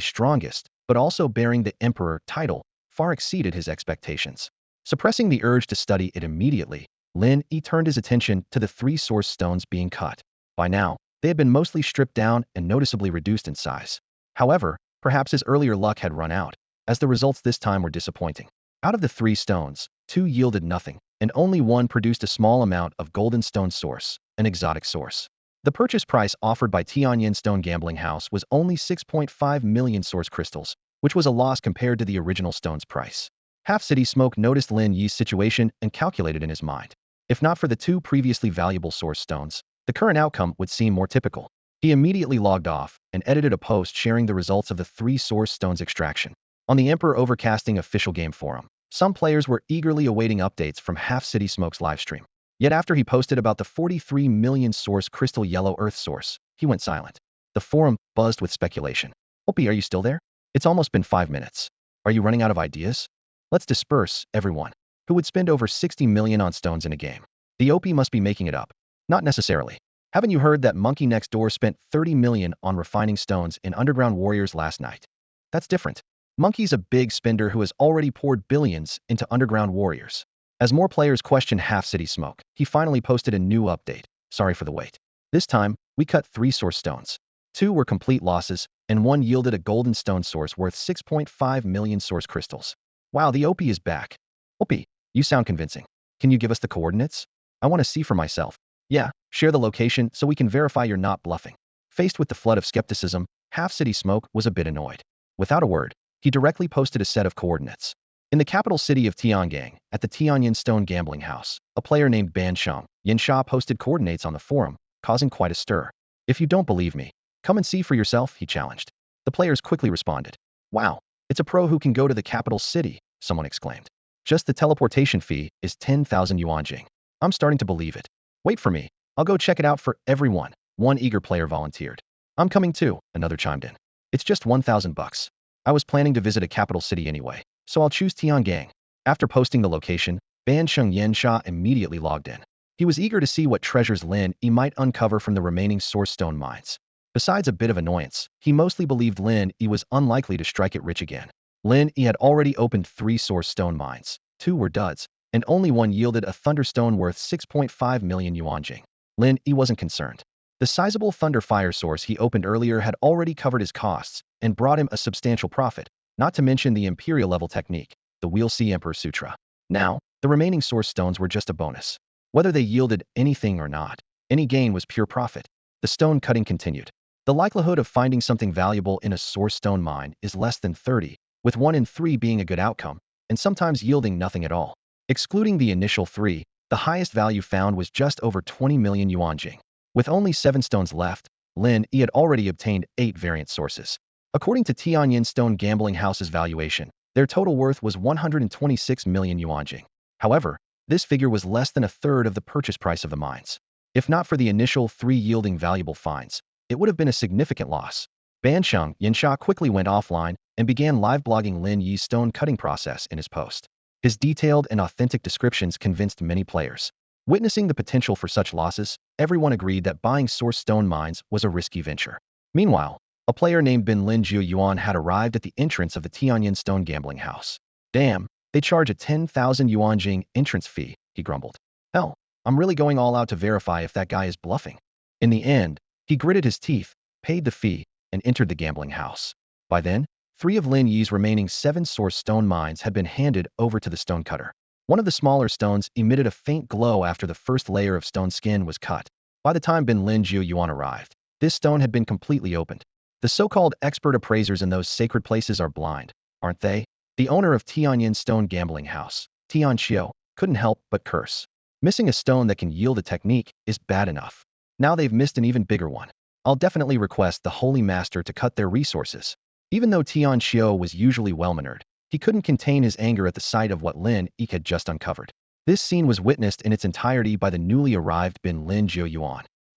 strongest, but also bearing the Emperor title, far exceeded his expectations. Suppressing the urge to study it immediately, Lin Yi turned his attention to the 3 source stones being cut. By now, they had been mostly stripped down and noticeably reduced in size. However, perhaps his earlier luck had run out, as the results this time were disappointing. Out of the 3 stones, 2 yielded nothing, and only 1 produced a small amount of golden stone source, an exotic source. The purchase price offered by Tianyan Stone Gambling House was only 6.5 million source crystals, which was a loss compared to the original stone's price. Half City Smoke noticed Lin Yi's situation and calculated in his mind. If not for the 2 previously valuable source stones, the current outcome would seem more typical. He immediately logged off and edited a post sharing the results of the 3 source stones extraction. On the Emperor Overcasting official game forum, some players were eagerly awaiting updates from Half City Smoke's livestream. Yet after he posted about the 43 million source crystal yellow earth source, he went silent. The forum buzzed with speculation. Opie, are you still there? It's almost been 5 minutes. Are you running out of ideas? Let's disperse, everyone. Who would spend over 60 million on stones in a game? The OP must be making it up. Not necessarily. Haven't you heard that Monkey Next Door spent 30 million on refining stones in Underground Warriors last night? That's different. Monkey's a big spender who has already poured billions into Underground Warriors. As more players questioned Half City Smoke, he finally posted a new update. Sorry for the wait. This time, we cut 3 source stones. 2 were complete losses, and 1 yielded a golden stone source worth 6.5 million source crystals. Wow, the OP is back. OP, you sound convincing. Can you give us the coordinates? I want to see for myself. Yeah, share the location so we can verify you're not bluffing. Faced with the flood of skepticism, Half City Smoke was a bit annoyed. Without a word, he directly posted a set of coordinates. In the capital city of Tiangang, at the Tianyan Stone Gambling House, a player named Ban Sheng Yinsha posted coordinates on the forum, causing quite a stir. If you don't believe me, come and see for yourself, he challenged. The players quickly responded. Wow, it's a pro who can go to the capital city, someone exclaimed. Just the teleportation fee is 10,000 yuan jing. I'm starting to believe it. Wait for me, I'll go check it out for everyone, one eager player volunteered. I'm coming too, another chimed in. It's just 1,000 bucks. I was planning to visit a capital city anyway, so I'll choose Tiangang. After posting the location, Ban Sheng Yinsha immediately logged in. He was eager to see what treasures Lin Yi might uncover from the remaining source stone mines. Besides a bit of annoyance, he mostly believed Lin Yi was unlikely to strike it rich again. Lin Yi had already opened 3 source stone mines, 2 were duds, and only 1 yielded a thunderstone worth 6.5 million yuan jing. Lin Yi wasn't concerned. The sizable thunder fire source he opened earlier had already covered his costs and brought him a substantial profit, not to mention the imperial level technique, the Wheel C Emperor Sutra. Now, the remaining source stones were just a bonus. Whether they yielded anything or not, any gain was pure profit. The stone cutting continued. The likelihood of finding something valuable in a source stone mine is less than 30, with 1 in 3 being a good outcome, and sometimes yielding nothing at all. Excluding the initial 3, the highest value found was just over 20 million yuan jing. With only 7 stones left, Lin Yi had already obtained 8 variant sources. According to Tianyan Stone Gambling House's valuation, their total worth was 126 million yuan jing. However, this figure was less than a third of the purchase price of the mines. If not for the initial 3 yielding valuable finds, it would have been a significant loss. Ban Sheng Yinsha quickly went offline and began live blogging Lin Yi's stone cutting process in his post. His detailed and authentic descriptions convinced many players. Witnessing the potential for such losses, everyone agreed that buying source stone mines was a risky venture. Meanwhile, a player named Lin Yi had arrived at the entrance of the Tianyin Stone gambling house. Damn, they charge a 10,000 yuan Jing entrance fee, he grumbled. Hell, I'm really going all out to verify if that guy is bluffing. In the end, he gritted his teeth, paid the fee, and entered the gambling house. By then, 3 of Lin Yi's remaining 7 source stone mines had been handed over to the stonecutter. One of the smaller stones emitted a faint glow after the first layer of stone skin was cut. By the time Lin Yi arrived, this stone had been completely opened. The so-called expert appraisers in those sacred places are blind, aren't they? The owner of Tianyin Stone Gambling House, Tian Xiu, couldn't help but curse. Missing a stone that can yield a technique is bad enough. Now they've missed an even bigger one. I'll definitely request the Holy Master to cut their resources. Even though Tian Xiu was usually well-mannered, he couldn't contain his anger at the sight of what Lin Yi had just uncovered. This scene was witnessed in its entirety by the newly arrived Lin Yi.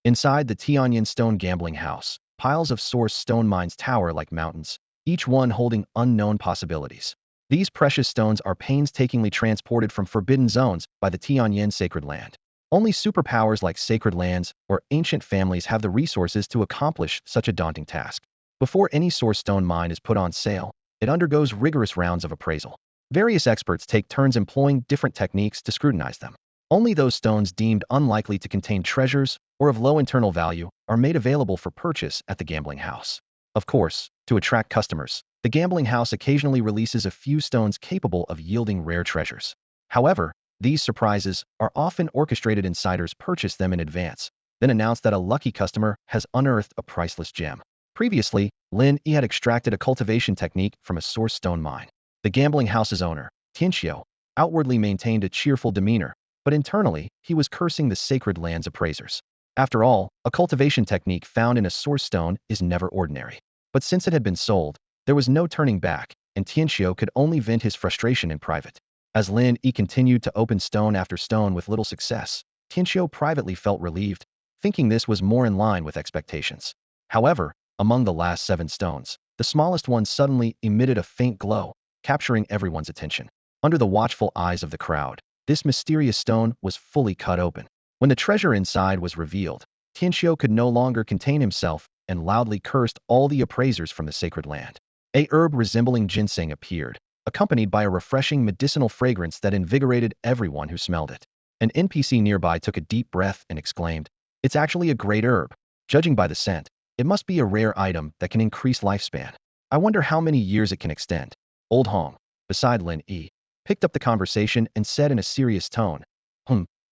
Inside the Tianyin Stone Gambling House, piles of source stone mines tower like mountains, each one holding unknown possibilities. These precious stones are painstakingly transported from forbidden zones by the Tianyin Sacred Land. Only superpowers like sacred lands or ancient families have the resources to accomplish such a daunting task. Before any source stone mine is put on sale, it undergoes rigorous rounds of appraisal. Various experts take turns employing different techniques to scrutinize them. Only those stones deemed unlikely to contain treasures or of low internal value are made available for purchase at the gambling house. Of course, to attract customers, the gambling house occasionally releases a few stones capable of yielding rare treasures. However, these surprises are often orchestrated. Insiders purchase them in advance, then announce that a lucky customer has unearthed a priceless gem. Previously, Lin Yi had extracted a cultivation technique from a source stone mine. The gambling house's owner, Tian Xiu, outwardly maintained a cheerful demeanor, but internally, he was cursing the sacred land's appraisers. After all, a cultivation technique found in a source stone is never ordinary. But since it had been sold, there was no turning back, and Tian Xiu could only vent his frustration in private. As Lin Yi continued to open stone after stone with little success, Tian Xiu privately felt relieved, thinking this was more in line with expectations. However, among the last 7 stones, the smallest one suddenly emitted a faint glow, capturing everyone's attention. Under the watchful eyes of the crowd, this mysterious stone was fully cut open. When the treasure inside was revealed, Tian Xiu could no longer contain himself and loudly cursed all the appraisers from the sacred land. A herb resembling ginseng appeared, accompanied by a refreshing medicinal fragrance that invigorated everyone who smelled it. An NPC nearby took a deep breath and exclaimed, "It's actually a great herb. Judging by the scent, it must be a rare item that can increase lifespan. I wonder how many years it can extend." Old Hong, beside Lin Yi, picked up the conversation and said in a serious tone,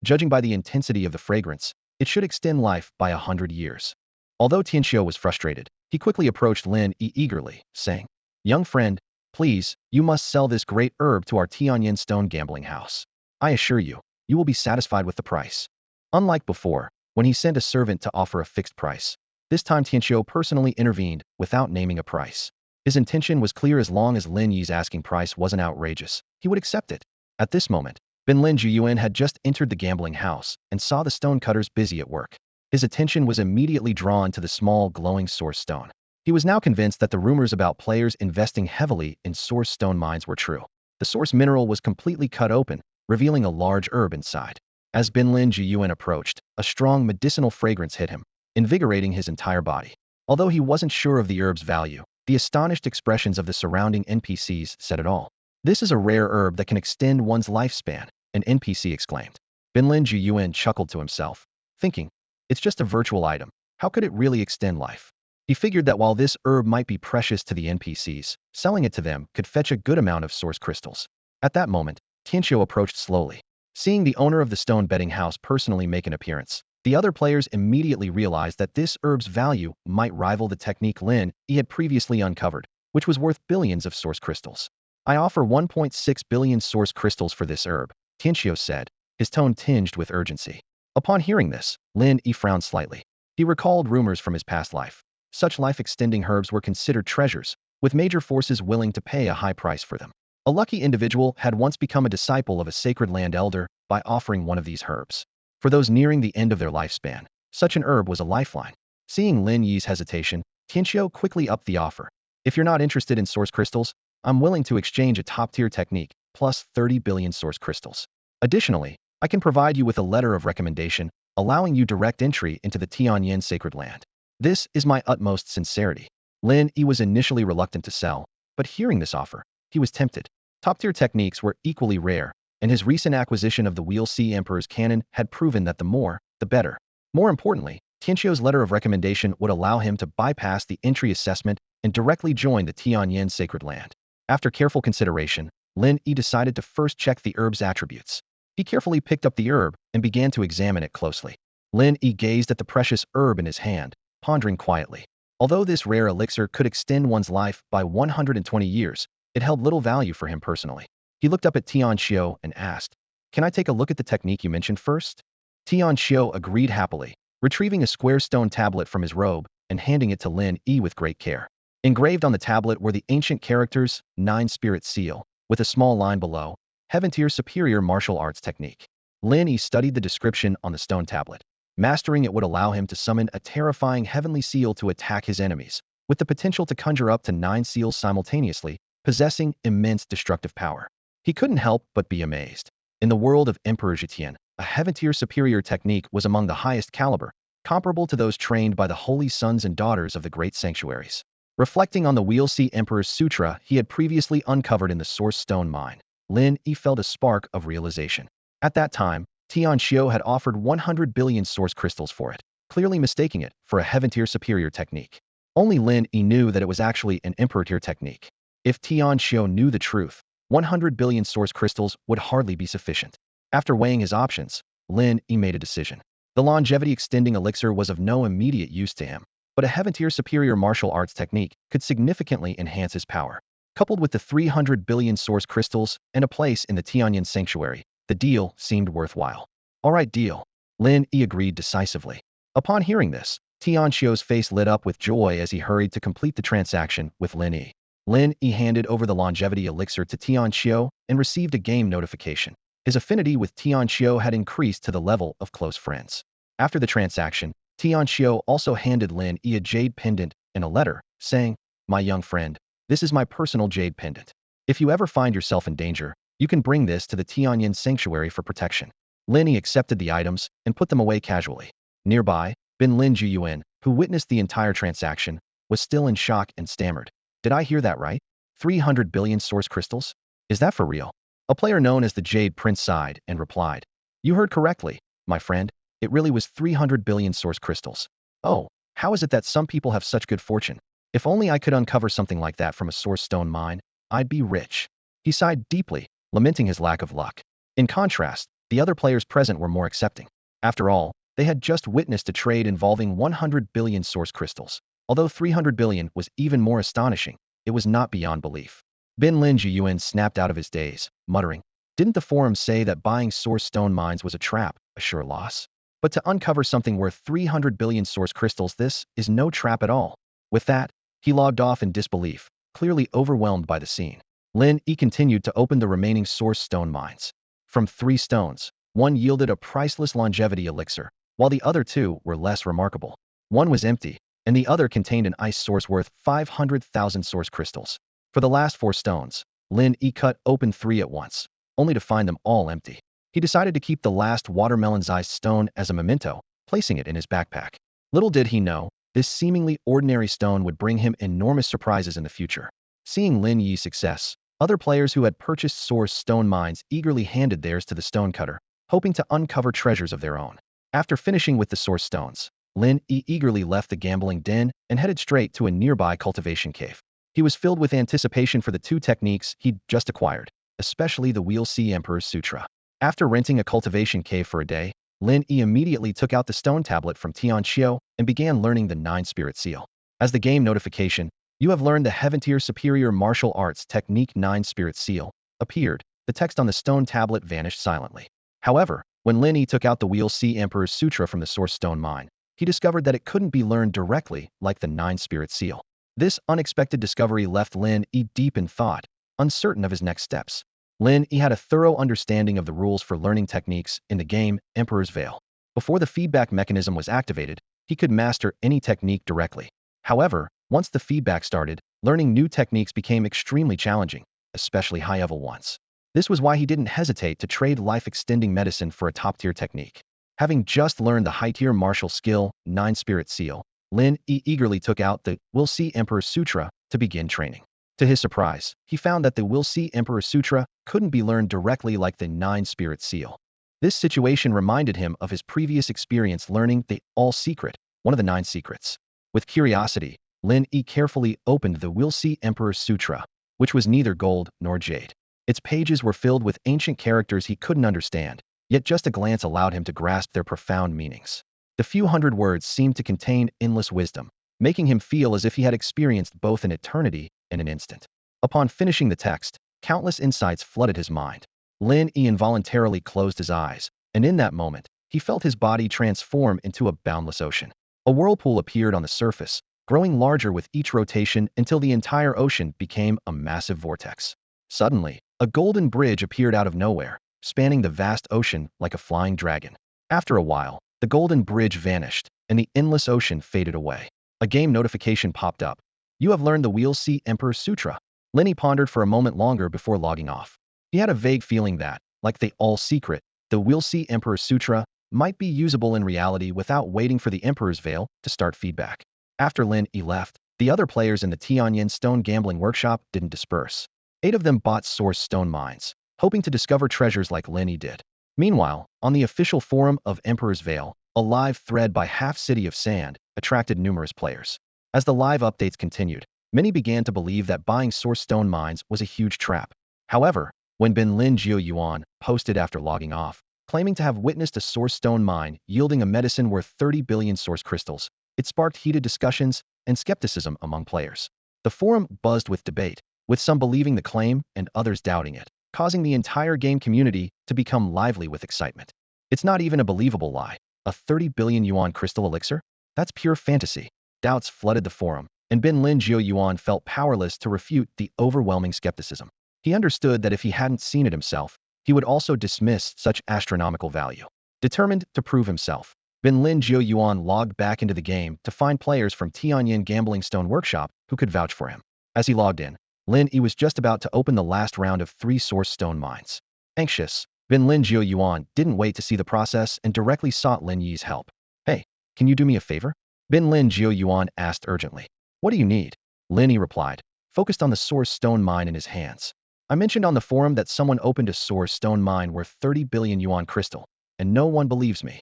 Judging by the intensity of the fragrance, it should extend life by 100 years. Although Tian Xiu was frustrated, he quickly approached Lin Yi eagerly, saying, "Young friend, please, you must sell this great herb to our Tianyin Stone gambling house. I assure you, you will be satisfied with the price." Unlike before, when he sent a servant to offer a fixed price, this time Tian Xiu personally intervened without naming a price. His intention was clear: as long as Lin Yi's asking price wasn't outrageous, he would accept it. At this moment, Lin Yi had just entered the gambling house and saw the stonecutters busy at work. His attention was immediately drawn to the small, glowing source stone. He was now convinced that the rumors about players investing heavily in source stone mines were true. The source mineral was completely cut open, revealing a large herb inside. As Lin Yi approached, a strong medicinal fragrance hit him, invigorating his entire body. Although he wasn't sure of the herb's value, the astonished expressions of the surrounding NPCs said it all. "This is a rare herb that can extend one's lifespan," an NPC exclaimed. Lin Yi chuckled to himself, thinking, "It's just a virtual item. How could it really extend life?" He figured that while this herb might be precious to the NPCs, selling it to them could fetch a good amount of source crystals. At that moment, Tian Xiu approached slowly. Seeing the owner of the stone betting house personally make an appearance, the other players immediately realized that this herb's value might rival the technique Lin Yi had previously uncovered, which was worth billions of source crystals. "I offer 1.6 billion source crystals for this herb," Tian Xiu said, his tone tinged with urgency. Upon hearing this, Lin Yi frowned slightly. He recalled rumors from his past life. Such life-extending herbs were considered treasures, with major forces willing to pay a high price for them. A lucky individual had once become a disciple of a sacred land elder by offering one of these herbs. For those nearing the end of their lifespan, such an herb was a lifeline. Seeing Lin Yi's hesitation, Tian Xiu quickly upped the offer. "If you're not interested in source crystals, I'm willing to exchange a top-tier technique, plus 30 billion source crystals. Additionally, I can provide you with a letter of recommendation, allowing you direct entry into the Tianyin sacred land. This is my utmost sincerity. Lin Yi was initially reluctant to sell, but hearing this offer, he was tempted. Top-tier techniques were equally rare, and his recent acquisition of the Wheel C Emperor's cannon had proven that the more, the better. More importantly, Tianqiu's letter of recommendation would allow him to bypass the entry assessment and directly join the Tianyin sacred land. After careful consideration, Lin Yi decided to first check the herb's attributes. He carefully picked up the herb and began to examine it closely. Lin Yi gazed at the precious herb in his hand, pondering quietly. Although this rare elixir could extend one's life by 120 years, it held little value for him personally. He looked up at Tianqiu and asked, "Can I take a look at the technique you mentioned first?" Tianqiu agreed happily, retrieving a square stone tablet from his robe and handing it to Lin Yi with great care. Engraved on the tablet were the ancient characters, 9 Spirit Seal, with a small line below, Heaven-tier superior martial arts technique. Lin Yi studied the description on the stone tablet. Mastering it would allow him to summon a terrifying heavenly seal to attack his enemies, with the potential to conjure up to 9 seals simultaneously, possessing immense destructive power. He couldn't help but be amazed. In the world of Emperor Zetian, a heaven-tier superior technique was among the highest caliber, comparable to those trained by the holy sons and daughters of the great sanctuaries. Reflecting on the Wheel C Emperor's sutra he had previously uncovered in the Source Stone mine, Lin Yi felt a spark of realization. At that time, Tianqiu had offered 100 billion source crystals for it, clearly mistaking it for a heaven-tier superior technique. Only Lin Yi knew that it was actually an emperor-tier technique. If Tianqiu knew the truth, 100 billion source crystals would hardly be sufficient. After weighing his options, Lin Yi made a decision. The longevity-extending elixir was of no immediate use to him, but a heaven-tier superior martial arts technique could significantly enhance his power. Coupled with the 300 billion source crystals and a place in the Tianyin sanctuary, the deal seemed worthwhile. All right, deal. Lin Yi agreed decisively. Upon hearing this, Tianqiu's face lit up with joy as he hurried to complete the transaction with Lin Yi. Lin Yi handed over the longevity elixir to Tianqiu and received a game notification. His affinity with Tianqiu had increased to the level of close friends. After the transaction, Tianqiu also handed Lin Yi a jade pendant and a letter, saying, "My young friend, this is my personal jade pendant. If you ever find yourself in danger, you can bring this to the Tianyin sanctuary for protection." Lin Yi accepted the items and put them away casually. Nearby, Bin Lin Jiyuan, who witnessed the entire transaction, was still in shock and stammered. "Did I hear that right? 300 billion source crystals? Is that for real?" A player known as the Jade Prince sighed and replied, "You heard correctly, my friend. It really was 300 billion source crystals. Oh, how is it that some people have such good fortune? If only I could uncover something like that from a source stone mine, I'd be rich." He sighed deeply, lamenting his lack of luck. In contrast, the other players present were more accepting. After all, they had just witnessed a trade involving 100 billion source crystals. Although 300 billion was even more astonishing, it was not beyond belief. Bin Lin Jiyuan snapped out of his daze, muttering, "Didn't the forum say that buying source stone mines was a trap, a sure loss? But to uncover something worth 300 billion source crystals, this is no trap at all." With that, he logged off in disbelief, clearly overwhelmed by the scene. Lin Yi continued to open the remaining source stone mines. From 3 stones, one yielded a priceless longevity elixir, while the other 2 were less remarkable. One was empty, and the other contained an ice source worth 500,000 source crystals. For the last 4 stones, Lin Yi cut open 3 at once, only to find them all empty. He decided to keep the last watermelon-sized stone as a memento, placing it in his backpack. Little did he know, this seemingly ordinary stone would bring him enormous surprises in the future. Seeing Lin Yi's success, other players who had purchased source stone mines eagerly handed theirs to the stonecutter, hoping to uncover treasures of their own. After finishing with the source stones, Lin Yi eagerly left the gambling den and headed straight to a nearby cultivation cave. He was filled with anticipation for the 2 techniques he'd just acquired, especially the Wheel C Emperor's Sutra. After renting a cultivation cave for a day, Lin Yi immediately took out the stone tablet from Tianqiu and began learning the 9 Spirit Seal. As the game notification, "You have learned the heaven-tier superior martial arts technique 9 Spirit Seal," appeared, the text on the stone tablet vanished silently. However, when Lin Yi took out the Wheel C Emperor's Sutra from the source stone mine, he discovered that it couldn't be learned directly like the 9 Spirit Seal. This unexpected discovery left Lin Yi deep in thought, uncertain of his next steps. Lin Yi had a thorough understanding of the rules for learning techniques in the game Emperor's Veil. Before the feedback mechanism was activated, he could master any technique directly. However, once the feedback started, learning new techniques became extremely challenging, especially high-level ones. This was why he didn't hesitate to trade life-extending medicine for a top-tier technique. Having just learned the high-tier martial skill, Nine Spirit Seal, Lin Yi eagerly took out the Will See Emperor Sutra to begin training. To his surprise, he found that the Will See Emperor Sutra couldn't be learned directly like the Nine Spirit Seal. This situation reminded him of his previous experience learning the All Secret, one of the 9 secrets. With curiosity, Lin Yi carefully opened the Will See Emperor Sutra, which was neither gold nor jade. Its pages were filled with ancient characters he couldn't understand, yet just a glance allowed him to grasp their profound meanings. The few hundred words seemed to contain endless wisdom, making him feel as if he had experienced both an eternity and an instant. Upon finishing the text, countless insights flooded his mind. Lin Yi involuntarily closed his eyes, and in that moment, he felt his body transform into a boundless ocean. A whirlpool appeared on the surface, growing larger with each rotation until the entire ocean became a massive vortex. Suddenly, a golden bridge appeared out of nowhere, spanning the vast ocean like a flying dragon. After a while, the golden bridge vanished, and the endless ocean faded away. A game notification popped up. You have learned the Will See Emperor Sutra. Lin Yi pondered for a moment longer before logging off. He had a vague feeling that, like the All Secret, the Will See Emperor Sutra might be usable in reality without waiting for the Emperor's Veil to start feedback. After Lin Yi left, the other players in the Tianyan Stone Gambling Workshop didn't disperse. 8 of them bought source stone mines, hoping to discover treasures like Lin Yi did. Meanwhile, on the official forum of Emperor's Veil, a live thread by Half City of Sand attracted numerous players. As the live updates continued, many began to believe that buying source stone mines was a huge trap. However, when Ben Lin Jiuyuan posted after logging off, claiming to have witnessed a source stone mine yielding a medicine worth 30 billion source crystals, it sparked heated discussions and skepticism among players. The forum buzzed with debate, with some believing the claim and others doubting it, causing the entire game community to become lively with excitement. It's not even a believable lie. A 30 billion yuan crystal elixir? That's pure fantasy. Doubts flooded the forum, and Ben Lin Jiuyuan felt powerless to refute the overwhelming skepticism. He understood that if he hadn't seen it himself, he would also dismiss such astronomical value. Determined to prove himself, Ben Lin Jiuyuan logged back into the game to find players from Tianyan Gambling Stone Workshop who could vouch for him. As he logged in, Lin Yi was just about to open the last round of 3 source stone mines. Anxious, Ben Lin Jiuyuan didn't wait to see the process and directly sought Lin Yi's help. Hey, can you do me a favor? Ben Lin Jiuyuan asked urgently. What do you need? Lin Yi replied, focused on the source stone mine in his hands. I mentioned on the forum that someone opened a source stone mine worth 30 billion yuan crystal, and no one believes me.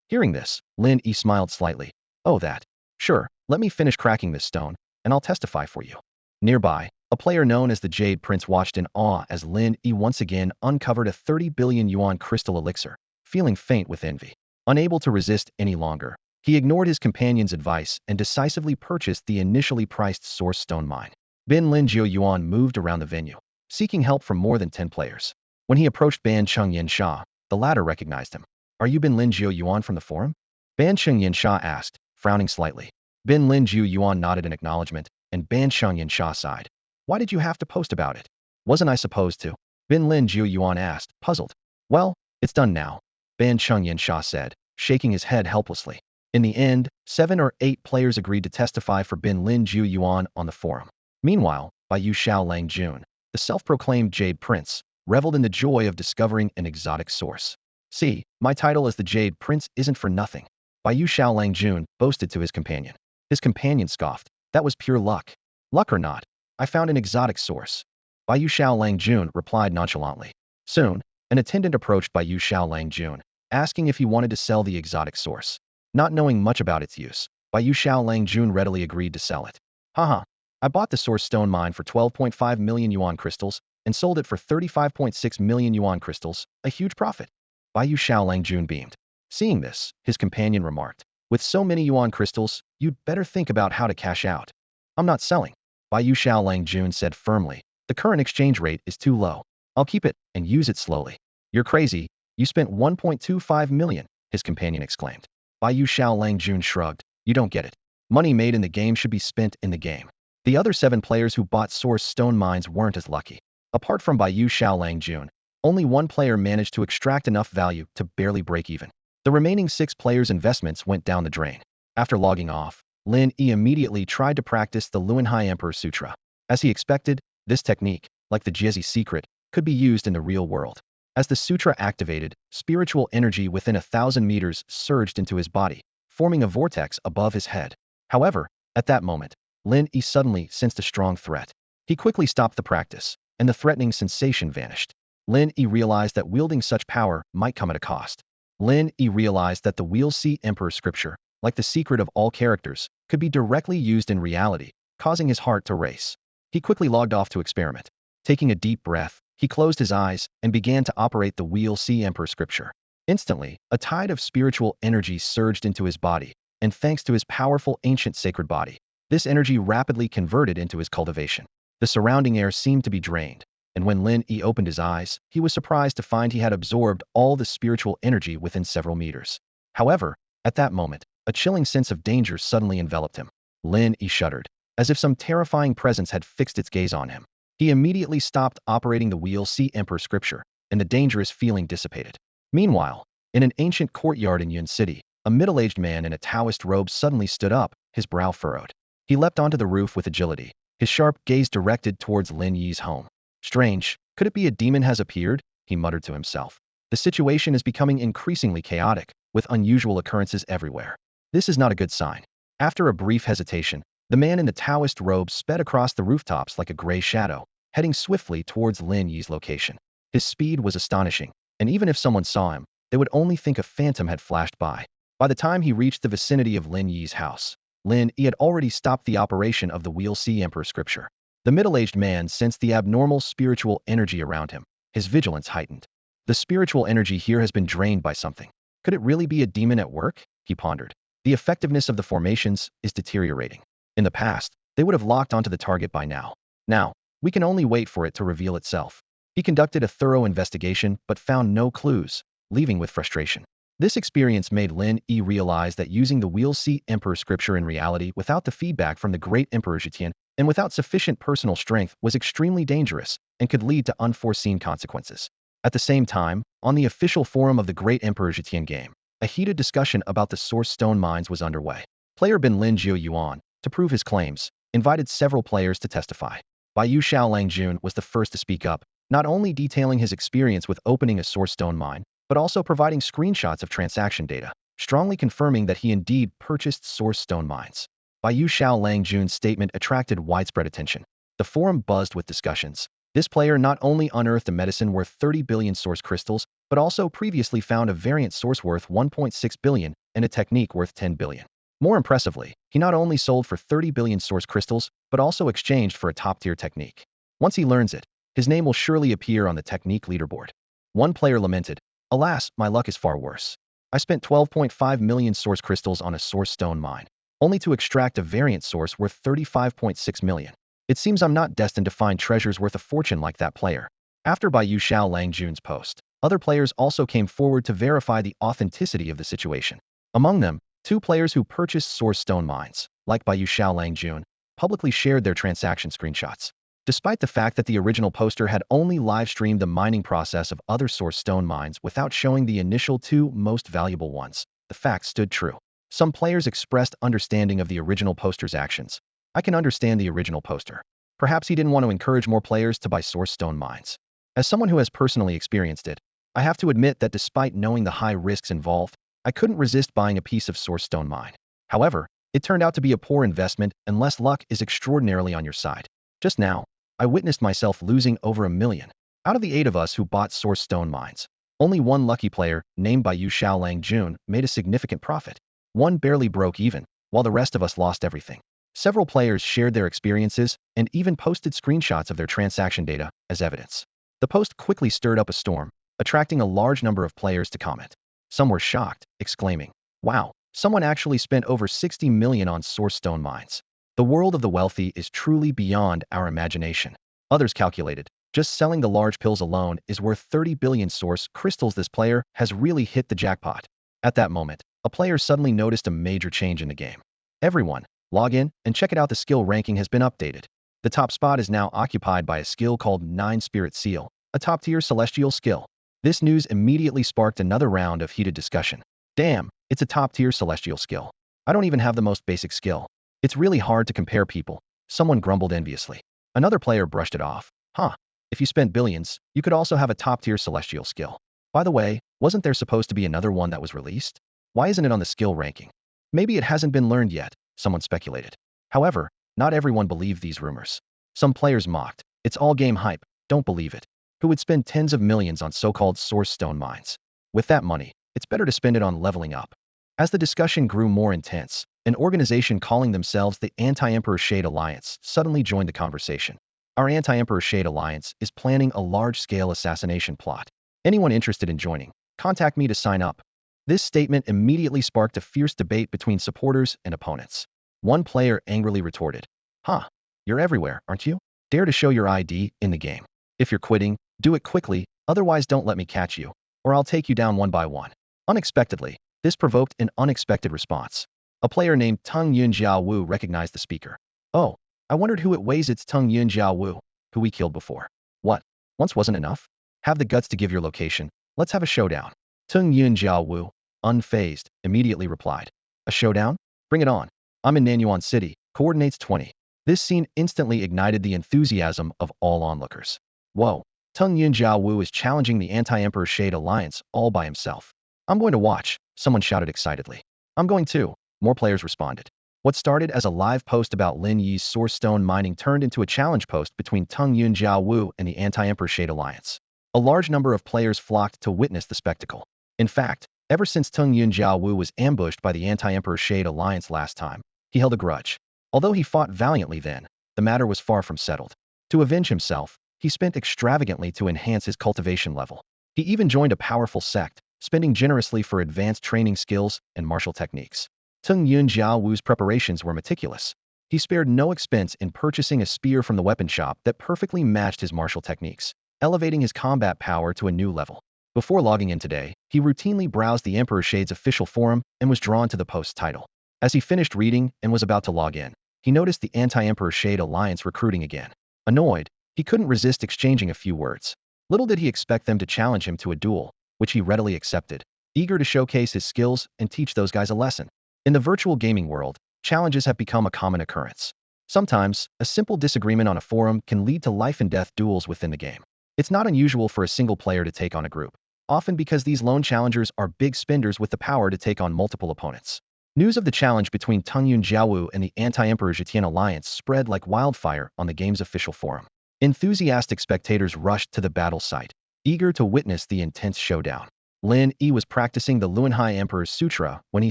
Hearing this, Lin Yi smiled slightly. Oh that. Sure, let me finish cracking this stone, and I'll testify for you. Nearby, a player known as the Jade Prince watched in awe as Lin Yi once again uncovered a 30 billion yuan crystal elixir, feeling faint with envy. Unable to resist any longer, he ignored his companion's advice and decisively purchased the initially priced source stone mine. Ben Lin Jiuyuan moved around the venue, seeking help from more than 10 players. When he approached Ban Chengyan Sha, the latter recognized him. Are you Ben Lin Jiuyuan from the forum? Ban Chengyan Sha asked, frowning slightly. Ben Lin Jiuyuan nodded in acknowledgement, and Ban Chengyan Sha sighed. Why did you have to post about it? Wasn't I supposed to? Ben Lin Jiuyuan asked, puzzled. Well, it's done now, Ban Chengyan Sha said, shaking his head helplessly. In the end, 7 or 8 players agreed to testify for Ben Lin Jiuyuan on the forum. Meanwhile, Baiyu Xiaolang Jun, the self-proclaimed Jade Prince, reveled in the joy of discovering an exotic source. See, my title as the Jade Prince isn't for nothing, Baiyu Xiaolang Jun boasted to his companion. His companion scoffed. That was pure luck. Luck or not, I found an exotic source. Baiyu Xiaolang Jun replied nonchalantly. Soon, an attendant approached Baiyu Xiaolang Jun, asking if he wanted to sell the exotic source. Not knowing much about its use, Baiyu Xiaolang Jun readily agreed to sell it. Haha. I bought the source stone mine for 12.5 million yuan crystals and sold it for 35.6 million yuan crystals, a huge profit. Baiyu Xiaolang Jun beamed. Seeing this, his companion remarked, with so many yuan crystals, you'd better think about how to cash out. I'm not selling, Baiyu Xiaolang Jun said firmly. The current exchange rate is too low. I'll keep it and use it slowly. You're crazy. You spent 1.25 million, his companion exclaimed. Baiyu Xiaolang Jun shrugged. You don't get it. Money made in the game should be spent in the game. The other 7 players who bought source stone mines weren't as lucky. Apart from Baiyu Xiaolang Jun, only 1 player managed to extract enough value to barely break even. The remaining 6 players' investments went down the drain. After logging off, Lin Yi immediately tried to practice the Luanhai Emperor Sutra. As he expected, this technique, like the Jiezi secret, could be used in the real world. As the sutra activated, spiritual energy within 1,000 meters surged into his body, forming a vortex above his head. However, at that moment, Lin Yi suddenly sensed a strong threat. He quickly stopped the practice, and the threatening sensation vanished. Lin Yi realized that wielding such power might come at a cost. Lin Yi realized that the Wheel C Emperor scripture, like the secret of all characters, could be directly used in reality, causing his heart to race. He quickly logged off to experiment. Taking a deep breath, he closed his eyes and began to operate the Wheel C Emperor scripture. Instantly, a tide of spiritual energy surged into his body, and thanks to his powerful ancient sacred body, this energy rapidly converted into his cultivation. The surrounding air seemed to be drained, and when Lin Yi opened his eyes, he was surprised to find he had absorbed all the spiritual energy within several meters. However, at that moment, a chilling sense of danger suddenly enveloped him. Lin Yi shuddered, as if some terrifying presence had fixed its gaze on him. He immediately stopped operating the Wheel C Emperor scripture, and the dangerous feeling dissipated. Meanwhile, in an ancient courtyard in Yun City, a middle-aged man in a Taoist robe suddenly stood up, his brow furrowed. He leapt onto the roof with agility, his sharp gaze directed towards Lin Yi's home. Strange, could it be a demon has appeared? He muttered to himself. The situation is becoming increasingly chaotic, with unusual occurrences everywhere. This is not a good sign. After a brief hesitation, the man in the Taoist robe sped across the rooftops like a gray shadow, heading swiftly towards Lin Yi's location. His speed was astonishing, and even if someone saw him, they would only think a phantom had flashed by. By the time he reached the vicinity of Lin Yi's house, Lin Yi had already stopped the operation of the Wheel C Emperor scripture. The middle-aged man sensed the abnormal spiritual energy around him, his vigilance heightened. The spiritual energy here has been drained by something. Could it really be a demon at work? He pondered. The effectiveness of the formations is deteriorating. In the past, they would have locked onto the target by now. Now, we can only wait for it to reveal itself. He conducted a thorough investigation but found no clues, leaving with frustration. This experience made Lin Yi realize that using the Wheel C Emperor scripture in reality without the feedback from the great Emperor Zetian and without sufficient personal strength was extremely dangerous and could lead to unforeseen consequences. At the same time, on the official forum of the great Emperor Zetian game, a heated discussion about the source stone mines was underway. Player Bin Lin Jiu Yuan, to prove his claims, invited several players to testify. Bai Yu Xiaolang Jun was the first to speak up, not only detailing his experience with opening a source stone mine, but also providing screenshots of transaction data, strongly confirming that he indeed purchased source stone mines. Bai Yu Xiaolang Jun's statement attracted widespread attention. The forum buzzed with discussions. This player not only unearthed a medicine worth 30 billion source crystals, but also previously found a variant source worth 1.6 billion and a technique worth 10 billion. More impressively, he not only sold for 30 billion source crystals, but also exchanged for a top-tier technique. Once he learns it, his name will surely appear on the technique leaderboard. One player lamented, "Alas, my luck is far worse. I spent 12.5 million source crystals on a source stone mine, only to extract a variant source worth 35.6 million. It seems I'm not destined to find treasures worth a fortune like that player." After Bai Yu Xiaolang Jun's post, other players also came forward to verify the authenticity of the situation. Among them, two players who purchased source stone mines, like Bai Yu Xiaolang Jun, publicly shared their transaction screenshots. Despite the fact that the original poster had only live-streamed the mining process of other source stone mines without showing the initial two most valuable ones, the fact stood true. Some players expressed understanding of the original poster's actions. I can understand the original poster. Perhaps he didn't want to encourage more players to buy source stone mines. As someone who has personally experienced it, I have to admit that despite knowing the high risks involved, I couldn't resist buying a piece of source stone mine. However, it turned out to be a poor investment unless luck is extraordinarily on your side. Just now, I witnessed myself losing over 1 million. Out of the 8 of us who bought source stone mines, only one lucky player, named Bai Yu Xiaolang Jun, made a significant profit. One barely broke even, while the rest of us lost everything. Several players shared their experiences and even posted screenshots of their transaction data as evidence. The post quickly stirred up a storm, attracting a large number of players to comment. Some were shocked, exclaiming, "Wow, someone actually spent over 60 million on source stone mines. The world of the wealthy is truly beyond our imagination." Others calculated, just selling the large pills alone is worth 30 billion source crystals. This player has really hit the jackpot. At that moment, a player suddenly noticed a major change in the game. Everyone, log in and check it out. The skill ranking has been updated. The top spot is now occupied by a skill called 9 Spirit Seal, a top-tier celestial skill. This news immediately sparked another round of heated discussion. Damn, it's a top-tier celestial skill. I don't even have the most basic skill. It's really hard to compare people, someone grumbled enviously. Another player brushed it off. Huh, If you spent billions, you could also have a top-tier celestial skill. By the way, wasn't there supposed to be another one that was released? Why isn't it on the skill ranking? Maybe it hasn't been learned yet, someone speculated. However, not everyone believed these rumors. Some players mocked. It's all game hype, don't believe it. Who would spend tens of millions on so-called source stone mines? With that money, it's better to spend it on leveling up. As the discussion grew more intense, an organization calling themselves the Anti-Emperor Shade Alliance suddenly joined the conversation. Our Anti-Emperor Shade Alliance is planning a large-scale assassination plot. Anyone interested in joining, contact me to sign up. This statement immediately sparked a fierce debate between supporters and opponents. One player angrily retorted, "Huh, you're everywhere, aren't you? Dare to show your ID in the game. If you're quitting, do it quickly, otherwise don't let me catch you, or I'll take you down one by one." Unexpectedly, this provoked an unexpected response. A player named Tung Yun Jiao Wu recognized the speaker. "Oh, I wondered who it was. It's Tung Yun Jiao Wu, who we killed before." "What? Once wasn't enough? Have the guts to give your location. Let's have a showdown." Tung Yun Jiao Wu, unfazed, immediately replied, "A showdown? Bring it on. I'm in Nanyuan City, coordinates 20. This scene instantly ignited the enthusiasm of all onlookers. Whoa, Tung Yun Jiao Wu is challenging the Anti-Emperor Shade Alliance all by himself. "I'm going to watch," someone shouted excitedly. "I'm going too," more players responded. What started as a live post about Lin Yi's source stone mining turned into a challenge post between Tung Yun Jiao Wu and the Anti-Emperor Shade Alliance. A large number of players flocked to witness the spectacle. In fact, ever since Tung Yun Jiao Wu was ambushed by the Anti-Emperor Shade Alliance last time, he held a grudge. Although he fought valiantly then, the matter was far from settled. To avenge himself, he spent extravagantly to enhance his cultivation level. He even joined a powerful sect, spending generously for advanced training skills and martial techniques. Tung Yun Jiao Wu's preparations were meticulous. He spared no expense in purchasing a spear from the weapon shop that perfectly matched his martial techniques, elevating his combat power to a new level. Before logging in today, he routinely browsed the Emperor Shade's official forum and was drawn to the post's title. As he finished reading and was about to log in, he noticed the Anti-Emperor Shade Alliance recruiting again. Annoyed, he couldn't resist exchanging a few words. Little did he expect them to challenge him to a duel, which he readily accepted, eager to showcase his skills and teach those guys a lesson. In the virtual gaming world, challenges have become a common occurrence. Sometimes, a simple disagreement on a forum can lead to life-and-death duels within the game. It's not unusual for a single player to take on a group, often because these lone challengers are big spenders with the power to take on multiple opponents. News of the challenge between Tung Yun Jiaowu and the Anti-Emperor Zetian Alliance spread like wildfire on the game's official forum. Enthusiastic spectators rushed to the battle site, eager to witness the intense showdown. Lin Yi was practicing the Luanhai Emperor's Sutra when he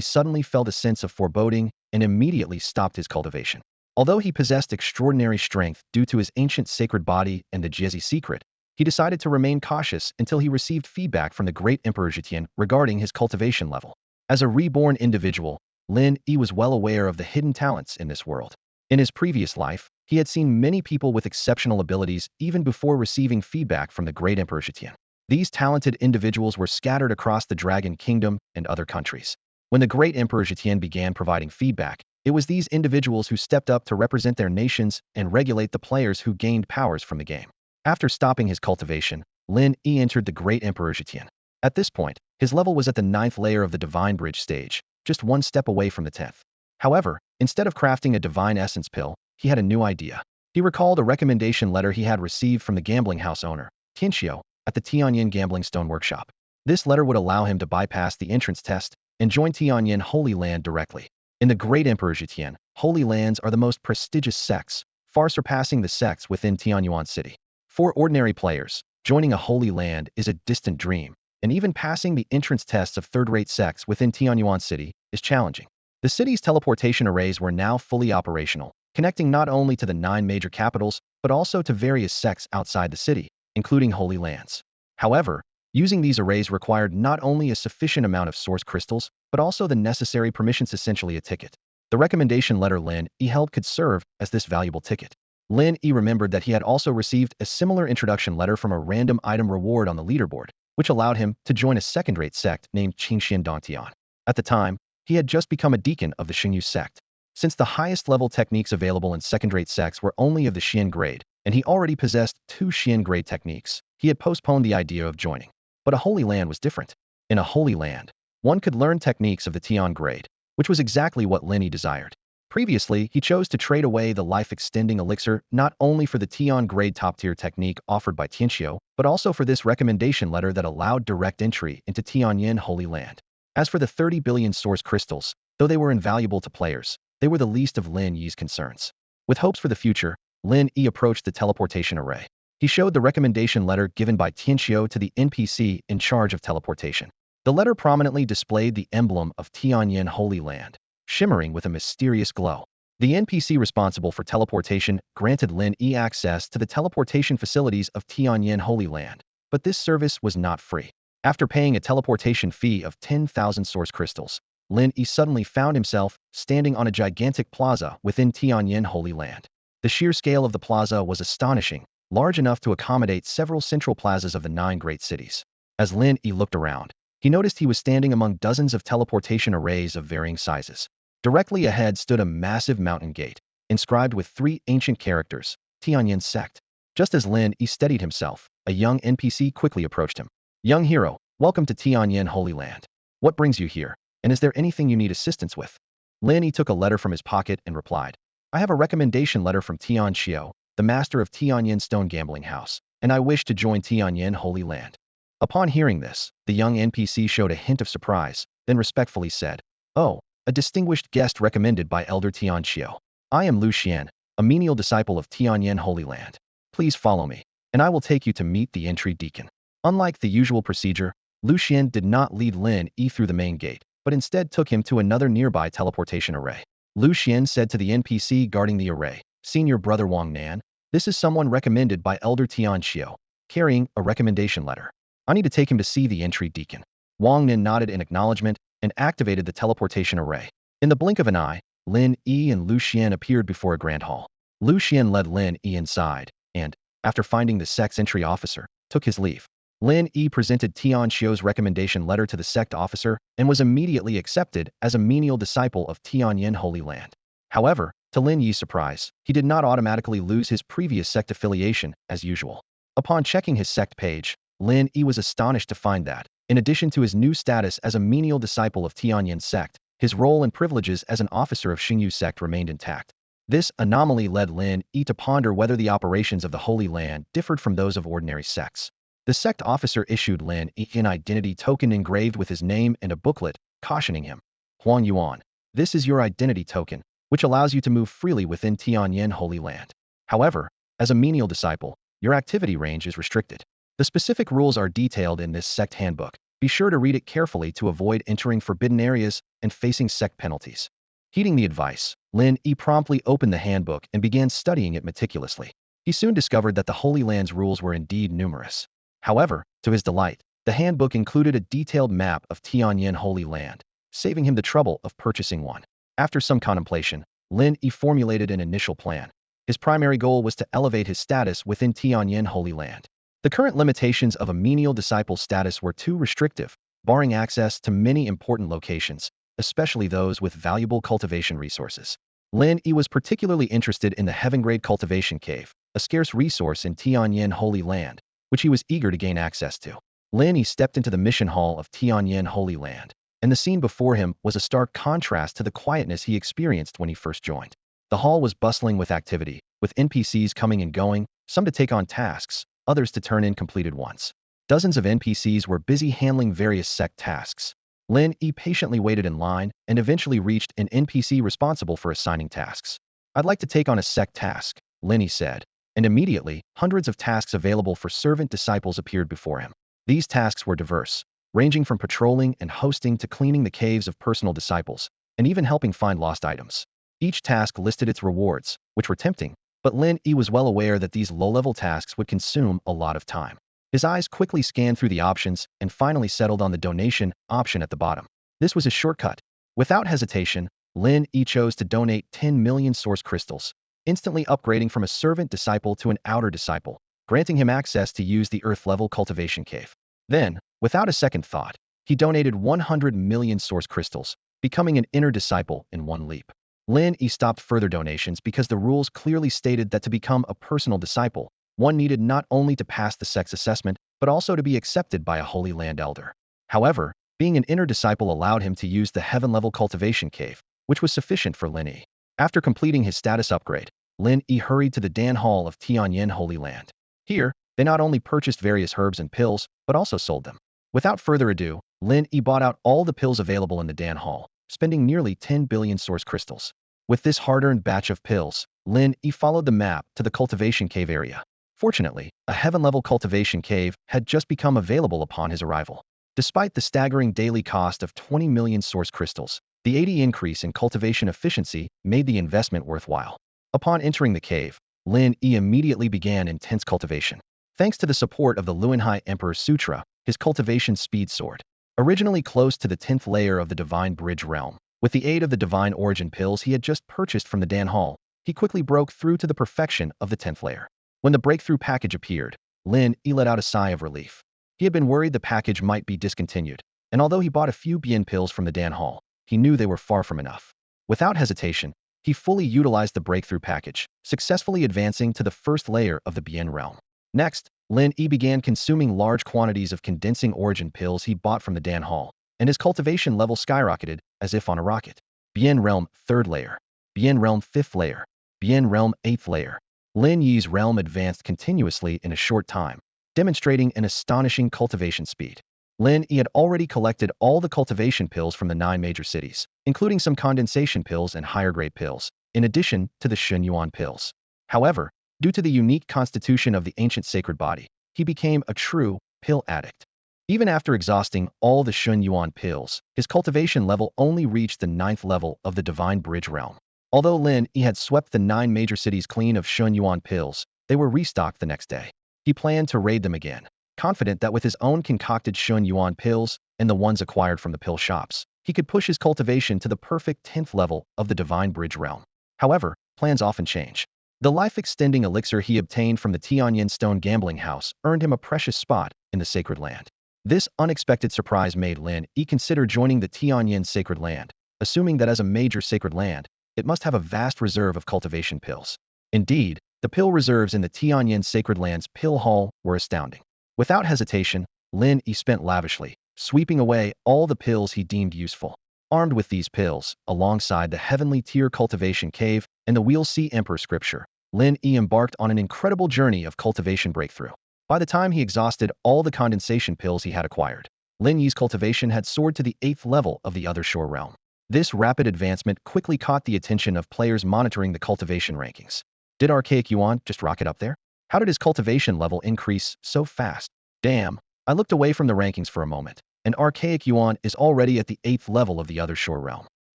suddenly felt a sense of foreboding and immediately stopped his cultivation. Although he possessed extraordinary strength due to his ancient sacred body and the Jiezi secret, he decided to remain cautious until he received feedback from the great Emperor Zetian regarding his cultivation level. As a reborn individual, Lin Yi was well aware of the hidden talents in this world. In his previous life, he had seen many people with exceptional abilities even before receiving feedback from the great Emperor Zetian. These talented individuals were scattered across the Dragon Kingdom and other countries. When the great Emperor Zetian began providing feedback, it was these individuals who stepped up to represent their nations and regulate the players who gained powers from the game. After stopping his cultivation, Lin Yi entered the great Emperor Zetian. At this point, his level was at the 9th layer of the Divine Bridge stage, just one step away from the 10th. However, instead of crafting a Divine Essence pill, he had a new idea. He recalled a recommendation letter he had received from the gambling house owner, Kinshio, at the Tianyin Gambling Stone Workshop. This letter would allow him to bypass the entrance test and join Tianyin Holy Land directly. In the great Emperor Zetian, Holy Lands are the most prestigious sects, far surpassing the sects within Tianyuan City. For ordinary players, joining a Holy Land is a distant dream, and even passing the entrance tests of third-rate sects within Tianyuan City is challenging. The city's teleportation arrays were now fully operational, connecting not only to the 9 major capitals, but also to various sects outside the city, including Holy Lands. However, using these arrays required not only a sufficient amount of source crystals, but also the necessary permissions, essentially a ticket. The recommendation letter Lin Yi held could serve as this valuable ticket. Lin Yi remembered that he had also received a similar introduction letter from a random item reward on the leaderboard, which allowed him to join a second-rate sect named Qingxian Dongtian. At the time, he had just become a deacon of the Xingyu sect. Since the highest-level techniques available in second-rate sects were only of the Xian grade, and he already possessed 2 Xian grade techniques, he had postponed the idea of joining. But a Holy Land was different. In a Holy Land, one could learn techniques of the Tian grade, which was exactly what Lin Yi desired. Previously, he chose to trade away the life-extending elixir not only for the Tian-grade top-tier technique offered by Tianxiu, but also for this recommendation letter that allowed direct entry into Tianyin Holy Land. As for the 30 billion source crystals, though they were invaluable to players, they were the least of Lin Yi's concerns. With hopes for the future, Lin Yi approached the teleportation array. He showed the recommendation letter given by Tianxiu to the NPC in charge of teleportation. The letter prominently displayed the emblem of Tianyin Holy Land, shimmering with a mysterious glow. The NPC responsible for teleportation granted Lin Yi access to the teleportation facilities of Tianyin Holy Land, but this service was not free. After paying a teleportation fee of 10,000 source crystals, Lin Yi suddenly found himself standing on a gigantic plaza within Tianyin Holy Land. The sheer scale of the plaza was astonishing, large enough to accommodate several central plazas of the 9 great cities. As Lin Yi looked around, he noticed he was standing among dozens of teleportation arrays of varying sizes. Directly ahead stood a massive mountain gate, inscribed with 3 ancient characters, Tianyin Sect. Just as Lin Yi steadied himself, a young NPC quickly approached him. "Young hero, welcome to Tianyin Holy Land. What brings you here, and is there anything you need assistance with?" Lin Yi took a letter from his pocket and replied, "I have a recommendation letter from Tianxiu, the master of Tianyin Stone Gambling House, and I wish to join Tianyin Holy Land." Upon hearing this, the young NPC showed a hint of surprise, then respectfully said, "Oh, a distinguished guest recommended by Elder Tianxiu. I am Lu Xian, a menial disciple of Tianyin Holy Land. Please follow me, and I will take you to meet the entry deacon." Unlike the usual procedure, Lu Xian did not lead Lin Yi through the main gate, but instead took him to another nearby teleportation array. Lu Xian said to the NPC guarding the array, "Senior Brother Wang Nan, this is someone recommended by Elder Tianxiu, carrying a recommendation letter. I need to take him to see the entry deacon." Wang Nan nodded in acknowledgement and activated the teleportation array. In the blink of an eye, Lin Yi and Lu Xian appeared before a grand hall. Lu Xian led Lin Yi inside, and, after finding the sect's entry officer, took his leave. Lin Yi presented Tianxiu's recommendation letter to the sect officer and was immediately accepted as a menial disciple of Tianyin Holy Land. However, to Lin Yi's surprise, he did not automatically lose his previous sect affiliation, as usual. Upon checking his sect page, Lin Yi was astonished to find that, in addition to his new status as a menial disciple of Tianyin sect, his role and privileges as an officer of Xingyu sect remained intact. This anomaly led Lin Yi to ponder whether the operations of the Holy Land differed from those of ordinary sects. The sect officer issued Lin Yi an identity token engraved with his name and a booklet, cautioning him. "Huang Yuan, this is your identity token, which allows you to move freely within Tianyin Holy Land. However, as a menial disciple, your activity range is restricted. The specific rules are detailed in this sect handbook. Be sure to read it carefully to avoid entering forbidden areas and facing sect penalties." Heeding the advice, Lin Yi promptly opened the handbook and began studying it meticulously. He soon discovered that the Holy Land's rules were indeed numerous. However, to his delight, the handbook included a detailed map of Tianyin Holy Land, saving him the trouble of purchasing one. After some contemplation, Lin Yi formulated an initial plan. His primary goal was to elevate his status within Tianyin Holy Land. The current limitations of a menial disciple status were too restrictive, barring access to many important locations, especially those with valuable cultivation resources. Lin Yi was particularly interested in the Heaven-grade cultivation cave, a scarce resource in Tianyin Holy Land, which he was eager to gain access to. Lin Yi stepped into the mission hall of Tianyin Holy Land, and the scene before him was a stark contrast to the quietness he experienced when he first joined. The hall was bustling with activity, with NPCs coming and going, some to take on tasks, others to turn in completed ones. Dozens of NPCs were busy handling various sect tasks. Lin Yi patiently waited in line and eventually reached an NPC responsible for assigning tasks. "I'd like to take on a sect task," Lin Yi said, and immediately, hundreds of tasks available for servant disciples appeared before him. These tasks were diverse, ranging from patrolling and hosting to cleaning the caves of personal disciples, and even helping find lost items. Each task listed its rewards, which were tempting, but Lin Yi was well aware that these low-level tasks would consume a lot of time. His eyes quickly scanned through the options and finally settled on the donation option at the bottom. This was his shortcut. Without hesitation, Lin Yi chose to donate 10 million source crystals, instantly upgrading from a servant disciple to an outer disciple, granting him access to use the Earth-level cultivation cave. Then, without a second thought, he donated 100 million source crystals, becoming an inner disciple in one leap. Lin Yi stopped further donations because the rules clearly stated that to become a personal disciple, one needed not only to pass the sect's assessment, but also to be accepted by a Holy Land elder. However, being an inner disciple allowed him to use the heaven-level cultivation cave, which was sufficient for Lin Yi. After completing his status upgrade, Lin Yi hurried to the Dan Hall of Tianyin Holy Land. Here, they not only purchased various herbs and pills, but also sold them. Without further ado, Lin Yi bought out all the pills available in the Dan Hall, spending nearly 10 billion source crystals. With this hard-earned batch of pills, Lin Yi followed the map to the cultivation cave area. Fortunately, a heaven-level cultivation cave had just become available upon his arrival. Despite the staggering daily cost of 20 million source crystals, the 80 increase in cultivation efficiency made the investment worthwhile. Upon entering the cave, Lin Yi immediately began intense cultivation. Thanks to the support of the Lin Yi Emperor's Sutra, his cultivation speed soared. Originally close to the 10th layer of the Divine Bridge realm, with the aid of the Divine Origin pills he had just purchased from the Dan Hall, he quickly broke through to the perfection of the 10th layer. When the breakthrough package appeared, Lin Yi let out a sigh of relief. He had been worried the package might be discontinued, and although he bought a few Bien pills from the Dan Hall, he knew they were far from enough. Without hesitation, he fully utilized the breakthrough package, successfully advancing to the first layer of the Bien realm. Next, Lin Yi began consuming large quantities of condensing origin pills he bought from the Dan Hall, and his cultivation level skyrocketed as if on a rocket. Bien realm 3rd layer, Bien realm 5th layer, Bien realm 8th layer. Lin Yi's realm advanced continuously in a short time, demonstrating an astonishing cultivation speed. Lin Yi had already collected all the cultivation pills from the 9 major cities, including some condensation pills and higher-grade pills, in addition to the Shenyuan pills. However, due to the unique constitution of the ancient sacred body, he became a true pill addict. Even after exhausting all the Shenyuan pills, his cultivation level only reached the 9th level of the Divine Bridge realm. Although Lin Yi had swept the 9 major cities clean of Shenyuan pills, they were restocked the next day. He planned to raid them again, confident that with his own concocted Shenyuan pills and the ones acquired from the pill shops, he could push his cultivation to the perfect 10th level of the Divine Bridge realm. However, plans often change. The life-extending elixir he obtained from the Tianyin Stone gambling house earned him a precious spot in the sacred land. This unexpected surprise made Lin Yi consider joining the Tianyin sacred land, assuming that as a major sacred land, it must have a vast reserve of cultivation pills. Indeed, the pill reserves in the Tianyin sacred land's pill hall were astounding. Without hesitation, Lin Yi spent lavishly, sweeping away all the pills he deemed useful. Armed with these pills, alongside the heavenly tier cultivation cave and the Wheel C Emperor scripture, Lin Yi embarked on an incredible journey of cultivation breakthrough. By the time he exhausted all the condensation pills he had acquired, Lin Yi's cultivation had soared to the 8th level of the Other Shore realm. This rapid advancement quickly caught the attention of players monitoring the cultivation rankings. Did Archaic Yuan just rocket up there? How did his cultivation level increase so fast? Damn. I looked away from the rankings for a moment, and Archaic Yuan is already at the 8th level of the Other Shore realm.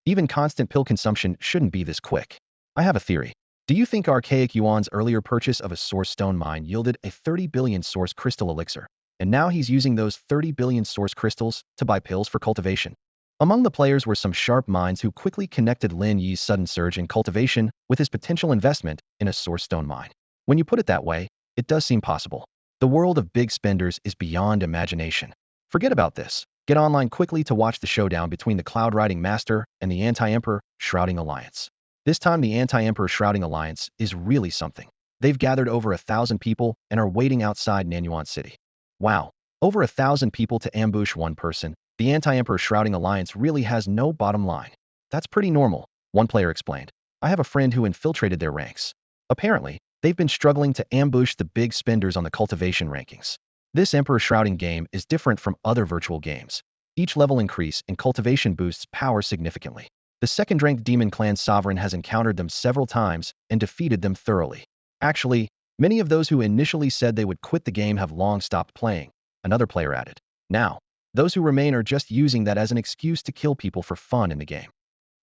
Even constant pill consumption shouldn't be this quick. I have a theory. Do you think Archaic Yuan's earlier purchase of a source stone mine yielded a 30 billion source crystal elixir, and now he's using those 30 billion source crystals to buy pills for cultivation? Among the players were some sharp minds who quickly connected Lin Yi's sudden surge in cultivation with his potential investment in a source stone mine. When you put it that way, it does seem possible. The world of big spenders is beyond imagination. Forget about this. Get online quickly to watch the showdown between the Cloud Riding Master and the Anti-Emperor Shrouding Alliance. This time the Anti-Emperor Shrouding Alliance is really something. They've gathered over 1,000 people and are waiting outside Nanyuan City. Wow, over 1,000 people to ambush one person. The Anti-Emperor Shrouding Alliance really has no bottom line. That's pretty normal, one player explained. I have a friend who infiltrated their ranks. Apparently, they've been struggling to ambush the big spenders on the cultivation rankings. This Emperor Shrouding game is different from other virtual games. Each level increase in cultivation boosts power significantly. The second-ranked Demon Clan Sovereign has encountered them several times and defeated them thoroughly. Actually, many of those who initially said they would quit the game have long stopped playing, another player added. Now, those who remain are just using that as an excuse to kill people for fun in the game.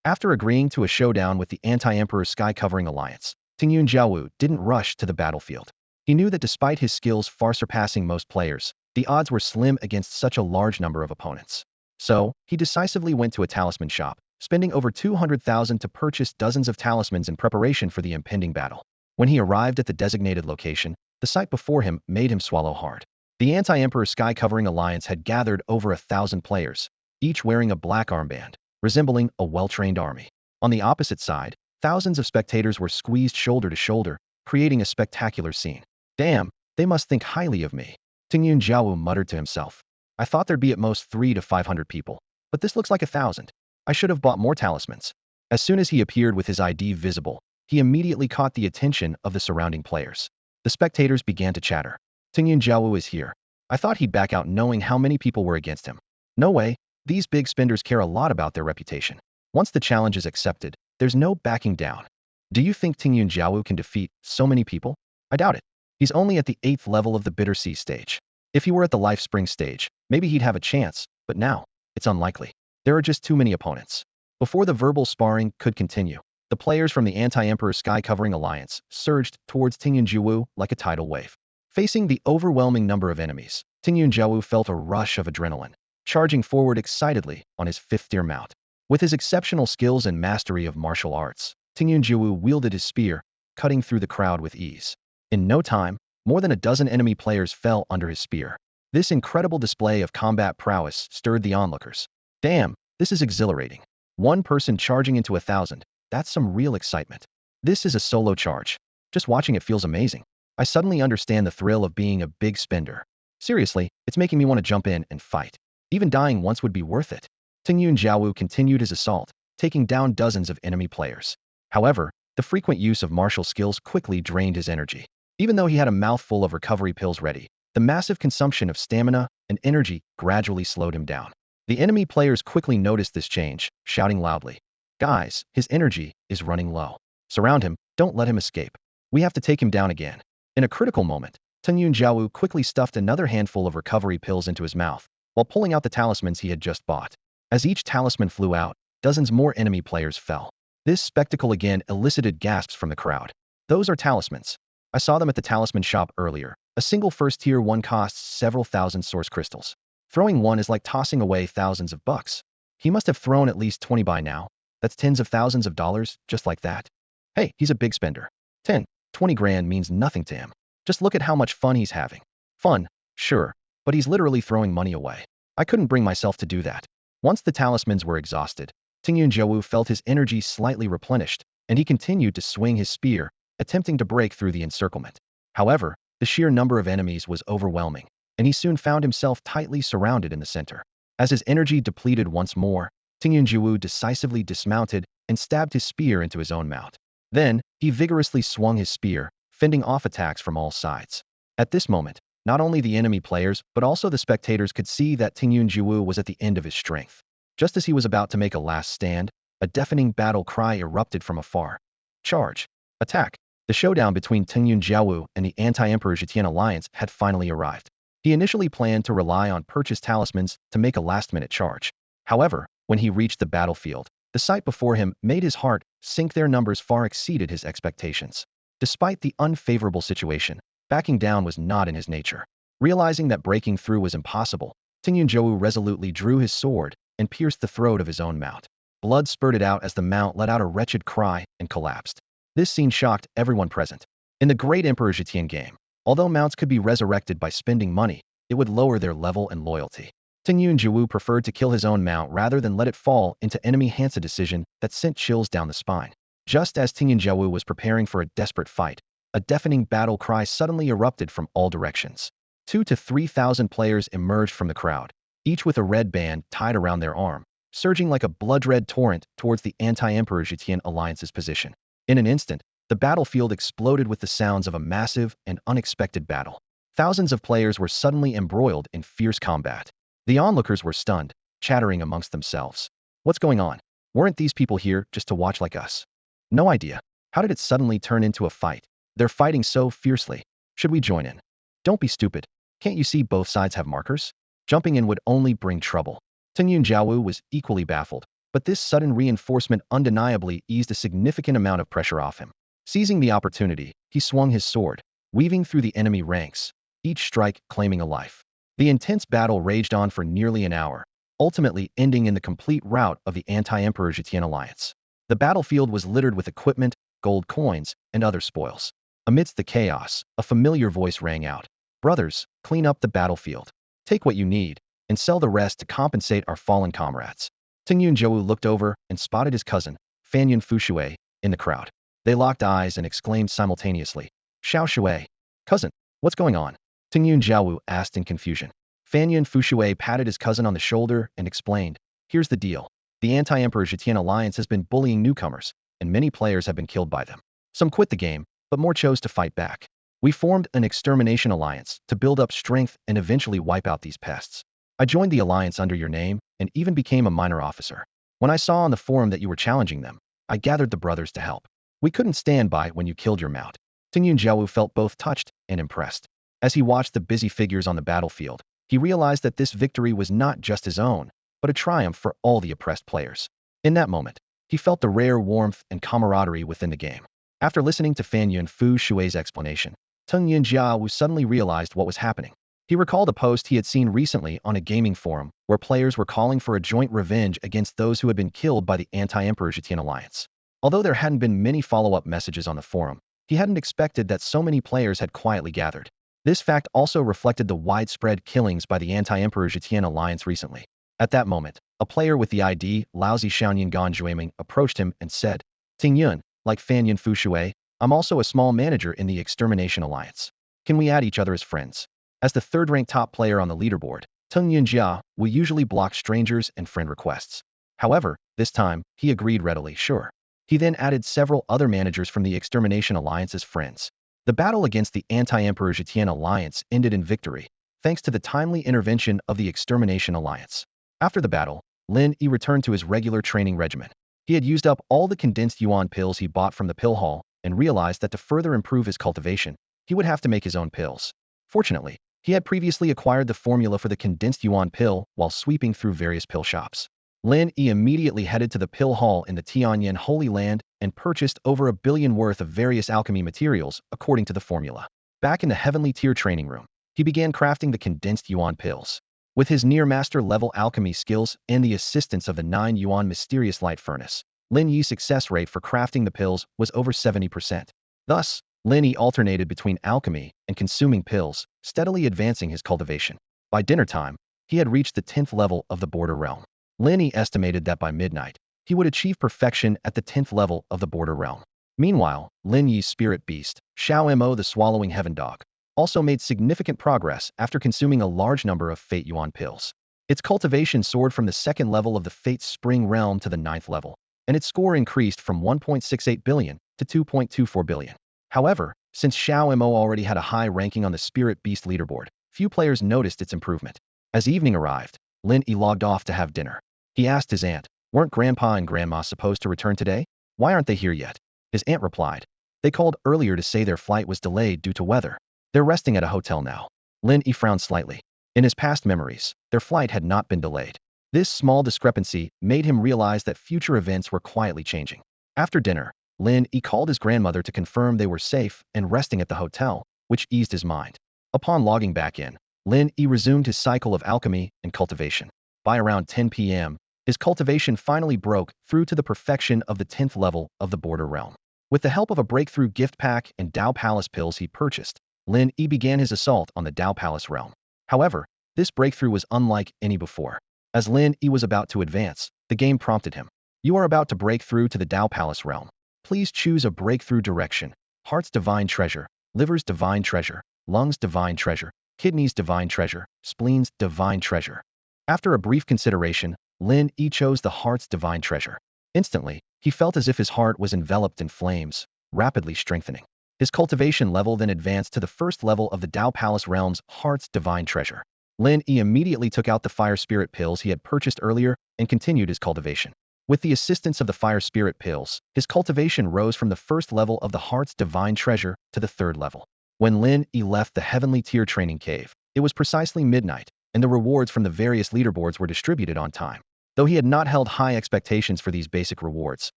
After agreeing to a showdown with the Anti-Emperor Sky Covering Alliance, Tingyun Jiawu didn't rush to the battlefield. He knew that despite his skills far surpassing most players, the odds were slim against such a large number of opponents. So, he decisively went to a talisman shop, spending over 200,000 to purchase dozens of talismans in preparation for the impending battle. When he arrived at the designated location, the sight before him made him swallow hard. The Anti-Emperor Sky Covering Alliance had gathered over 1,000 players, each wearing a black armband, resembling a well-trained army. On the opposite side, thousands of spectators were squeezed shoulder to shoulder, creating a spectacular scene. Damn, they must think highly of me. Tingyun Jiawu muttered to himself. I thought there'd be at most 300 to 500 people, but this looks like 1,000. I should have bought more talismans. As soon as he appeared with his ID visible, he immediately caught the attention of the surrounding players. The spectators began to chatter. Tingyun Jiawu is here. I thought he'd back out knowing how many people were against him. No way, these big spenders care a lot about their reputation. Once the challenge is accepted, there's no backing down. Do you think Tingyun Jiawu can defeat so many people? I doubt it. He's only at the 8th level of the Bitter Sea stage. If he were at the Life Spring stage, maybe he'd have a chance, but now, it's unlikely. There are just too many opponents. Before the verbal sparring could continue, the players from the Anti-Emperor Sky Covering Alliance surged towards Tingyun Jiawu like a tidal wave. Facing the overwhelming number of enemies, Tingyun Jiawu felt a rush of adrenaline, charging forward excitedly on his 5th-tier mount. With his exceptional skills and mastery of martial arts, Tingyun Jiawu wielded his spear, cutting through the crowd with ease. In no time, more than a dozen enemy players fell under his spear. This incredible display of combat prowess stirred the onlookers. Damn, this is exhilarating. One person charging into 1,000, that's some real excitement. This is a solo charge. Just watching it feels amazing. I suddenly understand the thrill of being a big spender. Seriously, it's making me want to jump in and fight. Even dying once would be worth it. Tingyun Jiawu continued his assault, taking down dozens of enemy players. However, the frequent use of martial skills quickly drained his energy. Even though he had a mouthful of recovery pills ready, the massive consumption of stamina and energy gradually slowed him down. The enemy players quickly noticed this change, shouting loudly, "Guys, his energy is running low. Surround him, don't let him escape. We have to take him down again." In a critical moment, Tingyun Jiawu quickly stuffed another handful of recovery pills into his mouth, while pulling out the talismans he had just bought. As each talisman flew out, dozens more enemy players fell. This spectacle again elicited gasps from the crowd. Those are talismans. I saw them at the talisman shop earlier. A single first-tier one costs several thousand source crystals. Throwing one is like tossing away thousands of bucks. He must have thrown at least 20 by now. That's tens of thousands of dollars, just like that. Hey, he's a big spender. 10, 20 grand means nothing to him. Just look at how much fun he's having. Fun, sure, but he's literally throwing money away. I couldn't bring myself to do that. Once the talismans were exhausted, Tingyun Jiawu felt his energy slightly replenished, and he continued to swing his spear, attempting to break through the encirclement. However, the sheer number of enemies was overwhelming, and he soon found himself tightly surrounded in the center. As his energy depleted once more, Tingyun Jiawu decisively dismounted and stabbed his spear into his own mount. Then, he vigorously swung his spear, fending off attacks from all sides. At this moment, not only the enemy players, but also the spectators could see that Tingyun Jiawu was at the end of his strength. Just as he was about to make a last stand, a deafening battle cry erupted from afar. Charge! Attack! The showdown between Tingyun Jiawu and the Anti-Emperor Zhetian Alliance had finally arrived. He initially planned to rely on purchased talismans to make a last-minute charge. However, when he reached the battlefield, the sight before him made his heart sink. Their numbers far exceeded his expectations. Despite the unfavorable situation, backing down was not in his nature. Realizing that breaking through was impossible, Tingyun Jiawu resolutely drew his sword and pierced the throat of his own mount. Blood spurted out as the mount let out a wretched cry and collapsed. This scene shocked everyone present. In the Great Emperor Zhetian game, although mounts could be resurrected by spending money, it would lower their level and loyalty. Tingyun Jiawu preferred to kill his own mount rather than let it fall into enemy hands, a decision that sent chills down the spine. Just as Tingyun Jiawu was preparing for a desperate fight, a deafening battle cry suddenly erupted from all directions. 2,000 to 3,000 players emerged from the crowd, each with a red band tied around their arm, surging like a blood-red torrent towards the Anti-Emperor Zhetian Alliance's position. In an instant, the battlefield exploded with the sounds of a massive and unexpected battle. Thousands of players were suddenly embroiled in fierce combat. The onlookers were stunned, chattering amongst themselves. What's going on? Weren't these people here just to watch like us? No idea. How did it suddenly turn into a fight? They're fighting so fiercely. Should we join in? Don't be stupid. Can't you see both sides have markers? Jumping in would only bring trouble. Tingyun Jiawu was equally baffled, but this sudden reinforcement undeniably eased a significant amount of pressure off him. Seizing the opportunity, he swung his sword, weaving through the enemy ranks, each strike claiming a life. The intense battle raged on for nearly an hour, ultimately ending in the complete rout of the Anti-Emperor Zhetian Alliance. The battlefield was littered with equipment, gold coins, and other spoils. Amidst the chaos, a familiar voice rang out. "Brothers, clean up the battlefield. Take what you need, and sell the rest to compensate our fallen comrades." Tingyun Jiawu looked over and spotted his cousin, Fanyan Fushui, in the crowd. They locked eyes and exclaimed simultaneously, "Xiao Shui! Cousin, what's going on?" Tingyun Jiawu asked in confusion. Fanyan Fushui patted his cousin on the shoulder and explained, "Here's the deal. The anti-Emperor Zetian alliance has been bullying newcomers, and many players have been killed by them. Some quit the game, but more chose to fight back. We formed an extermination alliance to build up strength and eventually wipe out these pests. I joined the alliance under your name and even became a minor officer. When I saw on the forum that you were challenging them, I gathered the brothers to help. We couldn't stand by when you killed your mount. Tingyun Jiawu felt both touched and impressed. As he watched the busy figures on the battlefield, he realized that this victory was not just his own, but a triumph for all the oppressed players. In that moment, he felt the rare warmth and camaraderie within the game. After listening to Fan Yun Fu Shui's explanation, Tung Yin Jiawu suddenly realized what was happening. He recalled a post he had seen recently on a gaming forum where players were calling for a joint revenge against those who had been killed by the anti-Emperor Zetian alliance. Although there hadn't been many follow-up messages on the forum, he hadn't expected that so many players had quietly gathered. This fact also reflected the widespread killings by the anti-Emperor Zetian alliance recently. At that moment, a player with the ID Laozi Xiaoyan Gan Jueming approached him and said, Ting Yun, like Fan Yun Fu Shui, I'm also a small manager in the Extermination Alliance. Can we add each other as friends? As the third-ranked top player on the leaderboard, Tung Yun Jia will usually block strangers and friend requests. However, this time, he agreed readily, sure. He then added several other managers from the Extermination Alliance as friends. The battle against the anti-Emperor Zetian alliance ended in victory, thanks to the timely intervention of the Extermination Alliance. After the battle, Lin Yi returned to his regular training regimen. He had used up all the condensed yuan pills he bought from the pill hall and realized that to further improve his cultivation, he would have to make his own pills. Fortunately, he had previously acquired the formula for the condensed yuan pill while sweeping through various pill shops. Lin Yi immediately headed to the pill hall in the Tianyan Holy Land and purchased over 1 billion worth of various alchemy materials according to the formula. Back in the Heavenly Tier training room, he began crafting the condensed yuan pills. With his near-master level alchemy skills and the assistance of the 9 yuan mysterious light furnace, Lin Yi's success rate for crafting the pills was over 70%. Thus, Lin Yi alternated between alchemy and consuming pills, steadily advancing his cultivation. By dinner time, he had reached the 10th level of the Border Realm. Lin Yi estimated that by midnight, he would achieve perfection at the 10th level of the Border Realm. Meanwhile, Lin Yi's spirit beast, Xiao Mo the Swallowing Heaven Dog, also made significant progress after consuming a large number of Fate Yuan pills. Its cultivation soared from the 2nd level of the Fate Spring Realm to the 9th level, and its score increased from 1.68 billion to 2.24 billion. However, since Xiao Mo already had a high ranking on the Spirit Beast leaderboard, few players noticed its improvement. As evening arrived, Lin Yi logged off to have dinner. He asked his aunt, weren't Grandpa and Grandma supposed to return today? Why aren't they here yet? His aunt replied, they called earlier to say their flight was delayed due to weather. They're resting at a hotel now. Lin Yi frowned slightly. In his past memories, their flight had not been delayed. This small discrepancy made him realize that future events were quietly changing. After dinner, Lin Yi called his grandmother to confirm they were safe and resting at the hotel, which eased his mind. Upon logging back in, Lin Yi resumed his cycle of alchemy and cultivation. By around 10 p.m., his cultivation finally broke through to the perfection of the 10th level of the Border Realm. With the help of a breakthrough gift pack and Dao Palace pills he purchased, Lin Yi began his assault on the Dao Palace realm. However, this breakthrough was unlike any before. As Lin Yi was about to advance, the game prompted him. You are about to break through to the Dao Palace realm. Please choose a breakthrough direction. Heart's divine treasure, liver's divine treasure, lungs divine treasure, kidneys divine treasure, spleens divine treasure. After a brief consideration, Lin Yi chose the heart's divine treasure. Instantly, he felt as if his heart was enveloped in flames, rapidly strengthening. His cultivation level then advanced to the 1st level of the Dao Palace realm's heart's divine treasure. Lin Yi immediately took out the fire spirit pills he had purchased earlier and continued his cultivation. With the assistance of the fire spirit pills, his cultivation rose from the 1st level of the heart's divine treasure to the 3rd level. When Lin Yi left the Heavenly Tier training cave, it was precisely midnight, and the rewards from the various leaderboards were distributed on time. Though he had not held high expectations for these basic rewards,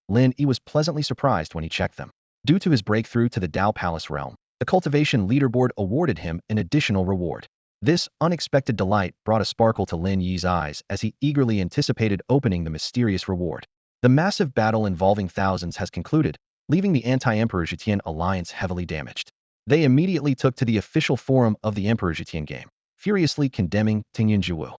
Lin Yi was pleasantly surprised when he checked them. Due to his breakthrough to the Dao Palace realm, the cultivation leaderboard awarded him an additional reward. This unexpected delight brought a sparkle to Lin Yi's eyes as he eagerly anticipated opening the mysterious reward. The massive battle involving thousands has concluded, leaving the anti-Emperor Zetian alliance heavily damaged. They immediately took to the official forum of the Emperor Zetian game, furiously condemning Tingyun Jiwu.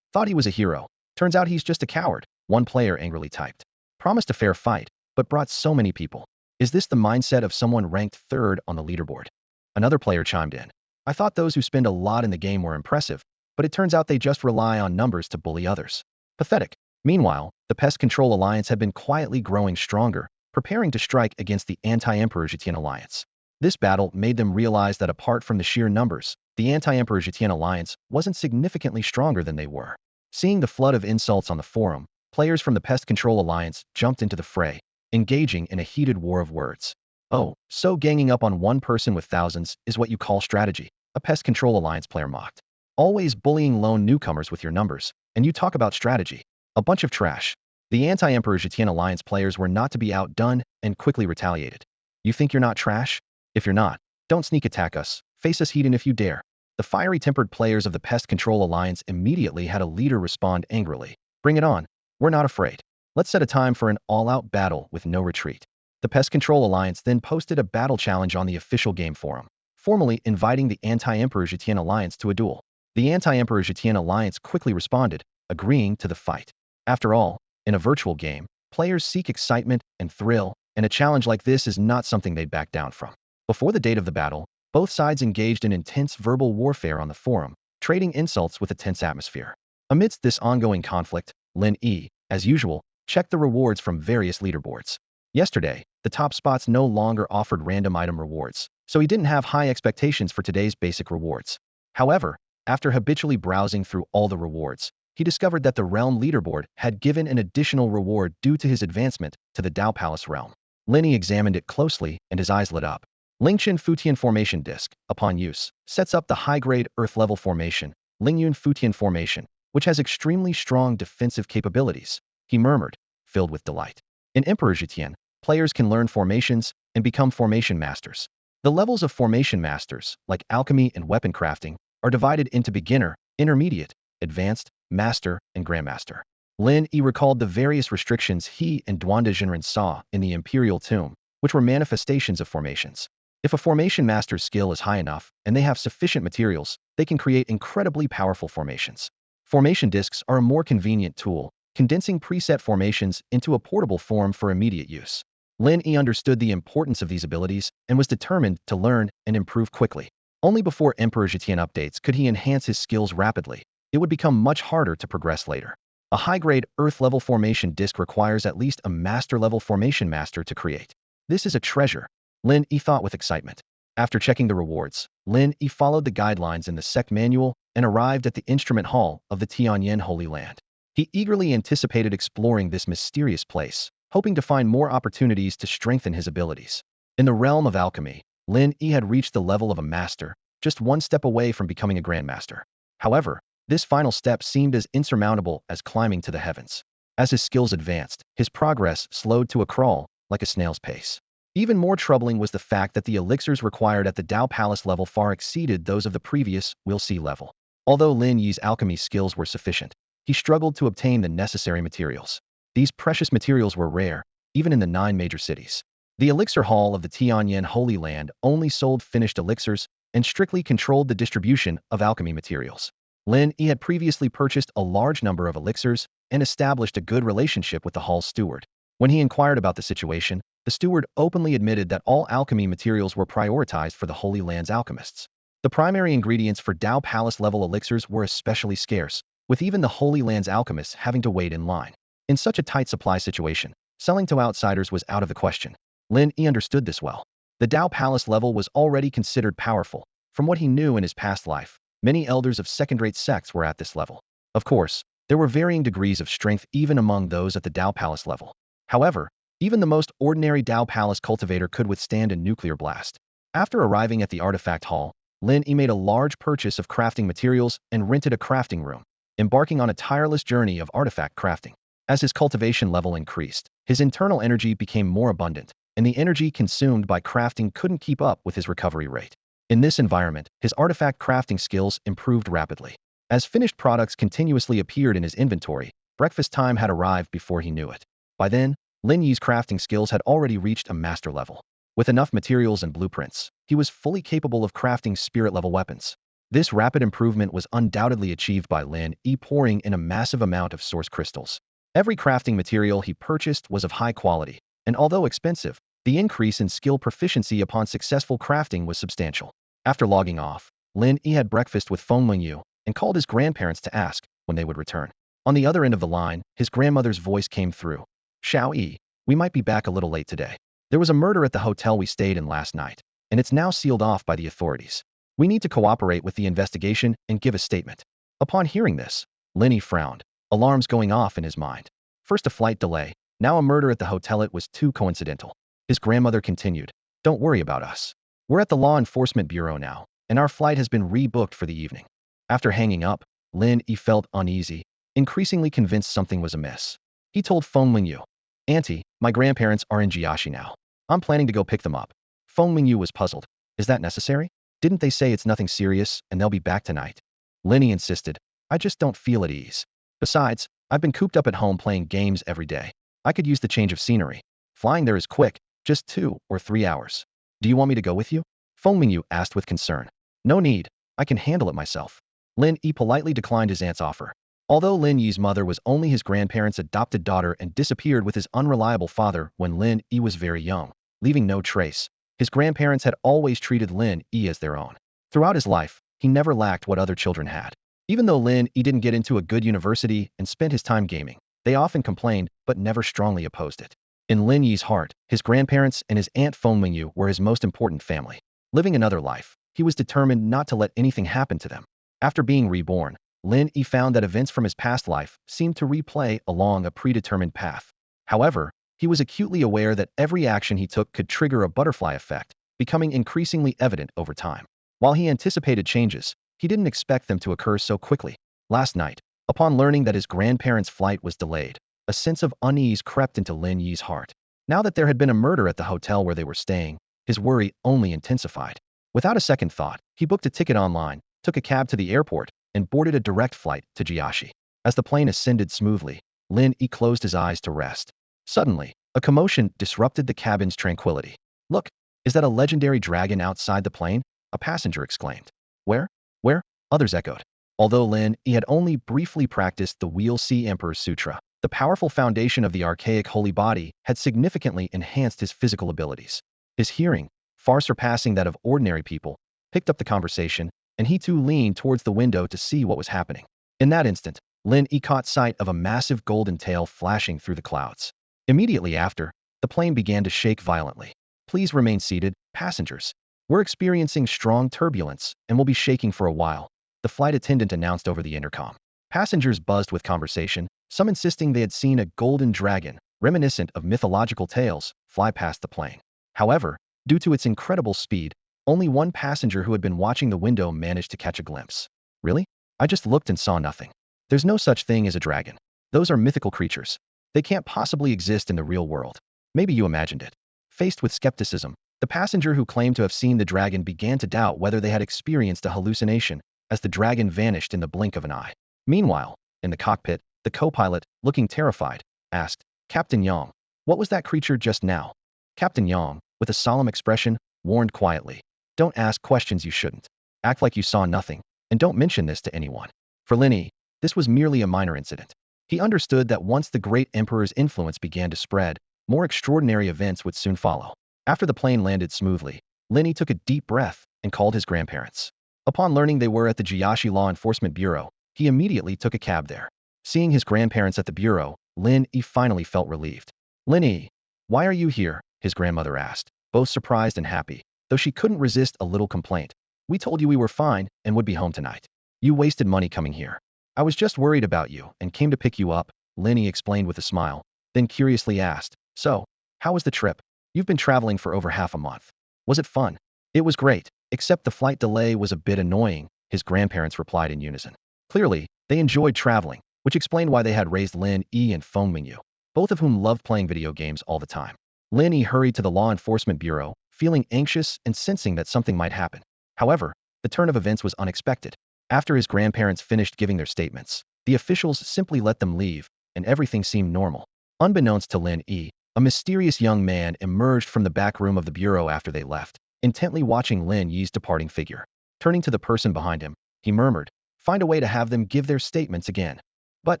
Thought he was a hero. Turns out he's just a coward, one player angrily typed. Promised a fair fight, but brought so many people. Is this the mindset of someone ranked 3rd on the leaderboard? Another player chimed in. I thought those who spend a lot in the game were impressive, but it turns out they just rely on numbers to bully others. Pathetic. Meanwhile, the Pest Control Alliance had been quietly growing stronger, preparing to strike against the anti-Emperor Zetian Alliance. This battle made them realize that apart from the sheer numbers, the anti-Emperor Zetian Alliance wasn't significantly stronger than they were. Seeing the flood of insults on the forum, players from the Pest Control Alliance jumped into the fray, engaging in a heated war of words. Oh, so ganging up on one person with thousands is what you call strategy, a Pest Control Alliance player mocked. Always bullying lone newcomers with your numbers, and you talk about strategy. A bunch of trash. The anti-Emperor Zetian Alliance players were not to be outdone and quickly retaliated. You think you're not trash? If you're not, don't sneak attack us. Face us heathen if you dare. The fiery-tempered players of the Pest Control Alliance immediately had a leader respond angrily. Bring it on. We're not afraid. Let's set a time for an all-out battle with no retreat. The Pest Control Alliance then posted a battle challenge on the official game forum, formally inviting the anti-Emperor Zetian Alliance to a duel. The anti-Emperor Zetian Alliance quickly responded, agreeing to the fight. After all, in a virtual game, players seek excitement and thrill, and a challenge like this is not something they'd back down from. Before the date of the battle, both sides engaged in intense verbal warfare on the forum, trading insults with a tense atmosphere. Amidst this ongoing conflict, Lin Yi, as usual, checked the rewards from various leaderboards. Yesterday, the top spots no longer offered random item rewards, so he didn't have high expectations for today's basic rewards. However, after habitually browsing through all the rewards, he discovered that the Realm leaderboard had given an additional reward due to his advancement to the Dao Palace realm. Lin Yi examined it closely and his eyes lit up. Lingchen Futian Formation Disc, upon use, sets up the high-grade Earth-level formation, Lingyun Futian Formation, which has extremely strong defensive capabilities, he murmured, filled with delight. In Emperor Zetian, players can learn formations and become formation masters. The levels of formation masters, like alchemy and weapon crafting, are divided into beginner, intermediate, advanced, master, and grandmaster. Lin Yi recalled the various restrictions he and Duanda Jinren saw in the Imperial Tomb, which were manifestations of formations. If a formation master's skill is high enough and they have sufficient materials, they can create incredibly powerful formations. Formation discs are a more convenient tool, condensing preset formations into a portable form for immediate use. Lin Yi understood the importance of these abilities and was determined to learn and improve quickly. Only before Emperor Zetian updates could he enhance his skills rapidly. It would become much harder to progress later. A high-grade Earth-level formation disc requires at least a master-level formation master to create. This is a treasure, Lin Yi thought with excitement. After checking the rewards, Lin Yi followed the guidelines in the sect manual and arrived at the instrument hall of the Tianyan Holy Land. He eagerly anticipated exploring this mysterious place, hoping to find more opportunities to strengthen his abilities. In the realm of alchemy, Lin Yi had reached the level of a master, just one step away from becoming a grandmaster. However, this final step seemed as insurmountable as climbing to the heavens. As his skills advanced, his progress slowed to a crawl, like a snail's pace. Even more troubling was the fact that the elixirs required at the Dao Palace level far exceeded those of the previous Will See level. Although Lin Yi's alchemy skills were sufficient, he struggled to obtain the necessary materials. These precious materials were rare, even in the 9 major cities. The elixir hall of the Tianyan Holy Land only sold finished elixirs and strictly controlled the distribution of alchemy materials. Lin Yi had previously purchased a large number of elixirs and established a good relationship with the hall's steward. When he inquired about the situation, the steward openly admitted that all alchemy materials were prioritized for the Holy Land's alchemists. The primary ingredients for Dao Palace level elixirs were especially scarce, with even the Holy Land's alchemists having to wait in line. In such a tight supply situation, selling to outsiders was out of the question. Lin Yi understood this well. The Dao Palace level was already considered powerful. From what he knew in his past life, many elders of second-rate sects were at this level. Of course, there were varying degrees of strength even among those at the Dao Palace level. However, even the most ordinary Dao Palace cultivator could withstand a nuclear blast. After arriving at the artifact hall, Lin Yi made a large purchase of crafting materials and rented a crafting room, embarking on a tireless journey of artifact crafting. As his cultivation level increased, his internal energy became more abundant, and the energy consumed by crafting couldn't keep up with his recovery rate. In this environment, his artifact crafting skills improved rapidly. As finished products continuously appeared in his inventory, breakfast time had arrived before he knew it. By then, Lin Yi's crafting skills had already reached a master level. With enough materials and blueprints, he was fully capable of crafting spirit-level weapons. This rapid improvement was undoubtedly achieved by Lin Yi pouring in a massive amount of source crystals. Every crafting material he purchased was of high quality, and although expensive, the increase in skill proficiency upon successful crafting was substantial. After logging off, Lin Yi had breakfast with Feng Mengyu and called his grandparents to ask when they would return. On the other end of the line, his grandmother's voice came through. Xiao Yi, we might be back a little late today. There was a murder at the hotel we stayed in last night, and it's now sealed off by the authorities. We need to cooperate with the investigation and give a statement. Upon hearing this, Lin Yi frowned, alarms going off in his mind. First a flight delay, now a murder at the hotel. It was too coincidental. His grandmother continued, don't worry about us. We're at the Law Enforcement Bureau now, and our flight has been rebooked for the evening. After hanging up, Lin Yi felt uneasy, increasingly convinced something was amiss. He told Feng Mingyu, Auntie, my grandparents are in Jiaxi now. I'm planning to go pick them up. Feng Mingyu was puzzled. Is that necessary? Didn't they say it's nothing serious and they'll be back tonight? Lin Yi insisted, I just don't feel at ease. Besides, I've been cooped up at home playing games every day. I could use the change of scenery. Flying there is quick, just 2 or 3 hours. Do you want me to go with you? Feng Mingyu asked with concern. No need, I can handle it myself. Lin Yi politely declined his aunt's offer. Although Lin Yi's mother was only his grandparents' adopted daughter and disappeared with his unreliable father when Lin Yi was very young, leaving no trace, his grandparents had always treated Lin Yi as their own. Throughout his life, he never lacked what other children had. Even though Lin Yi didn't get into a good university and spent his time gaming, they often complained but never strongly opposed it. In Lin Yi's heart, his grandparents and his aunt Feng Mingyu were his most important family. Living another life, he was determined not to let anything happen to them. After being reborn, Lin Yi found that events from his past life seemed to replay along a predetermined path. However, he was acutely aware that every action he took could trigger a butterfly effect, becoming increasingly evident over time. While he anticipated changes, he didn't expect them to occur so quickly. Last night, upon learning that his grandparents' flight was delayed, a sense of unease crept into Lin Yi's heart. Now that there had been a murder at the hotel where they were staying, his worry only intensified. Without a second thought, he booked a ticket online, took a cab to the airport, and boarded a direct flight to Jiaxi. As the plane ascended smoothly, Lin Yi closed his eyes to rest. Suddenly, a commotion disrupted the cabin's tranquility. Look, is that a legendary dragon outside the plane? A passenger exclaimed. Where? Where? Others echoed. Although Lin Yi had only briefly practiced the Wheel C Emperor's Sutra, the powerful foundation of the archaic holy body had significantly enhanced his physical abilities. His hearing, far surpassing that of ordinary people, picked up the conversation, and he too leaned towards the window to see what was happening. In that instant, Lin Yi caught sight of a massive golden tail flashing through the clouds. Immediately after, the plane began to shake violently. Please remain seated, passengers. We're experiencing strong turbulence and will be shaking for a while, the flight attendant announced over the intercom. Passengers buzzed with conversation, some insisting they had seen a golden dragon, reminiscent of mythological tales, fly past the plane. However, due to its incredible speed, only one passenger who had been watching the window managed to catch a glimpse. Really? I just looked and saw nothing. There's no such thing as a dragon. Those are mythical creatures. They can't possibly exist in the real world. Maybe you imagined it. Faced with skepticism, the passenger who claimed to have seen the dragon began to doubt whether they had experienced a hallucination, as the dragon vanished in the blink of an eye. Meanwhile, in the cockpit, the co-pilot, looking terrified, asked, Captain Yang, what was that creature just now? Captain Yang, with a solemn expression, warned quietly, don't ask questions you shouldn't. Act like you saw nothing, and don't mention this to anyone. For Lin Yi, this was merely a minor incident. He understood that once the great emperor's influence began to spread, more extraordinary events would soon follow. After the plane landed smoothly, Lin Yi took a deep breath and called his grandparents. Upon learning they were at the Jiaxi Law Enforcement Bureau, he immediately took a cab there. Seeing his grandparents at the bureau, Lin Yi finally felt relieved. Lin Yi, why are you here? His grandmother asked, both surprised and happy, though she couldn't resist a little complaint. We told you we were fine and would be home tonight. You wasted money coming here. I was just worried about you and came to pick you up, Lin Yi explained with a smile, then curiously asked, so, how was the trip? You've been traveling for over half a month. Was it fun? It was great, except the flight delay was a bit annoying, his grandparents replied in unison. Clearly, they enjoyed traveling, which explained why they had raised Lin Yi and Feng Mingyu, both of whom loved playing video games all the time. Lin Yi hurried to the Law Enforcement Bureau, feeling anxious and sensing that something might happen. However, the turn of events was unexpected. After his grandparents finished giving their statements, the officials simply let them leave, and everything seemed normal. Unbeknownst to Lin Yi, a mysterious young man emerged from the back room of the bureau after they left, intently watching Lin Yi's departing figure. Turning to the person behind him, he murmured, find a way to have them give their statements again. But,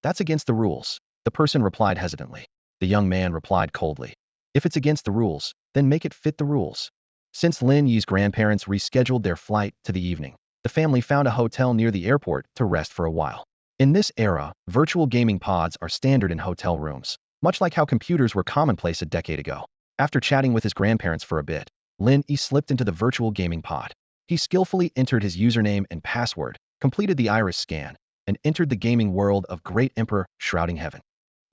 that's against the rules, the person replied hesitantly. The young man replied coldly, if it's against the rules, then make it fit the rules. Since Lin Yi's grandparents rescheduled their flight to the evening, the family found a hotel near the airport to rest for a while. In this era, virtual gaming pods are standard in hotel rooms, much like how computers were commonplace a decade ago. After chatting with his grandparents for a bit, Lin Yi slipped into the virtual gaming pod. He skillfully entered his username and password, completed the iris scan, and entered the gaming world of Great Emperor Shrouding Heaven.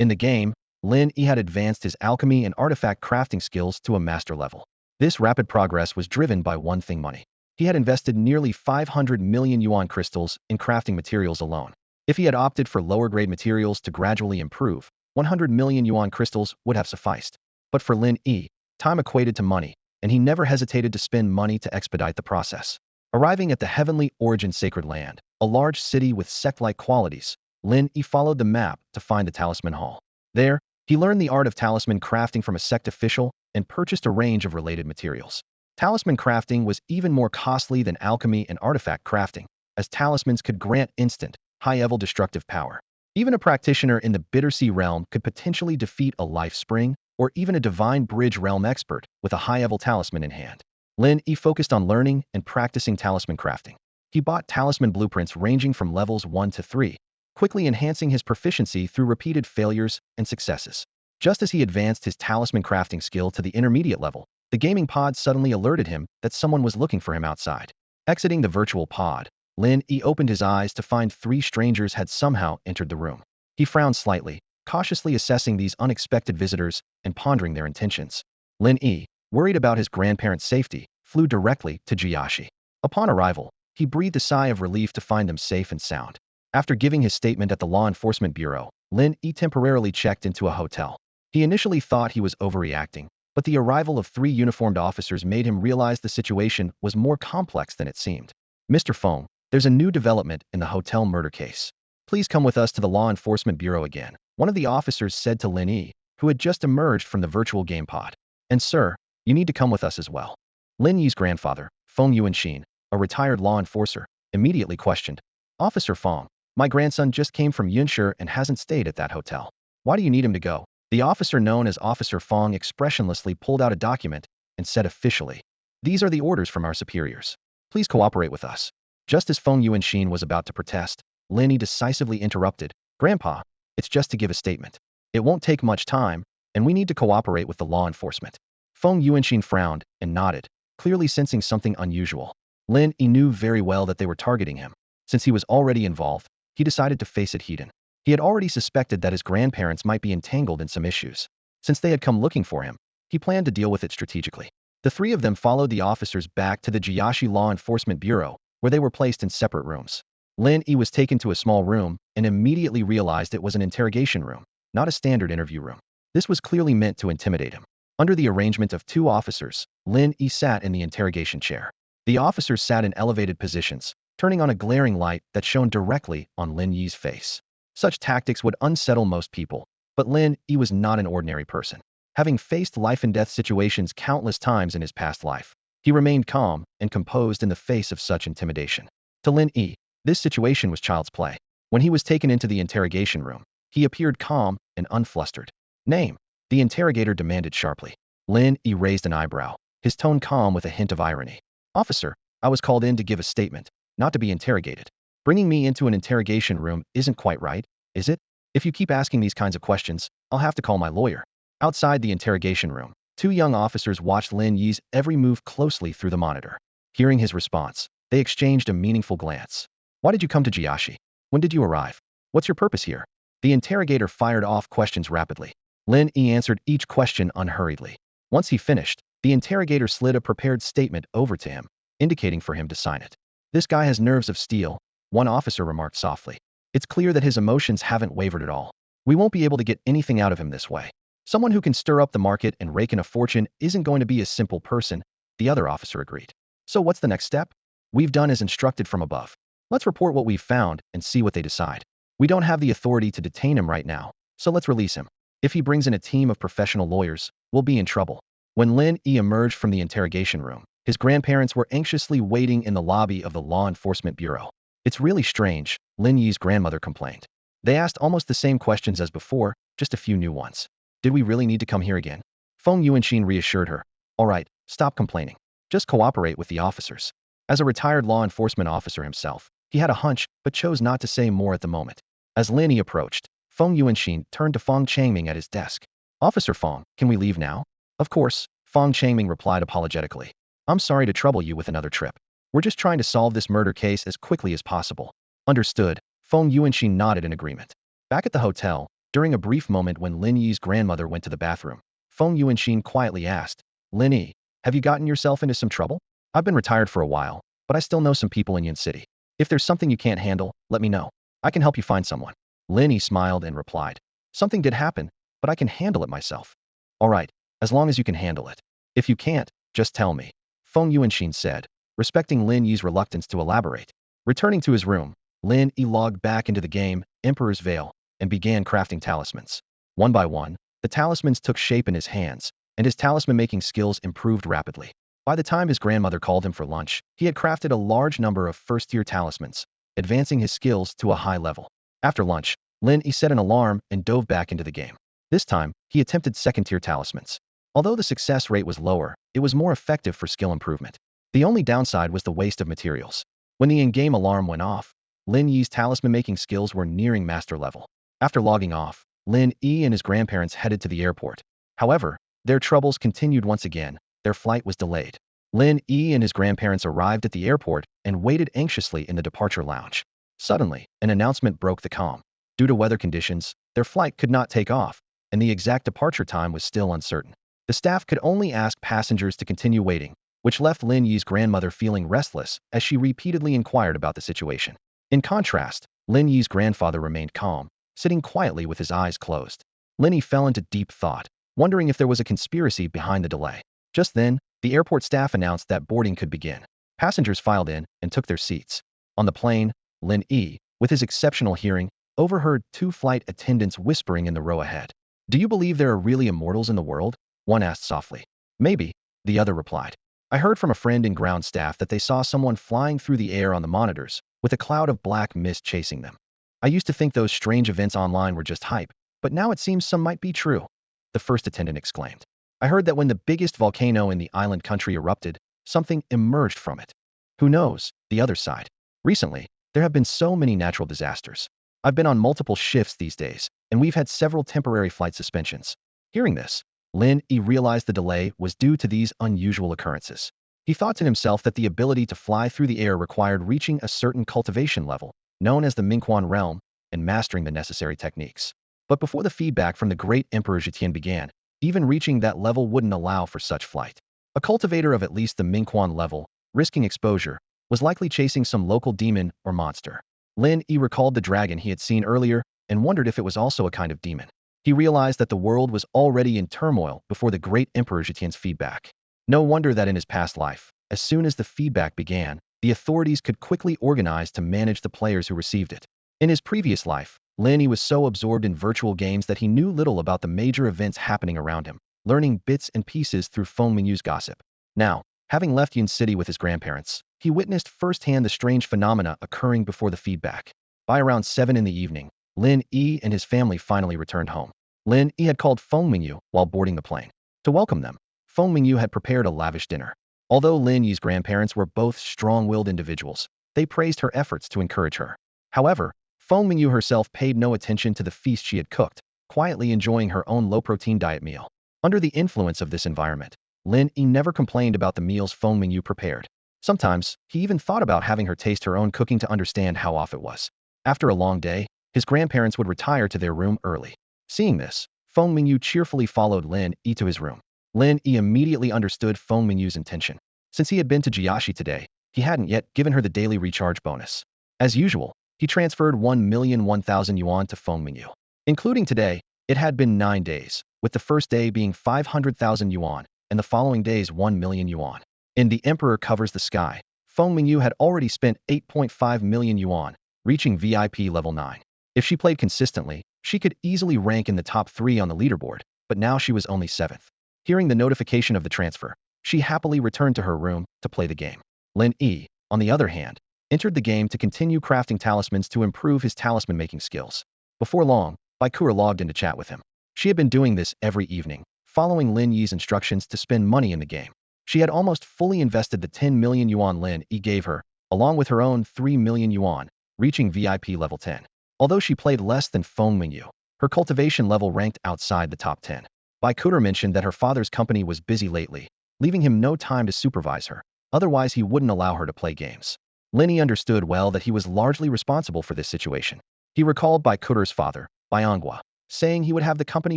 In the game, Lin Yi had advanced his alchemy and artifact crafting skills to a master level. This rapid progress was driven by one thing: money. He had invested nearly 500 million yuan crystals in crafting materials alone. If he had opted for lower-grade materials to gradually improve, 100 million yuan crystals would have sufficed. But for Lin Yi, time equated to money, and he never hesitated to spend money to expedite the process. Arriving at the Heavenly Origin Sacred Land, a large city with sect-like qualities, Lin Yi followed the map to find the Talisman Hall. There, he learned the art of talisman crafting from a sect official and purchased a range of related materials. Talisman crafting was even more costly than alchemy and artifact crafting, as talismans could grant instant, high-level destructive power. Even a practitioner in the Bittersea realm could potentially defeat a Life Spring or even a Divine Bridge realm expert with a high-level talisman in hand. Lin Yi focused on learning and practicing talisman crafting. He bought talisman blueprints ranging from levels 1 to 3, quickly enhancing his proficiency through repeated failures and successes. Just as he advanced his talisman crafting skill to the intermediate level, the gaming pod suddenly alerted him that someone was looking for him outside. Exiting the virtual pod, Lin Yi opened his eyes to find 3 strangers had somehow entered the room. He frowned slightly, cautiously assessing these unexpected visitors and pondering their intentions. Lin Yi, worried about his grandparents' safety, flew directly to Jiashi. Upon arrival, he breathed a sigh of relief to find them safe and sound. After giving his statement at the Law Enforcement Bureau, Lin Yi temporarily checked into a hotel. He initially thought he was overreacting, but the arrival of 3 uniformed officers made him realize the situation was more complex than it seemed. Mr. Feng, there's a new development in the hotel murder case. Please come with us to the Law Enforcement Bureau again, one of the officers said to Lin Yi, who had just emerged from the virtual game pod. And sir, you need to come with us as well. Lin Yi's grandfather, Feng Yuanxin, a retired law enforcer, immediately questioned. Officer Feng, my grandson just came from Yunshi and hasn't stayed at that hotel. Why do you need him to go? The officer known as Officer Feng expressionlessly pulled out a document and said officially, these are the orders from our superiors. Please cooperate with us. Just as Feng Yuanxin was about to protest, Lin Yi decisively interrupted. Grandpa, it's just to give a statement. It won't take much time, and we need to cooperate with the law enforcement. Feng Yuanxin frowned and nodded, clearly sensing something unusual. Lin Yi knew very well that they were targeting him. Since he was already involved, he decided to face it head on. He had already suspected that his grandparents might be entangled in some issues. Since they had come looking for him, he planned to deal with it strategically. The 3 of them followed the officers back to the Jiashi Law Enforcement Bureau, where they were placed in separate rooms. Lin Yi was taken to a small room and immediately realized it was an interrogation room, not a standard interview room. This was clearly meant to intimidate him. Under the arrangement of 2 officers, Lin Yi sat in the interrogation chair. The officers sat in elevated positions, turning on a glaring light that shone directly on Lin Yi's face. Such tactics would unsettle most people, but Lin Yi was not an ordinary person. Having faced life-and-death situations countless times in his past life, he remained calm and composed in the face of such intimidation. To Lin Yi, this situation was child's play. When he was taken into the interrogation room, he appeared calm and unflustered. Name? The interrogator demanded sharply. Lin Yi raised an eyebrow, his tone calm with a hint of irony. Officer, I was called in to give a statement, not to be interrogated. Bringing me into an interrogation room isn't quite right, is it? If you keep asking these kinds of questions, I'll have to call my lawyer. Outside the interrogation room, 2 young officers watched Lin Yi's every move closely through the monitor. Hearing his response, they exchanged a meaningful glance. Why did you come to Jiashi? When did you arrive? What's your purpose here? The interrogator fired off questions rapidly. Lin Yi answered each question unhurriedly. Once he finished, the interrogator slid a prepared statement over to him, indicating for him to sign it. This guy has nerves of steel, one officer remarked softly. It's clear that his emotions haven't wavered at all. We won't be able to get anything out of him this way. Someone who can stir up the market and rake in a fortune isn't going to be a simple person, the other officer agreed. So what's the next step? We've done as instructed from above. Let's report what we've found and see what they decide. We don't have the authority to detain him right now, so let's release him. If he brings in a team of professional lawyers, we'll be in trouble. When Lin Yi emerged from the interrogation room, his grandparents were anxiously waiting in the lobby of the Law Enforcement Bureau. It's really strange, Lin Yi's grandmother complained. They asked almost the same questions as before, just a few new ones. Did we really need to come here again? Feng Yuanxin reassured her. All right, stop complaining. Just cooperate with the officers. As a retired law enforcement officer himself, he had a hunch, but chose not to say more at the moment. As Lin Yi approached, Feng Yuanxin turned to Feng Changming at his desk. Officer Feng, can we leave now? Of course, Feng Changming replied apologetically. I'm sorry to trouble you with another trip. We're just trying to solve this murder case as quickly as possible. Understood, Feng Yuanxin nodded in agreement. Back at the hotel, during a brief moment when Lin Yi's grandmother went to the bathroom, Feng Yuanxin quietly asked, Lin Yi, have you gotten yourself into some trouble? I've been retired for a while, but I still know some people in Yin City. If there's something you can't handle, let me know. I can help you find someone. Lin Yi smiled and replied, something did happen, but I can handle it myself. All right, as long as you can handle it. If you can't, just tell me. Feng Yuanxin said, respecting Lin Yi's reluctance to elaborate. Returning to his room, Lin Yi logged back into the game, Emperor's Veil, and began crafting talismans. One by one, the talismans took shape in his hands, and his talisman-making skills improved rapidly. By the time his grandmother called him for lunch, he had crafted a large number of first-tier talismans, advancing his skills to a high level. After lunch, Lin Yi set an alarm and dove back into the game. This time, he attempted second-tier talismans. Although the success rate was lower, it was more effective for skill improvement. The only downside was the waste of materials. When the in-game alarm went off, Lin Yi's talisman-making skills were nearing master level. After logging off, Lin Yi and his grandparents headed to the airport. However, their troubles continued once again. Their flight was delayed. Lin Yi and his grandparents arrived at the airport and waited anxiously in the departure lounge. Suddenly, an announcement broke the calm. Due to weather conditions, their flight could not take off, and the exact departure time was still uncertain. The staff could only ask passengers to continue waiting, which left Lin Yi's grandmother feeling restless as she repeatedly inquired about the situation. In contrast, Lin Yi's grandfather remained calm, sitting quietly with his eyes closed. Lin Yi fell into deep thought, wondering if there was a conspiracy behind the delay. Just then, the airport staff announced that boarding could begin. Passengers filed in and took their seats. On the plane, Lin Yi, with his exceptional hearing, overheard two flight attendants whispering in the row ahead. Do you believe there are really immortals in the world? One asked softly. Maybe, the other replied. I heard from a friend in ground staff that they saw someone flying through the air on the monitors, with a cloud of black mist chasing them. I used to think those strange events online were just hype, but now it seems some might be true. The first attendant exclaimed. I heard that when the biggest volcano in the island country erupted, something emerged from it. Who knows? The other side. Recently, there have been so many natural disasters. I've been on multiple shifts these days, and we've had several temporary flight suspensions. Hearing this, Lin Yi realized the delay was due to these unusual occurrences. He thought to himself that the ability to fly through the air required reaching a certain cultivation level, known as the Mingquan realm, and mastering the necessary techniques. But before the feedback from the great Emperor Zetian began, even reaching that level wouldn't allow for such flight. A cultivator of at least the Mingquan level, risking exposure, was likely chasing some local demon or monster. Lin Yi recalled the dragon he had seen earlier and wondered if it was also a kind of demon. He realized that the world was already in turmoil before the great Emperor Zetian's feedback. No wonder that in his past life, as soon as the feedback began, the authorities could quickly organize to manage the players who received it. In his previous life, Lin Yi was so absorbed in virtual games that he knew little about the major events happening around him, learning bits and pieces through Feng Mingyu's gossip. Now, having left Yin City with his grandparents, he witnessed firsthand the strange phenomena occurring before the feedback. By around 7 in the evening, Lin Yi and his family finally returned home. Lin Yi had called Feng Mingyu while boarding the plane. To welcome them, Feng Mingyu had prepared a lavish dinner. Although Lin Yi's grandparents were both strong-willed individuals, they praised her efforts to encourage her. However, Feng Mingyu herself paid no attention to the feast she had cooked, quietly enjoying her own low-protein diet meal. Under the influence of this environment, Lin Yi never complained about the meals Feng Mingyu prepared. Sometimes, he even thought about having her taste her own cooking to understand how off it was. After a long day, his grandparents would retire to their room early. Seeing this, Feng Mingyu cheerfully followed Lin Yi to his room. Lin Yi immediately understood Feng Mingyu's intention. Since he had been to Jiaxi today, he hadn't yet given her the daily recharge bonus. As usual, he transferred 1,001,000 yuan to Feng Mingyu. Including today, it had been 9 days, with the first day being 500,000 yuan, and the following days 1 million yuan. In The Emperor Covers the Sky, Feng Mingyu had already spent 8.5 million yuan, reaching VIP level 9. If she played consistently, she could easily rank in the top 3 on the leaderboard, but now she was only 7th. Hearing the notification of the transfer, she happily returned to her room to play the game. Lin Yi, on the other hand, entered the game to continue crafting talismans to improve his talisman-making skills. Before long, Baikura logged in to chat with him. She had been doing this every evening, following Lin Yi's instructions to spend money in the game. She had almost fully invested the 10 million yuan Lin Yi gave her, along with her own 3 million yuan, reaching VIP level 10. Although she played less than Lin Yi, her cultivation level ranked outside the top 10. Baikuter mentioned that her father's company was busy lately, leaving him no time to supervise her. Otherwise, he wouldn't allow her to play games. Lin Yi understood well that he was largely responsible for this situation. He recalled Baikuter's father, Byonghua, saying he would have the company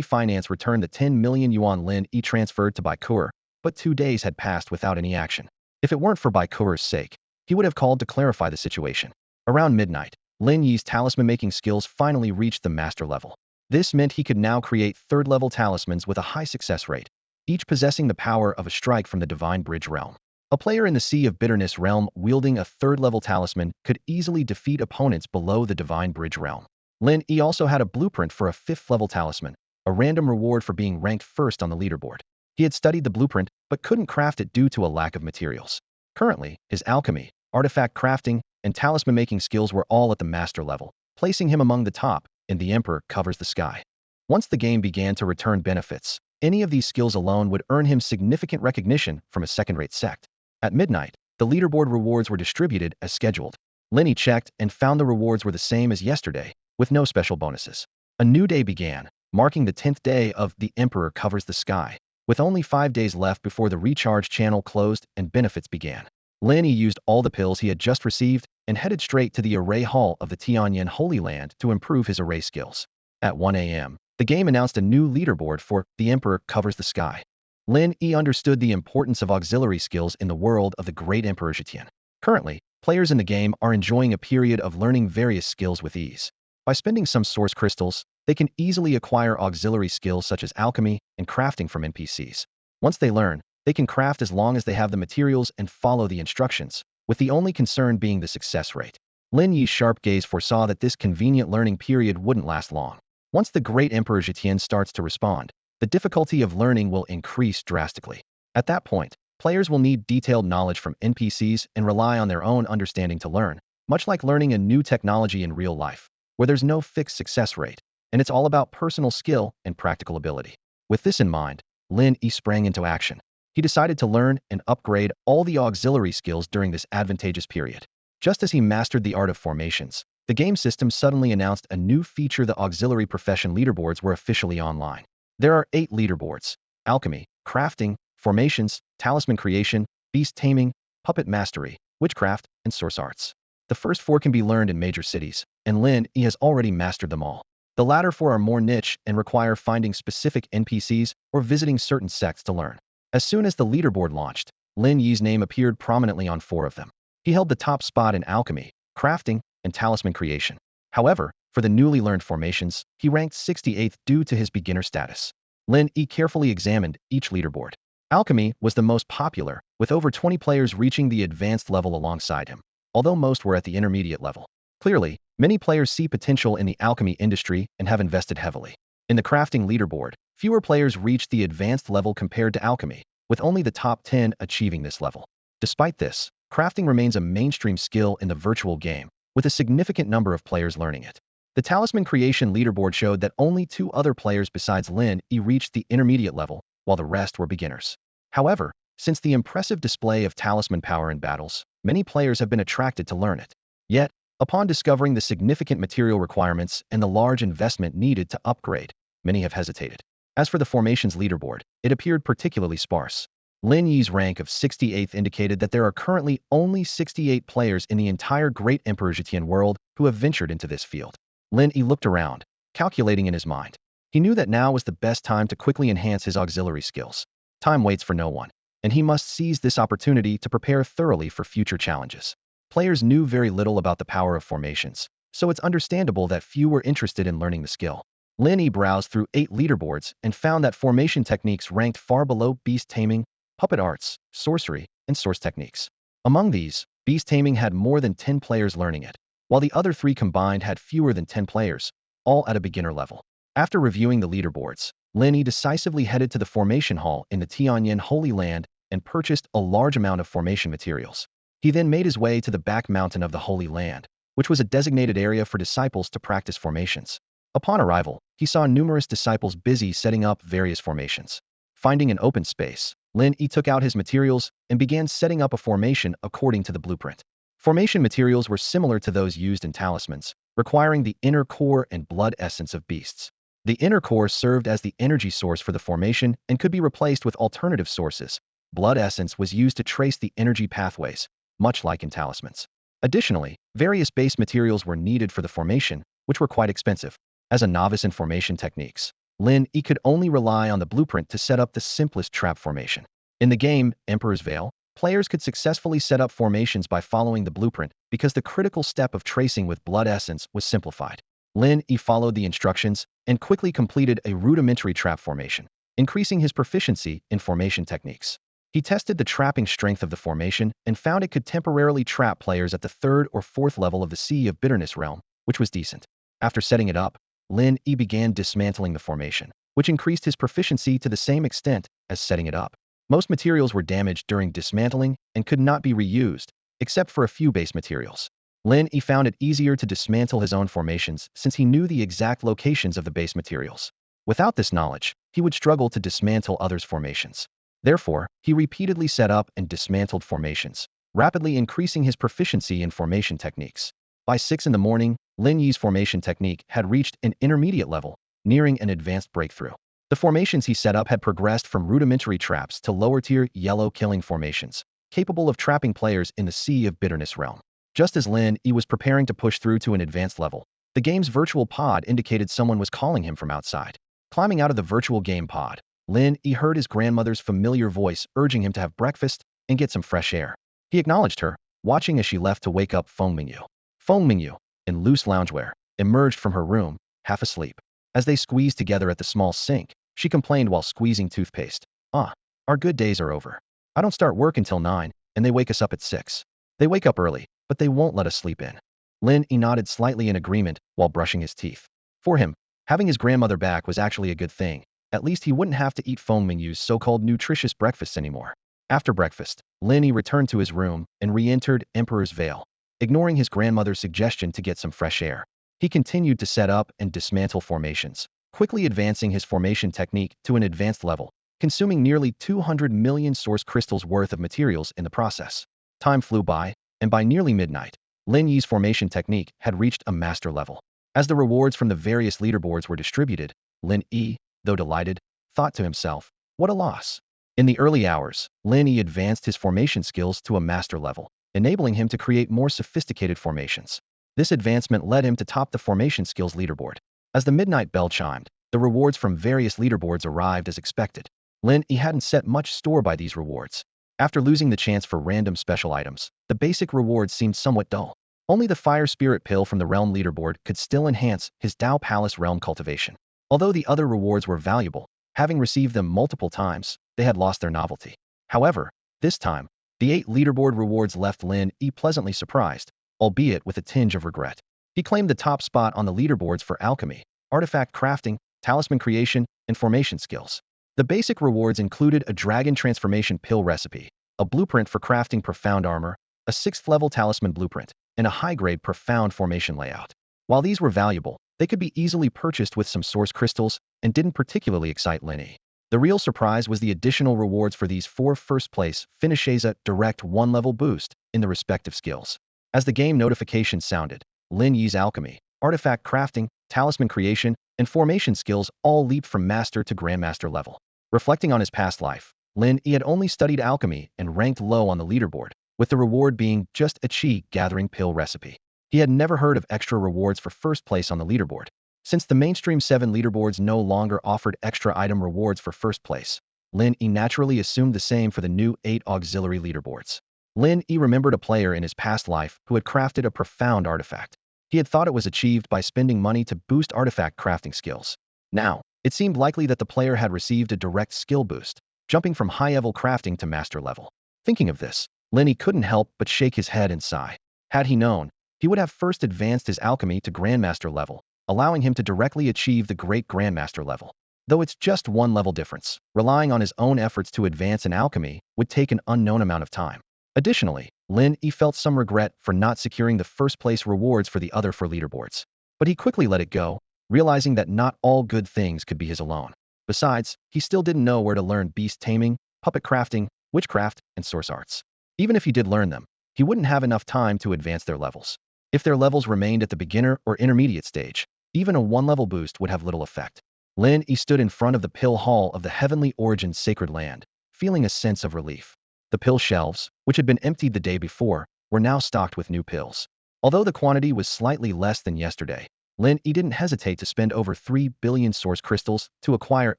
finance return the 10 million yuan Lin Yi transferred to Baikuter, but 2 days had passed without any action. If it weren't for Baikuter's sake, he would have called to clarify the situation. Around midnight, Lin Yi's talisman-making skills finally reached the master level. This meant he could now create third-level talismans with a high success rate, each possessing the power of a strike from the Divine Bridge realm. A player in the Sea of Bitterness realm wielding a third-level talisman could easily defeat opponents below the Divine Bridge realm. Lin Yi also had a blueprint for a 5th-level talisman, a random reward for being ranked first on the leaderboard. He had studied the blueprint, but couldn't craft it due to a lack of materials. Currently, his alchemy, artifact crafting, and talisman-making skills were all at the master level, placing him among the top in The Emperor Covers the Sky. Once the game began to return benefits, any of these skills alone would earn him significant recognition from a second-rate sect. At midnight, the leaderboard rewards were distributed as scheduled. Lin Yi checked and found the rewards were the same as yesterday, with no special bonuses. A new day began, marking the 10th day of The Emperor Covers the Sky, with only 5 days left before the recharge channel closed and benefits began. Lin Yi used all the pills he had just received and headed straight to the array hall of the Tianyan Holy Land to improve his array skills. At 1 a.m., the game announced a new leaderboard for The Emperor Covers the Sky. Lin Yi understood the importance of auxiliary skills in the world of the great Emperor Zetian. Currently, players in the game are enjoying a period of learning various skills with ease. By spending some source crystals, they can easily acquire auxiliary skills such as alchemy and crafting from NPCs. Once they learn, they can craft as long as they have the materials and follow the instructions, with the only concern being the success rate. Lin Yi's sharp gaze foresaw that this convenient learning period wouldn't last long. Once the great Emperor Zetian starts to respond, the difficulty of learning will increase drastically. At that point, players will need detailed knowledge from NPCs and rely on their own understanding to learn, much like learning a new technology in real life, where there's no fixed success rate, and it's all about personal skill and practical ability. With this in mind, Lin Yi sprang into action. He decided to learn and upgrade all the auxiliary skills during this advantageous period. Just as he mastered the art of formations, the game system suddenly announced a new feature: the auxiliary profession leaderboards were officially online. There are 8 leaderboards: alchemy, crafting, formations, talisman creation, beast taming, puppet mastery, witchcraft, and source arts. The first 4 can be learned in major cities, and Lin Yi has already mastered them all. The latter 4 are more niche and require finding specific NPCs or visiting certain sects to learn. As soon as the leaderboard launched, Lin Yi's name appeared prominently on 4 of them. He held the top spot in alchemy, crafting, and talisman creation. However, for the newly learned formations, he ranked 68th due to his beginner status. Lin Yi carefully examined each leaderboard. Alchemy was the most popular, with over 20 players reaching the advanced level alongside him, although most were at the intermediate level. Clearly, many players see potential in the alchemy industry and have invested heavily. In the crafting leaderboard, fewer players reached the advanced level compared to alchemy, with only the top 10 achieving this level. Despite this, crafting remains a mainstream skill in the virtual game, with a significant number of players learning it. The talisman creation leaderboard showed that only 2 other players besides Lin Yi reached the intermediate level, while the rest were beginners. However, since the impressive display of talisman power in battles, many players have been attracted to learn it. Yet, upon discovering the significant material requirements and the large investment needed to upgrade, many have hesitated. As for the formations leaderboard, it appeared particularly sparse. Lin Yi's rank of 68th indicated that there are currently only 68 players in the entire Great Emperor Zetian world who have ventured into this field. Lin Yi looked around, calculating in his mind. He knew that now was the best time to quickly enhance his auxiliary skills. Time waits for no one, and he must seize this opportunity to prepare thoroughly for future challenges. Players knew very little about the power of formations, so it's understandable that few were interested in learning the skill. Lin Yi browsed through 8 leaderboards and found that formation techniques ranked far below beast taming, puppet arts, sorcery, and source techniques. Among these, beast taming had more than 10 players learning it, while the other 3 combined had fewer than 10 players, all at a beginner level. After reviewing the leaderboards, Lin Yi decisively headed to the formation hall in the Tianyan Holy Land and purchased a large amount of formation materials. He then made his way to the back mountain of the Holy Land, which was a designated area for disciples to practice formations. Upon arrival, he saw numerous disciples busy setting up various formations. Finding an open space, Lin Yi took out his materials and began setting up a formation according to the blueprint. Formation materials were similar to those used in talismans, requiring the inner core and blood essence of beasts. The inner core served as the energy source for the formation and could be replaced with alternative sources. Blood essence was used to trace the energy pathways, much like in talismans. Additionally, various base materials were needed for the formation, which were quite expensive. As a novice in formation techniques, Lin Yi could only rely on the blueprint to set up the simplest trap formation. In the game, Emperor's Veil, players could successfully set up formations by following the blueprint because the critical step of tracing with blood essence was simplified. Lin Yi followed the instructions and quickly completed a rudimentary trap formation, increasing his proficiency in formation techniques. He tested the trapping strength of the formation and found it could temporarily trap players at the 3rd or 4th level of the Sea of Bitterness realm, which was decent. After setting it up, Lin Yi began dismantling the formation, which increased his proficiency to the same extent as setting it up. Most materials were damaged during dismantling and could not be reused, except for a few base materials. Lin Yi found it easier to dismantle his own formations since he knew the exact locations of the base materials. Without this knowledge, he would struggle to dismantle others' formations. Therefore, he repeatedly set up and dismantled formations, rapidly increasing his proficiency in formation techniques. By 6 in the morning, Lin Yi's formation technique had reached an intermediate level, nearing an advanced breakthrough. The formations he set up had progressed from rudimentary traps to lower-tier yellow killing formations, capable of trapping players in the Sea of Bitterness realm. Just as Lin Yi was preparing to push through to an advanced level, the game's virtual pod indicated someone was calling him from outside. Climbing out of the virtual game pod, Lin Yi heard his grandmother's familiar voice urging him to have breakfast and get some fresh air. He acknowledged her, watching as she left to wake up Feng Mingyu. Feng Mingyu, in loose loungewear, emerged from her room, half asleep. As they squeezed together at the small sink, she complained while squeezing toothpaste. Our good days are over. I don't start work until 9, and they wake us up at 6. They wake up early, but they won't let us sleep in. Lin Yi nodded slightly in agreement while brushing his teeth. For him, having his grandmother back was actually a good thing. At least he wouldn't have to eat Feng Mingyu's so-called nutritious breakfasts anymore. After breakfast, Lin Yi returned to his room and re-entered Emperor's Veil, ignoring his grandmother's suggestion to get some fresh air. He continued to set up and dismantle formations, quickly advancing his formation technique to an advanced level, consuming nearly 200 million source crystals worth of materials in the process. Time flew by, and by nearly midnight, Lin Yi's formation technique had reached a master level. As the rewards from the various leaderboards were distributed, Lin Yi, though delighted, thought to himself, what a loss. In the early hours, Lin Yi advanced his formation skills to a master level, enabling him to create more sophisticated formations. This advancement led him to top the formation skills leaderboard. As the midnight bell chimed, the rewards from various leaderboards arrived as expected. Lin Yi hadn't set much store by these rewards. After losing the chance for random special items, the basic rewards seemed somewhat dull. Only the Fire Spirit Pill from the Realm leaderboard could still enhance his Dao Palace Realm cultivation. Although the other rewards were valuable, having received them multiple times, they had lost their novelty. However, this time, the 8 leaderboard rewards left Lin Yi pleasantly surprised, albeit with a tinge of regret. He claimed the top spot on the leaderboards for alchemy, artifact crafting, talisman creation, and formation skills. The basic rewards included a dragon transformation pill recipe, a blueprint for crafting profound armor, a 6th-level talisman blueprint, and a high-grade profound formation layout. While these were valuable, they could be easily purchased with some source crystals and didn't particularly excite Lin Yi. The real surprise was the additional rewards for these 4 first-place finishes at direct 1-level boost in the respective skills. As the game notification sounded, Lin Yi's alchemy, artifact crafting, talisman creation, and formation skills all leaped from master to grandmaster level. Reflecting on his past life, Lin Yi had only studied alchemy and ranked low on the leaderboard, with the reward being just a chi gathering pill recipe. He had never heard of extra rewards for first place on the leaderboard. Since the mainstream 7 leaderboards no longer offered extra item rewards for first place, Lin Yi naturally assumed the same for the new 8 auxiliary leaderboards. Lin Yi remembered a player in his past life who had crafted a profound artifact. He had thought it was achieved by spending money to boost artifact crafting skills. Now, it seemed likely that the player had received a direct skill boost, jumping from high-level crafting to master level. Thinking of this, Lin Yi couldn't help but shake his head and sigh. Had he known, he would have first advanced his alchemy to grandmaster level, allowing him to directly achieve the great grandmaster level. Though it's just 1 level difference, relying on his own efforts to advance in alchemy would take an unknown amount of time. Additionally, Lin Yi felt some regret for not securing the first-place rewards for the other 4 leaderboards. But he quickly let it go, realizing that not all good things could be his alone. Besides, he still didn't know where to learn beast taming, puppet crafting, witchcraft, and source arts. Even if he did learn them, he wouldn't have enough time to advance their levels. If their levels remained at the beginner or intermediate stage, even a one-level boost would have little effect. Lin Yi stood in front of the pill hall of the Heavenly Origin Sacred Land, feeling a sense of relief. The pill shelves, which had been emptied the day before, were now stocked with new pills. Although the quantity was slightly less than yesterday, Lin Yi didn't hesitate to spend over 3 billion source crystals to acquire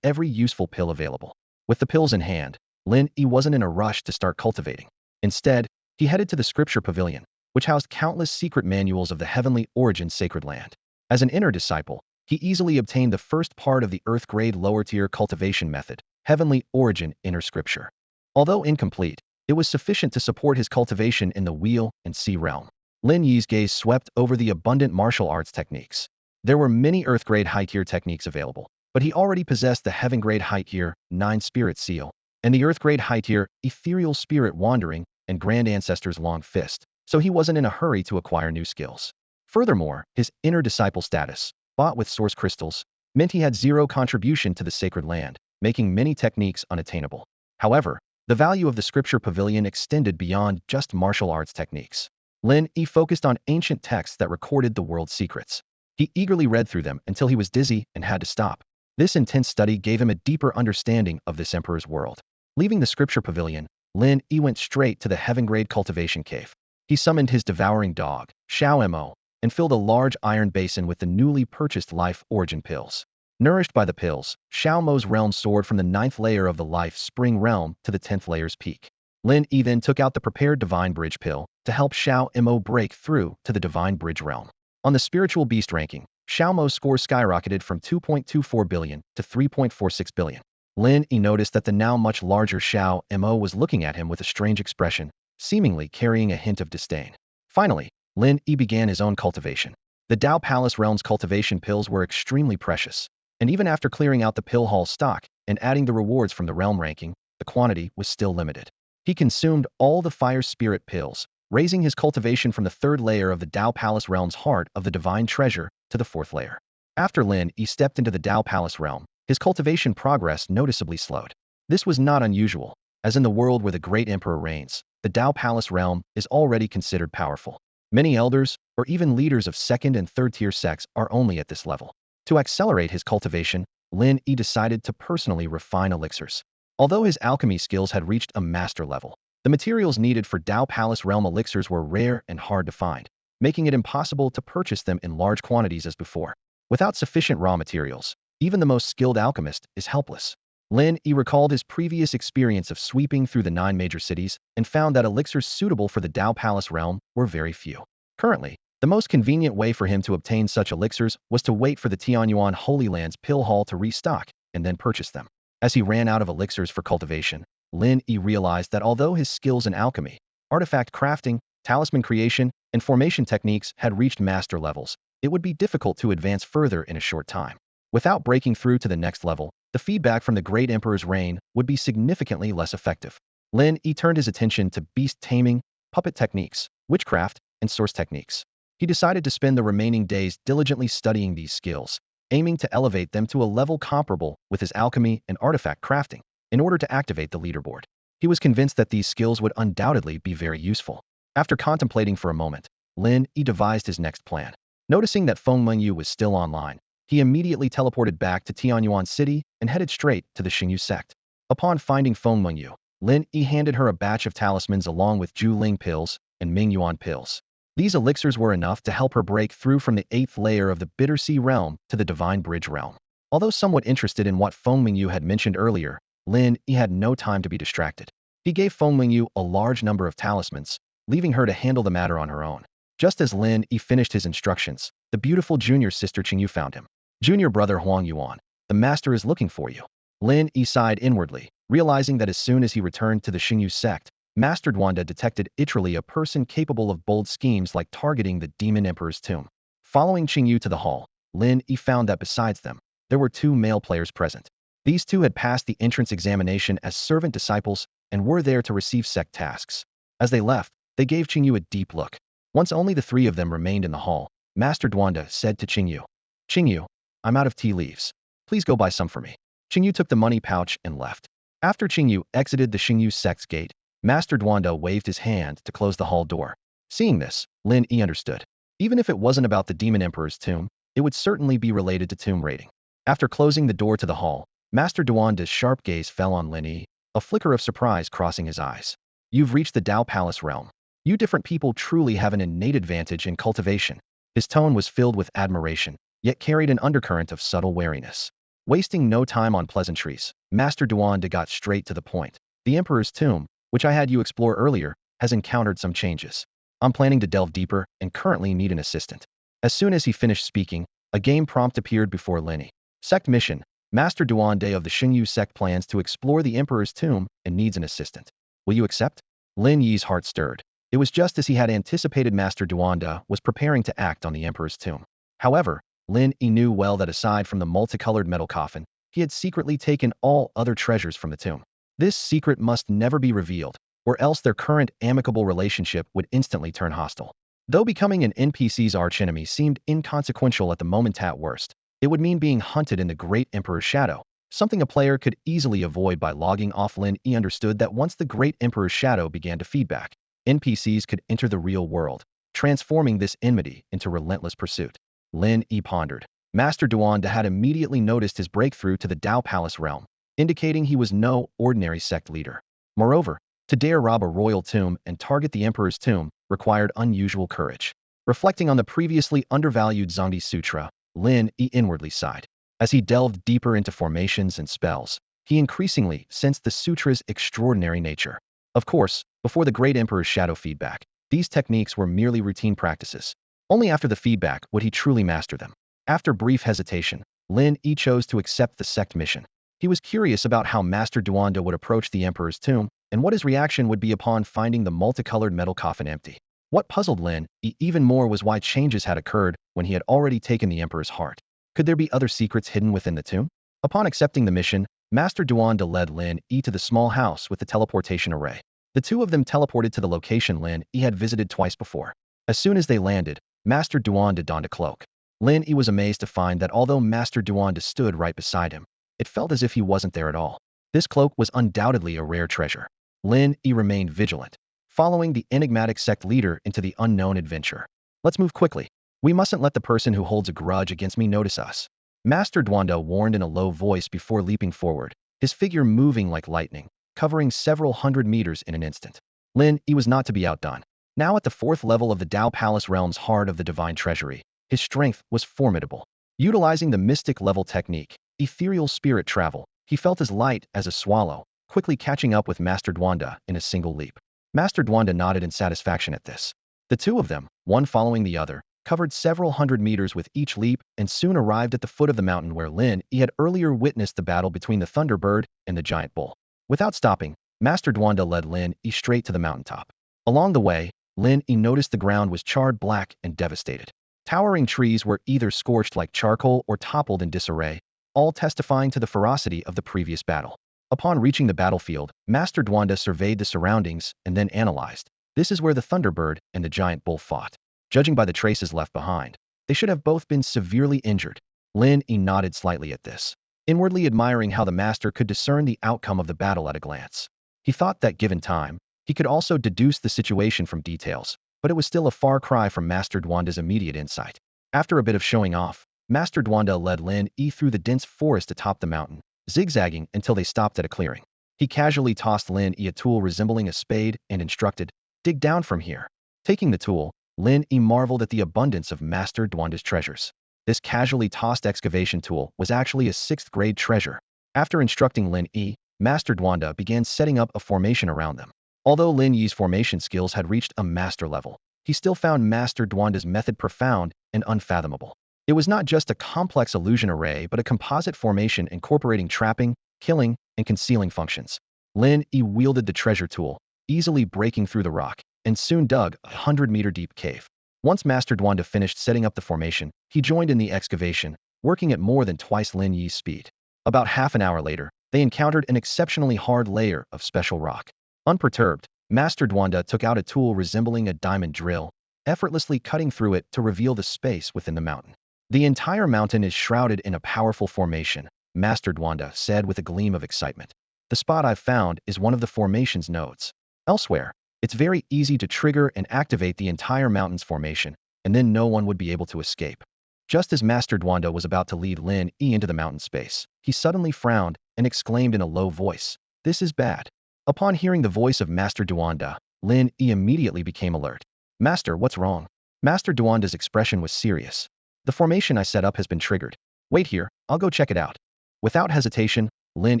every useful pill available. With the pills in hand, Lin Yi wasn't in a rush to start cultivating. Instead, he headed to the scripture pavilion, which housed countless secret manuals of the Heavenly Origin Sacred Land. As an inner disciple, he easily obtained the first part of the Earth-grade lower-tier cultivation method, Heavenly Origin Inner Scripture. Although incomplete, it was sufficient to support his cultivation in the Wheel and Sea realm. Lin Yi's gaze swept over the abundant martial arts techniques. There were many Earth-grade high-tier techniques available, but he already possessed the Heaven-grade high-tier 9 Spirit Seal, and the Earth-grade high-tier Ethereal Spirit Wandering and Grand Ancestor's Long Fist, so he wasn't in a hurry to acquire new skills. Furthermore, his inner disciple status, bought with source crystals, meant he had zero contribution to the sacred land, making many techniques unattainable. However, the value of the scripture pavilion extended beyond just martial arts techniques. Lin Yi focused on ancient texts that recorded the world's secrets. He eagerly read through them until he was dizzy and had to stop. This intense study gave him a deeper understanding of this emperor's world. Leaving the scripture pavilion, Lin Yi went straight to the heaven-grade cultivation cave. He summoned his devouring dog, Xiao Mo, and filled a large iron basin with the newly purchased life origin pills. Nourished by the pills, Xiao Mo's realm soared from the 9th layer of the life spring realm to the 10th layer's peak. Lin Yi then took out the prepared divine bridge pill to help Xiao Mo break through to the divine bridge realm. On the spiritual beast ranking, Xiao Mo's score skyrocketed from 2.24 billion to 3.46 billion. Lin Yi noticed that the now much larger Xiao Mo was looking at him with a strange expression, seemingly carrying a hint of disdain. Finally, Lin Yi began his own cultivation. The Dao Palace realm's cultivation pills were extremely precious, and even after clearing out the pill hall stock and adding the rewards from the realm ranking, the quantity was still limited. He consumed all the fire spirit pills, raising his cultivation from the 3rd layer of the Dao Palace realm's heart of the divine treasure to the 4th layer. After Lin Yi stepped into the Dao Palace realm, his cultivation progress noticeably slowed. This was not unusual, as in the world where the great emperor reigns, the Dao Palace realm is already considered powerful. Many elders, or even leaders of 2nd and 3rd tier sects are only at this level. To accelerate his cultivation, Lin Yi decided to personally refine elixirs. Although his alchemy skills had reached a master level, the materials needed for Dao Palace realm elixirs were rare and hard to find, making it impossible to purchase them in large quantities as before. Without sufficient raw materials, even the most skilled alchemist is helpless. Lin Yi recalled his previous experience of sweeping through the 9 major cities and found that elixirs suitable for the Dao Palace realm were very few. Currently, the most convenient way for him to obtain such elixirs was to wait for the Tianyuan Holy Land's pill hall to restock and then purchase them. As he ran out of elixirs for cultivation, Lin Yi realized that although his skills in alchemy, artifact crafting, talisman creation, and formation techniques had reached master levels, it would be difficult to advance further in a short time. Without breaking through to the next level, the feedback from the great emperor's reign would be significantly less effective. Lin Yi turned his attention to beast taming, puppet techniques, witchcraft, and source techniques. He decided to spend the remaining days diligently studying these skills, aiming to elevate them to a level comparable with his alchemy and artifact crafting, in order to activate the leaderboard. He was convinced that these skills would undoubtedly be very useful. After contemplating for a moment, Lin Yi devised his next plan. Noticing that Feng Mengyu was still online, he immediately teleported back to Tianyuan City and headed straight to the Xingyu sect. Upon finding Feng Mengyu, Lin Yi handed her a batch of talismans along with Ju Ling pills and Mingyuan pills. These elixirs were enough to help her break through from the 8th layer of the Bitter Sea realm to the Divine Bridge realm. Although somewhat interested in what Feng Mengyu had mentioned earlier, Lin Yi had no time to be distracted. He gave Feng Mengyu a large number of talismans, leaving her to handle the matter on her own. Just as Lin Yi finished his instructions, the beautiful junior sister Qingyu found him. Junior brother Huang Yuan, the master is looking for you. Lin Yi sighed inwardly, realizing that as soon as he returned to the Xingyu sect, Master Duanda detected literally a person capable of bold schemes like targeting the Demon Emperor's tomb. Following Qingyu to the hall, Lin Yi found that besides them, there were 2 male players present. These 2 had passed the entrance examination as servant disciples and were there to receive sect tasks. As they left, they gave Qingyu a deep look. Once only the 3 of them remained in the hall, Master Duanda said to Qingyu, "Qingyu, I'm out of tea leaves. Please go buy some for me." Qingyu took the money pouch and left. After Qingyu exited the Xingyu sect's gate, Master Duanda waved his hand to close the hall door. Seeing this, Lin Yi understood. Even if it wasn't about the Demon Emperor's tomb, it would certainly be related to tomb raiding. After closing the door to the hall, Master Duanda's sharp gaze fell on Lin Yi, a flicker of surprise crossing his eyes. You've reached the Dao Palace realm. You different people truly have an innate advantage in cultivation. His tone was filled with admiration, yet carried an undercurrent of subtle wariness. Wasting no time on pleasantries, Master Duanda got straight to the point. The Emperor's tomb, which I had you explore earlier, has encountered some changes. I'm planning to delve deeper and currently need an assistant. As soon as he finished speaking, a game prompt appeared before Lin Yi. Sect mission. Master Duande of the Xingyu sect plans to explore the Emperor's tomb and needs an assistant. Will you accept? Lin Yi's heart stirred. It was just as he had anticipated. Master Duanda was preparing to act on the Emperor's tomb. However, Lin Yi knew well that aside from the multicolored metal coffin, he had secretly taken all other treasures from the tomb. This secret must never be revealed, or else their current amicable relationship would instantly turn hostile. Though becoming an NPC's archenemy seemed inconsequential at the moment at worst, it would mean being hunted in the Great Emperor's shadow, something a player could easily avoid by logging off. Lin Yi understood that once the Great Emperor's shadow began to feedback, NPCs could enter the real world, transforming this enmity into relentless pursuit. Lin Yi pondered. Master Duanda had immediately noticed his breakthrough to the Dao Palace realm, indicating he was no ordinary sect leader. Moreover, to dare rob a royal tomb and target the Emperor's tomb required unusual courage. Reflecting on the previously undervalued Zongdi Sutra, Lin Yi inwardly sighed. As he delved deeper into formations and spells, he increasingly sensed the sutra's extraordinary nature. Of course, before the Great Emperor's shadow feedback, these techniques were merely routine practices. Only after the feedback would he truly master them. After brief hesitation, Lin Yi chose to accept the sect mission. He was curious about how Master Duanda would approach the Emperor's tomb, and what his reaction would be upon finding the multicolored metal coffin empty. What puzzled Lin Yi even more was why changes had occurred when he had already taken the Emperor's heart. Could there be other secrets hidden within the tomb? Upon accepting the mission, Master Duanda led Lin Yi to the small house with the teleportation array. The two of them teleported to the location Lin Yi had visited twice before. As soon as they landed, Master Duanda donned a cloak. Lin Yi was amazed to find that although Master Duanda stood right beside him, it felt as if he wasn't there at all. This cloak was undoubtedly a rare treasure. Lin Yi remained vigilant, following the enigmatic sect leader into the unknown adventure. Let's move quickly. We mustn't let the person who holds a grudge against me notice us. Master Duanda warned in a low voice before leaping forward, his figure moving like lightning, covering several hundred meters in an instant. Lin Yi was not to be outdone. Now at the fourth level of the Dao Palace realm's heart of the divine treasury, his strength was formidable. Utilizing the mystic level technique, ethereal spirit travel, he felt as light as a swallow, quickly catching up with Master Duanda in a single leap. Master Duanda nodded in satisfaction at this. The two of them, one following the other, covered several hundred meters with each leap and soon arrived at the foot of the mountain where Lin Yi had earlier witnessed the battle between the Thunderbird and the giant bull. Without stopping, Master Duanda led Lin Yi straight to the mountaintop. Along the way, Lin Yi noticed the ground was charred black and devastated. Towering trees were either scorched like charcoal or toppled in disarray, all testifying to the ferocity of the previous battle. Upon reaching the battlefield, Master Duanda surveyed the surroundings and then analyzed. This is where the Thunderbird and the giant bull fought. Judging by the traces left behind, they should have both been severely injured. Lin Yi nodded slightly at this, inwardly admiring how the master could discern the outcome of the battle at a glance. He thought that given time, he could also deduce the situation from details, but it was still a far cry from Master Duanda's immediate insight. After a bit of showing off, Master Duanda led Lin Yi through the dense forest atop the mountain, zigzagging until they stopped at a clearing. He casually tossed Lin Yi a tool resembling a spade and instructed, "Dig down from here." Taking the tool, Lin Yi marveled at the abundance of Master Duanda's treasures. This casually tossed excavation tool was actually a 6th-grade treasure. After instructing Lin Yi, Master Duanda began setting up a formation around them. Although Lin Yi's formation skills had reached a master level, he still found Master Duanda's method profound and unfathomable. It was not just a complex illusion array but a composite formation incorporating trapping, killing, and concealing functions. Lin Yi wielded the treasure tool, easily breaking through the rock, and soon dug a 100-meter-deep cave. Once Master Duanda finished setting up the formation, he joined in the excavation, working at more than twice Lin Yi's speed. About half an hour later, they encountered an exceptionally hard layer of special rock. Unperturbed, Master Duanda took out a tool resembling a diamond drill, effortlessly cutting through it to reveal the space within the mountain. The entire mountain is shrouded in a powerful formation, Master Duanda said with a gleam of excitement. The spot I've found is one of the formation's nodes. Elsewhere, it's very easy to trigger and activate the entire mountain's formation, and then no one would be able to escape. Just as Master Duanda was about to lead Lin Yi into the mountain space, he suddenly frowned and exclaimed in a low voice, "This is bad." Upon hearing the voice of Master Duanda, Lin Yi immediately became alert. "Master, what's wrong?" Master Duanda's expression was serious. "The formation I set up has been triggered. Wait here, I'll go check it out." Without hesitation, Lin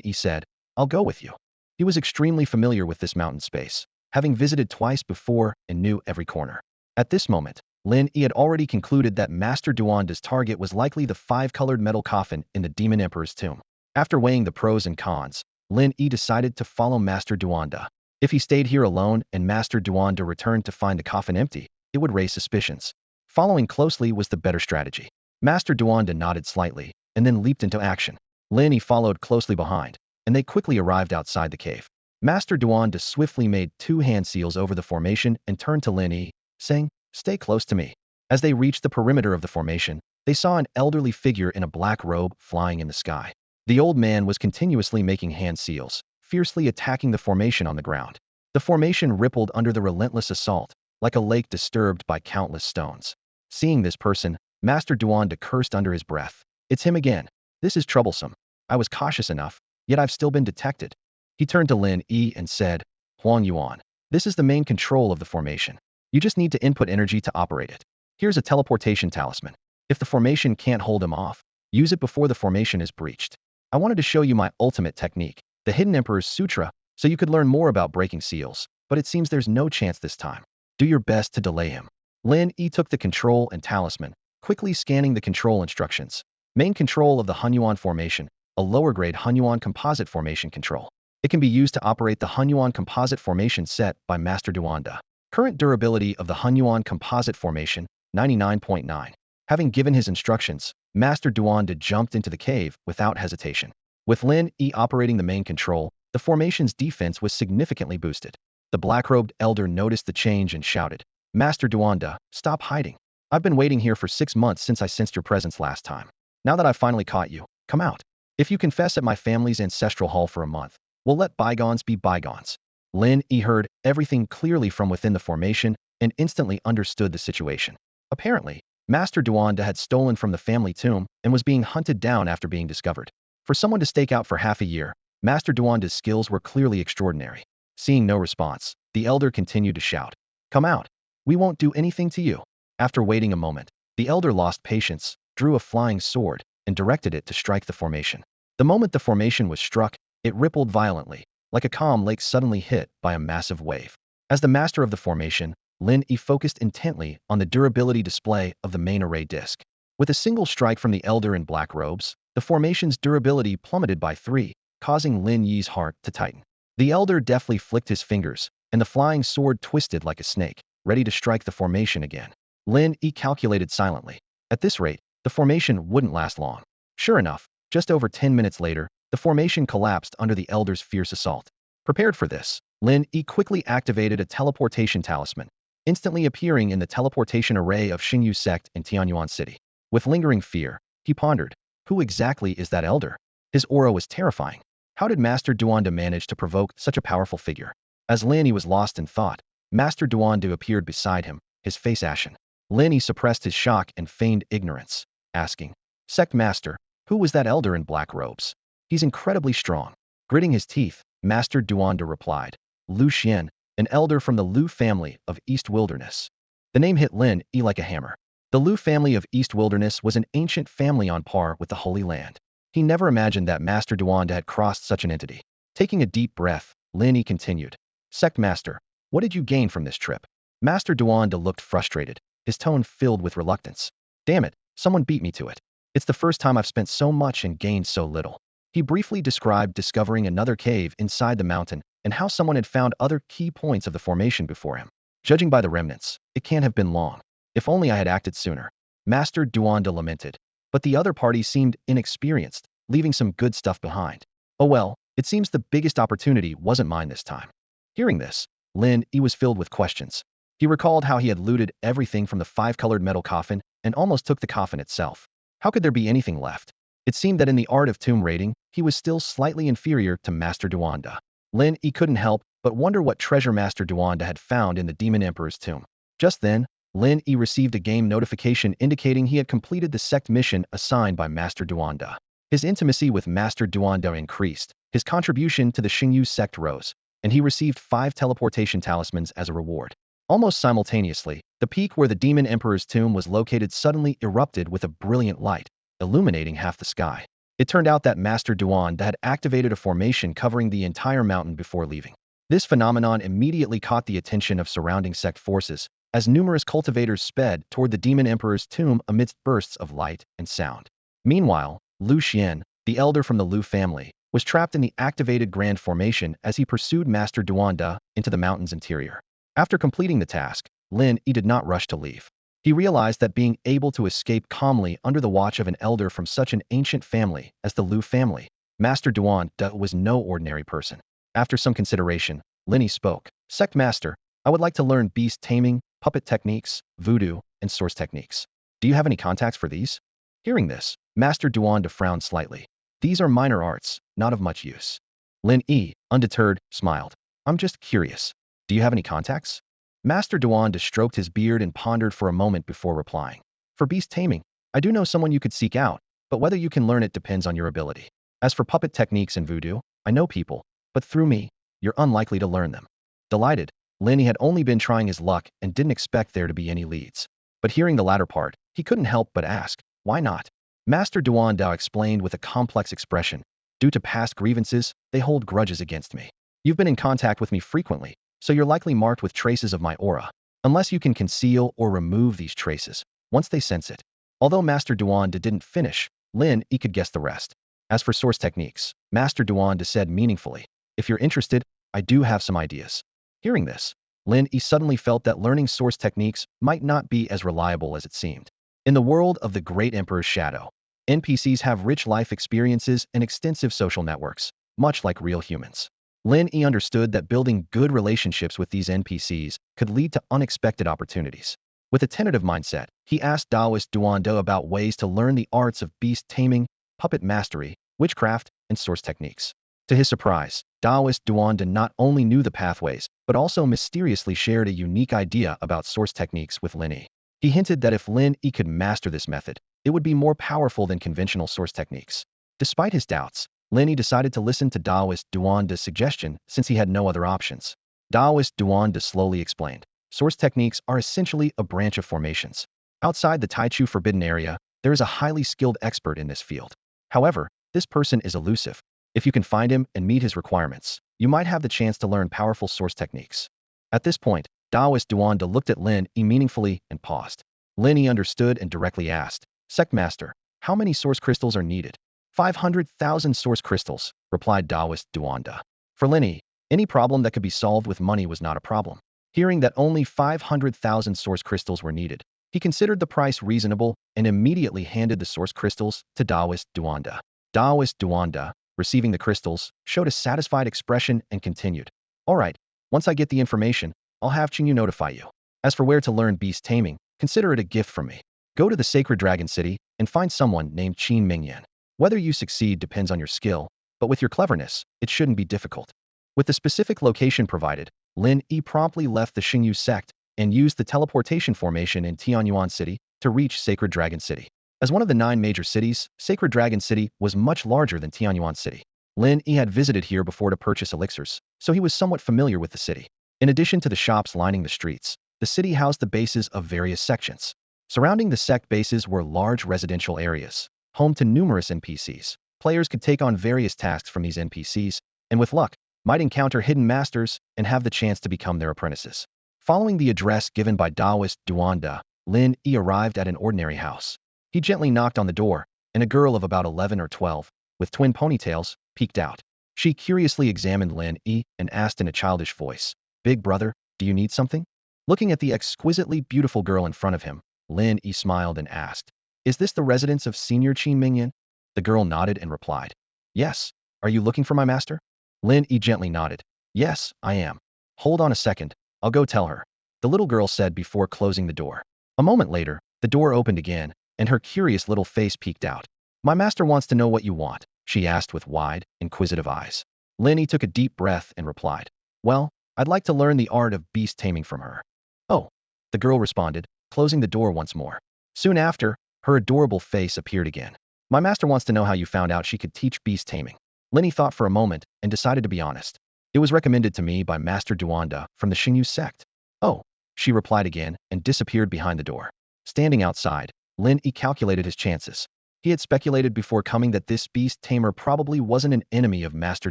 Yi said, "I'll go with you." He was extremely familiar with this mountain space, having visited twice before and knew every corner. At this moment, Lin Yi had already concluded that Master Duanda's target was likely the five-colored metal coffin in the Demon Emperor's tomb. After weighing the pros and cons, Lin Yi decided to follow Master Duanda. If he stayed here alone and Master Duanda returned to find the coffin empty, it would raise suspicions. Following closely was the better strategy. Master Duanda nodded slightly and then leaped into action. Lin Yi followed closely behind, and they quickly arrived outside the cave. Master Duanda swiftly made two hand seals over the formation and turned to Lin Yi, saying, "Stay close to me." As they reached the perimeter of the formation, they saw an elderly figure in a black robe flying in the sky. The old man was continuously making hand seals, fiercely attacking the formation on the ground. The formation rippled under the relentless assault, like a lake disturbed by countless stones. Seeing this person, Master Duanda cursed under his breath. "It's him again. This is troublesome. I was cautious enough, yet I've still been detected." He turned to Lin Yi and said, "Huang Yuan, this is the main control of the formation. You just need to input energy to operate it. Here's a teleportation talisman. If the formation can't hold him off, use it before the formation is breached. I wanted to show you my ultimate technique, the Hidden Emperor's Sutra, so you could learn more about breaking seals, but it seems there's no chance this time. Do your best to delay him." Lin Yi took the control and talisman, quickly scanning the control instructions. Main control of the Hunyuan formation, a lower-grade Hunyuan composite formation control. It can be used to operate the Hunyuan composite formation set by Master Duanda. Current durability of the Hunyuan composite formation, 99.9. Having given his instructions, Master Duanda jumped into the cave without hesitation. With Lin Yi operating the main control, the formation's defense was significantly boosted. The black-robed elder noticed the change and shouted, "Master Duanda, stop hiding. I've been waiting here for 6 months since I sensed your presence last time. Now that I've finally caught you, come out. If you confess at my family's ancestral hall for a month, we'll let bygones be bygones." Lin Yi heard everything clearly from within the formation and instantly understood the situation. Apparently, Master Duanda had stolen from the family tomb and was being hunted down after being discovered. For someone to stake out for half a year, Master Duanda's skills were clearly extraordinary. Seeing no response, the elder continued to shout, "Come out. We won't do anything to you." After waiting a moment, the elder lost patience, drew a flying sword, and directed it to strike the formation. The moment the formation was struck, it rippled violently, like a calm lake suddenly hit by a massive wave. As the master of the formation, Lin Yi focused intently on the durability display of the main array disc. With a single strike from the elder in black robes, the formation's durability plummeted by 3, causing Lin Yi's heart to tighten. The elder deftly flicked his fingers, and the flying sword twisted like a snake, ready to strike the formation again. Lin Yi calculated silently. At this rate, the formation wouldn't last long. Sure enough, just over 10 minutes later, the formation collapsed under the elder's fierce assault. Prepared for this, Lin Yi quickly activated a teleportation talisman, instantly appearing in the teleportation array of Xingyu sect in Tianyuan City. With lingering fear, he pondered, who exactly is that elder? His aura was terrifying. How did Master Duanda manage to provoke such a powerful figure? As Lin Yi was lost in thought, Master Duanda appeared beside him, his face ashen. Lin Yi suppressed his shock and feigned ignorance, asking, "Sect Master, who was that elder in black robes? He's incredibly strong." Gritting his teeth, Master Duanda replied, "Lu Xian, an elder from the Lu family of East Wilderness." The name hit Lin Yi like a hammer. The Lu family of East Wilderness was an ancient family on par with the Holy Land. He never imagined that Master Duanda had crossed such an entity. Taking a deep breath, Lin Yi continued, "Sect Master, what did you gain from this trip?" Master Duanda looked frustrated, his tone filled with reluctance. "Damn it, someone beat me to it. It's the first time I've spent so much and gained so little." He briefly described discovering another cave inside the mountain and how someone had found other key points of the formation before him. "Judging by the remnants, it can't have been long. If only I had acted sooner." Master Duanda lamented. But the other party seemed inexperienced, leaving some good stuff behind. "Oh well, it seems the biggest opportunity wasn't mine this time." Hearing this, Lin Yi was filled with questions. He recalled how he had looted everything from the five-colored metal coffin and almost took the coffin itself. How could there be anything left? It seemed that in the art of tomb raiding, he was still slightly inferior to Master Duanda. Lin Yi couldn't help but wonder what treasure Master Duanda had found in the Demon Emperor's tomb. Just then, Lin Yi received a game notification indicating he had completed the sect mission assigned by Master Duanda. His intimacy with Master Duanda increased, his contribution to the Xingyu sect rose, and he received 5 teleportation talismans as a reward. Almost simultaneously, the peak where the Demon Emperor's tomb was located suddenly erupted with a brilliant light, illuminating half the sky. It turned out that Master Duanda had activated a formation covering the entire mountain before leaving. This phenomenon immediately caught the attention of surrounding sect forces, as numerous cultivators sped toward the Demon Emperor's tomb amidst bursts of light and sound. Meanwhile, Lu Xian, the elder from the Lu family, was trapped in the activated Grand Formation as he pursued Master Duanda into the mountain's interior. After completing the task, Lin Yi did not rush to leave. He realized that being able to escape calmly under the watch of an elder from such an ancient family as the Lu family, Master Duanda was no ordinary person. After some consideration, Lin Yi spoke. Sect Master, I would like to learn beast taming, puppet techniques, voodoo, and source techniques. Do you have any contacts for these? Hearing this, Master Duanda frowned slightly. These are minor arts, not of much use. Lin Yi, undeterred, smiled. I'm just curious. Do you have any contacts? Master Duanda stroked his beard and pondered for a moment before replying. For beast taming, I do know someone you could seek out, but whether you can learn it depends on your ability. As for puppet techniques and voodoo, I know people, but through me, you're unlikely to learn them. Delighted, Lin Yi had only been trying his luck and didn't expect there to be any leads. But hearing the latter part, he couldn't help but ask, why not? Master Duanda explained with a complex expression. Due to past grievances, they hold grudges against me. You've been in contact with me frequently, so you're likely marked with traces of my aura, unless you can conceal or remove these traces, once they sense it. Although Master Duanda didn't finish, Lin Yi could guess the rest. As for source techniques, Master Duanda said meaningfully, if you're interested, I do have some ideas. Hearing this, Lin Yi suddenly felt that learning source techniques might not be as reliable as it seemed. In the world of the Great Emperor's shadow, NPCs have rich life experiences and extensive social networks, much like real humans. Lin Yi understood that building good relationships with these NPCs could lead to unexpected opportunities. With a tentative mindset, he asked Taoist Duanda about ways to learn the arts of beast taming, puppet mastery, witchcraft, and source techniques. To his surprise, Taoist Duanda not only knew the pathways, but also mysteriously shared a unique idea about source techniques with Lin Yi. He hinted that if Lin Yi could master this method, it would be more powerful than conventional source techniques. Despite his doubts, Lin Yi decided to listen to Taoist Duanda's suggestion since he had no other options. Taoist Duanda slowly explained, source techniques are essentially a branch of formations. Outside the Taichu Forbidden Area, there is a highly skilled expert in this field. However, this person is elusive. If you can find him and meet his requirements, you might have the chance to learn powerful source techniques. At this point, Taoist Duanda looked at Lin Yi meaningfully and paused. Lin Yi understood and directly asked, Sect Master, how many source crystals are needed? 500,000 source crystals, replied Taoist Duanda. For Lin Yi, any problem that could be solved with money was not a problem. Hearing that only 500,000 source crystals were needed, he considered the price reasonable and immediately handed the source crystals to Taoist Duanda. Taoist Duanda, receiving the crystals, showed a satisfied expression and continued. All right, once I get the information, I'll have Qingyu notify you. As for where to learn beast taming, consider it a gift from me. Go to the Sacred Dragon City and find someone named Qin Mingyan. Whether you succeed depends on your skill, but with your cleverness, it shouldn't be difficult. With the specific location provided, Lin Yi promptly left the Xingyu sect and used the teleportation formation in Tianyuan City to reach Sacred Dragon City. As one of the 9 major cities, Sacred Dragon City was much larger than Tianyuan City. Lin Yi had visited here before to purchase elixirs, so he was somewhat familiar with the city. In addition to the shops lining the streets, the city housed the bases of various sections. Surrounding the sect bases were large residential areas, home to numerous NPCs. Players could take on various tasks from these NPCs, and with luck, might encounter hidden masters and have the chance to become their apprentices. Following the address given by Taoist Duanda, Lin Yi arrived at an ordinary house. He gently knocked on the door, and a girl of about 11 or 12, with twin ponytails, peeked out. She curiously examined Lin Yi and asked in a childish voice, Big brother, do you need something? Looking at the exquisitely beautiful girl in front of him, Lin Yi smiled and asked, Is this the residence of Senior Qin Mingyan? The girl nodded and replied, Yes. Are you looking for my master? Lin Yi gently nodded. Yes, I am. Hold on a second, I'll go tell her, the little girl said before closing the door. A moment later, the door opened again, and her curious little face peeked out. My master wants to know what you want, she asked with wide, inquisitive eyes. Lin Yi took a deep breath and replied, Well, I'd like to learn the art of beast taming from her. Oh, the girl responded, closing the door once more. Soon after, her adorable face appeared again. My master wants to know how you found out she could teach beast taming. Lin Yi thought for a moment and decided to be honest. It was recommended to me by Master Duanda from the Xingyu sect. Oh, she replied again and disappeared behind the door. Standing outside, Lin Yi calculated his chances. He had speculated before coming that this beast tamer probably wasn't an enemy of Master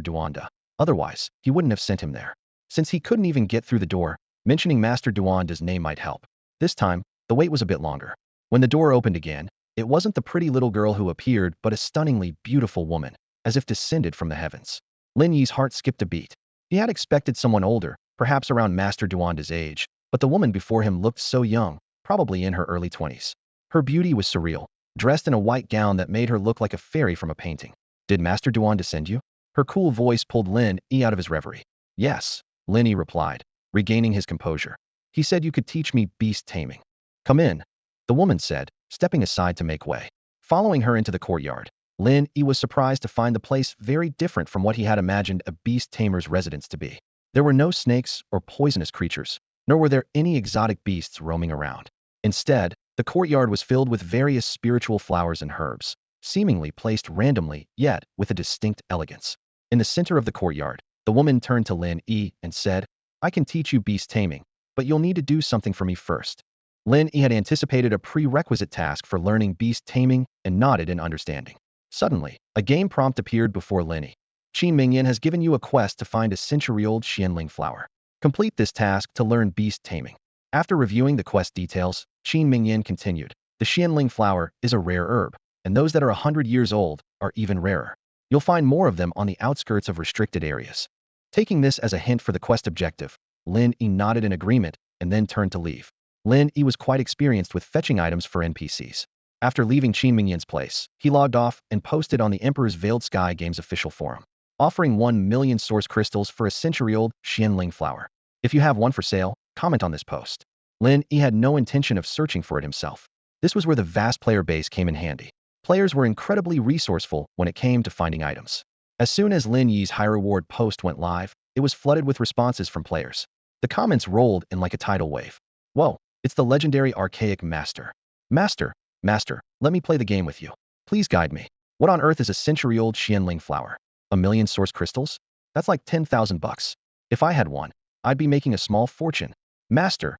Duanda. Otherwise, he wouldn't have sent him there. Since he couldn't even get through the door, mentioning Master Duanda's name might help. This time, the wait was a bit longer. When the door opened again, it wasn't the pretty little girl who appeared but a stunningly beautiful woman, as if descended from the heavens. Lin Yi's heart skipped a beat. He had expected someone older, perhaps around Master Duanda's age, but the woman before him looked so young, probably in her early 20s. Her beauty was surreal, dressed in a white gown that made her look like a fairy from a painting. Did Master Duanda send you? Her cool voice pulled Lin Yi out of his reverie. Yes, Lin Yi replied, regaining his composure. He said you could teach me beast taming. Come in, the woman said, stepping aside to make way. Following her into the courtyard, Lin Yi was surprised to find the place very different from what he had imagined a beast tamer's residence to be. There were no snakes or poisonous creatures, nor were there any exotic beasts roaming around. Instead, the courtyard was filled with various spiritual flowers and herbs, seemingly placed randomly, yet with a distinct elegance. In the center of the courtyard, the woman turned to Lin Yi and said, I can teach you beast taming, but you'll need to do something for me first. Lin Yi had anticipated a prerequisite task for learning beast taming and nodded in understanding. Suddenly, a game prompt appeared before Lin Yi. Qin Mingyan has given you a quest to find a century-old Xianling flower. Complete this task to learn beast taming. After reviewing the quest details, Qin Mingyan continued, the Xianling flower is a rare herb, and those that are 100 years old are even rarer. You'll find more of them on the outskirts of restricted areas. Taking this as a hint for the quest objective, Lin Yi nodded in agreement and then turned to leave. Lin Yi was quite experienced with fetching items for NPCs. After leaving Qin Mingyan's place, he logged off and posted on the Emperor's Veiled Sky Games official forum, offering 1 million source crystals for a century-old Xianling flower. If you have one for sale, comment on this post. Lin Yi had no intention of searching for it himself. This was where the vast player base came in handy. Players were incredibly resourceful when it came to finding items. As soon as Lin Yi's high reward post went live, it was flooded with responses from players. The comments rolled in like a tidal wave. Whoa, it's the legendary archaic master. Master, let me play the game with you. Please guide me. What on earth is a century-old Xianling flower? 1 million source crystals? That's like 10,000 bucks. If I had one, I'd be making a small fortune. Master,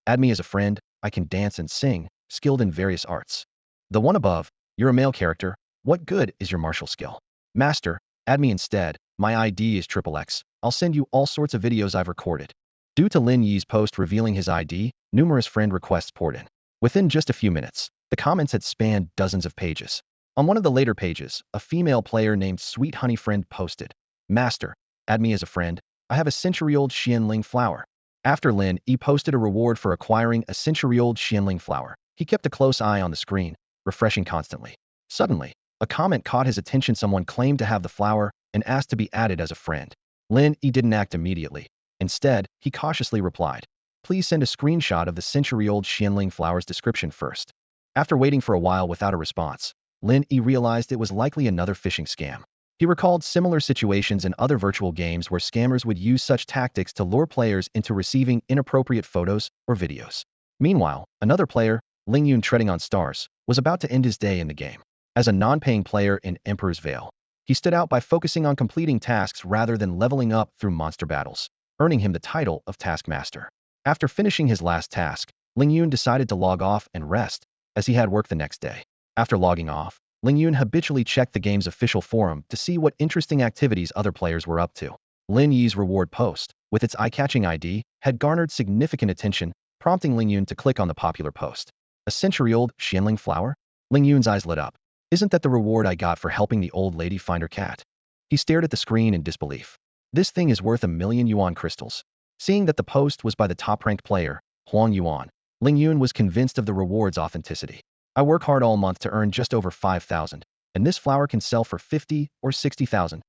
add me as a friend. I can dance and sing, skilled in various arts. The one above, you're a male character. What good is your martial skill? Master, add me instead. My ID is XXX. I'll send you all sorts of videos I've recorded. Due to Lin Yi's post revealing his ID, numerous friend requests poured in. Within just a few minutes, the comments had spanned dozens of pages. On one of the later pages, a female player named Sweet Honey Friend posted, Master, add me as a friend. I have a century-old Xianling flower. After Lin Yi posted a reward for acquiring a century-old Xianling flower, he kept a close eye on the screen, refreshing constantly. Suddenly, a comment caught his attention. Someone claimed to have the flower and asked to be added as a friend. Lin Yi didn't act immediately. Instead, he cautiously replied, please send a screenshot of the century-old Xianling flower's description first. After waiting for a while without a response, Lin Yi realized it was likely another phishing scam. He recalled similar situations in other virtual games where scammers would use such tactics to lure players into receiving inappropriate photos or videos. Meanwhile, another player, Ling Yun treading on stars, was about to end his day in the game. As a non-paying player in Emperor's Veil, he stood out by focusing on completing tasks rather than leveling up through monster battles, earning him the title of Taskmaster. After finishing his last task, Ling Yun decided to log off and rest, as he had work the next day. After logging off, Ling Yun habitually checked the game's official forum to see what interesting activities other players were up to. Lin Yi's reward post, with its eye-catching ID, had garnered significant attention, prompting Ling Yun to click on the popular post. A century-old Xianling flower? Ling Yun's eyes lit up. Isn't that the reward I got for helping the old lady find her cat? He stared at the screen in disbelief. This thing is worth 1 million yuan crystals. Seeing that the post was by the top-ranked player, Huang Yuan, Ling Yun was convinced of the reward's authenticity. I work hard all month to earn just over 5,000, and this flower can sell for 50 or 60,000.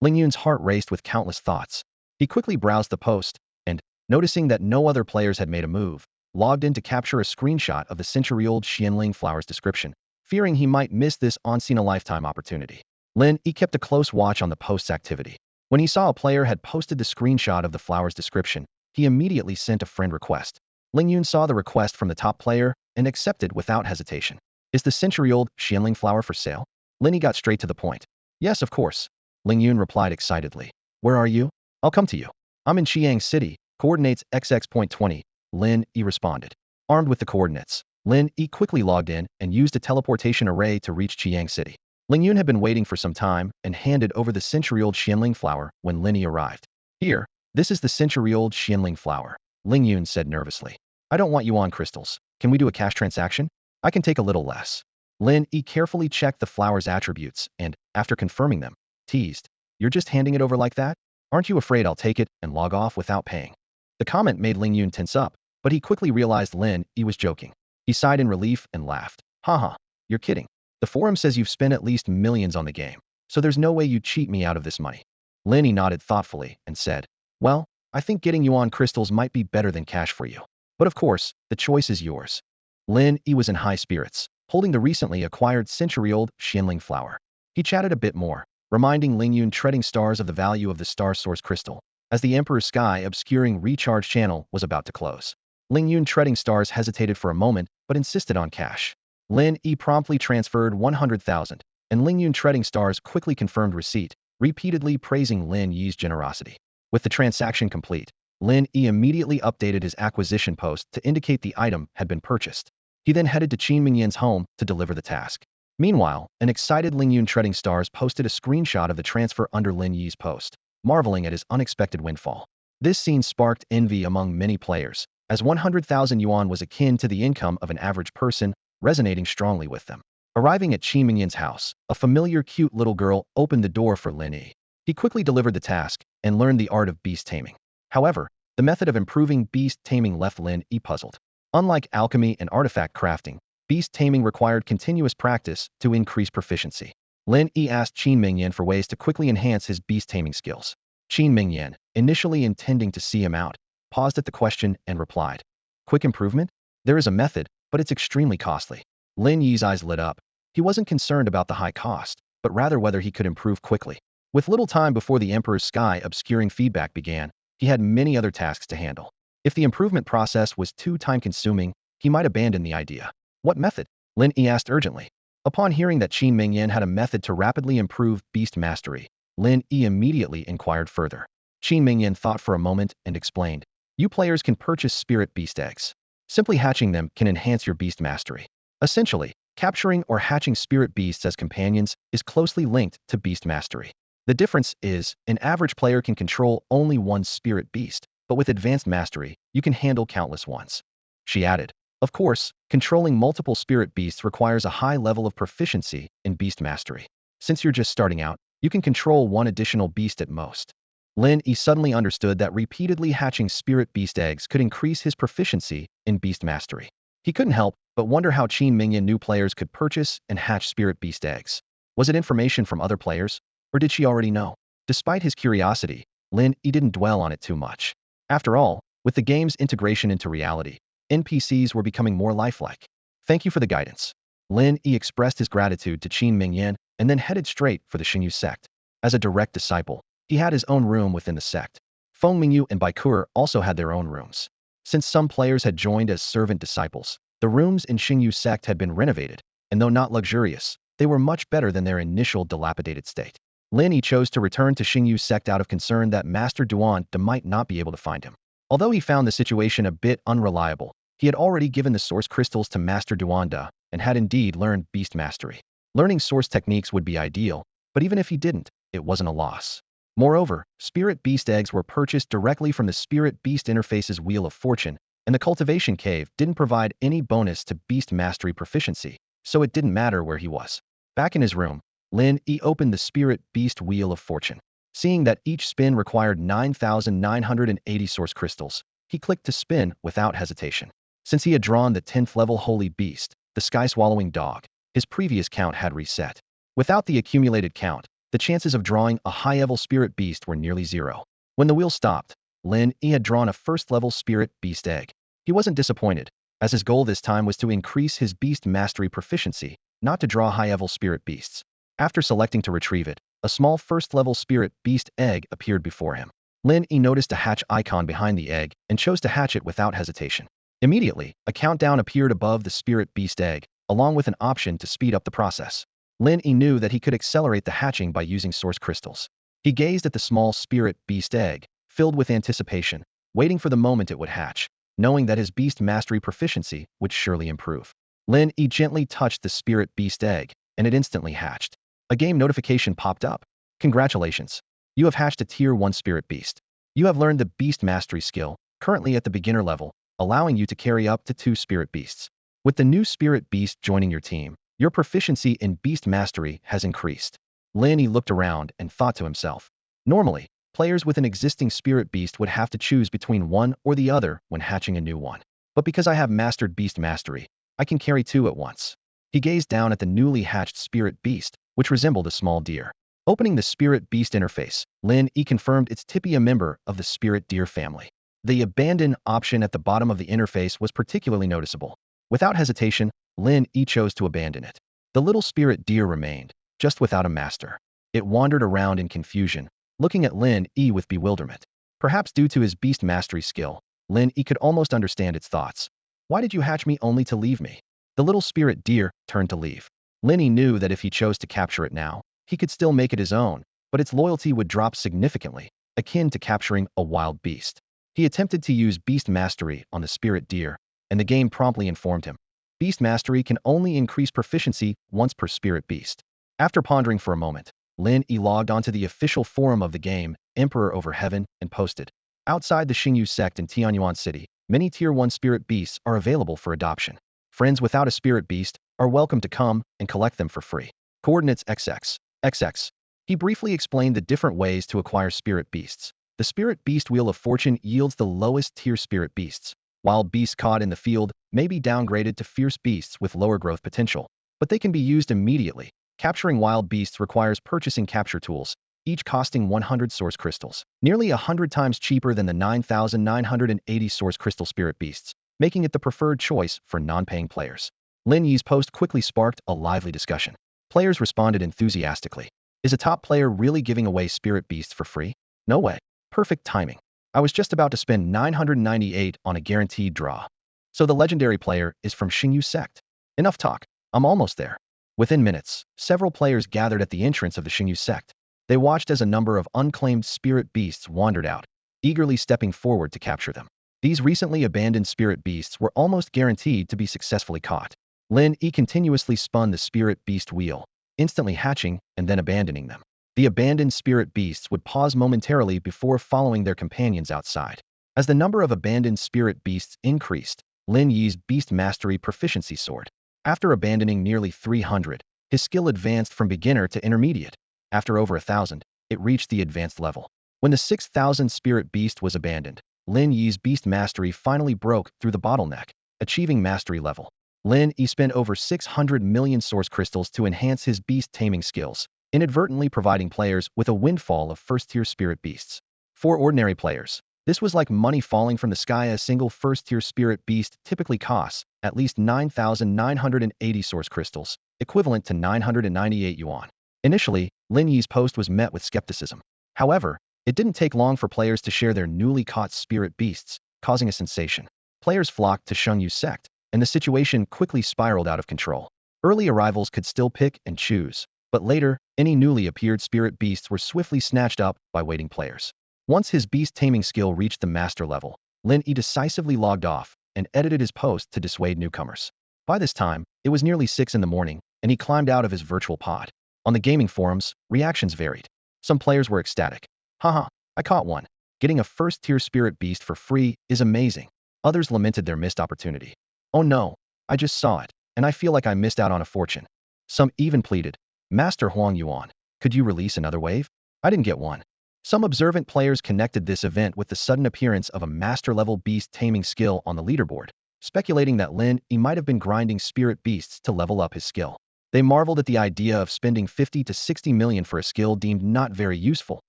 Ling Yun's heart raced with countless thoughts. He quickly browsed the post, and, noticing that no other players had made a move, logged in to capture a screenshot of the century-old Xianling flower's description, fearing he might miss this once-in-a-lifetime opportunity. Lin Yi kept a close watch on the post's activity. When he saw a player had posted the screenshot of the flower's description, he immediately sent a friend request. Ling Yun saw the request from the top player and accepted without hesitation. Is the century-old Xianling flower for sale? Lin Yi got straight to the point. Yes, of course. Ling Yun replied excitedly. Where are you? I'll come to you. I'm in Chiang City, coordinates XX.20. Lin Yi responded. Armed with the coordinates, Lin Yi quickly logged in and used a teleportation array to reach Chiang City. Ling Yun had been waiting for some time and handed over the century-old Xianling flower when Lin Yi arrived. Here, this is the century-old Xianling flower, Ling Yun said nervously. I don't want yuan crystals. Can we do a cash transaction? I can take a little less. Lin Yi carefully checked the flower's attributes and, after confirming them, teased. You're just handing it over like that? Aren't you afraid I'll take it and log off without paying? The comment made Ling Yun tense up, but he quickly realized Lin Yi was joking. He sighed in relief and laughed. Haha, you're kidding. The forum says you've spent at least millions on the game, so there's no way you cheat me out of this money. Lin Yi nodded thoughtfully and said, well, I think getting yuan crystals might be better than cash for you. But of course, the choice is yours. Lin Yi was in high spirits, holding the recently acquired century-old Xianling flower. He chatted a bit more, reminding Ling Yun treading stars of the value of the star source crystal, as the Emperor's Sky obscuring recharge channel was about to close. Ling Yun treading stars hesitated for a moment, but insisted on cash. Lin Yi promptly transferred 100,000, and Ling Yun treading stars quickly confirmed receipt, repeatedly praising Lin Yi's generosity. With the transaction complete, Lin Yi immediately updated his acquisition post to indicate the item had been purchased. He then headed to Qin Mingyan's home to deliver the task. Meanwhile, an excited Ling Yun treading stars posted a screenshot of the transfer under Lin Yi's post, marveling at his unexpected windfall. This scene sparked envy among many players, as 100,000 yuan was akin to the income of an average person, resonating strongly with them. Arriving at Qin Mingyan's house, a familiar cute little girl opened the door for Lin Yi. He quickly delivered the task and learned the art of beast taming. However, the method of improving beast taming left Lin Yi puzzled. Unlike alchemy and artifact crafting, beast taming required continuous practice to increase proficiency. Lin Yi asked Qin Mingyan for ways to quickly enhance his beast taming skills. Qin Mingyan, initially intending to see him out, paused at the question and replied. Quick improvement? There is a method, but it's extremely costly. Lin Yi's eyes lit up. He wasn't concerned about the high cost, but rather whether he could improve quickly. With little time before the Emperor's Sky obscuring feedback began, he had many other tasks to handle. If the improvement process was too time-consuming, he might abandon the idea. What method? Lin Yi asked urgently. Upon hearing that Qin Mingyan had a method to rapidly improve beast mastery, Lin Yi immediately inquired further. Qin Mingyan thought for a moment and explained. You players can purchase spirit beast eggs. Simply hatching them can enhance your beast mastery. Essentially, capturing or hatching spirit beasts as companions is closely linked to beast mastery. The difference is, an average player can control only one spirit beast, but with advanced mastery, you can handle countless ones. She added. Of course, controlling multiple spirit beasts requires a high level of proficiency in beast mastery. Since you're just starting out, you can control one additional beast at most. Lin Yi suddenly understood that repeatedly hatching spirit beast eggs could increase his proficiency in beast mastery. He couldn't help but wonder how Qin Mingyan knew players could purchase and hatch spirit beast eggs. Was it information from other players, or did she already know? Despite his curiosity, Lin Yi didn't dwell on it too much. After all, with the game's integration into reality, NPCs were becoming more lifelike. Thank you for the guidance. Lin Yi expressed his gratitude to Qin Mingyan and then headed straight for the Xingyu sect. As a direct disciple, he had his own room within the sect. Feng Mingyu and Baikur also had their own rooms. Since some players had joined as servant disciples, the rooms in Xingyu sect had been renovated, and though not luxurious, they were much better than their initial dilapidated state. Lin Yi chose to return to Xingyu sect out of concern that Master Duan might not be able to find him. Although he found the situation a bit unreliable, he had already given the source crystals to Master Duanda and had indeed learned beast mastery. Learning source techniques would be ideal, but even if he didn't, it wasn't a loss. Moreover, spirit beast eggs were purchased directly from the spirit beast interface's Wheel of Fortune, and the cultivation cave didn't provide any bonus to beast mastery proficiency, so it didn't matter where he was. Back in his room, Lin Yi opened the spirit beast Wheel of Fortune. Seeing that each spin required 9,980 source crystals, he clicked to spin without hesitation. Since he had drawn the 10th level holy beast, the sky-swallowing dog, his previous count had reset. Without the accumulated count, the chances of drawing a high-level spirit beast were nearly zero. When the wheel stopped, Lin Yi had drawn a first-level spirit beast egg. He wasn't disappointed, as his goal this time was to increase his beast mastery proficiency, not to draw high-level spirit beasts. After selecting to retrieve it, a small first-level spirit beast egg appeared before him. Lin Yi noticed a hatch icon behind the egg and chose to hatch it without hesitation. Immediately, a countdown appeared above the spirit beast egg, along with an option to speed up the process. Lin Yi knew that he could accelerate the hatching by using source crystals. He gazed at the small spirit beast egg, filled with anticipation, waiting for the moment it would hatch, knowing that his beast mastery proficiency would surely improve. Lin Yi gently touched the spirit beast egg, and it instantly hatched. A game notification popped up. Congratulations! You have hatched a Tier 1 spirit beast. You have learned the beast mastery skill, currently at the beginner level, allowing you to carry up to 2 spirit beasts. With the new spirit beast joining your team, your proficiency in beast mastery has increased. Lin Yi looked around and thought to himself. Normally, players with an existing spirit beast would have to choose between one or the other when hatching a new one. But because I have mastered beast mastery, I can carry 2 at once. He gazed down at the newly hatched spirit beast, which resembled a small deer. Opening the spirit beast interface, Lin Yi confirmed it's a member of the spirit deer family. The abandon option at the bottom of the interface was particularly noticeable. Without hesitation, Lin Yi chose to abandon it. The little spirit deer remained, just without a master. It wandered around in confusion, looking at Lin Yi with bewilderment. Perhaps due to his beast mastery skill, Lin Yi could almost understand its thoughts. Why did you hatch me only to leave me? The little spirit deer turned to leave. Lin Yi knew that if he chose to capture it now, he could still make it his own, but its loyalty would drop significantly, akin to capturing a wild beast. He attempted to use beast mastery on the spirit deer, and the game promptly informed him. Beast mastery can only increase proficiency once per spirit beast. After pondering for a moment, Lin Yi logged onto the official forum of the game, Emperor Over Heaven, and posted. Outside the Xingyu sect in Tianyuan City, many Tier 1 spirit beasts are available for adoption. Friends without a spirit beast are welcome to come and collect them for free. Coordinates XX. XX. He briefly explained the different ways to acquire spirit beasts. The Spirit Beast Wheel of Fortune yields the lowest tier spirit beasts. Wild beasts caught in the field may be downgraded to fierce beasts with lower growth potential, but they can be used immediately. Capturing wild beasts requires purchasing capture tools, each costing 100 source crystals, nearly 100 times cheaper than the 9,980 source crystal spirit beasts, making it the preferred choice for non-paying players. Lin Yi's post quickly sparked a lively discussion. Players responded enthusiastically. Is a top player really giving away spirit beasts for free? No way. Perfect timing. I was just about to spend 998 on a guaranteed draw. So the legendary player is from Xingyu sect. Enough talk. I'm almost there. Within minutes, several players gathered at the entrance of the Xingyu sect. They watched as a number of unclaimed spirit beasts wandered out, eagerly stepping forward to capture them. These recently abandoned spirit beasts were almost guaranteed to be successfully caught. Lin Yi continuously spun the spirit beast wheel, instantly hatching and then abandoning them. The abandoned spirit beasts would pause momentarily before following their companions outside. As the number of abandoned spirit beasts increased, Lin Yi's beast mastery proficiency soared. After abandoning nearly 300, his skill advanced from beginner to intermediate. After over 1,000, it reached the advanced level. When the 6,000th spirit beast was abandoned, Lin Yi's beast mastery finally broke through the bottleneck, achieving mastery level. Lin Yi spent over 600 million source crystals to enhance his beast taming skills, inadvertently providing players with a windfall of first-tier spirit beasts. For ordinary players, this was like money falling from the sky. A single first-tier spirit beast typically costs at least 9,980 source crystals, equivalent to 998 yuan. Initially, Lin Yi's post was met with skepticism. However, it didn't take long for players to share their newly caught spirit beasts, causing a sensation. Players flocked to Xingyu sect, and the situation quickly spiraled out of control. Early arrivals could still pick and choose, but later, any newly appeared spirit beasts were swiftly snatched up by waiting players. Once his beast taming skill reached the master level, Lin Yi decisively logged off and edited his post to dissuade newcomers. By this time, it was nearly 6 in the morning, and he climbed out of his virtual pod. On the gaming forums, reactions varied. Some players were ecstatic. Haha, I caught one. Getting a first-tier spirit beast for free is amazing. Others lamented their missed opportunity. Oh no, I just saw it, and I feel like I missed out on a fortune. Some even pleaded, Master Huang Yuan, could you release another wave? I didn't get one. Some observant players connected this event with the sudden appearance of a master-level beast taming skill on the leaderboard, speculating that Lin Yi might have been grinding spirit beasts to level up his skill. They marveled at the idea of spending 50 to 60 million for a skill deemed not very useful,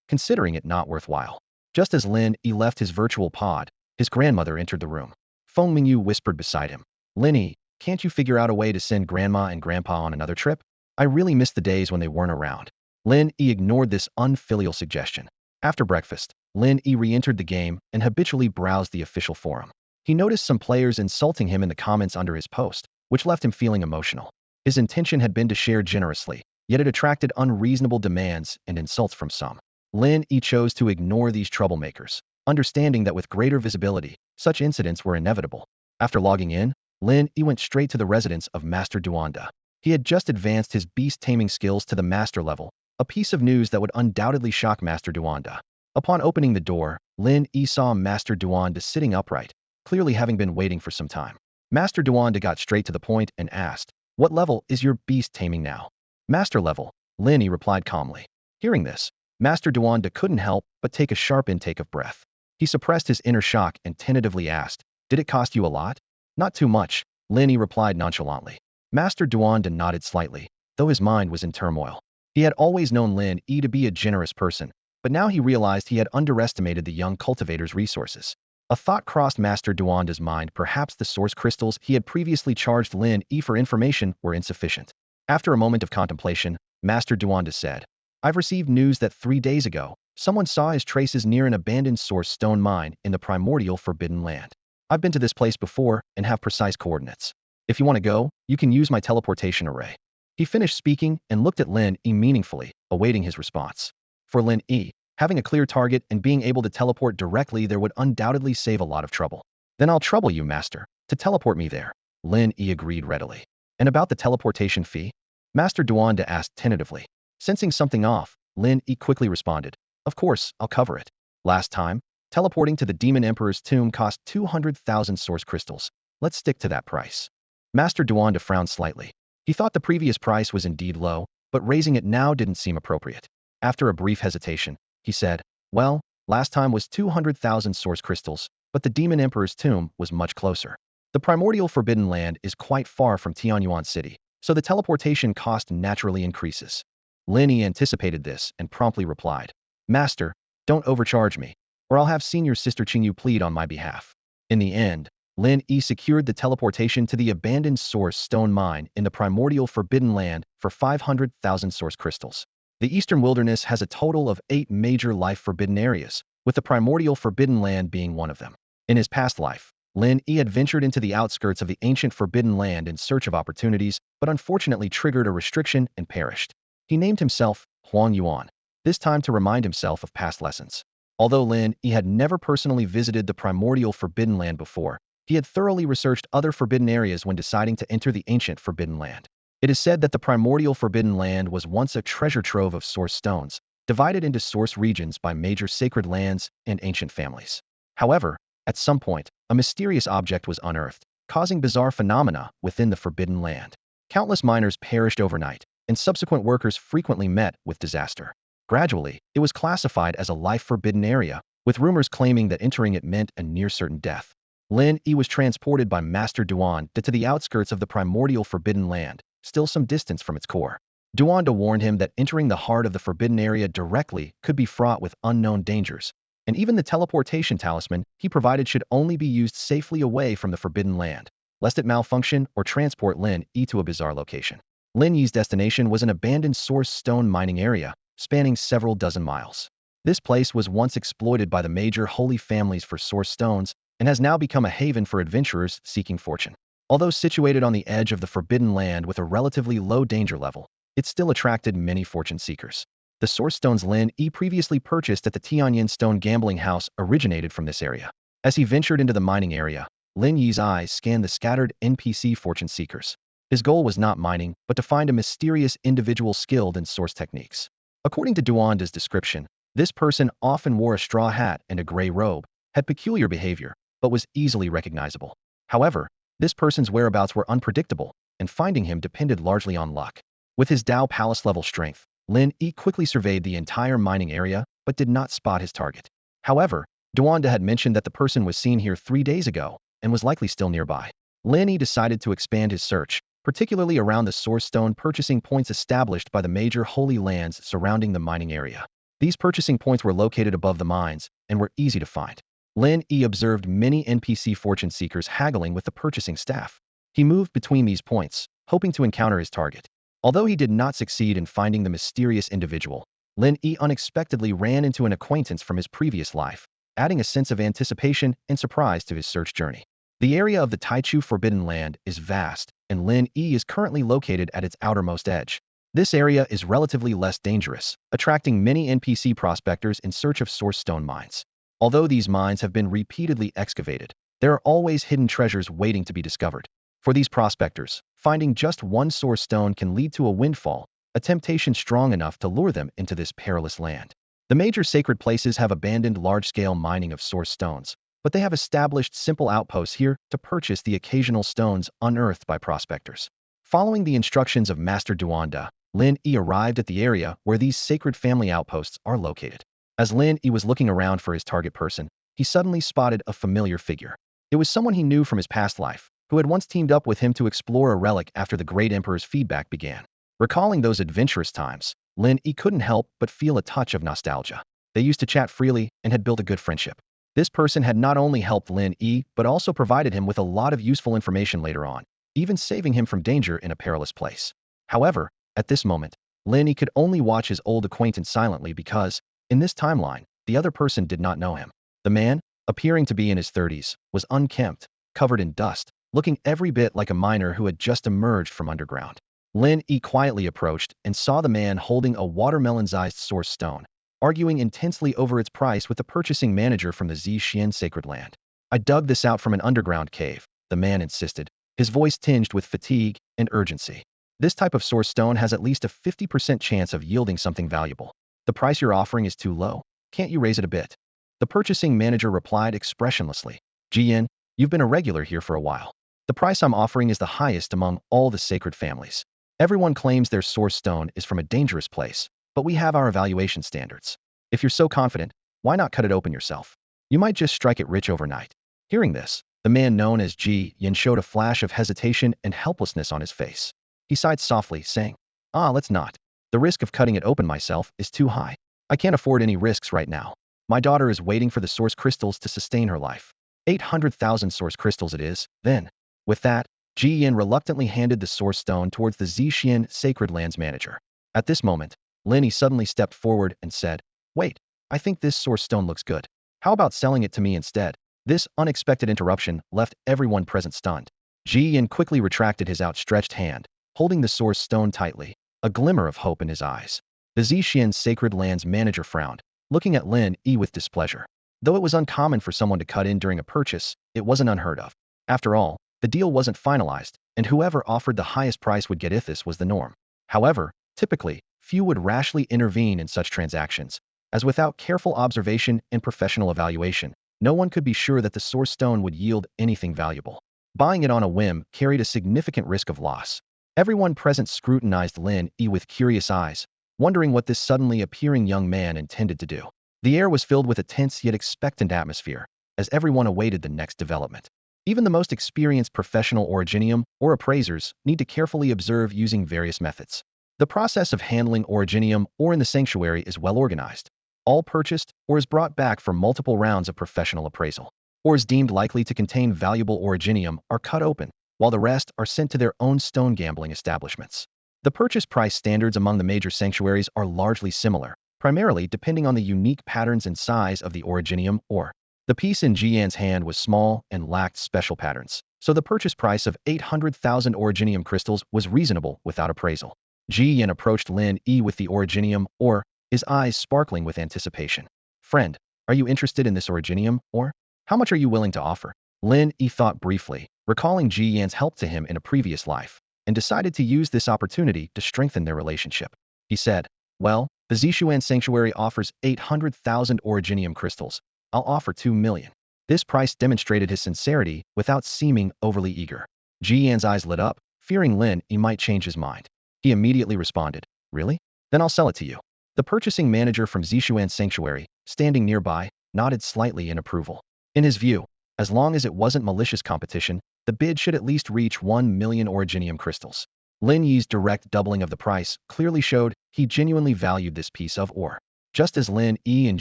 considering it not worthwhile. Just as Lin Yi left his virtual pod, his grandmother entered the room. Feng Mingyu whispered beside him, Lin Yi, can't you figure out a way to send Grandma and Grandpa on another trip? I really miss the days when they weren't around. Lin Yi ignored this unfilial suggestion. After breakfast, Lin Yi re-entered the game and habitually browsed the official forum. He noticed some players insulting him in the comments under his post, which left him feeling emotional. His intention had been to share generously, yet it attracted unreasonable demands and insults from some. Lin Yi chose to ignore these troublemakers, understanding that with greater visibility, such incidents were inevitable. After logging in, Lin Yi went straight to the residence of Master Duanda. He had just advanced his beast-taming skills to the master level, a piece of news that would undoubtedly shock Master Duanda. Upon opening the door, Lin Yi saw Master Duanda sitting upright, clearly having been waiting for some time. Master Duanda got straight to the point and asked, "What level is your beast taming now?" "Master level," Lin Yi replied calmly. Hearing this, Master Duanda couldn't help but take a sharp intake of breath. He suppressed his inner shock and tentatively asked, "Did it cost you a lot?" "Not too much," Lin Yi replied nonchalantly. Master Duanda nodded slightly, though his mind was in turmoil. He had always known Lin Yi to be a generous person, but now he realized he had underestimated the young cultivator's resources. A thought crossed Master Duanda's mind: perhaps the source crystals he had previously charged Lin Yi for information were insufficient. After a moment of contemplation, Master Duanda said, "I've received news that 3 days ago, someone saw his traces near an abandoned source stone mine in the primordial Forbidden Land. I've been to this place before and have precise coordinates. If you want to go, you can use my teleportation array." He finished speaking and looked at Lin Yi meaningfully, awaiting his response. For Lin Yi, having a clear target and being able to teleport directly there would undoubtedly save a lot of trouble. "Then I'll trouble you, Master, to teleport me there," Lin Yi agreed readily. "And about the teleportation fee?" Master Duanda asked tentatively. Sensing something off, Lin Yi quickly responded, "Of course, I'll cover it. Last time, teleporting to the Demon Emperor's tomb cost 200,000 source crystals. Let's stick to that price." Master Duanda frowned slightly. He thought the previous price was indeed low, but raising it now didn't seem appropriate. After a brief hesitation, he said, "Well, last time was 200,000 source crystals, but the Demon Emperor's tomb was much closer. The primordial Forbidden Land is quite far from Tianyuan City, so the teleportation cost naturally increases." Lin Yi anticipated this and promptly replied, "Master, don't overcharge me, or I'll have senior Sister Qingyu plead on my behalf." In the end, Lin Yi secured the teleportation to the abandoned source stone mine in the primordial Forbidden Land for 500,000 source crystals. The Eastern Wilderness has a total of 8 major life forbidden areas, with the primordial Forbidden Land being one of them. In his past life, Lin Yi had ventured into the outskirts of the ancient Forbidden Land in search of opportunities, but unfortunately triggered a restriction and perished. He named himself Huang Yuan, this time to remind himself of past lessons. Although Lin Yi had never personally visited the primordial Forbidden Land before, he had thoroughly researched other forbidden areas when deciding to enter the ancient Forbidden Land. It is said that the primordial Forbidden Land was once a treasure trove of source stones, divided into source regions by major sacred lands and ancient families. However, at some point, a mysterious object was unearthed, causing bizarre phenomena within the Forbidden Land. Countless miners perished overnight, and subsequent workers frequently met with disaster. Gradually, it was classified as a life-forbidden area, with rumors claiming that entering it meant a near-certain death. Lin Yi was transported by Master Duanda to the outskirts of the primordial Forbidden Land, still some distance from its core. Duanda warned him that entering the heart of the forbidden area directly could be fraught with unknown dangers, and even the teleportation talisman he provided should only be used safely away from the Forbidden Land, lest it malfunction or transport Lin Yi to a bizarre location. Lin Yi's destination was an abandoned source stone mining area, spanning several dozen miles. This place was once exploited by the major holy families for source stones, and has now become a haven for adventurers seeking fortune. Although situated on the edge of the Forbidden Land with a relatively low danger level, it still attracted many fortune seekers. The source stones Lin Yi previously purchased at the Tianyan Stone Gambling House originated from this area. As he ventured into the mining area, Lin Yi's eyes scanned the scattered NPC fortune seekers. His goal was not mining, but to find a mysterious individual skilled in source techniques. According to Duanda's description, this person often wore a straw hat and a gray robe, had peculiar behavior, but was easily recognizable. However, this person's whereabouts were unpredictable, and finding him depended largely on luck. With his Dao Palace-level strength, Lin Yi quickly surveyed the entire mining area, but did not spot his target. However, Duanda had mentioned that the person was seen here 3 days ago, and was likely still nearby. Lin Yi decided to expand his search, particularly around the source stone purchasing points established by the major holy lands surrounding the mining area. These purchasing points were located above the mines, and were easy to find. Lin Yi observed many NPC fortune seekers haggling with the purchasing staff. He moved between these points, hoping to encounter his target. Although he did not succeed in finding the mysterious individual, Lin Yi unexpectedly ran into an acquaintance from his previous life, adding a sense of anticipation and surprise to his search journey. The area of the Taichu Forbidden Land is vast, and Lin Yi is currently located at its outermost edge. This area is relatively less dangerous, attracting many NPC prospectors in search of source stone mines. Although these mines have been repeatedly excavated, there are always hidden treasures waiting to be discovered. For these prospectors, finding just one source stone can lead to a windfall, a temptation strong enough to lure them into this perilous land. The major sacred places have abandoned large-scale mining of source stones, but they have established simple outposts here to purchase the occasional stones unearthed by prospectors. Following the instructions of Master Duanda, Lin Yi arrived at the area where these sacred family outposts are located. As Lin Yi was looking around for his target person, he suddenly spotted a familiar figure. It was someone he knew from his past life, who had once teamed up with him to explore a relic after the Great Emperor's feedback began. Recalling those adventurous times, Lin Yi couldn't help but feel a touch of nostalgia. They used to chat freely and had built a good friendship. This person had not only helped Lin Yi, but also provided him with a lot of useful information later on, even saving him from danger in a perilous place. However, at this moment, Lin Yi could only watch his old acquaintance silently because, in this timeline, the other person did not know him. The man, appearing to be in his 30s, was unkempt, covered in dust, looking every bit like a miner who had just emerged from underground. Lin Yi quietly approached and saw the man holding a watermelon-sized source stone, arguing intensely over its price with the purchasing manager from the Zhixian sacred land. "I dug this out from an underground cave," the man insisted, his voice tinged with fatigue and urgency. "This type of source stone has at least a 50% chance of yielding something valuable. The price you're offering is too low. Can't you raise it a bit?" The purchasing manager replied expressionlessly. "Jian, you've been a regular here for a while. The price I'm offering is the highest among all the sacred families. Everyone claims their source stone is from a dangerous place, but we have our evaluation standards. If you're so confident, why not cut it open yourself? You might just strike it rich overnight." Hearing this, the man known as Ji Yin showed a flash of hesitation and helplessness on his face. He sighed softly, saying, Let's not. The risk of cutting it open myself is too high. I can't afford any risks right now. My daughter is waiting for the source crystals to sustain her life. 800,000 source crystals it is, then." With that, Ji Yin reluctantly handed the source stone towards the Zhixian Sacred Lands manager. At this moment, Lin Yi suddenly stepped forward and said, "Wait, I think this source stone looks good. How about selling it to me instead?" This unexpected interruption left everyone present stunned. Ji Yin quickly retracted his outstretched hand, holding the source stone tightly, a glimmer of hope in his eyes. The Zhixian Sacred Lands manager frowned, looking at Lin Yi with displeasure. Though it was uncommon for someone to cut in during a purchase, it wasn't unheard of. After all, the deal wasn't finalized, and whoever offered the highest price would get if this was the norm. However, typically, few would rashly intervene in such transactions, as without careful observation and professional evaluation, no one could be sure that the source stone would yield anything valuable. Buying it on a whim carried a significant risk of loss. Everyone present scrutinized Lin Yi with curious eyes, wondering what this suddenly appearing young man intended to do. The air was filled with a tense yet expectant atmosphere, as everyone awaited the next development. Even the most experienced professional originium or appraisers need to carefully observe using various methods. The process of handling originium or in the sanctuary is well organized. All purchased or is brought back for multiple rounds of professional appraisal. Ores deemed likely to contain valuable originium are cut open, while the rest are sent to their own stone gambling establishments. The purchase price standards among the major sanctuaries are largely similar, primarily depending on the unique patterns and size of the originium ore. The piece in Jian's hand was small and lacked special patterns, so the purchase price of 800,000 originium crystals was reasonable without appraisal. Jian approached Lin Yi with the originium ore, his eyes sparkling with anticipation. "Friend, are you interested in this originium ore? How much are you willing to offer?" Lin Yi thought briefly, recalling Jian's help to him in a previous life, and decided to use this opportunity to strengthen their relationship. He said, "Well, the Zishuan Sanctuary offers 800,000 originium crystals. I'll offer 2 million. This price demonstrated his sincerity without seeming overly eager. Jian's eyes lit up, fearing Lin Yi might change his mind. He immediately responded, "Really? Then I'll sell it to you." The purchasing manager from Zishuan Sanctuary, standing nearby, nodded slightly in approval. In his view, as long as it wasn't malicious competition, the bid should at least reach 1 million originium crystals. Lin Yi's direct doubling of the price clearly showed he genuinely valued this piece of ore. Just as Lin Yi and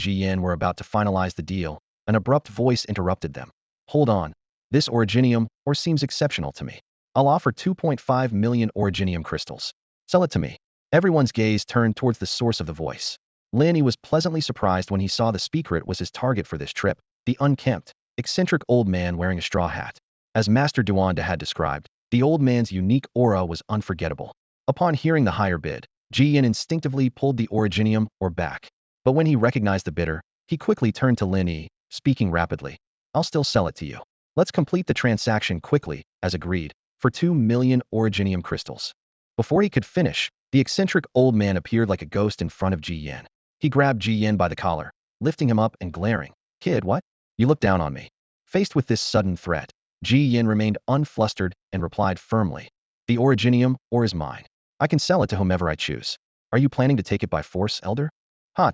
Jian were about to finalize the deal, an abrupt voice interrupted them. "Hold on. This originium ore seems exceptional to me. I'll offer 2.5 million originium crystals. Sell it to me." Everyone's gaze turned towards the source of the voice. Lin Yi was pleasantly surprised when he saw the speaker was his target for this trip, the unkempt, eccentric old man wearing a straw hat. As Master Duanda had described, the old man's unique aura was unforgettable. Upon hearing the higher bid, Ji Yin instinctively pulled the originium or back. But when he recognized the bidder, he quickly turned to Lin Yi, speaking rapidly. I'll still sell it to you. Let's complete the transaction quickly, as agreed, for 2 million originium crystals. Before he could finish, the eccentric old man appeared like a ghost in front of Ji Yin. He grabbed Ji Yin by the collar, lifting him up and glaring. Kid, what? You look down on me. Faced with this sudden threat, Ji Yin remained unflustered and replied firmly. The originium or is mine. I can sell it to whomever I choose. Are you planning to take it by force, elder?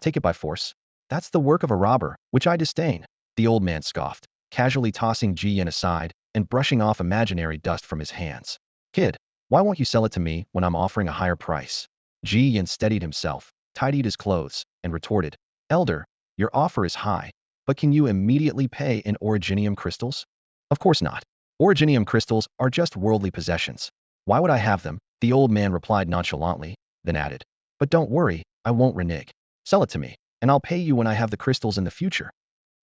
Take it by force? That's the work of a robber, which I disdain. The old man scoffed, casually tossing Ji Yin aside and brushing off imaginary dust from his hands. Kid, why won't you sell it to me when I'm offering a higher price? Ji Yin steadied himself, tidied his clothes, and retorted, Elder, your offer is high, but can you immediately pay in originium crystals? Of course not. Originium crystals are just worldly possessions. Why would I have them? The old man replied nonchalantly, then added, but don't worry, I won't renege. Sell it to me, and I'll pay you when I have the crystals in the future.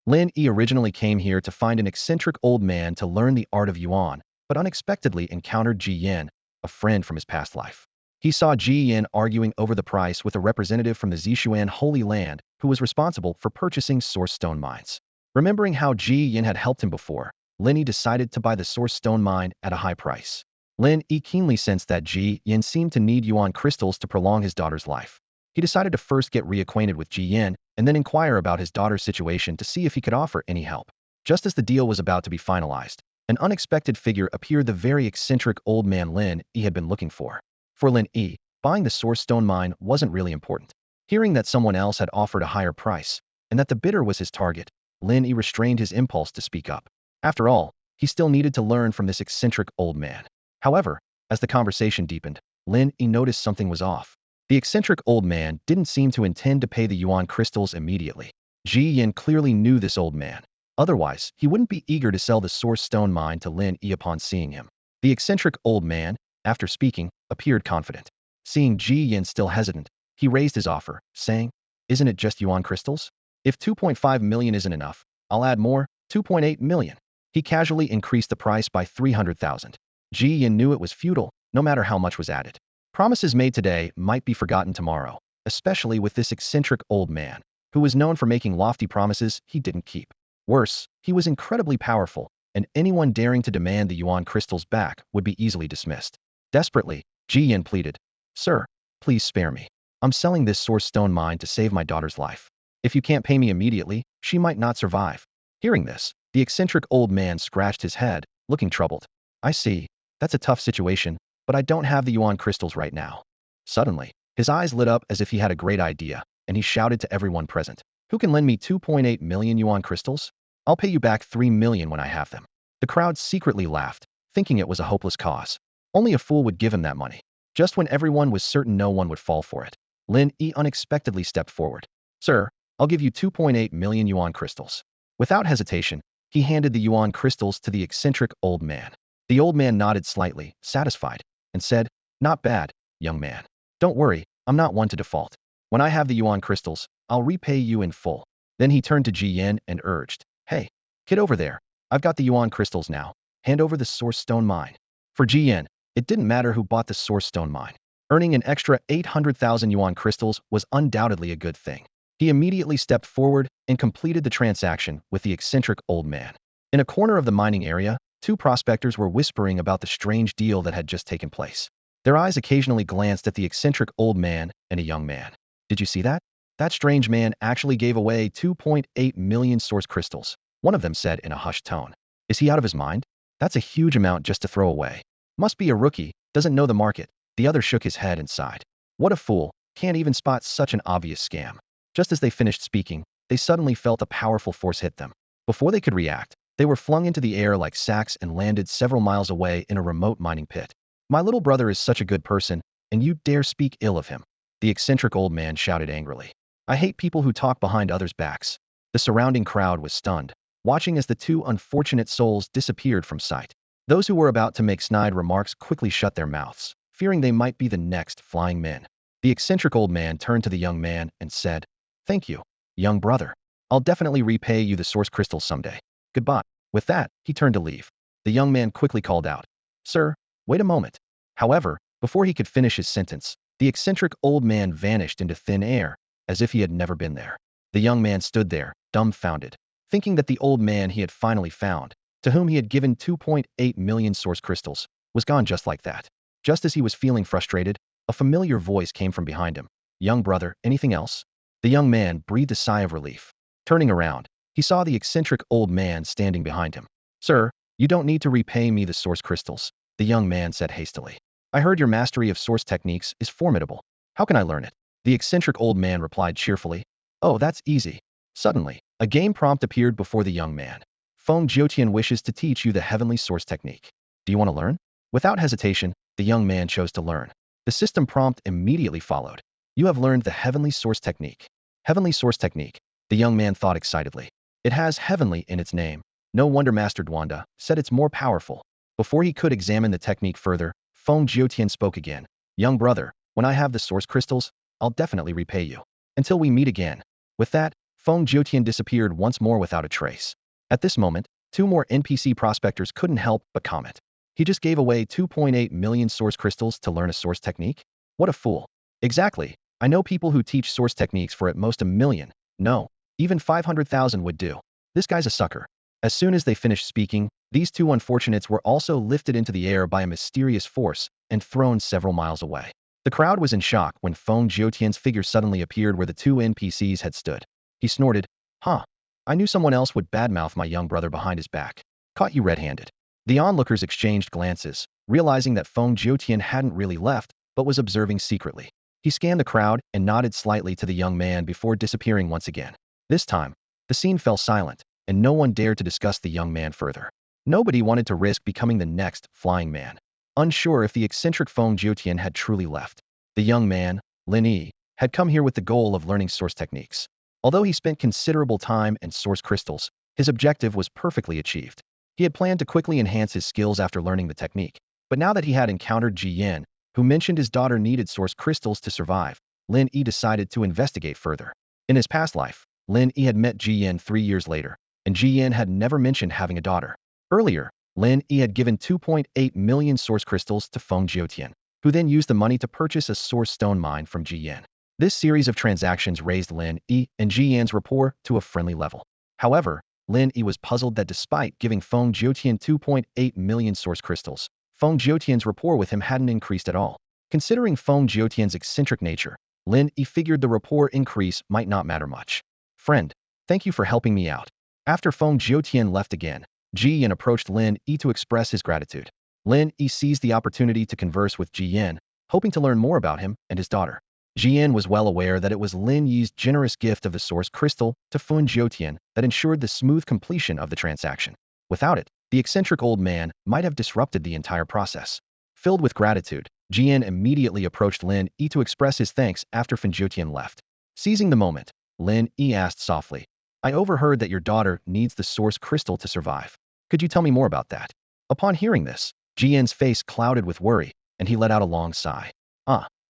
Lin Yi originally came here to find an eccentric old man to learn the art of yuan, but unexpectedly encountered Ji Yin, a friend from his past life. He saw Ji Yin arguing over the price with a representative from the Zishuan Holy Land who was responsible for purchasing source stone mines. Remembering how Ji Yin had helped him before, Lin Yi decided to buy the source stone mine at a high price. Lin Yi keenly sensed that Ji Yin seemed to need yuan crystals to prolong his daughter's life. He decided to first get reacquainted with Ji Yin and then inquire about his daughter's situation to see if he could offer any help. Just as the deal was about to be finalized, an unexpected figure appeared, the very eccentric old man Lin Yi had been looking for. For Lin Yi, buying the source stone mine wasn't really important. Hearing that someone else had offered a higher price, and that the bidder was his target, Lin Yi restrained his impulse to speak up. After all, he still needed to learn from this eccentric old man. However, as the conversation deepened, Lin Yi noticed something was off. The eccentric old man didn't seem to intend to pay the yuan crystals immediately. Ji Yin clearly knew this old man. Otherwise, he wouldn't be eager to sell the source stone mine to Lin Yi upon seeing him. The eccentric old man, after speaking, appeared confident. Seeing Ji Yin still hesitant, he raised his offer, saying, Isn't it just yuan crystals? If 2.5 million isn't enough, I'll add more, 2.8 million. He casually increased the price by 300,000. Ji Yin knew it was futile, no matter how much was added. Promises made today might be forgotten tomorrow, especially with this eccentric old man, who was known for making lofty promises he didn't keep. Worse, he was incredibly powerful, and anyone daring to demand the yuan crystals back would be easily dismissed. Desperately, Ji Yin pleaded, Sir, please spare me. I'm selling this source stone mine to save my daughter's life. If you can't pay me immediately, she might not survive. Hearing this, the eccentric old man scratched his head, looking troubled. I see. That's a tough situation, but I don't have the yuan crystals right now. Suddenly, his eyes lit up as if he had a great idea, and he shouted to everyone present. Who can lend me 2.8 million yuan crystals? I'll pay you back 3 million when I have them. The crowd secretly laughed, thinking it was a hopeless cause. Only a fool would give him that money. Just when everyone was certain no one would fall for it, Lin Yi unexpectedly stepped forward. Sir, I'll give you 2.8 million yuan crystals. Without hesitation, he handed the yuan crystals to the eccentric old man. The old man nodded slightly, satisfied, and said, Not bad, young man. Don't worry, I'm not one to default. When I have the yuan crystals, I'll repay you in full. Then he turned to Ji Yin and urged, Hey, kid over there, I've got the yuan crystals now. Hand over the source stone mine. For Ji Yin, it didn't matter who bought the source stone mine. Earning an extra 800,000 yuan crystals was undoubtedly a good thing. He immediately stepped forward and completed the transaction with the eccentric old man. In a corner of the mining area, two prospectors were whispering about the strange deal that had just taken place. Their eyes occasionally glanced at the eccentric old man and a young man. Did you see that? That strange man actually gave away 2.8 million source crystals, one of them said in a hushed tone. Is he out of his mind? That's a huge amount just to throw away. Must be a rookie, doesn't know the market. The other shook his head and sighed. What a fool, can't even spot such an obvious scam. Just as they finished speaking, they suddenly felt a powerful force hit them. Before they could react, they were flung into the air like sacks and landed several miles away in a remote mining pit. My little brother is such a good person, and you dare speak ill of him. The eccentric old man shouted angrily. I hate people who talk behind others' backs. The surrounding crowd was stunned, watching as the two unfortunate souls disappeared from sight. Those who were about to make snide remarks quickly shut their mouths, fearing they might be the next flying men. The eccentric old man turned to the young man and said, Thank you, young brother. I'll definitely repay you the source crystals someday. Goodbye. With that, he turned to leave. The young man quickly called out, Sir, wait a moment. However, before he could finish his sentence, the eccentric old man vanished into thin air, as if he had never been there. The young man stood there, dumbfounded, thinking that the old man he had finally found, to whom he had given 2.8 million source crystals, was gone just like that. Just as he was feeling frustrated, a familiar voice came from behind him. Young brother, anything else? The young man breathed a sigh of relief. Turning around, he saw the eccentric old man standing behind him. Sir, you don't need to repay me the source crystals, the young man said hastily. I heard your mastery of source techniques is formidable. How can I learn it? The eccentric old man replied cheerfully. Oh, that's easy. Suddenly, a game prompt appeared before the young man. Feng Jiutian wishes to teach you the heavenly source technique. Do you want to learn? Without hesitation, the young man chose to learn. The system prompt immediately followed. You have learned the heavenly source technique. Heavenly source technique, the young man thought excitedly. It has heavenly in its name. No wonder Master Duanda said it's more powerful. Before he could examine the technique further, Feng Jiutian spoke again. Young brother, when I have the source crystals, I'll definitely repay you. Until we meet again. With that, Feng Jiutian disappeared once more without a trace. At this moment, two more NPC prospectors couldn't help but comment. He just gave away 2.8 million source crystals to learn a source technique? What a fool. Exactly. I know people who teach source techniques for at most 1 million. No, even 500,000 would do. This guy's a sucker. As soon as they finished speaking, these two unfortunates were also lifted into the air by a mysterious force and thrown several miles away. The crowd was in shock when Feng Jiutian's figure suddenly appeared where the two NPCs had stood. He snorted, Huh. I knew someone else would badmouth my young brother behind his back. Caught you red-handed. The onlookers exchanged glances, realizing that Feng Jiutian hadn't really left, but was observing secretly. He scanned the crowd and nodded slightly to the young man before disappearing once again. This time, the scene fell silent, and no one dared to discuss the young man further. Nobody wanted to risk becoming the next flying man. Unsure if the eccentric Feng Jiutian had truly left. The young man, Lin Yi, had come here with the goal of learning source techniques. Although he spent considerable time and source crystals, his objective was perfectly achieved. He had planned to quickly enhance his skills after learning the technique. But now that he had encountered Ji Yan, who mentioned his daughter needed source crystals to survive, Lin Yi decided to investigate further. In his past life, Lin Yi had met Ji Yan 3 years later, and Ji Yan had never mentioned having a daughter. Earlier, Lin Yi had given 2.8 million source crystals to Feng Jiutian, who then used the money to purchase a source stone mine from Ji Yan. This series of transactions raised Lin Yi and Ji Yan's rapport to a friendly level. However, Lin Yi was puzzled that despite giving Feng Jiutian 2.8 million source crystals, Feng Jiutian's rapport with him hadn't increased at all. Considering Feng Jiutian's eccentric nature, Lin Yi figured the rapport increase might not matter much. Friend, thank you for helping me out. After Feng Jiutian left again, Ji Yan approached Lin Yi to express his gratitude. Lin Yi seized the opportunity to converse with Ji Yan, hoping to learn more about him and his daughter. Ji Yan was well aware that it was Lin Yi's generous gift of the source crystal to Feng Jiutian that ensured the smooth completion of the transaction. Without it, the eccentric old man might have disrupted the entire process. Filled with gratitude, Ji Yan immediately approached Lin Yi to express his thanks after Feng Jiutian left. Seizing the moment, Lin Yi asked softly, I overheard that your daughter needs the source crystal to survive. Could you tell me more about that? Upon hearing this, Ji Yan's face clouded with worry, and he let out a long sigh.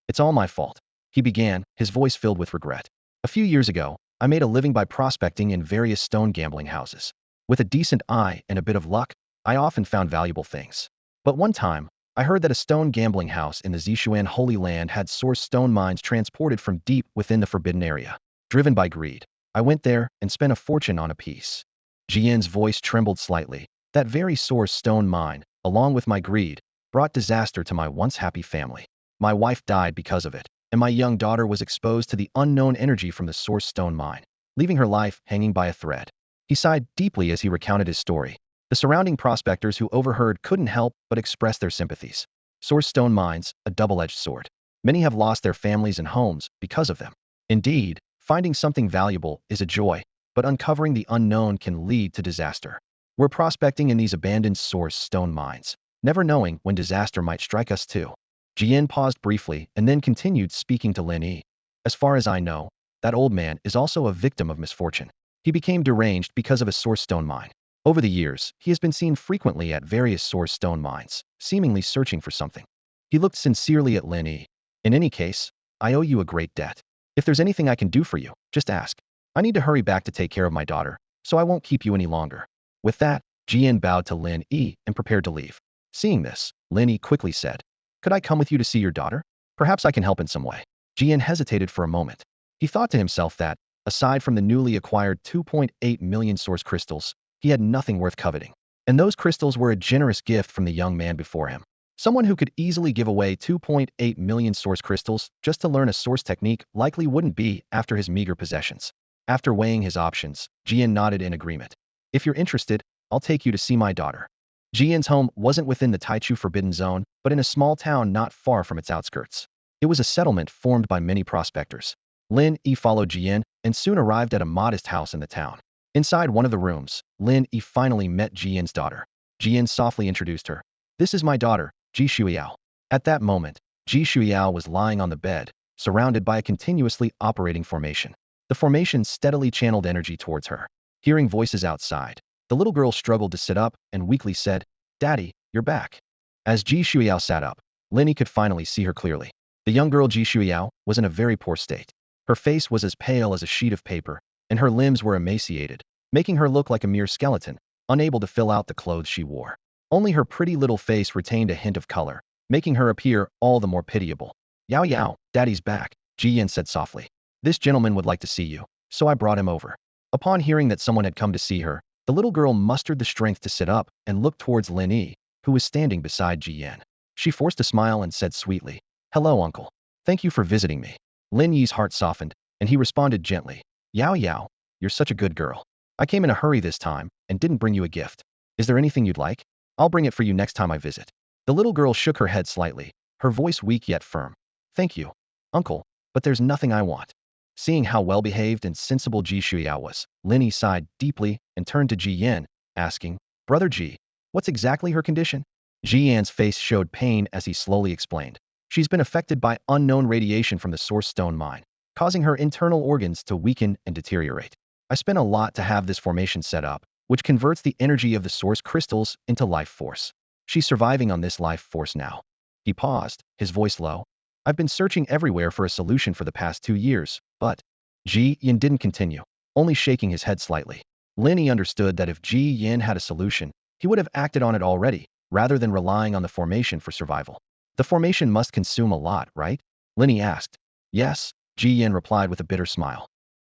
It's all my fault. He began, his voice filled with regret. A few years ago, I made a living by prospecting in various stone gambling houses. With a decent eye and a bit of luck, I often found valuable things. But one time, I heard that a stone gambling house in the Zishuan Holy Land had source stone mines transported from deep within the forbidden area. Driven by greed, I went there and spent a fortune on a piece. Ji Yan's voice trembled slightly. That very source stone mine, along with my greed, brought disaster to my once happy family. My wife died because of it, and my young daughter was exposed to the unknown energy from the source stone mine, leaving her life hanging by a thread. He sighed deeply as he recounted his story. The surrounding prospectors who overheard couldn't help but express their sympathies. Source stone mines, a double-edged sword. Many have lost their families and homes because of them. Indeed, finding something valuable is a joy, but uncovering the unknown can lead to disaster. We're prospecting in these abandoned source stone mines, never knowing when disaster might strike us too. Ji Yan paused briefly and then continued speaking to Lin Yi. As far as I know, that old man is also a victim of misfortune. He became deranged because of a source stone mine. Over the years, he has been seen frequently at various source stone mines, seemingly searching for something. He looked sincerely at Lin Yi. In any case, I owe you a great debt. If there's anything I can do for you, just ask. I need to hurry back to take care of my daughter, so I won't keep you any longer." With that, Jian bowed to Lin Yi and prepared to leave. Seeing this, Lin Yi quickly said, "Could I come with you to see your daughter? Perhaps I can help in some way." Jian hesitated for a moment. He thought to himself that, aside from the newly acquired 2.8 million source crystals, he had nothing worth coveting. And those crystals were a generous gift from the young man before him. Someone who could easily give away 2.8 million source crystals just to learn a source technique likely wouldn't be after his meager possessions. After weighing his options, Jian nodded in agreement. "If you're interested, I'll take you to see my daughter." Jian's home wasn't within the Taichu Forbidden Zone, but in a small town not far from its outskirts. It was a settlement formed by many prospectors. Lin Yi followed Jian and soon arrived at a modest house in the town. Inside one of the rooms, Lin Yi finally met Jian's daughter. Jian softly introduced her. "This is my daughter, Ji Shuiyao." At that moment, Ji Shuiyao was lying on the bed, surrounded by a continuously operating formation. The formation steadily channeled energy towards her. Hearing voices outside, the little girl struggled to sit up and weakly said, "Daddy, you're back." As Ji Shuiyao sat up, Lin Yi could finally see her clearly. The young girl Ji Shuiyao was in a very poor state. Her face was as pale as a sheet of paper, and her limbs were emaciated, making her look like a mere skeleton, unable to fill out the clothes she wore. Only her pretty little face retained a hint of color, making her appear all the more pitiable. "Yao Yao, Daddy's back," Ji Yin said softly. "This gentleman would like to see you, so I brought him over." Upon hearing that someone had come to see her, the little girl mustered the strength to sit up and look towards Lin Yi, who was standing beside Ji Yin. She forced a smile and said sweetly, "Hello, uncle. Thank you for visiting me." Lin Yi's heart softened, and he responded gently, "Yao Yao, you're such a good girl. I came in a hurry this time and didn't bring you a gift. Is there anything you'd like? I'll bring it for you next time I visit." The little girl shook her head slightly, her voice weak yet firm. "Thank you, uncle, but there's nothing I want." Seeing how well-behaved and sensible Ji Shuiyao was, Lin Yi sighed deeply and turned to Ji Yan, asking, "Brother Ji, what's exactly her condition?" Ji Yan's face showed pain as he slowly explained. "She's been affected by unknown radiation from the source stone mine, causing her internal organs to weaken and deteriorate. I spent a lot to have this formation set up, which converts the energy of the source crystals into life force. She's surviving on this life force now." He paused, his voice low. "I've been searching everywhere for a solution for the past 2 years, but..." Ji Yin didn't continue, only shaking his head slightly. Lin Yi understood that if Ji Yin had a solution, he would have acted on it already, rather than relying on the formation for survival. "The formation must consume a lot, right?" Lin Yi asked. "Yes," Ji Yin replied with a bitter smile.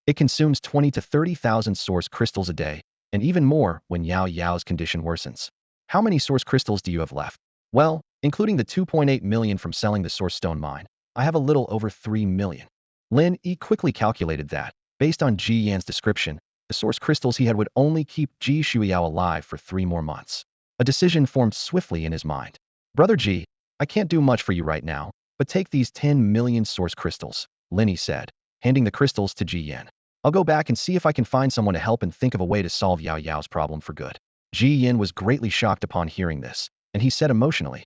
"It consumes 20 to 30,000 source crystals a day, and even more when Yao Yao's condition worsens." "How many source crystals do you have left?" "Well, including the 2.8 million from selling the source stone mine, I have a little over 3 million. Lin Yi quickly calculated that, based on Ji Yan's description, the source crystals he had would only keep Ji Shuiyao alive for 3 more months. A decision formed swiftly in his mind. "Brother Ji, I can't do much for you right now, but take these 10 million source crystals," Lin Yi said, handing the crystals to Ji Yan. "I'll go back and see if I can find someone to help and think of a way to solve Yao Yao's problem for good." Ji Yan was greatly shocked upon hearing this, and he said emotionally,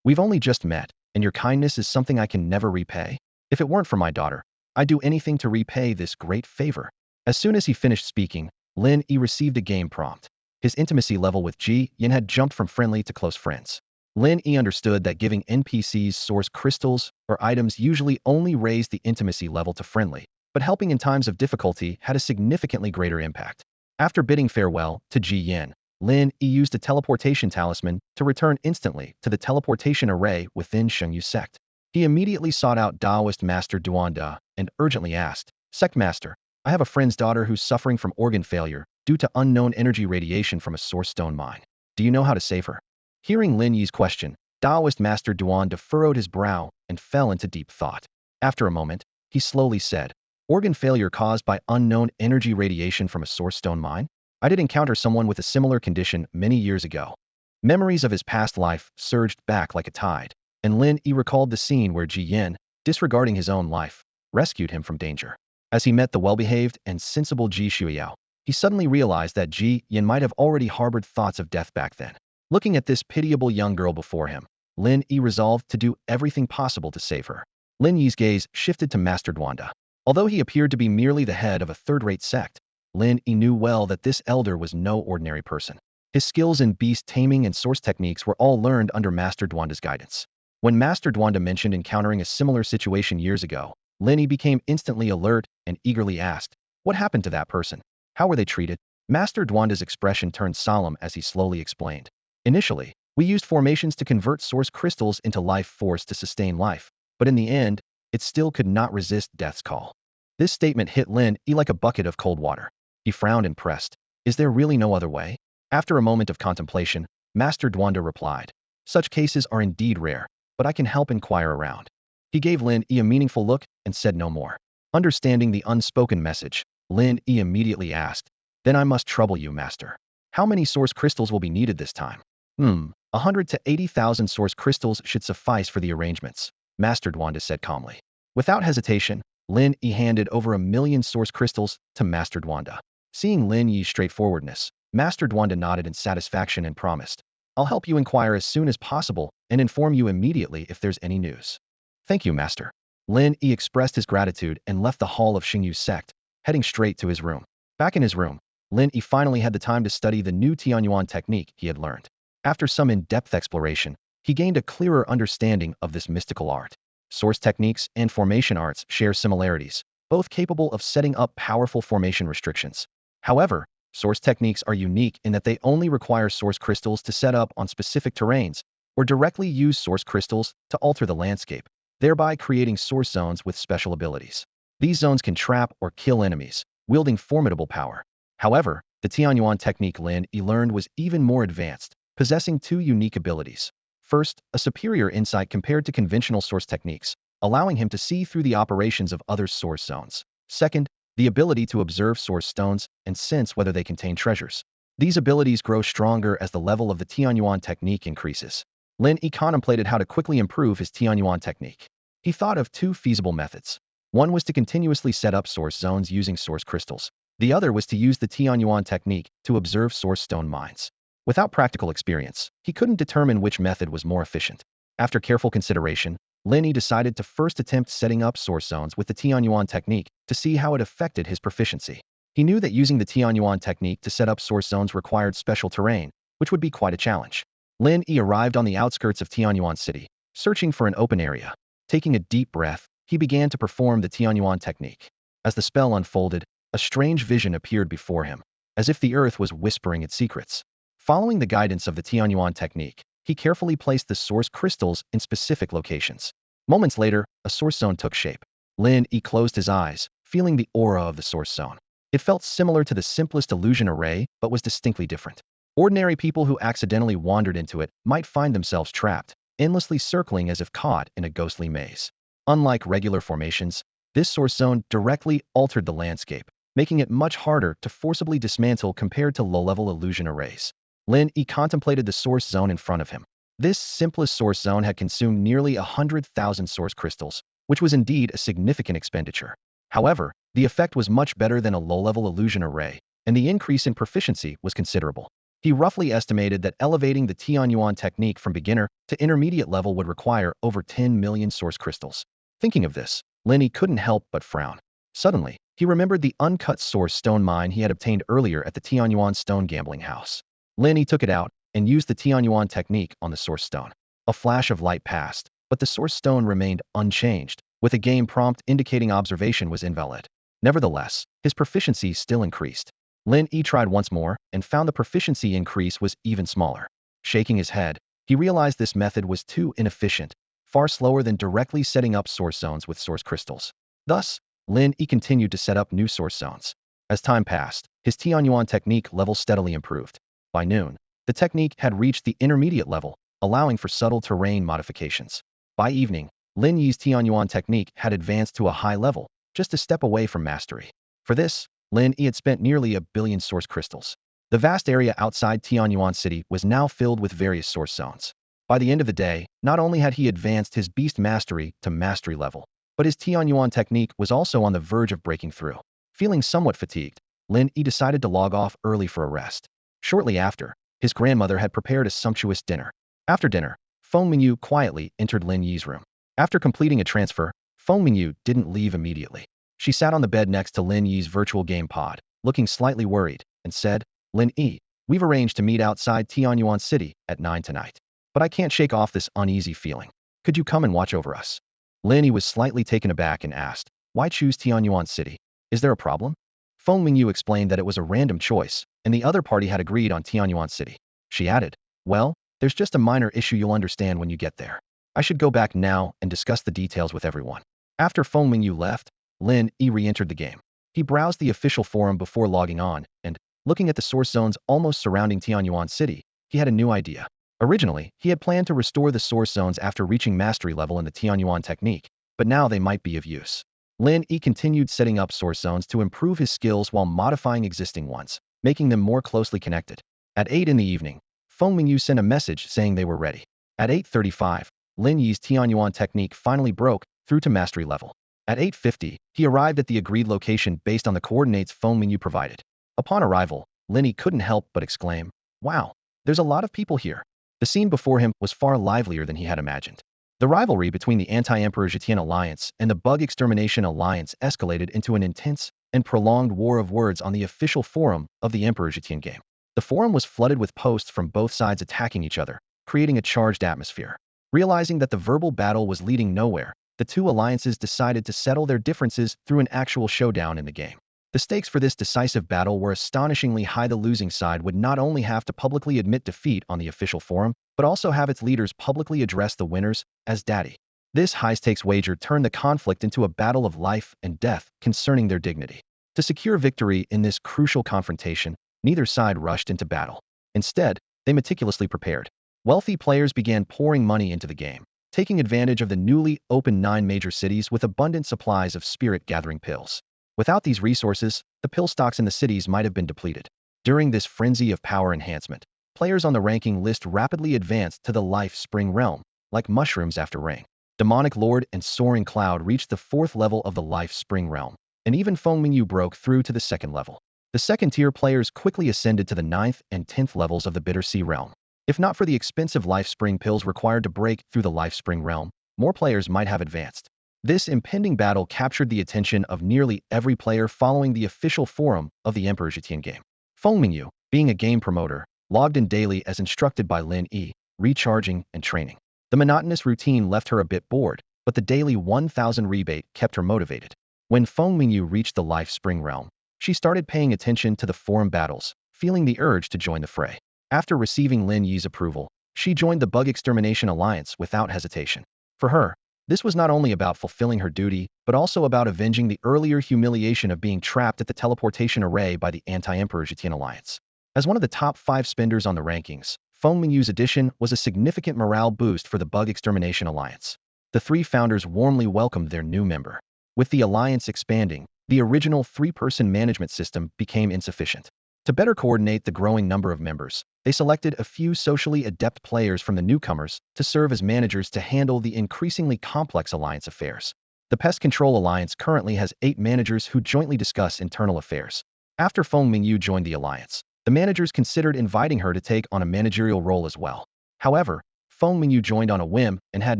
We've only just met, and your kindness is something I can never repay. If it weren't for my daughter, I'd do anything to repay this great favor." As soon as he finished speaking, Lin Yi received a game prompt. His intimacy level with Ji Yin had jumped from friendly to close friends. Lin Yi understood that giving NPCs source crystals or items usually only raised the intimacy level to friendly, but helping in times of difficulty had a significantly greater impact. After bidding farewell to Ji Yin, Lin Yi used a teleportation talisman to return instantly to the teleportation array within Shengyu sect. He immediately sought out Taoist Master Duanda and urgently asked, "Sect Master, I have a friend's daughter who's suffering from organ failure due to unknown energy radiation from a source stone mine. Do you know how to save her?" Hearing Lin Yi's question, Taoist Master Duanda furrowed his brow and fell into deep thought. After a moment, he slowly said, "Organ failure caused by unknown energy radiation from a source stone mine? I did encounter someone with a similar condition many years ago." Memories of his past life surged back like a tide, and Lin Yi recalled the scene where Ji Yin, disregarding his own life, rescued him from danger. As he met the well-behaved and sensible Ji Shuiyao, he suddenly realized that Ji Yin might have already harbored thoughts of death back then. Looking at this pitiable young girl before him, Lin Yi resolved to do everything possible to save her. Lin Yi's gaze shifted to Master Duanda. Although he appeared to be merely the head of a third-rate sect, Lin Yi knew well that this elder was no ordinary person. His skills in beast taming and source techniques were all learned under Master Duanda's guidance. When Master Duanda mentioned encountering a similar situation years ago, Lin Yi became instantly alert and eagerly asked, "What happened to that person? How were they treated?" Master Duanda's expression turned solemn as he slowly explained. "Initially, we used formations to convert source crystals into life force to sustain life, but in the end, it still could not resist death's call." This statement hit Lin Yi like a bucket of cold water. He frowned and pressed. "Is there really no other way?" After a moment of contemplation, Master Duanda replied, "Such cases are indeed rare, but I can help inquire around." He gave Lin Yi a meaningful look and said no more. Understanding the unspoken message, Lin Yi immediately asked, "Then I must trouble you, Master. How many source crystals will be needed this time?" 100 to 80,000 source crystals should suffice for the arrangements," Master Duanda said calmly. Without hesitation, Lin Yi handed over 1,000,000 source crystals to Master Duanda. Seeing Lin Yi's straightforwardness, Master Duanda nodded in satisfaction and promised, "I'll help you inquire as soon as possible and inform you immediately if there's any news." "Thank you, Master." Lin Yi expressed his gratitude and left the hall of Xingyu's sect, heading straight to his room. Back in his room, Lin Yi finally had the time to study the new Tianyuan technique he had learned. After some in-depth exploration, he gained a clearer understanding of this mystical art. Source techniques and formation arts share similarities, both capable of setting up powerful formation restrictions. However, source techniques are unique in that they only require source crystals to set up on specific terrains, or directly use source crystals to alter the landscape, thereby creating source zones with special abilities. These zones can trap or kill enemies, wielding formidable power. However, the Tianyuan technique Lin Yi learned was even more advanced, possessing two unique abilities. First, a superior insight compared to conventional source techniques, allowing him to see through the operations of other source zones. Second, the ability to observe source stones and sense whether they contain treasures. These abilities grow stronger as the level of the Tianyuan technique increases. Lin Yi contemplated how to quickly improve his Tianyuan technique. He thought of two feasible methods. One was to continuously set up source zones using source crystals. The other was to use the Tianyuan technique to observe source stone mines. Without practical experience, he couldn't determine which method was more efficient. After careful consideration, Lin Yi decided to first attempt setting up source zones with the Tianyuan technique to see how it affected his proficiency. He knew that using the Tianyuan technique to set up source zones required special terrain, which would be quite a challenge. Lin Yi arrived on the outskirts of Tianyuan City, searching for an open area. Taking a deep breath, he began to perform the Tianyuan technique. As the spell unfolded, a strange vision appeared before him, as if the earth was whispering its secrets. Following the guidance of the Tianyuan technique, he carefully placed the source crystals in specific locations. Moments later, a source zone took shape. Lin Yi closed his eyes, feeling the aura of the source zone. It felt similar to the simplest illusion array, but was distinctly different. Ordinary people who accidentally wandered into it might find themselves trapped, endlessly circling as if caught in a ghostly maze. Unlike regular formations, this source zone directly altered the landscape, making it much harder to forcibly dismantle compared to low-level illusion arrays. Lin Yi contemplated the source zone in front of him. This simplest source zone had consumed nearly 100,000 source crystals, which was indeed a significant expenditure. However, the effect was much better than a low-level illusion array, and the increase in proficiency was considerable. He roughly estimated that elevating the Tianyuan technique from beginner to intermediate level would require over 10 million source crystals. Thinking of this, Lin Yi couldn't help but frown. Suddenly, he remembered the uncut source stone mine he had obtained earlier at the Tianyuan stone gambling house. Lin Yi took it out and used the Tianyuan technique on the source stone. A flash of light passed, but the source stone remained unchanged, with a game prompt indicating observation was invalid. Nevertheless, his proficiency still increased. Lin Yi tried once more and found the proficiency increase was even smaller. Shaking his head, he realized this method was too inefficient, far slower than directly setting up source zones with source crystals. Thus, Lin Yi continued to set up new source zones. As time passed, his Tianyuan technique level steadily improved. By noon, the technique had reached the intermediate level, allowing for subtle terrain modifications. By evening, Lin Yi's Tianyuan technique had advanced to a high level, just a step away from mastery. For this, Lin Yi had spent nearly 1 billion source crystals. The vast area outside Tianyuan City was now filled with various source zones. By the end of the day, not only had he advanced his beast mastery to mastery level, but his Tianyuan technique was also on the verge of breaking through. Feeling somewhat fatigued, Lin Yi decided to log off early for a rest. Shortly after, his grandmother had prepared a sumptuous dinner. After dinner, Feng Mingyu quietly entered Lin Yi's room. After completing a transfer, Feng Mingyu didn't leave immediately. She sat on the bed next to Lin Yi's virtual game pod, looking slightly worried, and said, "Lin Yi, we've arranged to meet outside Tianyuan City at 9 tonight. But I can't shake off this uneasy feeling. Could you come and watch over us?" Lin Yi was slightly taken aback and asked, "Why choose Tianyuan City? Is there a problem?" Feng Mingyu explained that it was a random choice, and the other party had agreed on Tianyuan City. She added, "Well, there's just a minor issue you'll understand when you get there. I should go back now and discuss the details with everyone." After Feng Mingyu left, Lin Yi re-entered the game. He browsed the official forum before logging on, and, looking at the source zones almost surrounding Tianyuan City, he had a new idea. Originally, he had planned to restore the source zones after reaching mastery level in the Tianyuan technique, but now they might be of use. Lin Yi continued setting up source zones to improve his skills while modifying existing ones, making them more closely connected. At 8 in the evening, Feng Mingyu sent a message saying they were ready. At 8:35, Lin Yi's Tianyuan technique finally broke through to mastery level. At 8:50, he arrived at the agreed location based on the coordinates Feng Mingyu provided. Upon arrival, Lin Yi couldn't help but exclaim, "Wow, there's a lot of people here." The scene before him was far livelier than he had imagined. The rivalry between the anti-Emperor Zetian alliance and the Bug Extermination alliance escalated into an intense and prolonged war of words on the official forum of the Emperor Zetian game. The forum was flooded with posts from both sides attacking each other, creating a charged atmosphere. Realizing that the verbal battle was leading nowhere, the two alliances decided to settle their differences through an actual showdown in the game. The stakes for this decisive battle were astonishingly high. The losing side would not only have to publicly admit defeat on the official forum, but also have its leaders publicly address the winners as daddy. This high-stakes wager turned the conflict into a battle of life and death concerning their dignity. To secure victory in this crucial confrontation, neither side rushed into battle. Instead, they meticulously prepared. Wealthy players began pouring money into the game, taking advantage of the newly opened 9 major cities with abundant supplies of spirit-gathering pills. Without these resources, the pill stocks in the cities might have been depleted. During this frenzy of power enhancement, players on the ranking list rapidly advanced to the Life Spring realm, like mushrooms after rain. Demonic Lord and Soaring Cloud reached the 4th level of the Life Spring realm, and even Feng Mingyu broke through to the 2nd level. The second-tier players quickly ascended to the 9th and 10th levels of the Bitter Sea realm. If not for the expensive Life Spring pills required to break through the Life Spring realm, more players might have advanced. This impending battle captured the attention of nearly every player following the official forum of the Emperor Zetian game. Feng Mingyu, being a game promoter, logged in daily as instructed by Lin Yi, recharging and training. The monotonous routine left her a bit bored, but the daily 1,000 rebate kept her motivated. When Feng Mingyu reached the Life Spring realm, she started paying attention to the forum battles, feeling the urge to join the fray. After receiving Lin Yi's approval, she joined the Bug Extermination Alliance without hesitation. For her, this was not only about fulfilling her duty, but also about avenging the earlier humiliation of being trapped at the teleportation array by the anti-Emperor Zetian alliance. As one of the top 5 spenders on the rankings, Feng Mingyu's addition was a significant morale boost for the Bug Extermination Alliance. The 3 founders warmly welcomed their new member. With the alliance expanding, the original 3-person management system became insufficient. To better coordinate the growing number of members, they selected a few socially adept players from the newcomers to serve as managers to handle the increasingly complex alliance affairs. The Pest Control Alliance currently has 8 managers who jointly discuss internal affairs. After Feng Mingyu joined the alliance, the managers considered inviting her to take on a managerial role as well. However, Feng Mingyu joined on a whim and had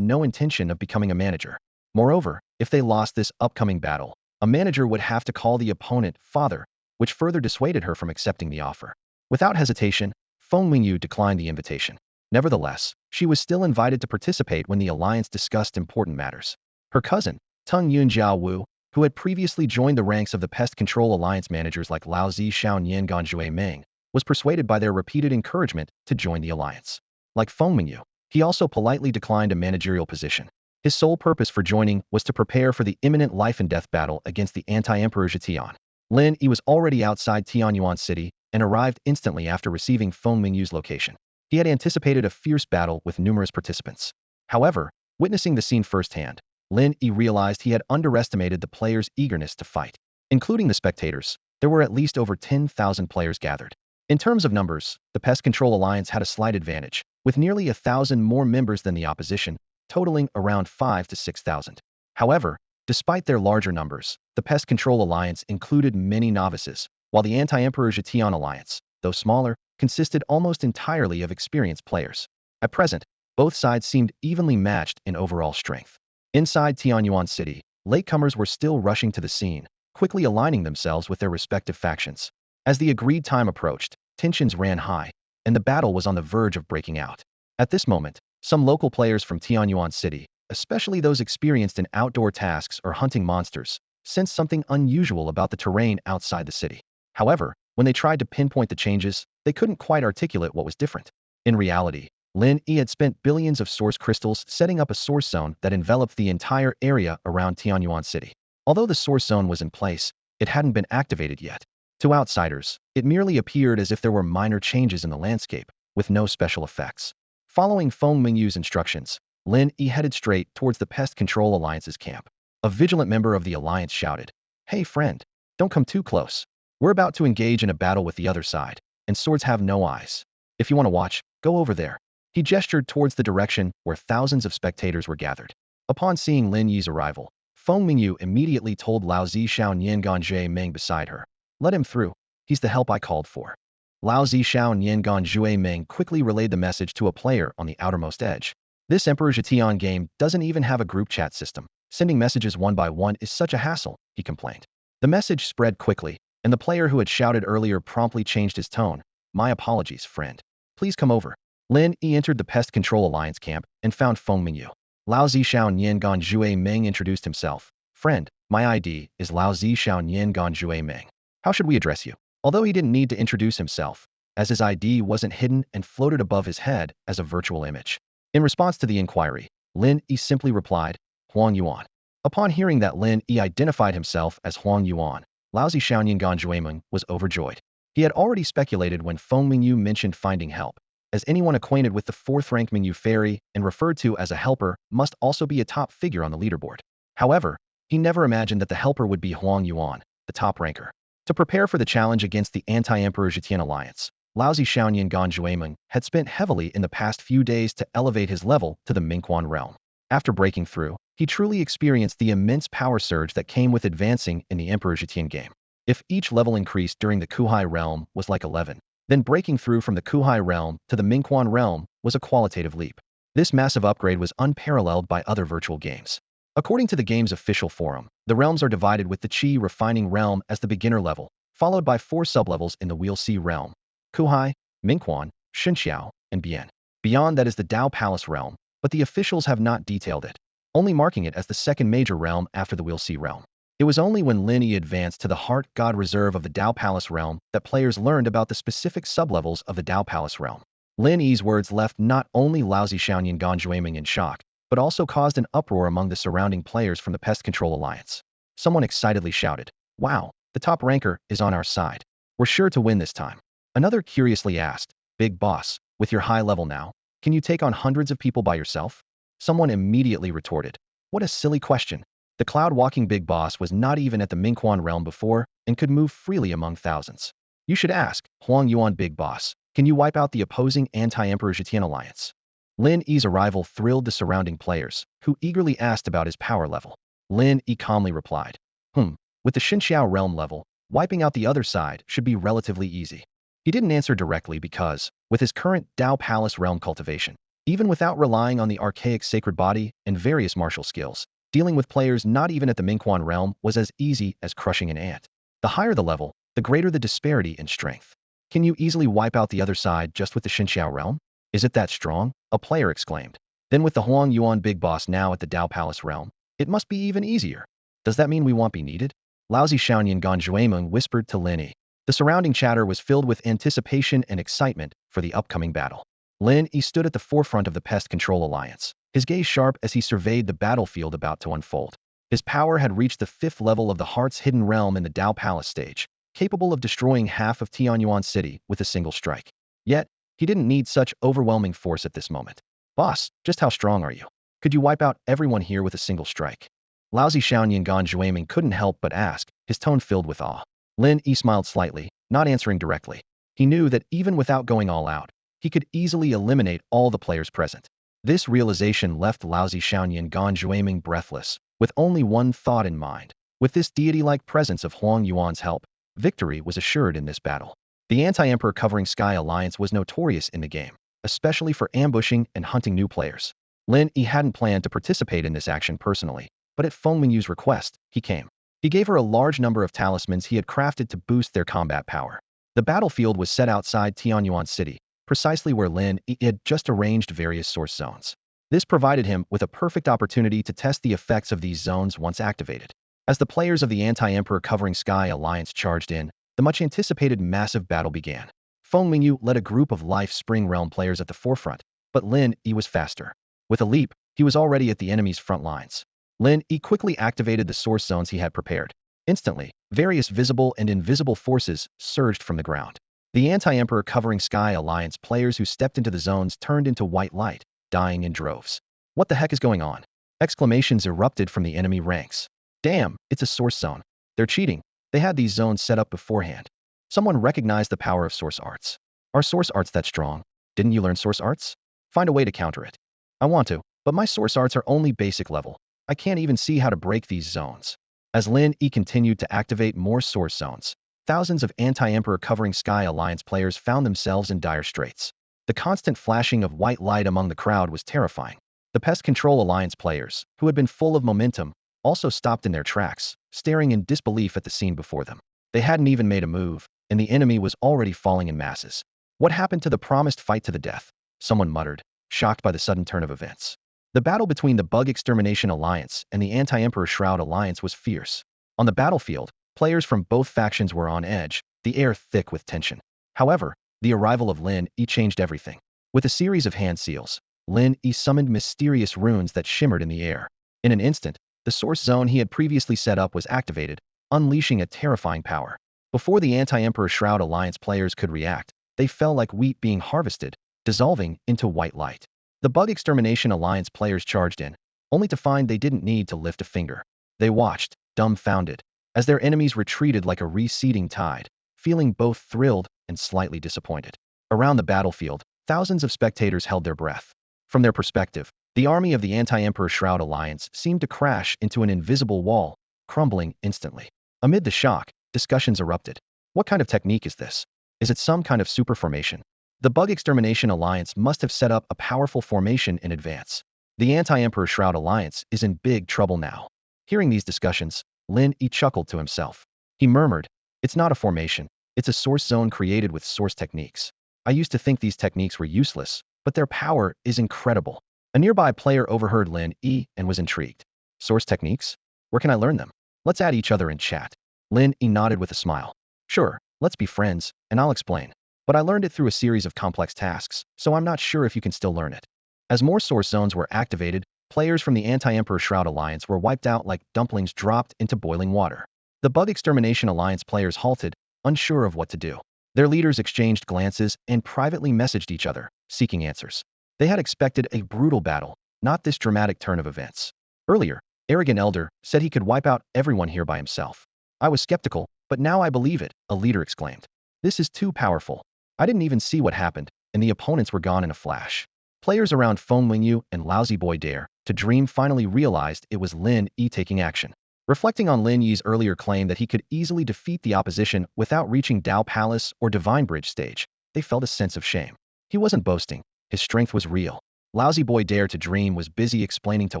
no intention of becoming a manager. Moreover, if they lost this upcoming battle, a manager would have to call the opponent father, which further dissuaded her from accepting the offer. Without hesitation, Feng Mingyu declined the invitation. Nevertheless, she was still invited to participate when the alliance discussed important matters. Her cousin, Tung Yunjiao Wu, who had previously joined the ranks of the Pest Control Alliance managers like Lao Zi Xiaonian Ganjue Meng, was persuaded by their repeated encouragement to join the alliance. Like Feng Mingyu, he also politely declined a managerial position. His sole purpose for joining was to prepare for the imminent life-and-death battle against the anti-Emperor Zetian. Lin Yi was already outside Tianyuan City and arrived instantly after receiving Feng Mingyu's location. He had anticipated a fierce battle with numerous participants. However, witnessing the scene firsthand, Lin Yi realized he had underestimated the players' eagerness to fight. Including the spectators, there were at least over 10,000 players gathered. In terms of numbers, the Pest Control Alliance had a slight advantage, with nearly 1,000 more members than the opposition, totaling around 5,000 to 6,000. However, despite their larger numbers, the Pest Control Alliance included many novices, while the Anti-Emperor Zetian Alliance, though smaller, consisted almost entirely of experienced players. At present, both sides seemed evenly matched in overall strength. Inside Tianyuan City, latecomers were still rushing to the scene, quickly aligning themselves with their respective factions. As the agreed time approached, tensions ran high, and the battle was on the verge of breaking out. At this moment, some local players from Tianyuan City, especially those experienced in outdoor tasks or hunting monsters, sensed something unusual about the terrain outside the city. However, when they tried to pinpoint the changes, they couldn't quite articulate what was different. In reality, Lin Yi had spent billions of source crystals setting up a source zone that enveloped the entire area around Tianyuan City. Although the source zone was in place, it hadn't been activated yet. To outsiders, it merely appeared as if there were minor changes in the landscape, with no special effects. Following Feng Mingyu's instructions, Lin Yi headed straight towards the Pest Control Alliance's camp. A vigilant member of the alliance shouted, "Hey friend, don't come too close. We're about to engage in a battle with the other side, and swords have no eyes. If you want to watch, go over there." He gestured towards the direction where thousands of spectators were gathered. Upon seeing Lin Yi's arrival, Feng Mingyu immediately told Lao Zishao Niangan Jue Meng beside her, "Let him through. He's the help I called for." Lao Zishao Niangan Jue Meng quickly relayed the message to a player on the outermost edge. This Emperor Zetian game doesn't even have a group chat system. Sending messages one by one is such a hassle, he complained. The message spread quickly, and the player who had shouted earlier promptly changed his tone. "My apologies, friend. Please come over." Lin Yi entered the Pest Control Alliance camp and found Feng Mingyu. Lao Zishao Niangan Jue Meng introduced himself. "Friend, my ID is Lao Zishao Niangan Jue Meng. How should we address you?" Although he didn't need to introduce himself, as his ID wasn't hidden and floated above his head as a virtual image. In response to the inquiry, Lin Yi simply replied, "Huang Yuan." Upon hearing that Lin Yi identified himself as Huang Yuan, Lao Zishao Niangan Jue Meng was overjoyed. He had already speculated when Feng Mingyu mentioned finding help, as anyone acquainted with the 4th-rank Mingyu fairy and referred to as a helper must also be a top figure on the leaderboard. However, he never imagined that the helper would be Huang Yuan, the top ranker. To prepare for the challenge against the anti-Emperor Zetian alliance, Lao Zishao Niangan Jue Meng had spent heavily in the past few days to elevate his level to the Mingquan realm. After breaking through, he truly experienced the immense power surge that came with advancing in the Emperor Zetian game. If each level increased during the Kuhai realm was like 11, then breaking through from the Kuhai realm to the Mingquan realm was a qualitative leap. This massive upgrade was unparalleled by other virtual games. According to the game's official forum, the realms are divided with the Qi refining realm as the beginner level, followed by 4 sublevels in the Wheel C realm: Kuhai, Mingquan, Xinxiao, and Bian. Beyond that is the Dao Palace realm, but the officials have not detailed it, only marking it as the second major realm after the Wheel C realm. It was only when Lin Yi advanced to the Heart God Reserve of the Dao Palace realm that players learned about the specific sublevels of the Dao Palace realm. Lin Yi's words left not only Lao Zishao Niangan Jue Meng in shock, but also caused an uproar among the surrounding players from the Pest Control Alliance. Someone excitedly shouted, "Wow, the top ranker is on our side. We're sure to win this time." Another curiously asked, "Big boss, with your high level now, can you take on hundreds of people by yourself?" Someone immediately retorted, "What a silly question. The cloud-walking big boss was not even at the Mingquan realm before and could move freely among thousands. You should ask, Huang Yuan big boss, can you wipe out the opposing anti-Emperor Zetian alliance?" Lin Yi's arrival thrilled the surrounding players, who eagerly asked about his power level. Lin Yi calmly replied, "With the Xinxiao realm level, wiping out the other side should be relatively easy." He didn't answer directly because, with his current Dao Palace realm cultivation, even without relying on the archaic sacred body and various martial skills, dealing with players not even at the Mingquan realm was as easy as crushing an ant. The higher the level, the greater the disparity in strength. "Can you easily wipe out the other side just with the Xinxiao realm? Is it that strong?" a player exclaimed. "Then with the Huang Yuan big boss now at the Dao Palace realm, it must be even easier. Does that mean we won't be needed?" Lao Zishao Niangan Jue Meng whispered to Lin Yi. The surrounding chatter was filled with anticipation and excitement for the upcoming battle. Lin Yi stood at the forefront of the Pest Control Alliance, his gaze sharp as he surveyed the battlefield about to unfold. His power had reached the 5th level of the Heart's hidden realm in the Dao Palace stage, capable of destroying half of Tianyuan City with a single strike. Yet, he didn't need such overwhelming force at this moment. "Boss, just how strong are you? Could you wipe out everyone here with a single strike?" Lao Zishao Niangan Jue Meng couldn't help but ask, his tone filled with awe. Lin Yi smiled slightly, not answering directly. He knew that even without going all out, he could easily eliminate all the players present. This realization left Lao Zishao Niangan Jue Meng breathless, with only one thought in mind. With this deity-like presence of Huang Yuan's help, victory was assured in this battle. The anti-Emperor Covering Sky Alliance was notorious in the game, especially for ambushing and hunting new players. Lin Yi hadn't planned to participate in this action personally, but at Feng Mingyu's request, he came. He gave her a large number of talismans he had crafted to boost their combat power. The battlefield was set outside Tianyuan City, precisely where Lin Yi had just arranged various source zones. This provided him with a perfect opportunity to test the effects of these zones once activated. As the players of the Anti-Emperor Covering Sky Alliance charged in, the much-anticipated massive battle began. Feng Yu led a group of Life Spring Realm players at the forefront, but Lin Yi was faster. With a leap, he was already at the enemy's front lines. Lin Yi quickly activated the source zones he had prepared. Instantly, various visible and invisible forces surged from the ground. The Anti-Emperor Covering Sky Alliance players who stepped into the zones turned into white light, dying in droves. What the heck is going on? Exclamations erupted from the enemy ranks. Damn, it's a source zone. They're cheating. They had these zones set up beforehand. Someone recognized the power of source arts. Are source arts that strong? Didn't you learn source arts? Find a way to counter it. I want to, but my source arts are only basic level. I can't even see how to break these zones. As Lin Yi continued to activate more source zones, thousands of Anti-Emperor Covering Sky Alliance players found themselves in dire straits. The constant flashing of white light among the crowd was terrifying. The Pest Control Alliance players, who had been full of momentum, also stopped in their tracks, staring in disbelief at the scene before them. They hadn't even made a move, and the enemy was already falling in masses. What happened to the promised fight to the death? Someone muttered, shocked by the sudden turn of events. The battle between the Bug Extermination Alliance and the Anti-Emperor Shroud Alliance was fierce. On the battlefield, players from both factions were on edge, the air thick with tension. However, the arrival of Lin Yi changed everything. With a series of hand seals, Lin Yi summoned mysterious runes that shimmered in the air. In an instant, the source zone he had previously set up was activated, unleashing a terrifying power. Before the Anti-Emperor Shroud Alliance players could react, they fell like wheat being harvested, dissolving into white light. The Bug Extermination Alliance players charged in, only to find they didn't need to lift a finger. They watched, dumbfounded, as their enemies retreated like a receding tide, feeling both thrilled and slightly disappointed. Around the battlefield, thousands of spectators held their breath. From their perspective, the army of the Anti-Emperor Shroud Alliance seemed to crash into an invisible wall, crumbling instantly. Amid the shock, discussions erupted. What kind of technique is this? Is it some kind of super formation? The Bug Extermination Alliance must have set up a powerful formation in advance. The Anti-Emperor Shroud Alliance is in big trouble now. Hearing these discussions, Lin Yi chuckled to himself. He murmured, it's not a formation, it's a source zone created with source techniques. I used to think these techniques were useless, but their power is incredible. A nearby player overheard Lin Yi and was intrigued. Source techniques? Where can I learn them? Let's add each other in chat. Lin Yi nodded with a smile. Sure, let's be friends, and I'll explain. But I learned it through a series of complex tasks, so I'm not sure if you can still learn it. As more source zones were activated, players from the Anti-Emperor Shroud Alliance were wiped out like dumplings dropped into boiling water. The Bug Extermination Alliance players halted, unsure of what to do. Their leaders exchanged glances and privately messaged each other, seeking answers. They had expected a brutal battle, not this dramatic turn of events. Earlier, Arrogant Elder said he could wipe out everyone here by himself. I was skeptical, but now I believe it, a leader exclaimed. This is too powerful. I didn't even see what happened, and the opponents were gone in a flash. Players around Feng Yu and Lousy Boy Dare to Dream finally realized it was Lin Yi taking action. Reflecting on Lin Yi's earlier claim that he could easily defeat the opposition without reaching Dao Palace or Divine Bridge stage, they felt a sense of shame. He wasn't boasting. His strength was real. Lousy Boy Dare to Dream was busy explaining to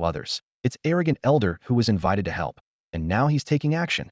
others. It's Arrogant Elder who was invited to help, and now he's taking action.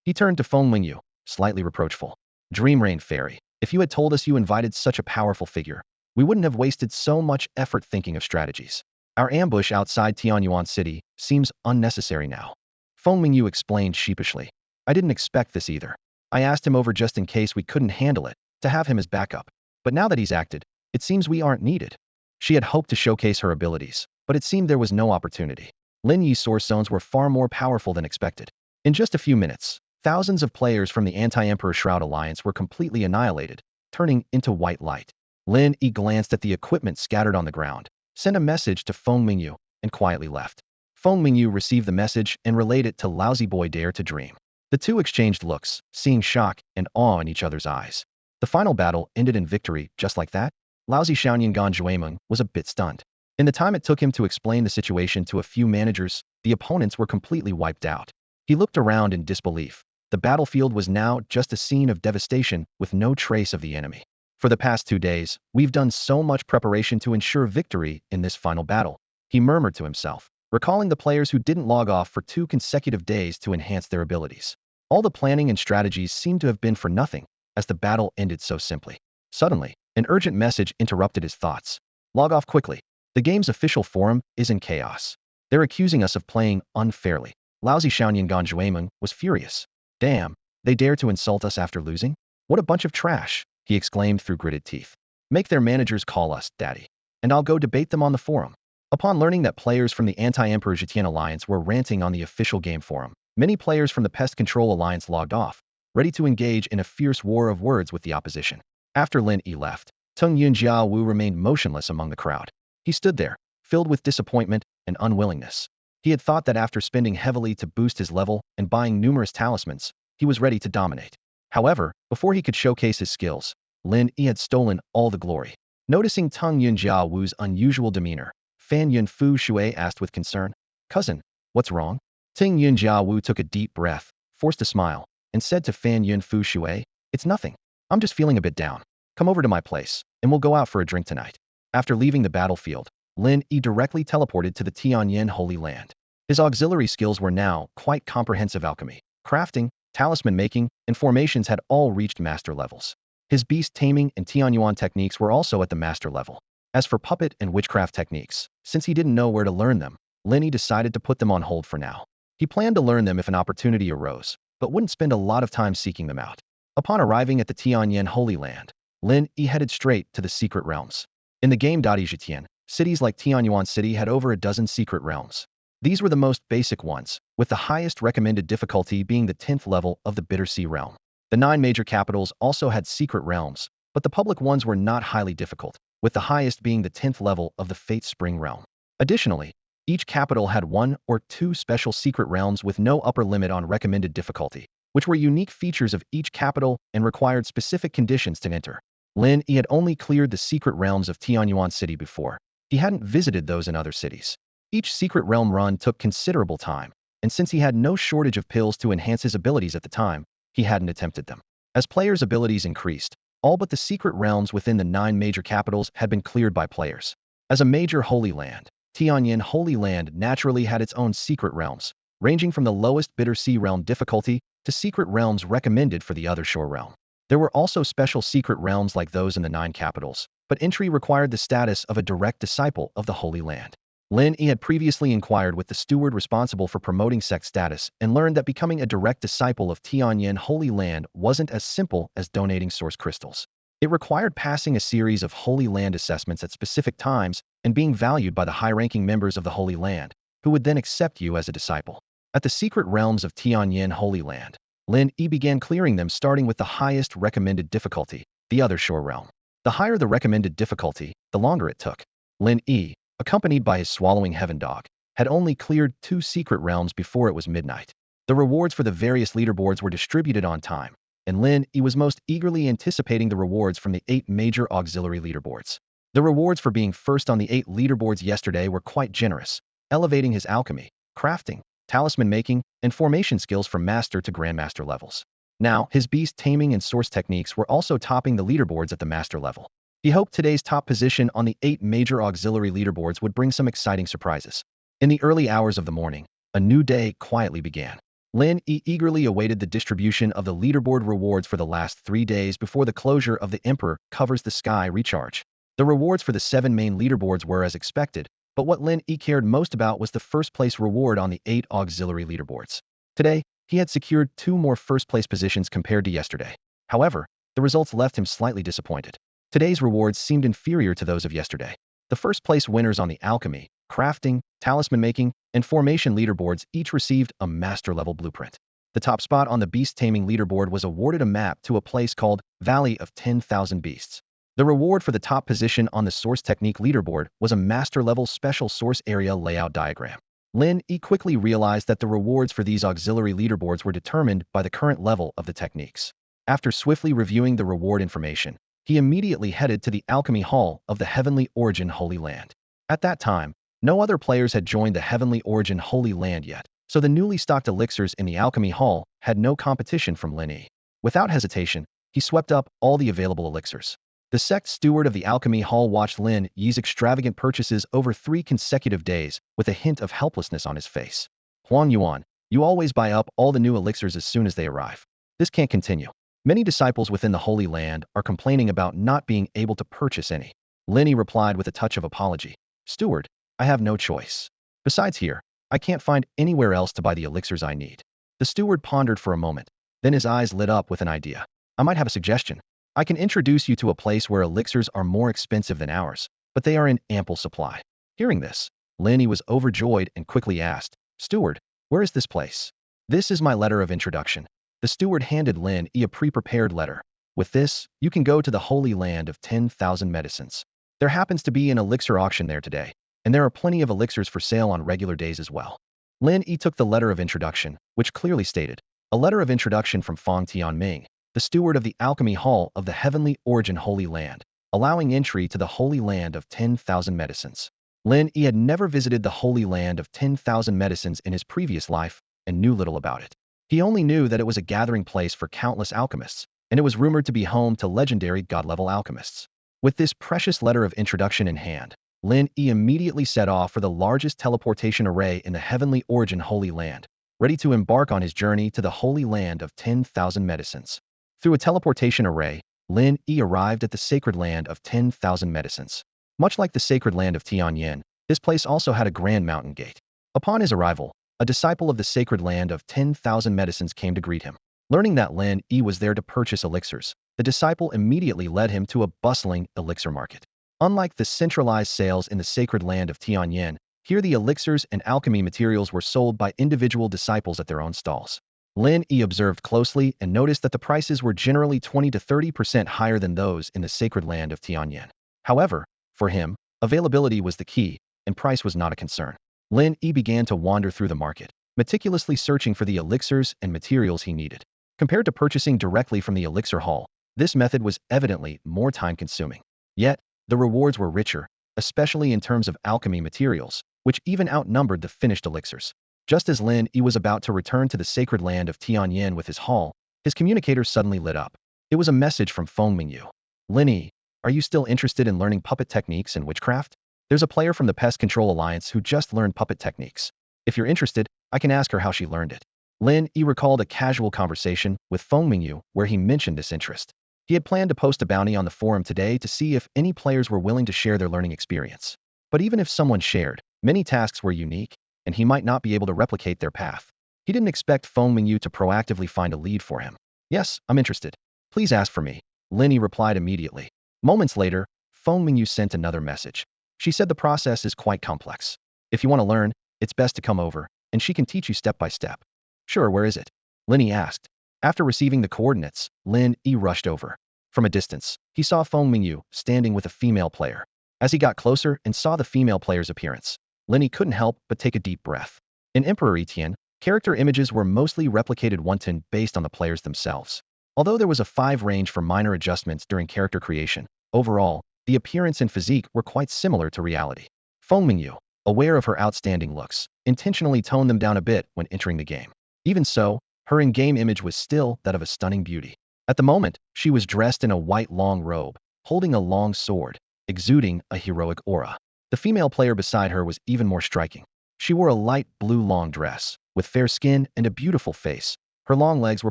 He turned to Feng Yu, slightly reproachful. Dream Rain Fairy, if you had told us you invited such a powerful figure, we wouldn't have wasted so much effort thinking of strategies. Our ambush outside Tianyuan City seems unnecessary now. Feng Yu explained sheepishly. I didn't expect this either. I asked him over just in case we couldn't handle it, to have him as backup. But now that he's acted, it seems we aren't needed. She had hoped to showcase her abilities, but it seemed there was no opportunity. Lin Yi's source zones were far more powerful than expected. In just a few minutes, thousands of players from the Anti-Emperor Shroud Alliance were completely annihilated, turning into white light. Lin Yi glanced at the equipment scattered on the ground, sent a message to Feng Yu, and quietly left. Feng Yu received the message and relayed it to Lousy Boy Dare to Dream. The two exchanged looks, seeing shock and awe in each other's eyes. The final battle ended in victory just like that? Lousy Xiaoyan Juemeng was a bit stunned. In the time it took him to explain the situation to a few managers, the opponents were completely wiped out. He looked around in disbelief. The battlefield was now just a scene of devastation with no trace of the enemy. For the past 2 days, we've done so much preparation to ensure victory in this final battle, he murmured to himself, recalling the players who didn't log off for 2 consecutive days to enhance their abilities. All the planning and strategies seemed to have been for nothing, as the battle ended so simply. Suddenly, an urgent message interrupted his thoughts. Log off quickly. The game's official forum is in chaos. They're accusing us of playing unfairly. Lousy Xiaoyan Ganjuemeng was furious. Damn, they dare to insult us after losing? What a bunch of trash, he exclaimed through gritted teeth. Make their managers call us, daddy. And I'll go debate them on the forum. Upon learning that players from the Anti-Emperor Zetian Alliance were ranting on the official game forum, many players from the Pest Control Alliance logged off, ready to engage in a fierce war of words with the opposition. After Lin Yi left, Tung Yunjiao Wu remained motionless among the crowd. He stood there, filled with disappointment and unwillingness. He had thought that after spending heavily to boost his level and buying numerous talismans, he was ready to dominate. However, before he could showcase his skills, Lin Yi had stolen all the glory. Noticing Tung Yunjiao Wu's unusual demeanor, Fan Yunfu Shui asked with concern, "Cousin, what's wrong?" Ting Yunjiao Wu took a deep breath, forced a smile, and said to Fan Yunfu Shui, "It's nothing. I'm just feeling a bit down. Come over to my place, and we'll go out for a drink tonight." After leaving the battlefield, Lin Yi directly teleported to the Tianyin Holy Land. His auxiliary skills were now quite comprehensive. Alchemy, crafting, talisman making, and formations had all reached master levels. His beast taming and Tianyuan techniques were also at the master level. As for puppet and witchcraft techniques, since he didn't know where to learn them, Lin Yi decided to put them on hold for now. He planned to learn them if an opportunity arose, but wouldn't spend a lot of time seeking them out. Upon arriving at the Tianyin Holy Land, Lin Yi headed straight to the secret realms. In the game Zetian, cities like Tianyuan City had over a dozen secret realms. These were the most basic ones, with the highest recommended difficulty being the 10th level of the Bitter Sea realm. The 9 major capitals also had secret realms, but the public ones were not highly difficult, with the highest being the 10th level of the Fate Spring realm. Additionally, each capital had 1 or 2 special secret realms with no upper limit on recommended difficulty, which were unique features of each capital and required specific conditions to enter. Lin Yi had only cleared the secret realms of Tianyuan City before. He hadn't visited those in other cities. Each secret realm run took considerable time, and since he had no shortage of pills to enhance his abilities at the time, he hadn't attempted them. As players' abilities increased, all but the secret realms within the 9 major capitals had been cleared by players. As a major holy land, Tianyin Holy Land naturally had its own secret realms, ranging from the lowest Bitter Sea realm difficulty to secret realms recommended for the other shore realm. There were also special secret realms like those in the 9 capitals, but entry required the status of a direct disciple of the Holy Land. Lin Yi had previously inquired with the steward responsible for promoting sect status and learned that becoming a direct disciple of Tianyin Holy Land wasn't as simple as donating source crystals. It required passing a series of Holy Land assessments at specific times and being valued by the high-ranking members of the Holy Land, who would then accept you as a disciple. At the secret realms of Tianyin Holy Land, Lin Yi began clearing them starting with the highest recommended difficulty, the Other Shore realm. The higher the recommended difficulty, the longer it took. Lin Yi, accompanied by his swallowing heaven dog, had only cleared 2 secret realms before it was midnight. The rewards for the various leaderboards were distributed on time, and Lin Yi was most eagerly anticipating the rewards from the 8 major auxiliary leaderboards. The rewards for being first on the 8 leaderboards yesterday were quite generous, elevating his alchemy, crafting, talisman making, and formation skills from master to grandmaster levels. Now, his beast taming and source techniques were also topping the leaderboards at the master level. He hoped today's top position on the 8 major auxiliary leaderboards would bring some exciting surprises. In the early hours of the morning, a new day quietly began. Lin Yi eagerly awaited the distribution of the leaderboard rewards for the last 3 days before the closure of the Emperor Covers the Sky recharge. The rewards for the 7 main leaderboards were as expected, but what Lin Yi cared most about was the first-place reward on the 8 auxiliary leaderboards. Today, he had secured 2 more first-place positions compared to yesterday. However, the results left him slightly disappointed. Today's rewards seemed inferior to those of yesterday. The first-place winners on the alchemy, crafting, talisman making, and formation leaderboards each received a master-level blueprint. The top spot on the beast taming leaderboard was awarded a map to a place called Valley of 10,000 Beasts. The reward for the top position on the source technique leaderboard was a master-level special source area layout diagram. Lin Yi quickly realized that the rewards for these auxiliary leaderboards were determined by the current level of the techniques. After swiftly reviewing the reward information, he immediately headed to the Alchemy Hall of the Heavenly Origin Holy Land. At that time, no other players had joined the Heavenly Origin Holy Land yet, so the newly stocked elixirs in the Alchemy Hall had no competition from Lin Yi. Without hesitation, he swept up all the available elixirs. The sect steward of the Alchemy Hall watched Lin Yi's extravagant purchases over 3 consecutive days with a hint of helplessness on his face. "Huang Yuan, you always buy up all the new elixirs as soon as they arrive. This can't continue. Many disciples within the Holy Land are complaining about not being able to purchase any." Lin Yi replied with a touch of apology. Steward, I have no choice. Besides here, I can't find anywhere else to buy the elixirs I need. The steward pondered for a moment. Then his eyes lit up with an idea. I might have a suggestion. I can introduce you to a place where elixirs are more expensive than ours, but they are in ample supply. Hearing this, Lin Yi was overjoyed and quickly asked, Steward, where is this place? This is my letter of introduction. The steward handed Lin Yi a pre-prepared letter. With this, you can go to the Holy Land of 10,000 medicines. There happens to be an elixir auction there today, and there are plenty of elixirs for sale on regular days as well. Lin Yi took the letter of introduction, which clearly stated, a letter of introduction from Fang Tianming, the steward of the Alchemy Hall of the Heavenly Origin Holy Land, allowing entry to the Holy Land of 10,000 medicines. Lin Yi had never visited the Holy Land of 10,000 medicines in his previous life and knew little about it. He only knew that it was a gathering place for countless alchemists, and it was rumored to be home to legendary god-level alchemists. With this precious letter of introduction in hand, Lin Yi immediately set off for the largest teleportation array in the Heavenly Origin Holy Land, ready to embark on his journey to the Holy Land of 10,000 medicines. Through a teleportation array, Lin Yi arrived at the sacred land of 10,000 medicines. Much like the sacred land of Tianyin, this place also had a grand mountain gate. Upon his arrival, a disciple of the sacred land of 10,000 medicines came to greet him. Learning that Lin Yi was there to purchase elixirs, the disciple immediately led him to a bustling elixir market. Unlike the centralized sales in the sacred land of Tianyin, here the elixirs and alchemy materials were sold by individual disciples at their own stalls. Lin Yi observed closely and noticed that the prices were generally 20 to 30% higher than those in the sacred land of Tianyin. However, for him, availability was the key, and price was not a concern. Lin Yi began to wander through the market, meticulously searching for the elixirs and materials he needed. Compared to purchasing directly from the elixir hall, this method was evidently more time-consuming. Yet, the rewards were richer, especially in terms of alchemy materials, which even outnumbered the finished elixirs. Just as Lin Yi was about to return to the sacred land of Tianyin with his haul, his communicator suddenly lit up. It was a message from Feng Mingyu. Lin Yi, are you still interested in learning puppet techniques and witchcraft? There's a player from the Pest Control Alliance who just learned puppet techniques. If you're interested, I can ask her how she learned it. Lin Yi recalled a casual conversation with Feng Mingyu where he mentioned this interest. He had planned to post a bounty on the forum today to see if any players were willing to share their learning experience. But even if someone shared, many tasks were unique, and he might not be able to replicate their path. He didn't expect Feng Mingyu to proactively find a lead for him. Yes, I'm interested. Please ask for me. Lin Yi replied immediately. Moments later, Feng Mingyu sent another message. She said the process is quite complex. If you want to learn, it's best to come over, and she can teach you step by step. Sure, where is it? Lin Yi asked. After receiving the coordinates, Lin Yi rushed over. From a distance, he saw Feng Mingyu standing with a female player. As he got closer and saw the female player's appearance, Lin Yi couldn't help but take a deep breath. In Emperor Etienne, character images were mostly replicated one-to-one based on the players themselves. Although there was a 5 range for minor adjustments during character creation, overall, the appearance and physique were quite similar to reality. Feng Mingyu, aware of her outstanding looks, intentionally toned them down a bit when entering the game. Even so, her in-game image was still that of a stunning beauty. At the moment, she was dressed in a white long robe, holding a long sword, exuding a heroic aura. The female player beside her was even more striking. She wore a light blue long dress, with fair skin and a beautiful face. Her long legs were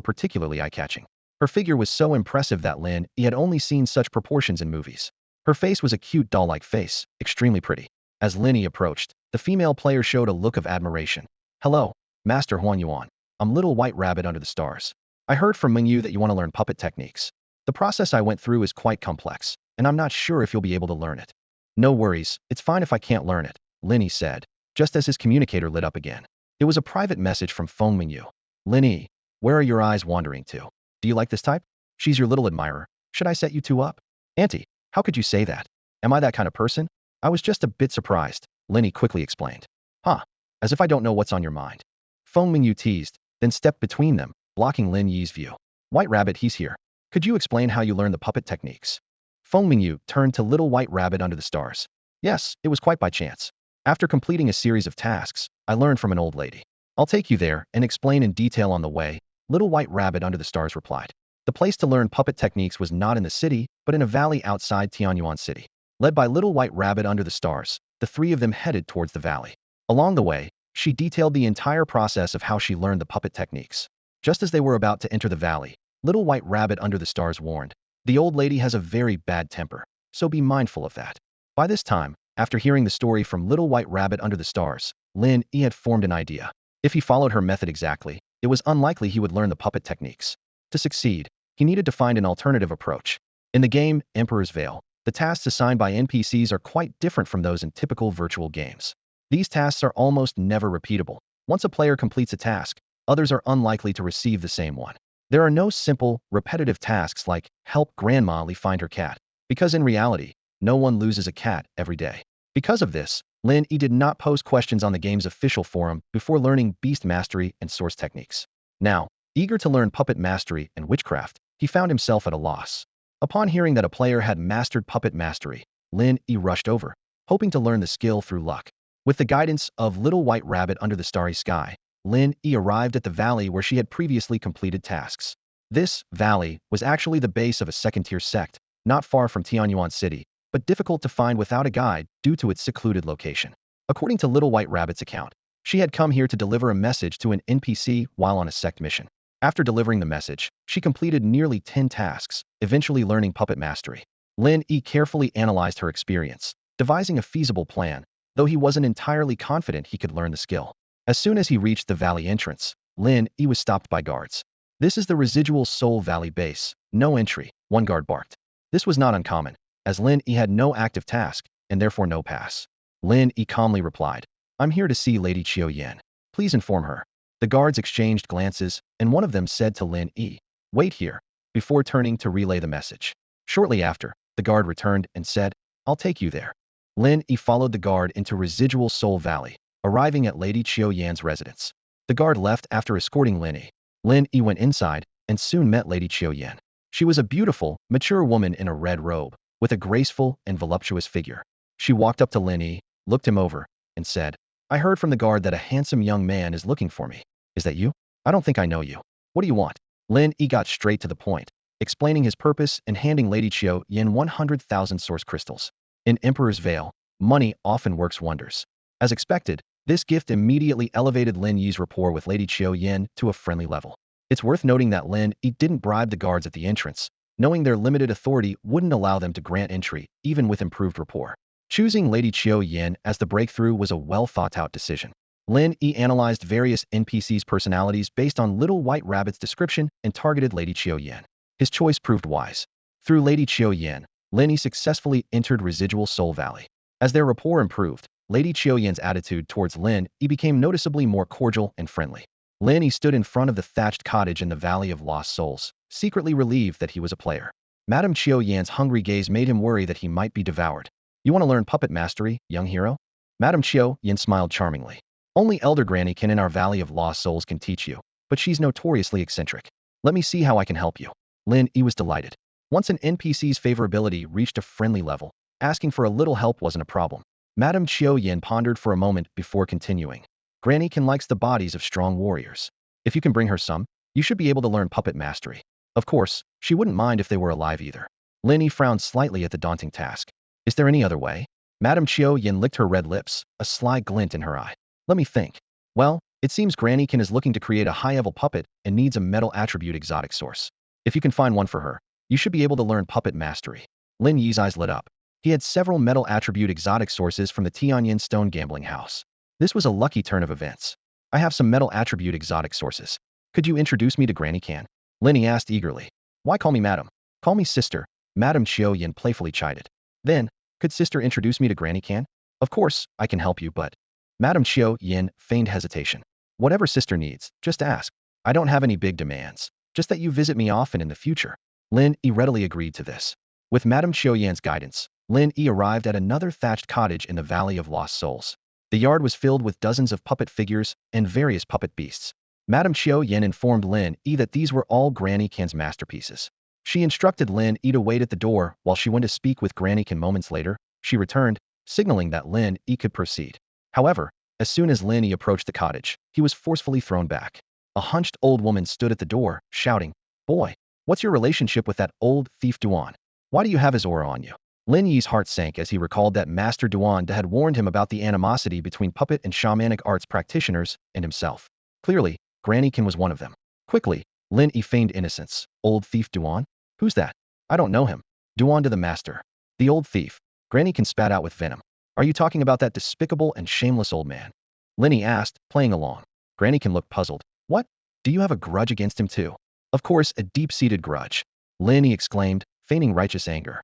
particularly eye-catching. Her figure was so impressive that Lin Yi had only seen such proportions in movies. Her face was a cute doll-like face, extremely pretty. As Lin Yi approached, the female player showed a look of admiration. Hello, Master Huan Yuan. I'm Little White Rabbit under the stars. I heard from Mingyu that you want to learn puppet techniques. The process I went through is quite complex, and I'm not sure if you'll be able to learn it. No worries, it's fine if I can't learn it, Lin Yi said, just as his communicator lit up again. It was a private message from Feng Mingyu. Lin Yi, where are your eyes wandering to? Do you like this type? She's your little admirer. Should I set you two up? Auntie, how could you say that? Am I that kind of person? I was just a bit surprised, Lin Yi quickly explained. Huh, as if I don't know what's on your mind. Feng Mingyu teased, then stepped between them, blocking Lin Yi's view. White Rabbit, he's here. Could you explain how you learned the puppet techniques? Feng Mingyu turned to Little White Rabbit under the stars. Yes, it was quite by chance. After completing a series of tasks, I learned from an old lady. I'll take you there and explain in detail on the way, Little White Rabbit under the stars replied. The place to learn puppet techniques was not in the city, but in a valley outside Tianyuan City. Led by Little White Rabbit under the stars, the 3 of them headed towards the valley. Along the way, she detailed the entire process of how she learned the puppet techniques. Just as they were about to enter the valley, Little White Rabbit under the stars warned, the old lady has a very bad temper, so be mindful of that. By this time, After hearing the story from Little White Rabbit Under the Stars, Lin Yi had formed an idea. If he followed her method exactly, it was unlikely he would learn the puppet techniques. To succeed, he needed to find an alternative approach. In the game Emperor's Veil, the tasks assigned by NPCs are quite different from those in typical virtual games. These tasks are almost never repeatable. Once a player completes a task, others are unlikely to receive the same one. There are no simple, repetitive tasks like help Grandma Lee find her cat, because in reality, no one loses a cat every day. Because of this, Lin Yi did not post questions on the game's official forum before learning beast mastery and source techniques. Now, eager to learn puppet mastery and witchcraft, he found himself at a loss. Upon hearing that a player had mastered puppet mastery, Lin Yi rushed over, hoping to learn the skill through luck. With the guidance of Little White Rabbit Under the Starry Sky, Lin Yi arrived at the valley where she had previously completed tasks. This valley was actually the base of a second-tier sect, not far from Tianyuan City, but difficult to find without a guide due to its secluded location. According to Little White Rabbit's account, she had come here to deliver a message to an NPC while on a sect mission. After delivering the message, she completed nearly 10 tasks, eventually learning puppet mastery. Lin Yi carefully analyzed her experience, devising a feasible plan, though he wasn't entirely confident he could learn the skill. As soon as he reached the valley entrance, Lin Yi was stopped by guards. "This is the residual Soul Valley base. No entry," one guard barked. This was not uncommon, as Lin Yi had no active task, and therefore no pass. Lin Yi calmly replied, "I'm here to see Lady Qiu Yan. Please inform her." The guards exchanged glances, and one of them said to Lin Yi, "Wait here," before turning to relay the message. Shortly after, the guard returned and said, "I'll take you there." Lin Yi followed the guard into residual Soul Valley, arriving at Lady Qiu Yan's residence. The guard left after escorting Lin Yi. Lin Yi went inside and soon met Lady Qiu Yan. She was a beautiful, mature woman in a red robe, with a graceful and voluptuous figure. She walked up to Lin Yi, looked him over, and said, "I heard from the guard that a handsome young man is looking for me. Is that you? I don't think I know you. What do you want?" Lin Yi got straight to the point, explaining his purpose and handing Lady Qiu Yan 100,000 source crystals. In Emperor's Veil, money often works wonders. As expected, this gift immediately elevated Lin Yi's rapport with Lady Qiu Yan to a friendly level. It's worth noting that Lin Yi didn't bribe the guards at the entrance, knowing their limited authority wouldn't allow them to grant entry, even with improved rapport. Choosing Lady Qiu Yan as the breakthrough was a well-thought-out decision. Lin Yi analyzed various NPCs' personalities based on Little White Rabbit's description and targeted Lady Qiu Yan. His choice proved wise. Through Lady Qiu Yan, Lin Yi successfully entered residual Soul Valley. As their rapport improved, Lady Qiu Yan's attitude towards Lin Yi became noticeably more cordial and friendly. Lin Yi stood in front of the thatched cottage in the Valley of Lost Souls, secretly relieved that he was a player. Madame Qiu Yan's hungry gaze made him worry that he might be devoured. "You want to learn puppet mastery, young hero?" Madame Qiu Yan smiled charmingly. "Only Elder Granny Can in our Valley of Lost Souls can teach you, but she's notoriously eccentric. Let me see how I can help you." Lin Yi was delighted. Once an NPC's favorability reached a friendly level, asking for a little help wasn't a problem. Madame Qiu Yan pondered for a moment before continuing. "Granny Can likes the bodies of strong warriors. If you can bring her some, you should be able to learn puppet mastery. Of course, she wouldn't mind if they were alive either." Lin Yi frowned slightly at the daunting task. "Is there any other way?" Madame Qiu Yan licked her red lips, a sly glint in her eye. "Let me think. Well, it seems Granny Can is looking to create a high-level puppet and needs a metal attribute exotic source. If you can find one for her, you should be able to learn puppet mastery." Lin Yi's eyes lit up. He had several metal attribute exotic sources from the Tianyan Stone Gambling House. This was a lucky turn of events. "I have some metal attribute exotic sources. Could you introduce me to Granny Can?" Lin Yi asked eagerly. "Why call me madam? Call me sister," Madame Qiu Yan playfully chided. "Then, could sister introduce me to Granny Can?" "Of course, I can help you, but..." Madame Qiu Yan feigned hesitation. "Whatever sister needs, just ask. I don't have any big demands, just that you visit me often in the future." Lin Yi readily agreed to this. With Madame Qiu Yan's guidance, Lin Yi arrived at another thatched cottage in the Valley of Lost Souls. The yard was filled with dozens of puppet figures and various puppet beasts. Madame Qiu Yan informed Lin Yi that these were all Granny Can's masterpieces. She instructed Lin Yi to wait at the door while she went to speak with Granny Can. Moments later, she returned, signaling that Lin Yi could proceed. However, as soon as Lin Yi approached the cottage, he was forcefully thrown back. A hunched old woman stood at the door, shouting, "Boy, what's your relationship with that old thief Duan? Why do you have his aura on you?" Lin Yi's heart sank as he recalled that Master Duan had warned him about the animosity between puppet and shamanic arts practitioners and himself. Clearly, Granny Can was one of them. Quickly, Lin Yi feigned innocence. "Old thief Duan? Who's that? I don't know him." "Duan to the master." "The old thief." Granny Can spat out with venom. Are you talking about that despicable and shameless old man? Lin Yi asked, playing along. Granny can look puzzled. What? Do you have a grudge against him too? Of course, a deep-seated grudge. Lin Yi exclaimed, feigning righteous anger.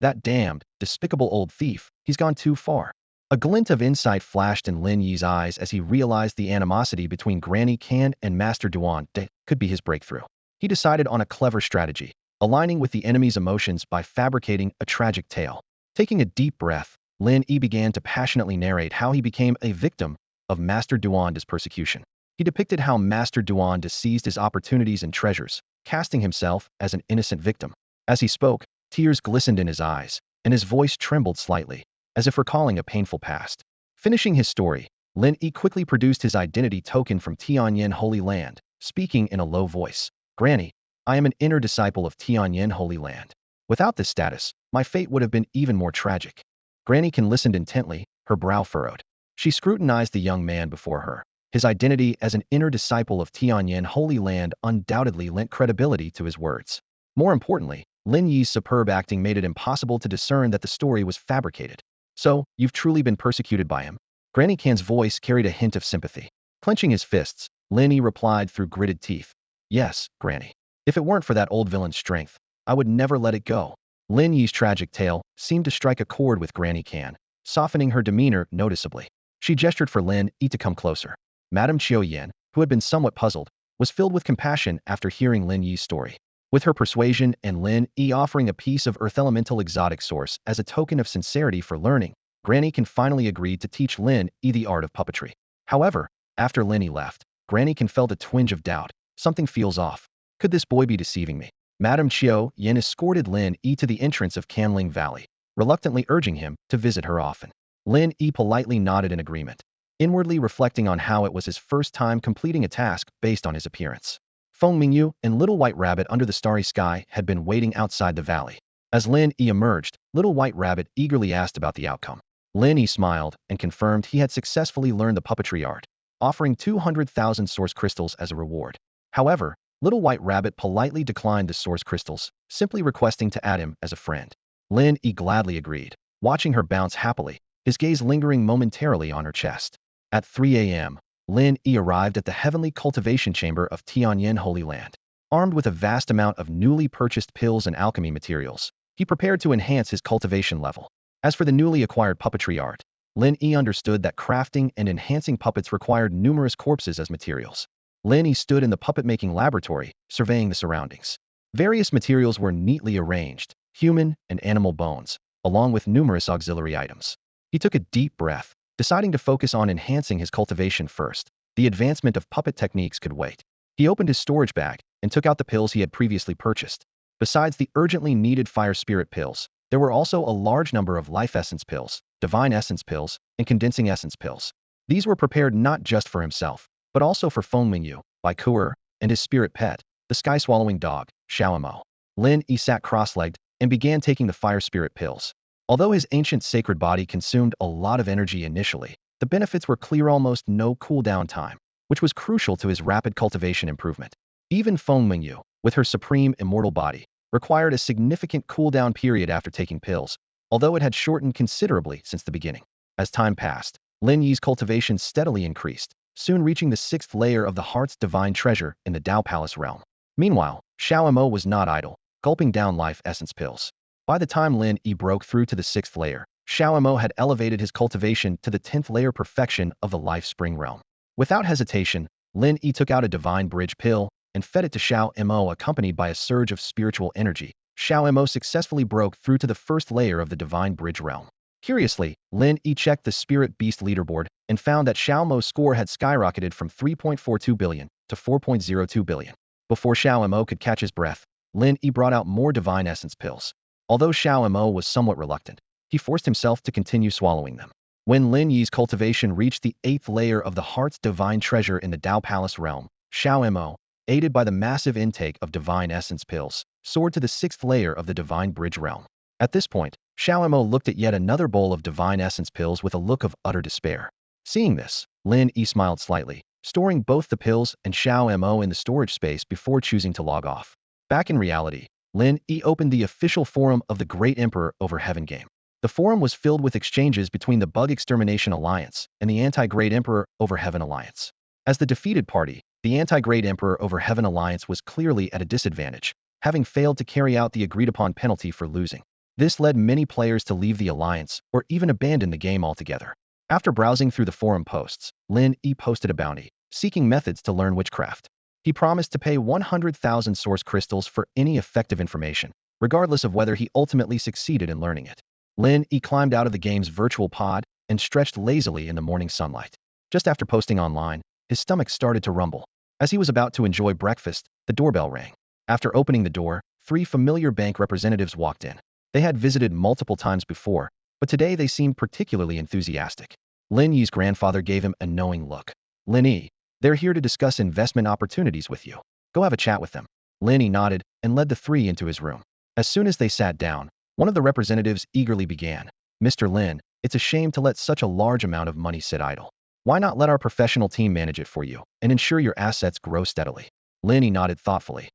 That damned, despicable old thief, he's gone too far. A glint of insight flashed in Lin Yi's eyes as he realized the animosity between Granny Can and Master Duan could be his breakthrough. He decided on a clever strategy, aligning with the enemy's emotions by fabricating a tragic tale. Taking a deep breath, Lin Yi began to passionately narrate how he became a victim of Master Duan's persecution. He depicted how Master Duan seized his opportunities and treasures, casting himself as an innocent victim. As he spoke, tears glistened in his eyes, and his voice trembled slightly, as if recalling a painful past. Finishing his story, Lin Yi quickly produced his identity token from Tianyin Holy Land, speaking in a low voice. Granny, I am an inner disciple of Tianyin Holy Land. Without this status, my fate would have been even more tragic. Granny Can listened intently, her brow furrowed. She scrutinized the young man before her. His identity as an inner disciple of Tianyin Holy Land undoubtedly lent credibility to his words. More importantly, Lin Yi's superb acting made it impossible to discern that the story was fabricated. So, you've truly been persecuted by him? Granny Can's voice carried a hint of sympathy. Clenching his fists, Lin Yi replied through gritted teeth. Yes, Granny. If it weren't for that old villain's strength, I would never let it go. Lin Yi's tragic tale seemed to strike a chord with Granny Can, softening her demeanor noticeably. She gestured for Lin Yi to come closer. Madame Qiu Yan, who had been somewhat puzzled, was filled with compassion after hearing Lin Yi's story. With her persuasion and Lin Yi offering a piece of earth elemental exotic source as a token of sincerity for learning, Granny Can finally agreed to teach Lin Yi the art of puppetry. However, after Lin Yi left, Granny Can felt a twinge of doubt. Something feels off. Could this boy be deceiving me? Madame Qiu Yan escorted Lin Yi to the entrance of Canling Valley, reluctantly urging him to visit her often. Lin Yi politely nodded in agreement, inwardly reflecting on how it was his first time completing a task based on his appearance. Feng Mingyu and Little White Rabbit under the starry sky had been waiting outside the valley. As Lin Yi emerged, Little White Rabbit eagerly asked about the outcome. Lin Yi smiled and confirmed he had successfully learned the puppetry art, offering 200,000 source crystals as a reward. However, Little White Rabbit politely declined the source crystals, simply requesting to add him as a friend. Lin Yi gladly agreed, watching her bounce happily, his gaze lingering momentarily on her chest. At 3 a.m., Lin Yi arrived at the heavenly cultivation chamber of Tianyin Holy Land. Armed with a vast amount of newly purchased pills and alchemy materials, he prepared to enhance his cultivation level. As for the newly acquired puppetry art, Lin Yi understood that crafting and enhancing puppets required numerous corpses as materials. Lin Yi stood in the puppet-making laboratory, surveying the surroundings. Various materials were neatly arranged, human and animal bones, along with numerous auxiliary items. He took a deep breath, deciding to focus on enhancing his cultivation first. The advancement of puppet techniques could wait. He opened his storage bag and took out the pills he had previously purchased. Besides the urgently needed fire spirit pills, there were also a large number of life essence pills, divine essence pills, and condensing essence pills. These were prepared not just for himself, but also for Feng Mingyu, Bai Kuer, and his spirit pet, the sky-swallowing dog, Xiaomo. Lin Yi sat cross-legged and began taking the fire spirit pills. Although his ancient sacred body consumed a lot of energy initially, the benefits were clear, almost no cooldown time, which was crucial to his rapid cultivation improvement. Even Feng Mingyu, with her supreme immortal body, required a significant cooldown period after taking pills, although it had shortened considerably since the beginning. As time passed, Lin Yi's cultivation steadily increased, soon reaching the 6th layer of the heart's divine treasure in the Dao Palace realm. Meanwhile, Xiaomo was not idle, gulping down life essence pills. By the time Lin Yi broke through to the 6th layer, Xiaomo had elevated his cultivation to the 10th layer perfection of the life spring realm. Without hesitation, Lin Yi took out a divine bridge pill and fed it to Xiaomo. Accompanied by a surge of spiritual energy, Xiaomo successfully broke through to the 1st layer of the divine bridge realm. Curiously, Lin Yi checked the Spirit Beast leaderboard and found that Xiaomo's score had skyrocketed from 3.42 billion to 4.02 billion. Before Xiaomo could catch his breath, Lin Yi brought out more divine essence pills. Although Xiaomo was somewhat reluctant, he forced himself to continue swallowing them. When Lin Yi's cultivation reached the 8th layer of the heart's divine treasure in the Dao Palace realm, Xiaomo, aided by the massive intake of divine essence pills, soared to the 6th layer of the divine bridge realm. At this point, Xiaomo looked at yet another bowl of divine essence pills with a look of utter despair. Seeing this, Lin Yi smiled slightly, storing both the pills and Xiaomo in the storage space before choosing to log off. Back in reality, Lin Yi opened the official forum of the Great Emperor over Heaven game. The forum was filled with exchanges between the Bug Extermination Alliance and the Anti-Great Emperor over Heaven Alliance. As the defeated party, the Anti-Great Emperor over Heaven Alliance was clearly at a disadvantage, having failed to carry out the agreed-upon penalty for losing. This led many players to leave the alliance or even abandon the game altogether. After browsing through the forum posts, Lin Yi posted a bounty, seeking methods to learn witchcraft. He promised to pay 100,000 source crystals for any effective information, regardless of whether he ultimately succeeded in learning it. Lin Yi climbed out of the game's virtual pod and stretched lazily in the morning sunlight. Just after posting online, his stomach started to rumble. As he was about to enjoy breakfast, the doorbell rang. After opening the door, 3 familiar bank representatives walked in. They had visited multiple times before, but today they seemed particularly enthusiastic. Lin Yi's grandfather gave him a knowing look. Lin Yi, they're here to discuss investment opportunities with you. Go have a chat with them. Lin Yi nodded and led the 3 into his room. As soon as they sat down, one of the representatives eagerly began. Mr. Lin, it's a shame to let such a large amount of money sit idle. Why not let our professional team manage it for you and ensure your assets grow steadily? Lin Yi nodded thoughtfully.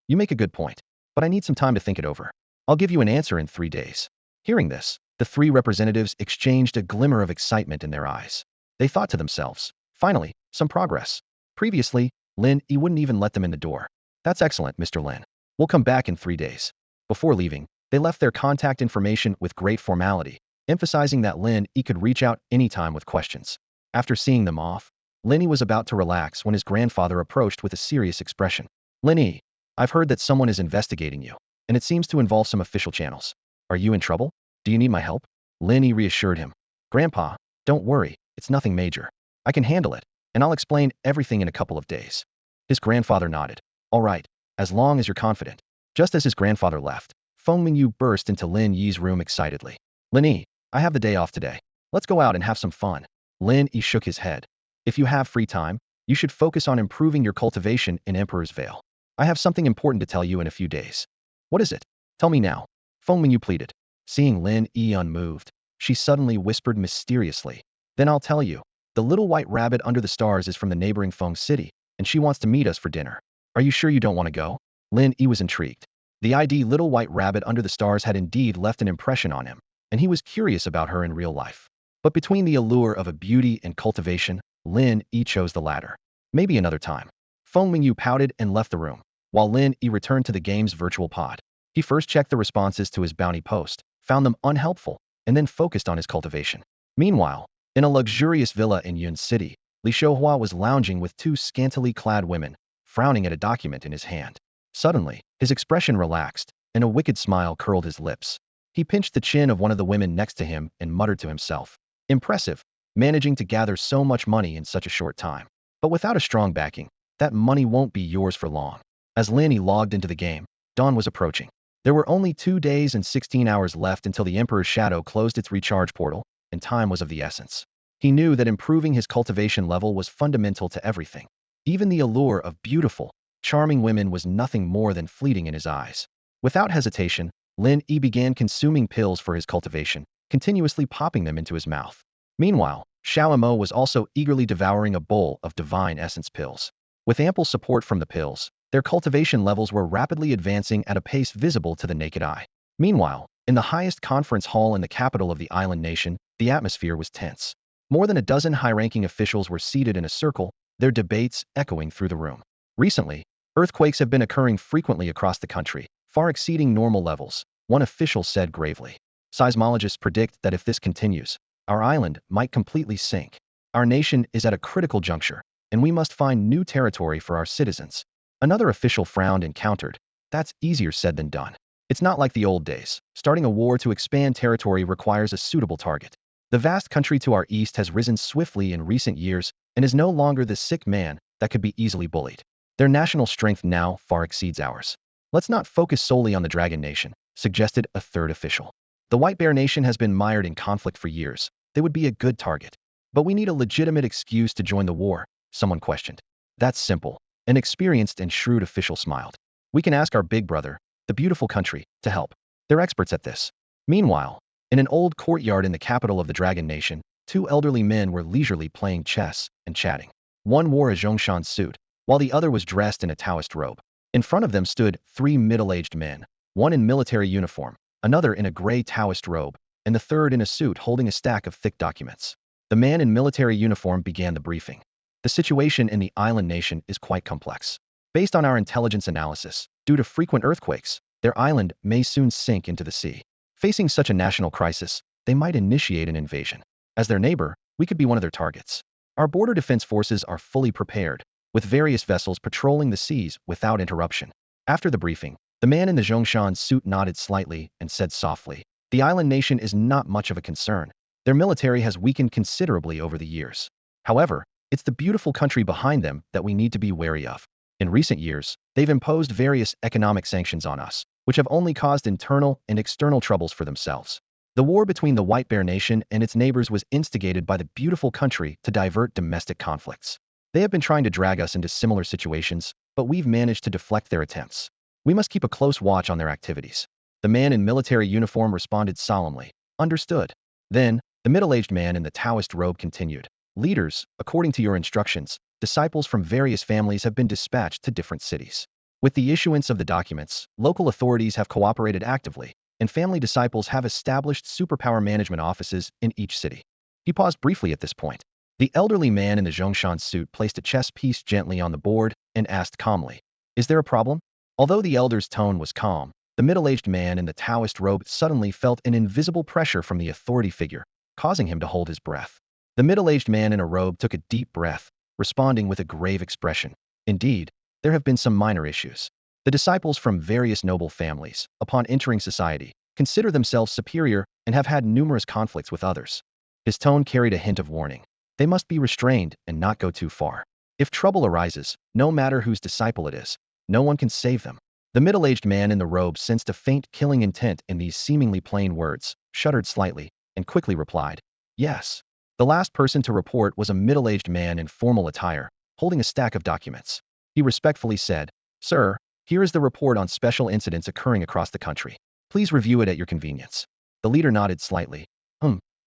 You make a good point, but I need some time to think it over. I'll give you an answer in 3 days. Hearing this, the 3 representatives exchanged a glimmer of excitement in their eyes. They thought to themselves, finally, some progress. Previously, Lin Yi wouldn't even let them in the door. That's excellent, Mr. Lin. We'll come back in 3 days. Before leaving, they left their contact information with great formality, emphasizing that Lin Yi could reach out anytime with questions. After seeing them off, Lin Yi was about to relax when his grandfather approached with a serious expression. Lin Yi, I've heard that someone is investigating you, and it seems to involve some official channels. Are you in trouble? Do you need my help? Lin Yi reassured him. Grandpa, don't worry, it's nothing major. I can handle it, and I'll explain everything in a couple of days. His grandfather nodded. All right, as long as you're confident. Just as his grandfather left, Feng Mingyu burst into Lin Yi's room excitedly. Lin Yi, I have the day off today. Let's go out and have some fun. Lin Yi shook his head. If you have free time, you should focus on improving your cultivation in Emperor's Vale. I have something important to tell you in a few days. What is it? Tell me now. Feng Mingyu pleaded. Seeing Lin Yi unmoved, she suddenly whispered mysteriously. Then I'll tell you. The little white rabbit under the stars is from the neighboring Feng city, and she wants to meet us for dinner. Are you sure you don't want to go? Lin Yi was intrigued. The ID Little White Rabbit under the stars had indeed left an impression on him, and he was curious about her in real life. But between the allure of a beauty and cultivation, Lin Yi chose the latter. Maybe another time. Feng Mingyu pouted and left the room, while Lin Yi returned to the game's virtual pod. He first checked the responses to his bounty post, found them unhelpful, and then focused on his cultivation. Meanwhile, in a luxurious villa in Yun City, Li Shouhua was lounging with 2 scantily clad women, frowning at a document in his hand. Suddenly, his expression relaxed, and a wicked smile curled his lips. He pinched the chin of one of the women next to him and muttered to himself. Impressive, managing to gather so much money in such a short time. But without a strong backing, that money won't be yours for long. As Lin Yi logged into the game, dawn was approaching. There were only 2 days and 16 hours left until the Emperor's Shadow closed its recharge portal, and time was of the essence. He knew that improving his cultivation level was fundamental to everything. Even the allure of beautiful, charming women was nothing more than fleeting in his eyes. Without hesitation, Lin Yi began consuming pills for his cultivation, continuously popping them into his mouth. Meanwhile, Xiao Mo was also eagerly devouring a bowl of divine essence pills. With ample support from the pills, their cultivation levels were rapidly advancing at a pace visible to the naked eye. Meanwhile, in the highest conference hall in the capital of the island nation, the atmosphere was tense. More than a dozen high-ranking officials were seated in a circle, their debates echoing through the room. Recently, earthquakes have been occurring frequently across the country, far exceeding normal levels, one official said gravely. Seismologists predict that if this continues, our island might completely sink. Our nation is at a critical juncture, and we must find new territory for our citizens. Another official frowned and countered. That's easier said than done. It's not like the old days. Starting a war to expand territory requires a suitable target. The vast country to our east has risen swiftly in recent years and is no longer the sick man that could be easily bullied. Their national strength now far exceeds ours. Let's not focus solely on the Dragon Nation, suggested a third official. The White Bear Nation has been mired in conflict for years. They would be a good target. But we need a legitimate excuse to join the war, someone questioned. That's simple. An experienced and shrewd official smiled. We can ask our big brother, the beautiful country, to help. They're experts at this. Meanwhile, in an old courtyard in the capital of the Dragon Nation, 2 elderly men were leisurely playing chess and chatting. One wore a Zhongshan suit, while the other was dressed in a Taoist robe. In front of them stood 3 middle-aged men, one in military uniform, another in a gray Taoist robe, and the third in a suit holding a stack of thick documents. The man in military uniform began the briefing. The situation in the island nation is quite complex. Based on our intelligence analysis, due to frequent earthquakes, their island may soon sink into the sea. Facing such a national crisis, they might initiate an invasion. As their neighbor, we could be one of their targets. Our border defense forces are fully prepared, with various vessels patrolling the seas without interruption. After the briefing, the man in the Zhongshan suit nodded slightly and said softly, "The island nation is not much of a concern. Their military has weakened considerably over the years. However, it's the beautiful country behind them that we need to be wary of. In recent years, they've imposed various economic sanctions on us, which have only caused internal and external troubles for themselves. The war between the White Bear Nation and its neighbors was instigated by the beautiful country to divert domestic conflicts. They have been trying to drag us into similar situations, but we've managed to deflect their attempts. We must keep a close watch on their activities." The man in military uniform responded solemnly, "Understood." Then, the middle-aged man in the Taoist robe continued, "Leaders, according to your instructions, disciples from various families have been dispatched to different cities. With the issuance of the documents, local authorities have cooperated actively, and family disciples have established superpower management offices in each city." He paused briefly at this point. The elderly man in the Zhongshan suit placed a chess piece gently on the board and asked calmly, "Is there a problem?" Although the elder's tone was calm, the middle-aged man in the Taoist robe suddenly felt an invisible pressure from the authority figure, causing him to hold his breath. The middle-aged man in a robe took a deep breath, responding with a grave expression, "Indeed, there have been some minor issues. The disciples from various noble families, upon entering society, consider themselves superior and have had numerous conflicts with others." His tone carried a hint of warning. They must be restrained and not go too far. If trouble arises, no matter whose disciple it is, no one can save them. The middle-aged man in the robe sensed a faint killing intent in these seemingly plain words, shuddered slightly, and quickly replied, "Yes." The last person to report was a middle-aged man in formal attire, holding a stack of documents. He respectfully said, "Sir, here is the report on special incidents occurring across the country. Please review it at your convenience." The leader nodded slightly.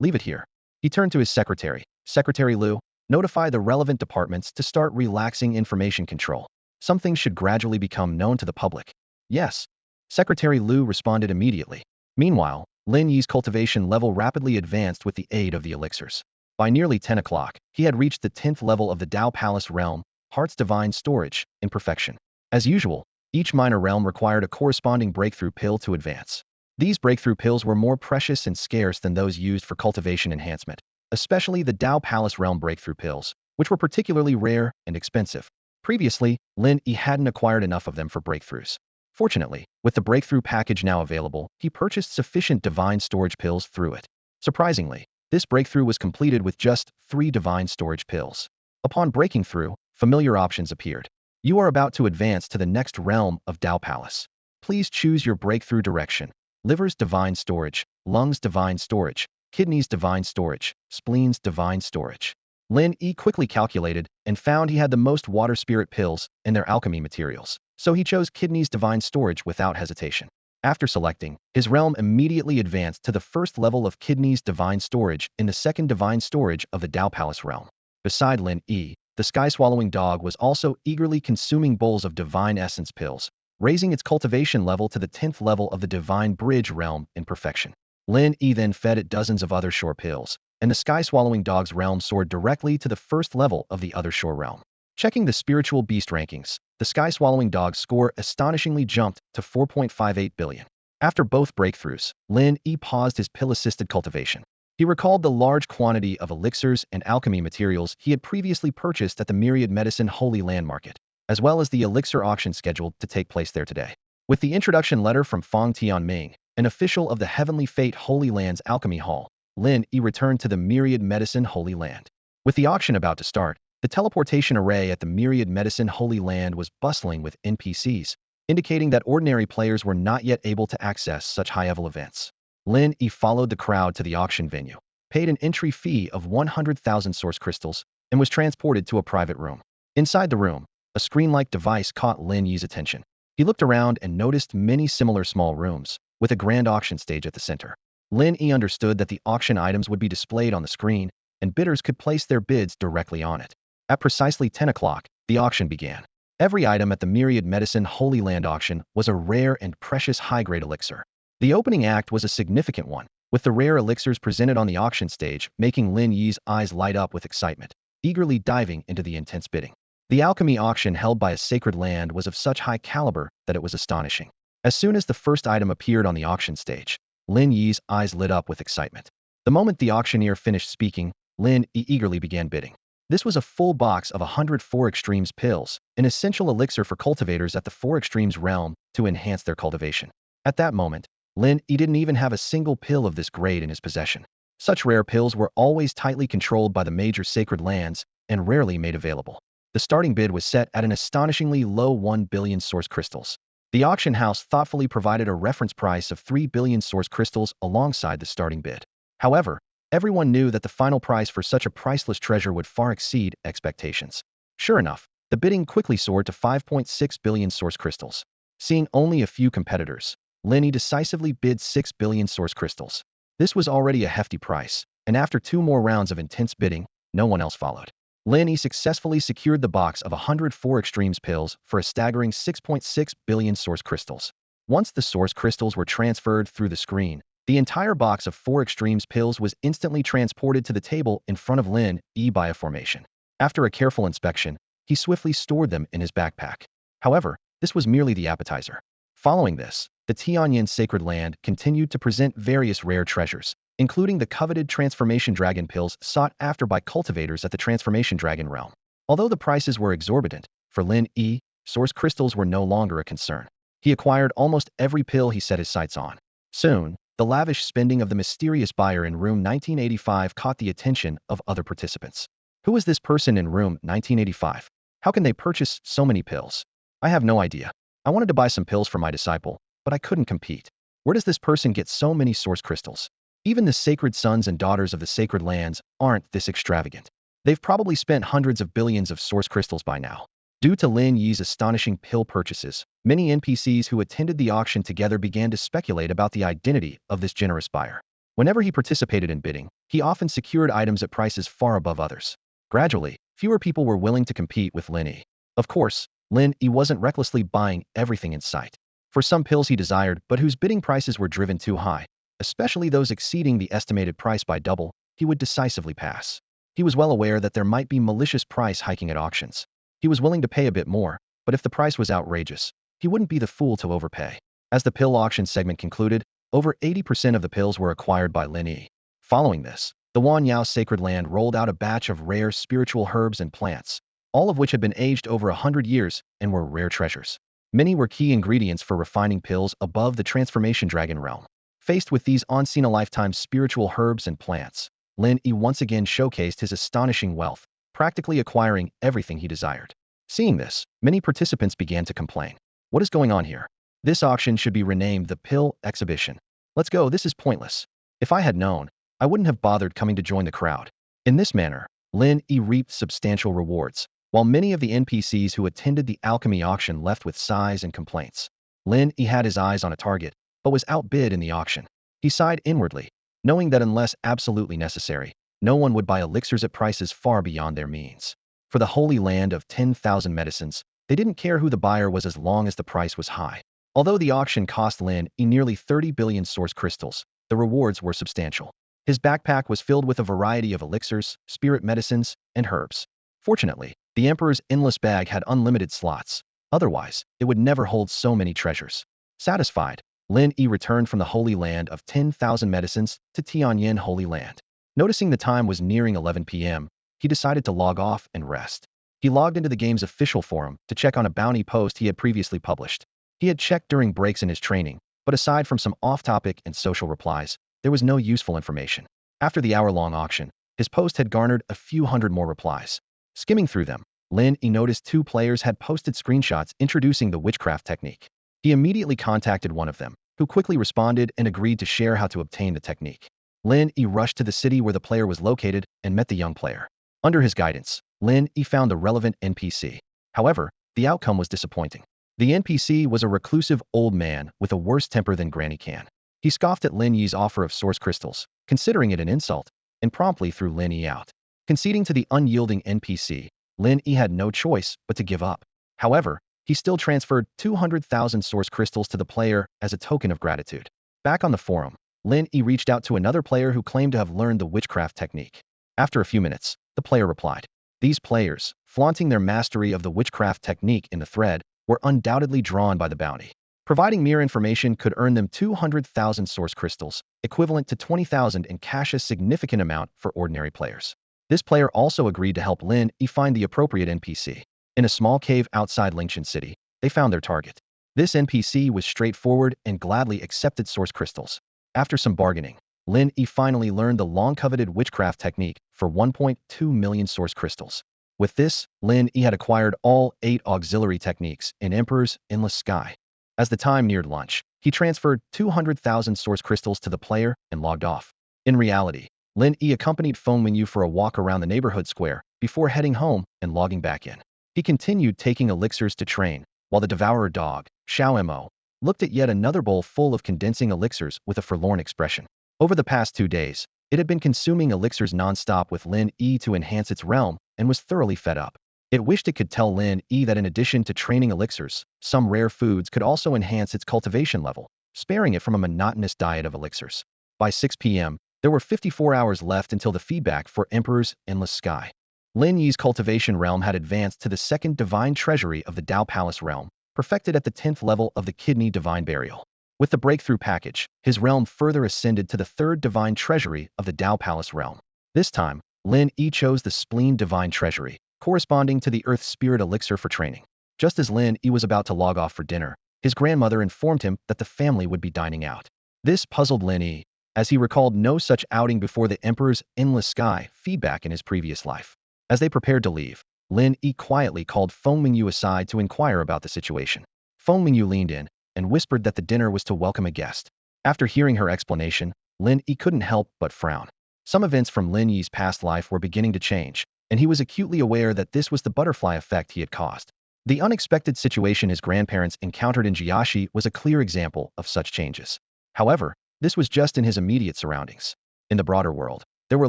Leave it here." He turned to his secretary, "Secretary Liu, notify the relevant departments to start relaxing information control. Some things should gradually become known to the public." "Yes." Secretary Liu responded immediately. Meanwhile, Lin Yi's cultivation level rapidly advanced with the aid of the elixirs. By nearly 10 o'clock, he had reached the 10th level of the Dao Palace realm, Heart's Divine Storage, in perfection. As usual, each minor realm required a corresponding breakthrough pill to advance. These breakthrough pills were more precious and scarce than those used for cultivation enhancement, especially the Dao Palace realm breakthrough pills, which were particularly rare and expensive. Previously, Lin Yi hadn't acquired enough of them for breakthroughs. Fortunately, with the breakthrough package now available, he purchased sufficient divine storage pills through it. Surprisingly, this breakthrough was completed with just 3 divine storage pills. Upon breaking through, familiar options appeared. You are about to advance to the next realm of Dao Palace. Please choose your breakthrough direction. Liver's divine storage, lungs divine storage, kidneys divine storage, spleens divine storage. Lin Yi quickly calculated and found he had the most water spirit pills and their alchemy materials, so he chose kidneys divine storage without hesitation. After selecting, his realm immediately advanced to the first level of kidneys divine storage in the second divine storage of the Dao Palace realm. Beside Lin Yi, the sky-swallowing dog was also eagerly consuming bowls of divine essence pills, raising its cultivation level to the 10th level of the divine bridge realm in perfection. Lin Yi then fed it dozens of other shore pills, and the sky-swallowing dog's realm soared directly to the first level of the other shore realm. Checking the spiritual beast rankings, the sky-swallowing dog's score astonishingly jumped to 4.58 billion. After both breakthroughs, Lin Yi paused his pill-assisted cultivation. He recalled the large quantity of elixirs and alchemy materials he had previously purchased at the Myriad Medicine Holy Land Market, as well as the elixir auction scheduled to take place there today. With the introduction letter from Fang Tianming, an official of the Heavenly Fate Holy Land's Alchemy Hall, Lin Yi returned to the Myriad Medicine Holy Land. With the auction about to start, the teleportation array at the Myriad Medicine Holy Land was bustling with NPCs, indicating that ordinary players were not yet able to access such high-level events. Lin Yi followed the crowd to the auction venue, paid an entry fee of 100,000 source crystals, and was transported to a private room. Inside the room, a screen-like device caught Lin Yi's attention. He looked around and noticed many similar small rooms, with a grand auction stage at the center. Lin Yi understood that the auction items would be displayed on the screen, and bidders could place their bids directly on it. At precisely 10 o'clock, the auction began. Every item at the Myriad Medicine Holy Land auction was a rare and precious high-grade elixir. The opening act was a significant one, with the rare elixirs presented on the auction stage making Lin Yi's eyes light up with excitement, eagerly diving into the intense bidding. The alchemy auction held by a sacred land was of such high caliber that it was astonishing. As soon as the first item appeared on the auction stage, Lin Yi's eyes lit up with excitement. The moment the auctioneer finished speaking, Lin Yi eagerly began bidding. This was a full box of 104 Extremes pills, an essential elixir for cultivators at the 4 Extremes realm to enhance their cultivation. At that moment, Lin Yi didn't even have a single pill of this grade in his possession. Such rare pills were always tightly controlled by the major sacred lands and rarely made available. The starting bid was set at an astonishingly low 1 billion source crystals. The auction house thoughtfully provided a reference price of 3 billion source crystals alongside the starting bid. However, everyone knew that the final price for such a priceless treasure would far exceed expectations. Sure enough, the bidding quickly soared to 5.6 billion source crystals. Seeing only a few competitors, Lin Yi decisively bid 6 billion source crystals. This was already a hefty price, and after 2 more rounds of intense bidding, no one else followed. Lin Yi successfully secured the box of 104 Extremes pills for a staggering 6.6 billion source crystals. Once the source crystals were transferred through the screen, the entire box of 4 Extremes pills was instantly transported to the table in front of Lin Yi by a formation. After a careful inspection, he swiftly stored them in his backpack. However, this was merely the appetizer. Following this, the Tianyin Sacred Land continued to present various rare treasures, including the coveted Transformation Dragon pills sought after by cultivators at the Transformation Dragon realm. Although the prices were exorbitant, for Lin Yi, source crystals were no longer a concern. He acquired almost every pill he set his sights on. Soon, the lavish spending of the mysterious buyer in room 1985 caught the attention of other participants. Who is this person in room 1985? How can they purchase so many pills? I have no idea. I wanted to buy some pills for my disciple, but I couldn't compete. Where does this person get so many source crystals? Even the sacred sons and daughters of the sacred lands aren't this extravagant. They've probably spent hundreds of billions of source crystals by now. Due to Lin Yi's astonishing pill purchases, many NPCs who attended the auction together began to speculate about the identity of this generous buyer. Whenever he participated in bidding, he often secured items at prices far above others. Gradually, fewer people were willing to compete with Lin Yi. Of course, Lin Yi wasn't recklessly buying everything in sight. For some pills he desired but whose bidding prices were driven too high, especially those exceeding the estimated price by double, he would decisively pass. He was well aware that there might be malicious price hiking at auctions. He was willing to pay a bit more, but if the price was outrageous, he wouldn't be the fool to overpay. As the pill auction segment concluded, over 80% of the pills were acquired by Lin Yi. Following this, the Wanyao Sacred Land rolled out a batch of rare spiritual herbs and plants, all of which had been aged over 100 years and were rare treasures. Many were key ingredients for refining pills above the Transformation Dragon realm. Faced with these once-in-a-lifetime spiritual herbs and plants, Lin Yi once again showcased his astonishing wealth, practically acquiring everything he desired. Seeing this, many participants began to complain. What is going on here? This auction should be renamed the Pill Exhibition. Let's go, this is pointless. If I had known, I wouldn't have bothered coming to join the crowd. In this manner, Lin Yi reaped substantial rewards, while many of the NPCs who attended the alchemy auction left with sighs and complaints. Lin Yi had his eyes on a target, but was outbid in the auction. He sighed inwardly, knowing that unless absolutely necessary, no one would buy elixirs at prices far beyond their means. For the holy land of 10,000 medicines, they didn't care who the buyer was as long as the price was high. Although the auction cost Lin Yi nearly 30 billion source crystals, the rewards were substantial. His backpack was filled with a variety of elixirs, spirit medicines, and herbs. Fortunately, the Emperor's endless bag had unlimited slots. Otherwise, it would never hold so many treasures. Satisfied, Lin Yi returned from the Holy Land of 10,000 medicines to Tianyin Holy Land. Noticing the time was nearing 11 p.m., he decided to log off and rest. He logged into the game's official forum to check on a bounty post he had previously published. He had checked during breaks in his training, but aside from some off-topic and social replies, there was no useful information. After the hour-long auction, his post had garnered a few hundred more replies. Skimming through them, Lin Yi noticed 2 players had posted screenshots introducing the witchcraft technique. He immediately contacted one of them, who quickly responded and agreed to share how to obtain the technique. Lin Yi rushed to the city where the player was located and met the young player. Under his guidance, Lin Yi found the relevant NPC. However, the outcome was disappointing. The NPC was a reclusive old man with a worse temper than Granny can. He scoffed at Lin Yi's offer of source crystals, considering it an insult, and promptly threw Lin Yi out. Conceding to the unyielding NPC, Lin Yi had no choice but to give up. However, he still transferred 200,000 source crystals to the player as a token of gratitude. Back on the forum, Lin Yi reached out to another player who claimed to have learned the witchcraft technique. After a few minutes, the player replied. These players, flaunting their mastery of the witchcraft technique in the thread, were undoubtedly drawn by the bounty. Providing mere information could earn them 200,000 source crystals, equivalent to 20,000 in cash, a significant amount for ordinary players. This player also agreed to help Lin Yi find the appropriate NPC. In a small cave outside Lingshan City, they found their target. This NPC was straightforward and gladly accepted source crystals. After some bargaining, Lin Yi finally learned the long-coveted witchcraft technique for 1.2 million source crystals. With this, Lin Yi had acquired all 8 auxiliary techniques in Emperor's Endless Sky. As the time neared lunch, he transferred 200,000 source crystals to the player and logged off. In reality, Lin Yi accompanied Feng Mingyu for a walk around the neighborhood square before heading home and logging back in. He continued taking elixirs to train, while the devourer dog, Xiao Mo, looked at yet another bowl full of condensing elixirs with a forlorn expression. Over the past 2 days, it had been consuming elixirs non-stop with Lin Yi to enhance its realm and was thoroughly fed up. It wished it could tell Lin Yi that in addition to training elixirs, some rare foods could also enhance its cultivation level, sparing it from a monotonous diet of elixirs. By 6 p.m., there were 54 hours left until the feedback for Emperor's Endless Sky. Lin Yi's cultivation realm had advanced to the 2nd divine treasury of the Dao Palace realm, perfected at the 10th level of the Kidney Divine Burial. With the breakthrough package, his realm further ascended to the 3rd divine treasury of the Dao Palace realm. This time, Lin Yi chose the Spleen Divine Treasury, corresponding to the Earth Spirit Elixir for training. Just as Lin Yi was about to log off for dinner, his grandmother informed him that the family would be dining out. This puzzled Lin Yi, as he recalled no such outing before the Emperor's Endless Sky feedback in his previous life. As they prepared to leave, Lin Yi quietly called Feng Mingyu aside to inquire about the situation. Feng Mingyu leaned in and whispered that the dinner was to welcome a guest. After hearing her explanation, Lin Yi couldn't help but frown. Some events from Lin Yi's past life were beginning to change, and he was acutely aware that this was the butterfly effect he had caused. The unexpected situation his grandparents encountered in Jiaxi was a clear example of such changes. However, this was just in his immediate surroundings. In the broader world, there were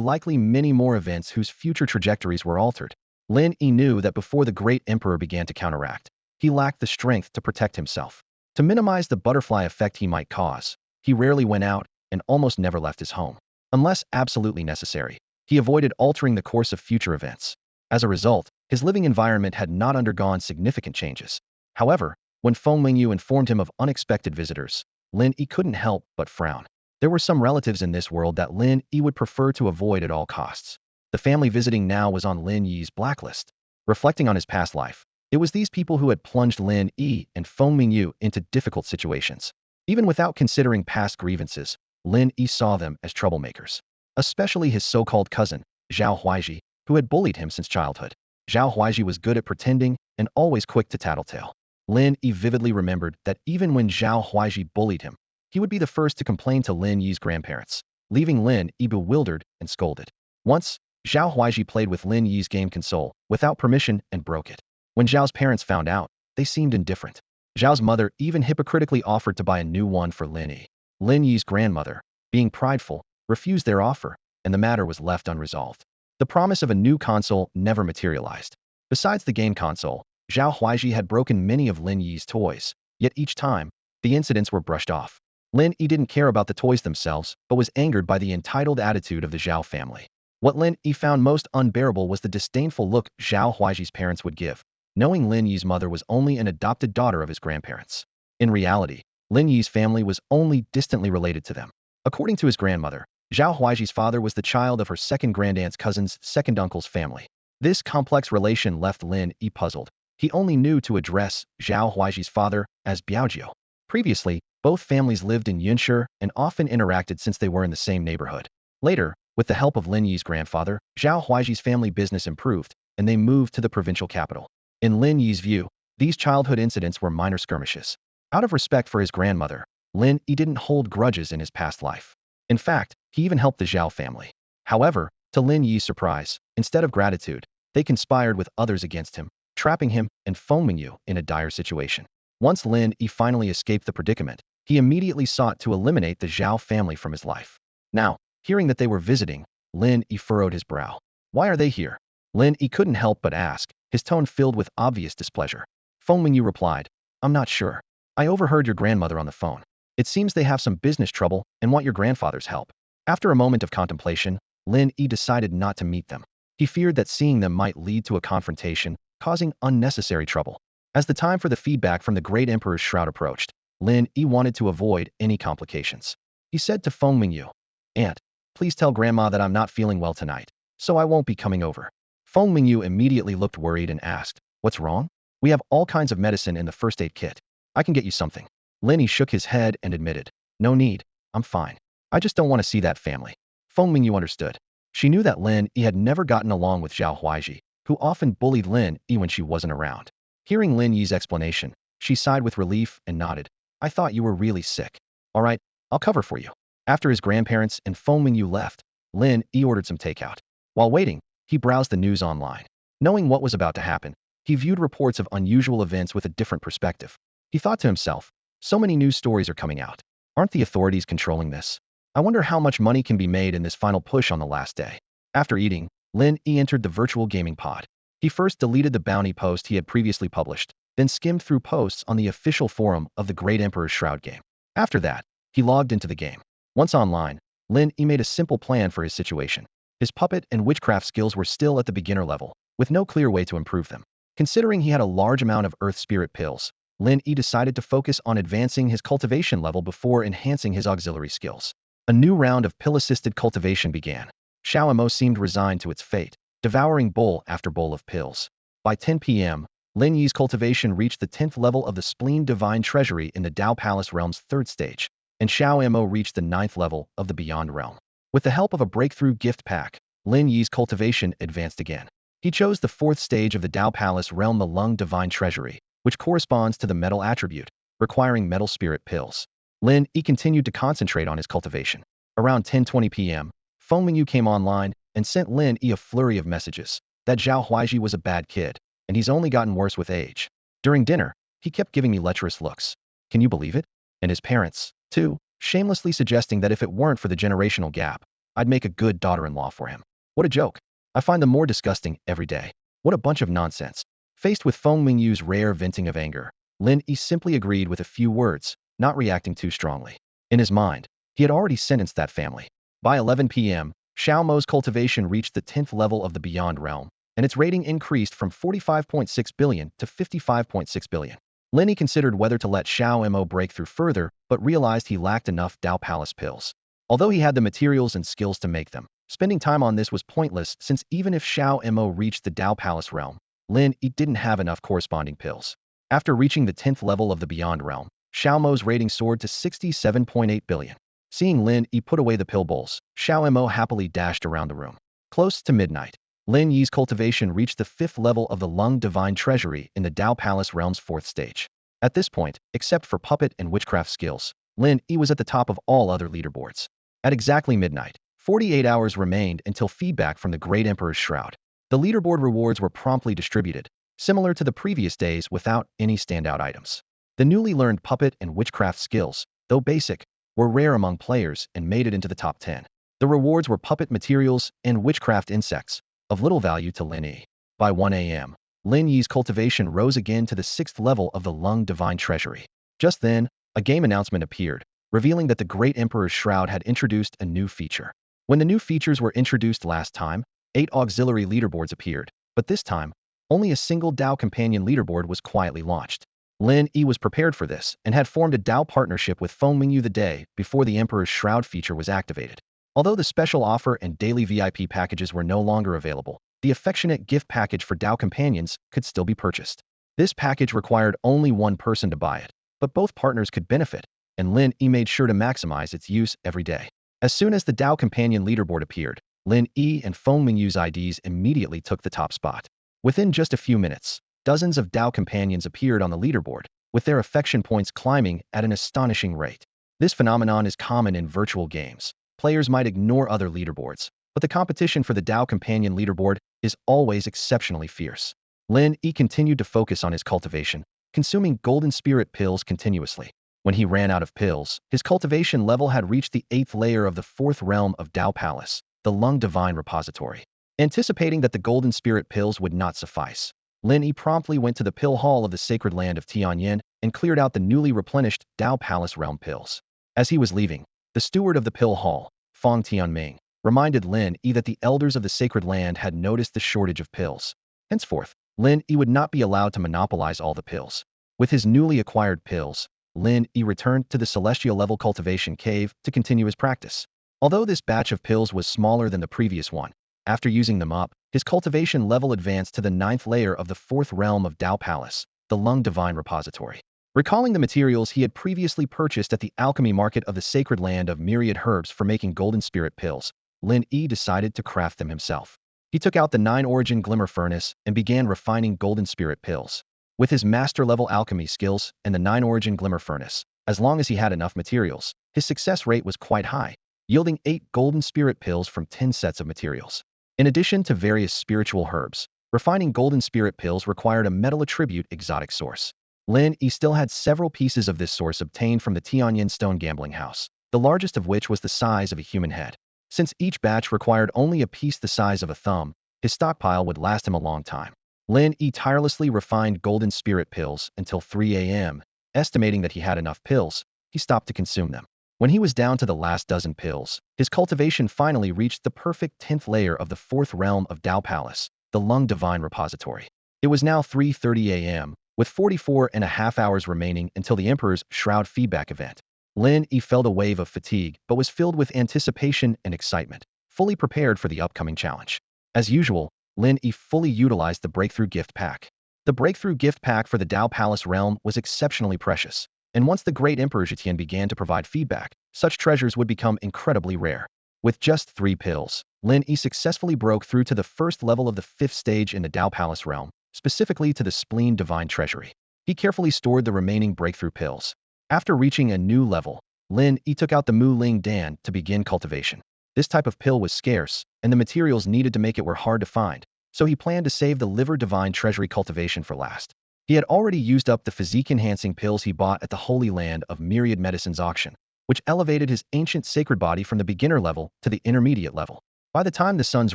likely many more events whose future trajectories were altered. Lin Yi knew that before the great emperor began to counteract, he lacked the strength to protect himself. To minimize the butterfly effect he might cause, he rarely went out and almost never left his home. Unless absolutely necessary, he avoided altering the course of future events. As a result, his living environment had not undergone significant changes. However, when Feng Mingyu informed him of unexpected visitors, Lin Yi couldn't help but frown. There were some relatives in this world that Lin Yi would prefer to avoid at all costs. The family visiting now was on Lin Yi's blacklist. Reflecting on his past life, it was these people who had plunged Lin Yi and Feng Mingyu into difficult situations. Even without considering past grievances, Lin Yi saw them as troublemakers. Especially his so-called cousin, Zhao Huaiji, who had bullied him since childhood. Zhao Huaiji was good at pretending and always quick to tattletale. Lin Yi vividly remembered that even when Zhao Huaiji bullied him, he would be the first to complain to Lin Yi's grandparents, leaving Lin Yi bewildered and scolded. Once, Zhao Huaiji played with Lin Yi's game console without permission and broke it. When Zhao's parents found out, they seemed indifferent. Zhao's mother even hypocritically offered to buy a new one for Lin Yi. Lin Yi's grandmother, being prideful, refused their offer, and the matter was left unresolved. The promise of a new console never materialized. Besides the game console, Zhao Huaiji had broken many of Lin Yi's toys, yet each time, the incidents were brushed off. Lin Yi didn't care about the toys themselves, but was angered by the entitled attitude of the Zhao family. What Lin Yi found most unbearable was the disdainful look Zhao Huaiji's parents would give, knowing Lin Yi's mother was only an adopted daughter of his grandparents. In reality, Lin Yi's family was only distantly related to them. According to his grandmother, Zhao Huaiji's father was the child of her second grandaunt's cousin's second uncle's family. This complex relation left Lin Yi puzzled. He only knew to address Zhao Huaiji's father as Biaojiu. Previously, both families lived in Yunshi and often interacted since they were in the same neighborhood. Later, with the help of Lin Yi's grandfather, Zhao Huaiji's family business improved, and they moved to the provincial capital. In Lin Yi's view, these childhood incidents were minor skirmishes. Out of respect for his grandmother, Lin Yi didn't hold grudges in his past life. In fact, he even helped the Zhao family. However, to Lin Yi's surprise, instead of gratitude, they conspired with others against him, trapping him and Feng Mingyu in a dire situation. Once Lin Yi finally escaped the predicament, he immediately sought to eliminate the Zhao family from his life. Now, hearing that they were visiting, Lin Yi furrowed his brow. Why are they here? Lin Yi couldn't help but ask, his tone filled with obvious displeasure. Feng Mingyu replied, I'm not sure. I overheard your grandmother on the phone. It seems they have some business trouble and want your grandfather's help. After a moment of contemplation, Lin Yi decided not to meet them. He feared that seeing them might lead to a confrontation, causing unnecessary trouble. As the time for the feedback from the Great Emperor's Shroud approached, Lin Yi wanted to avoid any complications. He said to Feng Mingyu, "Aunt, please tell Grandma that I'm not feeling well tonight, so I won't be coming over." Feng Mingyu immediately looked worried and asked, "What's wrong? We have all kinds of medicine in the first aid kit. I can get you something." Lin Yi shook his head and admitted, "No need, I'm fine. I just don't want to see that family." Feng Mingyu understood. She knew that Lin Yi had never gotten along with Zhao Huaiji, who often bullied Lin Yi when she wasn't around. Hearing Lin Yi's explanation, she sighed with relief and nodded. "I thought you were really sick. All right, I'll cover for you." After his grandparents and Feng Mingyu left, Lin Yi ordered some takeout. While waiting, he browsed the news online. Knowing what was about to happen, he viewed reports of unusual events with a different perspective. He thought to himself, so many news stories are coming out. Aren't the authorities controlling this? I wonder how much money can be made in this final push on the last day. After eating, Lin Yi entered the virtual gaming pod. He first deleted the bounty post he had previously published, then skimmed through posts on the official forum of the Great Emperor's Shroud game. After that, he logged into the game. Once online, Lin Yi made a simple plan for his situation. His puppet and witchcraft skills were still at the beginner level, with no clear way to improve them. Considering he had a large amount of Earth Spirit pills, Lin Yi decided to focus on advancing his cultivation level before enhancing his auxiliary skills. A new round of pill-assisted cultivation began. Xiao Mo seemed resigned to its fate, devouring bowl after bowl of pills. By 10 p.m., Lin Yi's cultivation reached the 10th level of the Spleen Divine Treasury in the Dao Palace Realm's 3rd stage, and Xiao Mo reached the 9th level of the Beyond Realm. With the help of a breakthrough gift pack, Lin Yi's cultivation advanced again. He chose the 4th stage of the Dao Palace Realm, the Lung Divine Treasury, which corresponds to the metal attribute, requiring metal spirit pills. Lin Yi continued to concentrate on his cultivation. Around 10:20 p.m., Feng Mingyu came online and sent Lin Yi a flurry of messages that Zhao Huaiji was a bad kid, and he's only gotten worse with age. During dinner, he kept giving me lecherous looks. Can you believe it? And his parents, too, shamelessly suggesting that if it weren't for the generational gap, I'd make a good daughter-in-law for him. What a joke. I find them more disgusting every day. What a bunch of nonsense. Faced with Feng Mingyu's rare venting of anger, Lin Yi simply agreed with a few words, not reacting too strongly. In his mind, he had already sentenced that family. By 11 p.m., Xiao Mo's cultivation reached the 10th level of the Beyond Realm, and its rating increased from 45.6 billion to 55.6 billion. Lin Yi considered whether to let Xiao Mo break through further, but realized he lacked enough Dao Palace pills. Although he had the materials and skills to make them, spending time on this was pointless since even if Xiao Mo reached the Dao Palace Realm, Lin Yi didn't have enough corresponding pills. After reaching the 10th level of the Beyond Realm, Xiao Mo's rating soared to 67.8 billion. Seeing Lin Yi put away the pill bowls, Xiao Mo happily dashed around the room. Close to midnight, Lin Yi's cultivation reached the 5th level of the Lung Divine Treasury in the Dao Palace Realm's 4th stage. At this point, except for puppet and witchcraft skills, Lin Yi was at the top of all other leaderboards. At exactly midnight, 48 hours remained until feedback from the Great Emperor's Shroud. The leaderboard rewards were promptly distributed, similar to the previous days without any standout items. The newly learned puppet and witchcraft skills, though basic, were rare among players and made it into the top 10. The rewards were puppet materials and witchcraft insects, of little value to Lin Yi. By 1 a.m., Lin Yi's cultivation rose again to the 6th level of the Lung Divine Treasury. Just then, a game announcement appeared, revealing that the Great Emperor's Shroud had introduced a new feature. When the new features were introduced last time, 8 auxiliary leaderboards appeared, but this time, only a single Dao Companion leaderboard was quietly launched. Lin Yi was prepared for this and had formed a Dao partnership with Feng Mingyu the day before the Emperor's Shroud feature was activated. Although the special offer and daily VIP packages were no longer available, the affectionate gift package for Dao Companions could still be purchased. This package required only one person to buy it, but both partners could benefit, and Lin Yi made sure to maximize its use every day. As soon as the Dao Companion leaderboard appeared, Lin Yi and Feng Mingyu's IDs immediately took the top spot. Within just a few minutes, dozens of Dao Companions appeared on the leaderboard, with their affection points climbing at an astonishing rate. This phenomenon is common in virtual games. Players might ignore other leaderboards, but the competition for the Dao Companion leaderboard is always exceptionally fierce. Lin Yi continued to focus on his cultivation, consuming golden spirit pills continuously. When he ran out of pills, his cultivation level had reached the 8th layer of the 4th realm of Dao Palace, the Lung Divine Repository. Anticipating that the golden spirit pills would not suffice, Lin Yi promptly went to the pill hall of the sacred land of Tianyin and cleared out the newly replenished Dao Palace realm pills. As he was leaving, the steward of the pill hall, Fong Tianming, reminded Lin Yi that the elders of the sacred land had noticed the shortage of pills. Henceforth, Lin Yi would not be allowed to monopolize all the pills. With his newly acquired pills, Lin Yi returned to the celestial level cultivation cave to continue his practice. Although this batch of pills was smaller than the previous one, after using them up, his cultivation level advanced to the 9th layer of the 4th realm of Dao Palace, the Lung Divine Repository. Recalling the materials he had previously purchased at the alchemy market of the sacred land of myriad herbs for making golden spirit pills, Lin Yi decided to craft them himself. He took out the 9-origin glimmer furnace and began refining golden spirit pills. With his master-level alchemy skills and the 9-origin glimmer furnace, as long as he had enough materials, his success rate was quite high, yielding 8 golden spirit pills from 10 sets of materials. In addition to various spiritual herbs, refining golden spirit pills required a metal attribute exotic source. Lin Yi still had several pieces of this source obtained from the Tianyin stone gambling house, the largest of which was the size of a human head. Since each batch required only a piece the size of a thumb, his stockpile would last him a long time. Lin Yi tirelessly refined golden spirit pills until 3 a.m., estimating that he had enough pills, he stopped to consume them. When he was down to the last dozen pills, his cultivation finally reached the perfect 10th layer of the 4th realm of Dao Palace, the Lung Divine Repository. It was now 3:30 a.m., with 44.5 hours remaining until the Emperor's Shroud feedback event. Lin Yi felt a wave of fatigue but was filled with anticipation and excitement, fully prepared for the upcoming challenge. As usual, Lin Yi fully utilized the Breakthrough Gift Pack. The Breakthrough Gift Pack for the Dao Palace realm was exceptionally precious, and once the great Emperor Zetian began to provide feedback, such treasures would become incredibly rare. With just 3 pills, Lin Yi successfully broke through to the first level of the 5th stage in the Dao Palace realm, specifically to the Spleen Divine Treasury. He carefully stored the remaining breakthrough pills. After reaching a new level, Lin Yi took out the Mu Ling Dan to begin cultivation. This type of pill was scarce, and the materials needed to make it were hard to find, so he planned to save the Liver Divine Treasury cultivation for last. He had already used up the physique-enhancing pills he bought at the Holy Land of Myriad Medicines auction, which elevated his ancient sacred body from the beginner level to the intermediate level. By the time the sun's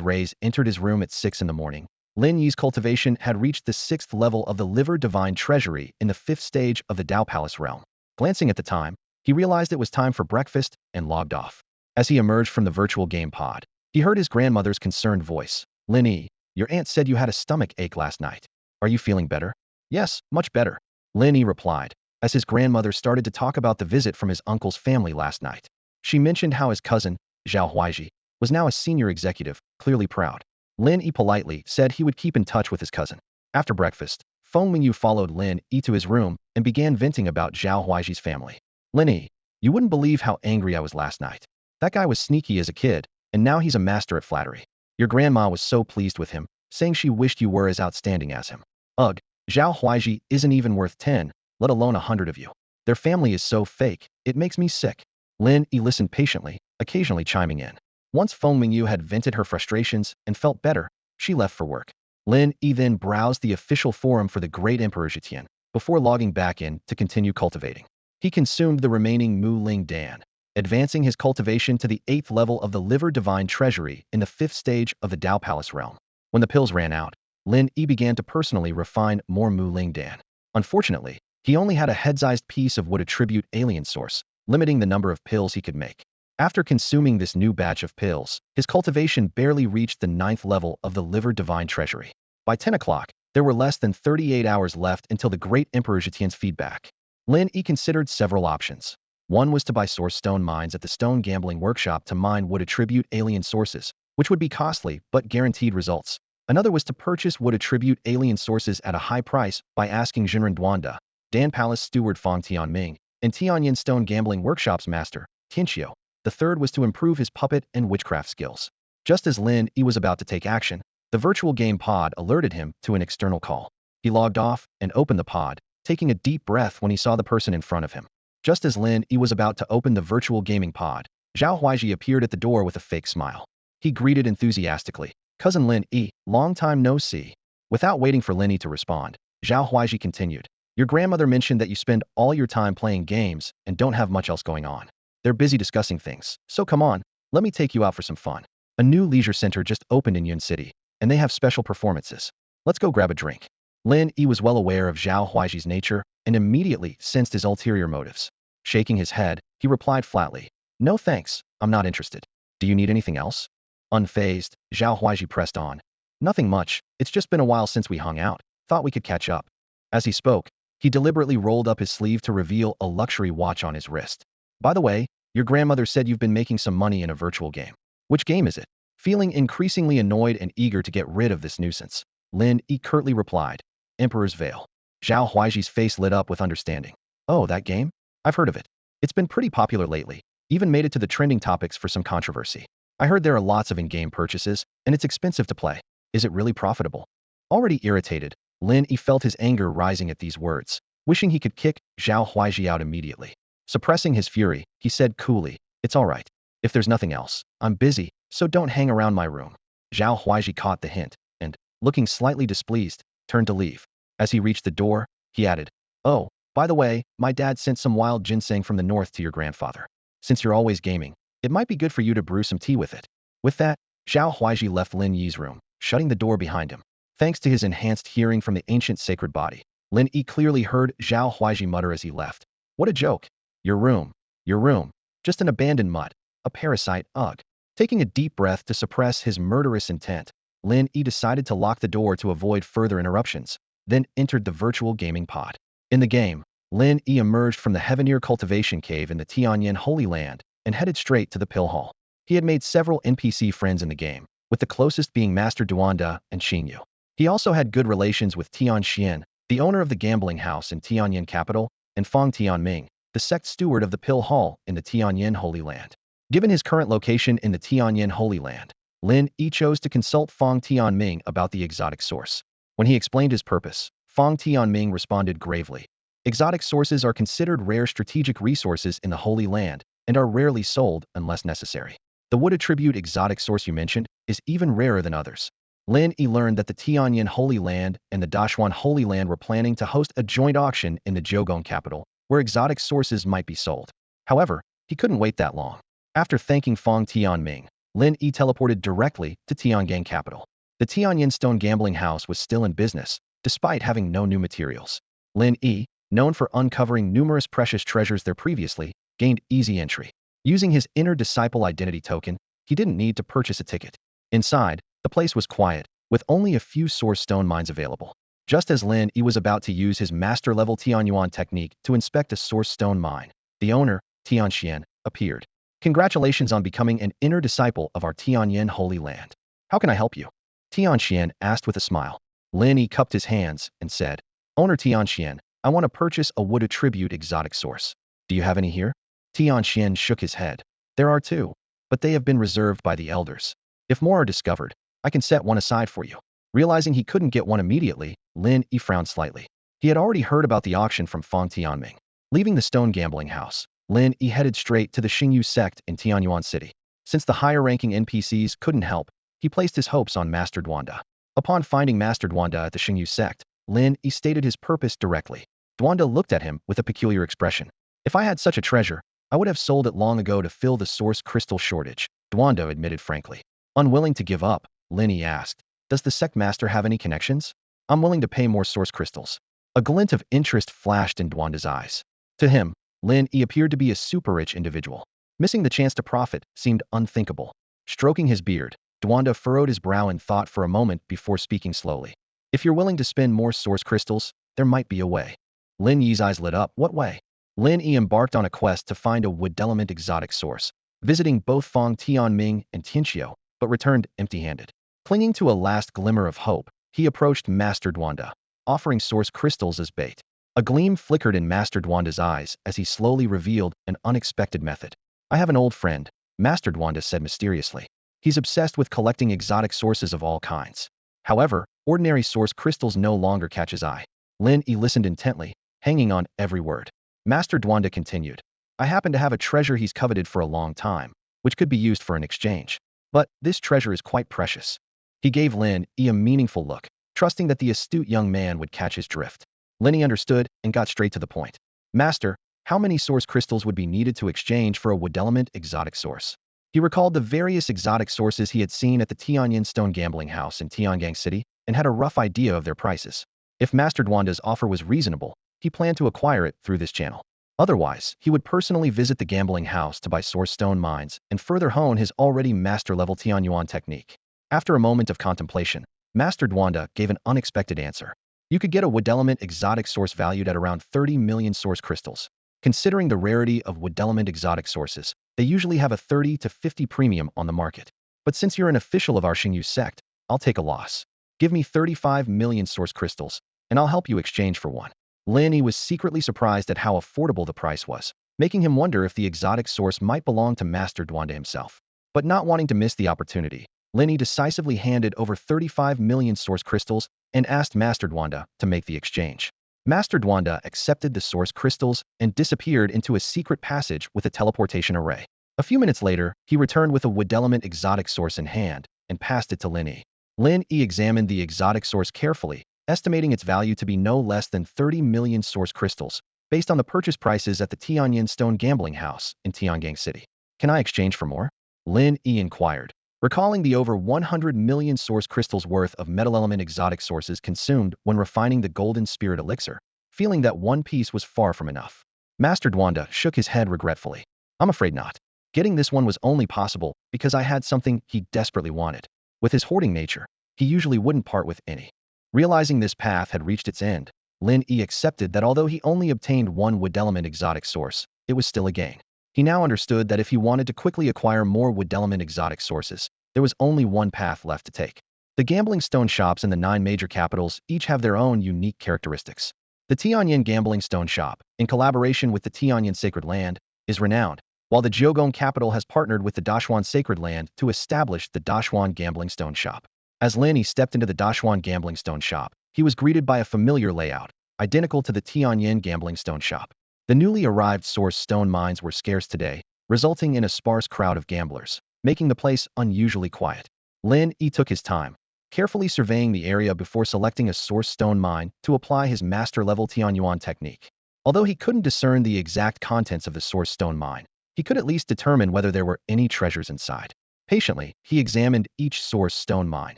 rays entered his room at 6 in the morning, Lin Yi's cultivation had reached the 6th level of the Liver Divine Treasury in the 5th stage of the Dao Palace realm. Glancing at the time, he realized it was time for breakfast and logged off. As he emerged from the virtual game pod, he heard his grandmother's concerned voice. "Lin Yi, your aunt said you had a stomach ache last night. Are you feeling better?" "Yes, much better," Lin Yi replied, as his grandmother started to talk about the visit from his uncle's family last night. She mentioned how his cousin, Zhao Huaiji, was now a senior executive, clearly proud. Lin Yi politely said he would keep in touch with his cousin. After breakfast, Feng Mingyu followed Lin Yi to his room and began venting about Zhao Huaiji's family. "Lin Yi, you wouldn't believe how angry I was last night. That guy was sneaky as a kid, and now he's a master at flattery. Your grandma was so pleased with him, saying she wished you were as outstanding as him. Ugh, Zhao Huaiji isn't even worth 10, let alone 100 of you. Their family is so fake, it makes me sick." Lin Yi listened patiently, occasionally chiming in. Once Feng Mingyu had vented her frustrations and felt better, she left for work. Lin Yi then browsed the official forum for the great Emperor Zetian before logging back in to continue cultivating. He consumed the remaining Mu Ling Dan, advancing his cultivation to the 8th level of the Liver Divine Treasury in the 5th stage of the Dao Palace realm. When the pills ran out, Lin Yi began to personally refine more Mu Ling Dan. Unfortunately, he only had a head-sized piece of wood attribute alien source, limiting the number of pills he could make. After consuming this new batch of pills, his cultivation barely reached the 9th level of the Liver Divine Treasury. By 10 o'clock, there were less than 38 hours left until the great Emperor Zetian's feedback. Lin Yi considered several options. One was to buy source stone mines at the stone gambling workshop to mine wood attribute alien sources, which would be costly but guaranteed results. Another was to purchase wood attribute alien sources at a high price by asking Jinren Duanda, Dan Palace steward Fong Tianming, and Tianyin stone gambling workshop's master, Tianxiu. The third was to improve his puppet and witchcraft skills. Just as Lin Yi was about to take action, the virtual game pod alerted him to an external call. He logged off and opened the pod, taking a deep breath when he saw the person in front of him. Just as Lin Yi was about to open the virtual gaming pod, Zhao Huaiji appeared at the door with a fake smile. He greeted enthusiastically, "Cousin Lin Yi, long time no see." Without waiting for Lin Yi to respond, Zhao Huaiji continued, "Your grandmother mentioned that you spend all your time playing games and don't have much else going on. They're busy discussing things, so come on, let me take you out for some fun. A new leisure center just opened in Yun City, and they have special performances. Let's go grab a drink." Lin Yi was well aware of Zhao Huaiji's nature and immediately sensed his ulterior motives. Shaking his head, he replied flatly, "No thanks, I'm not interested. Do you need anything else?" Unfazed, Zhao Huaiji pressed on. "Nothing much, it's just been a while since we hung out. Thought we could catch up." As he spoke, he deliberately rolled up his sleeve to reveal a luxury watch on his wrist. "By the way, your grandmother said you've been making some money in a virtual game. Which game is it?" Feeling increasingly annoyed and eager to get rid of this nuisance, Lin Yi curtly replied, "Emperor's Veil." Zhao Huaiji's face lit up with understanding. "Oh, that game? I've heard of it. It's been pretty popular lately, even made it to the trending topics for some controversy. I heard there are lots of in-game purchases, and it's expensive to play. Is it really profitable?" Already irritated, Lin Yi felt his anger rising at these words, wishing he could kick Zhao Huaiji out immediately. Suppressing his fury, he said coolly, "It's all right. If there's nothing else, I'm busy, so don't hang around my room." Zhao Huaiji caught the hint, and, looking slightly displeased, turned to leave. As he reached the door, he added, "Oh, by the way, my dad sent some wild ginseng from the north to your grandfather. Since you're always gaming, it might be good for you to brew some tea with it." With that, Zhao Huaiji left Lin Yi's room, shutting the door behind him. Thanks to his enhanced hearing from the ancient sacred body, Lin Yi clearly heard Zhao Huaiji mutter as he left, "What a joke. Your room. Your room. Just an abandoned mutt. A parasite, ugh." Taking a deep breath to suppress his murderous intent, Lin Yi decided to lock the door to avoid further interruptions, then entered the virtual gaming pod. In the game, Lin Yi emerged from the Heaveneer cultivation cave in the Tianyan Holy Land and headed straight to the pill hall. He had made several NPC friends in the game, with the closest being Master Duanda and Xingyu. He also had good relations with Tian Xian, the owner of the gambling house in Tianyan capital, and Fang Tianming, the sect steward of the pill hall in the Tianyan Holy Land. Given his current location in the Tianyan Holy Land, Lin Yi chose to consult Fang Tianming about the exotic source. When he explained his purpose, Fang Tianming responded gravely, "Exotic sources are considered rare strategic resources in the Holy Land and are rarely sold unless necessary. The wood attribute exotic source you mentioned is even rarer than others." Lin Yi learned that the Tianyan Holy Land and the Dashuan Holy Land were planning to host a joint auction in the Zhougong capital, where exotic sources might be sold. However, he couldn't wait that long. After thanking Fang Tianming, Lin Yi teleported directly to Tiangang capital. The Tianyan Stone gambling house was still in business, despite having no new materials. Lin Yi, known for uncovering numerous precious treasures there previously, gained easy entry. Using his inner disciple identity token, he didn't need to purchase a ticket. Inside, the place was quiet, with only a few source stone mines available. Just as Lin Yi was about to use his master-level Tianyuan technique to inspect a source stone mine, the owner, Tian Xian, appeared. "Congratulations on becoming an inner disciple of our Tianyan Holy Land. How can I help you?" Tian Xian asked with a smile. Lin Yi cupped his hands and said, "Owner Tian Xian, I want to purchase a wood attribute exotic source. Do you have any here?" Tian Xian shook his head. "There are two, but they have been reserved by the elders. If more are discovered, I can set one aside for you." Realizing he couldn't get one immediately, Lin Yi frowned slightly. He had already heard about the auction from Fang Tianming. Leaving the stone gambling house, Lin Yi headed straight to the Xingyu sect in Tianyuan City. Since the higher-ranking NPCs couldn't help, he placed his hopes on Master Duanda. Upon finding Master Duanda at the Xingyu sect, Lin Yi stated his purpose directly. Duanda looked at him with a peculiar expression. "If I had such a treasure, I would have sold it long ago to fill the source crystal shortage," Duanda admitted frankly. Unwilling to give up, Lin Yi asked, "Does the sect master have any connections? I'm willing to pay more source crystals." A glint of interest flashed in Duanda's eyes. To him, Lin Yi appeared to be a super-rich individual. Missing the chance to profit seemed unthinkable. Stroking his beard, Duanda furrowed his brow in thought for a moment before speaking slowly. "If you're willing to spend more source crystals, there might be a way." Lin Yi's eyes lit up. "What way?" Lin Yi embarked on a quest to find a wood element exotic source, visiting both Fang Tianming and Tianxiu, but returned empty-handed. Clinging to a last glimmer of hope, he approached Master Duanda, offering source crystals as bait. A gleam flickered in Master Duanda's eyes as he slowly revealed an unexpected method. "I have an old friend," Master Duanda said mysteriously. "He's obsessed with collecting exotic sources of all kinds. However, ordinary source crystals no longer catch his eye." Lin Yi listened intently, hanging on every word. Master Duanda continued, "I happen to have a treasure he's coveted for a long time, which could be used for an exchange. But this treasure is quite precious." He gave Lin Yi a meaningful look, trusting that the astute young man would catch his drift. Lin Yi understood and got straight to the point. "Master, how many source crystals would be needed to exchange for a wood element exotic source?" He recalled the various exotic sources he had seen at the Tianyan Stone gambling house in Tiangang City and had a rough idea of their prices. If Master Dwanda's offer was reasonable, he planned to acquire it through this channel. Otherwise, he would personally visit the gambling house to buy source stone mines and further hone his already master-level Tianyuan technique. After a moment of contemplation, Master Dwanda gave an unexpected answer. You could get a wood element exotic source valued at around 30 million source crystals. Considering the rarity of wood element exotic sources, they usually have a 30 to 50 premium on the market. But since you're an official of our Xingyu sect, I'll take a loss. Give me 35 million source crystals, and I'll help you exchange for one. Lin Yi was secretly surprised at how affordable the price was, making him wonder if the exotic source might belong to Master Dwanda himself. But not wanting to miss the opportunity, Lin Yi decisively handed over 35 million source crystals and asked Master Dwanda to make the exchange. Master Dwanda accepted the source crystals and disappeared into a secret passage with a teleportation array. A few minutes later, he returned with a wood element exotic source in hand and passed it to Lin Yi. Lin Yi examined the exotic source carefully, estimating its value to be no less than 30 million source crystals, based on the purchase prices at the Tianyan Stone Gambling House in Tiangang City. Can I exchange for more? Lin Yi inquired, recalling the over 100 million source crystals worth of metal element exotic sources consumed when refining the golden spirit elixir, feeling that one piece was far from enough. Master Dwanda shook his head regretfully. I'm afraid not. Getting this one was only possible because I had something he desperately wanted. With his hoarding nature, he usually wouldn't part with any. Realizing this path had reached its end, Lin Yi accepted that although he only obtained one wood element exotic source, it was still a gain. He now understood that if he wanted to quickly acquire more wood element exotic sources, there was only one path left to take. The gambling stone shops in the 9 major capitals each have their own unique characteristics. The Tianyan Gambling Stone Shop, in collaboration with the Tianyan Sacred Land, is renowned, while the Jiugong capital has partnered with the Dashuan Sacred Land to establish the Dashuan Gambling Stone Shop. As Lin Yi stepped into the Dashuan Gambling Stone Shop, he was greeted by a familiar layout, identical to the Tianyan Gambling Stone Shop. The newly arrived source stone mines were scarce today, resulting in a sparse crowd of gamblers, making the place unusually quiet. Lin Yi took his time, carefully surveying the area before selecting a source stone mine to apply his master-level Tianyuan technique. Although he couldn't discern the exact contents of the source stone mine, he could at least determine whether there were any treasures inside. Patiently, he examined each source stone mine,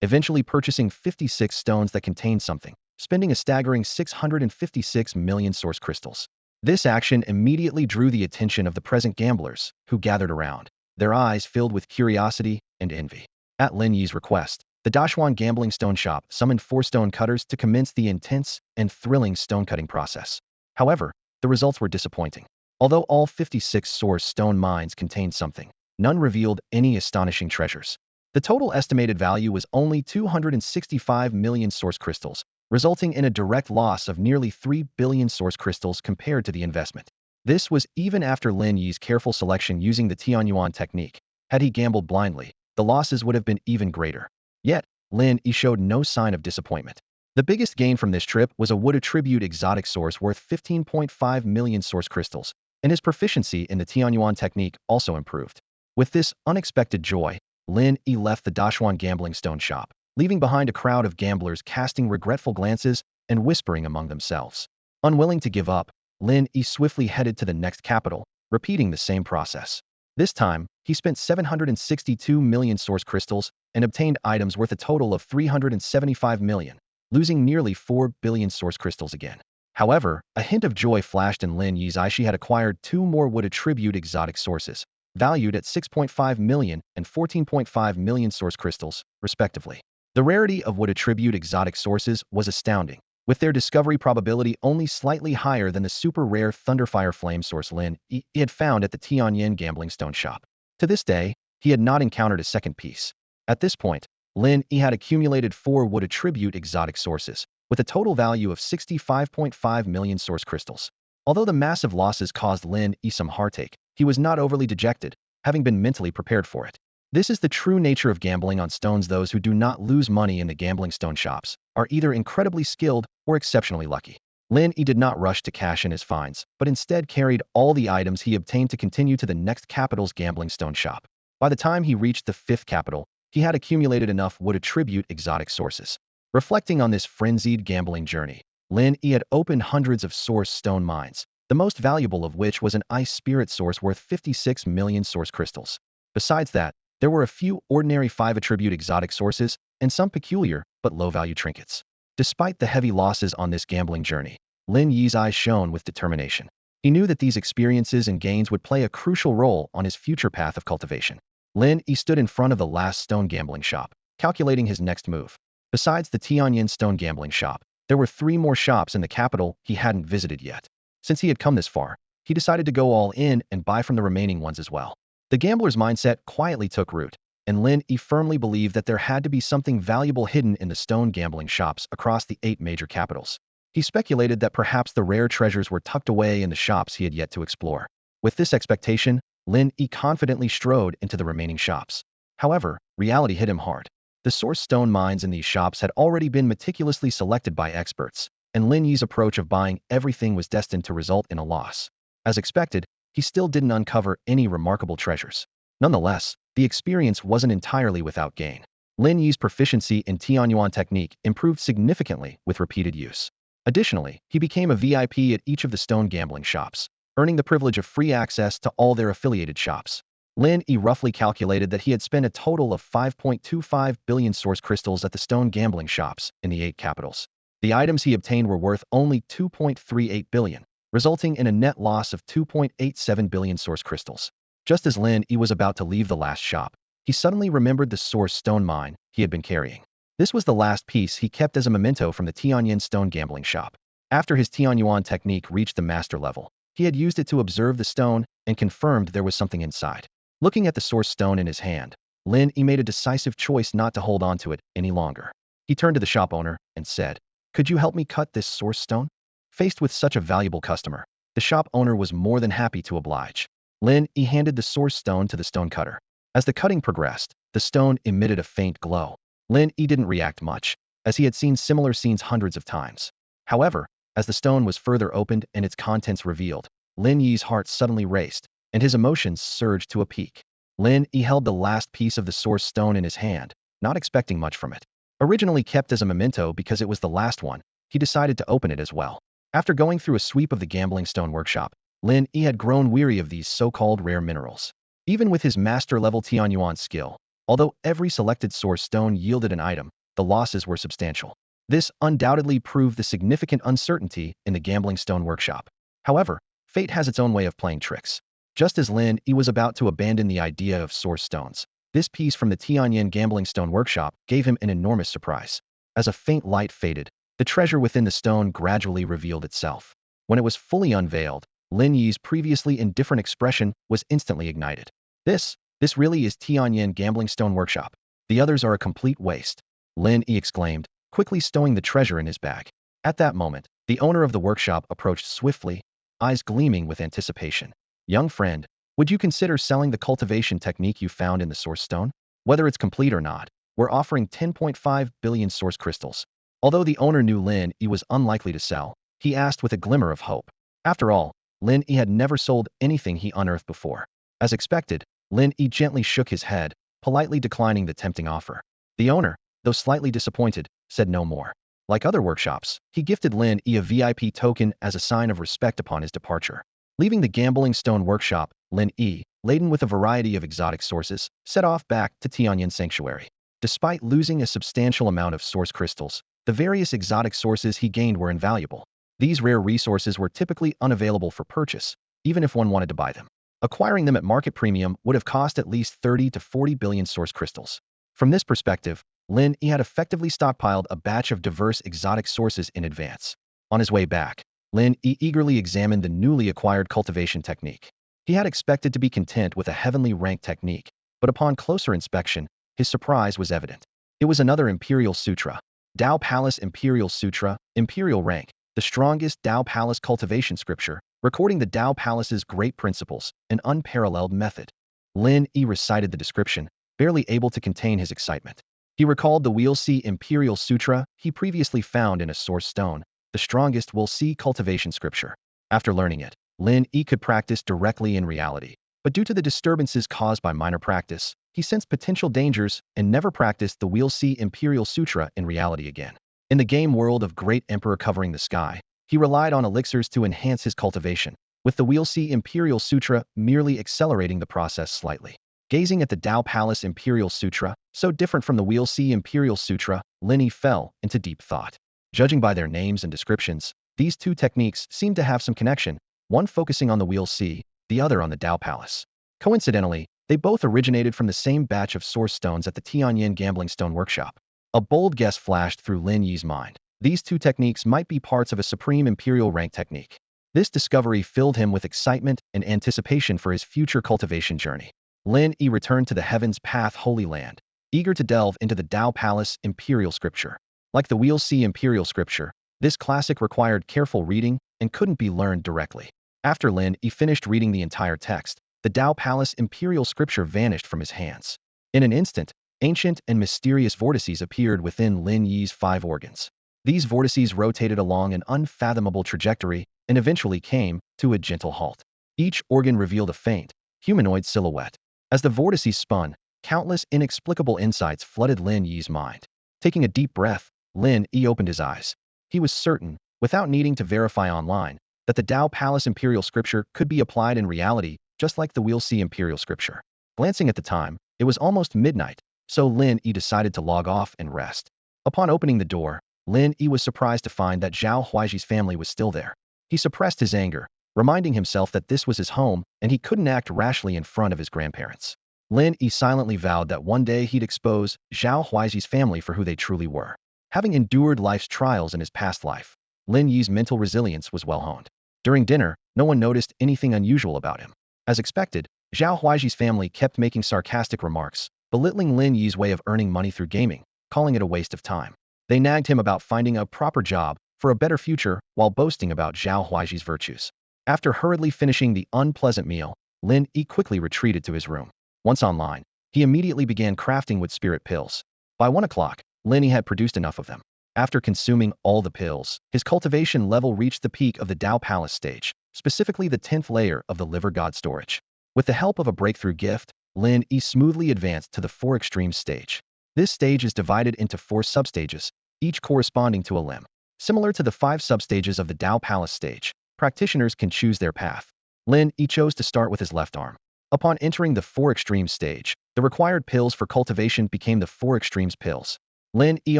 eventually purchasing 56 stones that contained something, spending a staggering 656 million source crystals. This action immediately drew the attention of the present gamblers, who gathered around, their eyes filled with curiosity and envy. At Lin Yi's request, the Dashuan Gambling Stone Shop summoned 4 stone cutters to commence the intense and thrilling stone-cutting process. However, the results were disappointing. Although all 56 source stone mines contained something, none revealed any astonishing treasures. The total estimated value was only 265 million source crystals, resulting in a direct loss of nearly 3 billion source crystals compared to the investment. This was even after Lin Yi's careful selection using the Tianyuan technique. Had he gambled blindly, the losses would have been even greater. Yet, Lin Yi showed no sign of disappointment. The biggest gain from this trip was a wood attribute exotic source worth 15.5 million source crystals, and his proficiency in the Tianyuan technique also improved. With this unexpected joy, Lin Yi left the Dashuan Gambling Stone Shop, leaving behind a crowd of gamblers casting regretful glances and whispering among themselves. Unwilling to give up, Lin Yi swiftly headed to the next capital, repeating the same process. This time, he spent 762 million source crystals and obtained items worth a total of 375 million, losing nearly 4 billion source crystals again. However, a hint of joy flashed in Lin Yi's eye. She had acquired 2 more wood attribute exotic sources, valued at 6.5 million and 14.5 million source crystals, respectively. The rarity of wood attribute exotic sources was astounding, with their discovery probability only slightly higher than the super-rare Thunderfire Flame source Lin Yi had found at the Tianyan Gambling Stone Shop. To this day, he had not encountered a second piece. At this point, Lin Yi had accumulated 4 wood attribute exotic sources, with a total value of 65.5 million source crystals. Although the massive losses caused Lin Yi some heartache, he was not overly dejected, having been mentally prepared for it. This is the true nature of gambling on stones. Those who do not lose money in the gambling stone shops are either incredibly skilled or exceptionally lucky. Lin Yi did not rush to cash in his finds, but instead carried all the items he obtained to continue to the next capital's gambling stone shop. By the time he reached the 5th capital, he had accumulated enough wood attribute exotic sources. Reflecting on this frenzied gambling journey, Lin Yi had opened hundreds of source stone mines, the most valuable of which was an ice spirit source worth 56 million source crystals. Besides that, there were a few ordinary 5 attribute exotic sources and some peculiar but low-value trinkets. Despite the heavy losses on this gambling journey, Lin Yi's eyes shone with determination. He knew that these experiences and gains would play a crucial role on his future path of cultivation. Lin Yi stood in front of the last stone gambling shop, calculating his next move. Besides the Tianyin stone gambling shop, there were 3 more shops in the capital he hadn't visited yet. Since he had come this far, he decided to go all in and buy from the remaining ones as well. The gambler's mindset quietly took root, and Lin Yi firmly believed that there had to be something valuable hidden in the stone gambling shops across the 8 major capitals. He speculated that perhaps the rare treasures were tucked away in the shops he had yet to explore. With this expectation, Lin Yi confidently strode into the remaining shops. However, reality hit him hard. The source stone mines in these shops had already been meticulously selected by experts, and Lin Yi's approach of buying everything was destined to result in a loss. As expected, he still didn't uncover any remarkable treasures. Nonetheless, the experience wasn't entirely without gain. Lin Yi's proficiency in Tianyuan technique improved significantly with repeated use. Additionally, he became a VIP at each of the stone gambling shops, earning the privilege of free access to all their affiliated shops. Lin Yi roughly calculated that he had spent a total of 5.25 billion source crystals at the stone gambling shops in the 8 capitals. The items he obtained were worth only 2.38 billion, resulting in a net loss of 2.87 billion source crystals. Just as Lin Yi was about to leave the last shop, he suddenly remembered the source stone mine he had been carrying. This was the last piece he kept as a memento from the Tianyin stone gambling shop. After his Tianyuan technique reached the master level, he had used it to observe the stone and confirmed there was something inside. Looking at the source stone in his hand, Lin Yi made a decisive choice not to hold on to it any longer. He turned to the shop owner and said, "Could you help me cut this source stone?" Faced with such a valuable customer, the shop owner was more than happy to oblige. Lin Yi handed the source stone to the stone cutter. As the cutting progressed, the stone emitted a faint glow. Lin Yi didn't react much, as he had seen similar scenes hundreds of times. However, as the stone was further opened and its contents revealed, Lin Yi's heart suddenly raced, and his emotions surged to a peak. Lin Yi held the last piece of the source stone in his hand, not expecting much from it. Originally kept as a memento because it was the last one, he decided to open it as well. After going through a sweep of the gambling stone workshop, Lin Yi had grown weary of these so-called rare minerals. Even with his master-level Tianyuan skill, although every selected source stone yielded an item, the losses were substantial. This undoubtedly proved the significant uncertainty in the gambling stone workshop. However, fate has its own way of playing tricks. Just as Lin Yi was about to abandon the idea of source stones, this piece from the Tianyin gambling stone workshop gave him an enormous surprise. As a faint light faded, the treasure within the stone gradually revealed itself. When it was fully unveiled, Lin Yi's previously indifferent expression was instantly ignited. This really is Tianyin gambling stone workshop. The others are a complete waste, Lin Yi exclaimed, quickly stowing the treasure in his bag. At that moment, the owner of the workshop approached swiftly, eyes gleaming with anticipation. "Young friend, would you consider selling the cultivation technique you found in the source stone? Whether it's complete or not, we're offering 10.5 billion source crystals." Although the owner knew Lin Yi was unlikely to sell, he asked with a glimmer of hope. After all, Lin Yi had never sold anything he unearthed before. As expected, Lin Yi gently shook his head, politely declining the tempting offer. The owner, though slightly disappointed, said no more. Like other workshops, he gifted Lin Yi a VIP token as a sign of respect upon his departure. Leaving the gambling stone workshop, Lin Yi, laden with a variety of exotic sources, set off back to Tianyin Sanctuary. Despite losing a substantial amount of source crystals, the various exotic sources he gained were invaluable. These rare resources were typically unavailable for purchase, even if one wanted to buy them. Acquiring them at market premium would have cost at least 30 to 40 billion source crystals. From this perspective, Lin Yi had effectively stockpiled a batch of diverse exotic sources in advance. On his way back, Lin Yi eagerly examined the newly acquired cultivation technique. He had expected to be content with a heavenly ranked technique, but upon closer inspection, his surprise was evident. It was another Imperial Sutra, Dao Palace Imperial Sutra, Imperial rank, the strongest Dao Palace cultivation scripture, recording the Dao Palace's great principles, an unparalleled method. Lin Yi recited the description, barely able to contain his excitement. He recalled the We'll See Imperial Sutra he previously found in a source stone, the strongest We'll See cultivation scripture. After learning it, Lin Yi could practice directly in reality, but due to the disturbances caused by minor practice, he sensed potential dangers and never practiced the We'll See Imperial Sutra in reality again. In the game world of Great Emperor Covering the Sky, he relied on elixirs to enhance his cultivation, with the We'll See Imperial Sutra merely accelerating the process slightly. Gazing at the Dao Palace Imperial Sutra, so different from the We'll See Imperial Sutra, Lin Yi fell into deep thought. Judging by their names and descriptions, these two techniques seem to have some connection, one focusing on the Wheel C, the other on the Tao Palace. Coincidentally, they both originated from the same batch of source stones at the Tianyin Gambling Stone Workshop. A bold guess flashed through Lin Yi's mind. These two techniques might be parts of a supreme imperial rank technique. This discovery filled him with excitement and anticipation for his future cultivation journey. Lin Yi returned to the Heaven's Path Holy Land, eager to delve into the Tao Palace Imperial Scripture. Like the Wheel C Imperial Scripture, this classic required careful reading and couldn't be learned directly. After Lin Yi finished reading the entire text, the Tao Palace Imperial Scripture vanished from his hands. In an instant, ancient and mysterious vortices appeared within Lin Yi's 5 organs. These vortices rotated along an unfathomable trajectory and eventually came to a gentle halt. Each organ revealed a faint, humanoid silhouette. As the vortices spun, countless inexplicable insights flooded Lin Yi's mind. Taking a deep breath, Lin Yi opened his eyes. He was certain, without needing to verify online, that the Tao Palace Imperial Scripture could be applied in reality, just like the Wheel C Imperial Scripture. Glancing at the time, it was almost midnight, so Lin Yi decided to log off and rest. Upon opening the door, Lin Yi was surprised to find that Zhao Huaiji's family was still there. He suppressed his anger, reminding himself that this was his home and he couldn't act rashly in front of his grandparents. Lin Yi silently vowed that one day he'd expose Zhao Huaiji's family for who they truly were. Having endured life's trials in his past life, Lin Yi's mental resilience was well honed. During dinner, no one noticed anything unusual about him. As expected, Zhao Huaiji's family kept making sarcastic remarks, belittling Lin Yi's way of earning money through gaming, calling it a waste of time. They nagged him about finding a proper job for a better future while boasting about Zhao Huaiji's virtues. After hurriedly finishing the unpleasant meal, Lin Yi quickly retreated to his room. Once online, he immediately began crafting with spirit pills. By 1 o'clock, Lin Yi had produced enough of them. After consuming all the pills, his cultivation level reached the peak of the Tao Palace stage, specifically the 10th layer of the Liver God storage. With the help of a breakthrough gift, Lin Yi smoothly advanced to the 4 extremes stage. This stage is divided into 4 substages, each corresponding to a limb. Similar to the 5 substages of the Tao Palace stage, practitioners can choose their path. Lin Yi chose to start with his left arm. Upon entering the 4 extremes stage, the required pills for cultivation became the 4 extremes pills. Lin Yi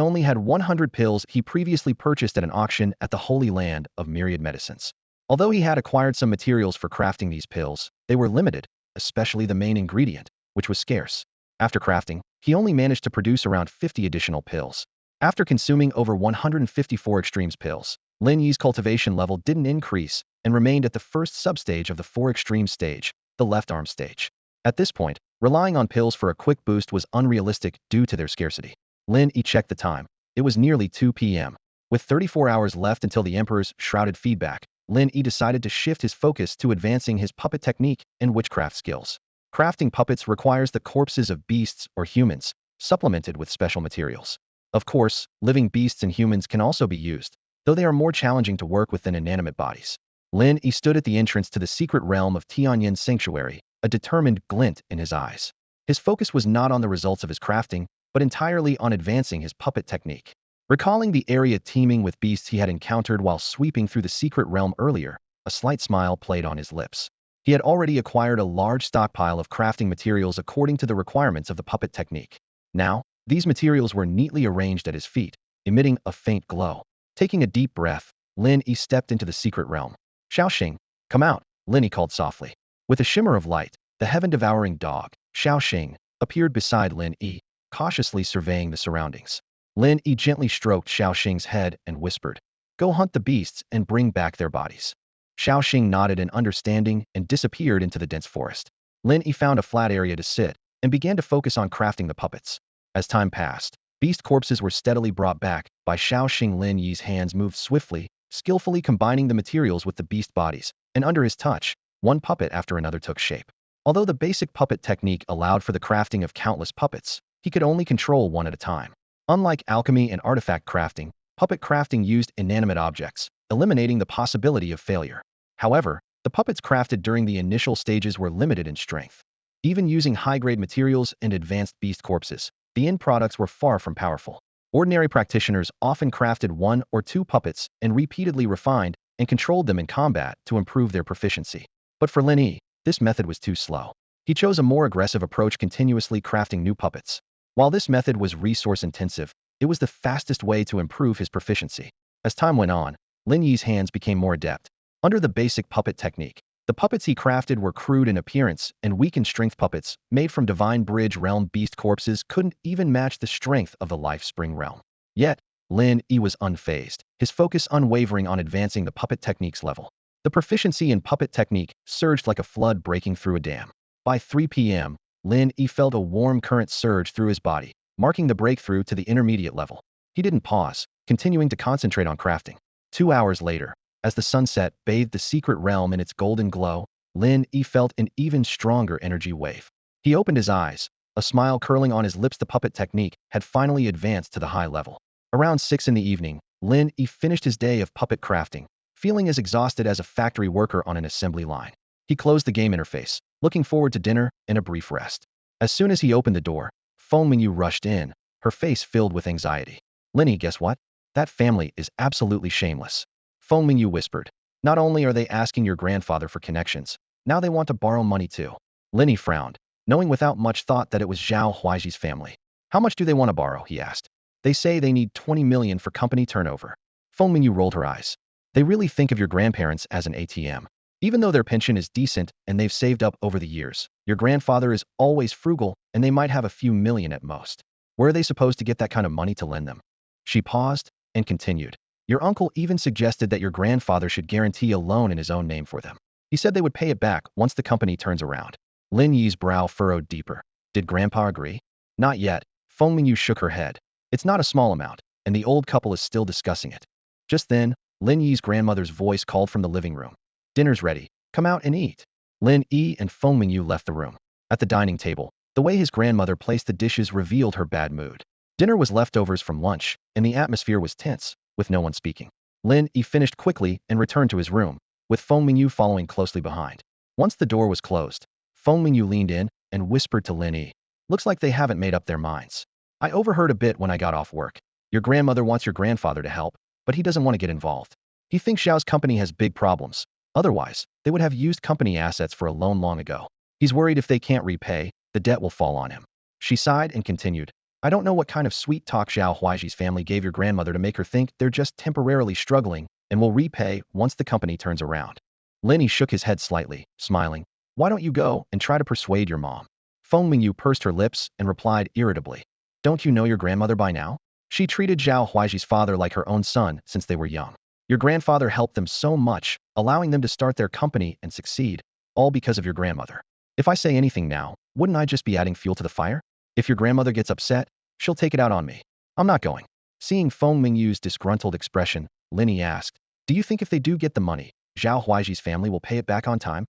only had 100 pills he previously purchased at an auction at the Holy Land of Myriad Medicines. Although he had acquired some materials for crafting these pills, they were limited, especially the main ingredient, which was scarce. After crafting, he only managed to produce around 50 additional pills. After consuming over 154 extremes pills, Lin Yi's cultivation level didn't increase and remained at the first substage of the 4 extremes stage, the left arm stage. At this point, relying on pills for a quick boost was unrealistic due to their scarcity. Lin Yi checked the time. It was nearly 2 p.m. With 34 hours left until the Emperor's shrouded feedback, Lin Yi decided to shift his focus to advancing his puppet technique and witchcraft skills. Crafting puppets requires the corpses of beasts or humans, supplemented with special materials. Of course, living beasts and humans can also be used, though they are more challenging to work with than inanimate bodies. Lin Yi stood at the entrance to the secret realm of Tianyin's sanctuary, a determined glint in his eyes. His focus was not on the results of his crafting, but entirely on advancing his puppet technique. Recalling the area teeming with beasts he had encountered while sweeping through the secret realm earlier, a slight smile played on his lips. He had already acquired a large stockpile of crafting materials according to the requirements of the puppet technique. Now, these materials were neatly arranged at his feet, emitting a faint glow. Taking a deep breath, Lin Yi stepped into the secret realm. Xiaoxing, come out, Lin Yi called softly. With a shimmer of light, the heaven-devouring dog, Xiaoxing, appeared beside Lin Yi, cautiously surveying the surroundings. Lin Yi gently stroked Xiaoxing's head and whispered, "Go hunt the beasts and bring back their bodies." Xiaoxing nodded in understanding and disappeared into the dense forest. Lin Yi found a flat area to sit and began to focus on crafting the puppets. As time passed, beast corpses were steadily brought back by Xiaoxing. Lin Yi's hands moved swiftly, skillfully combining the materials with the beast bodies, and under his touch, one puppet after another took shape. Although the basic puppet technique allowed for the crafting of countless puppets, he could only control one at a time. Unlike alchemy and artifact crafting, puppet crafting used inanimate objects, eliminating the possibility of failure. However, the puppets crafted during the initial stages were limited in strength. Even using high-grade materials and advanced beast corpses, the end products were far from powerful. Ordinary practitioners often crafted 1 or 2 puppets and repeatedly refined and controlled them in combat to improve their proficiency. But for Lin Yi, this method was too slow. He chose a more aggressive approach, continuously crafting new puppets. While this method was resource-intensive, it was the fastest way to improve his proficiency. As time went on, Lin Yi's hands became more adept. Under the basic puppet technique, the puppets he crafted were crude in appearance and weak in strength. Puppets made from Divine Bridge realm beast corpses couldn't even match the strength of the Life Spring realm. Yet, Lin Yi was unfazed, his focus unwavering on advancing the puppet technique's level. The proficiency in puppet technique surged like a flood breaking through a dam. By 3 p.m., Lin Yi felt a warm current surge through his body, marking the breakthrough to the intermediate level. He didn't pause, continuing to concentrate on crafting. 2 hours later, as the sunset bathed the secret realm in its golden glow, Lin Yi felt an even stronger energy wave. He opened his eyes, a smile curling on his lips. The puppet technique had finally advanced to the high level. Around 6 in the evening, Lin Yi finished his day of puppet crafting, feeling as exhausted as a factory worker on an assembly line. He closed the game interface, looking forward to dinner and a brief rest. As soon as he opened the door, Feng Mingyu rushed in, her face filled with anxiety. Lin Yi, guess what? That family is absolutely shameless. Feng Mingyu whispered. Not only are they asking your grandfather for connections, now they want to borrow money too. Lin Yi frowned, knowing without much thought that it was Zhao Huaiji's family. How much do they want to borrow? He asked. They say they need 20 million for company turnover. Feng Mingyu rolled her eyes. They really think of your grandparents as an ATM. Even though their pension is decent and they've saved up over the years, your grandfather is always frugal and they might have a few million at most. Where are they supposed to get that kind of money to lend them? She paused and continued. Your uncle even suggested that your grandfather should guarantee a loan in his own name for them. He said they would pay it back once the company turns around. Lin Yi's brow furrowed deeper. Did Grandpa agree? Not yet. Feng Mingyu shook her head. It's not a small amount, and the old couple is still discussing it. Just then, Lin Yi's grandmother's voice called from the living room. Dinner's ready. Come out and eat. Lin Yi and Feng Mingyu left the room. At the dining table, the way his grandmother placed the dishes revealed her bad mood. Dinner was leftovers from lunch, and the atmosphere was tense, with no one speaking. Lin Yi finished quickly and returned to his room, with Feng Mingyu following closely behind. Once the door was closed, Feng Mingyu leaned in and whispered to Lin Yi. Looks like they haven't made up their minds. I overheard a bit when I got off work. Your grandmother wants your grandfather to help, but he doesn't want to get involved. He thinks Xiao's company has big problems. Otherwise, they would have used company assets for a loan long ago. He's worried if they can't repay, the debt will fall on him. She sighed and continued. I don't know what kind of sweet talk Zhao Huaiji's family gave your grandmother to make her think they're just temporarily struggling and will repay once the company turns around. Lin Yi shook his head slightly, smiling. Why don't you go and try to persuade your mom? Feng Mingyu pursed her lips and replied irritably. Don't you know your grandmother by now? She treated Zhao Huaiji's father like her own son since they were young. Your grandfather helped them so much, allowing them to start their company and succeed, all because of your grandmother. If I say anything now, wouldn't I just be adding fuel to the fire? If your grandmother gets upset, she'll take it out on me. I'm not going. Seeing Feng Mingyu's disgruntled expression, Lin Yi asked, do you think if they do get the money, Zhao Huaiji's family will pay it back on time?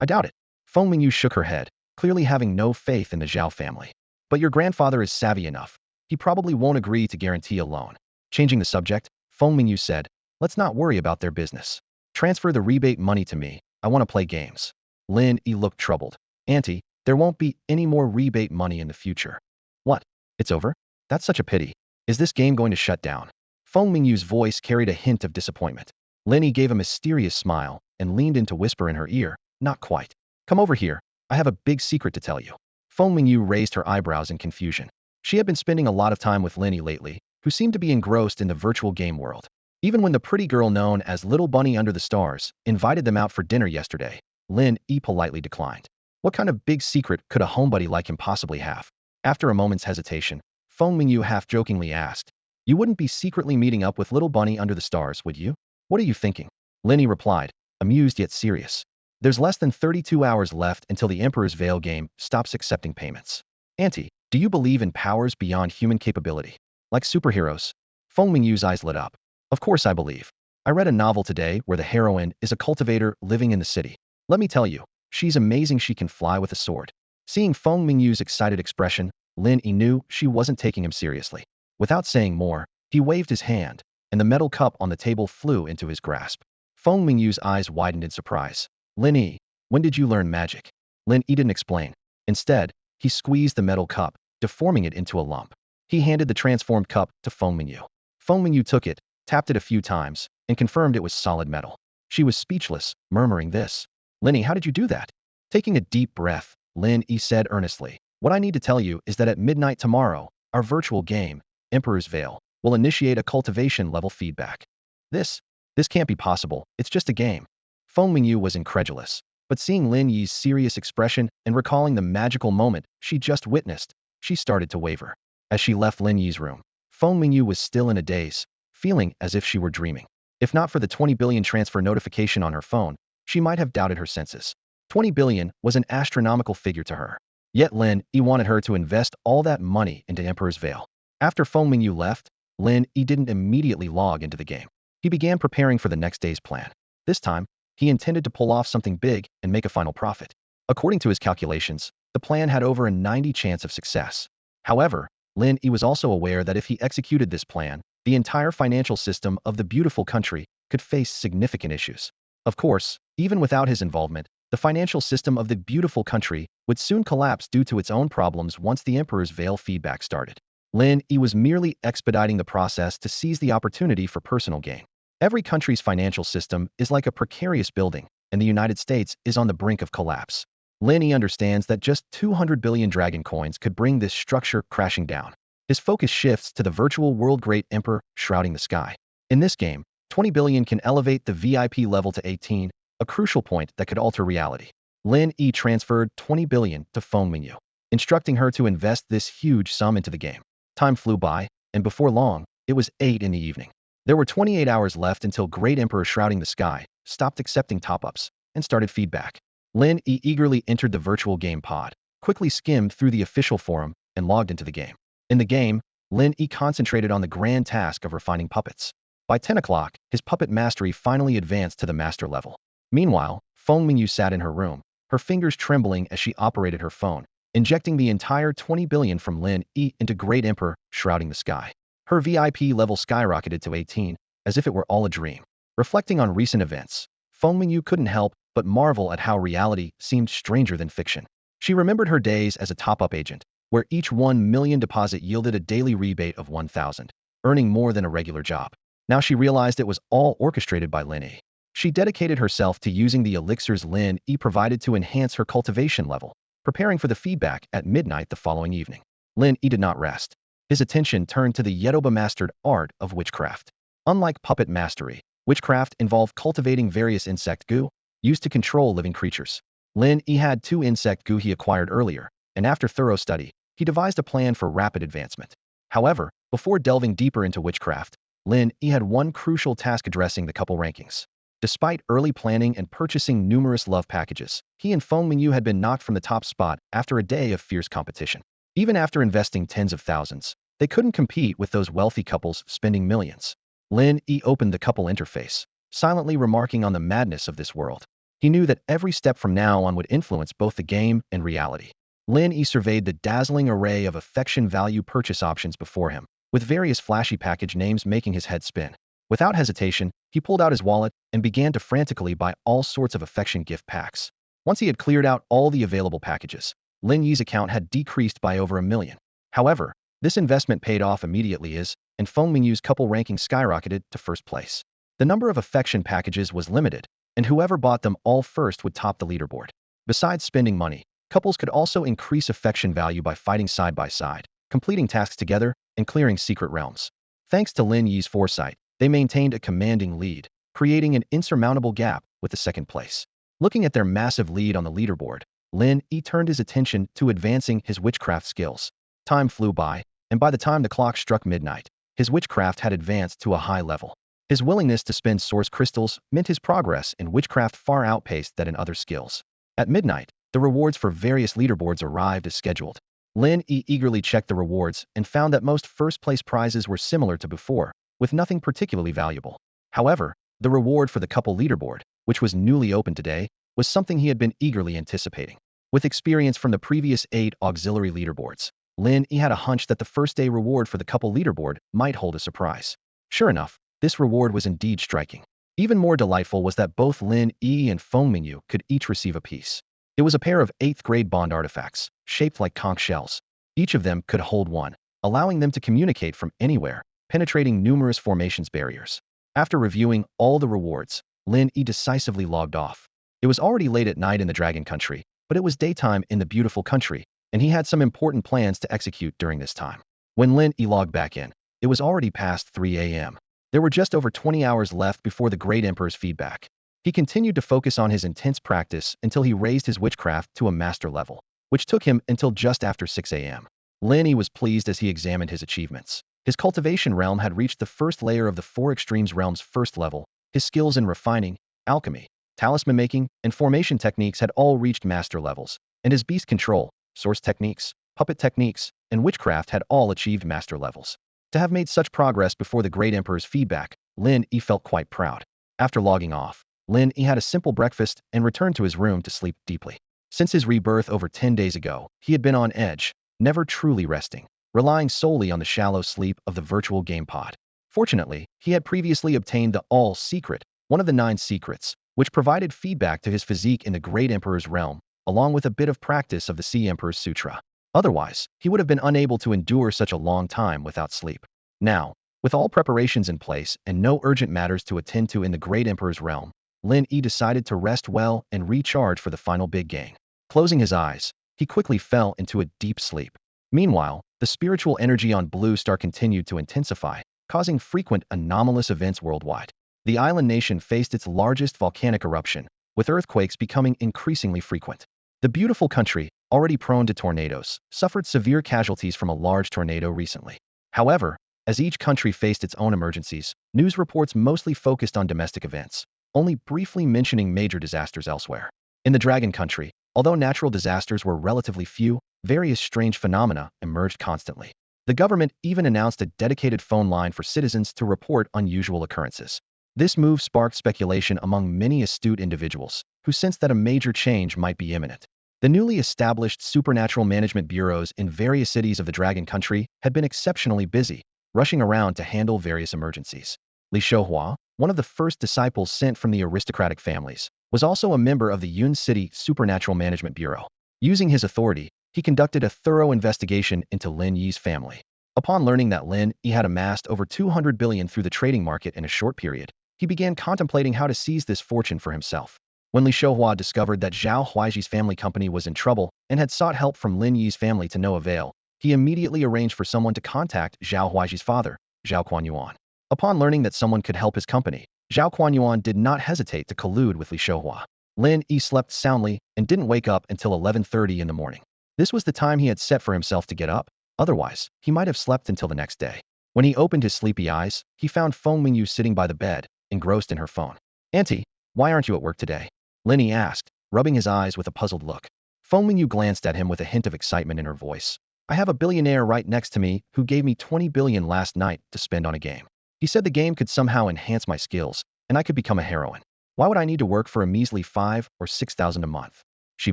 I doubt it. Feng Mingyu shook her head, clearly having no faith in the Zhao family. But your grandfather is savvy enough. He probably won't agree to guarantee a loan. Changing the subject, Feng Mingyu said, let's not worry about their business. Transfer the rebate money to me. I want to play games. Lin Yi looked troubled. Auntie, there won't be any more rebate money in the future. What? It's over? That's such a pity. Is this game going to shut down? Feng Mingyu's voice carried a hint of disappointment. Lin Yi gave a mysterious smile and leaned in to whisper in her ear, not quite. Come over here. I have a big secret to tell you. Feng Mingyu raised her eyebrows in confusion. She had been spending a lot of time with Lin Yi lately, who seemed to be engrossed in the virtual game world. Even when the pretty girl known as Little Bunny Under the Stars invited them out for dinner yesterday, Lin Yi politely declined. What kind of big secret could a homebody like him possibly have? After a moment's hesitation, Feng Mingyu half-jokingly asked, you wouldn't be secretly meeting up with Little Bunny Under the Stars, would you? What are you thinking? Lin Yi replied, amused yet serious. There's less than 32 hours left until the Emperor's Veil game stops accepting payments. Auntie, do you believe in powers beyond human capability? Like superheroes? Feng Mingyu's eyes lit up. Of course I believe. I read a novel today where the heroine is a cultivator living in the city. Let me tell you, she's amazing. She can fly with a sword. Seeing Feng Mingyu's excited expression, Lin Yi knew she wasn't taking him seriously. Without saying more, he waved his hand, and the metal cup on the table flew into his grasp. Feng Mingyu's eyes widened in surprise. Lin Yi, when did you learn magic? Lin Yi didn't explain. Instead, he squeezed the metal cup, deforming it into a lump. He handed the transformed cup to Feng Mingyu. Feng Mingyu took it, tapped it a few times, and confirmed it was solid metal. She was speechless, murmuring this. Lin Yi, how did you do that? Taking a deep breath, Lin Yi said earnestly, what I need to tell you is that at midnight tomorrow, our virtual game, Emperor's Veil, will initiate a cultivation level feedback. This, this can't be possible. It's just a game. Feng Mingyu was incredulous. But seeing Lin Yi's serious expression and recalling the magical moment she just witnessed, she started to waver. As she left Lin Yi's room, Feng Mingyu was still in a daze, feeling as if she were dreaming. If not for the 20 billion transfer notification on her phone, she might have doubted her senses. 20 billion was an astronomical figure to her. Yet Lin Yi wanted her to invest all that money into Emperor's Vale. After Feng Mingyu left, Lin Yi didn't immediately log into the game. He began preparing for the next day's plan. This time, he intended to pull off something big and make a final profit. According to his calculations, the plan had over a 90% chance of success. However, Lin Yi was also aware that if he executed this plan, the entire financial system of the beautiful country could face significant issues. Of course, even without his involvement, the financial system of the beautiful country would soon collapse due to its own problems once the Emperor's Vale feedback started. Lin Yi was merely expediting the process to seize the opportunity for personal gain. Every country's financial system is like a precarious building, and the United States is on the brink of collapse. Lin Yi understands that just 200 billion dragon coins could bring this structure crashing down. His focus shifts to the virtual world Great Emperor shrouding the sky. In this game, 20 billion can elevate the VIP level to 18, a crucial point that could alter reality. Lin Yi transferred 20 billion to Feng Mingyu, instructing her to invest this huge sum into the game. Time flew by, and before long, it was 8 in the evening. There were 28 hours left until Great Emperor shrouding the sky stopped accepting top-ups and started feedback. Lin Yi eagerly entered the virtual game pod, quickly skimmed through the official forum, and logged into the game. In the game, Lin Yi concentrated on the grand task of refining puppets. By 10 o'clock, his puppet mastery finally advanced to the master level. Meanwhile, Feng Mingyu sat in her room, her fingers trembling as she operated her phone, injecting the entire 20 billion from Lin Yi into Great Emperor shrouding the sky. Her VIP level skyrocketed to 18, as if it were all a dream. Reflecting on recent events, Feng Mingyu couldn't help but marvel at how reality seemed stranger than fiction. She remembered her days as a top-up agent, where each 1 million deposit yielded a daily rebate of 1,000, earning more than a regular job. Now she realized it was all orchestrated by Lin Yi. She dedicated herself to using the elixirs Lin Yi provided to enhance her cultivation level, preparing for the feedback at midnight the following evening. Lin Yi did not rest. His attention turned to the Yetoba-mastered art of witchcraft. Unlike puppet mastery, witchcraft involved cultivating various insect goo, used to control living creatures. Lin Yi had 2 insect goo he acquired earlier, and after thorough study, he devised a plan for rapid advancement. However, before delving deeper into witchcraft, Lin Yi had one crucial task addressing the couple rankings. Despite early planning and purchasing numerous love packages, he and Feng Mingyu had been knocked from the top spot after a day of fierce competition. Even after investing tens of thousands, they couldn't compete with those wealthy couples spending millions. Lin Yi opened the couple interface, silently remarking on the madness of this world. He knew that every step from now on would influence both the game and reality. Lin Yi surveyed the dazzling array of affection value purchase options before him, with various flashy package names making his head spin. Without hesitation, he pulled out his wallet and began to frantically buy all sorts of affection gift packs. Once he had cleared out all the available packages, Lin Yi's account had decreased by over 1 million. However, this investment paid off immediately and Feng Mingyu's couple ranking skyrocketed to first place. The number of affection packages was limited, and whoever bought them all first would top the leaderboard. Besides spending money, couples could also increase affection value by fighting side by side, completing tasks together, and clearing secret realms. Thanks to Lin Yi's foresight, they maintained a commanding lead, creating an insurmountable gap with the second place. Looking at their massive lead on the leaderboard, Lin Yi turned his attention to advancing his witchcraft skills. Time flew by, and by the time the clock struck midnight, his witchcraft had advanced to a high level. His willingness to spend source crystals meant his progress in witchcraft far outpaced that in other skills. At midnight, the rewards for various leaderboards arrived as scheduled. Lin Yi eagerly checked the rewards and found that most first-place prizes were similar to before, with nothing particularly valuable. However, the reward for the couple leaderboard, which was newly opened today, was something he had been eagerly anticipating. With experience from the previous 8 auxiliary leaderboards, Lin Yi had a hunch that the first-day reward for the couple leaderboard might hold a surprise. Sure enough, this reward was indeed striking. Even more delightful was that both Lin Yi and Feng Mingyu could each receive a piece. It was a pair of 8th-grade bond artifacts, shaped like conch shells. Each of them could hold one, allowing them to communicate from anywhere, penetrating numerous formations barriers. After reviewing all the rewards, Lin Yi decisively logged off. It was already late at night in the Dragon Country, but it was daytime in the beautiful country, and he had some important plans to execute during this time. When Lin Yi logged back in, it was already past 3 a.m. There were just over 20 hours left before the Great Emperor's feedback. He continued to focus on his intense practice until he raised his witchcraft to a master level, which took him until just after 6 a.m. Lin Yi was pleased as he examined his achievements. His cultivation realm had reached the first layer of the Four Extremes realm's first level. His skills in refining, alchemy, talisman making, and formation techniques had all reached master levels, and his beast control, source techniques, puppet techniques, and witchcraft had all achieved master levels. To have made such progress before the Great Emperor's feedback, Lin Yi felt quite proud. After logging off, Lin Yi had a simple breakfast and returned to his room to sleep deeply. Since his rebirth over 10 days ago, he had been on edge, never truly resting, relying solely on the shallow sleep of the virtual game pod. Fortunately, he had previously obtained the All Secret, one of the 9 secrets, which provided feedback to his physique in the Great Emperor's realm, along with a bit of practice of the Sea Emperor's Sutra. Otherwise, he would have been unable to endure such a long time without sleep. Now, with all preparations in place and no urgent matters to attend to in the Great Emperor's realm, Lin Yi decided to rest well and recharge for the final big game. Closing his eyes, he quickly fell into a deep sleep. Meanwhile, the spiritual energy on Blue Star continued to intensify, causing frequent anomalous events worldwide. The island nation faced its largest volcanic eruption, with earthquakes becoming increasingly frequent. The beautiful country, already prone to tornadoes, suffered severe casualties from a large tornado recently. However, as each country faced its own emergencies, news reports mostly focused on domestic events, only briefly mentioning major disasters elsewhere. In the Dragon Country, although natural disasters were relatively few, various strange phenomena emerged constantly. The government even announced a dedicated phone line for citizens to report unusual occurrences. This move sparked speculation among many astute individuals, who sensed that a major change might be imminent. The newly established supernatural management bureaus in various cities of the Dragon Country had been exceptionally busy, rushing around to handle various emergencies. Li Shouhua, one of the first disciples sent from the aristocratic families, was also a member of the Yun City Supernatural Management Bureau. Using his authority, he conducted a thorough investigation into Lin Yi's family. Upon learning that Lin Yi had amassed over 200 billion through the trading market in a short period, he began contemplating how to seize this fortune for himself. When Li Shouhua discovered that Zhao Huaiji's family company was in trouble and had sought help from Lin Yi's family to no avail, he immediately arranged for someone to contact Zhao Huaiji's father, Zhao Kuanyuan. Upon learning that someone could help his company, Zhao Kuanyuan did not hesitate to collude with Li Shouhua. Lin Yi slept soundly and didn't wake up until 11:30 in the morning. This was the time he had set for himself to get up, otherwise, he might have slept until the next day. When he opened his sleepy eyes, he found Feng Mingyu sitting by the bed, engrossed in her phone. "Auntie, why aren't you at work today?" Lin Yi asked, rubbing his eyes with a puzzled look. Feng Mingyu glanced at him with a hint of excitement in her voice. "I have a billionaire right next to me who gave me 20 billion last night to spend on a game. He said the game could somehow enhance my skills, and I could become a heroine. Why would I need to work for a measly 5 or 6,000 a month?" She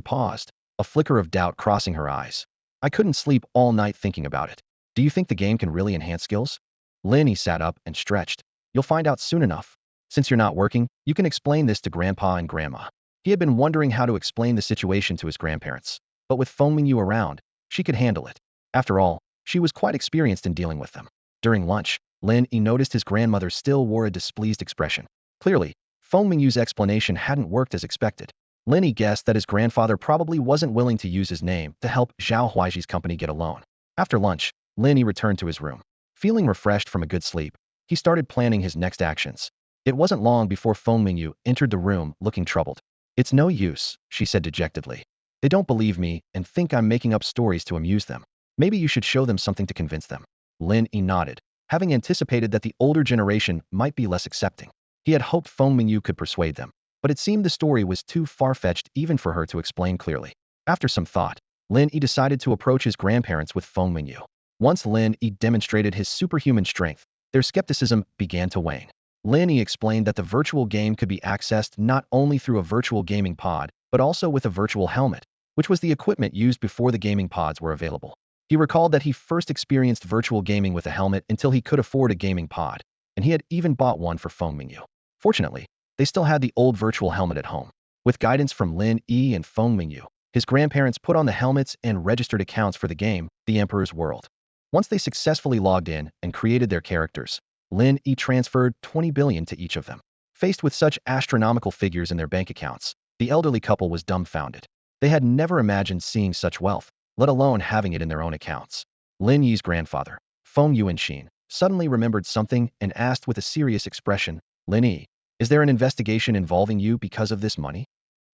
paused, a flicker of doubt crossing her eyes. "I couldn't sleep all night thinking about it. Do you think the game can really enhance skills?" Lin Yi sat up and stretched. "You'll find out soon enough. Since you're not working, you can explain this to Grandpa and Grandma." He had been wondering how to explain the situation to his grandparents, but with Feng Mingyu around, she could handle it. After all, she was quite experienced in dealing with them. During lunch, Lin Yi noticed his grandmother still wore a displeased expression. Clearly, Feng Mingyu's explanation hadn't worked as expected. Lin Yi guessed that his grandfather probably wasn't willing to use his name to help Zhao Huaiji's company get a loan. After lunch, Lin Yi returned to his room. Feeling refreshed from a good sleep, he started planning his next actions. It wasn't long before Feng Mingyu entered the room looking troubled. "It's no use," she said dejectedly. "They don't believe me and think I'm making up stories to amuse them. Maybe you should show them something to convince them." Lin Yi nodded, having anticipated that the older generation might be less accepting. He had hoped Feng Mingyu could persuade them, but it seemed the story was too far-fetched even for her to explain clearly. After some thought, Lin Yi decided to approach his grandparents with Feng Mingyu. Once Lin Yi demonstrated his superhuman strength, their skepticism began to wane. Lin Yi explained that the virtual game could be accessed not only through a virtual gaming pod, but also with a virtual helmet, which was the equipment used before the gaming pods were available. He recalled that he first experienced virtual gaming with a helmet until he could afford a gaming pod, and he had even bought one for Feng Mingyu. Fortunately, they still had the old virtual helmet at home. With guidance from Lin Yi and Feng Mingyu, his grandparents put on the helmets and registered accounts for the game, The Emperor's World. Once they successfully logged in and created their characters, Lin Yi transferred 20 billion to each of them. Faced with such astronomical figures in their bank accounts, the elderly couple was dumbfounded. They had never imagined seeing such wealth, let alone having it in their own accounts. Lin Yi's grandfather, Feng Yuanxin, suddenly remembered something and asked with a serious expression, Lin Yi, is there an investigation involving you because of this money?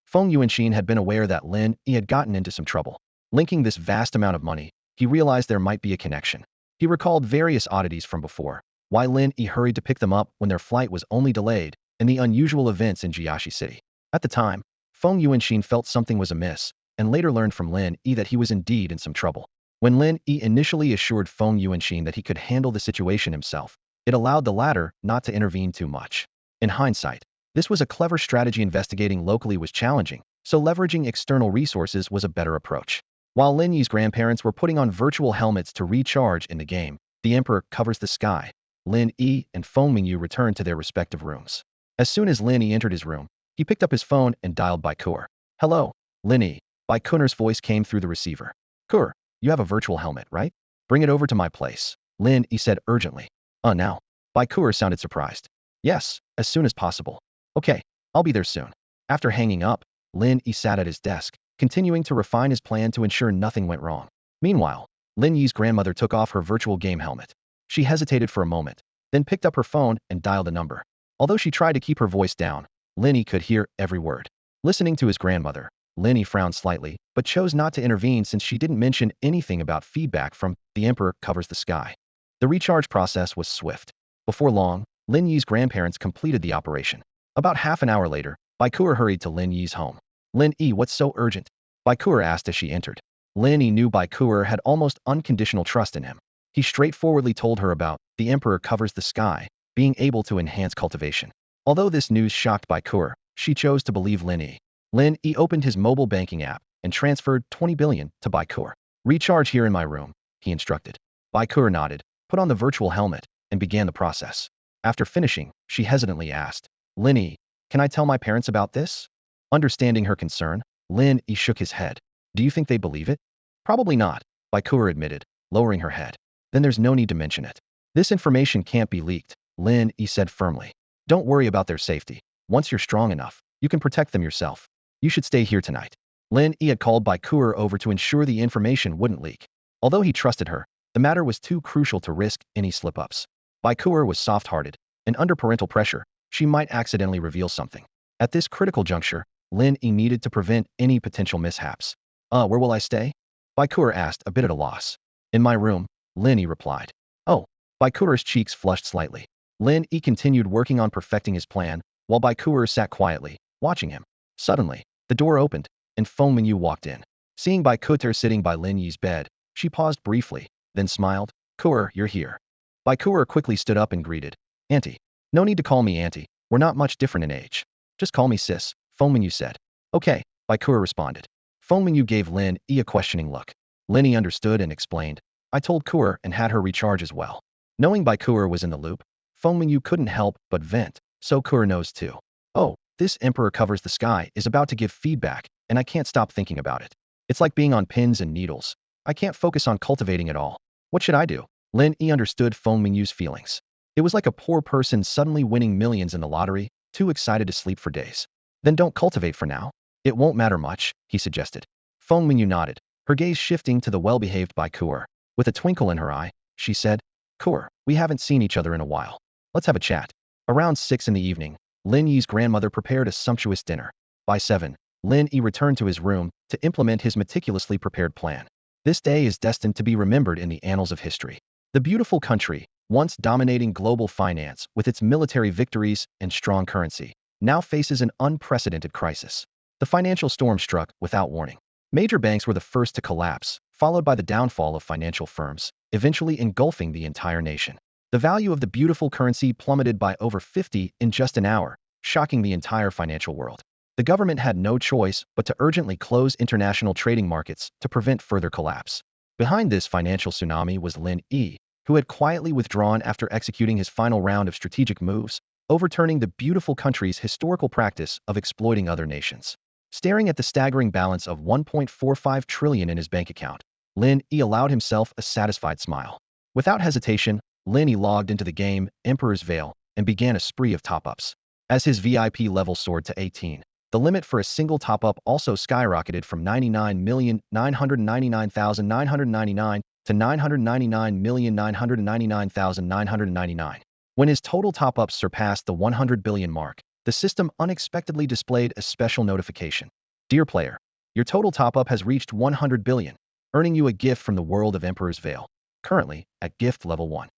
Feng Yuanxin had been aware that Lin Yi had gotten into some trouble. Linking this vast amount of money, he realized there might be a connection. He recalled various oddities from before, why Lin Yi hurried to pick them up when their flight was only delayed, and the unusual events in Jiaxi City. At the time, Feng Yuanxin felt something was amiss, and later learned from Lin Yi that he was indeed in some trouble. When Lin Yi initially assured Feng Yuanxin that he could handle the situation himself, it allowed the latter not to intervene too much. In hindsight, this was a clever strategy. Investigating locally was challenging, so leveraging external resources was a better approach. While Lin Yi's grandparents were putting on virtual helmets to recharge in the game, The Emperor Covers the Sky, Lin Yi and Feng Mingyu returned to their respective rooms. As soon as Lin Yi entered his room, he picked up his phone and dialed Bai Kuer. Hello, Lin Yi. Bai Kuer's voice came through the receiver. Kuer, you have a virtual helmet, right? Bring it over to my place, Lin Yi said urgently. Now? Bai Kuer sounded surprised. Yes, as soon as possible. Okay, I'll be there soon. After hanging up, Lin Yi sat at his desk, continuing to refine his plan to ensure nothing went wrong. Meanwhile, Lin Yi's grandmother took off her virtual game helmet. She hesitated for a moment, then picked up her phone and dialed a number. Although she tried to keep her voice down, Lin Yi could hear every word. Listening to his grandmother, Lin Yi frowned slightly, but chose not to intervene since she didn't mention anything about feedback from The Emperor Covers the Sky. The recharge process was swift. Before long, Lin Yi's grandparents completed the operation. About half an hour later, Bai Kuer hurried to Lin Yi's home. Lin Yi, what's so urgent? Bai Kuer asked as she entered. Lin Yi knew Bai Kuer had almost unconditional trust in him. He straightforwardly told her about The Emperor Covers the Sky, being able to enhance cultivation. Although this news shocked Bai Kuer, she chose to believe Lin Yi. Lin Yi opened his mobile banking app and transferred 20 billion to Bai Kuer. Recharge here in my room, he instructed. Bai Kuer nodded, put on the virtual helmet, and began the process. After finishing, she hesitantly asked, Lin Yi, can I tell my parents about this? Understanding her concern, Lin Yi shook his head. Do you think they believe it? Probably not, Bai Kuer admitted, lowering her head. Then there's no need to mention it. This information can't be leaked, Lin Yi said firmly. Don't worry about their safety. Once you're strong enough, you can protect them yourself. You should stay here tonight. Lin Yi had called Bai Kuer over to ensure the information wouldn't leak. Although he trusted her, the matter was too crucial to risk any slip-ups. Bai Kuer was soft-hearted, and under parental pressure, she might accidentally reveal something. At this critical juncture, Lin Yi needed to prevent any potential mishaps. Where will I stay? Bai Kuer asked, a bit at a loss. In my room, Lin Yi replied. Oh, Bai Kuer's cheeks flushed slightly. Lin Yi continued working on perfecting his plan, while Bai Kuer sat quietly, watching him. Suddenly, the door opened, and Feng Mingyu walked in. Seeing Bai Kuer sitting by Lin Yi's bed, she paused briefly, then smiled. Kuer, you're here. Bai Kuer quickly stood up and greeted. Auntie. No need to call me auntie, we're not much different in age. Just call me sis, Feng Mingyu said. Okay, Bai Kuer responded. Feng Mingyu gave Lin Yi a questioning look. Lin Yi understood and explained. I told Kuer and had her recharge as well. Knowing Bai Kuer was in the loop, Feng Mingyu couldn't help but vent, so Kuer knows too. Oh, this Emperor Covers the Sky is about to give feedback, and I can't stop thinking about it. It's like being on pins and needles. I can't focus on cultivating at all. What should I do? Lin Yi understood Feng Mingyu's feelings. It was like a poor person suddenly winning millions in the lottery, too excited to sleep for days. Then don't cultivate for now. It won't matter much, he suggested. Feng Mingyu nodded, her gaze shifting to the well-behaved Bai Kuer. With a twinkle in her eye, she said, Kuer, we haven't seen each other in a while. Let's have a chat. Around 6 in the evening, Lin Yi's grandmother prepared a sumptuous dinner. By 7, Lin Yi returned to his room to implement his meticulously prepared plan. This day is destined to be remembered in the annals of history. The beautiful country, once dominating global finance with its military victories and strong currency, now faces an unprecedented crisis. The financial storm struck without warning. Major banks were the first to collapse, followed by the downfall of financial firms, eventually engulfing the entire nation. The value of the beautiful currency plummeted by over 50 in just an hour, shocking the entire financial world. The government had no choice but to urgently close international trading markets to prevent further collapse. Behind this financial tsunami was Lin Yi, who had quietly withdrawn after executing his final round of strategic moves, overturning the beautiful country's historical practice of exploiting other nations. Staring at the staggering balance of 1.45 trillion in his bank account, Lin Yi allowed himself a satisfied smile. Without hesitation, Lin Yi logged into the game Emperor's Veil and began a spree of top-ups. As his VIP level soared to 18, the limit for a single top-up also skyrocketed from 99,999,999 to 999,999,999. When his total top-ups surpassed the 100 billion mark, the system unexpectedly displayed a special notification. Dear player, your total top-up has reached 100 billion, earning you a gift from the world of Emperor's Vale. Currently, at gift level 1.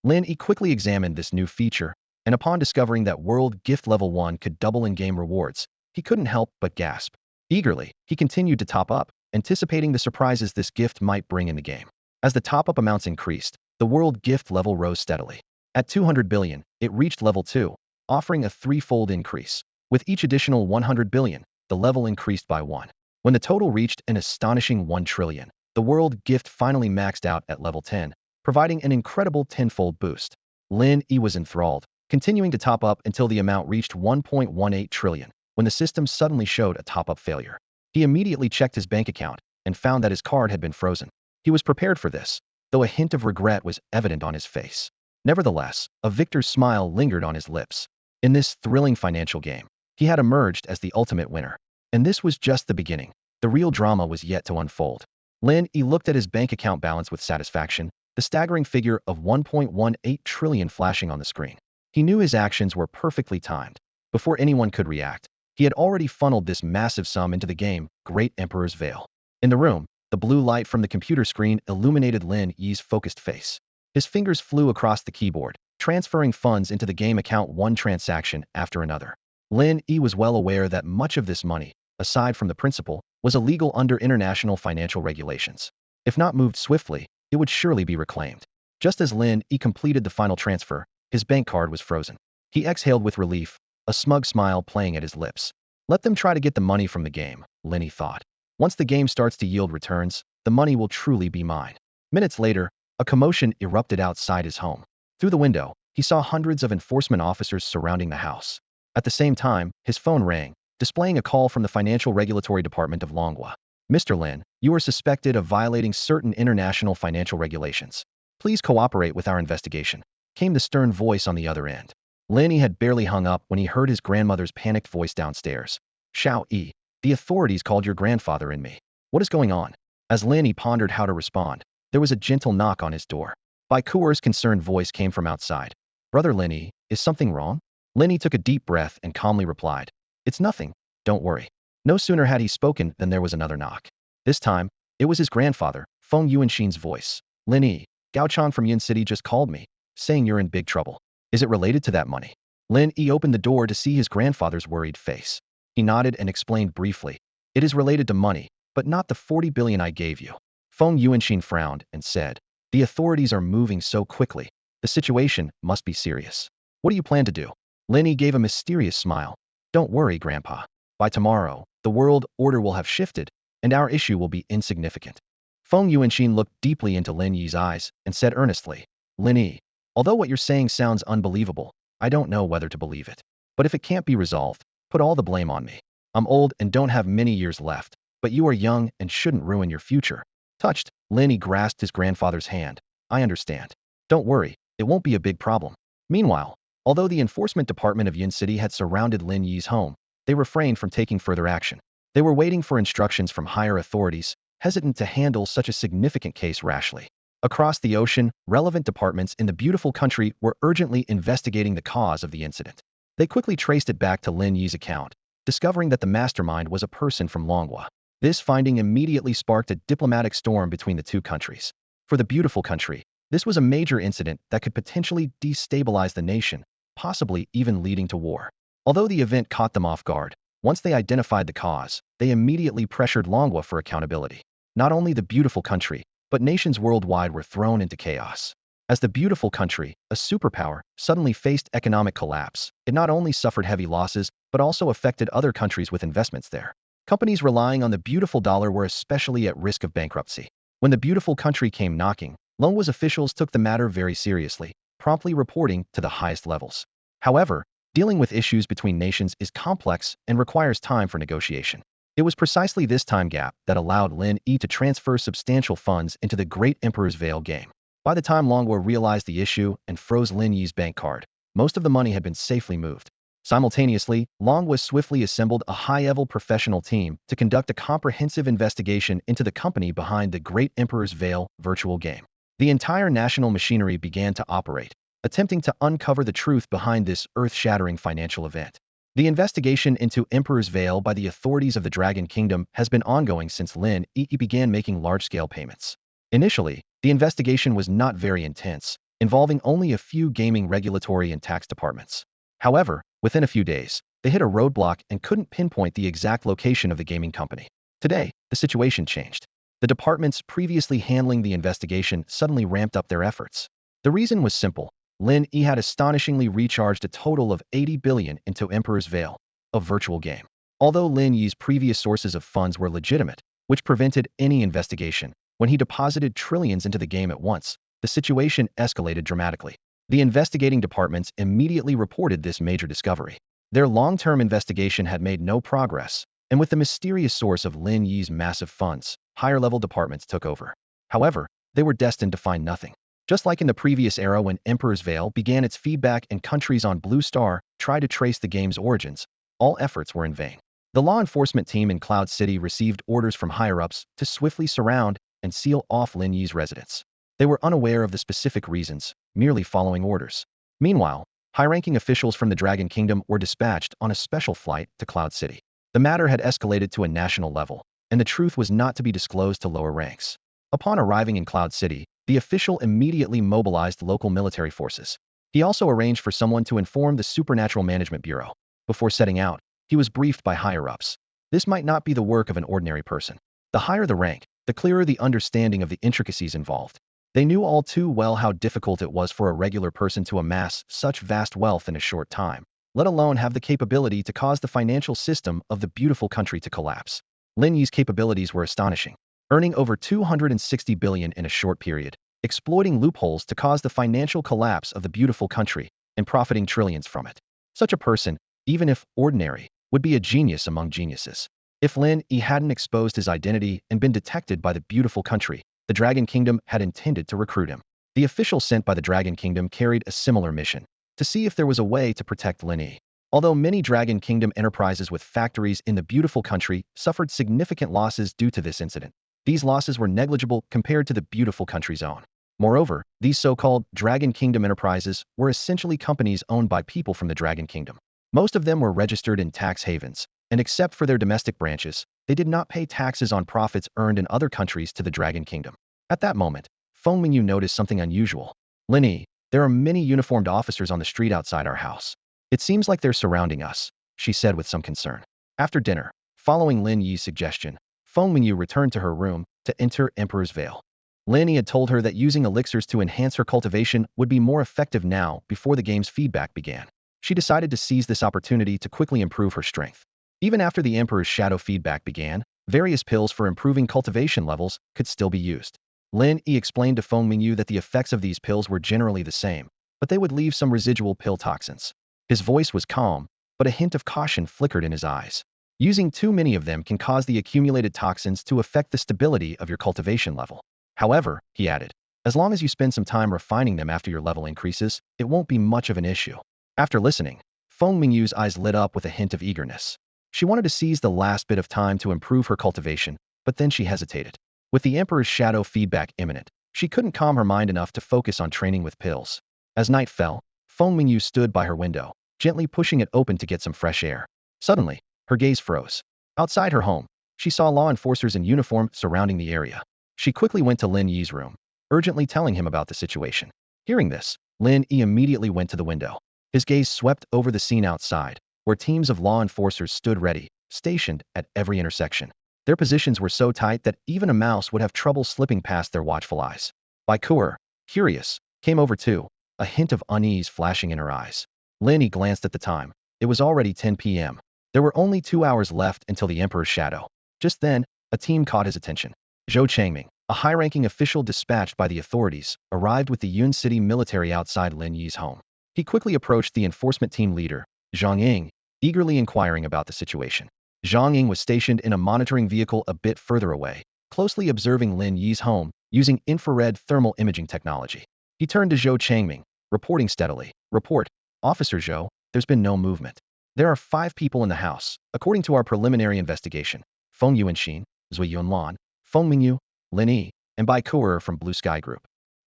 Lin Yi quickly examined this new feature, and upon discovering that world gift level 1 could double in-game rewards, he couldn't help but gasp. Eagerly, he continued to top up, anticipating the surprises this gift might bring in the game. As the top-up amounts increased, the world gift level rose steadily. At 200 billion, it reached level 2, offering a threefold increase. With each additional 100 billion, the level increased by 1. When the total reached an astonishing 1 trillion, the world gift finally maxed out at level 10, providing an incredible tenfold boost. Lin Yi was enthralled, continuing to top up until the amount reached 1.18 trillion, when the system suddenly showed a top-up failure. He immediately checked his bank account and found that his card had been frozen. He was prepared for this, though a hint of regret was evident on his face. Nevertheless, a victor's smile lingered on his lips. In this thrilling financial game, he had emerged as the ultimate winner. And this was just the beginning. The real drama was yet to unfold. Lin Yi looked at his bank account balance with satisfaction, the staggering figure of 1.18 trillion flashing on the screen. He knew his actions were perfectly timed. Before anyone could react, he had already funneled this massive sum into the game, Great Emperor's Vale. In the room, the blue light from the computer screen illuminated Lin Yi's focused face. His fingers flew across the keyboard, transferring funds into the game account one transaction after another. Lin Yi was well aware that much of this money, aside from the principal, was illegal under international financial regulations. If not moved swiftly, it would surely be reclaimed. Just as Lin Yi completed the final transfer, his bank card was frozen. He exhaled with relief, a smug smile playing at his lips. Let them try to get the money from the game, Lin Yi thought. Once the game starts to yield returns, the money will truly be mine. Minutes later, a commotion erupted outside his home. Through the window, he saw hundreds of enforcement officers surrounding the house. At the same time, his phone rang, displaying a call from the Financial Regulatory Department of Longhua. Mr. Lin, you are suspected of violating certain international financial regulations. Please cooperate with our investigation, came the stern voice on the other end. Lin Yi had barely hung up when he heard his grandmother's panicked voice downstairs. Xiao Yi, the authorities called your grandfather and me. What is going on? As Lin Yi pondered how to respond, there was a gentle knock on his door. Bai Kuer's concerned voice came from outside. Brother Lin Yi, is something wrong? Lin Yi took a deep breath and calmly replied. It's nothing, don't worry. No sooner had he spoken than there was another knock. This time, it was his grandfather, Feng Yuanxin's voice. Lin Yi, Gaochan from Yin City just called me, saying you're in big trouble. Is it related to that money? Lin Yi opened the door to see his grandfather's worried face. He nodded and explained briefly. It is related to money, but not the 40 billion I gave you. Feng Yuanxin frowned and said, the authorities are moving so quickly. The situation must be serious. What do you plan to do? Lin Yi gave a mysterious smile. Don't worry, Grandpa. By tomorrow, the world order will have shifted, and our issue will be insignificant. Feng Yuanxin looked deeply into Lin Yi's eyes and said earnestly, Lin Yi, although what you're saying sounds unbelievable, I don't know whether to believe it. But if it can't be resolved, put all the blame on me. I'm old and don't have many years left, but you are young and shouldn't ruin your future. Touched, Lin Yi grasped his grandfather's hand. I understand. Don't worry, it won't be a big problem. Meanwhile, although the enforcement department of Yin City had surrounded Lin Yi's home, they refrained from taking further action. They were waiting for instructions from higher authorities, hesitant to handle such a significant case rashly. Across the ocean, relevant departments in the beautiful country were urgently investigating the cause of the incident. They quickly traced it back to Lin Yi's account, discovering that the mastermind was a person from Longhua. This finding immediately sparked a diplomatic storm between the two countries. For the beautiful country, this was a major incident that could potentially destabilize the nation, possibly even leading to war. Although the event caught them off guard, once they identified the cause, they immediately pressured Longhua for accountability. Not only the beautiful country, but nations worldwide were thrown into chaos. As the beautiful country, a superpower, suddenly faced economic collapse, it not only suffered heavy losses, but also affected other countries with investments there. Companies relying on the beautiful dollar were especially at risk of bankruptcy. When the beautiful country came knocking, Longhua's officials took the matter very seriously, promptly reporting to the highest levels. However, dealing with issues between nations is complex and requires time for negotiation. It was precisely this time gap that allowed Lin Yi to transfer substantial funds into the Great Emperor's Vale game. By the time Longhua realized the issue and froze Lin Yi's bank card, most of the money had been safely moved. Simultaneously, Longwa swiftly assembled a high-level professional team to conduct a comprehensive investigation into the company behind the Great Emperor's Veil virtual game. The entire national machinery began to operate, attempting to uncover the truth behind this earth-shattering financial event. The investigation into Emperor's Veil by the authorities of the Dragon Kingdom has been ongoing since Lin Yi began making large-scale payments. Initially, the investigation was not very intense, involving only a few gaming regulatory and tax departments. However, within a few days, they hit a roadblock and couldn't pinpoint the exact location of the gaming company. Today, the situation changed. The departments previously handling the investigation suddenly ramped up their efforts. The reason was simple. Lin Yi had astonishingly recharged a total of 80 billion into Emperor's Veil, a virtual game. Although Lin Yi's previous sources of funds were legitimate, which prevented any investigation, when he deposited trillions into the game at once, the situation escalated dramatically. The investigating departments immediately reported this major discovery. Their long-term investigation had made no progress, and with the mysterious source of Lin Yi's massive funds, higher-level departments took over. However, they were destined to find nothing. Just like in the previous era when Emperor's Veil began its feedback and countries on Blue Star tried to trace the game's origins, all efforts were in vain. The law enforcement team in Cloud City received orders from higher-ups to swiftly surround and seal off Lin Yi's residence. They were unaware of the specific reasons, merely following orders. Meanwhile, high-ranking officials from the Dragon Kingdom were dispatched on a special flight to Cloud City. The matter had escalated to a national level, and the truth was not to be disclosed to lower ranks. Upon arriving in Cloud City, the official immediately mobilized local military forces. He also arranged for someone to inform the Supernatural Management Bureau. Before setting out, he was briefed by higher-ups. This might not be the work of an ordinary person. The higher the rank, the clearer the understanding of the intricacies involved. They knew all too well how difficult it was for a regular person to amass such vast wealth in a short time, let alone have the capability to cause the financial system of the beautiful country to collapse. Lin Yi's capabilities were astonishing, earning over 260 billion in a short period, exploiting loopholes to cause the financial collapse of the beautiful country, and profiting trillions from it. Such a person, even if ordinary, would be a genius among geniuses. If Lin Yi hadn't exposed his identity and been detected by the beautiful country, the Dragon Kingdom had intended to recruit him. The official sent by the Dragon Kingdom carried a similar mission, to see if there was a way to protect Lin Yi. Although many Dragon Kingdom enterprises with factories in the beautiful country suffered significant losses due to this incident, these losses were negligible compared to the beautiful country's own. Moreover, these so-called Dragon Kingdom enterprises were essentially companies owned by people from the Dragon Kingdom. Most of them were registered in tax havens, and except for their domestic branches, they did not pay taxes on profits earned in other countries to the Dragon Kingdom. At that moment, Feng Mingyu noticed something unusual. Lin Yi, there are many uniformed officers on the street outside our house. It seems like they're surrounding us, she said with some concern. After dinner, following Lin Yi's suggestion, Feng Mingyu returned to her room to enter Emperor's Veil. Lin Yi had told her that using elixirs to enhance her cultivation would be more effective now before the game's feedback began. She decided to seize this opportunity to quickly improve her strength. Even after the Emperor's shadow feedback began, various pills for improving cultivation levels could still be used. Lin Yi explained to Feng Mingyu that the effects of these pills were generally the same, but they would leave some residual pill toxins. His voice was calm, but a hint of caution flickered in his eyes. Using too many of them can cause the accumulated toxins to affect the stability of your cultivation level. However, he added, as long as you spend some time refining them after your level increases, it won't be much of an issue. After listening, Feng Mingyu's eyes lit up with a hint of eagerness. She wanted to seize the last bit of time to improve her cultivation, but then she hesitated. With the Emperor's shadow feedback imminent, she couldn't calm her mind enough to focus on training with pills. As night fell, Feng Mingyu stood by her window, gently pushing it open to get some fresh air. Suddenly, her gaze froze. Outside her home, she saw law enforcers in uniform surrounding the area. She quickly went to Lin Yi's room, urgently telling him about the situation. Hearing this, Lin Yi immediately went to the window. His gaze swept over the scene outside, where teams of law enforcers stood ready, stationed at every intersection. Their positions were so tight that even a mouse would have trouble slipping past their watchful eyes. Bai Kuer, curious, came over too, a hint of unease flashing in her eyes. Lin Yi glanced at the time. It was already 10 p.m. There were only 2 hours left until the Emperor's shadow. Just then, a team caught his attention. Zhou Changming, a high-ranking official dispatched by the authorities, arrived with the Yun City military outside Lin Yi's home. He quickly approached the enforcement team leader, Zhang Ying, eagerly inquiring about the situation. Zhang Ying was stationed in a monitoring vehicle a bit further away, closely observing Lin Yi's home using infrared thermal imaging technology. He turned to Zhou Changming, reporting steadily. Report, Officer Zhou, there's been no movement. There are 5 people in the house, according to our preliminary investigation. Feng Yuanxin, Zui Yunlan, Feng Mingyu, Lin Yi, and Bai Kuer from Blue Sky Group.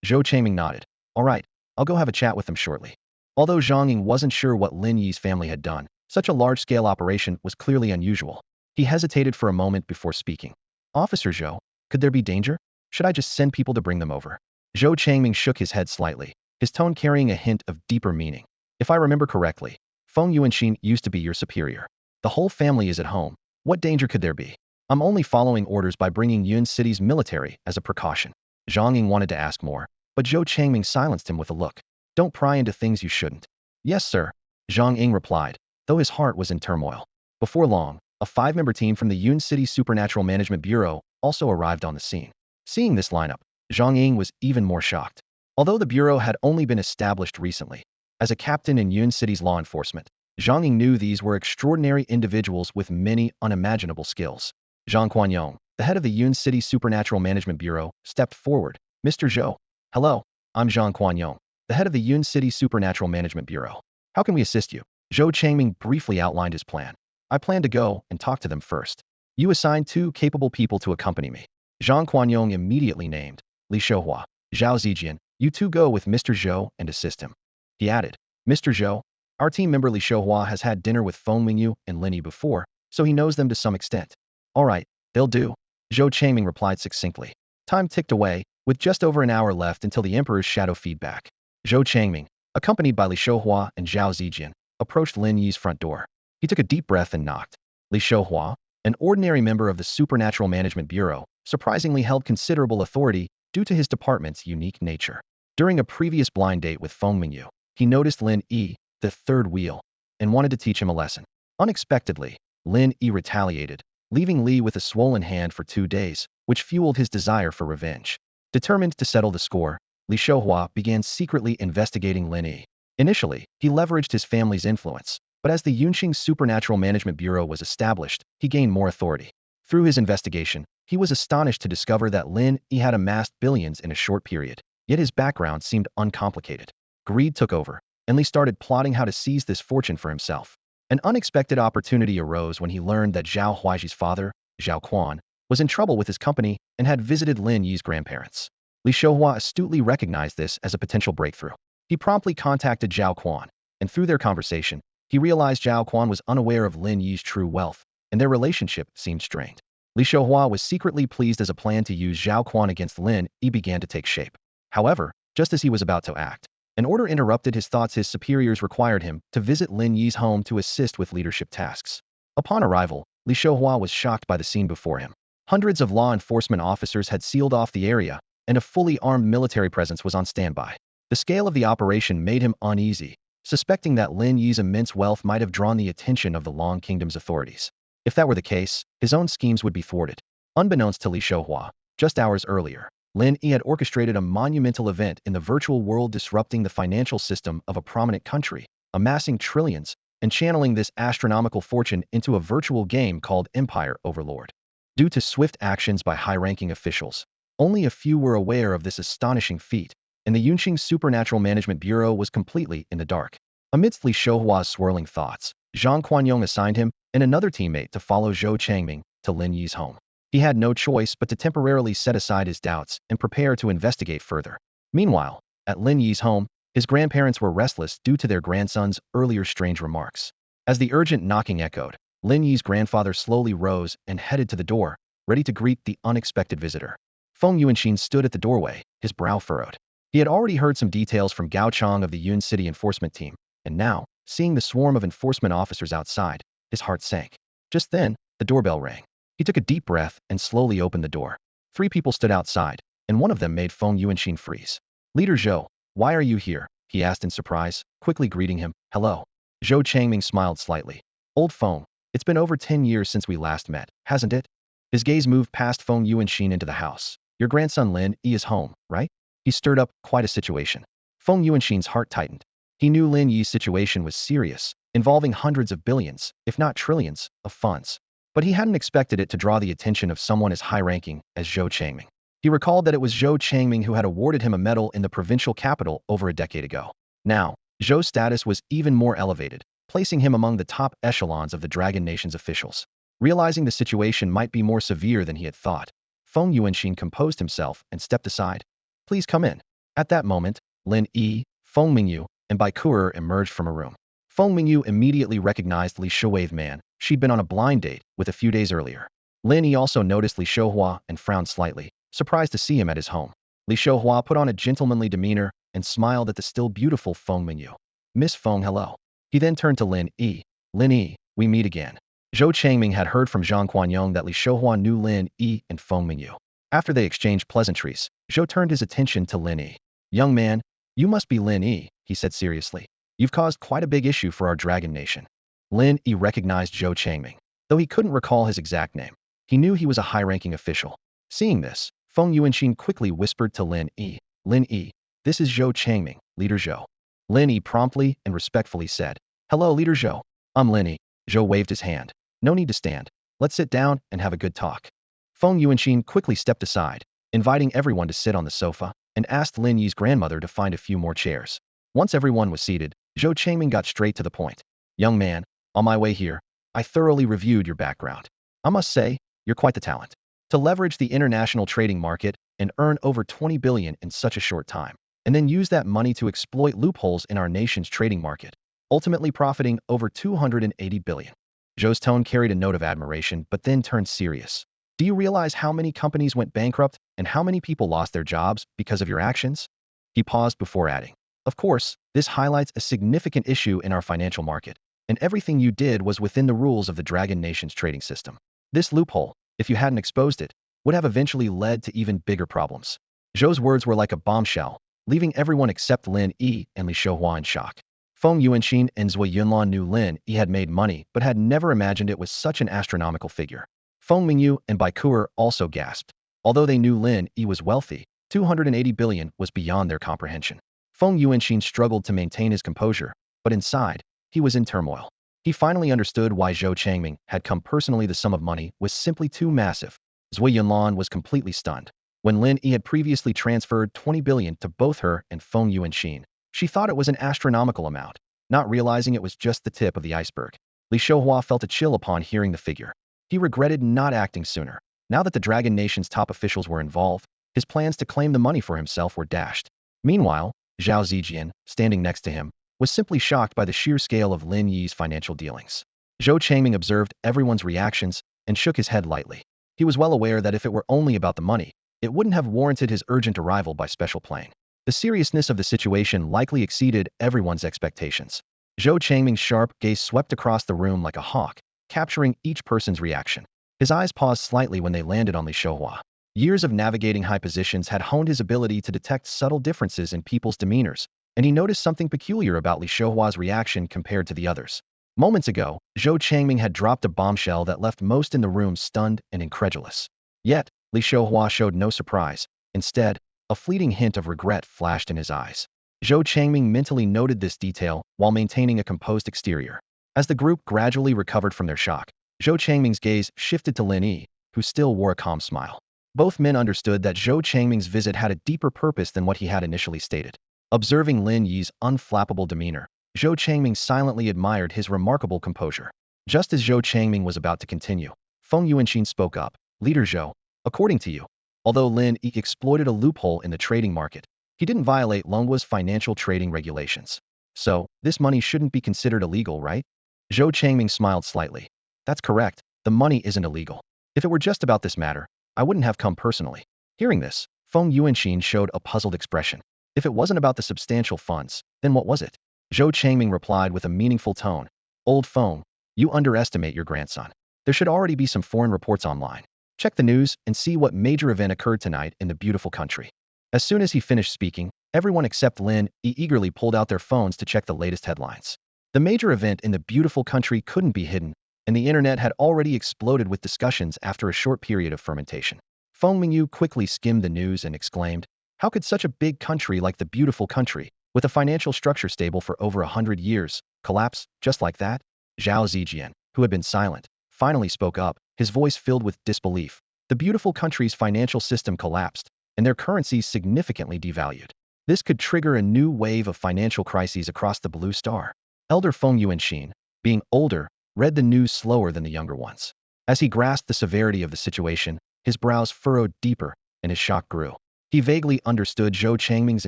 Zhou Changming nodded. All right, I'll go have a chat with them shortly. Although Zhang Ying wasn't sure what Lin Yi's family had done, such a large-scale operation was clearly unusual. He hesitated for a moment before speaking. Officer Zhou, could there be danger? Should I just send people to bring them over? Zhou Changming shook his head slightly, his tone carrying a hint of deeper meaning. If I remember correctly, Feng Yuanxin used to be your superior. The whole family is at home. What danger could there be? I'm only following orders by bringing Yun City's military as a precaution. Zhang Ying wanted to ask more, but Zhou Changming silenced him with a look. Don't pry into things you shouldn't. Yes, sir, Zhang Ying replied, though his heart was in turmoil. Before long, a 5-member team from the Yun City Supernatural Management Bureau also arrived on the scene. Seeing this lineup, Zhang Ying was even more shocked. Although the bureau had only been established recently, as a captain in Yun City's law enforcement, Zhang Ying knew these were extraordinary individuals with many unimaginable skills. Zhang Quanyong, the head of the Yun City Supernatural Management Bureau, stepped forward. Mr. Zhou. Hello, I'm Zhang Quanyong, the head of the Yun City Supernatural Management Bureau. How can we assist you? Zhou Changming briefly outlined his plan. I plan to go and talk to them first. You assign 2 capable people to accompany me. Zhang Quanyong immediately named Li Shouhua, Zhao Zijian. You 2 go with Mr. Zhou and assist him. He added, Mr. Zhou, our team member Li Shouhua has had dinner with Feng Mingyu and Lin Yi before, so he knows them to some extent. All right, they'll do. Zhou Changming replied succinctly. Time ticked away, with just over an hour left until the Emperor's shadow feedback. Zhou Changming, accompanied by Li Shouhua and Zhao Zijian, approached Lin Yi's front door. He took a deep breath and knocked. Li Shouhua, an ordinary member of the Supernatural Management Bureau, surprisingly held considerable authority due to his department's unique nature. During a previous blind date with Feng Mingyu, he noticed Lin Yi, the third wheel, and wanted to teach him a lesson. Unexpectedly, Lin Yi retaliated, leaving Li with a swollen hand for 2 days, which fueled his desire for revenge. Determined to settle the score, Li Shouhua began secretly investigating Lin Yi. Initially, he leveraged his family's influence, but as the Yunqing Supernatural Management Bureau was established, he gained more authority. Through his investigation, he was astonished to discover that Lin Yi had amassed billions in a short period, yet his background seemed uncomplicated. Greed took over, and Li started plotting how to seize this fortune for himself. An unexpected opportunity arose when he learned that Zhao Huaiji's father, Zhao Quan, was in trouble with his company and had visited Lin Yi's grandparents. Li Shouhua astutely recognized this as a potential breakthrough. He promptly contacted Zhao Quan, and through their conversation, he realized Zhao Quan was unaware of Lin Yi's true wealth, and their relationship seemed strained. Li Shouhua was secretly pleased as a plan to use Zhao Quan against Lin Yi began to take shape. However, just as he was about to act, an order interrupted his thoughts. His superiors required him to visit Lin Yi's home to assist with leadership tasks. Upon arrival, Li Shouhua was shocked by the scene before him. Hundreds of law enforcement officers had sealed off the area, and a fully armed military presence was on standby. The scale of the operation made him uneasy, suspecting that Lin Yi's immense wealth might have drawn the attention of the Long Kingdom's authorities. If that were the case, his own schemes would be thwarted. Unbeknownst to Li Shouhua, just hours earlier, Lin Yi had orchestrated a monumental event in the virtual world, disrupting the financial system of a prominent country, amassing trillions, and channeling this astronomical fortune into a virtual game called Empire Overlord. Due to swift actions by high-ranking officials, only a few were aware of this astonishing feat, and the Yunqing Supernatural Management Bureau was completely in the dark. Amidst Li Shouhua's swirling thoughts, Zhang Quanyong assigned him and another teammate to follow Zhou Changming to Lin Yi's home. He had no choice but to temporarily set aside his doubts and prepare to investigate further. Meanwhile, at Lin Yi's home, his grandparents were restless due to their grandson's earlier strange remarks. As the urgent knocking echoed, Lin Yi's grandfather slowly rose and headed to the door, ready to greet the unexpected visitor. Feng Yuanxin stood at the doorway, his brow furrowed. He had already heard some details from Gao Chang of the Yun City enforcement team, and now, seeing the swarm of enforcement officers outside, his heart sank. Just then, the doorbell rang. He took a deep breath and slowly opened the door. 3 people stood outside, and one of them made Feng Yuanxin freeze. Leader Zhou, why are you here? He asked in surprise, quickly greeting him. Hello. Zhou Changming smiled slightly. Old Feng, it's been over 10 years since we last met, hasn't it? His gaze moved past Feng Yuanxin into the house. Your grandson Lin Yi is home, right? He stirred up quite a situation. Feng Yuanxin's heart tightened. He knew Lin Yi's situation was serious, involving hundreds of billions, if not trillions, of funds. But he hadn't expected it to draw the attention of someone as high-ranking as Zhou Changming. He recalled that it was Zhou Changming who had awarded him a medal in the provincial capital over a decade ago. Now, Zhou's status was even more elevated, placing him among the top echelons of the Dragon Nation's officials. Realizing the situation might be more severe than he had thought, Feng Yuanxin composed himself and stepped aside. Please come in. At that moment, Lin Yi, Feng Mingyu, and Bai Kurer emerged from a room. Feng Mingyu immediately recognized Li Shouwei's man. She'd been on a blind date with a few days earlier. Lin Yi also noticed Li Shouhua and frowned slightly, surprised to see him at his home. Li Shouhua put on a gentlemanly demeanor and smiled at the still beautiful Feng Mingyu. Miss Feng, hello. He then turned to Lin Yi. Lin Yi, we meet again. Zhou Changming had heard from Zhang Quanyong that Li Shouhua knew Lin Yi and Feng Mingyu. After they exchanged pleasantries, Zhou turned his attention to Lin Yi. Young man, you must be Lin Yi, he said seriously. You've caused quite a big issue for our Dragon Nation. Lin Yi recognized Zhou Changming. Though he couldn't recall his exact name, he knew he was a high-ranking official. Seeing this, Feng Yuanxin quickly whispered to Lin Yi. Lin Yi, this is Zhou Changming, Leader Zhou. Lin Yi promptly and respectfully said, Hello, Leader Zhou. I'm Lin Yi. Zhou waved his hand. No need to stand. Let's sit down and have a good talk. Feng Yuanxin quickly stepped aside, inviting everyone to sit on the sofa, and asked Lin Yi's grandmother to find a few more chairs. Once everyone was seated, Zhou Changming got straight to the point. Young man, on my way here, I thoroughly reviewed your background. I must say, you're quite the talent. To leverage the international trading market and earn over 20 billion in such a short time, and then use that money to exploit loopholes in our nation's trading market, ultimately profiting over 280 billion. Zhou's tone carried a note of admiration, but then turned serious. Do you realize how many companies went bankrupt and how many people lost their jobs because of your actions? He paused before adding. Of course, this highlights a significant issue in our financial market, and everything you did was within the rules of the Dragon Nation's trading system. This loophole, if you hadn't exposed it, would have eventually led to even bigger problems. Zhou's words were like a bombshell, leaving everyone except Lin Yi and Li Shouhua in shock. Feng Yuanxin and Zui Yunlan knew Lin Yi had made money but had never imagined it was such an astronomical figure. Feng Mingyu and Bai Kurer also gasped. Although they knew Lin Yi was wealthy, 280 billion was beyond their comprehension. Feng Yuanxin struggled to maintain his composure, but inside, he was in turmoil. He finally understood why Zhou Changming had come personally. The sum of money was simply too massive. Zui Yunlan was completely stunned. When Lin Yi had previously transferred 20 billion to both her and Feng Yuanxin, she thought it was an astronomical amount, not realizing it was just the tip of the iceberg. Li Shouhua felt a chill upon hearing the figure. He regretted not acting sooner. Now that the Dragon Nation's top officials were involved, his plans to claim the money for himself were dashed. Meanwhile, Zhao Zijian, standing next to him, was simply shocked by the sheer scale of Lin Yi's financial dealings. Zhou Changming observed everyone's reactions and shook his head lightly. He was well aware that if it were only about the money, it wouldn't have warranted his urgent arrival by special plane. The seriousness of the situation likely exceeded everyone's expectations. Zhou Changming's sharp gaze swept across the room like a hawk, capturing each person's reaction. His eyes paused slightly when they landed on Li Shouhua. Years of navigating high positions had honed his ability to detect subtle differences in people's demeanors, and he noticed something peculiar about Li Shouhua's reaction compared to the others. Moments ago, Zhou Changming had dropped a bombshell that left most in the room stunned and incredulous. Yet, Li Shouhua showed no surprise. Instead, a fleeting hint of regret flashed in his eyes. Zhou Changming mentally noted this detail while maintaining a composed exterior. As the group gradually recovered from their shock, Zhou Changming's gaze shifted to Lin Yi, who still wore a calm smile. Both men understood that Zhou Changming's visit had a deeper purpose than what he had initially stated. Observing Lin Yi's unflappable demeanor, Zhou Changming silently admired his remarkable composure. Just as Zhou Changming was about to continue, Feng Yuanxin spoke up. Leader Zhou, according to you, although Lin Yi exploited a loophole in the trading market, he didn't violate Longwa's financial trading regulations. So, this money shouldn't be considered illegal, right? Zhou Changming smiled slightly. That's correct, the money isn't illegal. If it were just about this matter, I wouldn't have come personally. Hearing this, Feng Yuanxin showed a puzzled expression. If it wasn't about the substantial funds, then what was it? Zhou Changming replied with a meaningful tone. Old Feng, you underestimate your grandson. There should already be some foreign reports online. Check the news and see what major event occurred tonight in the beautiful country. As soon as he finished speaking, everyone except Lin Yi eagerly pulled out their phones to check the latest headlines. The major event in the beautiful country couldn't be hidden, and the internet had already exploded with discussions after a short period of fermentation. Feng Mingyu quickly skimmed the news and exclaimed, how could such a big country like the beautiful country, with a financial structure stable for over 100 years, collapse just like that? Zhao Zijian, who had been silent, finally spoke up, his voice filled with disbelief. The beautiful country's financial system collapsed, and their currencies significantly devalued. This could trigger a new wave of financial crises across the Blue Star. Elder Feng Yuanxin, being older, read the news slower than the younger ones. As he grasped the severity of the situation, his brows furrowed deeper, and his shock grew. He vaguely understood Zhou Changming's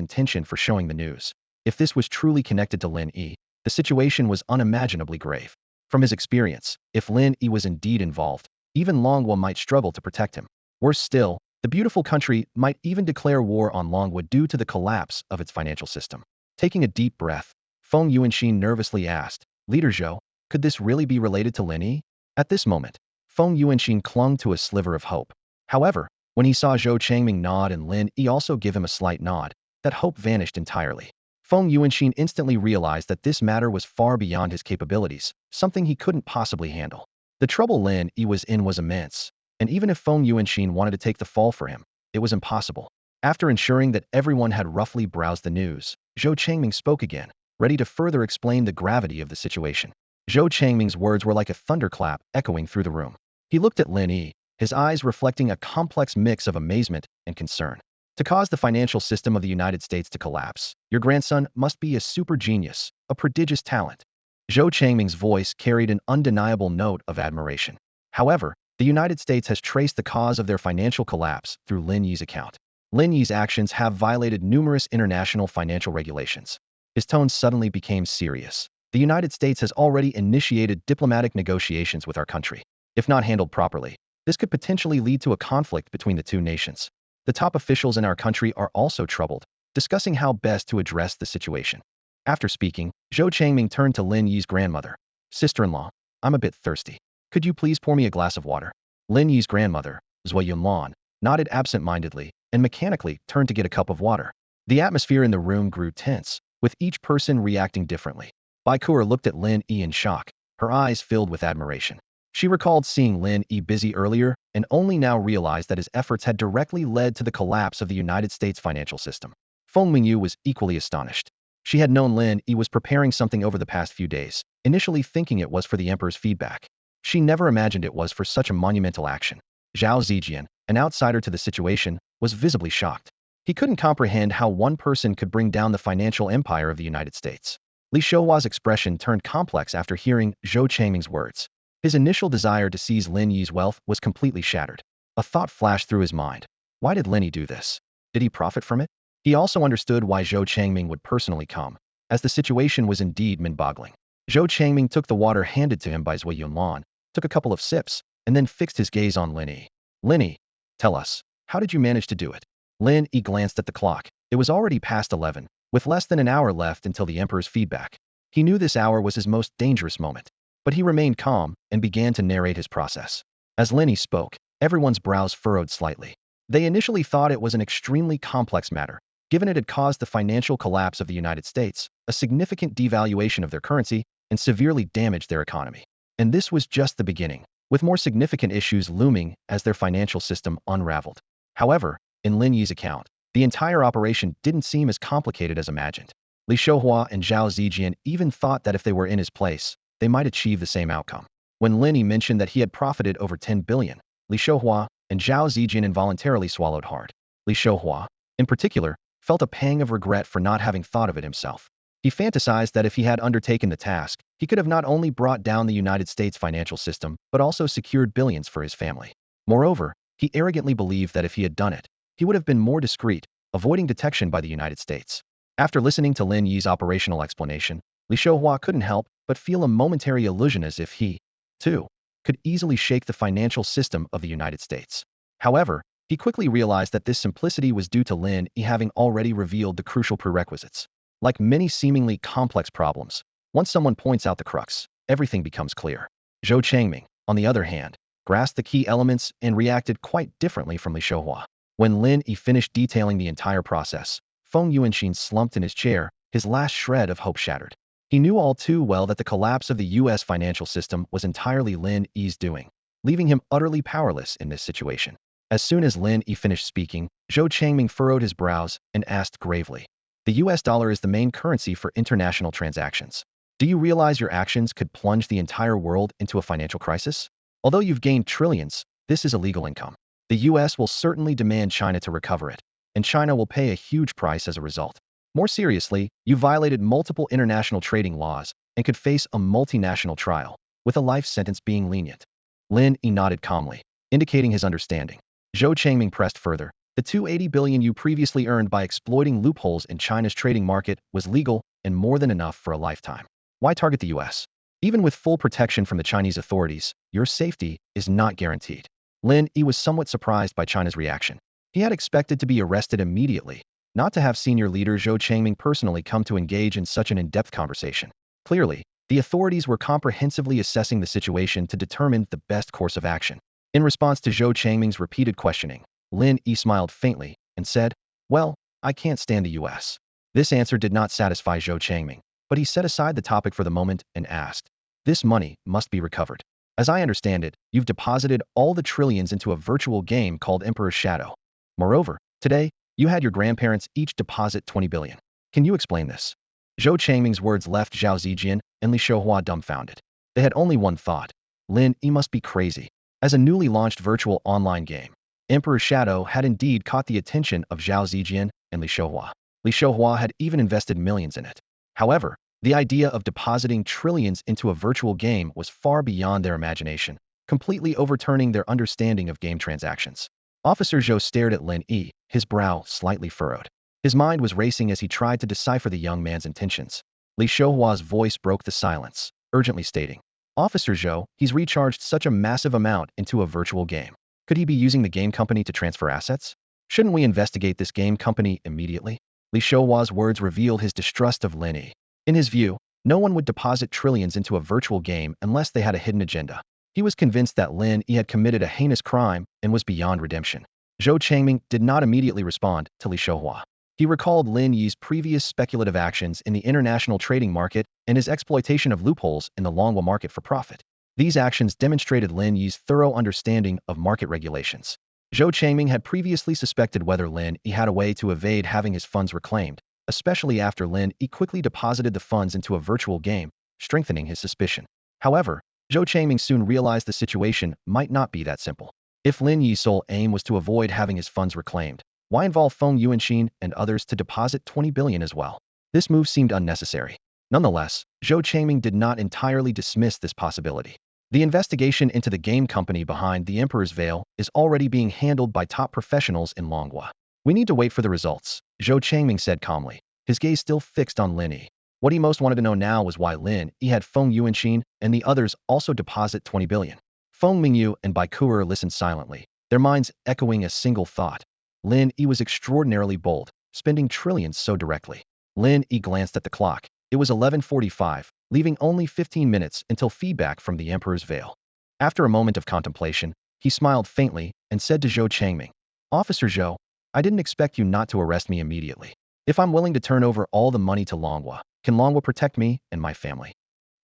intention for showing the news. If this was truly connected to Lin Yi, the situation was unimaginably grave. From his experience, if Lin Yi was indeed involved, even Longhua might struggle to protect him. Worse still, the beautiful country might even declare war on Longhua due to the collapse of its financial system. Taking a deep breath, Feng Yuanxin nervously asked, "Leader Zhou, could this really be related to Lin Yi?" At this moment, Feng Yuanxin clung to a sliver of hope. However, when he saw Zhou Changming nod and Lin Yi also give him a slight nod, that hope vanished entirely. Feng Yuanxin instantly realized that this matter was far beyond his capabilities, something he couldn't possibly handle. The trouble Lin Yi was in was immense, and even if Feng Yuanxin wanted to take the fall for him, it was impossible. After ensuring that everyone had roughly browsed the news, Zhou Changming spoke again, ready to further explain the gravity of the situation. Zhou Changming's words were like a thunderclap echoing through the room. He looked at Lin Yi, his eyes reflecting a complex mix of amazement and concern. To cause the financial system of the United States to collapse, your grandson must be a super genius, a prodigious talent. Zhou Changming's voice carried an undeniable note of admiration. However, the United States has traced the cause of their financial collapse through Lin Yi's account. Lin Yi's actions have violated numerous international financial regulations. His tone suddenly became serious. The United States has already initiated diplomatic negotiations with our country. If not handled properly, this could potentially lead to a conflict between the two nations. The top officials in our country are also troubled, discussing how best to address the situation. After speaking, Zhou Changming turned to Lin Yi's grandmother. "Sister-in-law, I'm a bit thirsty. Could you please pour me a glass of water?" Lin Yi's grandmother, Zui Yunlan, nodded absent-mindedly and mechanically turned to get a cup of water. The atmosphere in the room grew tense, with each person reacting differently. Bai Kuo looked at Lin Yi in shock, her eyes filled with admiration. She recalled seeing Lin Yi busy earlier and only now realized that his efforts had directly led to the collapse of the United States financial system. Feng Mingyu was equally astonished. She had known Lin Yi was preparing something over the past few days, initially thinking it was for the emperor's feedback. She never imagined it was for such a monumental action. Zhao Zijian, an outsider to the situation, was visibly shocked. He couldn't comprehend how one person could bring down the financial empire of the United States. Li Shouhua's expression turned complex after hearing Zhou Changming's words. His initial desire to seize Lin Yi's wealth was completely shattered. A thought flashed through his mind. Why did Lin Yi do this? Did he profit from it? He also understood why Zhou Changming would personally come, as the situation was indeed mind-boggling. Zhou Changming took the water handed to him by Zui Yunlan, took a couple of sips, and then fixed his gaze on Lin Yi. "Lin Yi, tell us, how did you manage to do it?" Lin Yi glanced at the clock. It was already past 11, with less than an hour left until the emperor's feedback. He knew this hour was his most dangerous moment. But he remained calm and began to narrate his process. As Lin Yi spoke, everyone's brows furrowed slightly. They initially thought it was an extremely complex matter, given it had caused the financial collapse of the United States, a significant devaluation of their currency, and severely damaged their economy. And this was just the beginning, with more significant issues looming as their financial system unraveled. However, in Lin Yi's account, the entire operation didn't seem as complicated as imagined. Li Shouhua and Zhao Zijian even thought that if they were in his place, they might achieve the same outcome. When Lin Yi mentioned that he had profited over 10 billion, Li Shouhua and Zhao Zijian involuntarily swallowed hard. Li Shouhua, in particular, felt a pang of regret for not having thought of it himself. He fantasized that if he had undertaken the task, he could have not only brought down the United States financial system, but also secured billions for his family. Moreover, he arrogantly believed that if he had done it, he would have been more discreet, avoiding detection by the United States. After listening to Lin Yi's operational explanation, Li Shouhua couldn't help but feel a momentary illusion as if he, too, could easily shake the financial system of the United States. However, he quickly realized that this simplicity was due to Lin Yi having already revealed the crucial prerequisites. Like many seemingly complex problems, once someone points out the crux, everything becomes clear. Zhou Changming, on the other hand, grasped the key elements and reacted quite differently from Li Shouhua. When Lin Yi finished detailing the entire process, Feng Yuanxin slumped in his chair, his last shred of hope shattered. He knew all too well that the collapse of the U.S. financial system was entirely Lin Yi's doing, leaving him utterly powerless in this situation. As soon as Lin Yi finished speaking, Zhou Changming furrowed his brows and asked gravely, "The U.S. dollar is the main currency for international transactions. Do you realize your actions could plunge the entire world into a financial crisis? Although you've gained trillions, this is illegal income. The U.S. will certainly demand China to recover it, and China will pay a huge price as a result. More seriously, you violated multiple international trading laws and could face a multinational trial, with a life sentence being lenient. Lin Yi nodded calmly, indicating his understanding. Zhou Changming pressed further. The 280 billion you previously earned by exploiting loopholes in China's trading market was legal and more than enough for a lifetime. Why target the US? Even with full protection from the Chinese authorities, your safety is not guaranteed. Lin Yi was somewhat surprised by China's reaction. He had expected to be arrested immediately, not to have senior leader Zhou Changming personally come to engage in such an in-depth conversation. Clearly, the authorities were comprehensively assessing the situation to determine the best course of action. In response to Zhou Changming's repeated questioning, Lin Yi smiled faintly and said, "Well, I can't stand the US." This answer did not satisfy Zhou Changming, but he set aside the topic for the moment and asked, "This money must be recovered. As I understand it, you've deposited all the trillions into a virtual game called Emperor's Shadow. Moreover, today, you had your grandparents each deposit 20 billion. Can you explain this?" Zhou Changming's words left Zhao Zijian and Li Xiuhua dumbfounded. They had only one thought. Lin Yi must be crazy. As a newly launched virtual online game, Emperor's Shadow had indeed caught the attention of Zhao Zijian and Li Xiuhua. Li Xiuhua had even invested millions in it. However, the idea of depositing trillions into a virtual game was far beyond their imagination, completely overturning their understanding of game transactions. Officer Zhou stared at Lin Yi, his brow slightly furrowed. His mind was racing as he tried to decipher the young man's intentions. Li Xiuhua's voice broke the silence, urgently stating, "Officer Zhou, he's recharged such a massive amount into a virtual game. Could he be using the game company to transfer assets? Shouldn't we investigate this game company immediately?" Li Xiuhua's words revealed his distrust of Lin Yi. In his view, no one would deposit trillions into a virtual game unless they had a hidden agenda. He was convinced that Lin Yi had committed a heinous crime and was beyond redemption. Zhou Changming did not immediately respond to Li Xiuhua. He recalled Lin Yi's previous speculative actions in the international trading market and his exploitation of loopholes in the Longhua market for profit. These actions demonstrated Lin Yi's thorough understanding of market regulations. Zhou Changming had previously suspected whether Lin Yi had a way to evade having his funds reclaimed, especially after Lin Yi quickly deposited the funds into a virtual game, strengthening his suspicion. However, Zhou Changming soon realized the situation might not be that simple. If Lin Yi's sole aim was to avoid having his funds reclaimed, why involve Feng Yuanxin and others to deposit 20 billion as well? This move seemed unnecessary. Nonetheless, Zhou Changming did not entirely dismiss this possibility. The investigation into the game company behind the Emperor's Veil is already being handled by top professionals in Longhua. We need to wait for the results, Zhou Changming said calmly, his gaze still fixed on Lin Yi. What he most wanted to know now was why Lin Yi had Feng Yuanxin and the others also deposit 20 billion. Feng Mingyu and Bai Kuer listened silently, their minds echoing a single thought. Lin Yi was extraordinarily bold, spending trillions so directly. Lin Yi glanced at the clock. It was 11:45, leaving only 15 minutes until feedback from the Emperor's Veil. After a moment of contemplation, he smiled faintly and said to Zhou Changming, "Officer Zhou, I didn't expect you not to arrest me immediately. If I'm willing to turn over all the money to Longhua, can Longhua protect me and my family?"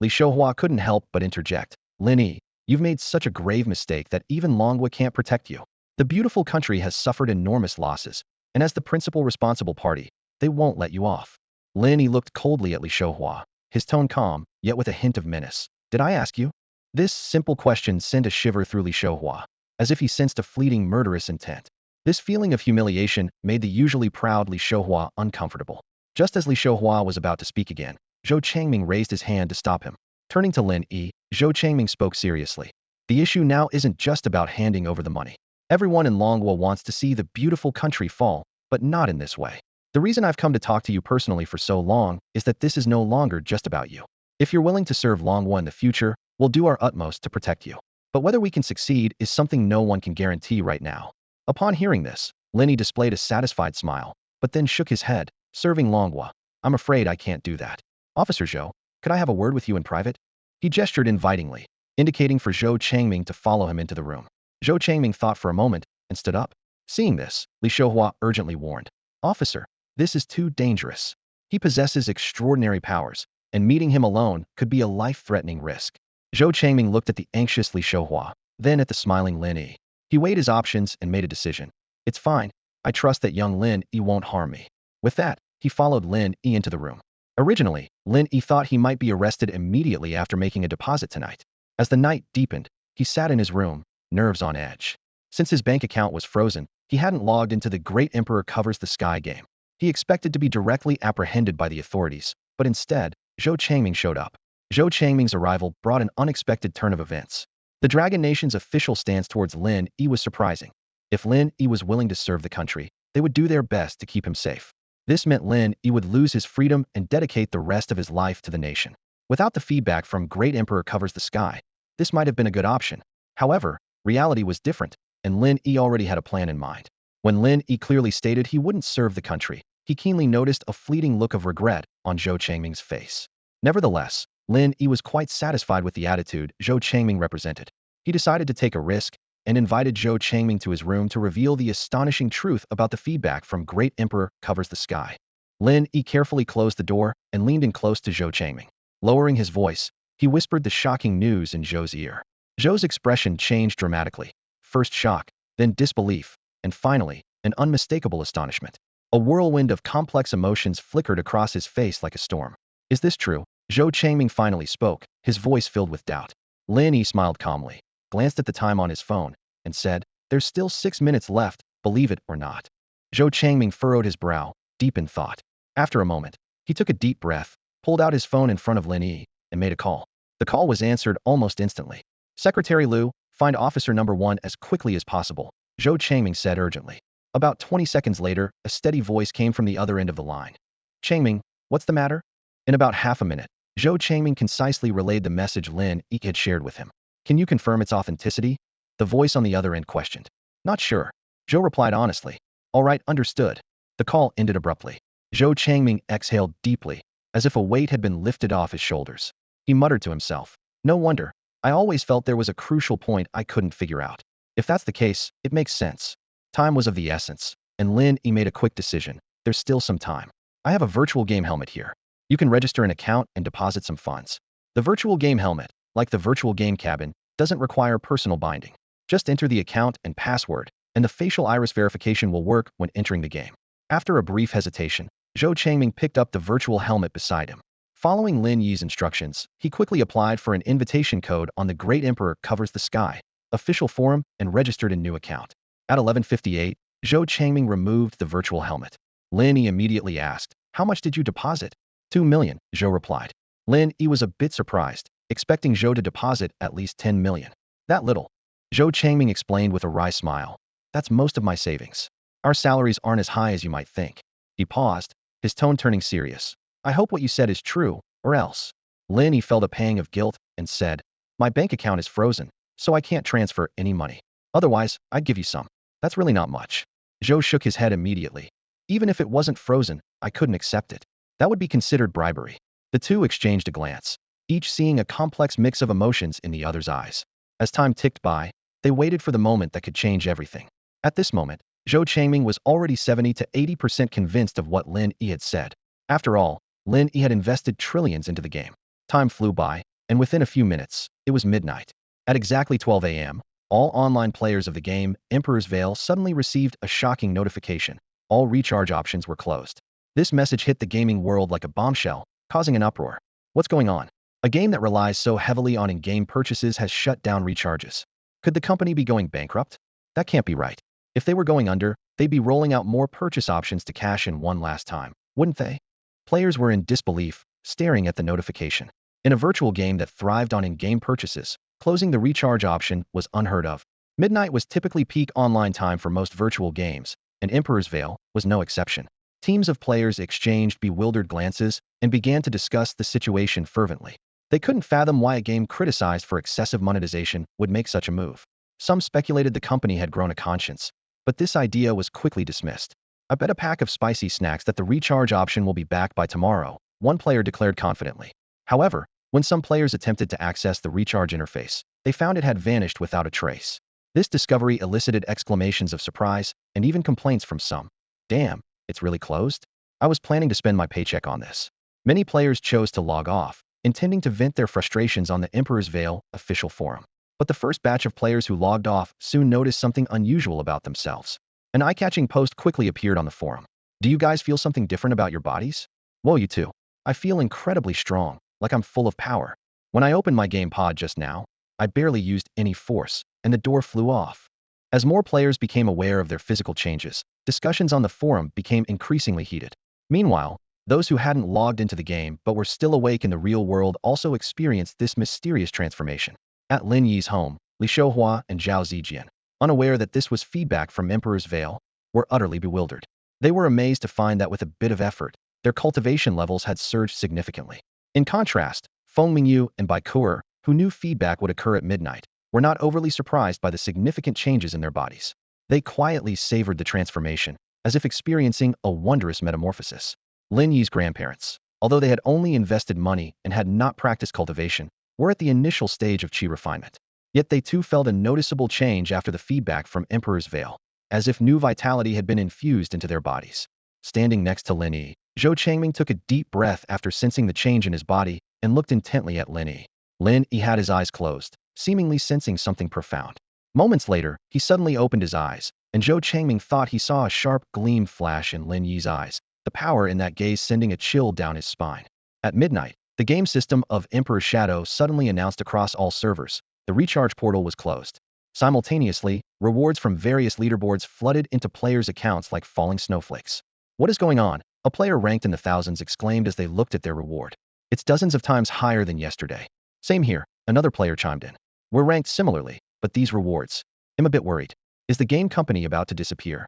Li Xiuhua couldn't help but interject, "Lin Yi, you've made such a grave mistake that even Longhua can't protect you. The beautiful country has suffered enormous losses, and as the principal responsible party, they won't let you off." Lin Yi looked coldly at Li Xiuhua, his tone calm, yet with a hint of menace. "Did I ask you?" This simple question sent a shiver through Li Xiuhua, as if he sensed a fleeting murderous intent. This feeling of humiliation made the usually proud Li Xiuhua uncomfortable. Just as Li Xiuhua was about to speak again, Zhou Changming raised his hand to stop him. Turning to Lin Yi, Zhou Changming spoke seriously. "The issue now isn't just about handing over the money. Everyone in Longhua wants to see the beautiful country fall, but not in this way. The reason I've come to talk to you personally for so long is that this is no longer just about you. If you're willing to serve Longhua in the future, we'll do our utmost to protect you. But whether we can succeed is something no one can guarantee right now." Upon hearing this, Lin Yi displayed a satisfied smile, but then shook his head, "Serving Longhua, I'm afraid I can't do that. Officer Zhou, could I have a word with you in private?" He gestured invitingly, indicating for Zhou Changming to follow him into the room. Zhou Changming thought for a moment and stood up. Seeing this, Li Xiuhua urgently warned, "Officer, this is too dangerous. He possesses extraordinary powers, and meeting him alone could be a life-threatening risk." Zhou Changming looked at the anxious Li Xiuhua, then at the smiling Lin Yi. He weighed his options and made a decision. "It's fine. I trust that young Lin Yi won't harm me." With that, he followed Lin Yi into the room. Originally, Lin Yi thought he might be arrested immediately after making a deposit tonight. As the night deepened, he sat in his room, nerves on edge. Since his bank account was frozen, he hadn't logged into the Great Emperor Covers the Sky game. He expected to be directly apprehended by the authorities, but instead, Zhou Changming showed up. Zhou Changming's arrival brought an unexpected turn of events. The Dragon Nation's official stance towards Lin Yi was surprising. If Lin Yi was willing to serve the country, they would do their best to keep him safe. This meant Lin Yi would lose his freedom and dedicate the rest of his life to the nation. Without the feedback from Great Emperor Covers the Sky, this might have been a good option. However, reality was different, and Lin Yi already had a plan in mind. When Lin Yi clearly stated he wouldn't serve the country, he keenly noticed a fleeting look of regret on Zhou Changming's face. Nevertheless, Lin Yi was quite satisfied with the attitude Zhou Changming represented. He decided to take a risk and invited Zhou Changming to his room to reveal the astonishing truth about the feedback from Great Emperor Covers the Sky. Lin Yi carefully closed the door and leaned in close to Zhou Changming. Lowering his voice, he whispered the shocking news in Zhou's ear. Zhou's expression changed dramatically. First shock, then disbelief, and finally, an unmistakable astonishment. A whirlwind of complex emotions flickered across his face like a storm. Is this true? Zhou Changming finally spoke, his voice filled with doubt. Lin Yi smiled calmly, glanced at the time on his phone, and said, "There's still 6 minutes left, believe it or not." Zhou Changming furrowed his brow, deep in thought. After a moment, he took a deep breath, pulled out his phone in front of Lin Yi, and made a call. The call was answered almost instantly. "Secretary Liu, find officer number 1 as quickly as possible," Zhou Changming said urgently. About 20 seconds later, a steady voice came from the other end of the line. "Changming, what's the matter?" In about half a minute, Zhou Changming concisely relayed the message Lin Yi had shared with him. "Can you confirm its authenticity?" The voice on the other end questioned. "Not sure," Zhou replied honestly. "All right, understood." The call ended abruptly. Zhou Changming exhaled deeply, as if a weight had been lifted off his shoulders. He muttered to himself, "No wonder. I always felt there was a crucial point I couldn't figure out. If that's the case, it makes sense." Time was of the essence, and Lin Yi made a quick decision. There's still some time. "I have a virtual game helmet here. You can register an account and deposit some funds." The virtual game helmet, like the virtual game cabin, doesn't require personal binding. Just enter the account and password, and the facial iris verification will work when entering the game. After a brief hesitation, Zhou Changming picked up the virtual helmet beside him. Following Lin Yi's instructions, he quickly applied for an invitation code on the Great Emperor Covers the Sky official forum and registered a new account. At 11:58, Zhou Changming removed the virtual helmet. Lin Yi immediately asked, "How much did you deposit?" 2 million, Zhou replied. Lin Yi was a bit surprised, expecting Zhou to deposit at least 10 million. "That little?" Zhou Changming explained with a wry smile. "That's most of my savings. Our salaries aren't as high as you might think." He paused, his tone turning serious. "I hope what you said is true, or else." Lin Yi felt a pang of guilt and said, "My bank account is frozen, so I can't transfer any money. Otherwise, I'd give you some." "That's really not much." Zhou shook his head immediately. "Even if it wasn't frozen, I couldn't accept it. That would be considered bribery." The two exchanged a glance, each seeing a complex mix of emotions in the other's eyes. As time ticked by, they waited for the moment that could change everything. At this moment, Zhou Changming was already 70 to 80% convinced of what Lin Yi had said. After all, Lin Yi had invested trillions into the game. Time flew by, and within a few minutes, it was midnight. At exactly 12 a.m., all online players of the game, Emperor's Veil, suddenly received a shocking notification. All recharge options were closed. This message hit the gaming world like a bombshell, causing an uproar. What's going on? A game that relies so heavily on in-game purchases has shut down recharges. Could the company be going bankrupt? That can't be right. If they were going under, they'd be rolling out more purchase options to cash in one last time, wouldn't they? Players were in disbelief, staring at the notification. In a virtual game that thrived on in-game purchases, closing the recharge option was unheard of. Midnight was typically peak online time for most virtual games, and Emperor's Veil was no exception. Teams of players exchanged bewildered glances and began to discuss the situation fervently. They couldn't fathom why a game criticized for excessive monetization would make such a move. Some speculated the company had grown a conscience, but this idea was quickly dismissed. "I bet a pack of spicy snacks that the recharge option will be back by tomorrow," one player declared confidently. However, when some players attempted to access the recharge interface, they found it had vanished without a trace. This discovery elicited exclamations of surprise and even complaints from some. "Damn, it's really closed? I was planning to spend my paycheck on this." Many players chose to log off, intending to vent their frustrations on the Emperor's Veil official forum. But the first batch of players who logged off soon noticed something unusual about themselves. An eye-catching post quickly appeared on the forum. "Do you guys feel something different about your bodies?" "Whoa, you too. I feel incredibly strong, like I'm full of power. When I opened my game pod just now, I barely used any force, and the door flew off." As more players became aware of their physical changes, discussions on the forum became increasingly heated. Meanwhile, Those who hadn't logged into the game but were still awake in the real world also experienced this mysterious transformation. At Lin Yi's home, Li Shouhua and Zhao Zijian, unaware that this was feedback from Emperor's Veil, were utterly bewildered. They were amazed to find that with a bit of effort, their cultivation levels had surged significantly. In contrast, Feng Mingyu and Bai Kuo, who knew feedback would occur at midnight, were not overly surprised by the significant changes in their bodies. They quietly savored the transformation, as if experiencing a wondrous metamorphosis. Lin Yi's grandparents, although they had only invested money and had not practiced cultivation, were at the initial stage of qi refinement. Yet they too felt a noticeable change after the feedback from Emperor's Veil, as if new vitality had been infused into their bodies. Standing next to Lin Yi, Zhou Changming took a deep breath after sensing the change in his body and looked intently at Lin Yi. Lin Yi had his eyes closed, seemingly sensing something profound. Moments later, he suddenly opened his eyes, and Zhou Changming thought he saw a sharp gleam flash in Lin Yi's eyes, the power in that gaze sending a chill down his spine. At midnight, the game system of Emperor's Shadow suddenly announced across all servers. The recharge portal was closed. Simultaneously, rewards from various leaderboards flooded into players' accounts like falling snowflakes. What is going on? A player ranked in the thousands exclaimed as they looked at their reward. It's dozens of times higher than yesterday. Same here, another player chimed in. We're ranked similarly, but these rewards. I'm a bit worried. Is the game company about to disappear?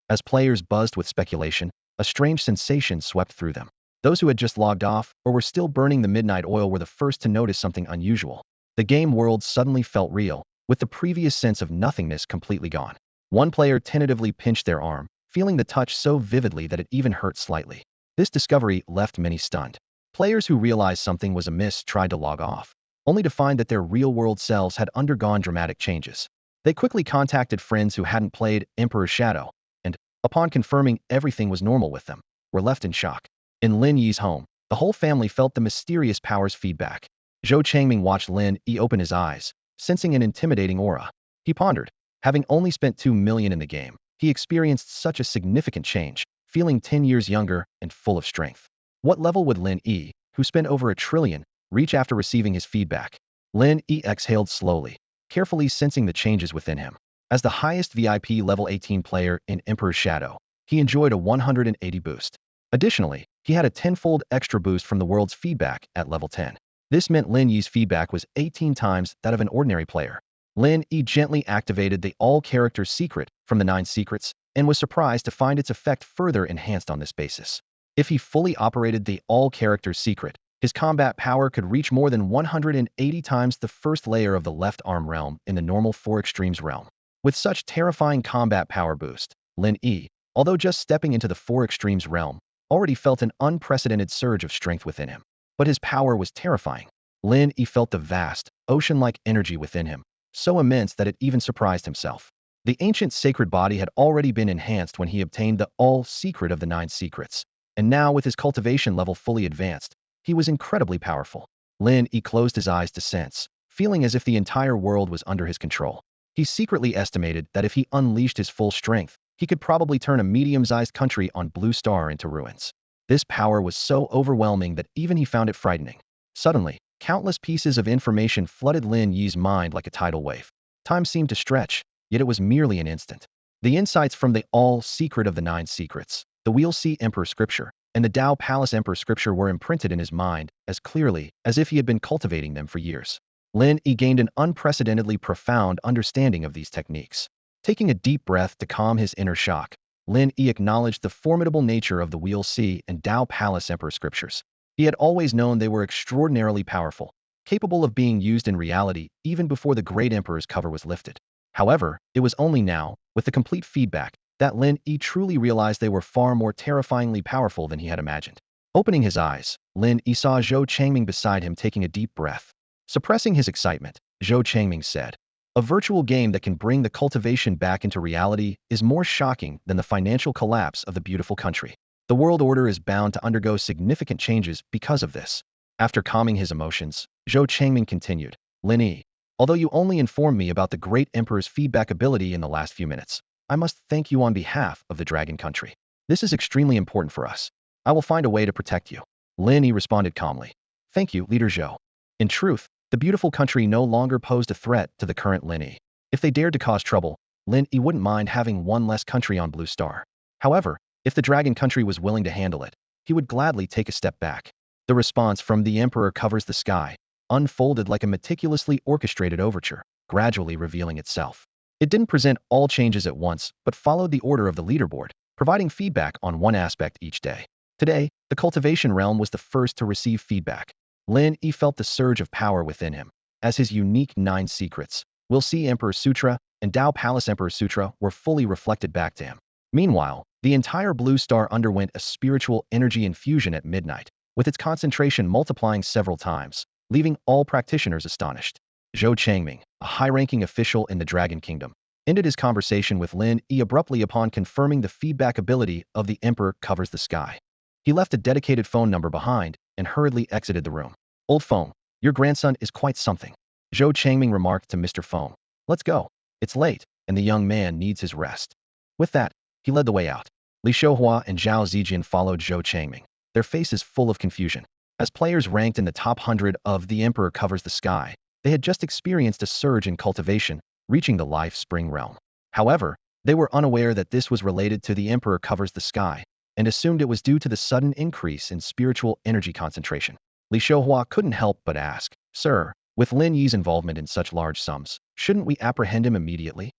As players buzzed with speculation, a strange sensation swept through them. Those who had just logged off or were still burning the midnight oil were the first to notice something unusual. The game world suddenly felt real, with the previous sense of nothingness completely gone. One player tentatively pinched their arm, feeling the touch so vividly that it even hurt slightly. This discovery left many stunned. Players who realized something was amiss tried to log off, only to find that their real-world selves had undergone dramatic changes. They quickly contacted friends who hadn't played Emperor's Shadow, and, upon confirming everything was normal with them, were left in shock. In Lin Yi's home, the whole family felt the mysterious power's feedback. Zhou Changming watched Lin Yi open his eyes, sensing an intimidating aura. He pondered. Having only spent 2 million in the game, he experienced such a significant change, feeling 10 years younger and full of strength. What level would Lin Yi, who spent over 1 trillion, reach after receiving his feedback? Lin Yi exhaled slowly, carefully sensing the changes within him. As the highest VIP level 18 player in Emperor's Shadow, he enjoyed a 180 boost. Additionally, he had a 10-fold extra boost from the world's feedback at level 10. This meant Lin Yi's feedback was 18 times that of an ordinary player. Lin Yi gently activated the all-character secret from the 9 secrets and was surprised to find its effect further enhanced on this basis. If he fully operated the all-character secret, his combat power could reach more than 180 times the first layer of the left arm realm in the normal 4 extremes realm. With such terrifying combat power boost, Lin Yi, although just stepping into the 4 extremes realm, already felt an unprecedented surge of strength within him. But his power was terrifying. Lin Yi felt the vast, ocean-like energy within him, so immense that it even surprised himself. The ancient sacred body had already been enhanced when he obtained the all-secret of the 9 secrets, and now with his cultivation level fully advanced, he was incredibly powerful. Lin Yi closed his eyes to sense, feeling as if the entire world was under his control. He secretly estimated that if he unleashed his full strength, he could probably turn a medium-sized country on Blue Star into ruins. This power was so overwhelming that even he found it frightening. Suddenly, countless pieces of information flooded Lin Yi's mind like a tidal wave. Time seemed to stretch, yet it was merely an instant. The insights from the all-secret of the 9 secrets, the Wheel C Emperor Scripture, and the Tao Palace Emperor Scripture were imprinted in his mind as clearly as if he had been cultivating them for years. Lin Yi gained an unprecedentedly profound understanding of these techniques. Taking a deep breath to calm his inner shock, Lin Yi acknowledged the formidable nature of the Wheel C and Tao Palace Emperor Scriptures. He had always known they were extraordinarily powerful, capable of being used in reality even before the Great Emperor's cover was lifted. However, it was only now, with the complete feedback, that Lin Yi truly realized they were far more terrifyingly powerful than he had imagined. Opening his eyes, Lin Yi saw Zhou Changming beside him taking a deep breath. Suppressing his excitement, Zhou Changming said, "A virtual game that can bring the cultivation back into reality is more shocking than the financial collapse of the beautiful country. The world order is bound to undergo significant changes because of this." After calming his emotions, Zhou Changming continued, "Lin Yi, although you only informed me about the Great Emperor's feedback ability in the last few minutes, I must thank you on behalf of the Dragon Country. This is extremely important for us. I will find a way to protect you." Lin Yi responded calmly. "Thank you, Leader Zhou." In truth, the beautiful country no longer posed a threat to the current Lin Yi. If they dared to cause trouble, Lin Yi wouldn't mind having one less country on Blue Star. However, if the Dragon Country was willing to handle it, he would gladly take a step back. The response from the Emperor Covers the Sky unfolded like a meticulously orchestrated overture, gradually revealing itself. It didn't present all changes at once, but followed the order of the leaderboard, providing feedback on one aspect each day. Today, the cultivation realm was the first to receive feedback. Lin Yi felt the surge of power within him, as his unique 9 secrets, Will See Emperor Sutra and Dao Palace Emperor Sutra, were fully reflected back to him. Meanwhile, the entire Blue Star underwent a spiritual energy infusion at midnight, with its concentration multiplying several times, leaving all practitioners astonished. Zhou Changming, a high-ranking official in the Dragon Kingdom, ended his conversation with Lin Yi abruptly upon confirming the feedback ability of the Emperor Covers the Sky. He left a dedicated phone number behind and hurriedly exited the room. Old Feng, your grandson is quite something, Zhou Changming remarked to Mr. Feng. Let's go. It's late, and the young man needs his rest. With that, he led the way out. Li Shouhua and Zhao Zijian followed Zhou Changming, their faces full of confusion. As players ranked in the top 100 of The Emperor Covers the Sky, they had just experienced a surge in cultivation, reaching the Life Spring realm. However, they were unaware that this was related to The Emperor Covers the Sky, and assumed it was due to the sudden increase in spiritual energy concentration. Li Shouhua couldn't help but ask, Sir, with Lin Yi's involvement in such large sums, shouldn't we apprehend him immediately?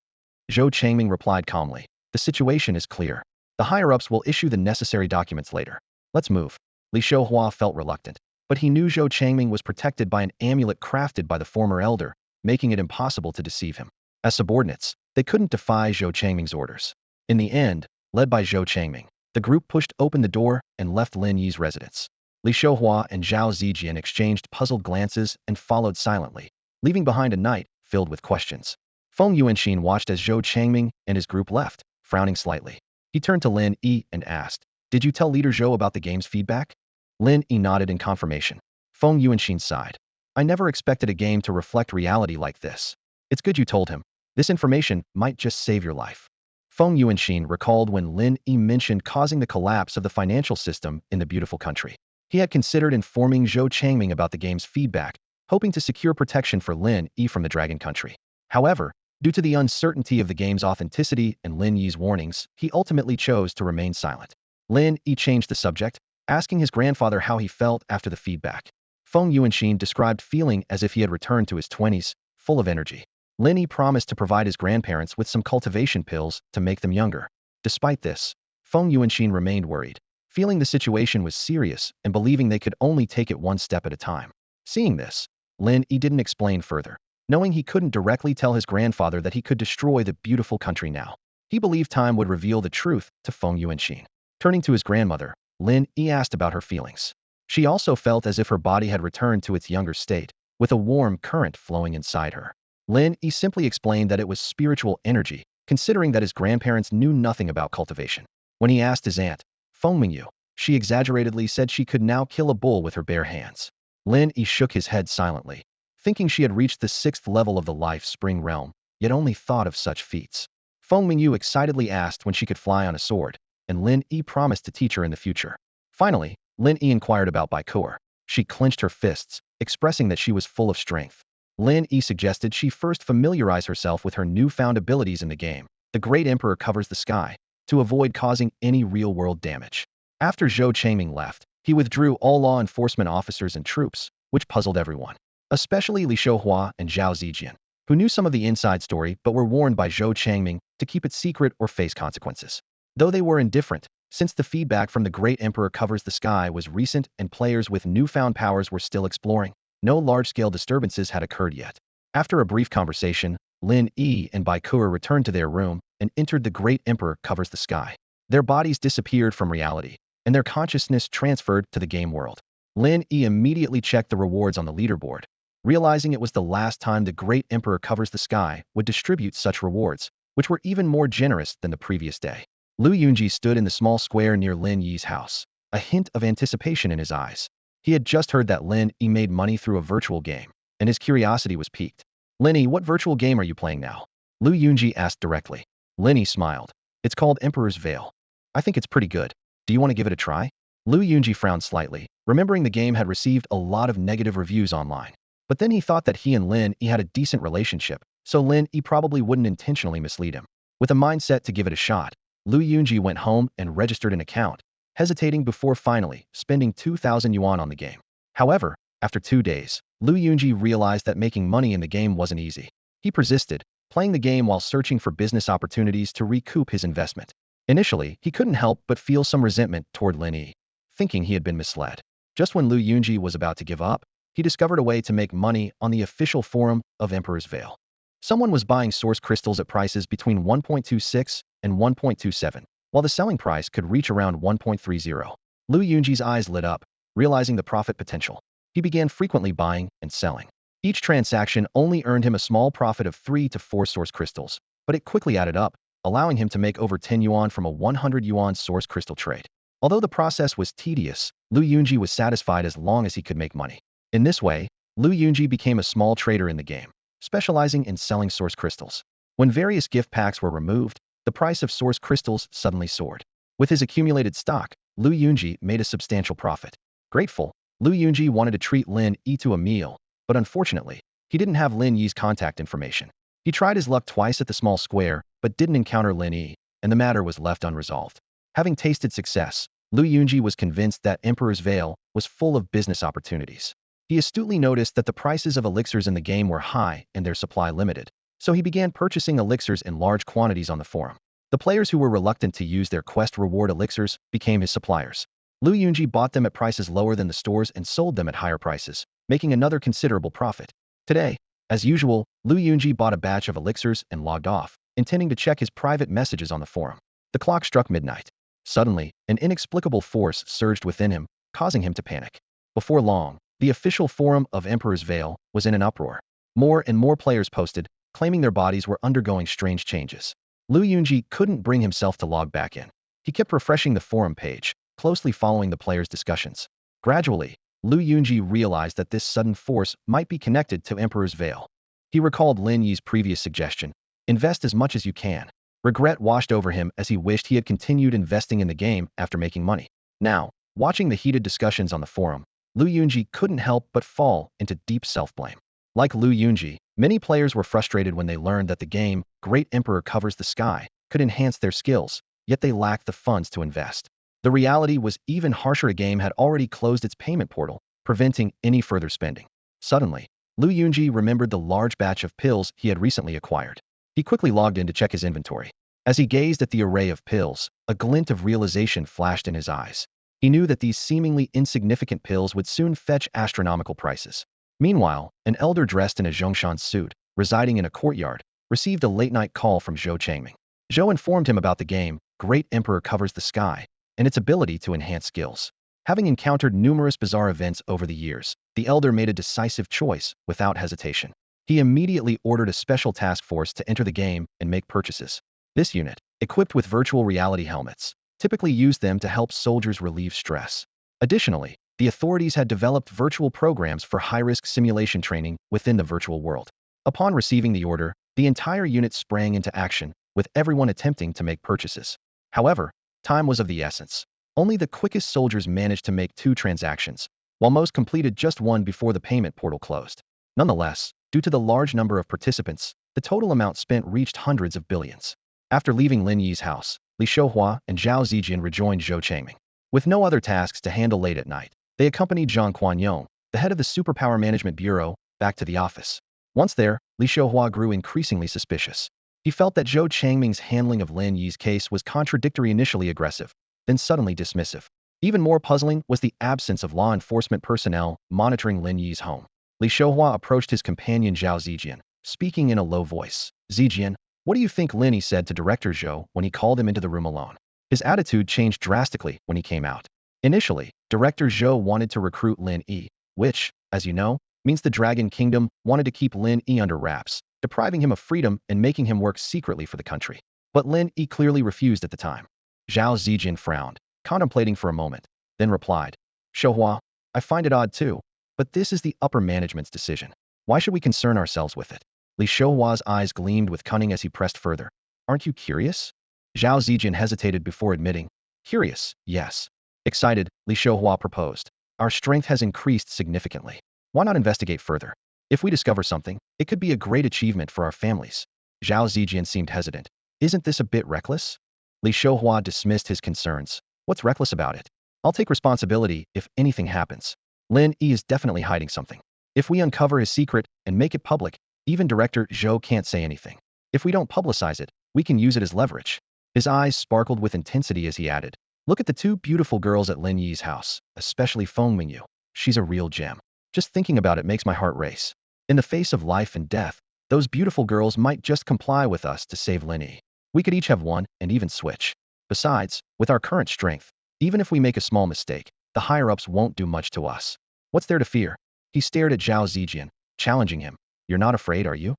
Zhou Changming replied calmly, the situation is clear. The higher-ups will issue the necessary documents later. Let's move. Li Shouhua felt reluctant, but he knew Zhou Changming was protected by an amulet crafted by the former elder, making it impossible to deceive him. As subordinates, they couldn't defy Zhou Changming's orders. In the end, led by Zhou Changming, the group pushed open the door and left Lin Yi's residence. Li Shouhua and Zhao Zijian exchanged puzzled glances and followed silently, leaving behind a night filled with questions. Feng Yuanxin watched as Zhou Changming and his group left, frowning slightly. He turned to Lin Yi and asked, Did you tell Leader Zhou about the game's feedback? Lin Yi nodded in confirmation. Feng Yuanxin sighed. I never expected a game to reflect reality like this. It's good you told him. This information might just save your life. Feng Yuanxin recalled when Lin Yi mentioned causing the collapse of the financial system in the beautiful country. He had considered informing Zhou Changming about the game's feedback, hoping to secure protection for Lin Yi from the Dragon Country. However, due to the uncertainty of the game's authenticity and Lin Yi's warnings, he ultimately chose to remain silent. Lin Yi changed the subject, asking his grandfather how he felt after the feedback. Feng Yuanxin described feeling as if he had returned to his 20s, full of energy. Lin Yi promised to provide his grandparents with some cultivation pills to make them younger. Despite this, Feng Yuanxin remained worried, feeling the situation was serious and believing they could only take it one step at a time. Seeing this, Lin Yi didn't explain further, knowing he couldn't directly tell his grandfather that he could destroy the beautiful country now. He believed time would reveal the truth to Feng Yuanxin. Turning to his grandmother, Lin Yi asked about her feelings. She also felt as if her body had returned to its younger state, with a warm current flowing inside her. Lin Yi simply explained that it was spiritual energy, considering that his grandparents knew nothing about cultivation. When he asked his aunt, Feng Mingyu, she exaggeratedly said she could now kill a bull with her bare hands. Lin Yi shook his head silently, thinking she had reached the 6th level of the Life Spring realm, yet only thought of such feats. Feng Mingyu excitedly asked when she could fly on a sword, and Lin Yi promised to teach her in the future. Finally, Lin Yi inquired about Baikur. She clenched her fists, expressing that she was full of strength. Lin Yi suggested she first familiarize herself with her newfound abilities in the game. The Great Emperor Covers the Sky, to avoid causing any real-world damage. After Zhou Changming left, he withdrew all law enforcement officers and troops, which puzzled everyone, especially Li Shouhua and Zhao Zijian, who knew some of the inside story but were warned by Zhou Changming to keep it secret or face consequences. Though they were indifferent, since the feedback from the Great Emperor Covers the Sky was recent and players with newfound powers were still exploring, no large-scale disturbances had occurred yet. After a brief conversation, Lin Yi and Baikur returned to their room and entered the Great Emperor Covers the Sky. Their bodies disappeared from reality, and their consciousness transferred to the game world. Lin Yi immediately checked the rewards on the leaderboard, realizing it was the last time the Great Emperor Covers the Sky would distribute such rewards, which were even more generous than the previous day. Lu Yunji stood in the small square near Lin Yi's house, a hint of anticipation in his eyes. He had just heard that Lin Yi made money through a virtual game, and his curiosity was piqued. Lin Yi, what virtual game are you playing now? Lu Yunji asked directly. Lin Yi smiled. It's called Emperor's Veil. I think it's pretty good. Do you want to give it a try? Lu Yunji frowned slightly, remembering the game had received a lot of negative reviews online. But then he thought that he and Lin Yi had a decent relationship, so Lin Yi probably wouldn't intentionally mislead him. With a mindset to give it a shot, Lu Yunji went home and registered an account, hesitating before finally spending 2,000 yuan on the game. However, after 2 days, Lu Yunji realized that making money in the game wasn't easy. He persisted, playing the game while searching for business opportunities to recoup his investment. Initially, he couldn't help but feel some resentment toward Lin Yi, thinking he had been misled. Just when Lu Yunji was about to give up, he discovered a way to make money on the official forum of Emperor's Vale. Someone was buying source crystals at prices between 1.26 and 1.27, while the selling price could reach around 1.30. Lu Yunji's eyes lit up, realizing the profit potential. He began frequently buying and selling. Each transaction only earned him a small profit of 3 to 4 source crystals, but it quickly added up, allowing him to make over 10 yuan from a 100 yuan source crystal trade. Although the process was tedious, Lu Yunji was satisfied as long as he could make money. In this way, Lu Yunji became a small trader in the game, specializing in selling source crystals. When various gift packs were removed, the price of source crystals suddenly soared. With his accumulated stock, Lu Yunji made a substantial profit. Grateful, Lu Yunji wanted to treat Lin Yi to a meal, but unfortunately, he didn't have Lin Yi's contact information. He tried his luck twice at the small square, but didn't encounter Lin Yi, and the matter was left unresolved. Having tasted success, Lu Yunji was convinced that Emperor's Vale was full of business opportunities. He astutely noticed that the prices of elixirs in the game were high and their supply limited, so he began purchasing elixirs in large quantities on the forum. The players who were reluctant to use their quest reward elixirs became his suppliers. Lu Yunji bought them at prices lower than the stores and sold them at higher prices, making another considerable profit. Today, as usual, Lu Yunji bought a batch of elixirs and logged off, intending to check his private messages on the forum. The clock struck midnight. Suddenly, an inexplicable force surged within him, causing him to panic. Before long, the official forum of Emperor's Vale was in an uproar. More and more players posted, claiming their bodies were undergoing strange changes. Lu Yunji couldn't bring himself to log back in. He kept refreshing the forum page, closely following the players' discussions. Gradually, Lu Yunji realized that this sudden force might be connected to Emperor's Vale. He recalled Lin Yi's previous suggestion, invest as much as you can. Regret washed over him as he wished he had continued investing in the game after making money. Now, watching the heated discussions on the forum, Lu Yunji couldn't help but fall into deep self-blame. Like Lu Yunji, many players were frustrated when they learned that the game, Great Emperor Covers the Sky, could enhance their skills, yet they lacked the funds to invest. The reality was even harsher. A game had already closed its payment portal, preventing any further spending. Suddenly, Lu Yunji remembered the large batch of pills he had recently acquired. He quickly logged in to check his inventory. As he gazed at the array of pills, a glint of realization flashed in his eyes. He knew that these seemingly insignificant pills would soon fetch astronomical prices. Meanwhile, an elder dressed in a Zhongshan suit, residing in a courtyard, received a late-night call from Zhou Changming. Zhou informed him about the game, Great Emperor Covers the Sky, and its ability to enhance skills. Having encountered numerous bizarre events over the years, the elder made a decisive choice without hesitation. He immediately ordered a special task force to enter the game and make purchases. This unit, equipped with virtual reality helmets, typically used them to help soldiers relieve stress. Additionally, the authorities had developed virtual programs for high-risk simulation training within the virtual world. Upon receiving the order, the entire unit sprang into action, with everyone attempting to make purchases. However, time was of the essence. Only the quickest soldiers managed to make 2 transactions, while most completed just one before the payment portal closed. Nonetheless, due to the large number of participants, the total amount spent reached hundreds of billions. After leaving Lin Yi's house, Li Shouhua and Zhao Zijian rejoined Zhou Changming. With no other tasks to handle late at night, they accompanied Zhang Quanyong, the head of the Superpower Management Bureau, back to the office. Once there, Li Shouhua grew increasingly suspicious. He felt that Zhou Changming's handling of Lin Yi's case was contradictory, initially aggressive, then suddenly dismissive. Even more puzzling was the absence of law enforcement personnel monitoring Lin Yi's home. Li Shouhua approached his companion Zhao Zijian, speaking in a low voice. Zijian, what do you think? Lin Yi said to Director Zhou when he called him into the room alone. His attitude changed drastically when he came out. Initially, Director Zhou wanted to recruit Lin Yi, which, as you know, means the Dragon Kingdom wanted to keep Lin Yi under wraps, depriving him of freedom and making him work secretly for the country. But Lin Yi clearly refused at the time. Zhao Zijian frowned, contemplating for a moment, then replied, Shouhua, I find it odd too, but this is the upper management's decision. Why should we concern ourselves with it? Li Shouhua's eyes gleamed with cunning as he pressed further. Aren't you curious? Zhao Zijian hesitated before admitting, curious, yes. Excited, Li Shouhua proposed. Our strength has increased significantly. Why not investigate further? If we discover something, it could be a great achievement for our families. Zhao Zijian seemed hesitant. Isn't this a bit reckless? Li Shouhua dismissed his concerns. What's reckless about it? I'll take responsibility if anything happens. Lin Yi is definitely hiding something. If we uncover his secret and make it public, even director Zhou can't say anything. If we don't publicize it, we can use it as leverage. His eyes sparkled with intensity as he added, look at the two beautiful girls at Lin Yi's house, especially Feng Mingyu. She's a real gem. Just thinking about it makes my heart race. In the face of life and death, those beautiful girls might just comply with us to save Lin Yi. We could each have one and even switch. Besides, with our current strength, even if we make a small mistake, the higher-ups won't do much to us. What's there to fear? He stared at Zhao Zijian, challenging him. You're not afraid, are you?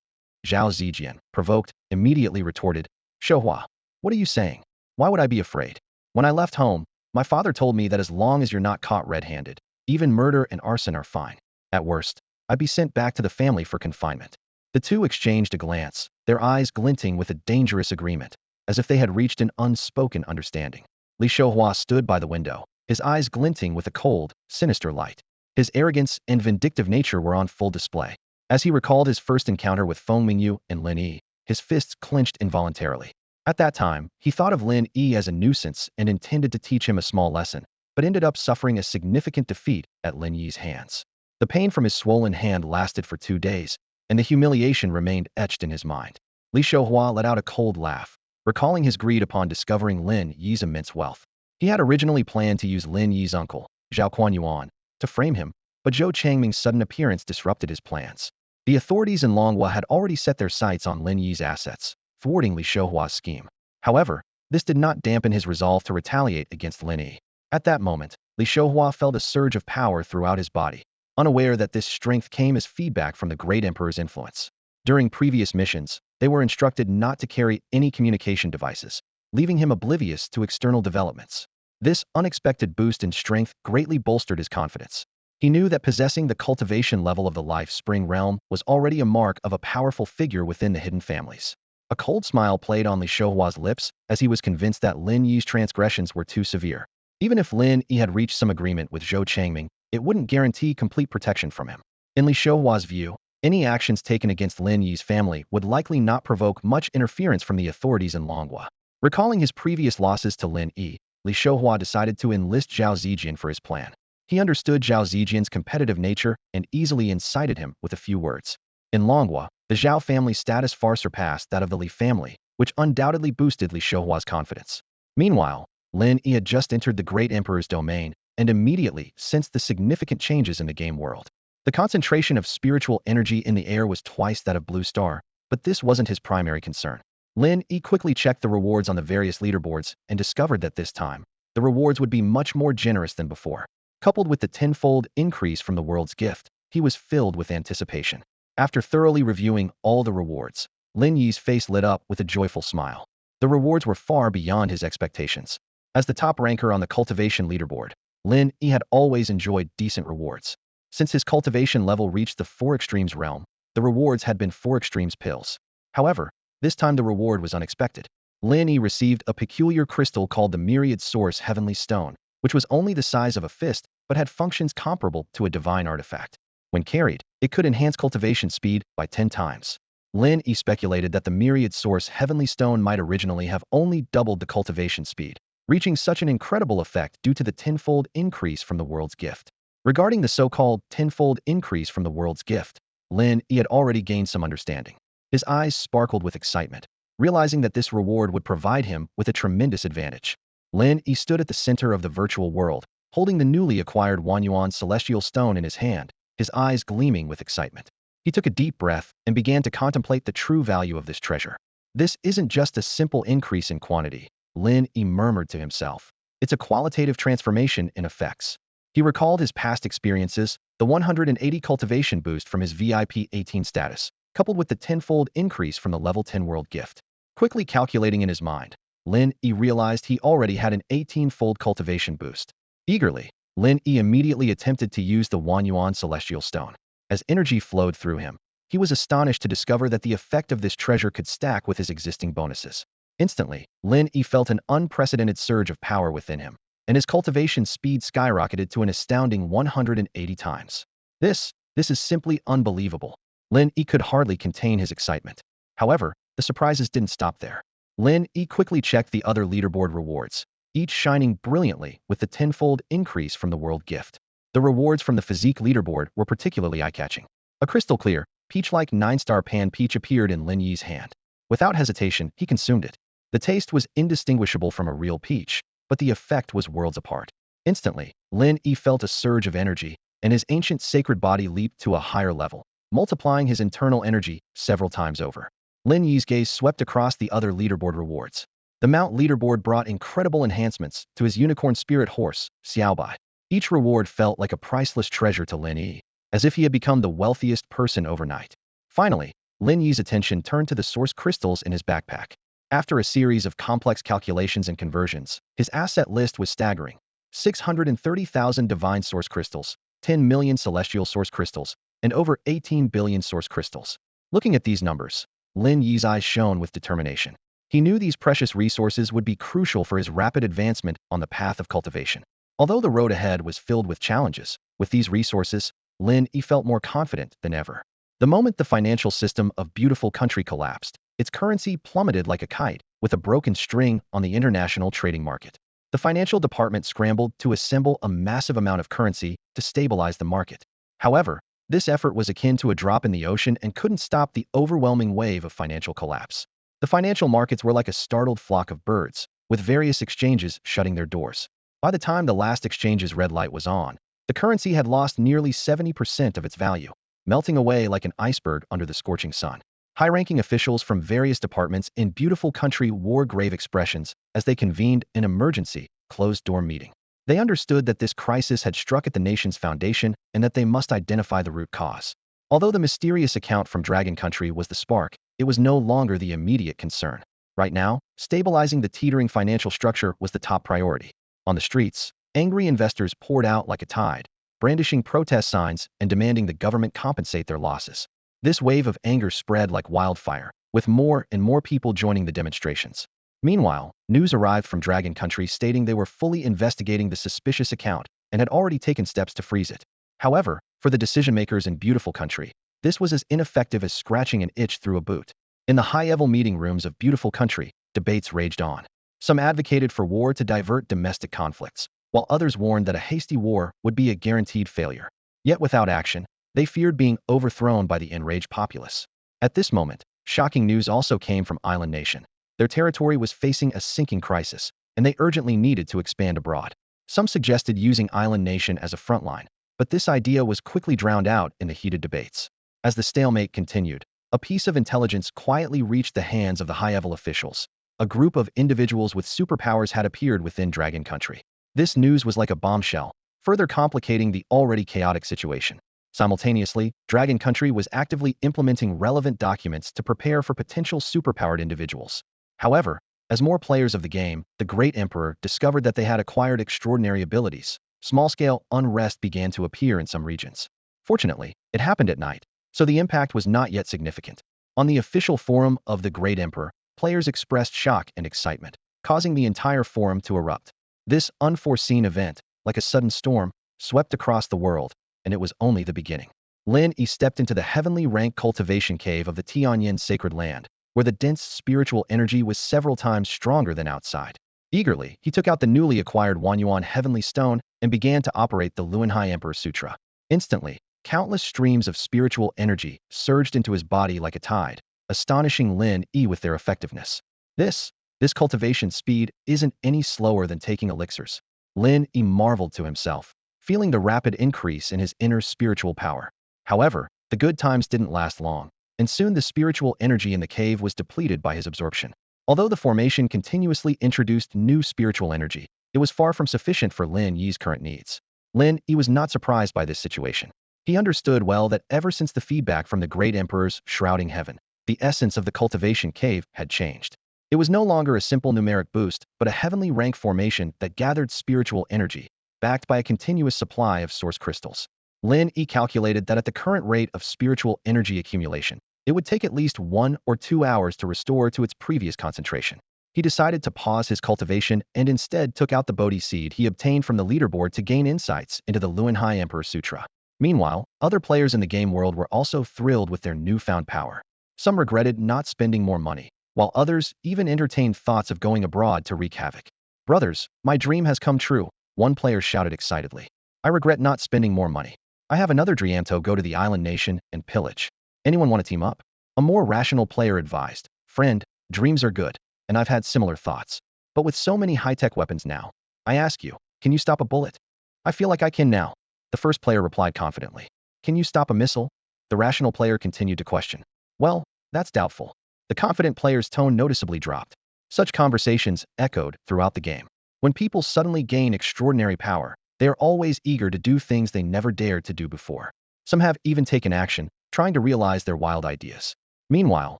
Zhao Zijian, provoked, immediately retorted, Shouhua, what are you saying? Why would I be afraid? When I left home, my father told me that as long as you're not caught red-handed, even murder and arson are fine. At worst, I'd be sent back to the family for confinement. The two exchanged a glance, their eyes glinting with a dangerous agreement, as if they had reached an unspoken understanding. Li Shouhua stood by the window, his eyes glinting with a cold, sinister light. His arrogance and vindictive nature were on full display. As he recalled his first encounter with Feng Mingyu and Lin Yi, his fists clenched involuntarily. At that time, he thought of Lin Yi as a nuisance and intended to teach him a small lesson, but ended up suffering a significant defeat at Lin Yi's hands. The pain from his swollen hand lasted for 2 days, and the humiliation remained etched in his mind. Li Shouhua let out a cold laugh, recalling his greed upon discovering Lin Yi's immense wealth. He had originally planned to use Lin Yi's uncle, Zhao Kuanyuan, to frame him, but Zhou Changming's sudden appearance disrupted his plans. The authorities in Longhua had already set their sights on Lin Yi's assets, thwarting Li Shouhua's scheme. However, this did not dampen his resolve to retaliate against Lin Yi. At that moment, Li Shouhua felt a surge of power throughout his body, unaware that this strength came as feedback from the great emperor's influence. During previous missions, they were instructed not to carry any communication devices, leaving him oblivious to external developments. This unexpected boost in strength greatly bolstered his confidence. He knew that possessing the cultivation level of the Life Spring realm was already a mark of a powerful figure within the hidden families. A cold smile played on Li Shouhua's lips as he was convinced that Lin Yi's transgressions were too severe. Even if Lin Yi had reached some agreement with Zhou Changming, it wouldn't guarantee complete protection from him. In Li Shouhua's view, any actions taken against Lin Yi's family would likely not provoke much interference from the authorities in Longhua. Recalling his previous losses to Lin Yi, Li Shouhua decided to enlist Zhao Zijian for his plan. He understood Zhao Zijian's competitive nature and easily incited him with a few words. In Longhua, the Zhao family's status far surpassed that of the Li family, which undoubtedly boosted Li Shouhua's confidence. Meanwhile, Lin Yi had just entered the Great Emperor's domain and immediately sensed the significant changes in the game world. The concentration of spiritual energy in the air was twice that of Blue Star, but this wasn't his primary concern. Lin Yi quickly checked the rewards on the various leaderboards and discovered that this time, the rewards would be much more generous than before. Coupled with the tenfold increase from the world's gift, he was filled with anticipation. After thoroughly reviewing all the rewards, Lin Yi's face lit up with a joyful smile. The rewards were far beyond his expectations. As the top ranker on the cultivation leaderboard, Lin Yi had always enjoyed decent rewards. Since his cultivation level reached the 4 extremes realm, the rewards had been 4 extremes pills. However, this time the reward was unexpected. Lin Yi received a peculiar crystal called the Myriad Source Heavenly Stone, which was only the size of a fist, but had functions comparable to a divine artifact. When carried, it could enhance cultivation speed by 10 times. Lin Yi speculated that the Myriad Source Heavenly Stone might originally have only doubled the cultivation speed, reaching such an incredible effect due to the tenfold increase from the world's gift. Regarding the so-called tenfold increase from the world's gift, Lin Yi had already gained some understanding. His eyes sparkled with excitement, realizing that this reward would provide him with a tremendous advantage. Lin Yi stood at the center of the virtual world, holding the newly acquired Wanyuan Celestial Stone in his hand, his eyes gleaming with excitement. He took a deep breath and began to contemplate the true value of this treasure. This isn't just a simple increase in quantity, Lin Yi murmured to himself. It's a qualitative transformation in effects. He recalled his past experiences, the 180 cultivation boost from his VIP 18 status, coupled with the tenfold increase from the level 10 world gift. Quickly calculating in his mind, Lin Yi realized he already had an 18-fold cultivation boost. Eagerly, Lin Yi immediately attempted to use the Wanyuan Celestial Stone. As energy flowed through him, he was astonished to discover that the effect of this treasure could stack with his existing bonuses. Instantly, Lin Yi felt an unprecedented surge of power within him, and his cultivation speed skyrocketed to an astounding 180 times. This is simply unbelievable. Lin Yi could hardly contain his excitement. However, the surprises didn't stop there. Lin Yi quickly checked the other leaderboard rewards. each shining brilliantly with the tenfold increase from the world gift. The rewards from the physique leaderboard were particularly eye-catching. A crystal-clear, peach-like 9-star pan peach appeared in Lin Yi's hand. Without hesitation, he consumed it. The taste was indistinguishable from a real peach, but the effect was worlds apart. Instantly, Lin Yi felt a surge of energy, and his ancient sacred body leaped to a higher level, multiplying his internal energy several times over. Lin Yi's gaze swept across the other leaderboard rewards. The Mount leaderboard brought incredible enhancements to his unicorn spirit horse, Xiaobai. Each reward felt like a priceless treasure to Lin Yi, as if he had become the wealthiest person overnight. Finally, Lin Yi's attention turned to the source crystals in his backpack. After a series of complex calculations and conversions, his asset list was staggering. 630,000 divine source crystals, 10 million celestial source crystals, and over 18 billion source crystals. Looking at these numbers, Lin Yi's eyes shone with determination. He knew these precious resources would be crucial for his rapid advancement on the path of cultivation. Although the road ahead was filled with challenges, with these resources, Lin Yi felt more confident than ever. The moment the financial system of Beautiful Country collapsed, its currency plummeted like a kite, with a broken string on the international trading market. The financial department scrambled to assemble a massive amount of currency to stabilize the market. However, this effort was akin to a drop in the ocean and couldn't stop the overwhelming wave of financial collapse. The financial markets were like a startled flock of birds, with various exchanges shutting their doors. By the time the last exchange's red light was on, the currency had lost nearly 70% of its value, melting away like an iceberg under the scorching sun. High-ranking officials from various departments in Beautiful Country wore grave expressions as they convened an emergency, closed-door meeting. They understood that this crisis had struck at the nation's foundation and that they must identify the root cause. Although the mysterious account from Dragon Country was the spark, it was no longer the immediate concern. Right now, stabilizing the teetering financial structure was the top priority. On the streets, angry investors poured out like a tide, brandishing protest signs and demanding the government compensate their losses. This wave of anger spread like wildfire, with more and more people joining the demonstrations. Meanwhile, news arrived from Dragon Country stating they were fully investigating the suspicious account and had already taken steps to freeze it. However, for the decision-makers in Beautiful Country, this was as ineffective as scratching an itch through a boot. In the high-level meeting rooms of Beautiful Country, debates raged on. Some advocated for war to divert domestic conflicts, while others warned that a hasty war would be a guaranteed failure. Yet without action, they feared being overthrown by the enraged populace. At this moment, shocking news also came from Island Nation. Their territory was facing a sinking crisis, and they urgently needed to expand abroad. Some suggested using Island Nation as a frontline, but this idea was quickly drowned out in the heated debates. As the stalemate continued, a piece of intelligence quietly reached the hands of the high-level officials. A group of individuals with superpowers had appeared within Dragon Country. This news was like a bombshell, further complicating the already chaotic situation. Simultaneously, Dragon Country was actively implementing relevant documents to prepare for potential superpowered individuals. However, as more players of the game, the Great Emperor discovered that they had acquired extraordinary abilities. Small-scale unrest began to appear in some regions. Fortunately, it happened at night, so the impact was not yet significant. On the official forum of the Great Emperor, players expressed shock and excitement, causing the entire forum to erupt. This unforeseen event, like a sudden storm, swept across the world, and it was only the beginning. Lin Yi stepped into the heavenly rank cultivation cave of the Tianyin sacred land, where the dense spiritual energy was several times stronger than outside. Eagerly, he took out the newly acquired Wanyuan heavenly stone and began to operate the Luanhai Emperor Sutra. Instantly, countless streams of spiritual energy surged into his body like a tide, astonishing Lin Yi with their effectiveness. This cultivation speed isn't any slower than taking elixirs. Lin Yi marveled to himself, feeling the rapid increase in his inner spiritual power. However, the good times didn't last long, and soon the spiritual energy in the cave was depleted by his absorption. Although the formation continuously introduced new spiritual energy, it was far from sufficient for Lin Yi's current needs. Lin Yi was not surprised by this situation. He understood well that ever since the feedback from the Great Emperor's shrouding heaven, the essence of the cultivation cave had changed. It was no longer a simple numeric boost, but a heavenly rank formation that gathered spiritual energy, backed by a continuous supply of source crystals. Lin Yi calculated that at the current rate of spiritual energy accumulation, it would take at least 1 or 2 hours to restore to its previous concentration. He decided to pause his cultivation and instead took out the Bodhi seed he obtained from the leaderboard to gain insights into the Luanhai Emperor Sutra. Meanwhile, other players in the game world were also thrilled with their newfound power. Some regretted not spending more money, while others even entertained thoughts of going abroad to wreak havoc. Brothers, my dream has come true, one player shouted excitedly. I regret not spending more money. I have another dream to go to the island nation and pillage. Anyone want to team up? A more rational player advised. Friend, dreams are good, and I've had similar thoughts. But with so many high-tech weapons now, I ask you, can you stop a bullet? I feel like I can now. The first player replied confidently. Can you stop a missile? The rational player continued to question. Well, that's doubtful. The confident player's tone noticeably dropped. Such conversations echoed throughout the game. When people suddenly gain extraordinary power, they are always eager to do things they never dared to do before. Some have even taken action, trying to realize their wild ideas. Meanwhile,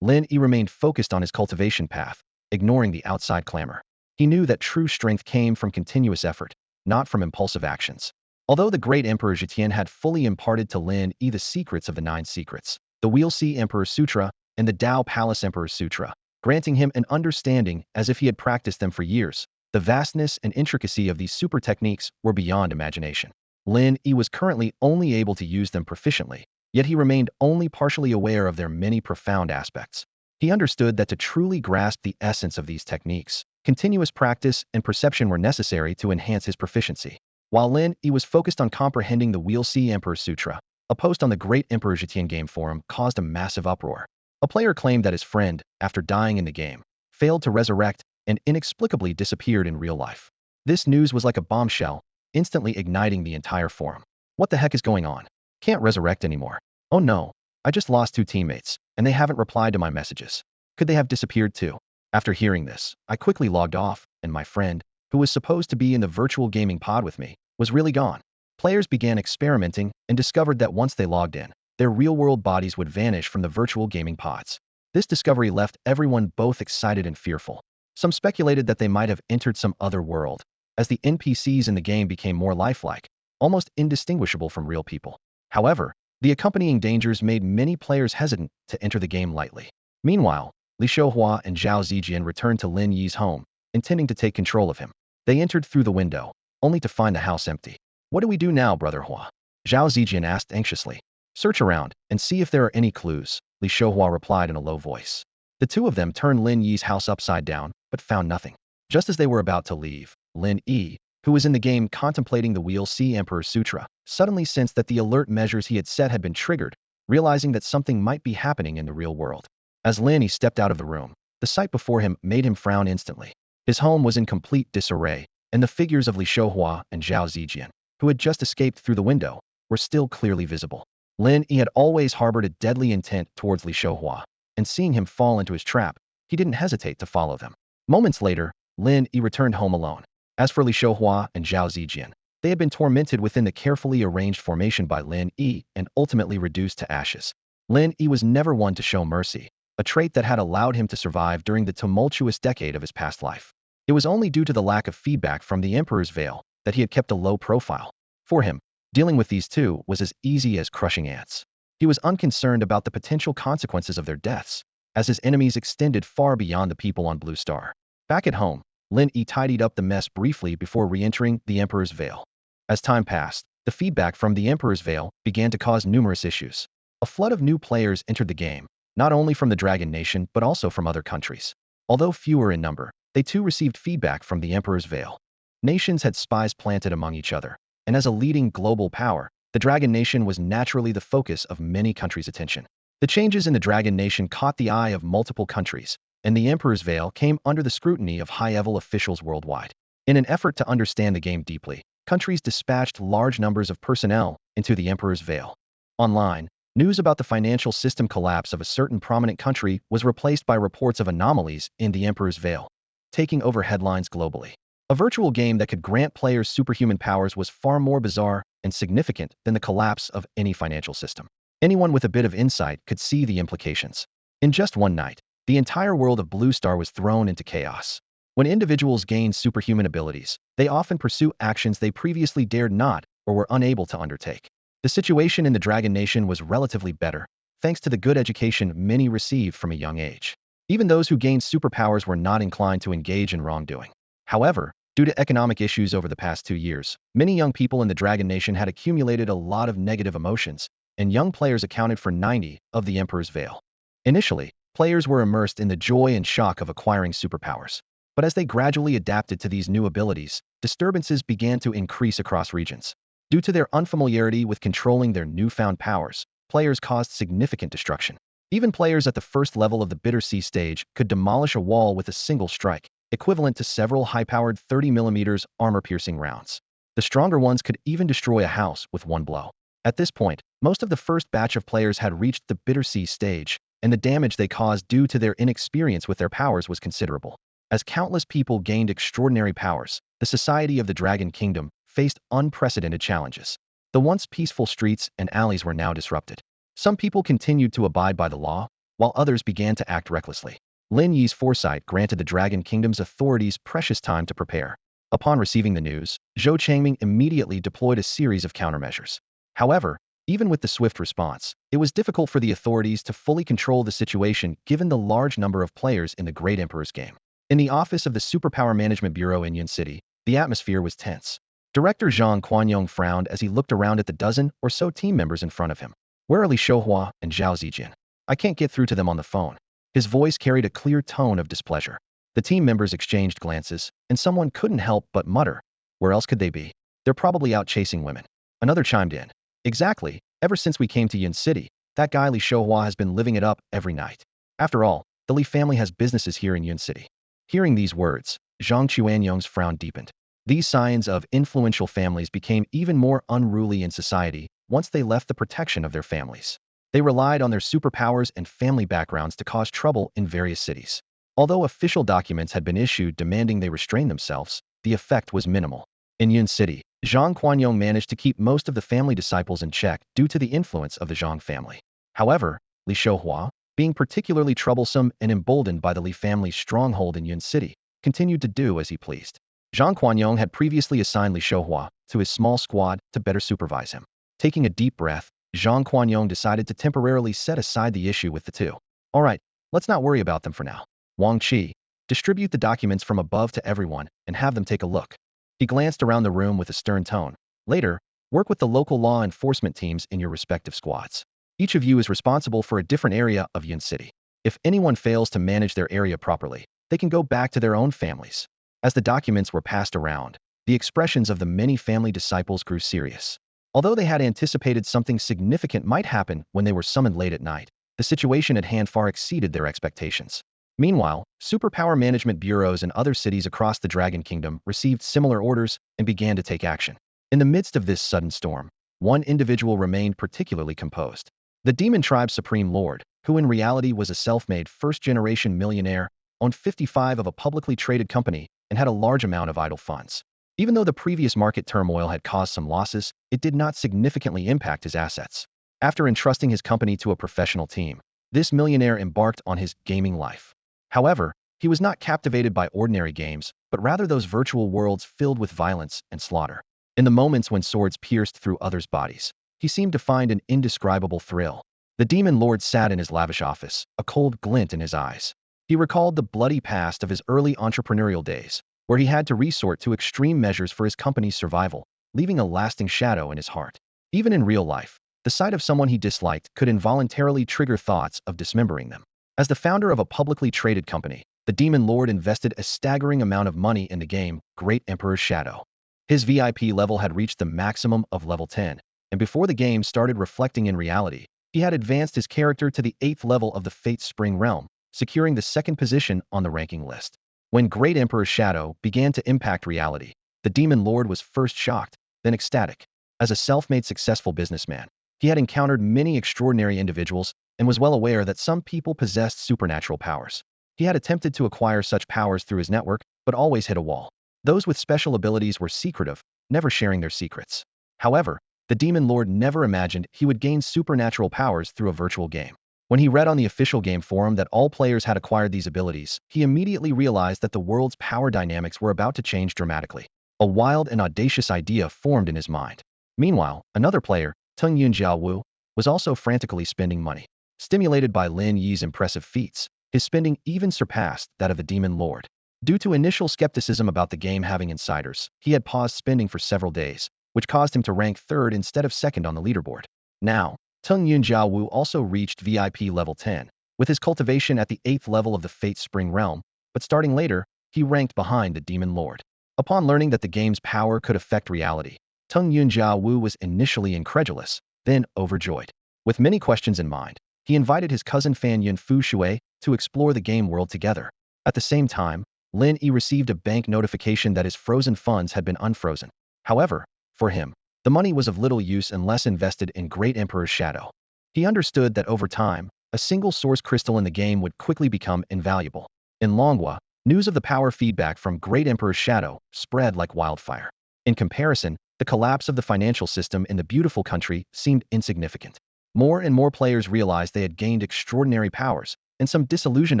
Lin Yi remained focused on his cultivation path, ignoring the outside clamor. He knew that true strength came from continuous effort, not from impulsive actions. Although the great Emperor Zetian had fully imparted to Lin Yi the secrets of the Nine Secrets, the Wheel Sea Emperor Sutra, and the Tao Palace Emperor Sutra, granting him an understanding as if he had practiced them for years, the vastness and intricacy of these super techniques were beyond imagination. Lin Yi was currently only able to use them proficiently, yet he remained only partially aware of their many profound aspects. He understood that to truly grasp the essence of these techniques, continuous practice and perception were necessary to enhance his proficiency. While Lin Yi was focused on comprehending the Wheel Sea Emperor Sutra, a post on the Great Emperor Zetian game forum caused a massive uproar. A player claimed that his friend, after dying in the game, failed to resurrect and inexplicably disappeared in real life. This news was like a bombshell, instantly igniting the entire forum. What the heck is going on? Can't resurrect anymore. Oh no, I just lost 2 teammates, and they haven't replied to my messages. Could they have disappeared too? After hearing this, I quickly logged off, and my friend, who was supposed to be in the virtual gaming pod with me, was really gone. Players began experimenting and discovered that once they logged in, their real-world bodies would vanish from the virtual gaming pods. This discovery left everyone both excited and fearful. Some speculated that they might have entered some other world, as the NPCs in the game became more lifelike, almost indistinguishable from real people. However, the accompanying dangers made many players hesitant to enter the game lightly. Meanwhile, Li Xiuhua and Zhao Zijian returned to Lin Yi's home, intending to take control of him. They entered through the window, only to find the house empty. What do we do now, Brother Hua? Zhao Zijian asked anxiously. Search around and see if there are any clues, Li Xiuhua replied in a low voice. The two of them turned Lin Yi's house upside down, but found nothing. Just as they were about to leave, Lin Yi, who was in the game contemplating the Wheel Sea Emperor Sutra, suddenly sensed that the alert measures he had set had been triggered, realizing that something might be happening in the real world. As Lin Yi stepped out of the room, the sight before him made him frown instantly. His home was in complete disarray, and the figures of Li Xiuhua and Zhao Zijian, who had just escaped through the window, were still clearly visible. Lin Yi had always harbored a deadly intent towards Li Xiuhua, and seeing him fall into his trap, he didn't hesitate to follow them. Moments later, Lin Yi returned home alone. As for Li Xiuhua and Zhao Zijian, they had been tormented within the carefully arranged formation by Lin Yi and ultimately reduced to ashes. Lin Yi was never one to show mercy, a trait that had allowed him to survive during the tumultuous decade of his past life. It was only due to the lack of feedback from the Emperor's Veil that he had kept a low profile. For him, dealing with these two was as easy as crushing ants. He was unconcerned about the potential consequences of their deaths, as his enemies extended far beyond the people on Blue Star. Back at home, Lin Yi tidied up the mess briefly before re-entering the Emperor's Veil. As time passed, the feedback from the Emperor's Veil began to cause numerous issues. A flood of new players entered the game, not only from the Dragon Nation but also from other countries. Although fewer in number, they too received feedback from the Emperor's Veil. Nations had spies planted among each other, and as a leading global power, the Dragon Nation was naturally the focus of many countries' attention. The changes in the Dragon Nation caught the eye of multiple countries, and the Emperor's Veil came under the scrutiny of high-level officials worldwide. In an effort to understand the game deeply, countries dispatched large numbers of personnel into the Emperor's Veil. Online, news about the financial system collapse of a certain prominent country was replaced by reports of anomalies in the Emperor's Veil, taking over headlines globally. A virtual game that could grant players superhuman powers was far more bizarre and significant than the collapse of any financial system. Anyone with a bit of insight could see the implications. In just one night, the entire world of Blue Star was thrown into chaos. When individuals gain superhuman abilities, they often pursue actions they previously dared not or were unable to undertake. The situation in the Dragon Nation was relatively better, thanks to the good education many received from a young age. Even those who gained superpowers were not inclined to engage in wrongdoing. However, due to economic issues over the past 2 years, many young people in the Dragon Nation had accumulated a lot of negative emotions, and young players accounted for 90% of the Emperor's Veil. Initially, players were immersed in the joy and shock of acquiring superpowers. But as they gradually adapted to these new abilities, disturbances began to increase across regions. Due to their unfamiliarity with controlling their newfound powers, players caused significant destruction. Even players at the first level of the Bitter Sea stage could demolish a wall with a single strike, equivalent to several high-powered 30mm armor-piercing rounds. The stronger ones could even destroy a house with one blow. At this point, most of the first batch of players had reached the Bitter Sea stage, and the damage they caused due to their inexperience with their powers was considerable. As countless people gained extraordinary powers, the Society of the Dragon Kingdom faced unprecedented challenges. The once peaceful streets and alleys were now disrupted. Some people continued to abide by the law, while others began to act recklessly. Lin Yi's foresight granted the Dragon Kingdom's authorities precious time to prepare. Upon receiving the news, Zhou Changming immediately deployed a series of countermeasures. However, even with the swift response, it was difficult for the authorities to fully control the situation given the large number of players in the Great Emperor's game. In the office of the Superpower Management Bureau in Yun City, the atmosphere was tense. Director Zhang Quanyong frowned as he looked around at the dozen or so team members in front of him. Where are Li Shouhua and Zhao Zijin? I can't get through to them on the phone. His voice carried a clear tone of displeasure. The team members exchanged glances, and someone couldn't help but mutter, where else could they be? They're probably out chasing women. Another chimed in. Exactly, ever since we came to Yun City, that guy Li Shouhua has been living it up every night. After all, the Li family has businesses here in Yun City. Hearing these words, Zhang Quanyong's frown deepened. These signs of influential families became even more unruly in society once they left the protection of their families. They relied on their superpowers and family backgrounds to cause trouble in various cities. Although official documents had been issued demanding they restrain themselves, the effect was minimal. In Yun City, Zhang Quanyong managed to keep most of the family disciples in check due to the influence of the Zhang family. However, Li Shouhua, being particularly troublesome and emboldened by the Li family's stronghold in Yun City, continued to do as he pleased. Zhang Quanyong had previously assigned Li Shouhua to his small squad to better supervise him. Taking a deep breath, Zhang Quanyong decided to temporarily set aside the issue with the two. All right, let's not worry about them for now. Wang Qi, distribute the documents from above to everyone and have them take a look. He glanced around the room with a stern tone. Later, work with the local law enforcement teams in your respective squads. Each of you is responsible for a different area of Yun City. If anyone fails to manage their area properly, they can go back to their own families. As the documents were passed around, the expressions of the many family disciples grew serious. Although they had anticipated something significant might happen when they were summoned late at night, the situation at hand far exceeded their expectations. Meanwhile, superpower management bureaus in other cities across the Dragon Kingdom received similar orders and began to take action. In the midst of this sudden storm, one individual remained particularly composed. The Demon Tribe's Supreme Lord, who in reality was a self-made first-generation millionaire, owned 55% of a publicly traded company and had a large amount of idle funds. Even though the previous market turmoil had caused some losses, it did not significantly impact his assets. After entrusting his company to a professional team, this millionaire embarked on his gaming life. However, he was not captivated by ordinary games, but rather those virtual worlds filled with violence and slaughter. In the moments when swords pierced through others' bodies, he seemed to find an indescribable thrill. The Demon Lord sat in his lavish office, a cold glint in his eyes. He recalled the bloody past of his early entrepreneurial days, where he had to resort to extreme measures for his company's survival, leaving a lasting shadow in his heart. Even in real life, the sight of someone he disliked could involuntarily trigger thoughts of dismembering them. As the founder of a publicly traded company, the Demon Lord invested a staggering amount of money in the game Great Emperor's Shadow. His VIP level had reached the maximum of level 10, and before the game started reflecting in reality, he had advanced his character to the 8th level of the Fate Spring realm, securing the 2nd position on the ranking list. When Great Emperor's Shadow began to impact reality, the Demon Lord was first shocked, then ecstatic. As a self-made successful businessman, he had encountered many extraordinary individuals and was well aware that some people possessed supernatural powers. He had attempted to acquire such powers through his network, but always hit a wall. Those with special abilities were secretive, never sharing their secrets. However, the Demon Lord never imagined he would gain supernatural powers through a virtual game. When he read on the official game forum that all players had acquired these abilities, he immediately realized that the world's power dynamics were about to change dramatically. A wild and audacious idea formed in his mind. Meanwhile, another player, Tung Yun Jiaowu, was also frantically spending money. Stimulated by Lin Yi's impressive feats, his spending even surpassed that of the Demon Lord. Due to initial skepticism about the game having insiders, he had paused spending for several days, which caused him to rank 3rd instead of 2nd on the leaderboard. Now, Tung Yun Jiaowu also reached VIP level 10, with his cultivation at the 8th level of the Fate Spring realm, but starting later, he ranked behind the Demon Lord. Upon learning that the game's power could affect reality, Tung Yunjia Wu was initially incredulous, then overjoyed. With many questions in mind, he invited his cousin Fan Yun Fu Shui to explore the game world together. At the same time, Lin Yi received a bank notification that his frozen funds had been unfrozen. However, for him, the money was of little use unless invested in Great Emperor's Shadow. He understood that over time, a single source crystal in the game would quickly become invaluable. In Longhua, news of the power feedback from Great Emperor's Shadow spread like wildfire. In comparison, the collapse of the financial system in the beautiful country seemed insignificant. More and more players realized they had gained extraordinary powers, and some disillusioned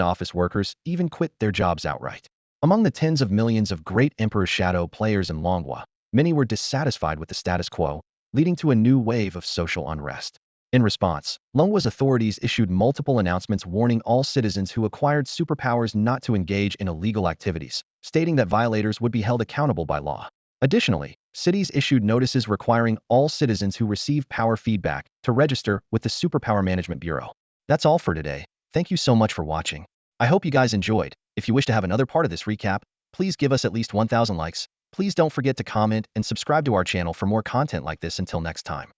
office workers even quit their jobs outright. Among the tens of millions of Great Emperor's Shadow players in Longhua, many were dissatisfied with the status quo, leading to a new wave of social unrest. In response, Longhua's authorities issued multiple announcements warning all citizens who acquired superpowers not to engage in illegal activities, stating that violators would be held accountable by law. Additionally, cities issued notices requiring all citizens who receive power feedback to register with the Superpower Management Bureau. That's all for today. Thank you so much for watching. I hope you guys enjoyed. If you wish to have another part of this recap, please give us at least 1,000 likes. Please don't forget to comment and subscribe to our channel for more content like this. Until next time.